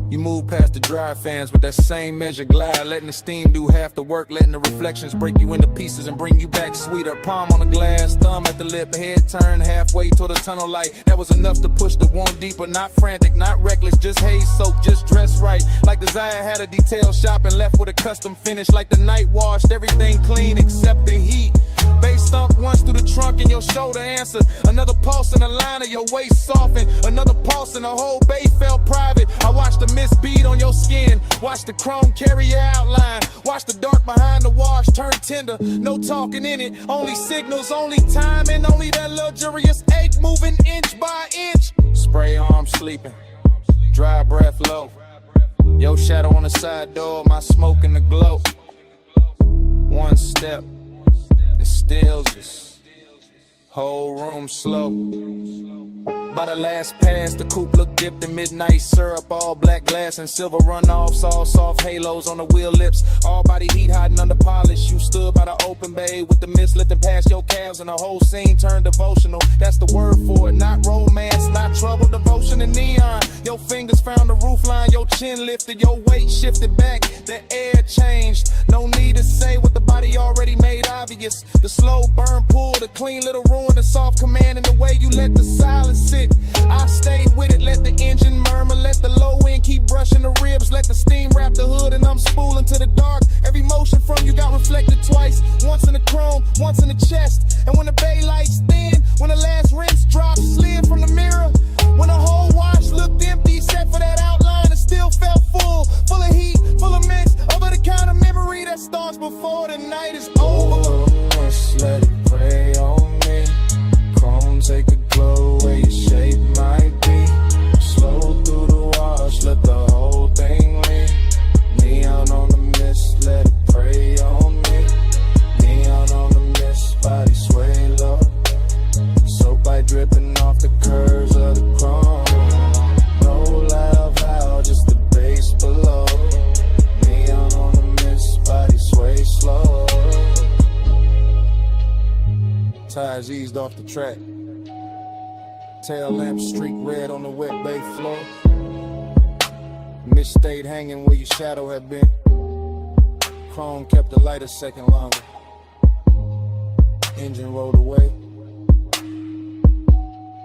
You move past the dry fans with that same measure glide, letting the steam do half the work, letting the reflections break you into pieces and bring you back sweeter. Palm on the glass, thumb at the lip, head turned halfway toward the tunnel light. That was enough to push the wound deeper, not frantic, not reckless, just haze soak, just dress right. Like Desire had a detailed shop and left with a custom finish. Like the night washed everything clean except the heat. Bass thump once through the trunk and your shoulder answered. Another pulse in the line of your waist softened. Another pulse and the whole bay felt private. I watched the mist bead on your skin. Watch the chrome carry your outline. Watch the dark behind the wash turn tender. No talking in it. Only signals, only time, and only that luxurious ache moving inch by inch. Spray arm sleeping. Dry breath low. Your shadow on the side door. My smoke in the glow. One step. It stills us, whole room slow. By the last pass, the coupe looked dipped in midnight syrup. All black glass and silver runoffs, all soft halos on the wheel lips. All body heat hiding under polish. You stood by the open bay with the mist lifting past your calves, and the whole scene turned devotional. That's the word for it, not romance, not trouble, devotion and neon. Your fingers found the roofline, your chin lifted, your weight shifted back, the air changed. No need to say what the body already made obvious. The slow burn pull, the clean little ruin, the soft command, and the way you let the silence sit. I stayed with it, let the engine murmur, let the low end keep brushing the ribs. Let the steam wrap the hood and I'm spooling to the dark. Every motion from you got reflected twice. Once in the chrome, once in the chest. And when the bay lights thin, when the last rinse drops, slid from the mirror. When the whole watch looked empty except for that outline, it still felt full. Full of heat, full of mist. Over the kind of memory that starts before the night is over. Just let it pray on me. Chrome, take a glow where your shape might be. Slow through the wash, let the whole thing lean. Neon on the mist, let it pray on me. Neon on the mist, body sway low. Soap light dripping off the curves of the chrome. No loud valve, just the bass below. Neon on the mist, body sway slow. Tires eased off the track. Tail lamp streak red on the wet bay floor. Mist stayed hanging where your shadow had been. Chrome kept the light a second longer. Engine rolled away.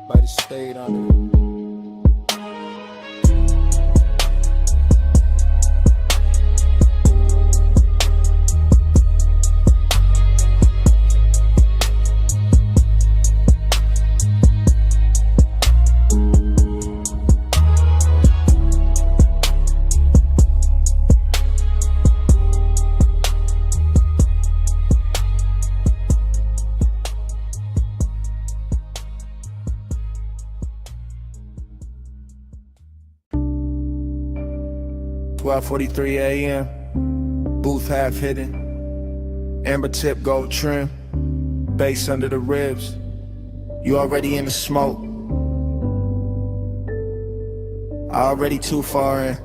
Body stayed under. 12:43 a.m. Booth half hidden. Amber tip gold trim. Bass under the ribs. You already in the smoke. Already too far in.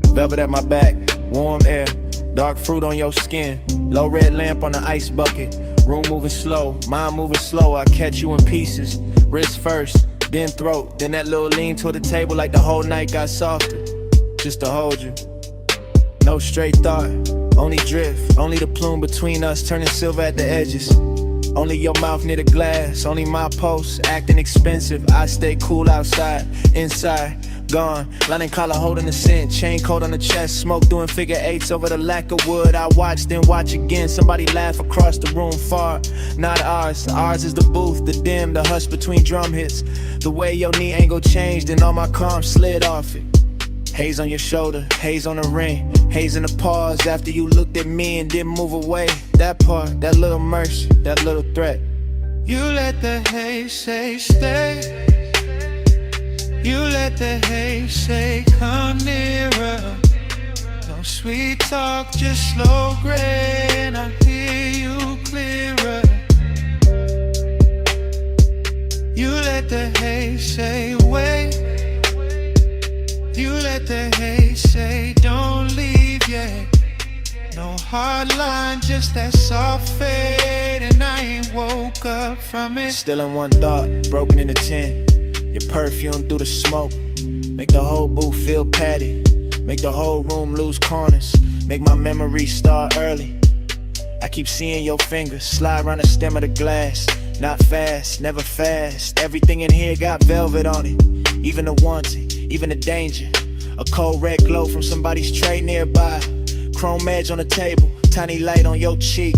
Velvet at my back. Warm air. Dark fruit on your skin. Low red lamp on the ice bucket. Room moving slow. Mind moving slow. I catch you in pieces. Wrist first. Then throat. Then that little lean toward the table like the whole night got softer. Just to hold you. No straight thought, only drift. Only the plume between us turning silver at the edges. Only your mouth near the glass. Only my pulse acting expensive. I stay cool outside, inside, gone. Lining collar holding the scent. Chain coat on the chest. Smoke doing figure eights over the lack of wood. I watch, then watch again. Somebody laugh across the room far. Not ours. Ours is the booth, the dim, the hush between drum hits. The way your knee angle changed and all my calm slid off it. Haze on your shoulder, haze on the ring. Haze in the pause after you looked at me and didn't move away. That part, that little mercy, that little threat. You let the haze say stay. You let the haze say come nearer. No sweet talk, just slow gray, and I hear you clearer. You let the haze say wait. You let the haze say don't leave yet. No hard line, just that soft fade, and I ain't woke up from it. Still in one thought, broken into 10. Your perfume through the smoke. Make the whole booth feel padded. Make the whole room lose corners. Make my memories start early. I keep seeing your fingers slide around the stem of the glass. Not fast, never fast. Everything in here got velvet on it. Even the wanted, even the danger. A cold red glow from somebody's tray nearby. Chrome edge on the table, tiny light on your cheek.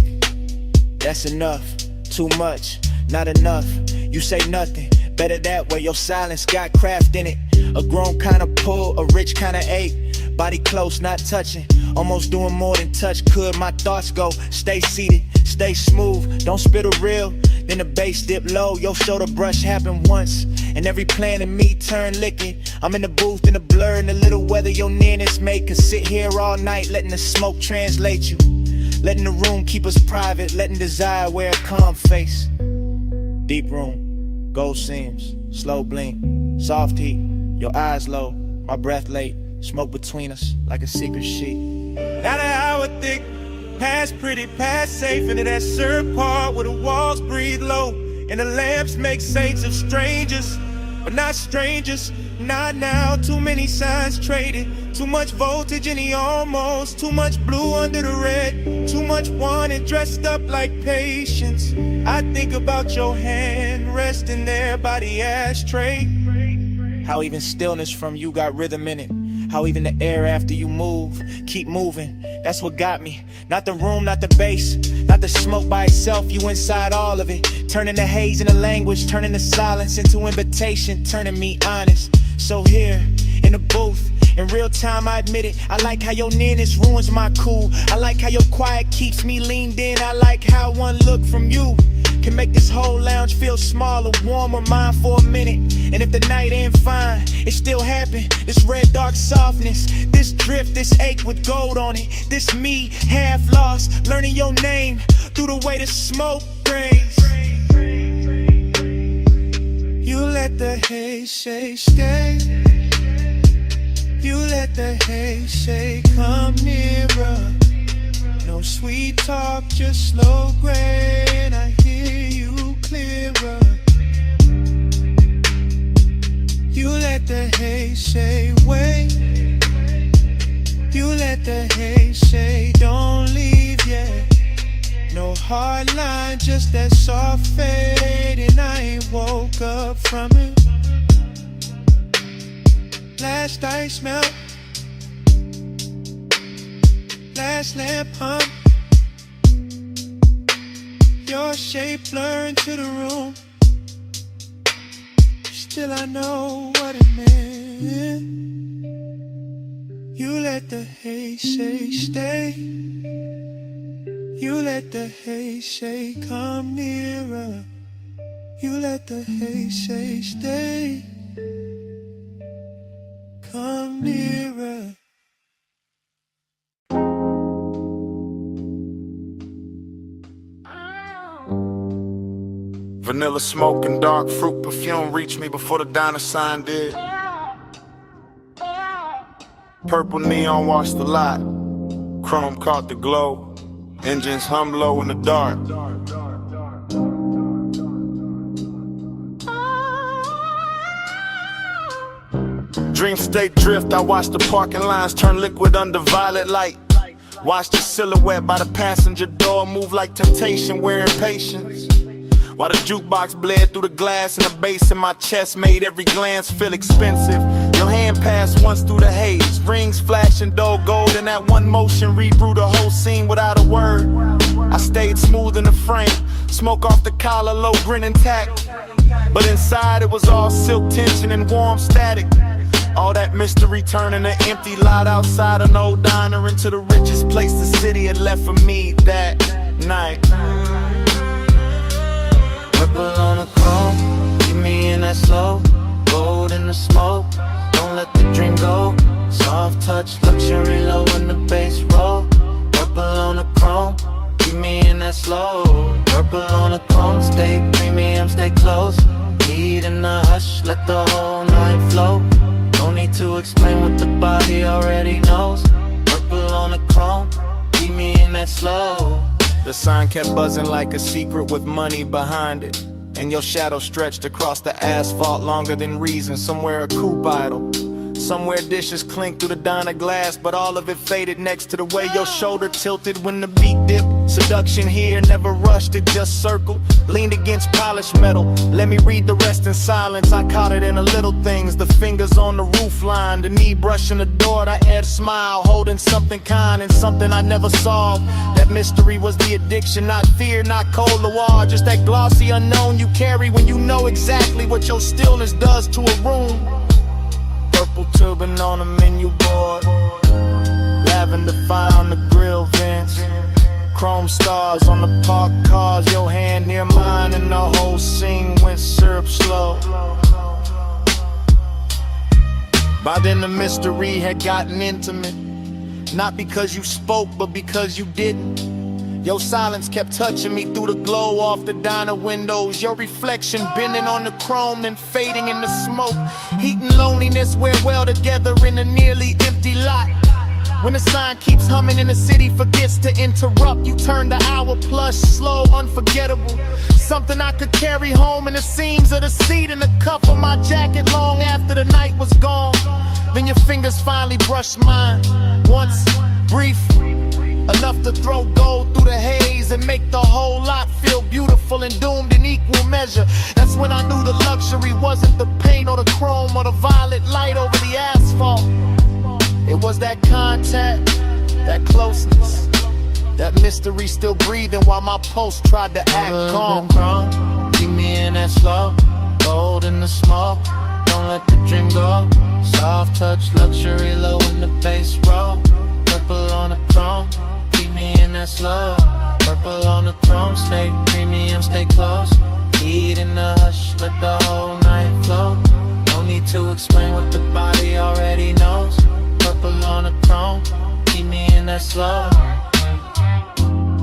That's enough, too much, not enough. You say nothing, better that way. Your silence got craft in it. A grown kind of pull, a rich kind of ache. Body close, not touching. Almost doing more than touch could. My thoughts go, stay seated, stay smooth. Don't spit a reel, then the bass dip low. Your shoulder brush happened once, and every plan in me turned liquid. I'm in the booth in the blur and the little weather your nearness make. Can sit here all night letting the smoke translate you. Letting the room keep us private. Letting desire wear a calm face. Deep room, gold seams, slow blink, soft heat. Your eyes low, my breath late. Smoke between us like a secret sheet. Not an hour thick, past pretty, past safe. Into that syrup part where the walls breathe low. And the lamps make saints of strangers, but not strangers. Not now, too many signs traded. Too much voltage in the almost. Too much blue under the red. Too much wanted dressed up like patience. I think about your hand resting there by the ashtray. How even stillness from you got rhythm in it. How even the air after you move, keep moving. That's what got me. Not the room, not the bass, not the smoke by itself. You inside all of it. Turning the haze into language, turning the silence into invitation, turning me honest. So here, in the booth, in real time I admit it. I like how your nearness ruins my cool. I like how your quiet keeps me leaned in. I like how one look from you can make this whole lounge feel smaller, warmer, mine for a minute. And if the night ain't fine, it still happen. This red dark softness, this drift, this ache with gold on it. This me, half lost, learning your name through the way the smoke brings. You let the haze say stay. You let the haze say come nearer. No sweet talk, just slow grain. I hear you clearer. You let the haze say wait. You let the haze say don't leave yet. No hard line, just that soft fade. And I ain't woke up from it. Last ice melt, last lamp hum. Your shape blurred into the room. Still I know what it meant. You let the haze say stay. You let the haze say come nearer. You let the haze say stay. Come nearer. Vanilla smoke and dark fruit perfume reached me before the diner sign did. Purple neon washed the lot. Chrome caught the glow. Engines hum low in the dark. Dream state drift, I watch the parking lines turn liquid under violet light. Watch the silhouette by the passenger door move like temptation, wearing patience. While the jukebox bled through the glass and the bass in my chest made every glance feel expensive. Your hand passed once through the haze, rings flashing dull gold, and that one motion rebrew the whole scene without a word. I stayed smooth in the frame, smoke off the collar, low grin intact. But inside it was all silk tension and warm static. All that mystery turning an empty lot outside an old diner into the richest place the city had left for me that night. Purple on the chrome, keep me in that slow. Gold in the smoke, don't let the dream go. Soft touch, luxury low in the bass roll. Purple on the chrome, keep me in that slow. Purple on the chrome, stay premium, stay close. Heat in the hush, let the whole night flow. No need to explain what the body already knows. Purple on the chrome, keep me in that slow. The sign kept buzzing like a secret with money behind it. And your shadow stretched across the asphalt longer than reason. Somewhere a coupe idle, somewhere dishes clink through the diner glass, but all of it faded next to the way your shoulder tilted when the beat dipped. Seduction here, never rushed, it just circled. Leaned against polished metal, let me read the rest in silence. I caught it in the little things, the fingers on the roof line, the knee brushing the door, the head smile, holding something kind and something I never solved. That mystery was the addiction, not fear, not cold war, just that glossy unknown you carry when you know exactly what your stillness does to a room. Purple turban on the menu board, lavender fire on the grill vents, chrome stars on the parked cars, your hand near mine and the whole scene went syrup slow. By then the mystery had gotten intimate, not because you spoke but because you didn't. Your silence kept touching me through the glow off the diner windows. Your reflection bending on the chrome and fading in the smoke. Heat and loneliness wear well together in a nearly empty lot. When the sign keeps humming and the city forgets to interrupt, you turn the hour plus slow, unforgettable. Something I could carry home in the seams of the seat and the cuff of my jacket long after the night was gone. Then your fingers finally brushed mine, once, brief, enough to throw gold through the haze and make the whole lot feel beautiful and doomed in equal measure. That's when I knew the luxury wasn't the paint or the chrome or the violence. violet light over the asphalt. It was that contact, that closeness, that mystery still breathing while my pulse tried to act calm. Keep me in that slow, gold in the smoke. Don't let the dream go. Soft touch, luxury, low in the bass roll. Purple on the chrome, keep me in that slow. Purple on the chrome, stay premium, stay close. Heat in the hush, let the whole night flow. No need to explain what the body already knows. Purple on the chrome, keep me in that slow.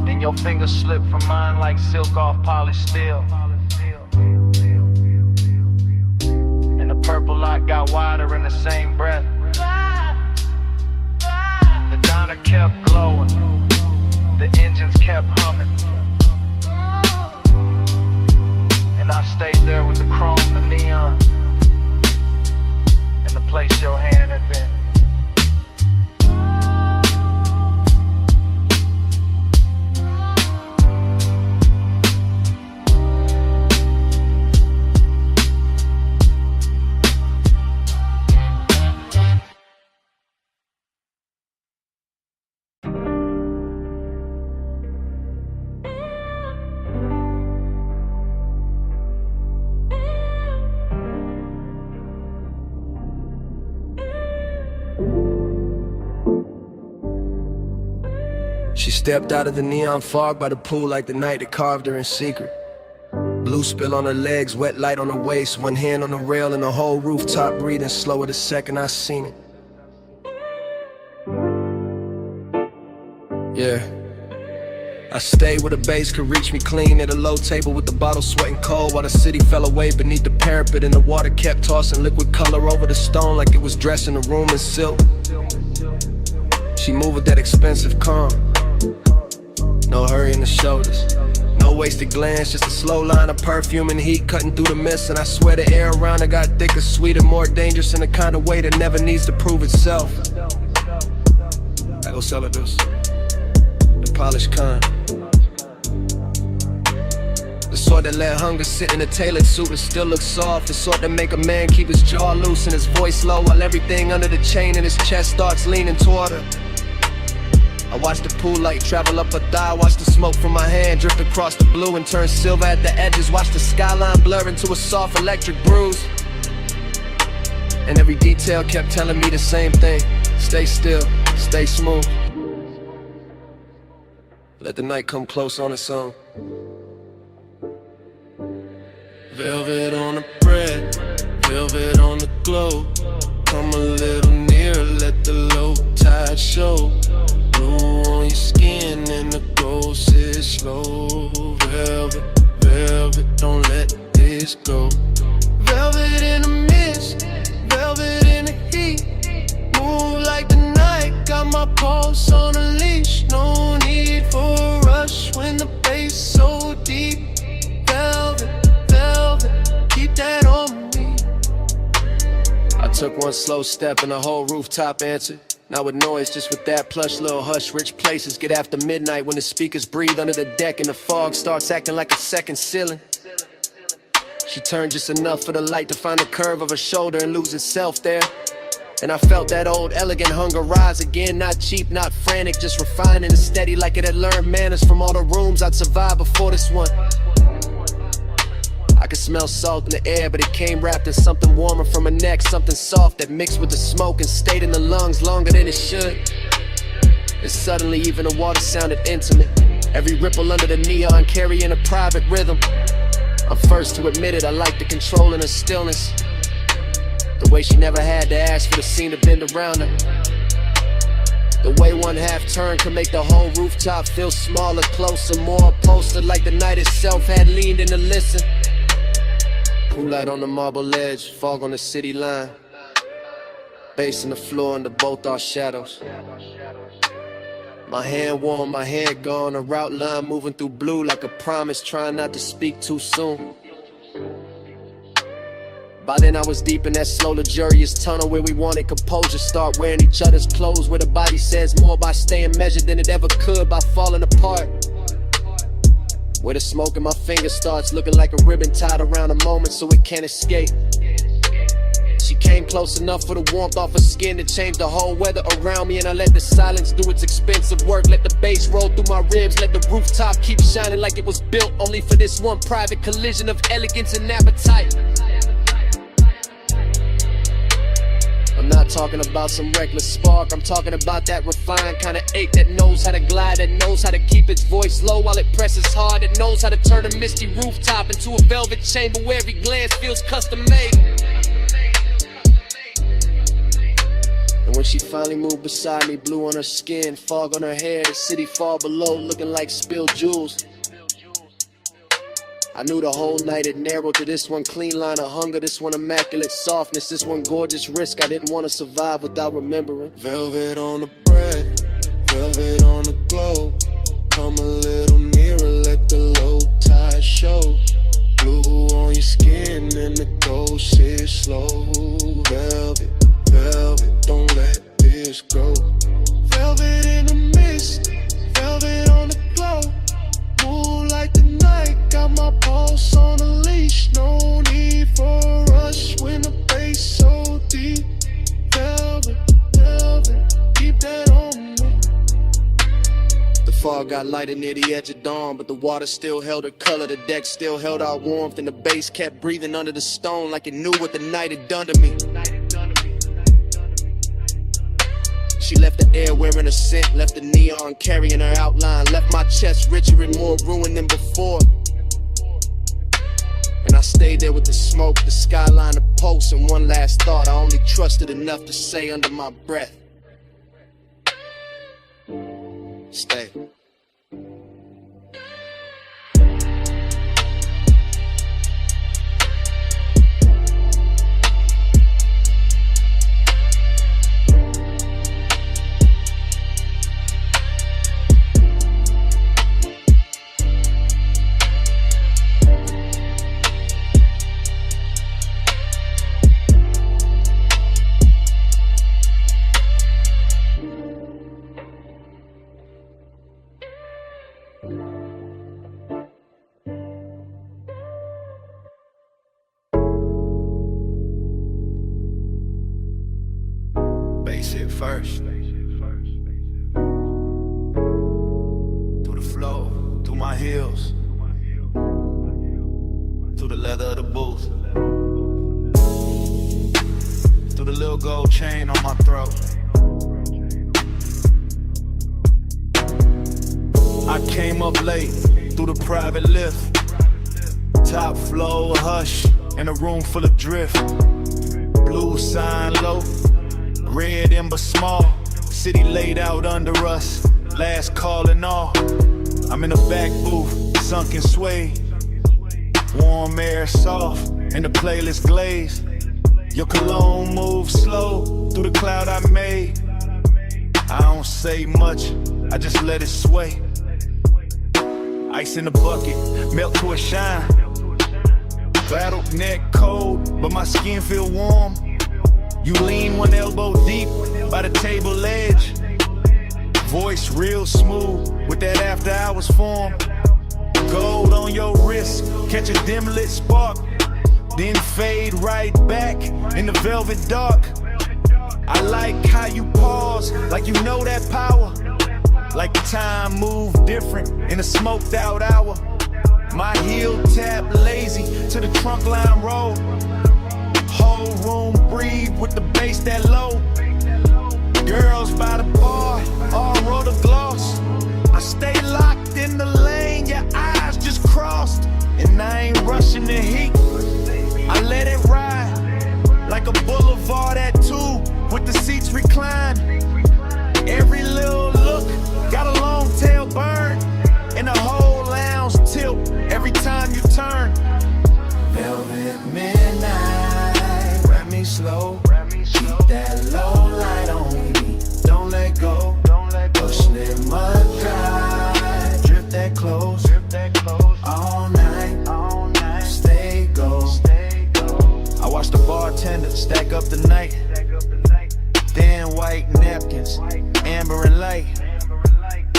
Then your fingers slip from mine like silk off polished steel. And the purple light got wider in the same breath. The diner kept glowing, the engines kept humming. And I stayed there with the chrome, the neon, and the place your hand had been. She stepped out of the neon fog by the pool like the night that carved her in secret. Blue spill on her legs, wet light on her waist, one hand on the rail and the whole rooftop breathing slower the second I seen it. Yeah. I stayed where the bass could reach me clean at a low table with the bottle sweating cold while the city fell away beneath the parapet and the water kept tossing liquid color over the stone like it was dressing the room in silk. She moved with that expensive calm. No hurry in the shoulders, no wasted glance, just a slow line of perfume and heat cutting through the mist. And I swear the air around her got thicker, sweeter, more dangerous in the kind of way that never needs to prove itself. I go sell her this, the polished kind, the sort that let hunger sit in a tailored suit and still look soft, the sort that make a man keep his jaw loose and his voice low while everything under the chain in his chest starts leaning toward her. I watch the pool light travel up her thigh, watch the smoke from my hand drift across the blue and turn silver at the edges, watch the skyline blur into a soft electric bruise. And every detail kept telling me the same thing: stay still, stay smooth. Let the night come close on its own. Velvet on the bread, velvet on the glow. Come a little nearer, let the low tide show. Blue on your skin and the glow sits slow. Velvet, velvet, don't let this go. Velvet in the mist, velvet in the heat. Move like the night, got my pulse on a leash. No need for a rush when the bass so deep. Velvet, velvet, keep that on me. I took one slow step and the whole rooftop answered. Not with noise, just with that plush little hush. Rich places get after midnight when the speakers breathe under the deck and the fog starts acting like a second ceiling. She turned just enough for the light to find the curve of her shoulder and lose itself there. And I felt that old elegant hunger rise again. Not cheap, not frantic, just refined and steady, like it had learned manners from all the rooms I'd survived before this one. I could smell salt in the air, but it came wrapped in something warmer from her neck, something soft that mixed with the smoke and stayed in the lungs longer than it should. And suddenly even the water sounded intimate, every ripple under the neon carrying a private rhythm. I'm first to admit it, I like the control in her stillness, the way she never had to ask for the scene to bend around her. The way one half turn could make the whole rooftop feel smaller, closer, more upholstered, like the night itself had leaned in to listen. Pool light on the marble ledge, fog on the city line. Bass on the floor under both our shadows. My hand warm, my head gone, a route line moving through blue like a promise, trying not to speak too soon. By then I was deep in that slow, luxurious tunnel where we wanted composure, start wearing each other's clothes, where the body says more by staying measured than it ever could by falling apart. Where the smoke in my fingers starts looking like a ribbon tied around a moment so it can't escape. She came close enough for the warmth off her skin to change the whole weather around me. And I let the silence do its expensive work. Let the bass roll through my ribs. Let the rooftop keep shining like it was built only for this one private collision of elegance and appetite. I'm not talking about some reckless spark. I'm talking about that refined kind of ache that knows how to glide, that knows how to keep its voice low while it presses hard, that knows how to turn a misty rooftop into a velvet chamber where every glance feels custom made. And when she finally moved beside me, blue on her skin, fog on her hair, the city far below looking like spilled jewels, I knew the whole night it narrowed to this one clean line of hunger, this one immaculate softness, this one gorgeous risk I didn't want to survive without remembering. Velvet on the bread, velvet on the glow. Come a little nearer, let the low tide show. Blue on your skin and the gold sit slow. Velvet, velvet, don't let this go. Velvet in the mist, velvet on the glow. Moonlight the night, got my pulse on a leash. No need for a rush when the bass so deep. Velvet, velvet, keep that on me. The fog got lighter near the edge of dawn, but the water still held her color. The deck still held our warmth, and the bass kept breathing under the stone like it knew what the night had done to me. She left the air wearing a scent, left the neon carrying her outline, left my chest richer and more ruined than before. And I stayed there with the smoke, the skyline, the pulse, and one last thought I only trusted enough to say under my breath. Stay. Bass hit first. Through the flow, through my heels, through the leather of the booth, through the little gold chain on my throat. I came up late through the private lift, top floor hush in a room full of drift. Blue sign low, red ember small, city laid out under us, last call and all. I'm in the back booth, sunken sway, warm air soft, and the playlist glaze. Your cologne moves slow through the cloud I made. I don't say much, I just let it sway. Ice in the bucket, melt to a shine. Battle neck cold, but my skin feel warm. You lean one elbow deep by the table edge. Voice real smooth with that after hours form. Gold on your wrist, catch a dim lit spark, then fade right back in the velvet dark. I like how you pause, like you know that power. Like the time moved different in a smoked out hour. My heel tap lazy to the trunk line roll. Whole room breathe with the bass that low. Girls by the bar, all roll the gloss. I stay locked in the lane, your eyes just crossed. And I ain't rushing the heat, I let it ride. Like a boulevard at 2 with the seats reclined. Every little look got a long tail burn, and the whole lounge tilt every time you turn. Velvet midnight, wrap me slow, keep that low light on me, don't let go, push it mud dry, drip that close, all night, stay go. I watch the bartender stack up the night, thin white napkins, amber and light.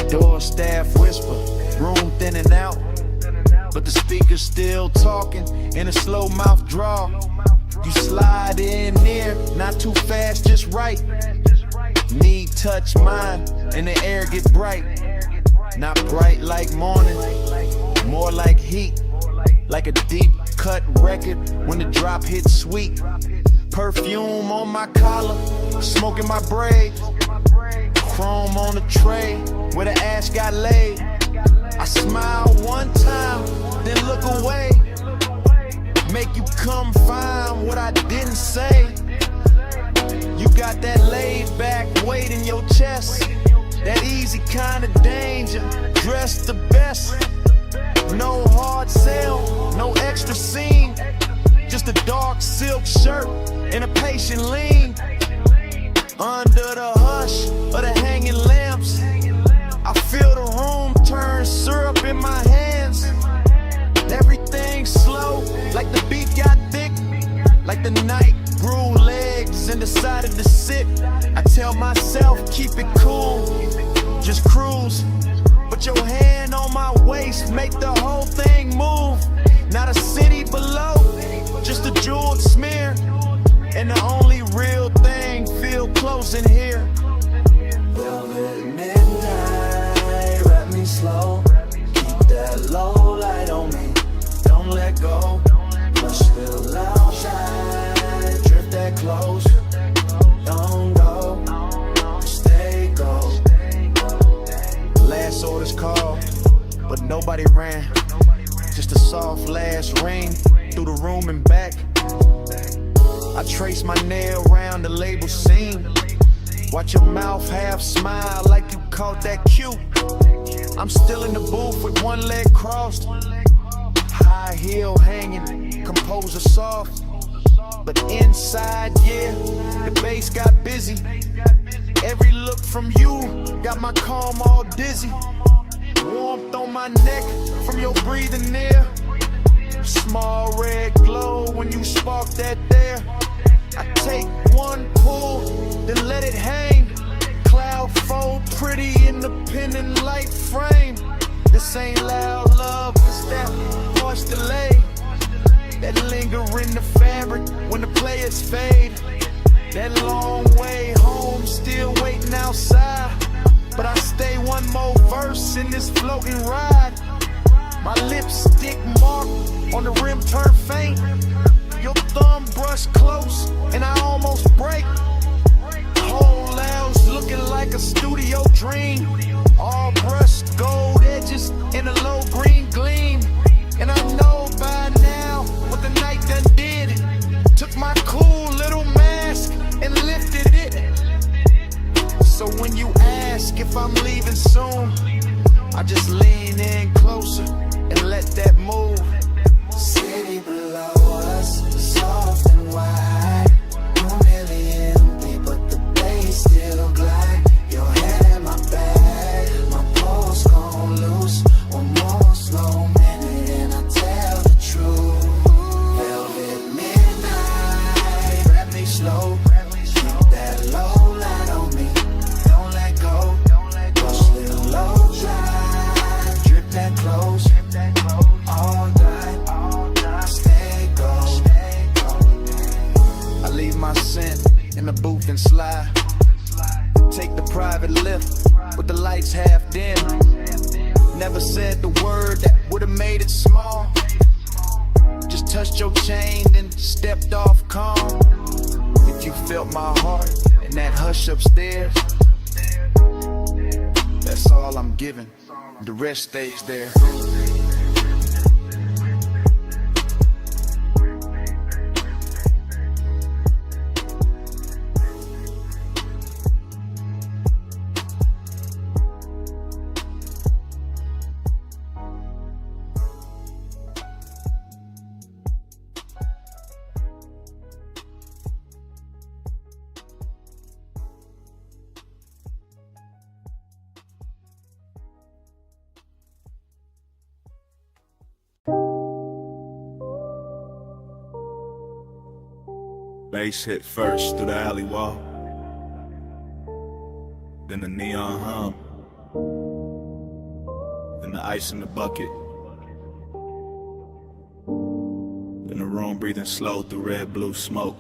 Door staff whisper, room thinning out, but the speaker's still talking in a slow mouth draw. You slide in near, now just right. Need touch mine, and the air get bright. Not bright like morning, more like heat. Like a deep cut record when the drop hits sweet. Perfume on my collar, smoke in my braid. Chrome on the tray where the ash got laid. I smile one time, then look away. Make you come find what I didn't say. You got that laid back weight in your chest. That easy kind of danger, dressed the best. No hard sell, no extra scene. Just a dark silk shirt and a patient lean. Under the hush of the hanging lamps, I feel the room turn syrup in my hands. Everything slow, like the beat got thick. Like the night grew legs and decided to sit. I tell myself, keep it cool, just cruise. Put your hand on my waist, make the whole thing move. Not a city below, just a jeweled smear. And the only real thing feel close in here. Velvet midnight, wrap me slow. Keep that low light on me, don't let go. Brush still outside, drift that close. Don't go, stay go. Last orders called, but nobody ran. Just a soft last ring through the room and back. I trace my nail around the label seam. Watch your mouth half smile like you caught that cue. I'm still in the booth with one leg crossed. High heel hanging, composer soft. But inside, yeah, the bass got busy. Every look from you got my calm all dizzy. Warmth on my neck from your breathing near. Small red glow when you spark that there. I take one pull, then let it hang. Cloud fold pretty independent light frame. This ain't loud love, it's that harsh delay. That linger in the fabric when the players fade. That long way home, still waiting outside. But I stay one more verse in this floating ride. My lipstick mark on the rim turn faint. Your thumb brush close and I almost break. Whole house looking like a studio dream. All brushed gold edges in a low green gleam. And I know by now what the night done did. Took my cool little mask and lifted it. So when you ask if I'm leaving soon, I just lean in closer and let that move. City below us, soft and wide. Room really empty, but the bass still glide. Your head in my bag, my pulse gon' loose. One more slow minute and I tell the truth. Velvet midnight, wrap me slow. Keep that low light on me, don't let go. Brush little low dry, drip that close. All night, stay go. I leave my scent in the booth and slide. Take the private lift with the lights half dim. Never said the word that would've made it small. Just touched your chain then stepped off calm. If you felt my heart in that hush upstairs, that's all I'm giving. The rest stays there. Bass hit first through the alley wall, then the neon hum, then the ice in the bucket, then the room breathing slow through red blue smoke.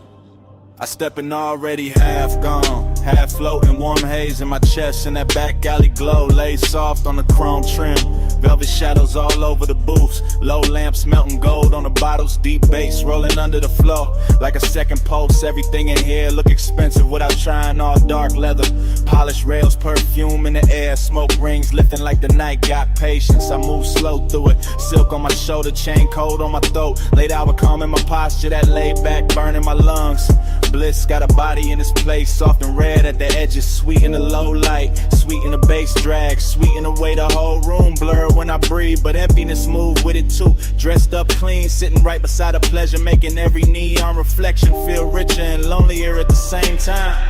I step in already half gone, half floating, warm haze in my chest, and that back alley glow lays soft on the chrome trim. Velvet shadows all over the booths, low lamps melting gold on the bottles, deep bass rolling under the floor like a second pulse. Everything in here look expensive without trying, all dark leather, polished rails, perfume in the air, smoke rings lifting like the night. Got patience, I move slow through it, silk on my shoulder, chain cold on my throat, late hour calm in my posture, that laid back burning my lungs. Bliss got a body in this place, soft and red at the edges, sweet in the low light, sweet in the bass drag, sweet in the way the whole room blur when I breathe, but emptiness move with it too. Dressed up clean, sitting right beside a pleasure, making every neon reflection feel richer and lonelier at the same time.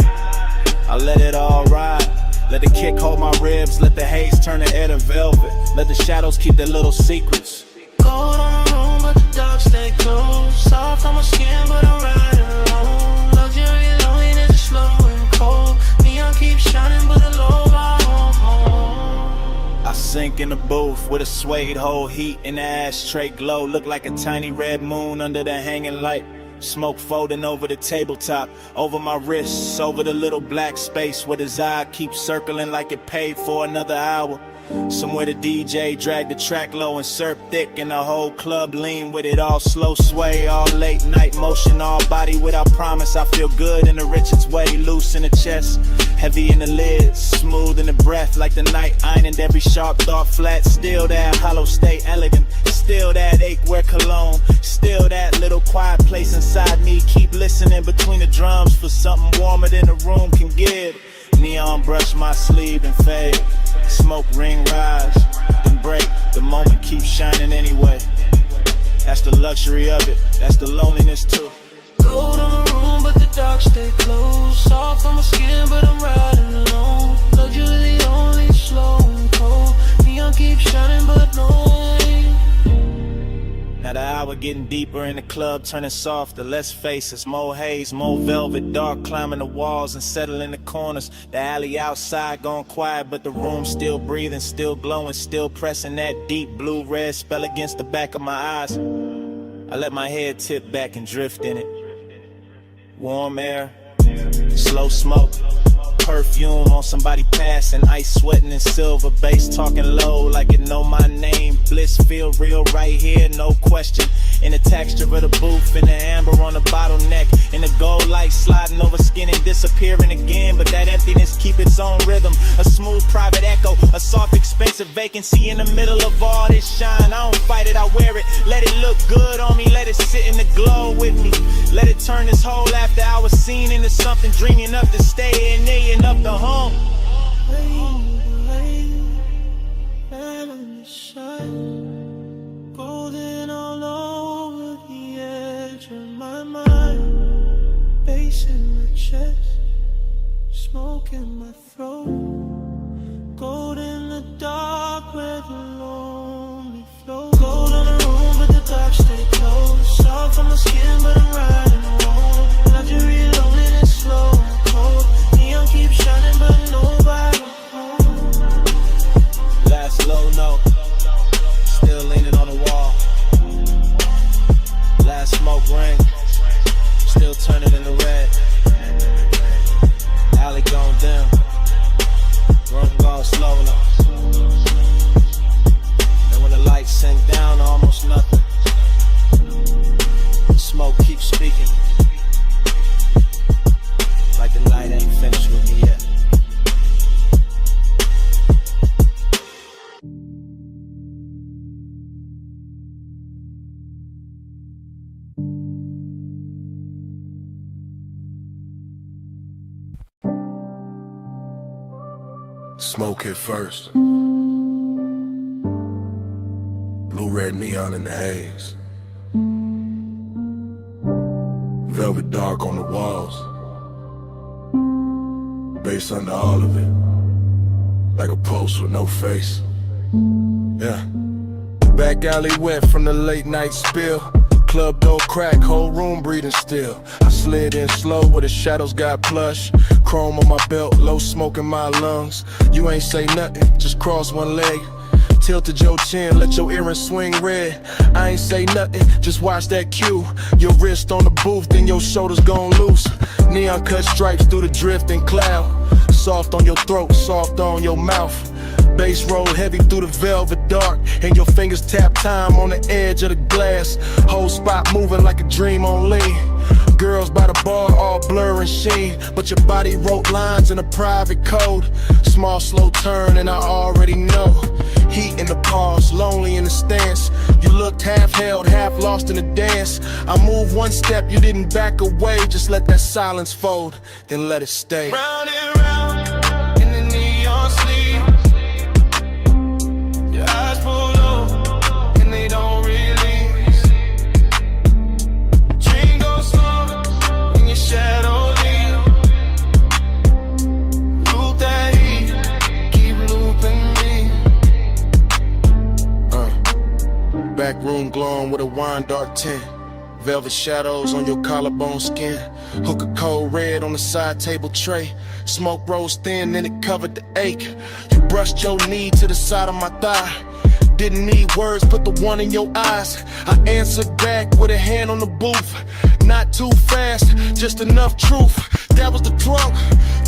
I let it all ride, let the kick hold my ribs, let the haze turn the air to velvet, let the shadows keep their little secrets. Cold on the room, but the dark stay close. Soft on my skin, but I'm riding alone. Luxury loneliness is slow and cold. Neon keeps shining, but the low bar won't hold. I sink in the booth with a suede hole, heat in the ashtray glow, look like a tiny red moon under the hanging light. Smoke folding over the tabletop, over my wrists, over the little black space where his eye keeps circling like it paid for another hour. Somewhere the DJ dragged the track low and surf thick, and the whole club lean with it, all slow sway, all late night motion, all body without promise. I feel good in the richest way, loose in the chest, heavy in the lids, smooth in the breath, like the night ironed every sharp thought flat. Still that hollow stay elegant, still that ache where cologne, still that little quiet place inside me. Keep listening between the drums for something warmer than the room can give. Neon brush my sleeve and fade, smoke ring rise, then break, the moment keeps shining anyway. That's the luxury of it, that's the loneliness too. Cold on the room, but the dark stay close. Soft on my skin, but I'm riding alone. Luxury only slow and cold. Neon keeps shining, but no way. Now the hour getting deeper in the club, turning softer, less faces, more haze, more velvet, dark climbing the walls and settling the corners. The alley outside gone quiet, but the room still breathing, still glowing, still pressing that deep blue-red spell against the back of my eyes. I let my head tip back and drift in it. Warm air, slow smoke, perfume on somebody passing, ice sweating in silver bass, talking low like it know my name. Bliss feel real right here, no question. In the texture of the booth, in the amber on the bottleneck, in the gold light sliding over skin and disappearing again. But that emptiness keep its own rhythm, a smooth private echo, a soft expensive vacancy in the middle of all this shine. I don't fight it, I wear it, let it look good on me, let it sit in the glow with me. Let it turn this whole after hour scene into something dreamy enough to stay in there, enough to home. Golden all over the edge of my mind, bass in my chest, smoke in my throat. Gold in the dark where the lonely flow. Gold on the room, but the dark stay close. Soft on my skin, but I'm riding alone. Luxury loneliness slow and cold. Neon keeps shining, but nobody home. Last low note, still leaning on the wall. Last smoke ring, still turning into red. Alley gone dim, room gone slow now. And when the lights sink down to almost nothing, the smoke keeps speaking, like the night ain't finished with me yet. Smoke hit first. Blue-red neon in the haze. Velvet dark on the walls. Bass under all of it. Like a post with no face. Yeah. Back alley wet from the late night spill. Club door crack, whole room breathing still. I slid in slow where the shadows got plush. Chrome on my belt, low smoke in my lungs. You ain't say nothing, just cross one leg. tilted your chin, let your earrings swing red. I ain't say nothing, just watch that cue. Your wrist on the booth, then your shoulders gon' loose. Neon cut stripes through the drifting cloud. Soft on your throat, soft on your mouth. Bass roll heavy through the velvet dark, and your fingers tap time on the edge of the glass. Whole spot moving like a dream on lean. Girls by the bar all blur and sheen, but your body wrote lines in a private code. Small slow turn and I already know. Heat in the pause, lonely in the stance. You looked half held, half lost in the dance. I moved one step, you didn't back away. Just let that silence fold, then let it stay. Round and round in the neon sleep. Your eyes pull low and they don't release. Dream goes slow in your shadow leave. Loop that heat, keep looping me. Back room glowing with a wine dark tint. Velvet shadows on your collarbone skin. Hook a cold red on the side table tray. Smoke rose thin and it covered the ache. You brushed your knee to the side of my thigh. Didn't need words, put the one in your eyes. I answered back with a hand on the booth. Not too fast, just enough truth. That was the trunk,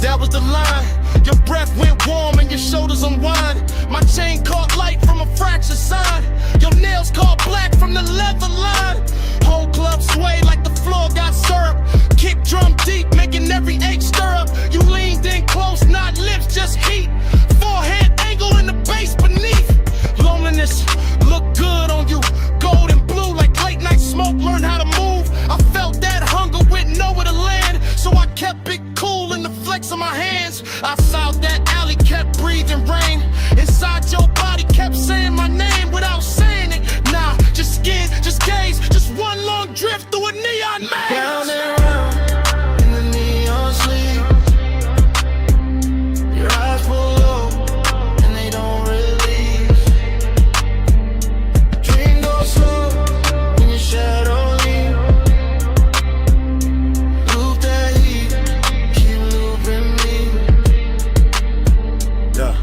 that was the line. Your breath went warm and your shoulders unwind. My chain caught light from a fractured sign. Your nails caught black from the leather line. Whole club swayed like the floor got syrup. Kick drum deep, making every ache stir up. You leaned in close, not lips, just heat. Forehead angle in the bass beneath. Loneliness looked good on you. Gold and blue like late night smoke. Learn how to move. I felt that hunger with nowhere to land, so I kept it cool in the flex of my hands. I south that alley, kept breathing rain. Inside your body kept saying my name without saying it. Nah, just skin, just gaze, just one long drift through a neon maze. Round and round in the neon sleep. Your eyes pull low and they don't release. Dream goes slow when your shadow leave. Loop that heat, keep looping me. Yeah.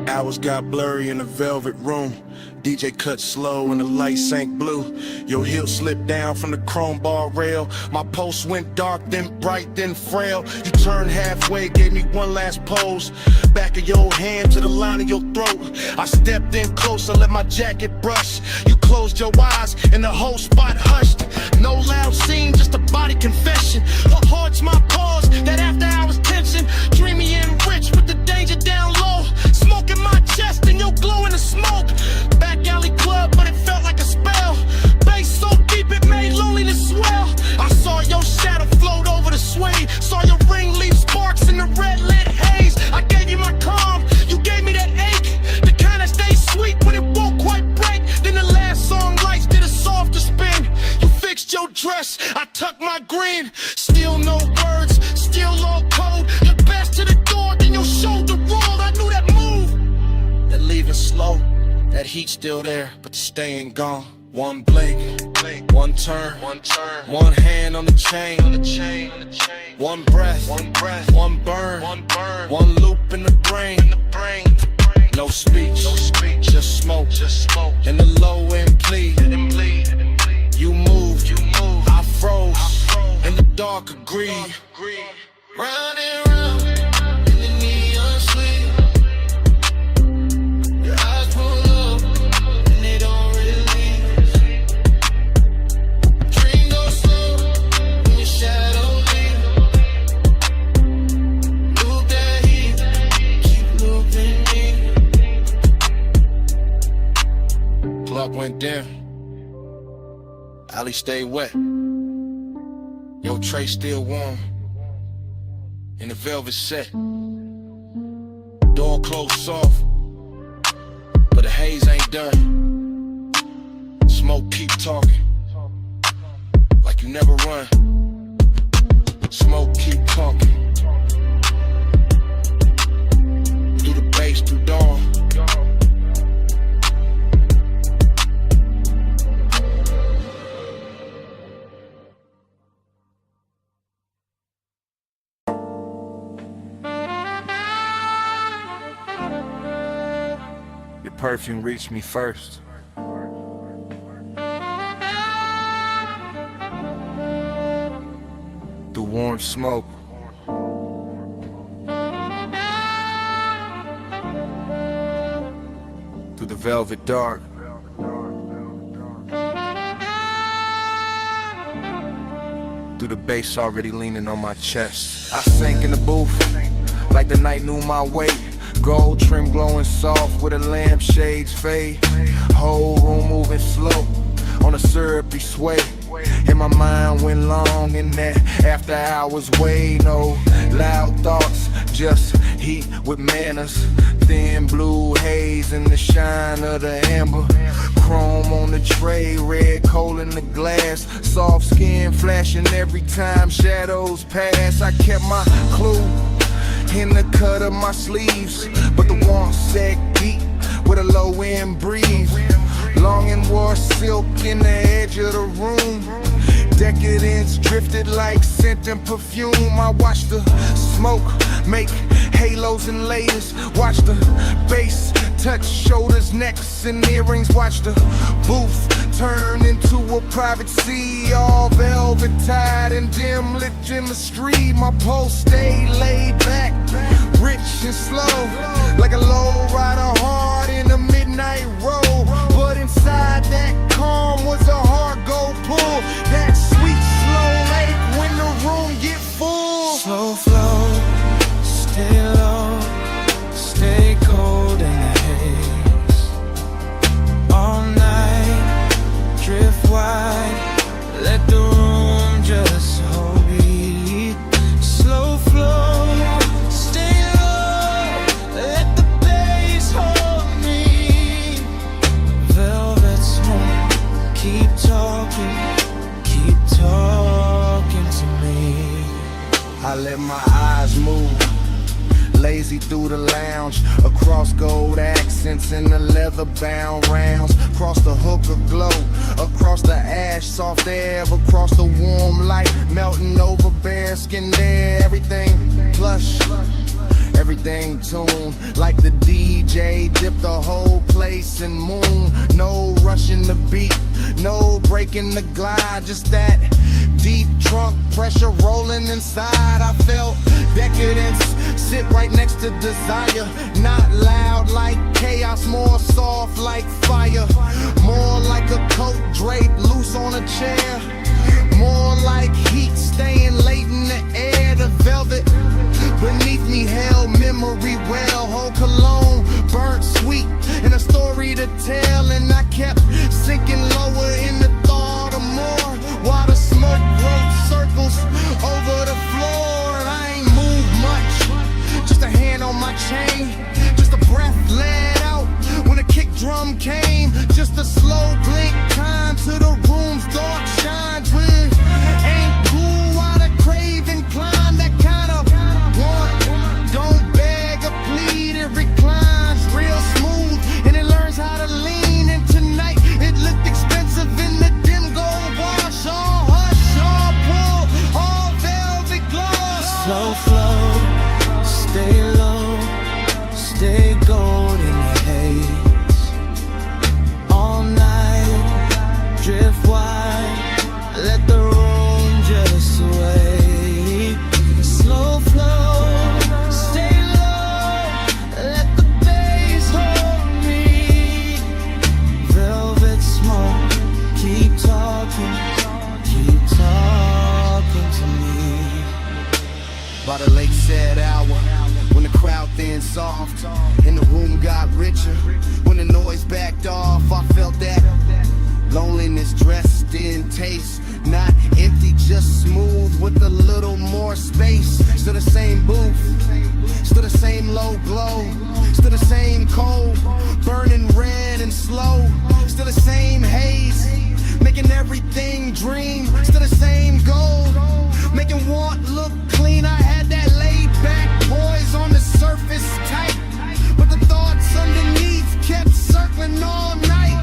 Hours got blurry in the velvet room. DJ cut slow and the light sank blue. Your heel slipped down from the chrome bar rail. My pulse went dark, then bright, then frail. You turned halfway, gave me one last pose. Back of your hand to the line of your throat. I stepped in closer, let my jacket brush. You closed your eyes and the whole spot hushed. No loud scene, just a body confession. What haunts my pause, that after hours tension. Dreamy and rich with the danger down low. Smoke in my chest and your glow in the smoke. Back alley club, but it felt like a spell. Bass so deep it made loneliness swell. I saw your shadow float over the swing. Saw your ring leave sparks in the red lit haze. I gave you my calm, you gave me that ache. The kind that stays sweet when it won't quite break. Then the last song lights did a softer spin. You fixed your dress, I tucked my green. Still no words, still all cold. Your best to the door, then your shoulder rolled. I knew that move, that leaving slow. That heat still there, but the stain gone. One blink, one turn, one hand on the chain, one breath, one burn, one loop in the brain. No speech, just smoke, and the low end plead. You moved, I froze, and the dark agreed. Round and round in the neon sleep. Your eyes pull up and they don't release. Dream goes slow when your shadow leave. Loop that heat, keep looping me. Clock went dim, alley stayed wet. Your tray still warm in the velvet set. Door closed soft, but the haze ain't done. Smoke keep talking, like you never run. Smoke keep talking, through the bass, through dawn. perfume reached me first. Through warm smoke, through the velvet dark, through the bass already leaning on my chest. I sank in the booth like the night knew my weight. Gold trim glowing soft with a lampshade's fade. Whole room moving slow on a syrupy sway. And my mind went long in that after hours way. No loud thoughts, just heat with manners. Thin blue haze in the shine of the amber. Chrome on the tray, red coal in the glass. Soft skin flashing every time shadows pass. I kept my clue in the cut of my sleeves, but the warmth set deep with a low end breeze. Longing wore silk in the edge of the room. Decadence drifted like scent and perfume. I watched the smoke make halos and layers. Watch the bass touch shoulders, necks, and earrings. Watch the booth turn into a private sea. All velvet tied and dim lit chemistry. My pulse stayed laid back, rich and slow, like a low rider hard in a midnight roll. But inside that calm was a hard gold pull. That sweet slow lake when the room get full. Slow flow, stay low, stay cold in the haze. All night, drift wide, let the room just hold me. Slow flow, stay low, let the bass hold me. Velvet smoke, keep talking to me. I let my eyes move, lazy through the lounge, across gold accents in the leather bound rounds, across the hookah glow, across the ash soft air, across the warm light, melting over bare skin there. Everything plush, everything tuned, like the DJ dipped the whole place in moon. No rushing the beat, no breaking the glide, just that deep trunk pressure rolling inside. I felt decadence sit right next to desire. Not loud like chaos, more soft like fire. More like a coat draped loose on a chair. More like heat staying late in the air. The velvet beneath me held memory well. Whole cologne burnt sweet and a story to tell. And I kept sinking lower in the thought of more, while the smoke wrote circles over the floor. And I ain't moved much, just a hand on my chain, just a breath let out when a kick drum came. Just a slow blink time to the room's dark shine. Twin ain't cool while the craving climb. That kind of want, don't beg or plead, it reclines real smooth and it learns how to lean. And tonight it looked expensive in the dim gold wash. All hush, all pull, all velvet gloss. Slow flow, stay low, stay gold in the haze. All night, drift wide, let the room just sway. Slow flow, stay low, let the bass hold me. Velvet smoke, keep talking to me. By the lake said hour, when the crowd thinned soft and the room got richer, when the noise backed off, I felt that loneliness dressed in taste. Not empty, just smooth with a little more space. Still the same booth, still the same low glow, still the same cold, burning red and slow. Still the same haze, making everything dream. Still the same gold, making want look clean. I had that laid back poise on the surface tight, but the thoughts underneath kept circling all night.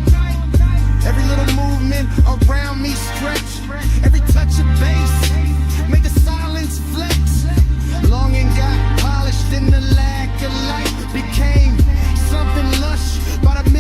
Every little movement around me stretch, every touch of bass made the silence flex. Longing got polished and the lack of light became something lush by the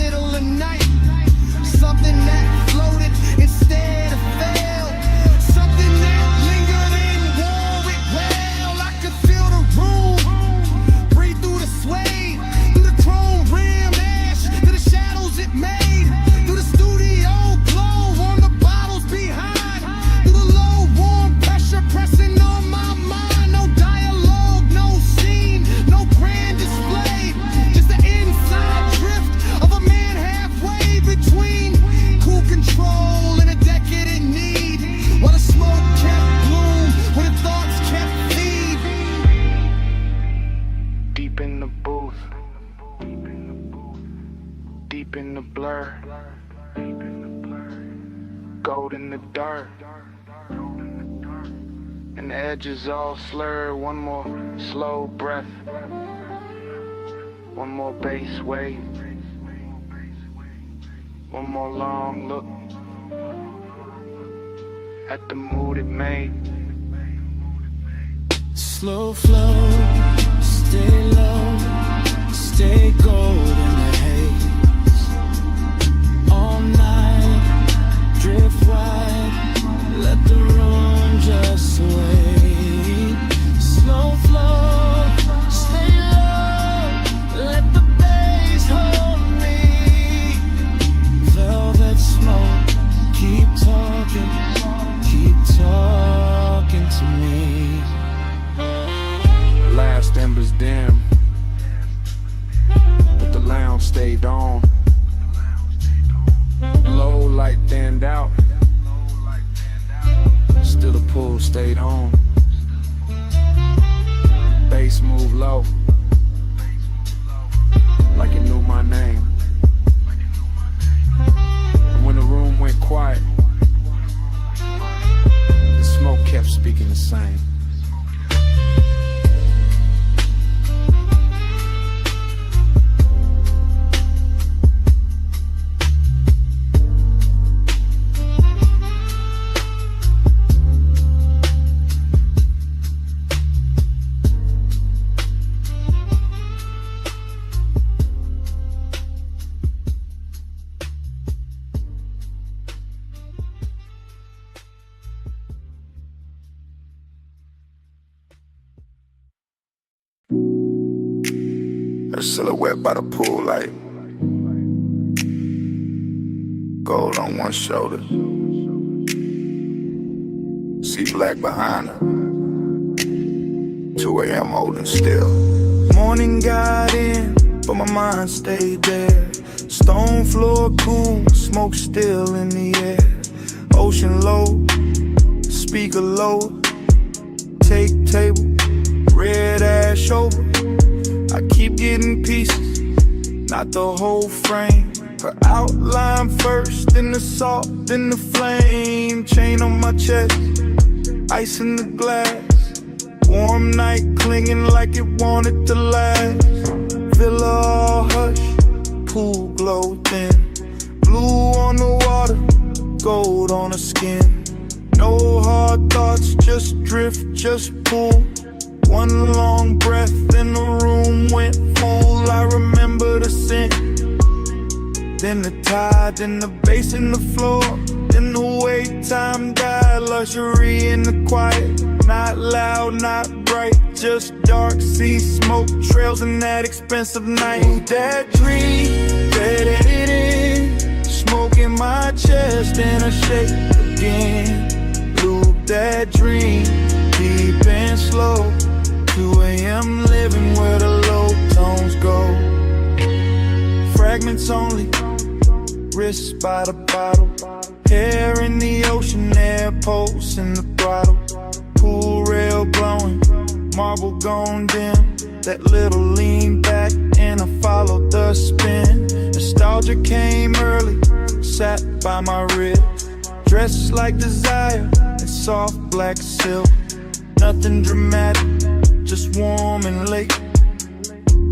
in the dark, and the edges all slurred. One more slow breath, one more bass wave, one more long look at the mood it made. Slow flow, stay low, stay gold in the haze. All night, drift wide, let the room just wait. Slow flow, stay low, let the bass hold me. Velvet smoke, keep talking to me. Last embers dim, but the lounge stayed on. Low light thinned out, still the pool stayed on. Bass moved low, like it knew my name. And when the room went quiet, the smoke kept speaking the same. Her silhouette by the pool light, gold on one shoulder, see black behind her. 2 a.m. holding still. Morning got in, but my mind stayed there. Stone floor cool, smoke still in the air. Ocean low, speaker low, take table, red ash over. I keep getting pieces, not the whole frame. Her outline first, then the salt, then the flame. Chain on my chest, ice in the glass. Warm night clinging like it wanted to last. Villa all hush, pool glow thin. Blue on the water, gold on the skin. No hard thoughts, just drift, just pull. One long breath and the room went full. I remember the scent, then the tide, then the bass in the floor, then the way time died. Luxury in the quiet, not loud, not bright, just dark sea smoke trails in that expensive night. That dream, dead in, smoke in my chest and I shake again. Loop that dream, deep and slow. 2 a.m. living where the low tones go. Fragments only, wrists by the bottle. Hair in the ocean, air pulse in the throttle. Pool rail blowing, marble gone dim. That little lean back and I followed the spin. Nostalgia came early, sat by my rib. Dressed like desire in soft black silk. Nothing dramatic, just warm and late.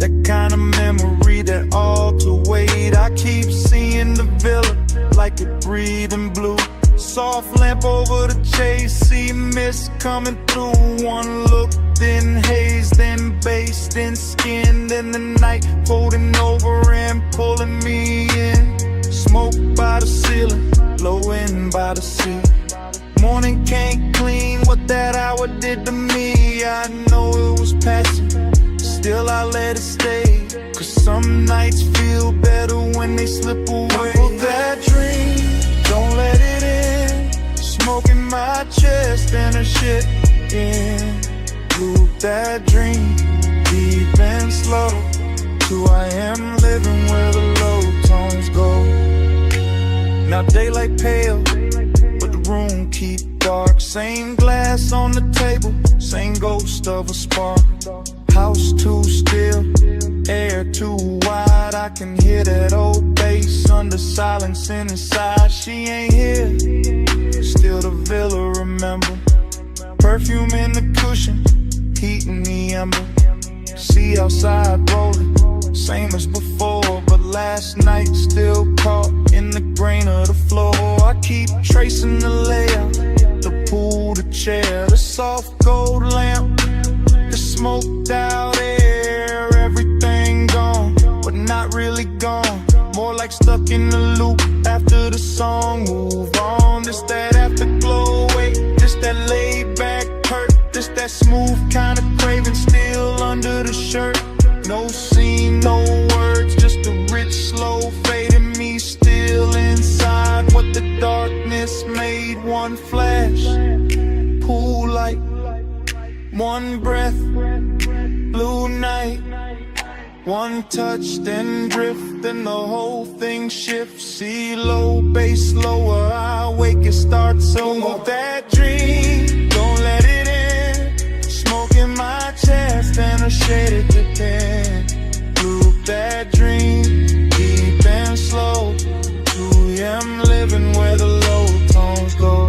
That kind of memory that all to wait. I keep seeing the villa like it breathing blue. Soft lamp over the chase, see mist coming through. One look, then haze, then bass, then skin, then the night folding over and pulling me in. Smoke by the ceiling, blowing by the sea. Morning can't clean what that hour did to me. I know it was passing, still I let it stay. Cause some nights feel better when they slip away. Pull that dream, don't let it in. Smoke in my chest and a shit in. Loop that dream, deep and slow. 2 a.m. living where the low tones go. Now daylight pale, but the room keep dark. Same glass on the table, same ghost of a spark. House too still, air too wide. I can hear that old bass under silence and inside. She ain't here, still the villa, remember. Perfume in the cushion, heat in the ember. See outside rolling, same as before, but last night still caught in the grain of the floor. I keep tracing the layout, the pool, the chair, the soft gold lamp, the smoked out air. Everything gone, but not really gone. More like stuck in the loop after the song move on. This that afterglow, wait, this that laid back hurt, this that smooth kind of craving still under the shirt. No scene, no words, just a rich slow fade in me still inside what the darkness made. One flash, pool light, one breath, blue night. One touch, then drift, then the whole thing shifts. See low, bass lower, I wake, it starts so move that dream, don't let it in. Smoke in my chest and a shade at the pen. Loop that dream, deep and slow. 2 a.m. living where the low tones go.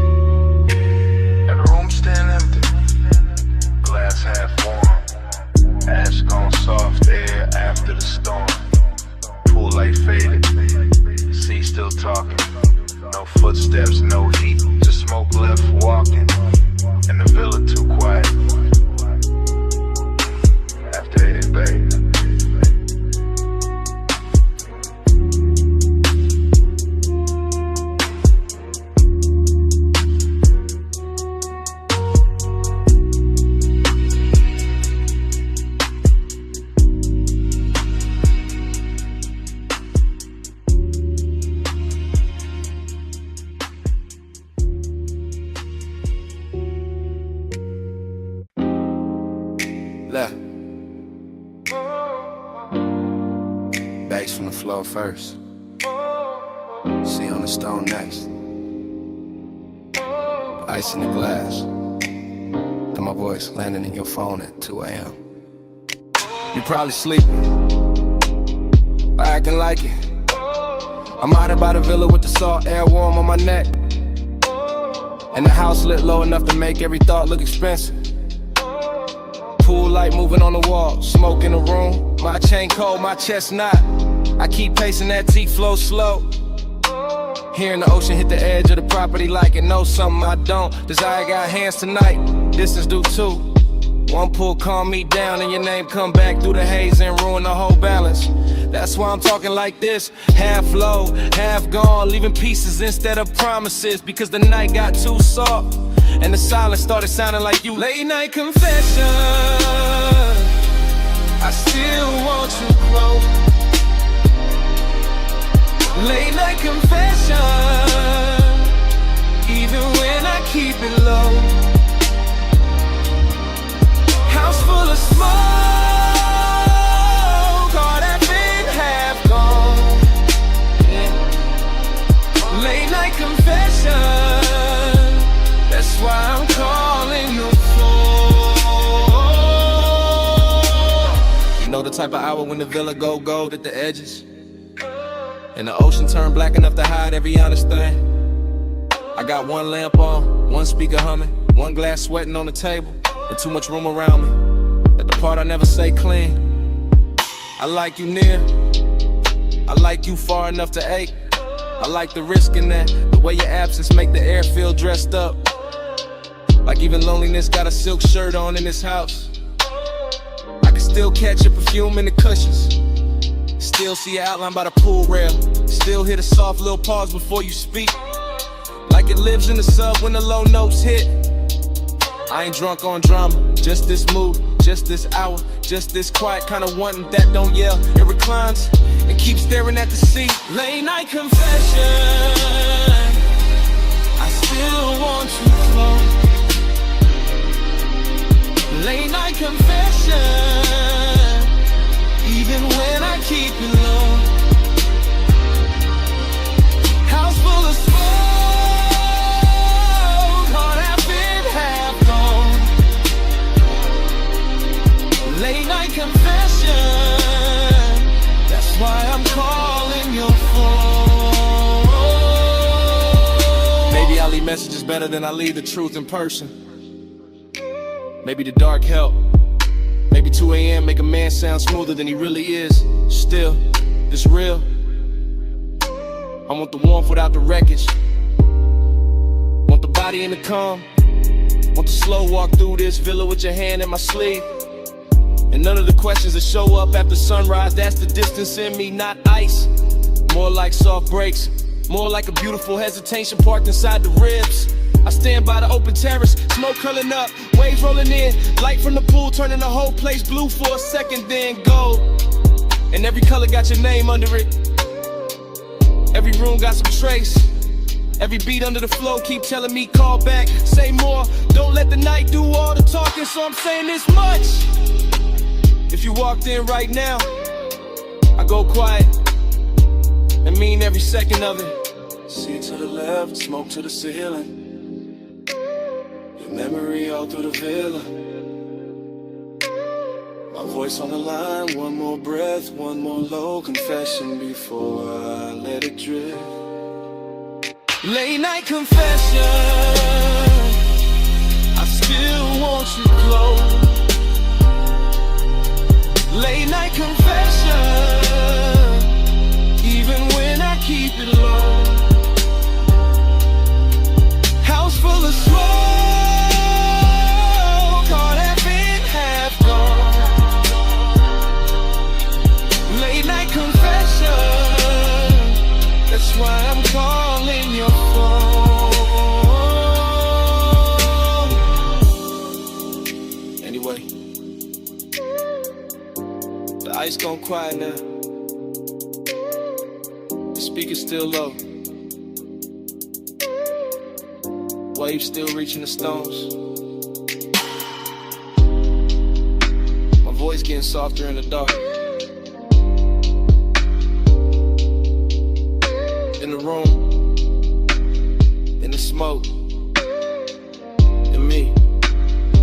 And the room still empty, glass half warm. Ash gone soft air after the storm. Pool light faded, sea still talking. No footsteps, no heat, just smoke left walking. And the villa too quiet after 80 Bay. Left. Bass from the floor first. See on the stone next. Ice in the glass. And my voice landing in your phone at 2 a.m. You probably sleeping, acting like it. I'm out here by the villa with the salt air warm on my neck. And the house lit low enough to make every thought look expensive. Pool light moving on the wall, smoke in the room. My chain cold, my chest not. I keep pacing that T-flow slow. Hearing the ocean hit the edge of the property like it knows something I don't. Desire got hands tonight, distance do too. One pull calm me down and your name come back through the haze and ruin the whole balance. That's why I'm talking like this, half low, half gone, leaving pieces instead of promises. Because the night got too soft and the silence started sounding like you. Late night confession, I still want you close. Late night confession, even when I keep it low. House full of smoke, all that been half gone. Yeah. Late night confession, that's why I'm calling your phone. You know the type of hour when the villa go gold at the edges, and the ocean turn black enough to hide every honest thing. I got one lamp on, one speaker humming, one glass sweating on the table, and too much room around me. At the part I never say clean. I like you near, I like you far enough to ache. I like the risk in that, the way your absence make the air feel dressed up. Like even loneliness got a silk shirt on in this house. I can still catch your perfume in the cushions. Still see your outline by the pool rail. Still hear the soft little pause before you speak. Like it lives in the sub when the low notes hit. I ain't drunk on drama, just this mood, just this hour, just this quiet kind of wanting that don't yell. It reclines and keeps staring at the sea. Late night confession, I still want you close. Late night confession, even when I keep it low. House full of smoke, all that been half gone. Late night confession, that's why I'm calling your phone. Maybe I I leave messages better than I leave the truth in person. Maybe the dark help. Maybe 2 a.m. make a man sound smoother than he really is. Still, it's real. I want the warmth without the wreckage. Want the body in the calm. Want the slow walk through this villa with your hand in my sleeve. And none of the questions that show up after sunrise, that's the distance in me, not ice. More like soft breaks, more like a beautiful hesitation parked inside the ribs. I stand by the open terrace, smoke curling up, waves rolling in, light from the pool turning the whole place blue for a second, then gold. And every color got your name under it. Every room got some trace. Every beat under the flow keep telling me call back, say more. Don't let the night do all the talking, so I'm saying this much. If you walked in right now, I go quiet and mean every second of it. See to the left, smoke to the ceiling. Your memory all through the villa. My voice on the line, one more breath, one more low confession before I let it drift. Late night confession, I still want you close. Late night confession, even when I keep it low. House full of smoke, heart half in, half gone. Late night confession, that's why I'm calling your phone. Anyway, the ice gone quiet now. The speaker's still low. Waves still reaching the stones. My voice getting softer in the dark. In the room, in the smoke, and me,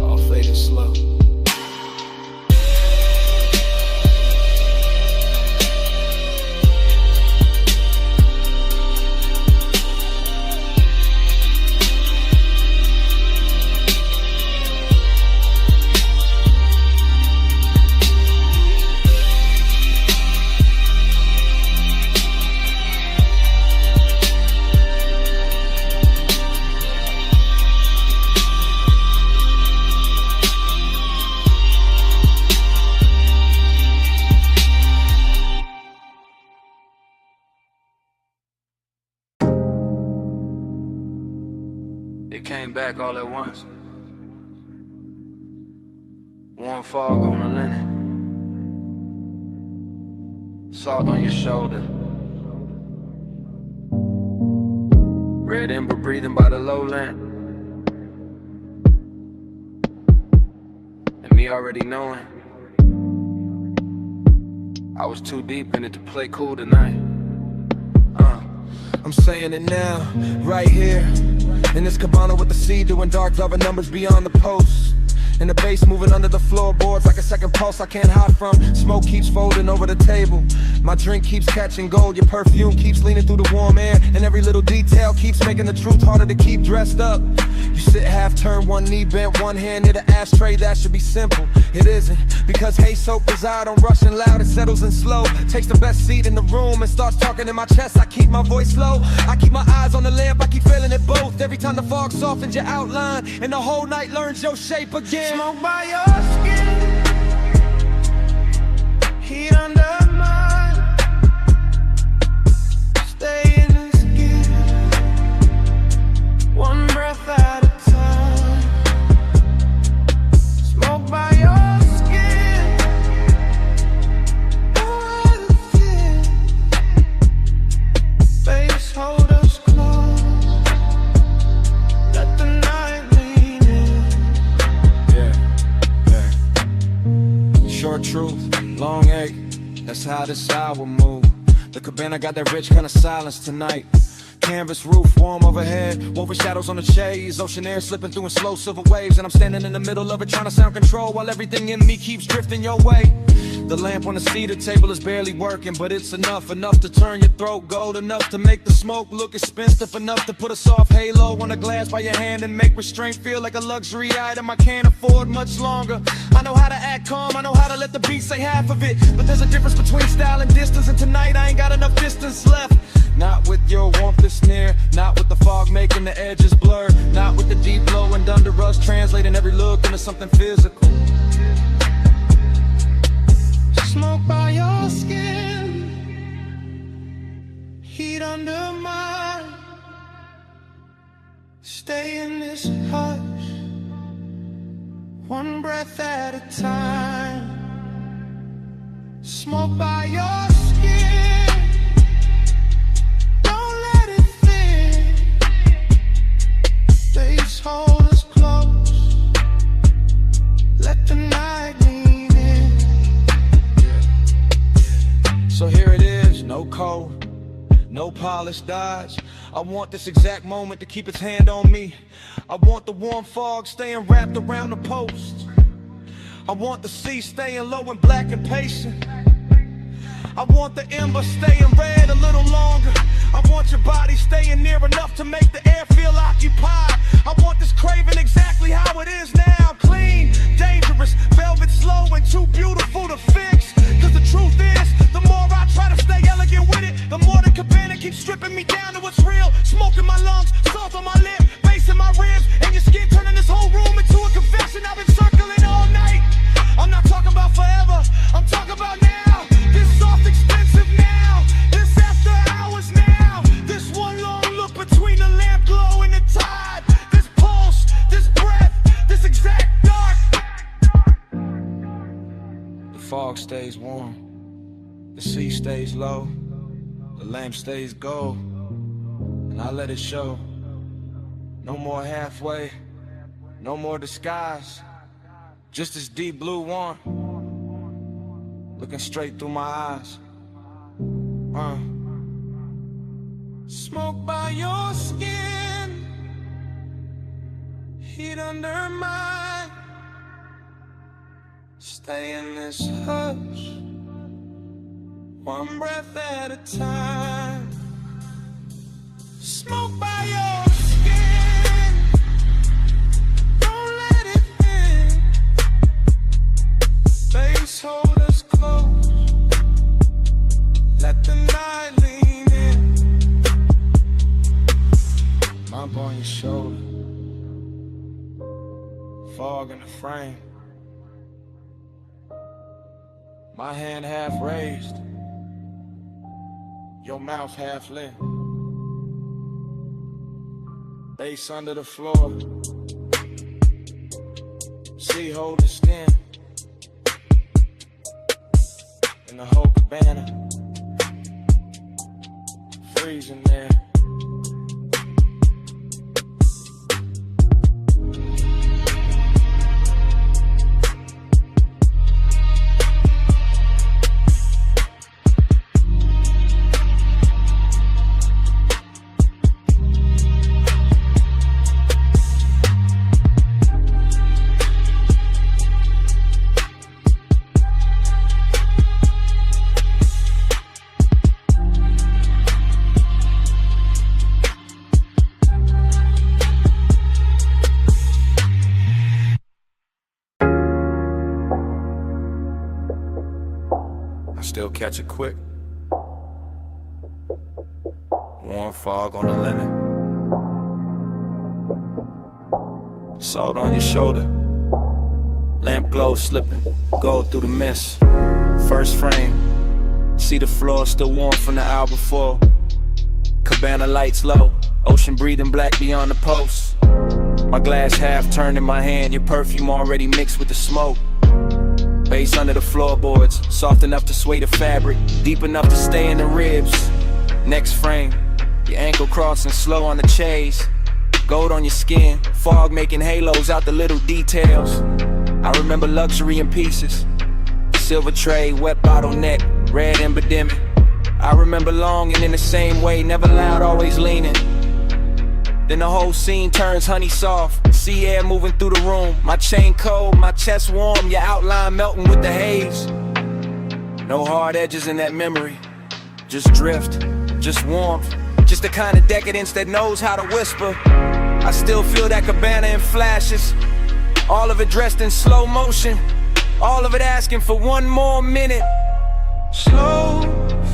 all fading slow. It came back all at once. Warm fog on the linen, salt on your shoulder, red ember breathing by the lowland, and me already knowing I was too deep in it to play cool tonight. I'm saying it now, right here, in this cabana with the sea, doing dark love and numbers beyond the post. And the bass moving under the floorboards like a second pulse I can't hide from. Smoke keeps folding over the table. My drink keeps catching gold. Your perfume keeps leaning through the warm air. And every little detail keeps making the truth harder to keep dressed up. You sit half turned, one knee bent, one hand near the ashtray. That should be simple. It isn't, because hey soap I don't rush and loud, it settles in slow. Takes the best seat in the room and starts talking in my chest. I keep my voice low, I keep my eyes on the lamp, I keep feeling it both. Every time the fog softens your outline and the whole night learns your shape again. Smoke by your skin, heat under mine. Stay in the skin, one breath at a time. Smoke by your skin, face hold us close. Let the night lean in. Short truth, long ache, that's how this hour move. The cabana got that rich kind of silence tonight. Canvas roof, warm overhead, woven shadows on the shades, ocean air slipping through in slow silver waves, and I'm standing in the middle of it trying to sound control while everything in me keeps drifting your way. The lamp on the cedar table is barely working, but it's enough to turn your throat gold, enough to make the smoke look expensive, enough to put a soft halo on a glass by your hand and make restraint feel like a luxury item I can't afford much longer. I know how to act calm, I know how to let the beat say half of it, but there's a difference between style and distance, and tonight I ain't got enough distance left. Not with your warmth that's near, not with the fog making the edges blur, not with the deep glow and under us translating every look into something physical. Smoke by your skin, heat under mine. Stay in this hush, one breath at a time. Smoke by your skin, don't let it thin. Please hold us close, let the night lean in. So here it is, no cold, no polished dodge. I want this exact moment to keep its hand on me. I want the warm fog staying wrapped around the post. I want the sea staying low and black and patient. I want the ember staying red a little longer. I want your body staying near enough to make the air feel occupied. I want this craving exactly how it is now. Clean, dangerous, velvet slow and too beautiful to fix. Cause the truth is, the more I try to stay elegant with it, the more the cabana keeps stripping me down to what's real. Smoke in my lungs, salt on my lip, bass in my ribs, and your skin turning this whole room into a confession. I've been circling all night. I'm not talking about forever, I'm talking about now. This soft expensive now, this after hours now. This one long look between the lamp glow and the tide. This pulse, this breath, this exact dark. The fog stays warm, the sea stays low, the lamp stays gold, and I let it show. No more halfway, no more disguise, just this deep blue one, looking straight through my eyes. Smoke by your skin, heat under mine. Stay in this hush, one breath at a time. Smoke by your skin, don't let it in. Face hold us close, let the night lean in. Mop on your shoulder, fog in the frame. My hand half raised, your mouth half lit. Bass under the floor, sea hold the skin. In the whole cabana, freezing there. Still catch it quick. Warm fog on the linen. Salt on your shoulder. Lamp glow slipping. Gold through the mist. First frame. See the floor still warm from the hour before. Cabana lights low. Ocean breathing black beyond the post. My glass half turned in my hand. Your perfume already mixed with the smoke. Bass under the floorboards, soft enough to sway the fabric, deep enough to stay in the ribs. Next frame, your ankle crossing slow on the chase. Gold on your skin, fog making halos out the little details. I remember luxury in pieces. Silver tray, wet bottleneck, red ember dimming. I remember longing in the same way, never loud, always leaning. Then the whole scene turns honey soft, sea air moving through the room. My chain cold, my chest warm, your outline melting with the haze. No hard edges in that memory. Just drift, just warmth, just the kind of decadence that knows how to whisper. I still feel that cabana in flashes, all of it dressed in slow motion, all of it asking for one more minute. Slow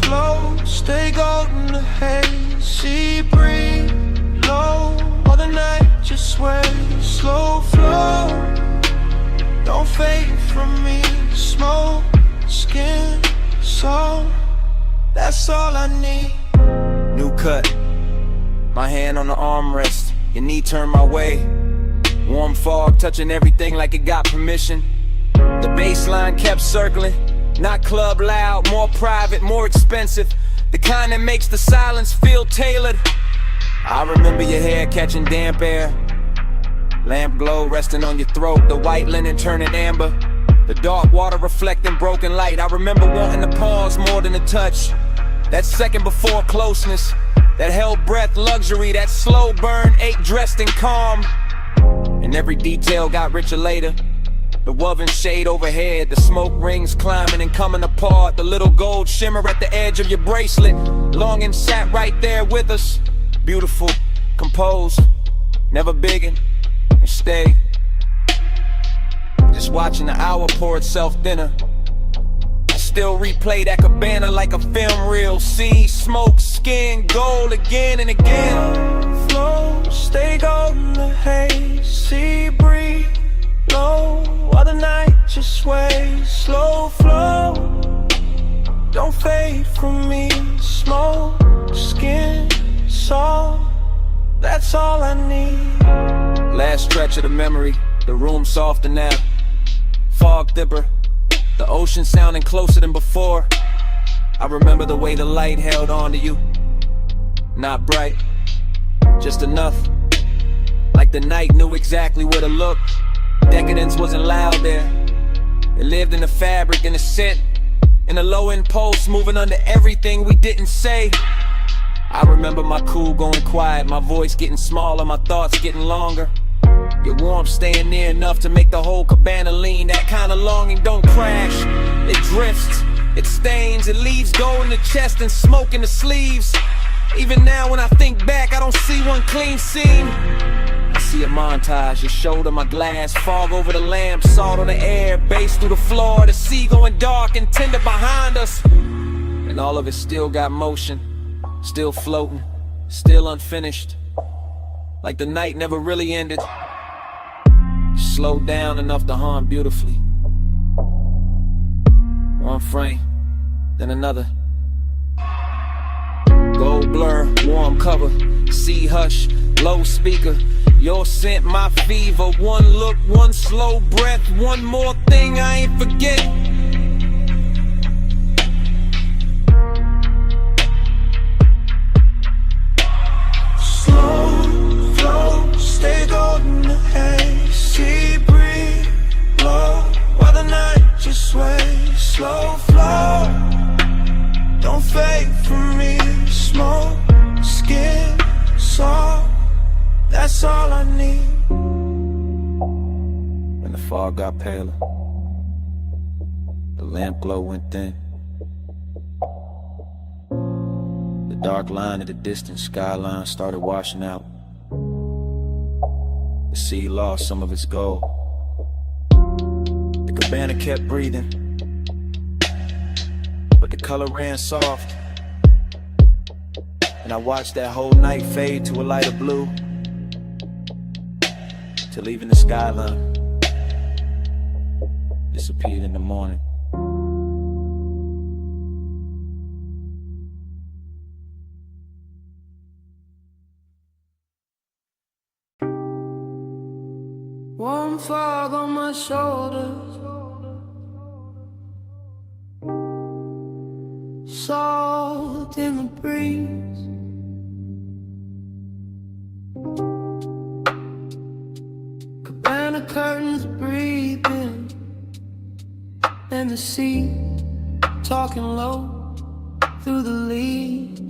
flow, stay golden the haze, sea breeze, low, all the night just sways. Slow flow, don't fade from me, smoke, skin, soul, that's all I need. New cut, my hand on the armrest, your knee turned my way. Warm fog touching everything like it got permission. The bass line kept circling, not club loud, more private, more expensive, the kind that makes the silence feel tailored. I remember your hair catching damp air, lamp glow resting on your throat, the white linen turning amber, the dark water reflecting broken light. I remember wanting to pause more than a touch, that second before closeness, that held breath luxury, that slow burn ache dressed in calm. And every detail got richer later. The woven shade overhead, the smoke rings climbing and coming apart, the little gold shimmer at the edge of your bracelet. Longing sat right there with us, beautiful, composed, never biggin', and stay. Just watching the hour pour itself thinner. I still replay that cabana like a film reel. See smoke, skin, gold again and again. Flow, stay golden the haze, sea breeze, low, while the night just sways. Slow flow, don't fade from me, smoke, skin, soul, that's all I need. Last stretch of the memory, the room softer now, fog thicker, the ocean sounding closer than before. I remember the way the light held on to you, not bright, just enough, like the night knew exactly where to look. Decadence wasn't loud there, it lived in the fabric, in the scent, in the low impulse, moving under everything we didn't say. I remember my cool going quiet, my voice getting smaller, my thoughts getting longer. Your warmth staying near enough to make the whole cabana lean. That kind of longing don't crash, it drifts, it stains, it leaves gold in the chest and smoke in the sleeves. Even now when I think back, I don't see one clean scene. I see a montage, your shoulder, my glass, fog over the lamp, salt on the air, bass through the floor, the sea going dark and tender behind us. And all of it still got motion, still floating, still unfinished, like the night never really ended. Slowed down enough to haunt beautifully. One frame, then another. Gold blur, warm cover, sea hush, low speaker. Your scent, my fever. One look, one slow breath, one more thing I ain't forget. Slow flow, stay golden the haze, sea breeze, low, while the night just sways. Slow flow, don't fade from me, smoke, skin, soul, that's all I need. When the fog got paler, the lamp glow went thin. The dark line of the distant skyline started washing out. The sea lost some of its gold. The cabana kept breathing, but the color ran soft. And I watched that whole night fade to a lighter blue, till even the skyline disappeared in the morning. Warm fog on my shoulders, salt in the breeze. Cabana curtains breathing, and the sea talking low through the leaves.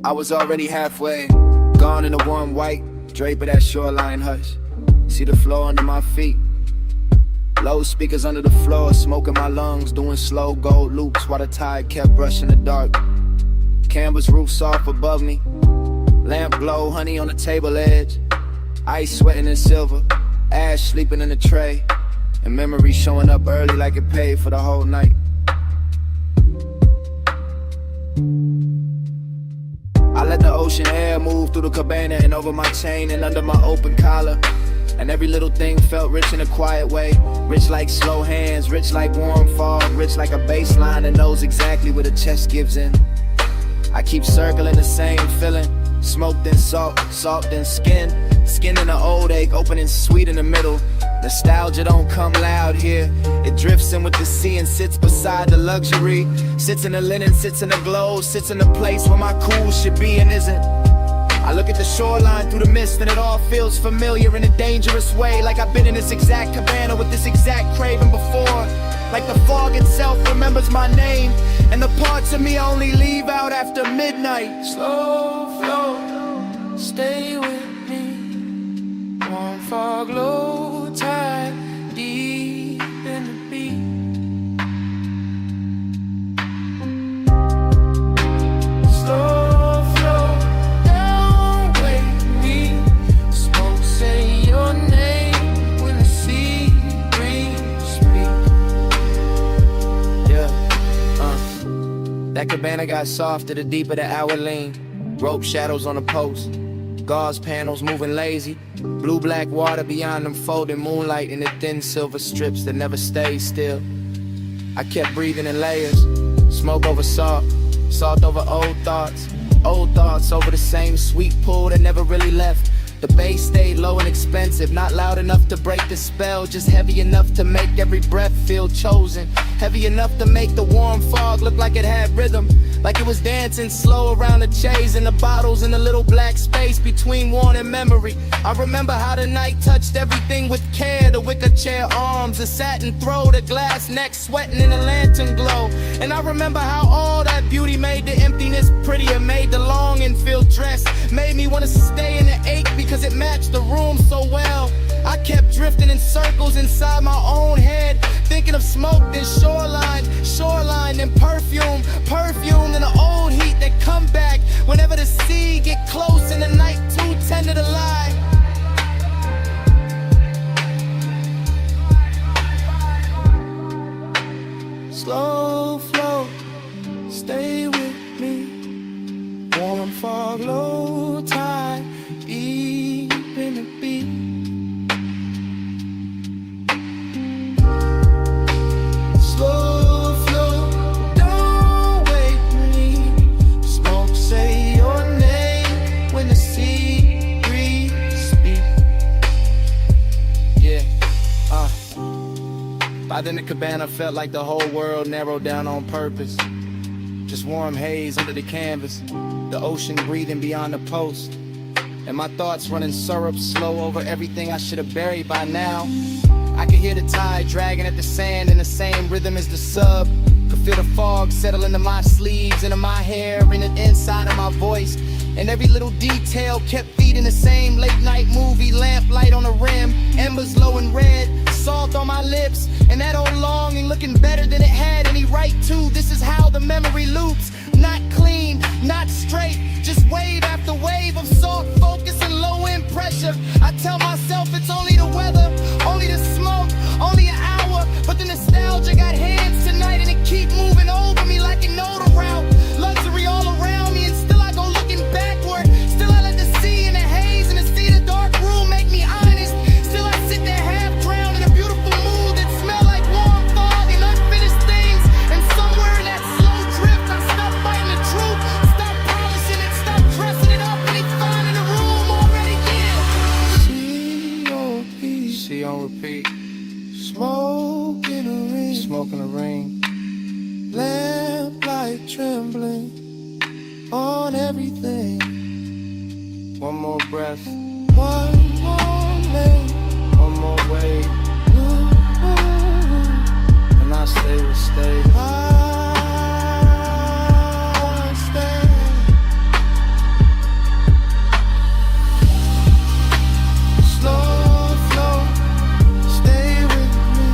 I was already halfway, gone in the warm white drape of that shoreline hush. See the floor under my feet, Low speakers under the floor, smoke in my lungs, doing slow gold loops while the tide kept brushing the dark. Canvas roof soft above me, lamp glow, honey on the table edge, ice sweating in silver, ash sleeping in the tray, and memory showing up early like it paid for the whole night. I let the ocean air move through the cabana and over my chain and under my open collar. And every little thing felt rich in a quiet way. Rich like slow hands, rich like warm fog, rich like a bass line that knows exactly where the chest gives in. I keep circling the same feeling. Smoke then salt, salt then skin. Skin in an old ache, open and sweet in the middle. Nostalgia don't come loud here. It drifts in with the sea and sits beside the luxury. Sits in the linen, sits in the glow, sits in the place where my cool should be and isn't. I look at the shoreline through the mist and it all feels familiar in a dangerous way. Like I've been in this exact cabana with this exact craving before. Like the fog itself remembers my name, and the parts of me only leave out after midnight. Slow flow, stay with me. Warm fog, low tide, deep in the beat. Slow flow, don't wake me. Smoke, say your name when the sea breeze speak. That cabana got softer the deeper the hour leaned. Rope shadows on the post, gauze panels moving lazy. Blue-black water beyond them folding moonlight in the thin silver strips that never stay still. I kept breathing in layers, smoke over salt, salt over old thoughts over the same sweet pool that never really left. The bass stayed low and expensive, not loud enough to break the spell, just heavy enough to make every breath feel chosen. Heavy enough to make the warm fog look like it had rhythm, like it was dancing slow around the chase and the bottles in the little black space between worn and memory. I remember how the night touched everything with care, the wicker chair arms, the satin throw, the glass neck sweating in the lantern glow. And I remember how all that beauty made the emptiness prettier, made the longing feel dressed, made me want to stay in the ache because it matched the room so well. I kept drifting in circles inside my own head, thinking of smoke, then shoreline, then perfume, then the old heat that come back whenever the sea get close and the night too tender to lie. Slow flow, stay with me. Warm fog, low tide, deep in the beat. Slow flow, don't wake me. Smoke, say your name when the sea breeze speak. Yeah, By then the cabana felt like the whole world narrowed down on purpose. Just warm haze under the canvas, the ocean breathing beyond the post, and my thoughts running syrup slow over everything I should have buried by now. I could hear the tide dragging at the sand in the same rhythm as the sub. Could feel the fog settle into my sleeves, into my hair, in the inside of my voice. And every little detail kept feeding the same late night movie, lamp light on the rim, embers low and red, salt on my lips, and that old longing looking better than it had any right to. This is how the memory loops, not clean, not straight, just wave after wave of soft focus and low end pressure. I tell myself it's only the weather, only the smoke, only an hour, but the nostalgia got hands tonight and it keep moving over me like it know the route. Luxury all around me and still I go looking backward. Still I let the sea and the haze and the sea the dark room make me honest. Still I sit there half drowned in a beautiful mood that smell like warm fog and unfinished things. And somewhere in that slow drift I stop fighting the truth, stop polishing it, stop dressing it up, and it's fine in the room already. Yeah. See on repeat. Smoke in a ring, smoke in a ring. Lamp light trembling on everything. One more breath, one more lane, one more wave, and I stay will stay. I stay. Slow flow, stay with me.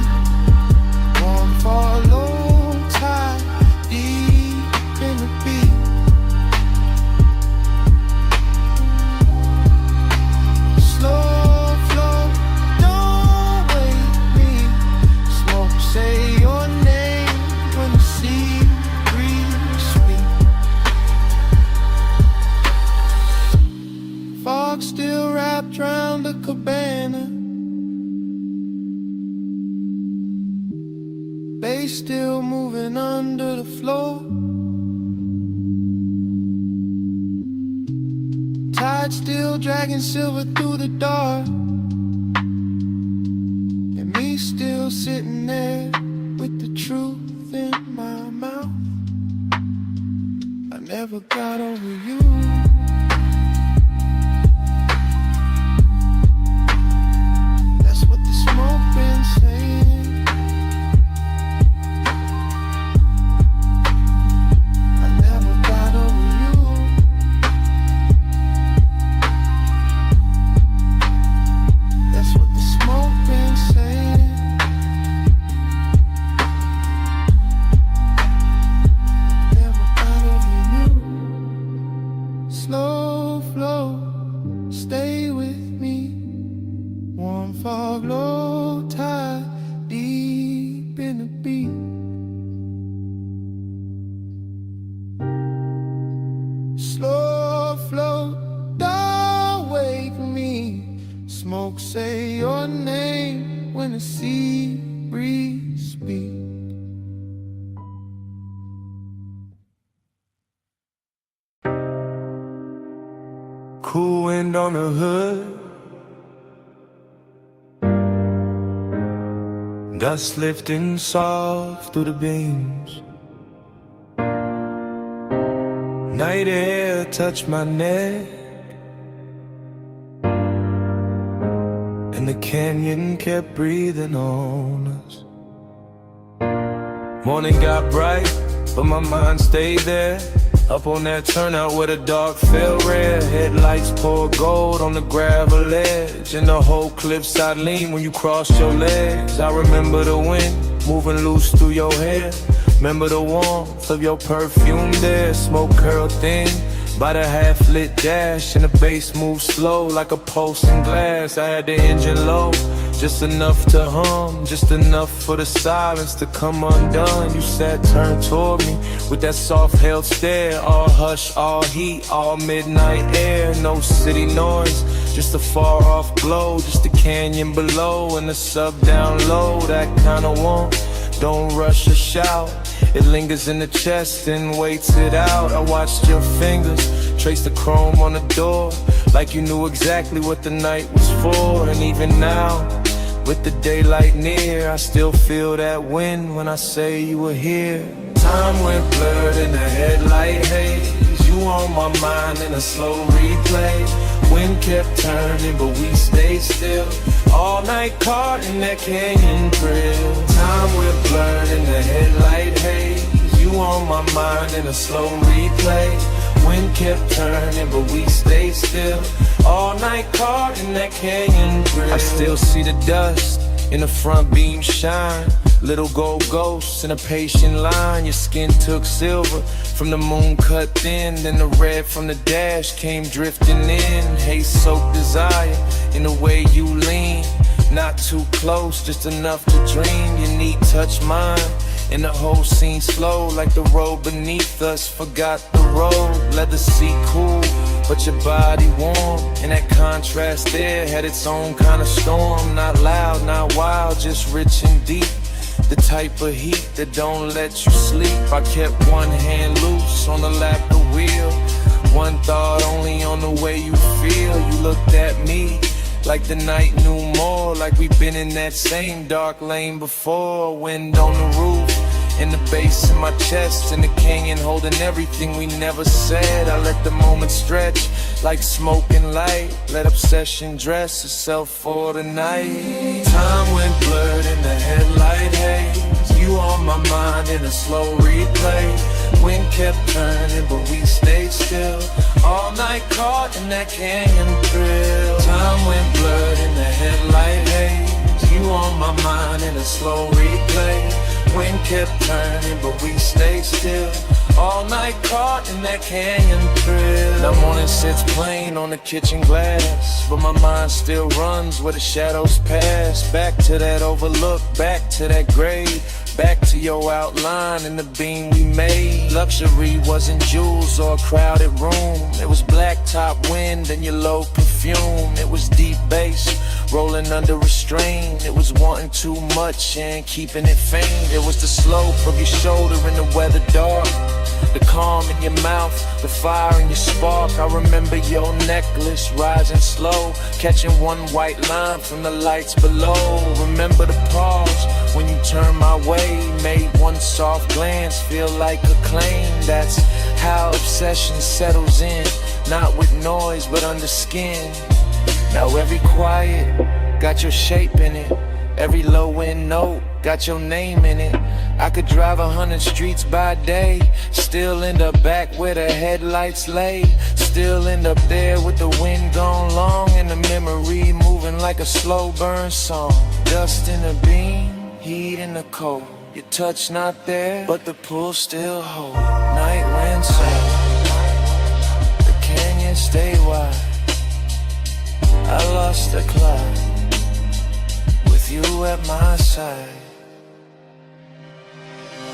bass still moving under the floor. Tide still dragging silver through the dark, and me still sitting there with the truth in my mouth. I never got over you. That's what the smoke been saying. I never got over you. That's what the smoke been saying. Never got over you. Slow flow, stay with me. Warm fog, low tide, deep in the beat. Slow flow, don't wake me. Smoke, say your name when the sea breeze speaks. Cool wind on the hood, dust lifting soft through the beams. Night air touched my neck, and the canyon kept breathing on us. Morning got bright, but my mind stayed there. Up on that turnout where the dark fell red. Headlights pour gold on the gravel edge, and the whole cliffside lean when you crossed your legs. I remember the wind moving loose through your hair. Remember the warmth of your perfume there. Smoke curled thin by the half-lit dash, and the bass moved slow like a pulse in glass. I had the engine low, just enough to hum, just enough for the silence to come undone. You sat turned toward me with that soft-held stare. All hush, all heat, all midnight air. No city noise, just a far-off glow. Just the canyon below and the sub down low. That kind of warmth, don't rush or shout. It lingers in the chest and waits it out. I watched your fingers trace the chrome on the door, like you knew exactly what the night was for. And even now, with the daylight near, I still feel that wind when I say you were here. Time went blurred in the headlight haze. You on my mind in a slow replay. Wind kept turning, but we stayed still. All night caught in that canyon thrill. Time went blurred in the headlight haze. You on my mind in a slow replay. Wind kept turning, but we stayed still. All night caught in that canyon thrill. I still see the dust in the front beam shine. Little gold ghosts in a patient line. Your skin took silver from the moon cut thin. Then the red from the dash came drifting in. Haze-soaked desire in the way you lean. Not too close, just enough to dream. Your knee touched mine, and the whole scene slow like the road beneath us. Forgot the road, let the seat cool, but your body warm. And that contrast there had its own kind of storm. Not loud, not wild, just rich and deep. The type of heat that don't let you sleep. I kept one hand loose on the lap of the wheel. One thought only on the way you feel. You looked at me like the night knew more. Like we've been in that same dark lane before. Wind on the roof, and the bass in my chest, and the canyon holding everything we never said. I let the moment stretch like smoke and light. Let obsession dress itself for the night. Time went blurred in the headlight haze. You on my mind in a slow replay. Wind kept turning, but we stayed still. All night caught in that canyon thrill. Time went blurred in the headlight haze. You on my mind in a slow replay. Wind kept turning, but we stayed still. All night caught in that canyon thrill. The morning sits plain on the kitchen glass, but my mind still runs where the shadows pass. Back to that overlook, back to that grave, back to your outline in the beam we made. Luxury wasn't jewels or a crowded room. It was blacktop wind and your low perfume. It was deep bass rolling under restraint. It was wanting too much and keeping it faint. It was the slope of your shoulder in the weather dark, the calm in your mouth, the fire in your spark. I remember your necklace rising slow, catching one white line from the lights below. Remember the pause when you turned my way, made one soft glance feel like a claim. That's how obsession settles in, not with noise but under skin. Now every quiet got your shape in it, every low end note got your name in it. I could drive 100 streets by day, still end up back where the headlights lay. Still end up there with the wind gone long and the memory moving like a slow burn song. Dust in the beam, heat in the cold. Your touch not there, but the pull still hold. Night wind sound, the canyon stay wide. I lost the cloud with you at my side.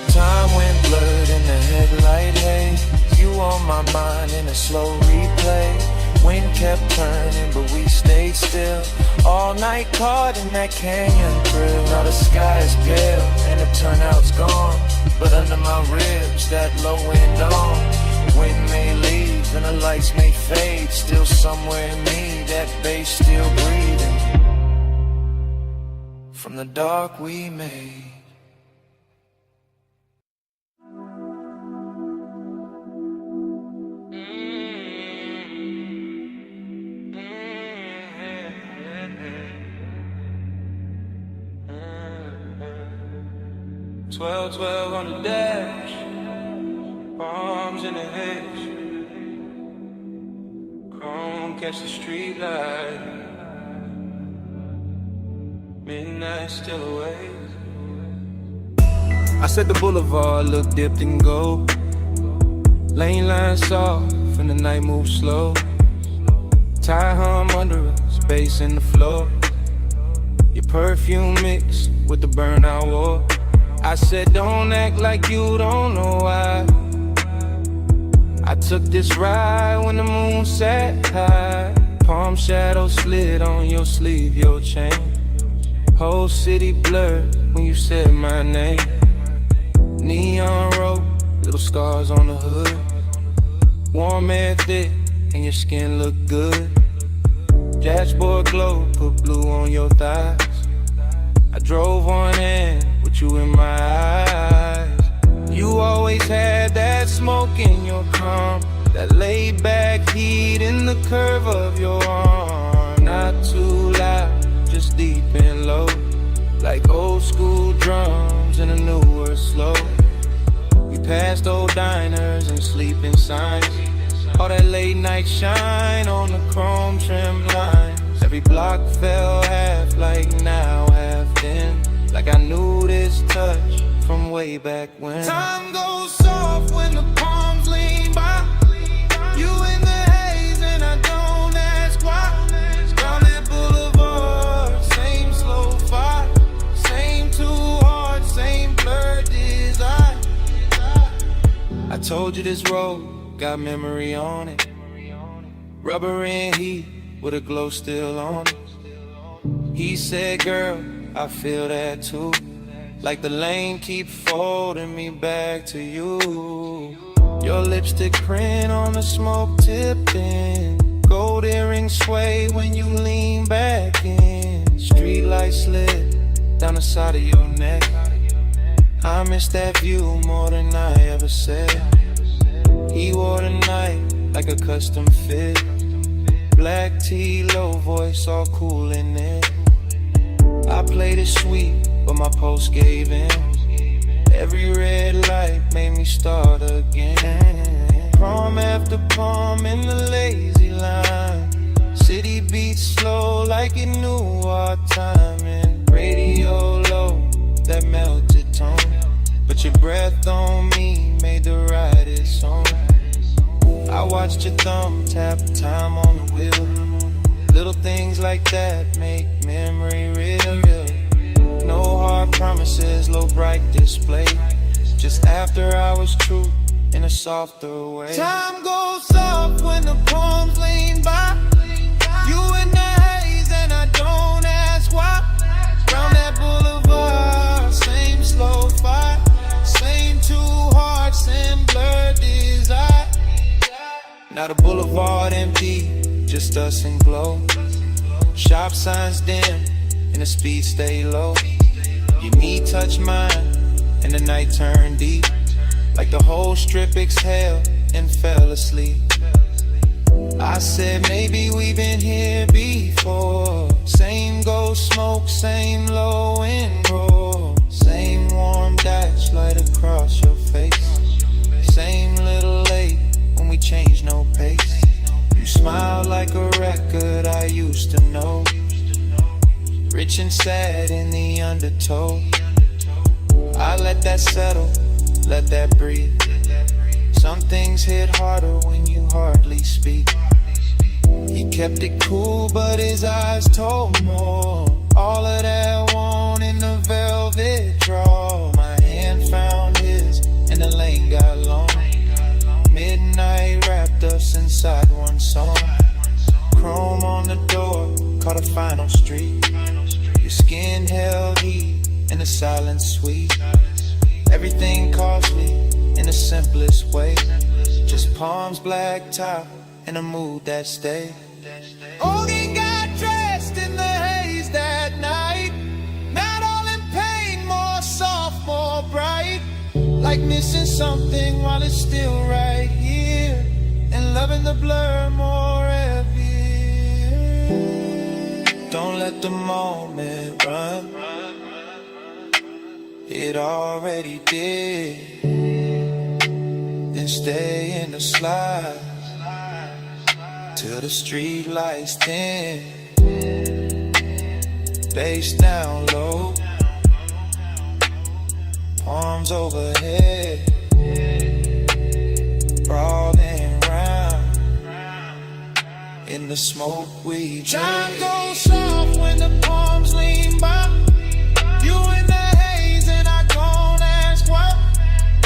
Time went blurred in the headlight haze. You on my mind in a slow replay. Wind kept turning but we stayed still, all night caught in that canyon thrill. Now the sky is pale and the turnout's gone, but under my ribs that low wind on. Wind may leave and the lights may fade, still somewhere in me that bass still breathing from the dark we made. 12-12 on the dash, bombs in the hedge, chrome catch the street light, midnight still away. I said the boulevard looked dipped in gold, lane lines soft and the night moves slow. Tie hum under us, bass in the floor, your perfume mixed with the burnout war. I said don't act like you don't know why. I took this ride when the moon sat high. Palm shadow slid on your sleeve, your chain. Whole city blurred when you said my name. Neon road, little scars on the hood. Warm air thick and your skin look good. Dashboard glow, put blue on your thighs. I drove on in with you in my eyes. You always had that smoke in your calm, that laid back heat in the curve of your arm. Not too loud, just deep and low, like old school drums in a newer slow. We passed old diners and sleeping signs, all that late night shine on the chrome trim lines. Every block fell half like now, half then, like I knew this touch from way back when. Time goes soft when the palms lean by. You in the haze and I don't ask why. Down that boulevard, same slow fire, same too hard, same blurred desire. I told you this road got memory on it, rubber and heat with a glow still on it. He said, girl, I feel that too, like the lane keep folding me back to you. Your lipstick print on the smoke tipping, gold earrings sway when you lean back in. Street light slid down the side of your neck. I miss that view more than I ever said. He wore the night like a custom fit, black tee, low voice, all cool in it. I played it sweet, but my pulse gave in. Every red light made me start again. Prom after prom in the lazy line, city beats slow like it knew our timing. Radio low, that melted tone, but your breath on me made the ride its song. I watched your thumb tap time on the wheel. Little things like that make memory real. No hard promises, low bright display. Just after hours truth in a softer way. Time goes soft when the palms lean by. You in the haze and I don't ask why. Round that boulevard, same slow fight. Same two hearts and blurred desire. Now the boulevard empty, just us and glow. Shop signs dim and the speed stay low. Your knee touch mine and the night turned deep. Like the whole strip exhaled and fell asleep. I said maybe we've been here before. Same ghost smoke, same low end roll. Same warm dash light across your face. Same little late when we changed no pace. You smile like a record I used to know. Rich and sad in the undertow. I let that settle, let that breathe. Some things hit harder when you hardly speak. He kept it cool, but his eyes told more. All of that want in the velvet draw. My hand found his, and the lane got long. Midnight wrapped us inside one song. Chrome on the door, caught a final street. Your skin held heat, and the silence sweet. Everything costly in the simplest way. Just palms, black top, and a mood that stayed. Ogie got dressed in the haze that night. Not all in pain, more soft, more bright. Like missing something while it's still right here. And loving the blur more heavy. Don't let the moment run. It already did. Then stay in the slide till the street lights dim. Bass down low, arms overhead, crawling round in the smoke we drink. Time goes soft when the palms lean by. You in the haze and I don't ask why.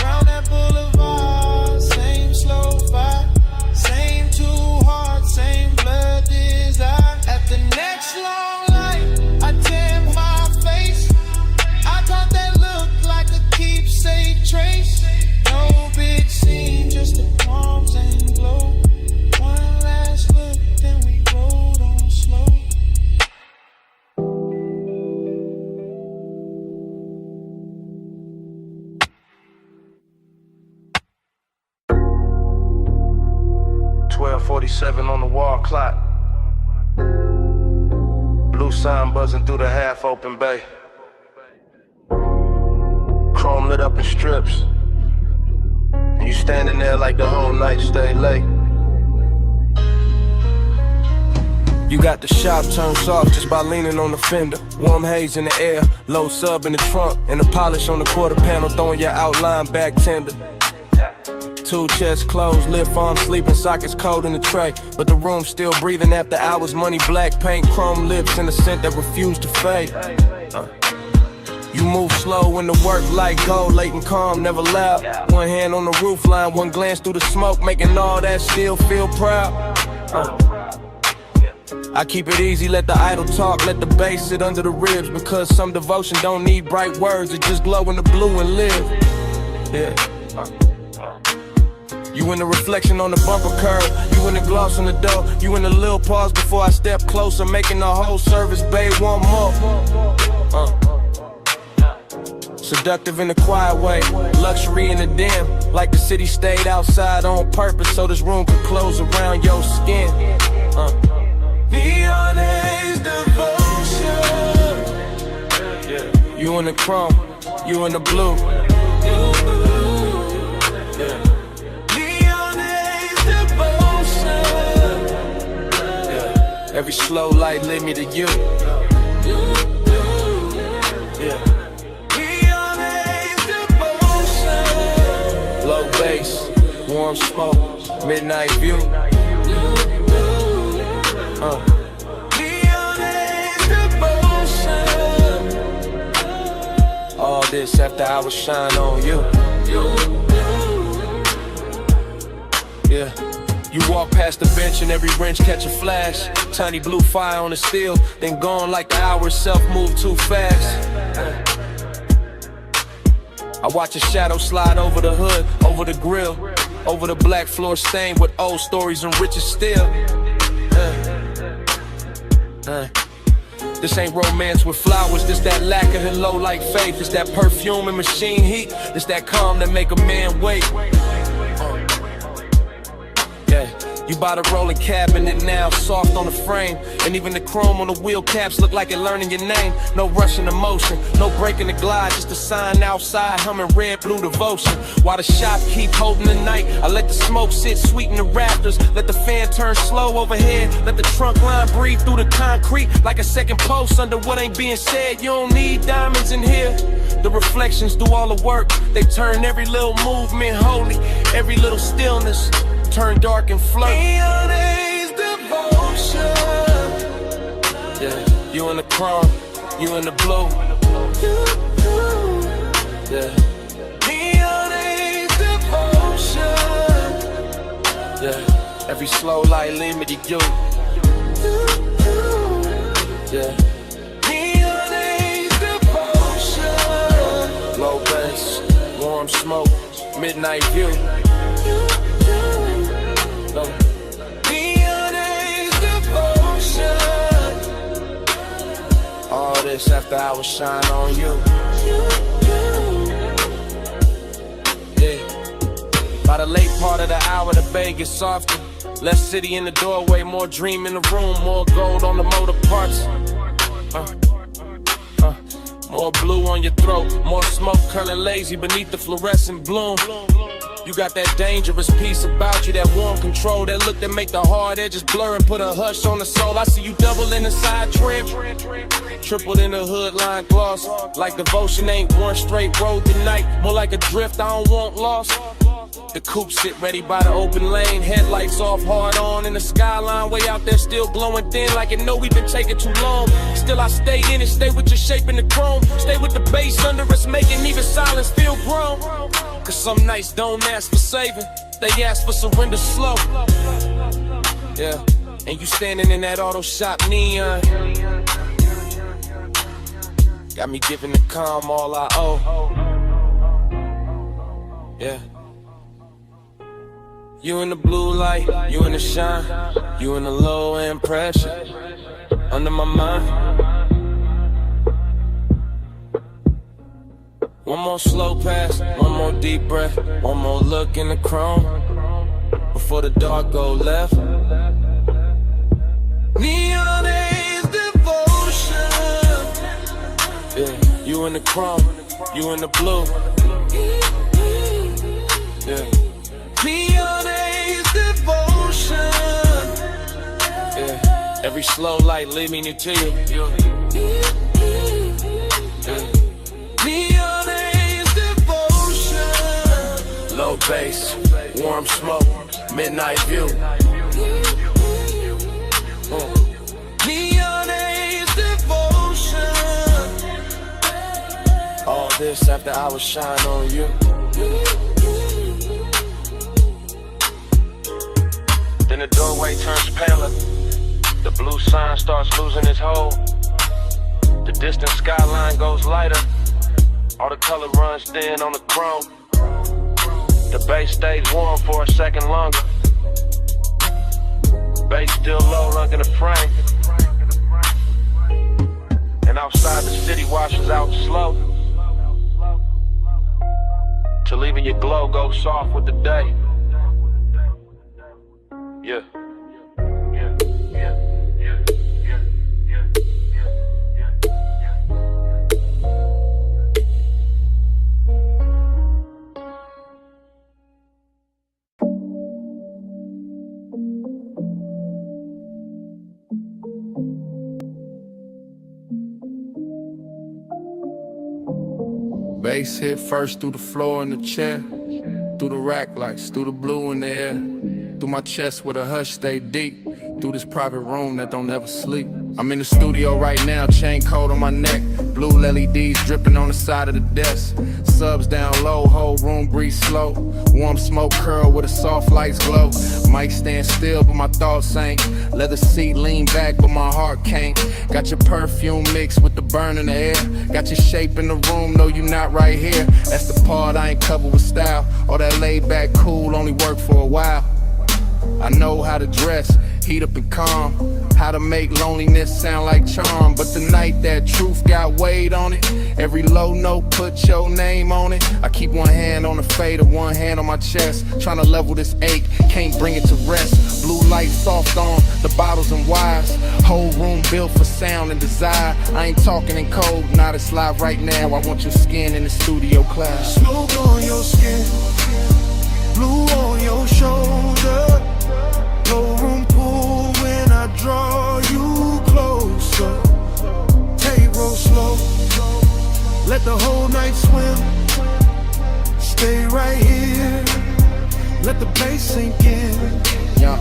Round that boulevard, same slow fight. Same two hearts, same blood desire. At the next long light, I tan my face. I thought that looked like a keepsake trace. No big scene, just the palms and glow. One last look, then we rolled on slow. .47 on the wall clock. Blue sign buzzing through the half-open bay. Chrome lit up in strips. And you standing there like the whole night stay late. You got the shop turned soft just by leaning on the fender. Warm haze in the air, low sub in the trunk, and the polish on the quarter panel throwing your outline back tender. Two chests closed, lift arms sleeping, sockets cold in the tray. But the room still breathing after hours, money black paint, chrome lips, and a scent that refused to fade. You move slow when the work like gold, late and calm, never loud. One hand on the roof line, one glance through the smoke, making all that still feel proud. I keep it easy, let the idle talk, let the bass sit under the ribs. Because some devotion don't need bright words, it just glow in the blue and live. Yeah. You in the reflection on the bumper curb, you in the gloss on the door, you in the little pause before I step closer, making the whole service bay one more. Seductive in a quiet way, luxury in the dim, like the city stayed outside on purpose so this room could close around your skin. Neon haze devotion. You in the chrome, you in the blue. Every slow light led me to you. Yeah. Low bass, warm smoke, midnight view. this after hours shine on you. Yeah. You walk past the bench and every wrench catch a flash. Tiny blue fire on the steel, then gone like the hour itself move too fast. I watch a shadow slide over the hood, over the grill, over the black floor stained with old stories and riches still. This ain't romance with flowers, this that lack of and low like faith. This that perfume and machine heat, this that calm that make a man wait. Yeah, you bought a rolling cabinet now, soft on the frame. And even the chrome on the wheel caps look like it learning your name. No rushing emotion, no breaking the glide, just a sign outside humming red blue devotion. While the shop keep holding the night, I let the smoke sit sweet in the rafters. Let the fan turn slow overhead, let the trunk line breathe through the concrete like a second post under what ain't being said. You don't need diamonds in here. The reflections do all the work, they turn every little movement holy, every little stillness turn dark and float. Neon devotion. Yeah, you in the chrome, you in the blue. Yeah. Neon devotion. Yeah, every slow light lead me to you. Yeah. Neon devotion. Low bass, warm smoke, midnight view. All this after hours shine on you. Yeah. By the late part of the hour, the bay gets softer. Less city in the doorway, more dream in the room, more gold on the motor parts. More blue on your throat, more smoke curling lazy beneath the fluorescent bloom. You got that dangerous piece about you, that warm control, that look that make the hard edges blur and put a hush on the soul. I see you double in the side trim, tripled in the hood line gloss. Like devotion ain't one straight road tonight, more like a drift I don't want lost. The coupe sit ready by the open lane, headlights off, hard on in the skyline, way out there still glowing thin like it know we've been taking too long. Still I stay in it, stay with your shape in the chrome, stay with the bass under us, making even silence feel grown. Cause some nights don't ask for saving, they ask for surrender slow. Yeah, and you standing in that auto shop neon, got me giving the calm all I owe. Yeah. You in the blue light, you in the shine, you in the low end pressure, under my mind. One more slow pass, one more deep breath, one more look in the chrome, before the dark go left. Neon is devotion. Yeah, you in the chrome, you in the blue. Yeah. Neon is devotion. Yeah, every slow light lead me to you. Yeah. Neon is devotion. Low bass, warm smoke, midnight view. Neon is devotion. All this after hours shine on you. Then the doorway turns paler, the blue sign starts losing its hold. The distant skyline goes lighter, all the color runs thin on the chrome. The bass stays warm for a second longer, bass still low rocking the frame. And outside the city washes out slow, till even your glow goes soft with the day. Yeah. Bass hit first through the floor and the chair, through the rack lights, through the blue in the air, through my chest where the hush stay deep, through this private room that don't ever sleep. I'm in the studio right now, chain coat on my neck, blue LEDs dripping on the side of the desk. Subs down low, whole room breathe slow. Warm smoke curl with a soft lights glow. Mic stand still, but my thoughts ain't. Leather seat lean back, but my heart can't. Got your perfume mixed with the burn in the air. Got your shape in the room, no you not right here. That's the part I ain't covered with style. All that laid back cool only worked for a while. I know how to dress, heat up and calm, how to make loneliness sound like charm. But the night that truth got weight on it, every low note put your name on it. I keep one hand on the fader, one hand on my chest, trying to level this ache, can't bring it to rest. Blue light soft on the bottles and wires, whole room built for sound and desire. I ain't talking in code, not it's live right now. I want your skin in the studio cloud. Smoke on your skin, blue on your shoulder. No room pool when I draw you closer. Take roll slow, let the whole night swim. Stay right here, let the bass sink in. Yeah.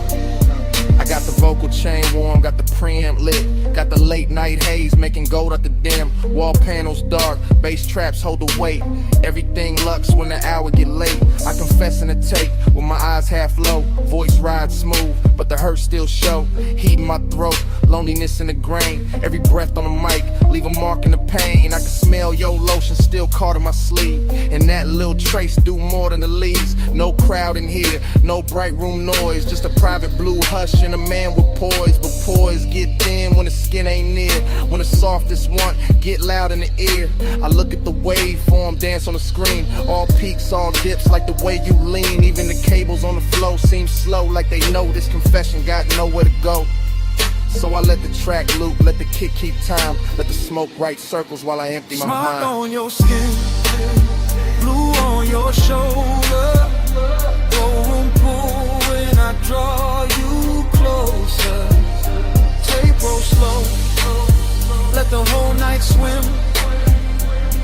I got the vocal chain warm, got the preamp lit, got the late night haze making gold out the dim. Wall panels dark, bass traps hold the weight. Everything lux when the hour get late. I confess in the tape with my eyes half low, voice rides smooth, but the hurt still show. Heat in my throat, loneliness in the grain. Every breath on the mic, leave a mark in the pain. I can smell your lotion still caught in my sleeve, and that little trace do more than the leaves. No crowd in here, no bright room noise, just a private blue hush and a man with poise. But poise get thin when the skin ain't near, when the softest one get loud in the ear. I look at the waveform dance on the screen, all peaks, all dips, like the way you lean. Even the cables on the flow seem slow, like they know this confession got nowhere to go. So I let the track loop, let the kick keep time, let the smoke write circles while I empty my Smoke mind. on your skin, blue on your shoulder. No room pool when I draw you closer. Tape roll slow, let the whole night swim.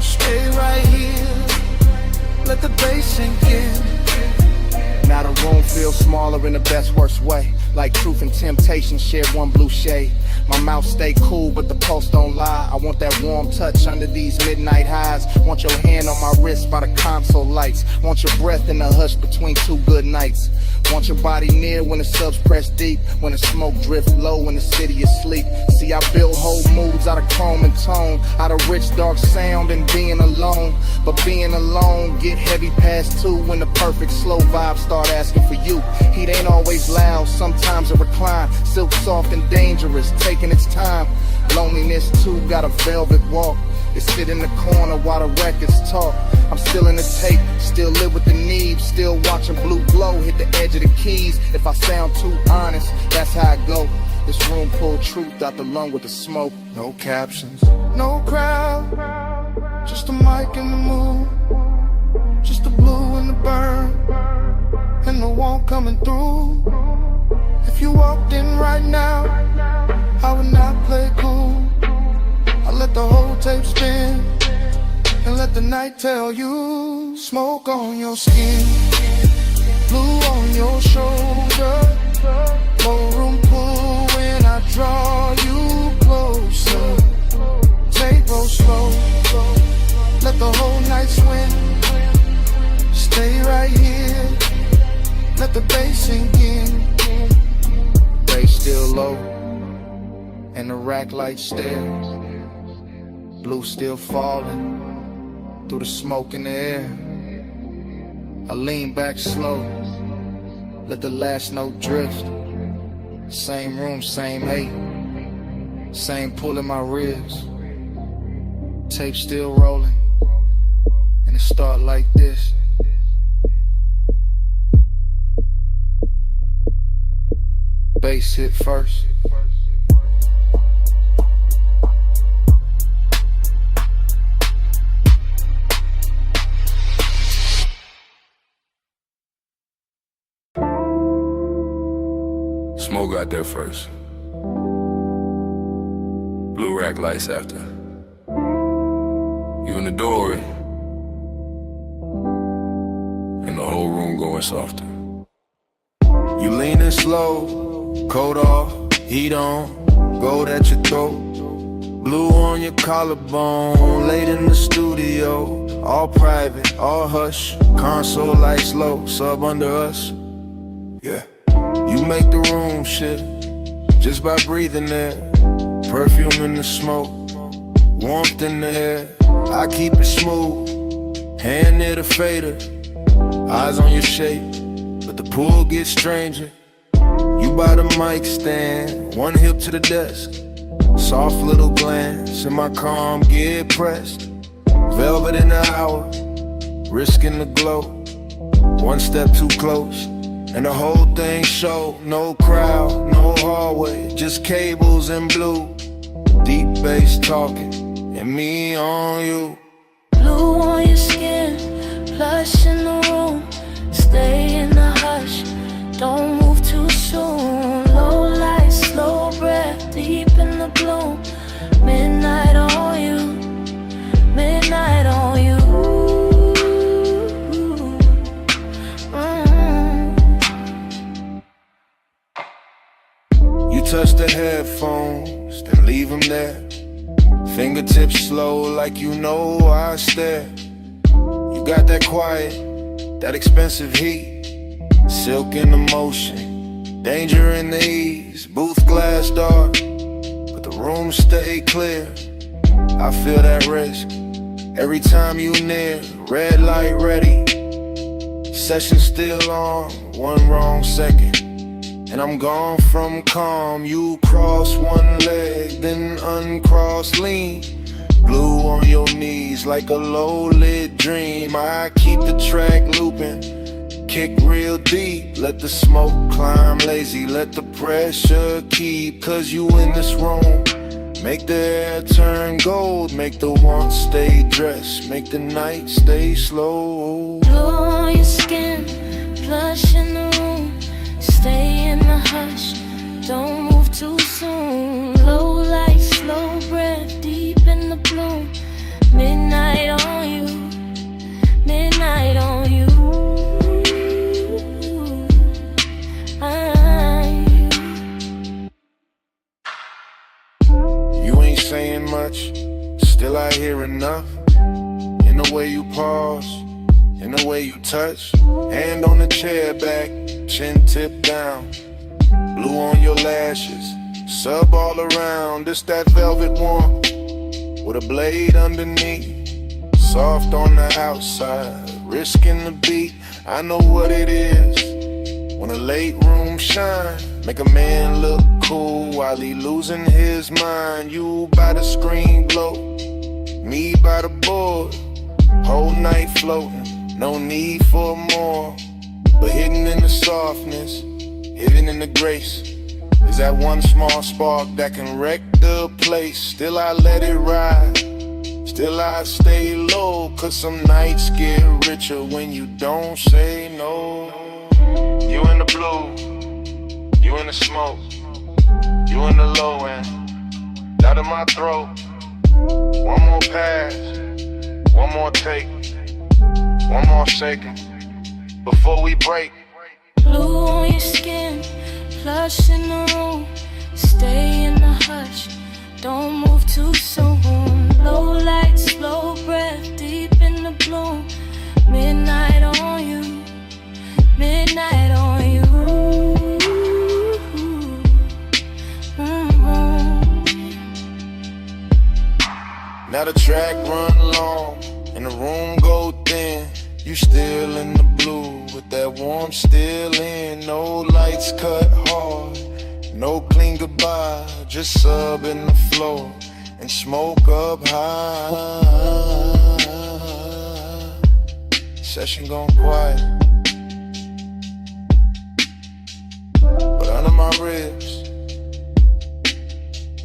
Stay right here, let the bass sink in. Now the room feels smaller in the best worst way, like truth and temptation share one blue shade. My mouth stay cool, but the pulse don't lie. I want that warm touch under these midnight highs. Want your hand on my wrist by the console lights. Want your breath in the hush between two good nights. Want your body near when the subs press deep, when the smoke drifts low when the city is asleep. See, I build whole moods out of chrome and tone, out of rich dark sound and being alone. But being alone get heavy past 2 when the perfect slow vibes start asking for you. Heat ain't always loud, sometimes it recline. Silk soft and dangerous, taking its time. Loneliness too got a velvet walk. It sit in the corner while the records talk. I'm still in the tape, still live with the need, still watching blue glow hit the edge of the keys. If I sound too honest, that's how I go. This room pull truth out the lung with the smoke. No captions, no crowd, just a mic in the mood, just the blue and the burn, and the warmth coming through. If you walked in right now, I would not play cool. I let the whole tape spin and let the night tell you. Smoke on your skin, blue on your shoulder. No room pool when I draw you closer. Tape roll slow, let the whole night swim. Stay right here, let the bass sink in. bass still low, and the rack light stares. Blue still falling through the smoke in the air. I lean back slow, let the last note drift. Same room, same hate, same pull in my ribs. Tape still rolling, and it start like this. Bass hit first. Smoke got there first. Blue rack lights after. You in the doorway, and the whole room going softer. You leaning slow, coat off, heat on. gold at your throat, blue on your collarbone, late in the studio, all private, all hush, console lights low, sub under us. Yeah, you make the room shift just by breathing there. Perfume in the smoke, warmth in the air. I keep it smooth, hand near the fader, eyes on your shape, but the pool gets stranger. You by the mic stand, one hip to the desk, soft little glance, and my calm get pressed. Velvet in the hour, risking the glow, one step too close, and the whole thing show. No crowd, no hallway, just cables and blue, deep bass talking, and me on you. Blue on your skin, plush in the room. Stay in the hush, don't move too soon. Low light, slow breath, deep in the gloom. Midnight on you, midnight on you. You touch the headphones, then leave them there. Fingertips slow like you know I stare. You got that quiet, that expensive heat, silk in the motion, danger in the ease. Booth glass dark, but the room stay clear. I feel that risk every time you near. Red light ready, session still on, one wrong second and I'm gone from calm. You cross one leg, then uncross lean. Blue on your knees like a low-lit dream. I keep the track looping, kick real deep. Let the smoke climb lazy, let the pressure keep. Cause you in this room, make the air turn gold. Make the want stay dressed, make the night stay slow. Blue on your skin, plush in the room. Stay in the hush, don't move too soon. Low light, slow breath, deep in the bloom. Midnight on you, midnight on you. You ain't saying much, still I hear enough. In the way you pause, in the way you touch. Hand on the chair back, chin tip down. Blue on your lashes, sub all around. This that velvet warmth with a blade underneath. Soft on the outside, risking the beat. I know what it is when a late room shine. Make a man look cool while he losing his mind. You by the screen glow, me by the board. Whole night floating, no need for more. But hidden in the softness, hidden in the grace, is that one small spark that can wreck the place. Still I let it ride, still I stay low. Cause some nights get richer when you don't say no. You in the blue, you in the smoke, you in the low end, out of my throat. One more pass, one more take, one more second before we break. Blue on your skin, plush in the room. Stay in the hush, don't move too soon. Low light, slow breath, deep in the bloom. Midnight on you, midnight on you. Now the track run long and the room go thin. You still in the blue with that warmth still in. No lights cut hard, no clean goodbye. Just sub in the floor and smoke up high. Session gone quiet, but under my ribs,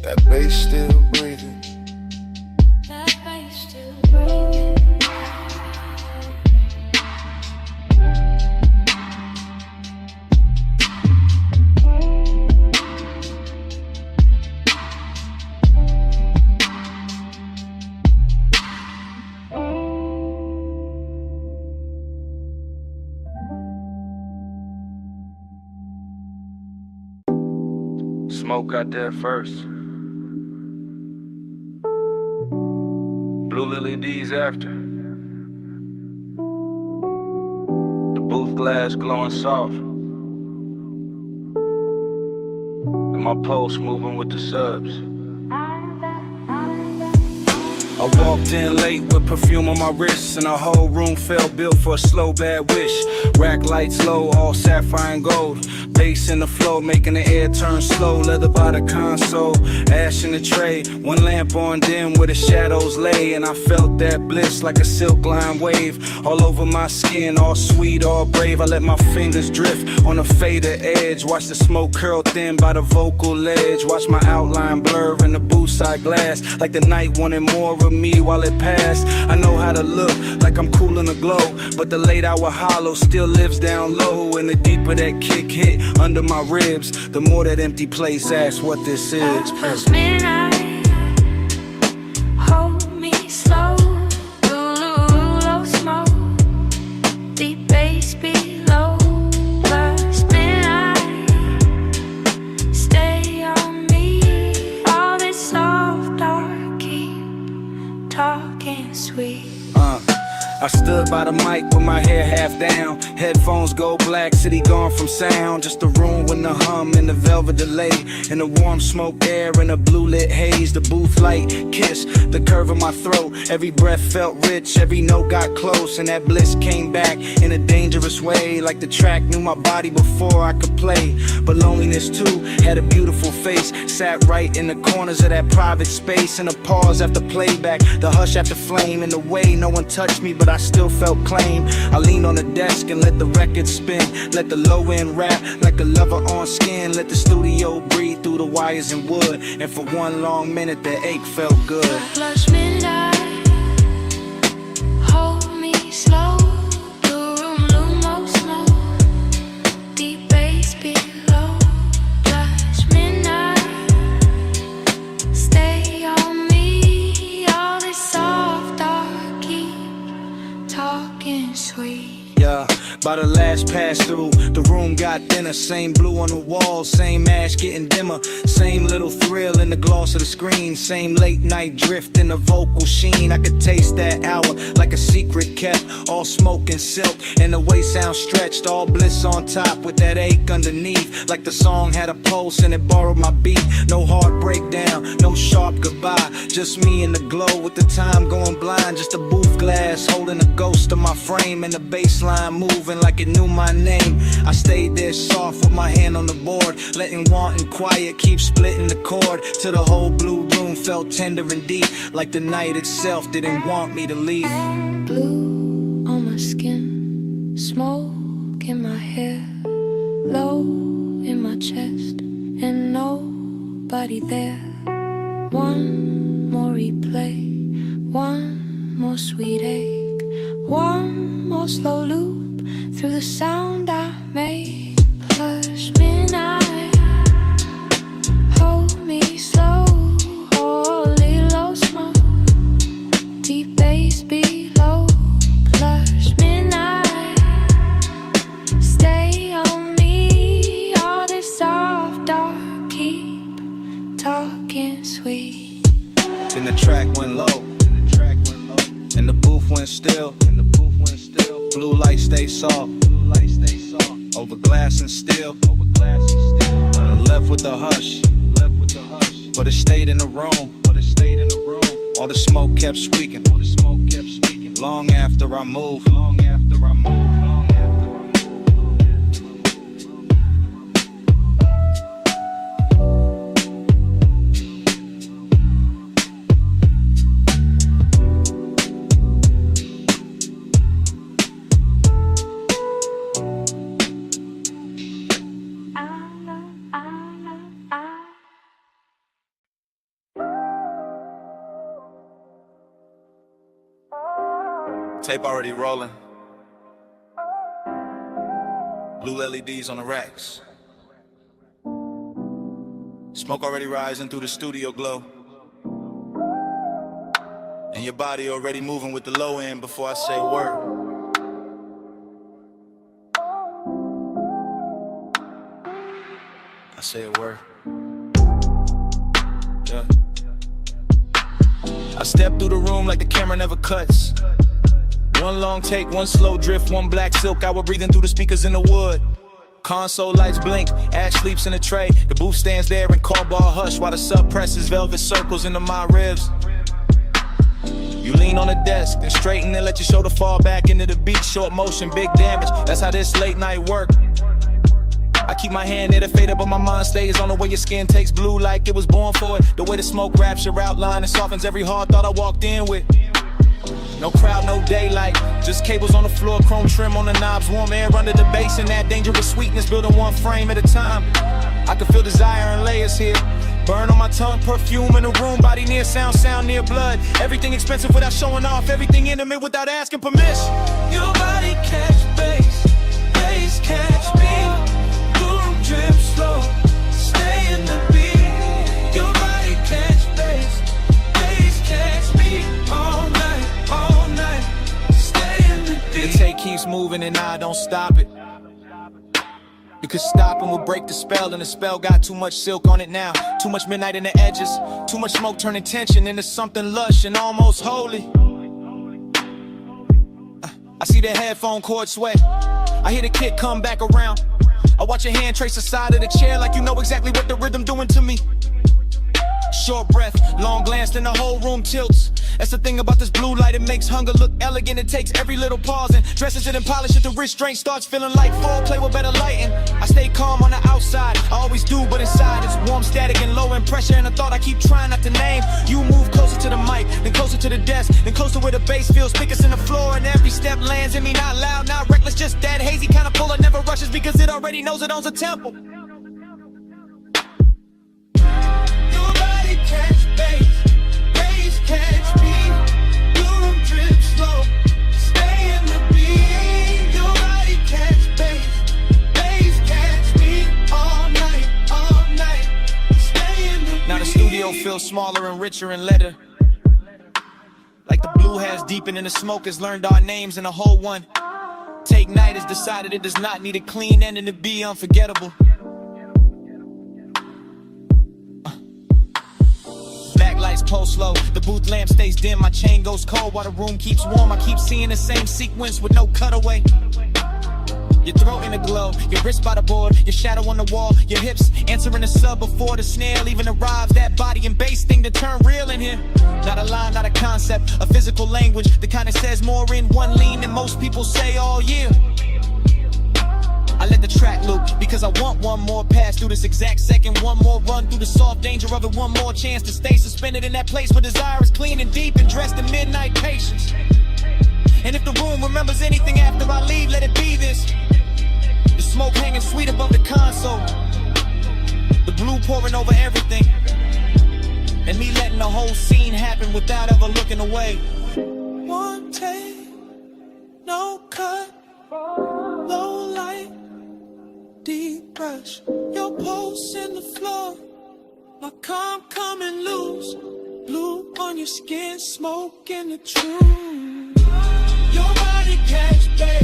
that bass still breathing. That bass still breathing. Smoke got there first. Blue Lily D's after. The booth glass glowing soft. And my pulse moving with the subs. I walked in late with perfume on my wrists, and the whole room felt built for a slow bad wish. Rack lights low, all sapphire and gold. Bass in the flow, making the air turn slow. Leather by the console, ash in the tray. One lamp on dim where the shadows lay, and I felt that bliss like a silk line wave. All over my skin, all sweet, all brave. I let my fingers drift on the fader edge. Watch the smoke curl thin by the vocal ledge. Watch my outline blur in the booth side glass, like the night wanted more of me while it passed. I know how to look like I'm cool in the glow, but the late hour hollow still lives down low. And the deeper that kick hit under my ribs, the more that empty place asks what this is. Past midnight, hold me slow. Low smoke, deep bass below. Past midnight, stay on me. All this soft dark, keep talking sweet. I stood by the mic with my hair half down. Headphones go black, city gone from sound. Just a room with the hum and the velvet delay, and the warm smoke air and the blue lit haze. The booth light kiss the curve of my throat. Every breath felt rich, every note got close, and that bliss came back in a dangerous way. Like the track knew my body before I could play. But loneliness too had a beautiful face. Sat right in the corners of that private space. And a pause after playback, the hush after flame. In the way no one touched me, but I still felt claim. I leaned on the desk and let the record spin. Let the low end rap like a lover on skin. Let the studio breathe through the wires and wood. And for one long minute the ache felt good. Flush midnight, hold me slow. The room low smoke, deep bass below. Flush midnight, stay on me. All this soft dark, keep talking sweet. Yeah, by the last pass through, the room got thinner. Same blue on the walls, same ash getting dimmer. Same little thrill in the gloss of the screen. Same late night drift in the vocal sheen. I could taste that hour like a secret kept. All smoke and silk, and the way sound stretched. All bliss on top with that ache underneath. Like the song had a pulse and it borrowed my beat. No hard breakdown, no sharp goodbye. Just me in the glow with the time going blind. Just a booth glass holding a ghost of my frame. And the baseline moving like it knew my name. I stayed there soft with my hand on the board, letting want and quiet keep splitting the chord. Till the whole blue room felt tender and deep, like the night itself didn't want me to leave. Blue on my skin, smoke in my hair, low in my chest, and nobody there. One more replay, one more sweet ache, one more slow loop through the sound I made. Hush midnight, hold me slow. Holy low smoke, deep bass below. Plush midnight, stay on me. All this soft dark, keep talking sweet. Then the track went low, and the booth went still. Blue light stay soft, over glass and steel. Left with the hush, but it stayed in the room. All the smoke kept speaking, long after I moved. Tape already rolling. Blue LEDs on the racks. Smoke already rising through the studio glow. And your body already moving with the low end before I say a word. I say a word. Yeah. I step through the room like the camera never cuts. One long take, one slow drift, one black silk hour breathing through the speakers in the wood. Console lights blink, Ash sleeps in a tray. The booth stands there in call ball hush while the sub presses velvet circles into my ribs. You lean on the desk, then straighten and let your shoulder fall back into the beat. Short motion, big damage, that's how this late night work. I keep my hand near the fader, but my mind stays on the way your skin takes blue like it was born for it. The way the smoke wraps your outline and softens every hard thought I walked in with. No crowd, no daylight, just cables on the floor, chrome trim on the knobs, warm air under the bass, and that dangerous sweetness building one frame at a time. I can feel desire in layers here. Burn on my tongue, perfume in the room, body near sound near blood. Everything expensive without showing off, everything intimate without asking permission. Your body catch bass, bass catch me. Boom, drip slow, stay in the beat. Your body catch bass, bass catch me. All night, stay in the beat. The tape keeps moving and I don't stop it. Because stopping will break the spell, and the spell got too much silk on it now. Too much midnight in the edges, too much smoke turning tension into something lush and almost holy. I see the headphone cord sweat, I hear the kick come back around. I watch your hand trace the side of the chair like you know exactly what the rhythm doing to me. Short breath, long glance, then the whole room tilts. That's the thing about this blue light, it makes hunger look elegant. It takes every little pause and dresses it and polishes the restraint. Starts feeling like foreplay with better lighting. I stay calm on the outside, I always do, but inside it's warm, static, and low in pressure. And a thought I keep trying not to name. You move closer to the mic, then closer to the desk, then closer where the bass feels thickest in the floor. And every step lands in me, not loud, not reckless, just that hazy kind of pull. It never rushes because it already knows it owns a tempo. Catch bass, bass catch me. Boom, drip slow, stay in the beat. Your body catch bass, bass catch me. All night, stay in the beat. Now the studio feels smaller and richer in letter. Like the blue has deepened and the smoke has learned our names and the whole one. Take Night has decided it does not need a clean ending to be unforgettable. Backlights pulse low, the booth lamp stays dim, my chain goes cold while the room keeps warm. I keep seeing the same sequence with no cutaway. Your throat in the glow, your wrist by the board, your shadow on the wall, your hips answering the sub before the snare even arrives. That body and bass thing to turn real in here. Not a line, not a concept, a physical language that kind of says more in one lean than most people say all year. I let the track loop because I want one more pass through this exact second, one more run through the soft danger of it, one more chance to stay suspended in that place where desire is clean and deep and dressed in midnight patience. And if the room remembers anything after I leave, let it be this. The smoke hanging sweet above the console, the blue pouring over everything, and me letting the whole scene happen without ever looking away. One take, no cut, low light, deep brush. Your pulse in the floor, like I'm coming loose. Blue on your skin, smoke in the truth. Your body catch bass,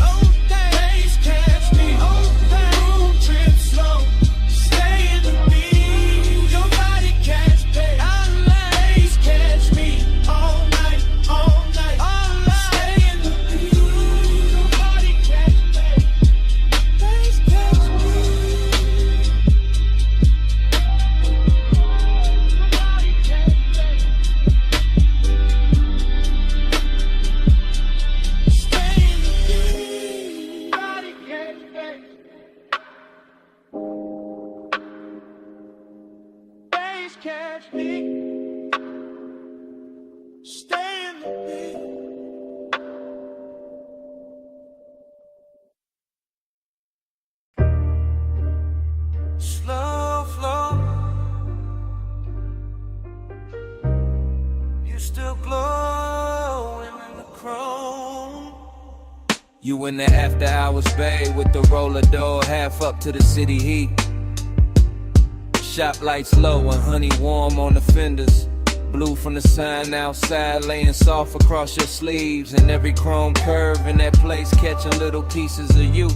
bass catch me. Room trip slow, stay in the beat. Your body catch bass, bass catch me. All night, stay in the beat. Your body catch bass, bass catch me. Catch me, stay in the beat. Slow flow, you still glowing in the chrome. You in the after hours bay with the roller door half up to the city heat. Shop lights low and honey warm on the fenders. Blue from the sign outside laying soft across your sleeves. And every chrome curve in that place catching little pieces of you.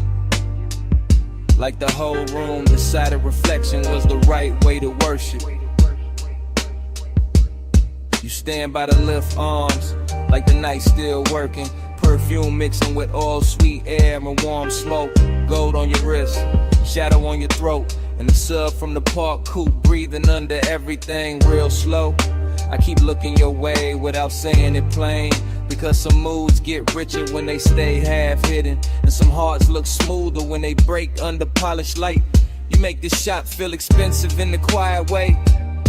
Like the whole room decided reflection was the right way to worship. You stand by the lift arms, like the night still working. Perfume mixing with all sweet air and warm smoke. Gold on your wrist, shadow on your throat, and the sub from the park coupe breathing under everything real slow. I keep looking your way without saying it plain, because some moods get richer when they stay half hidden, and some hearts look smoother when they break under polished light. You make this shop feel expensive in the quiet way.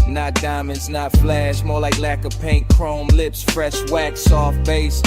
Not diamonds, not flash, more like lack of paint, chrome lips, fresh wax, soft bass.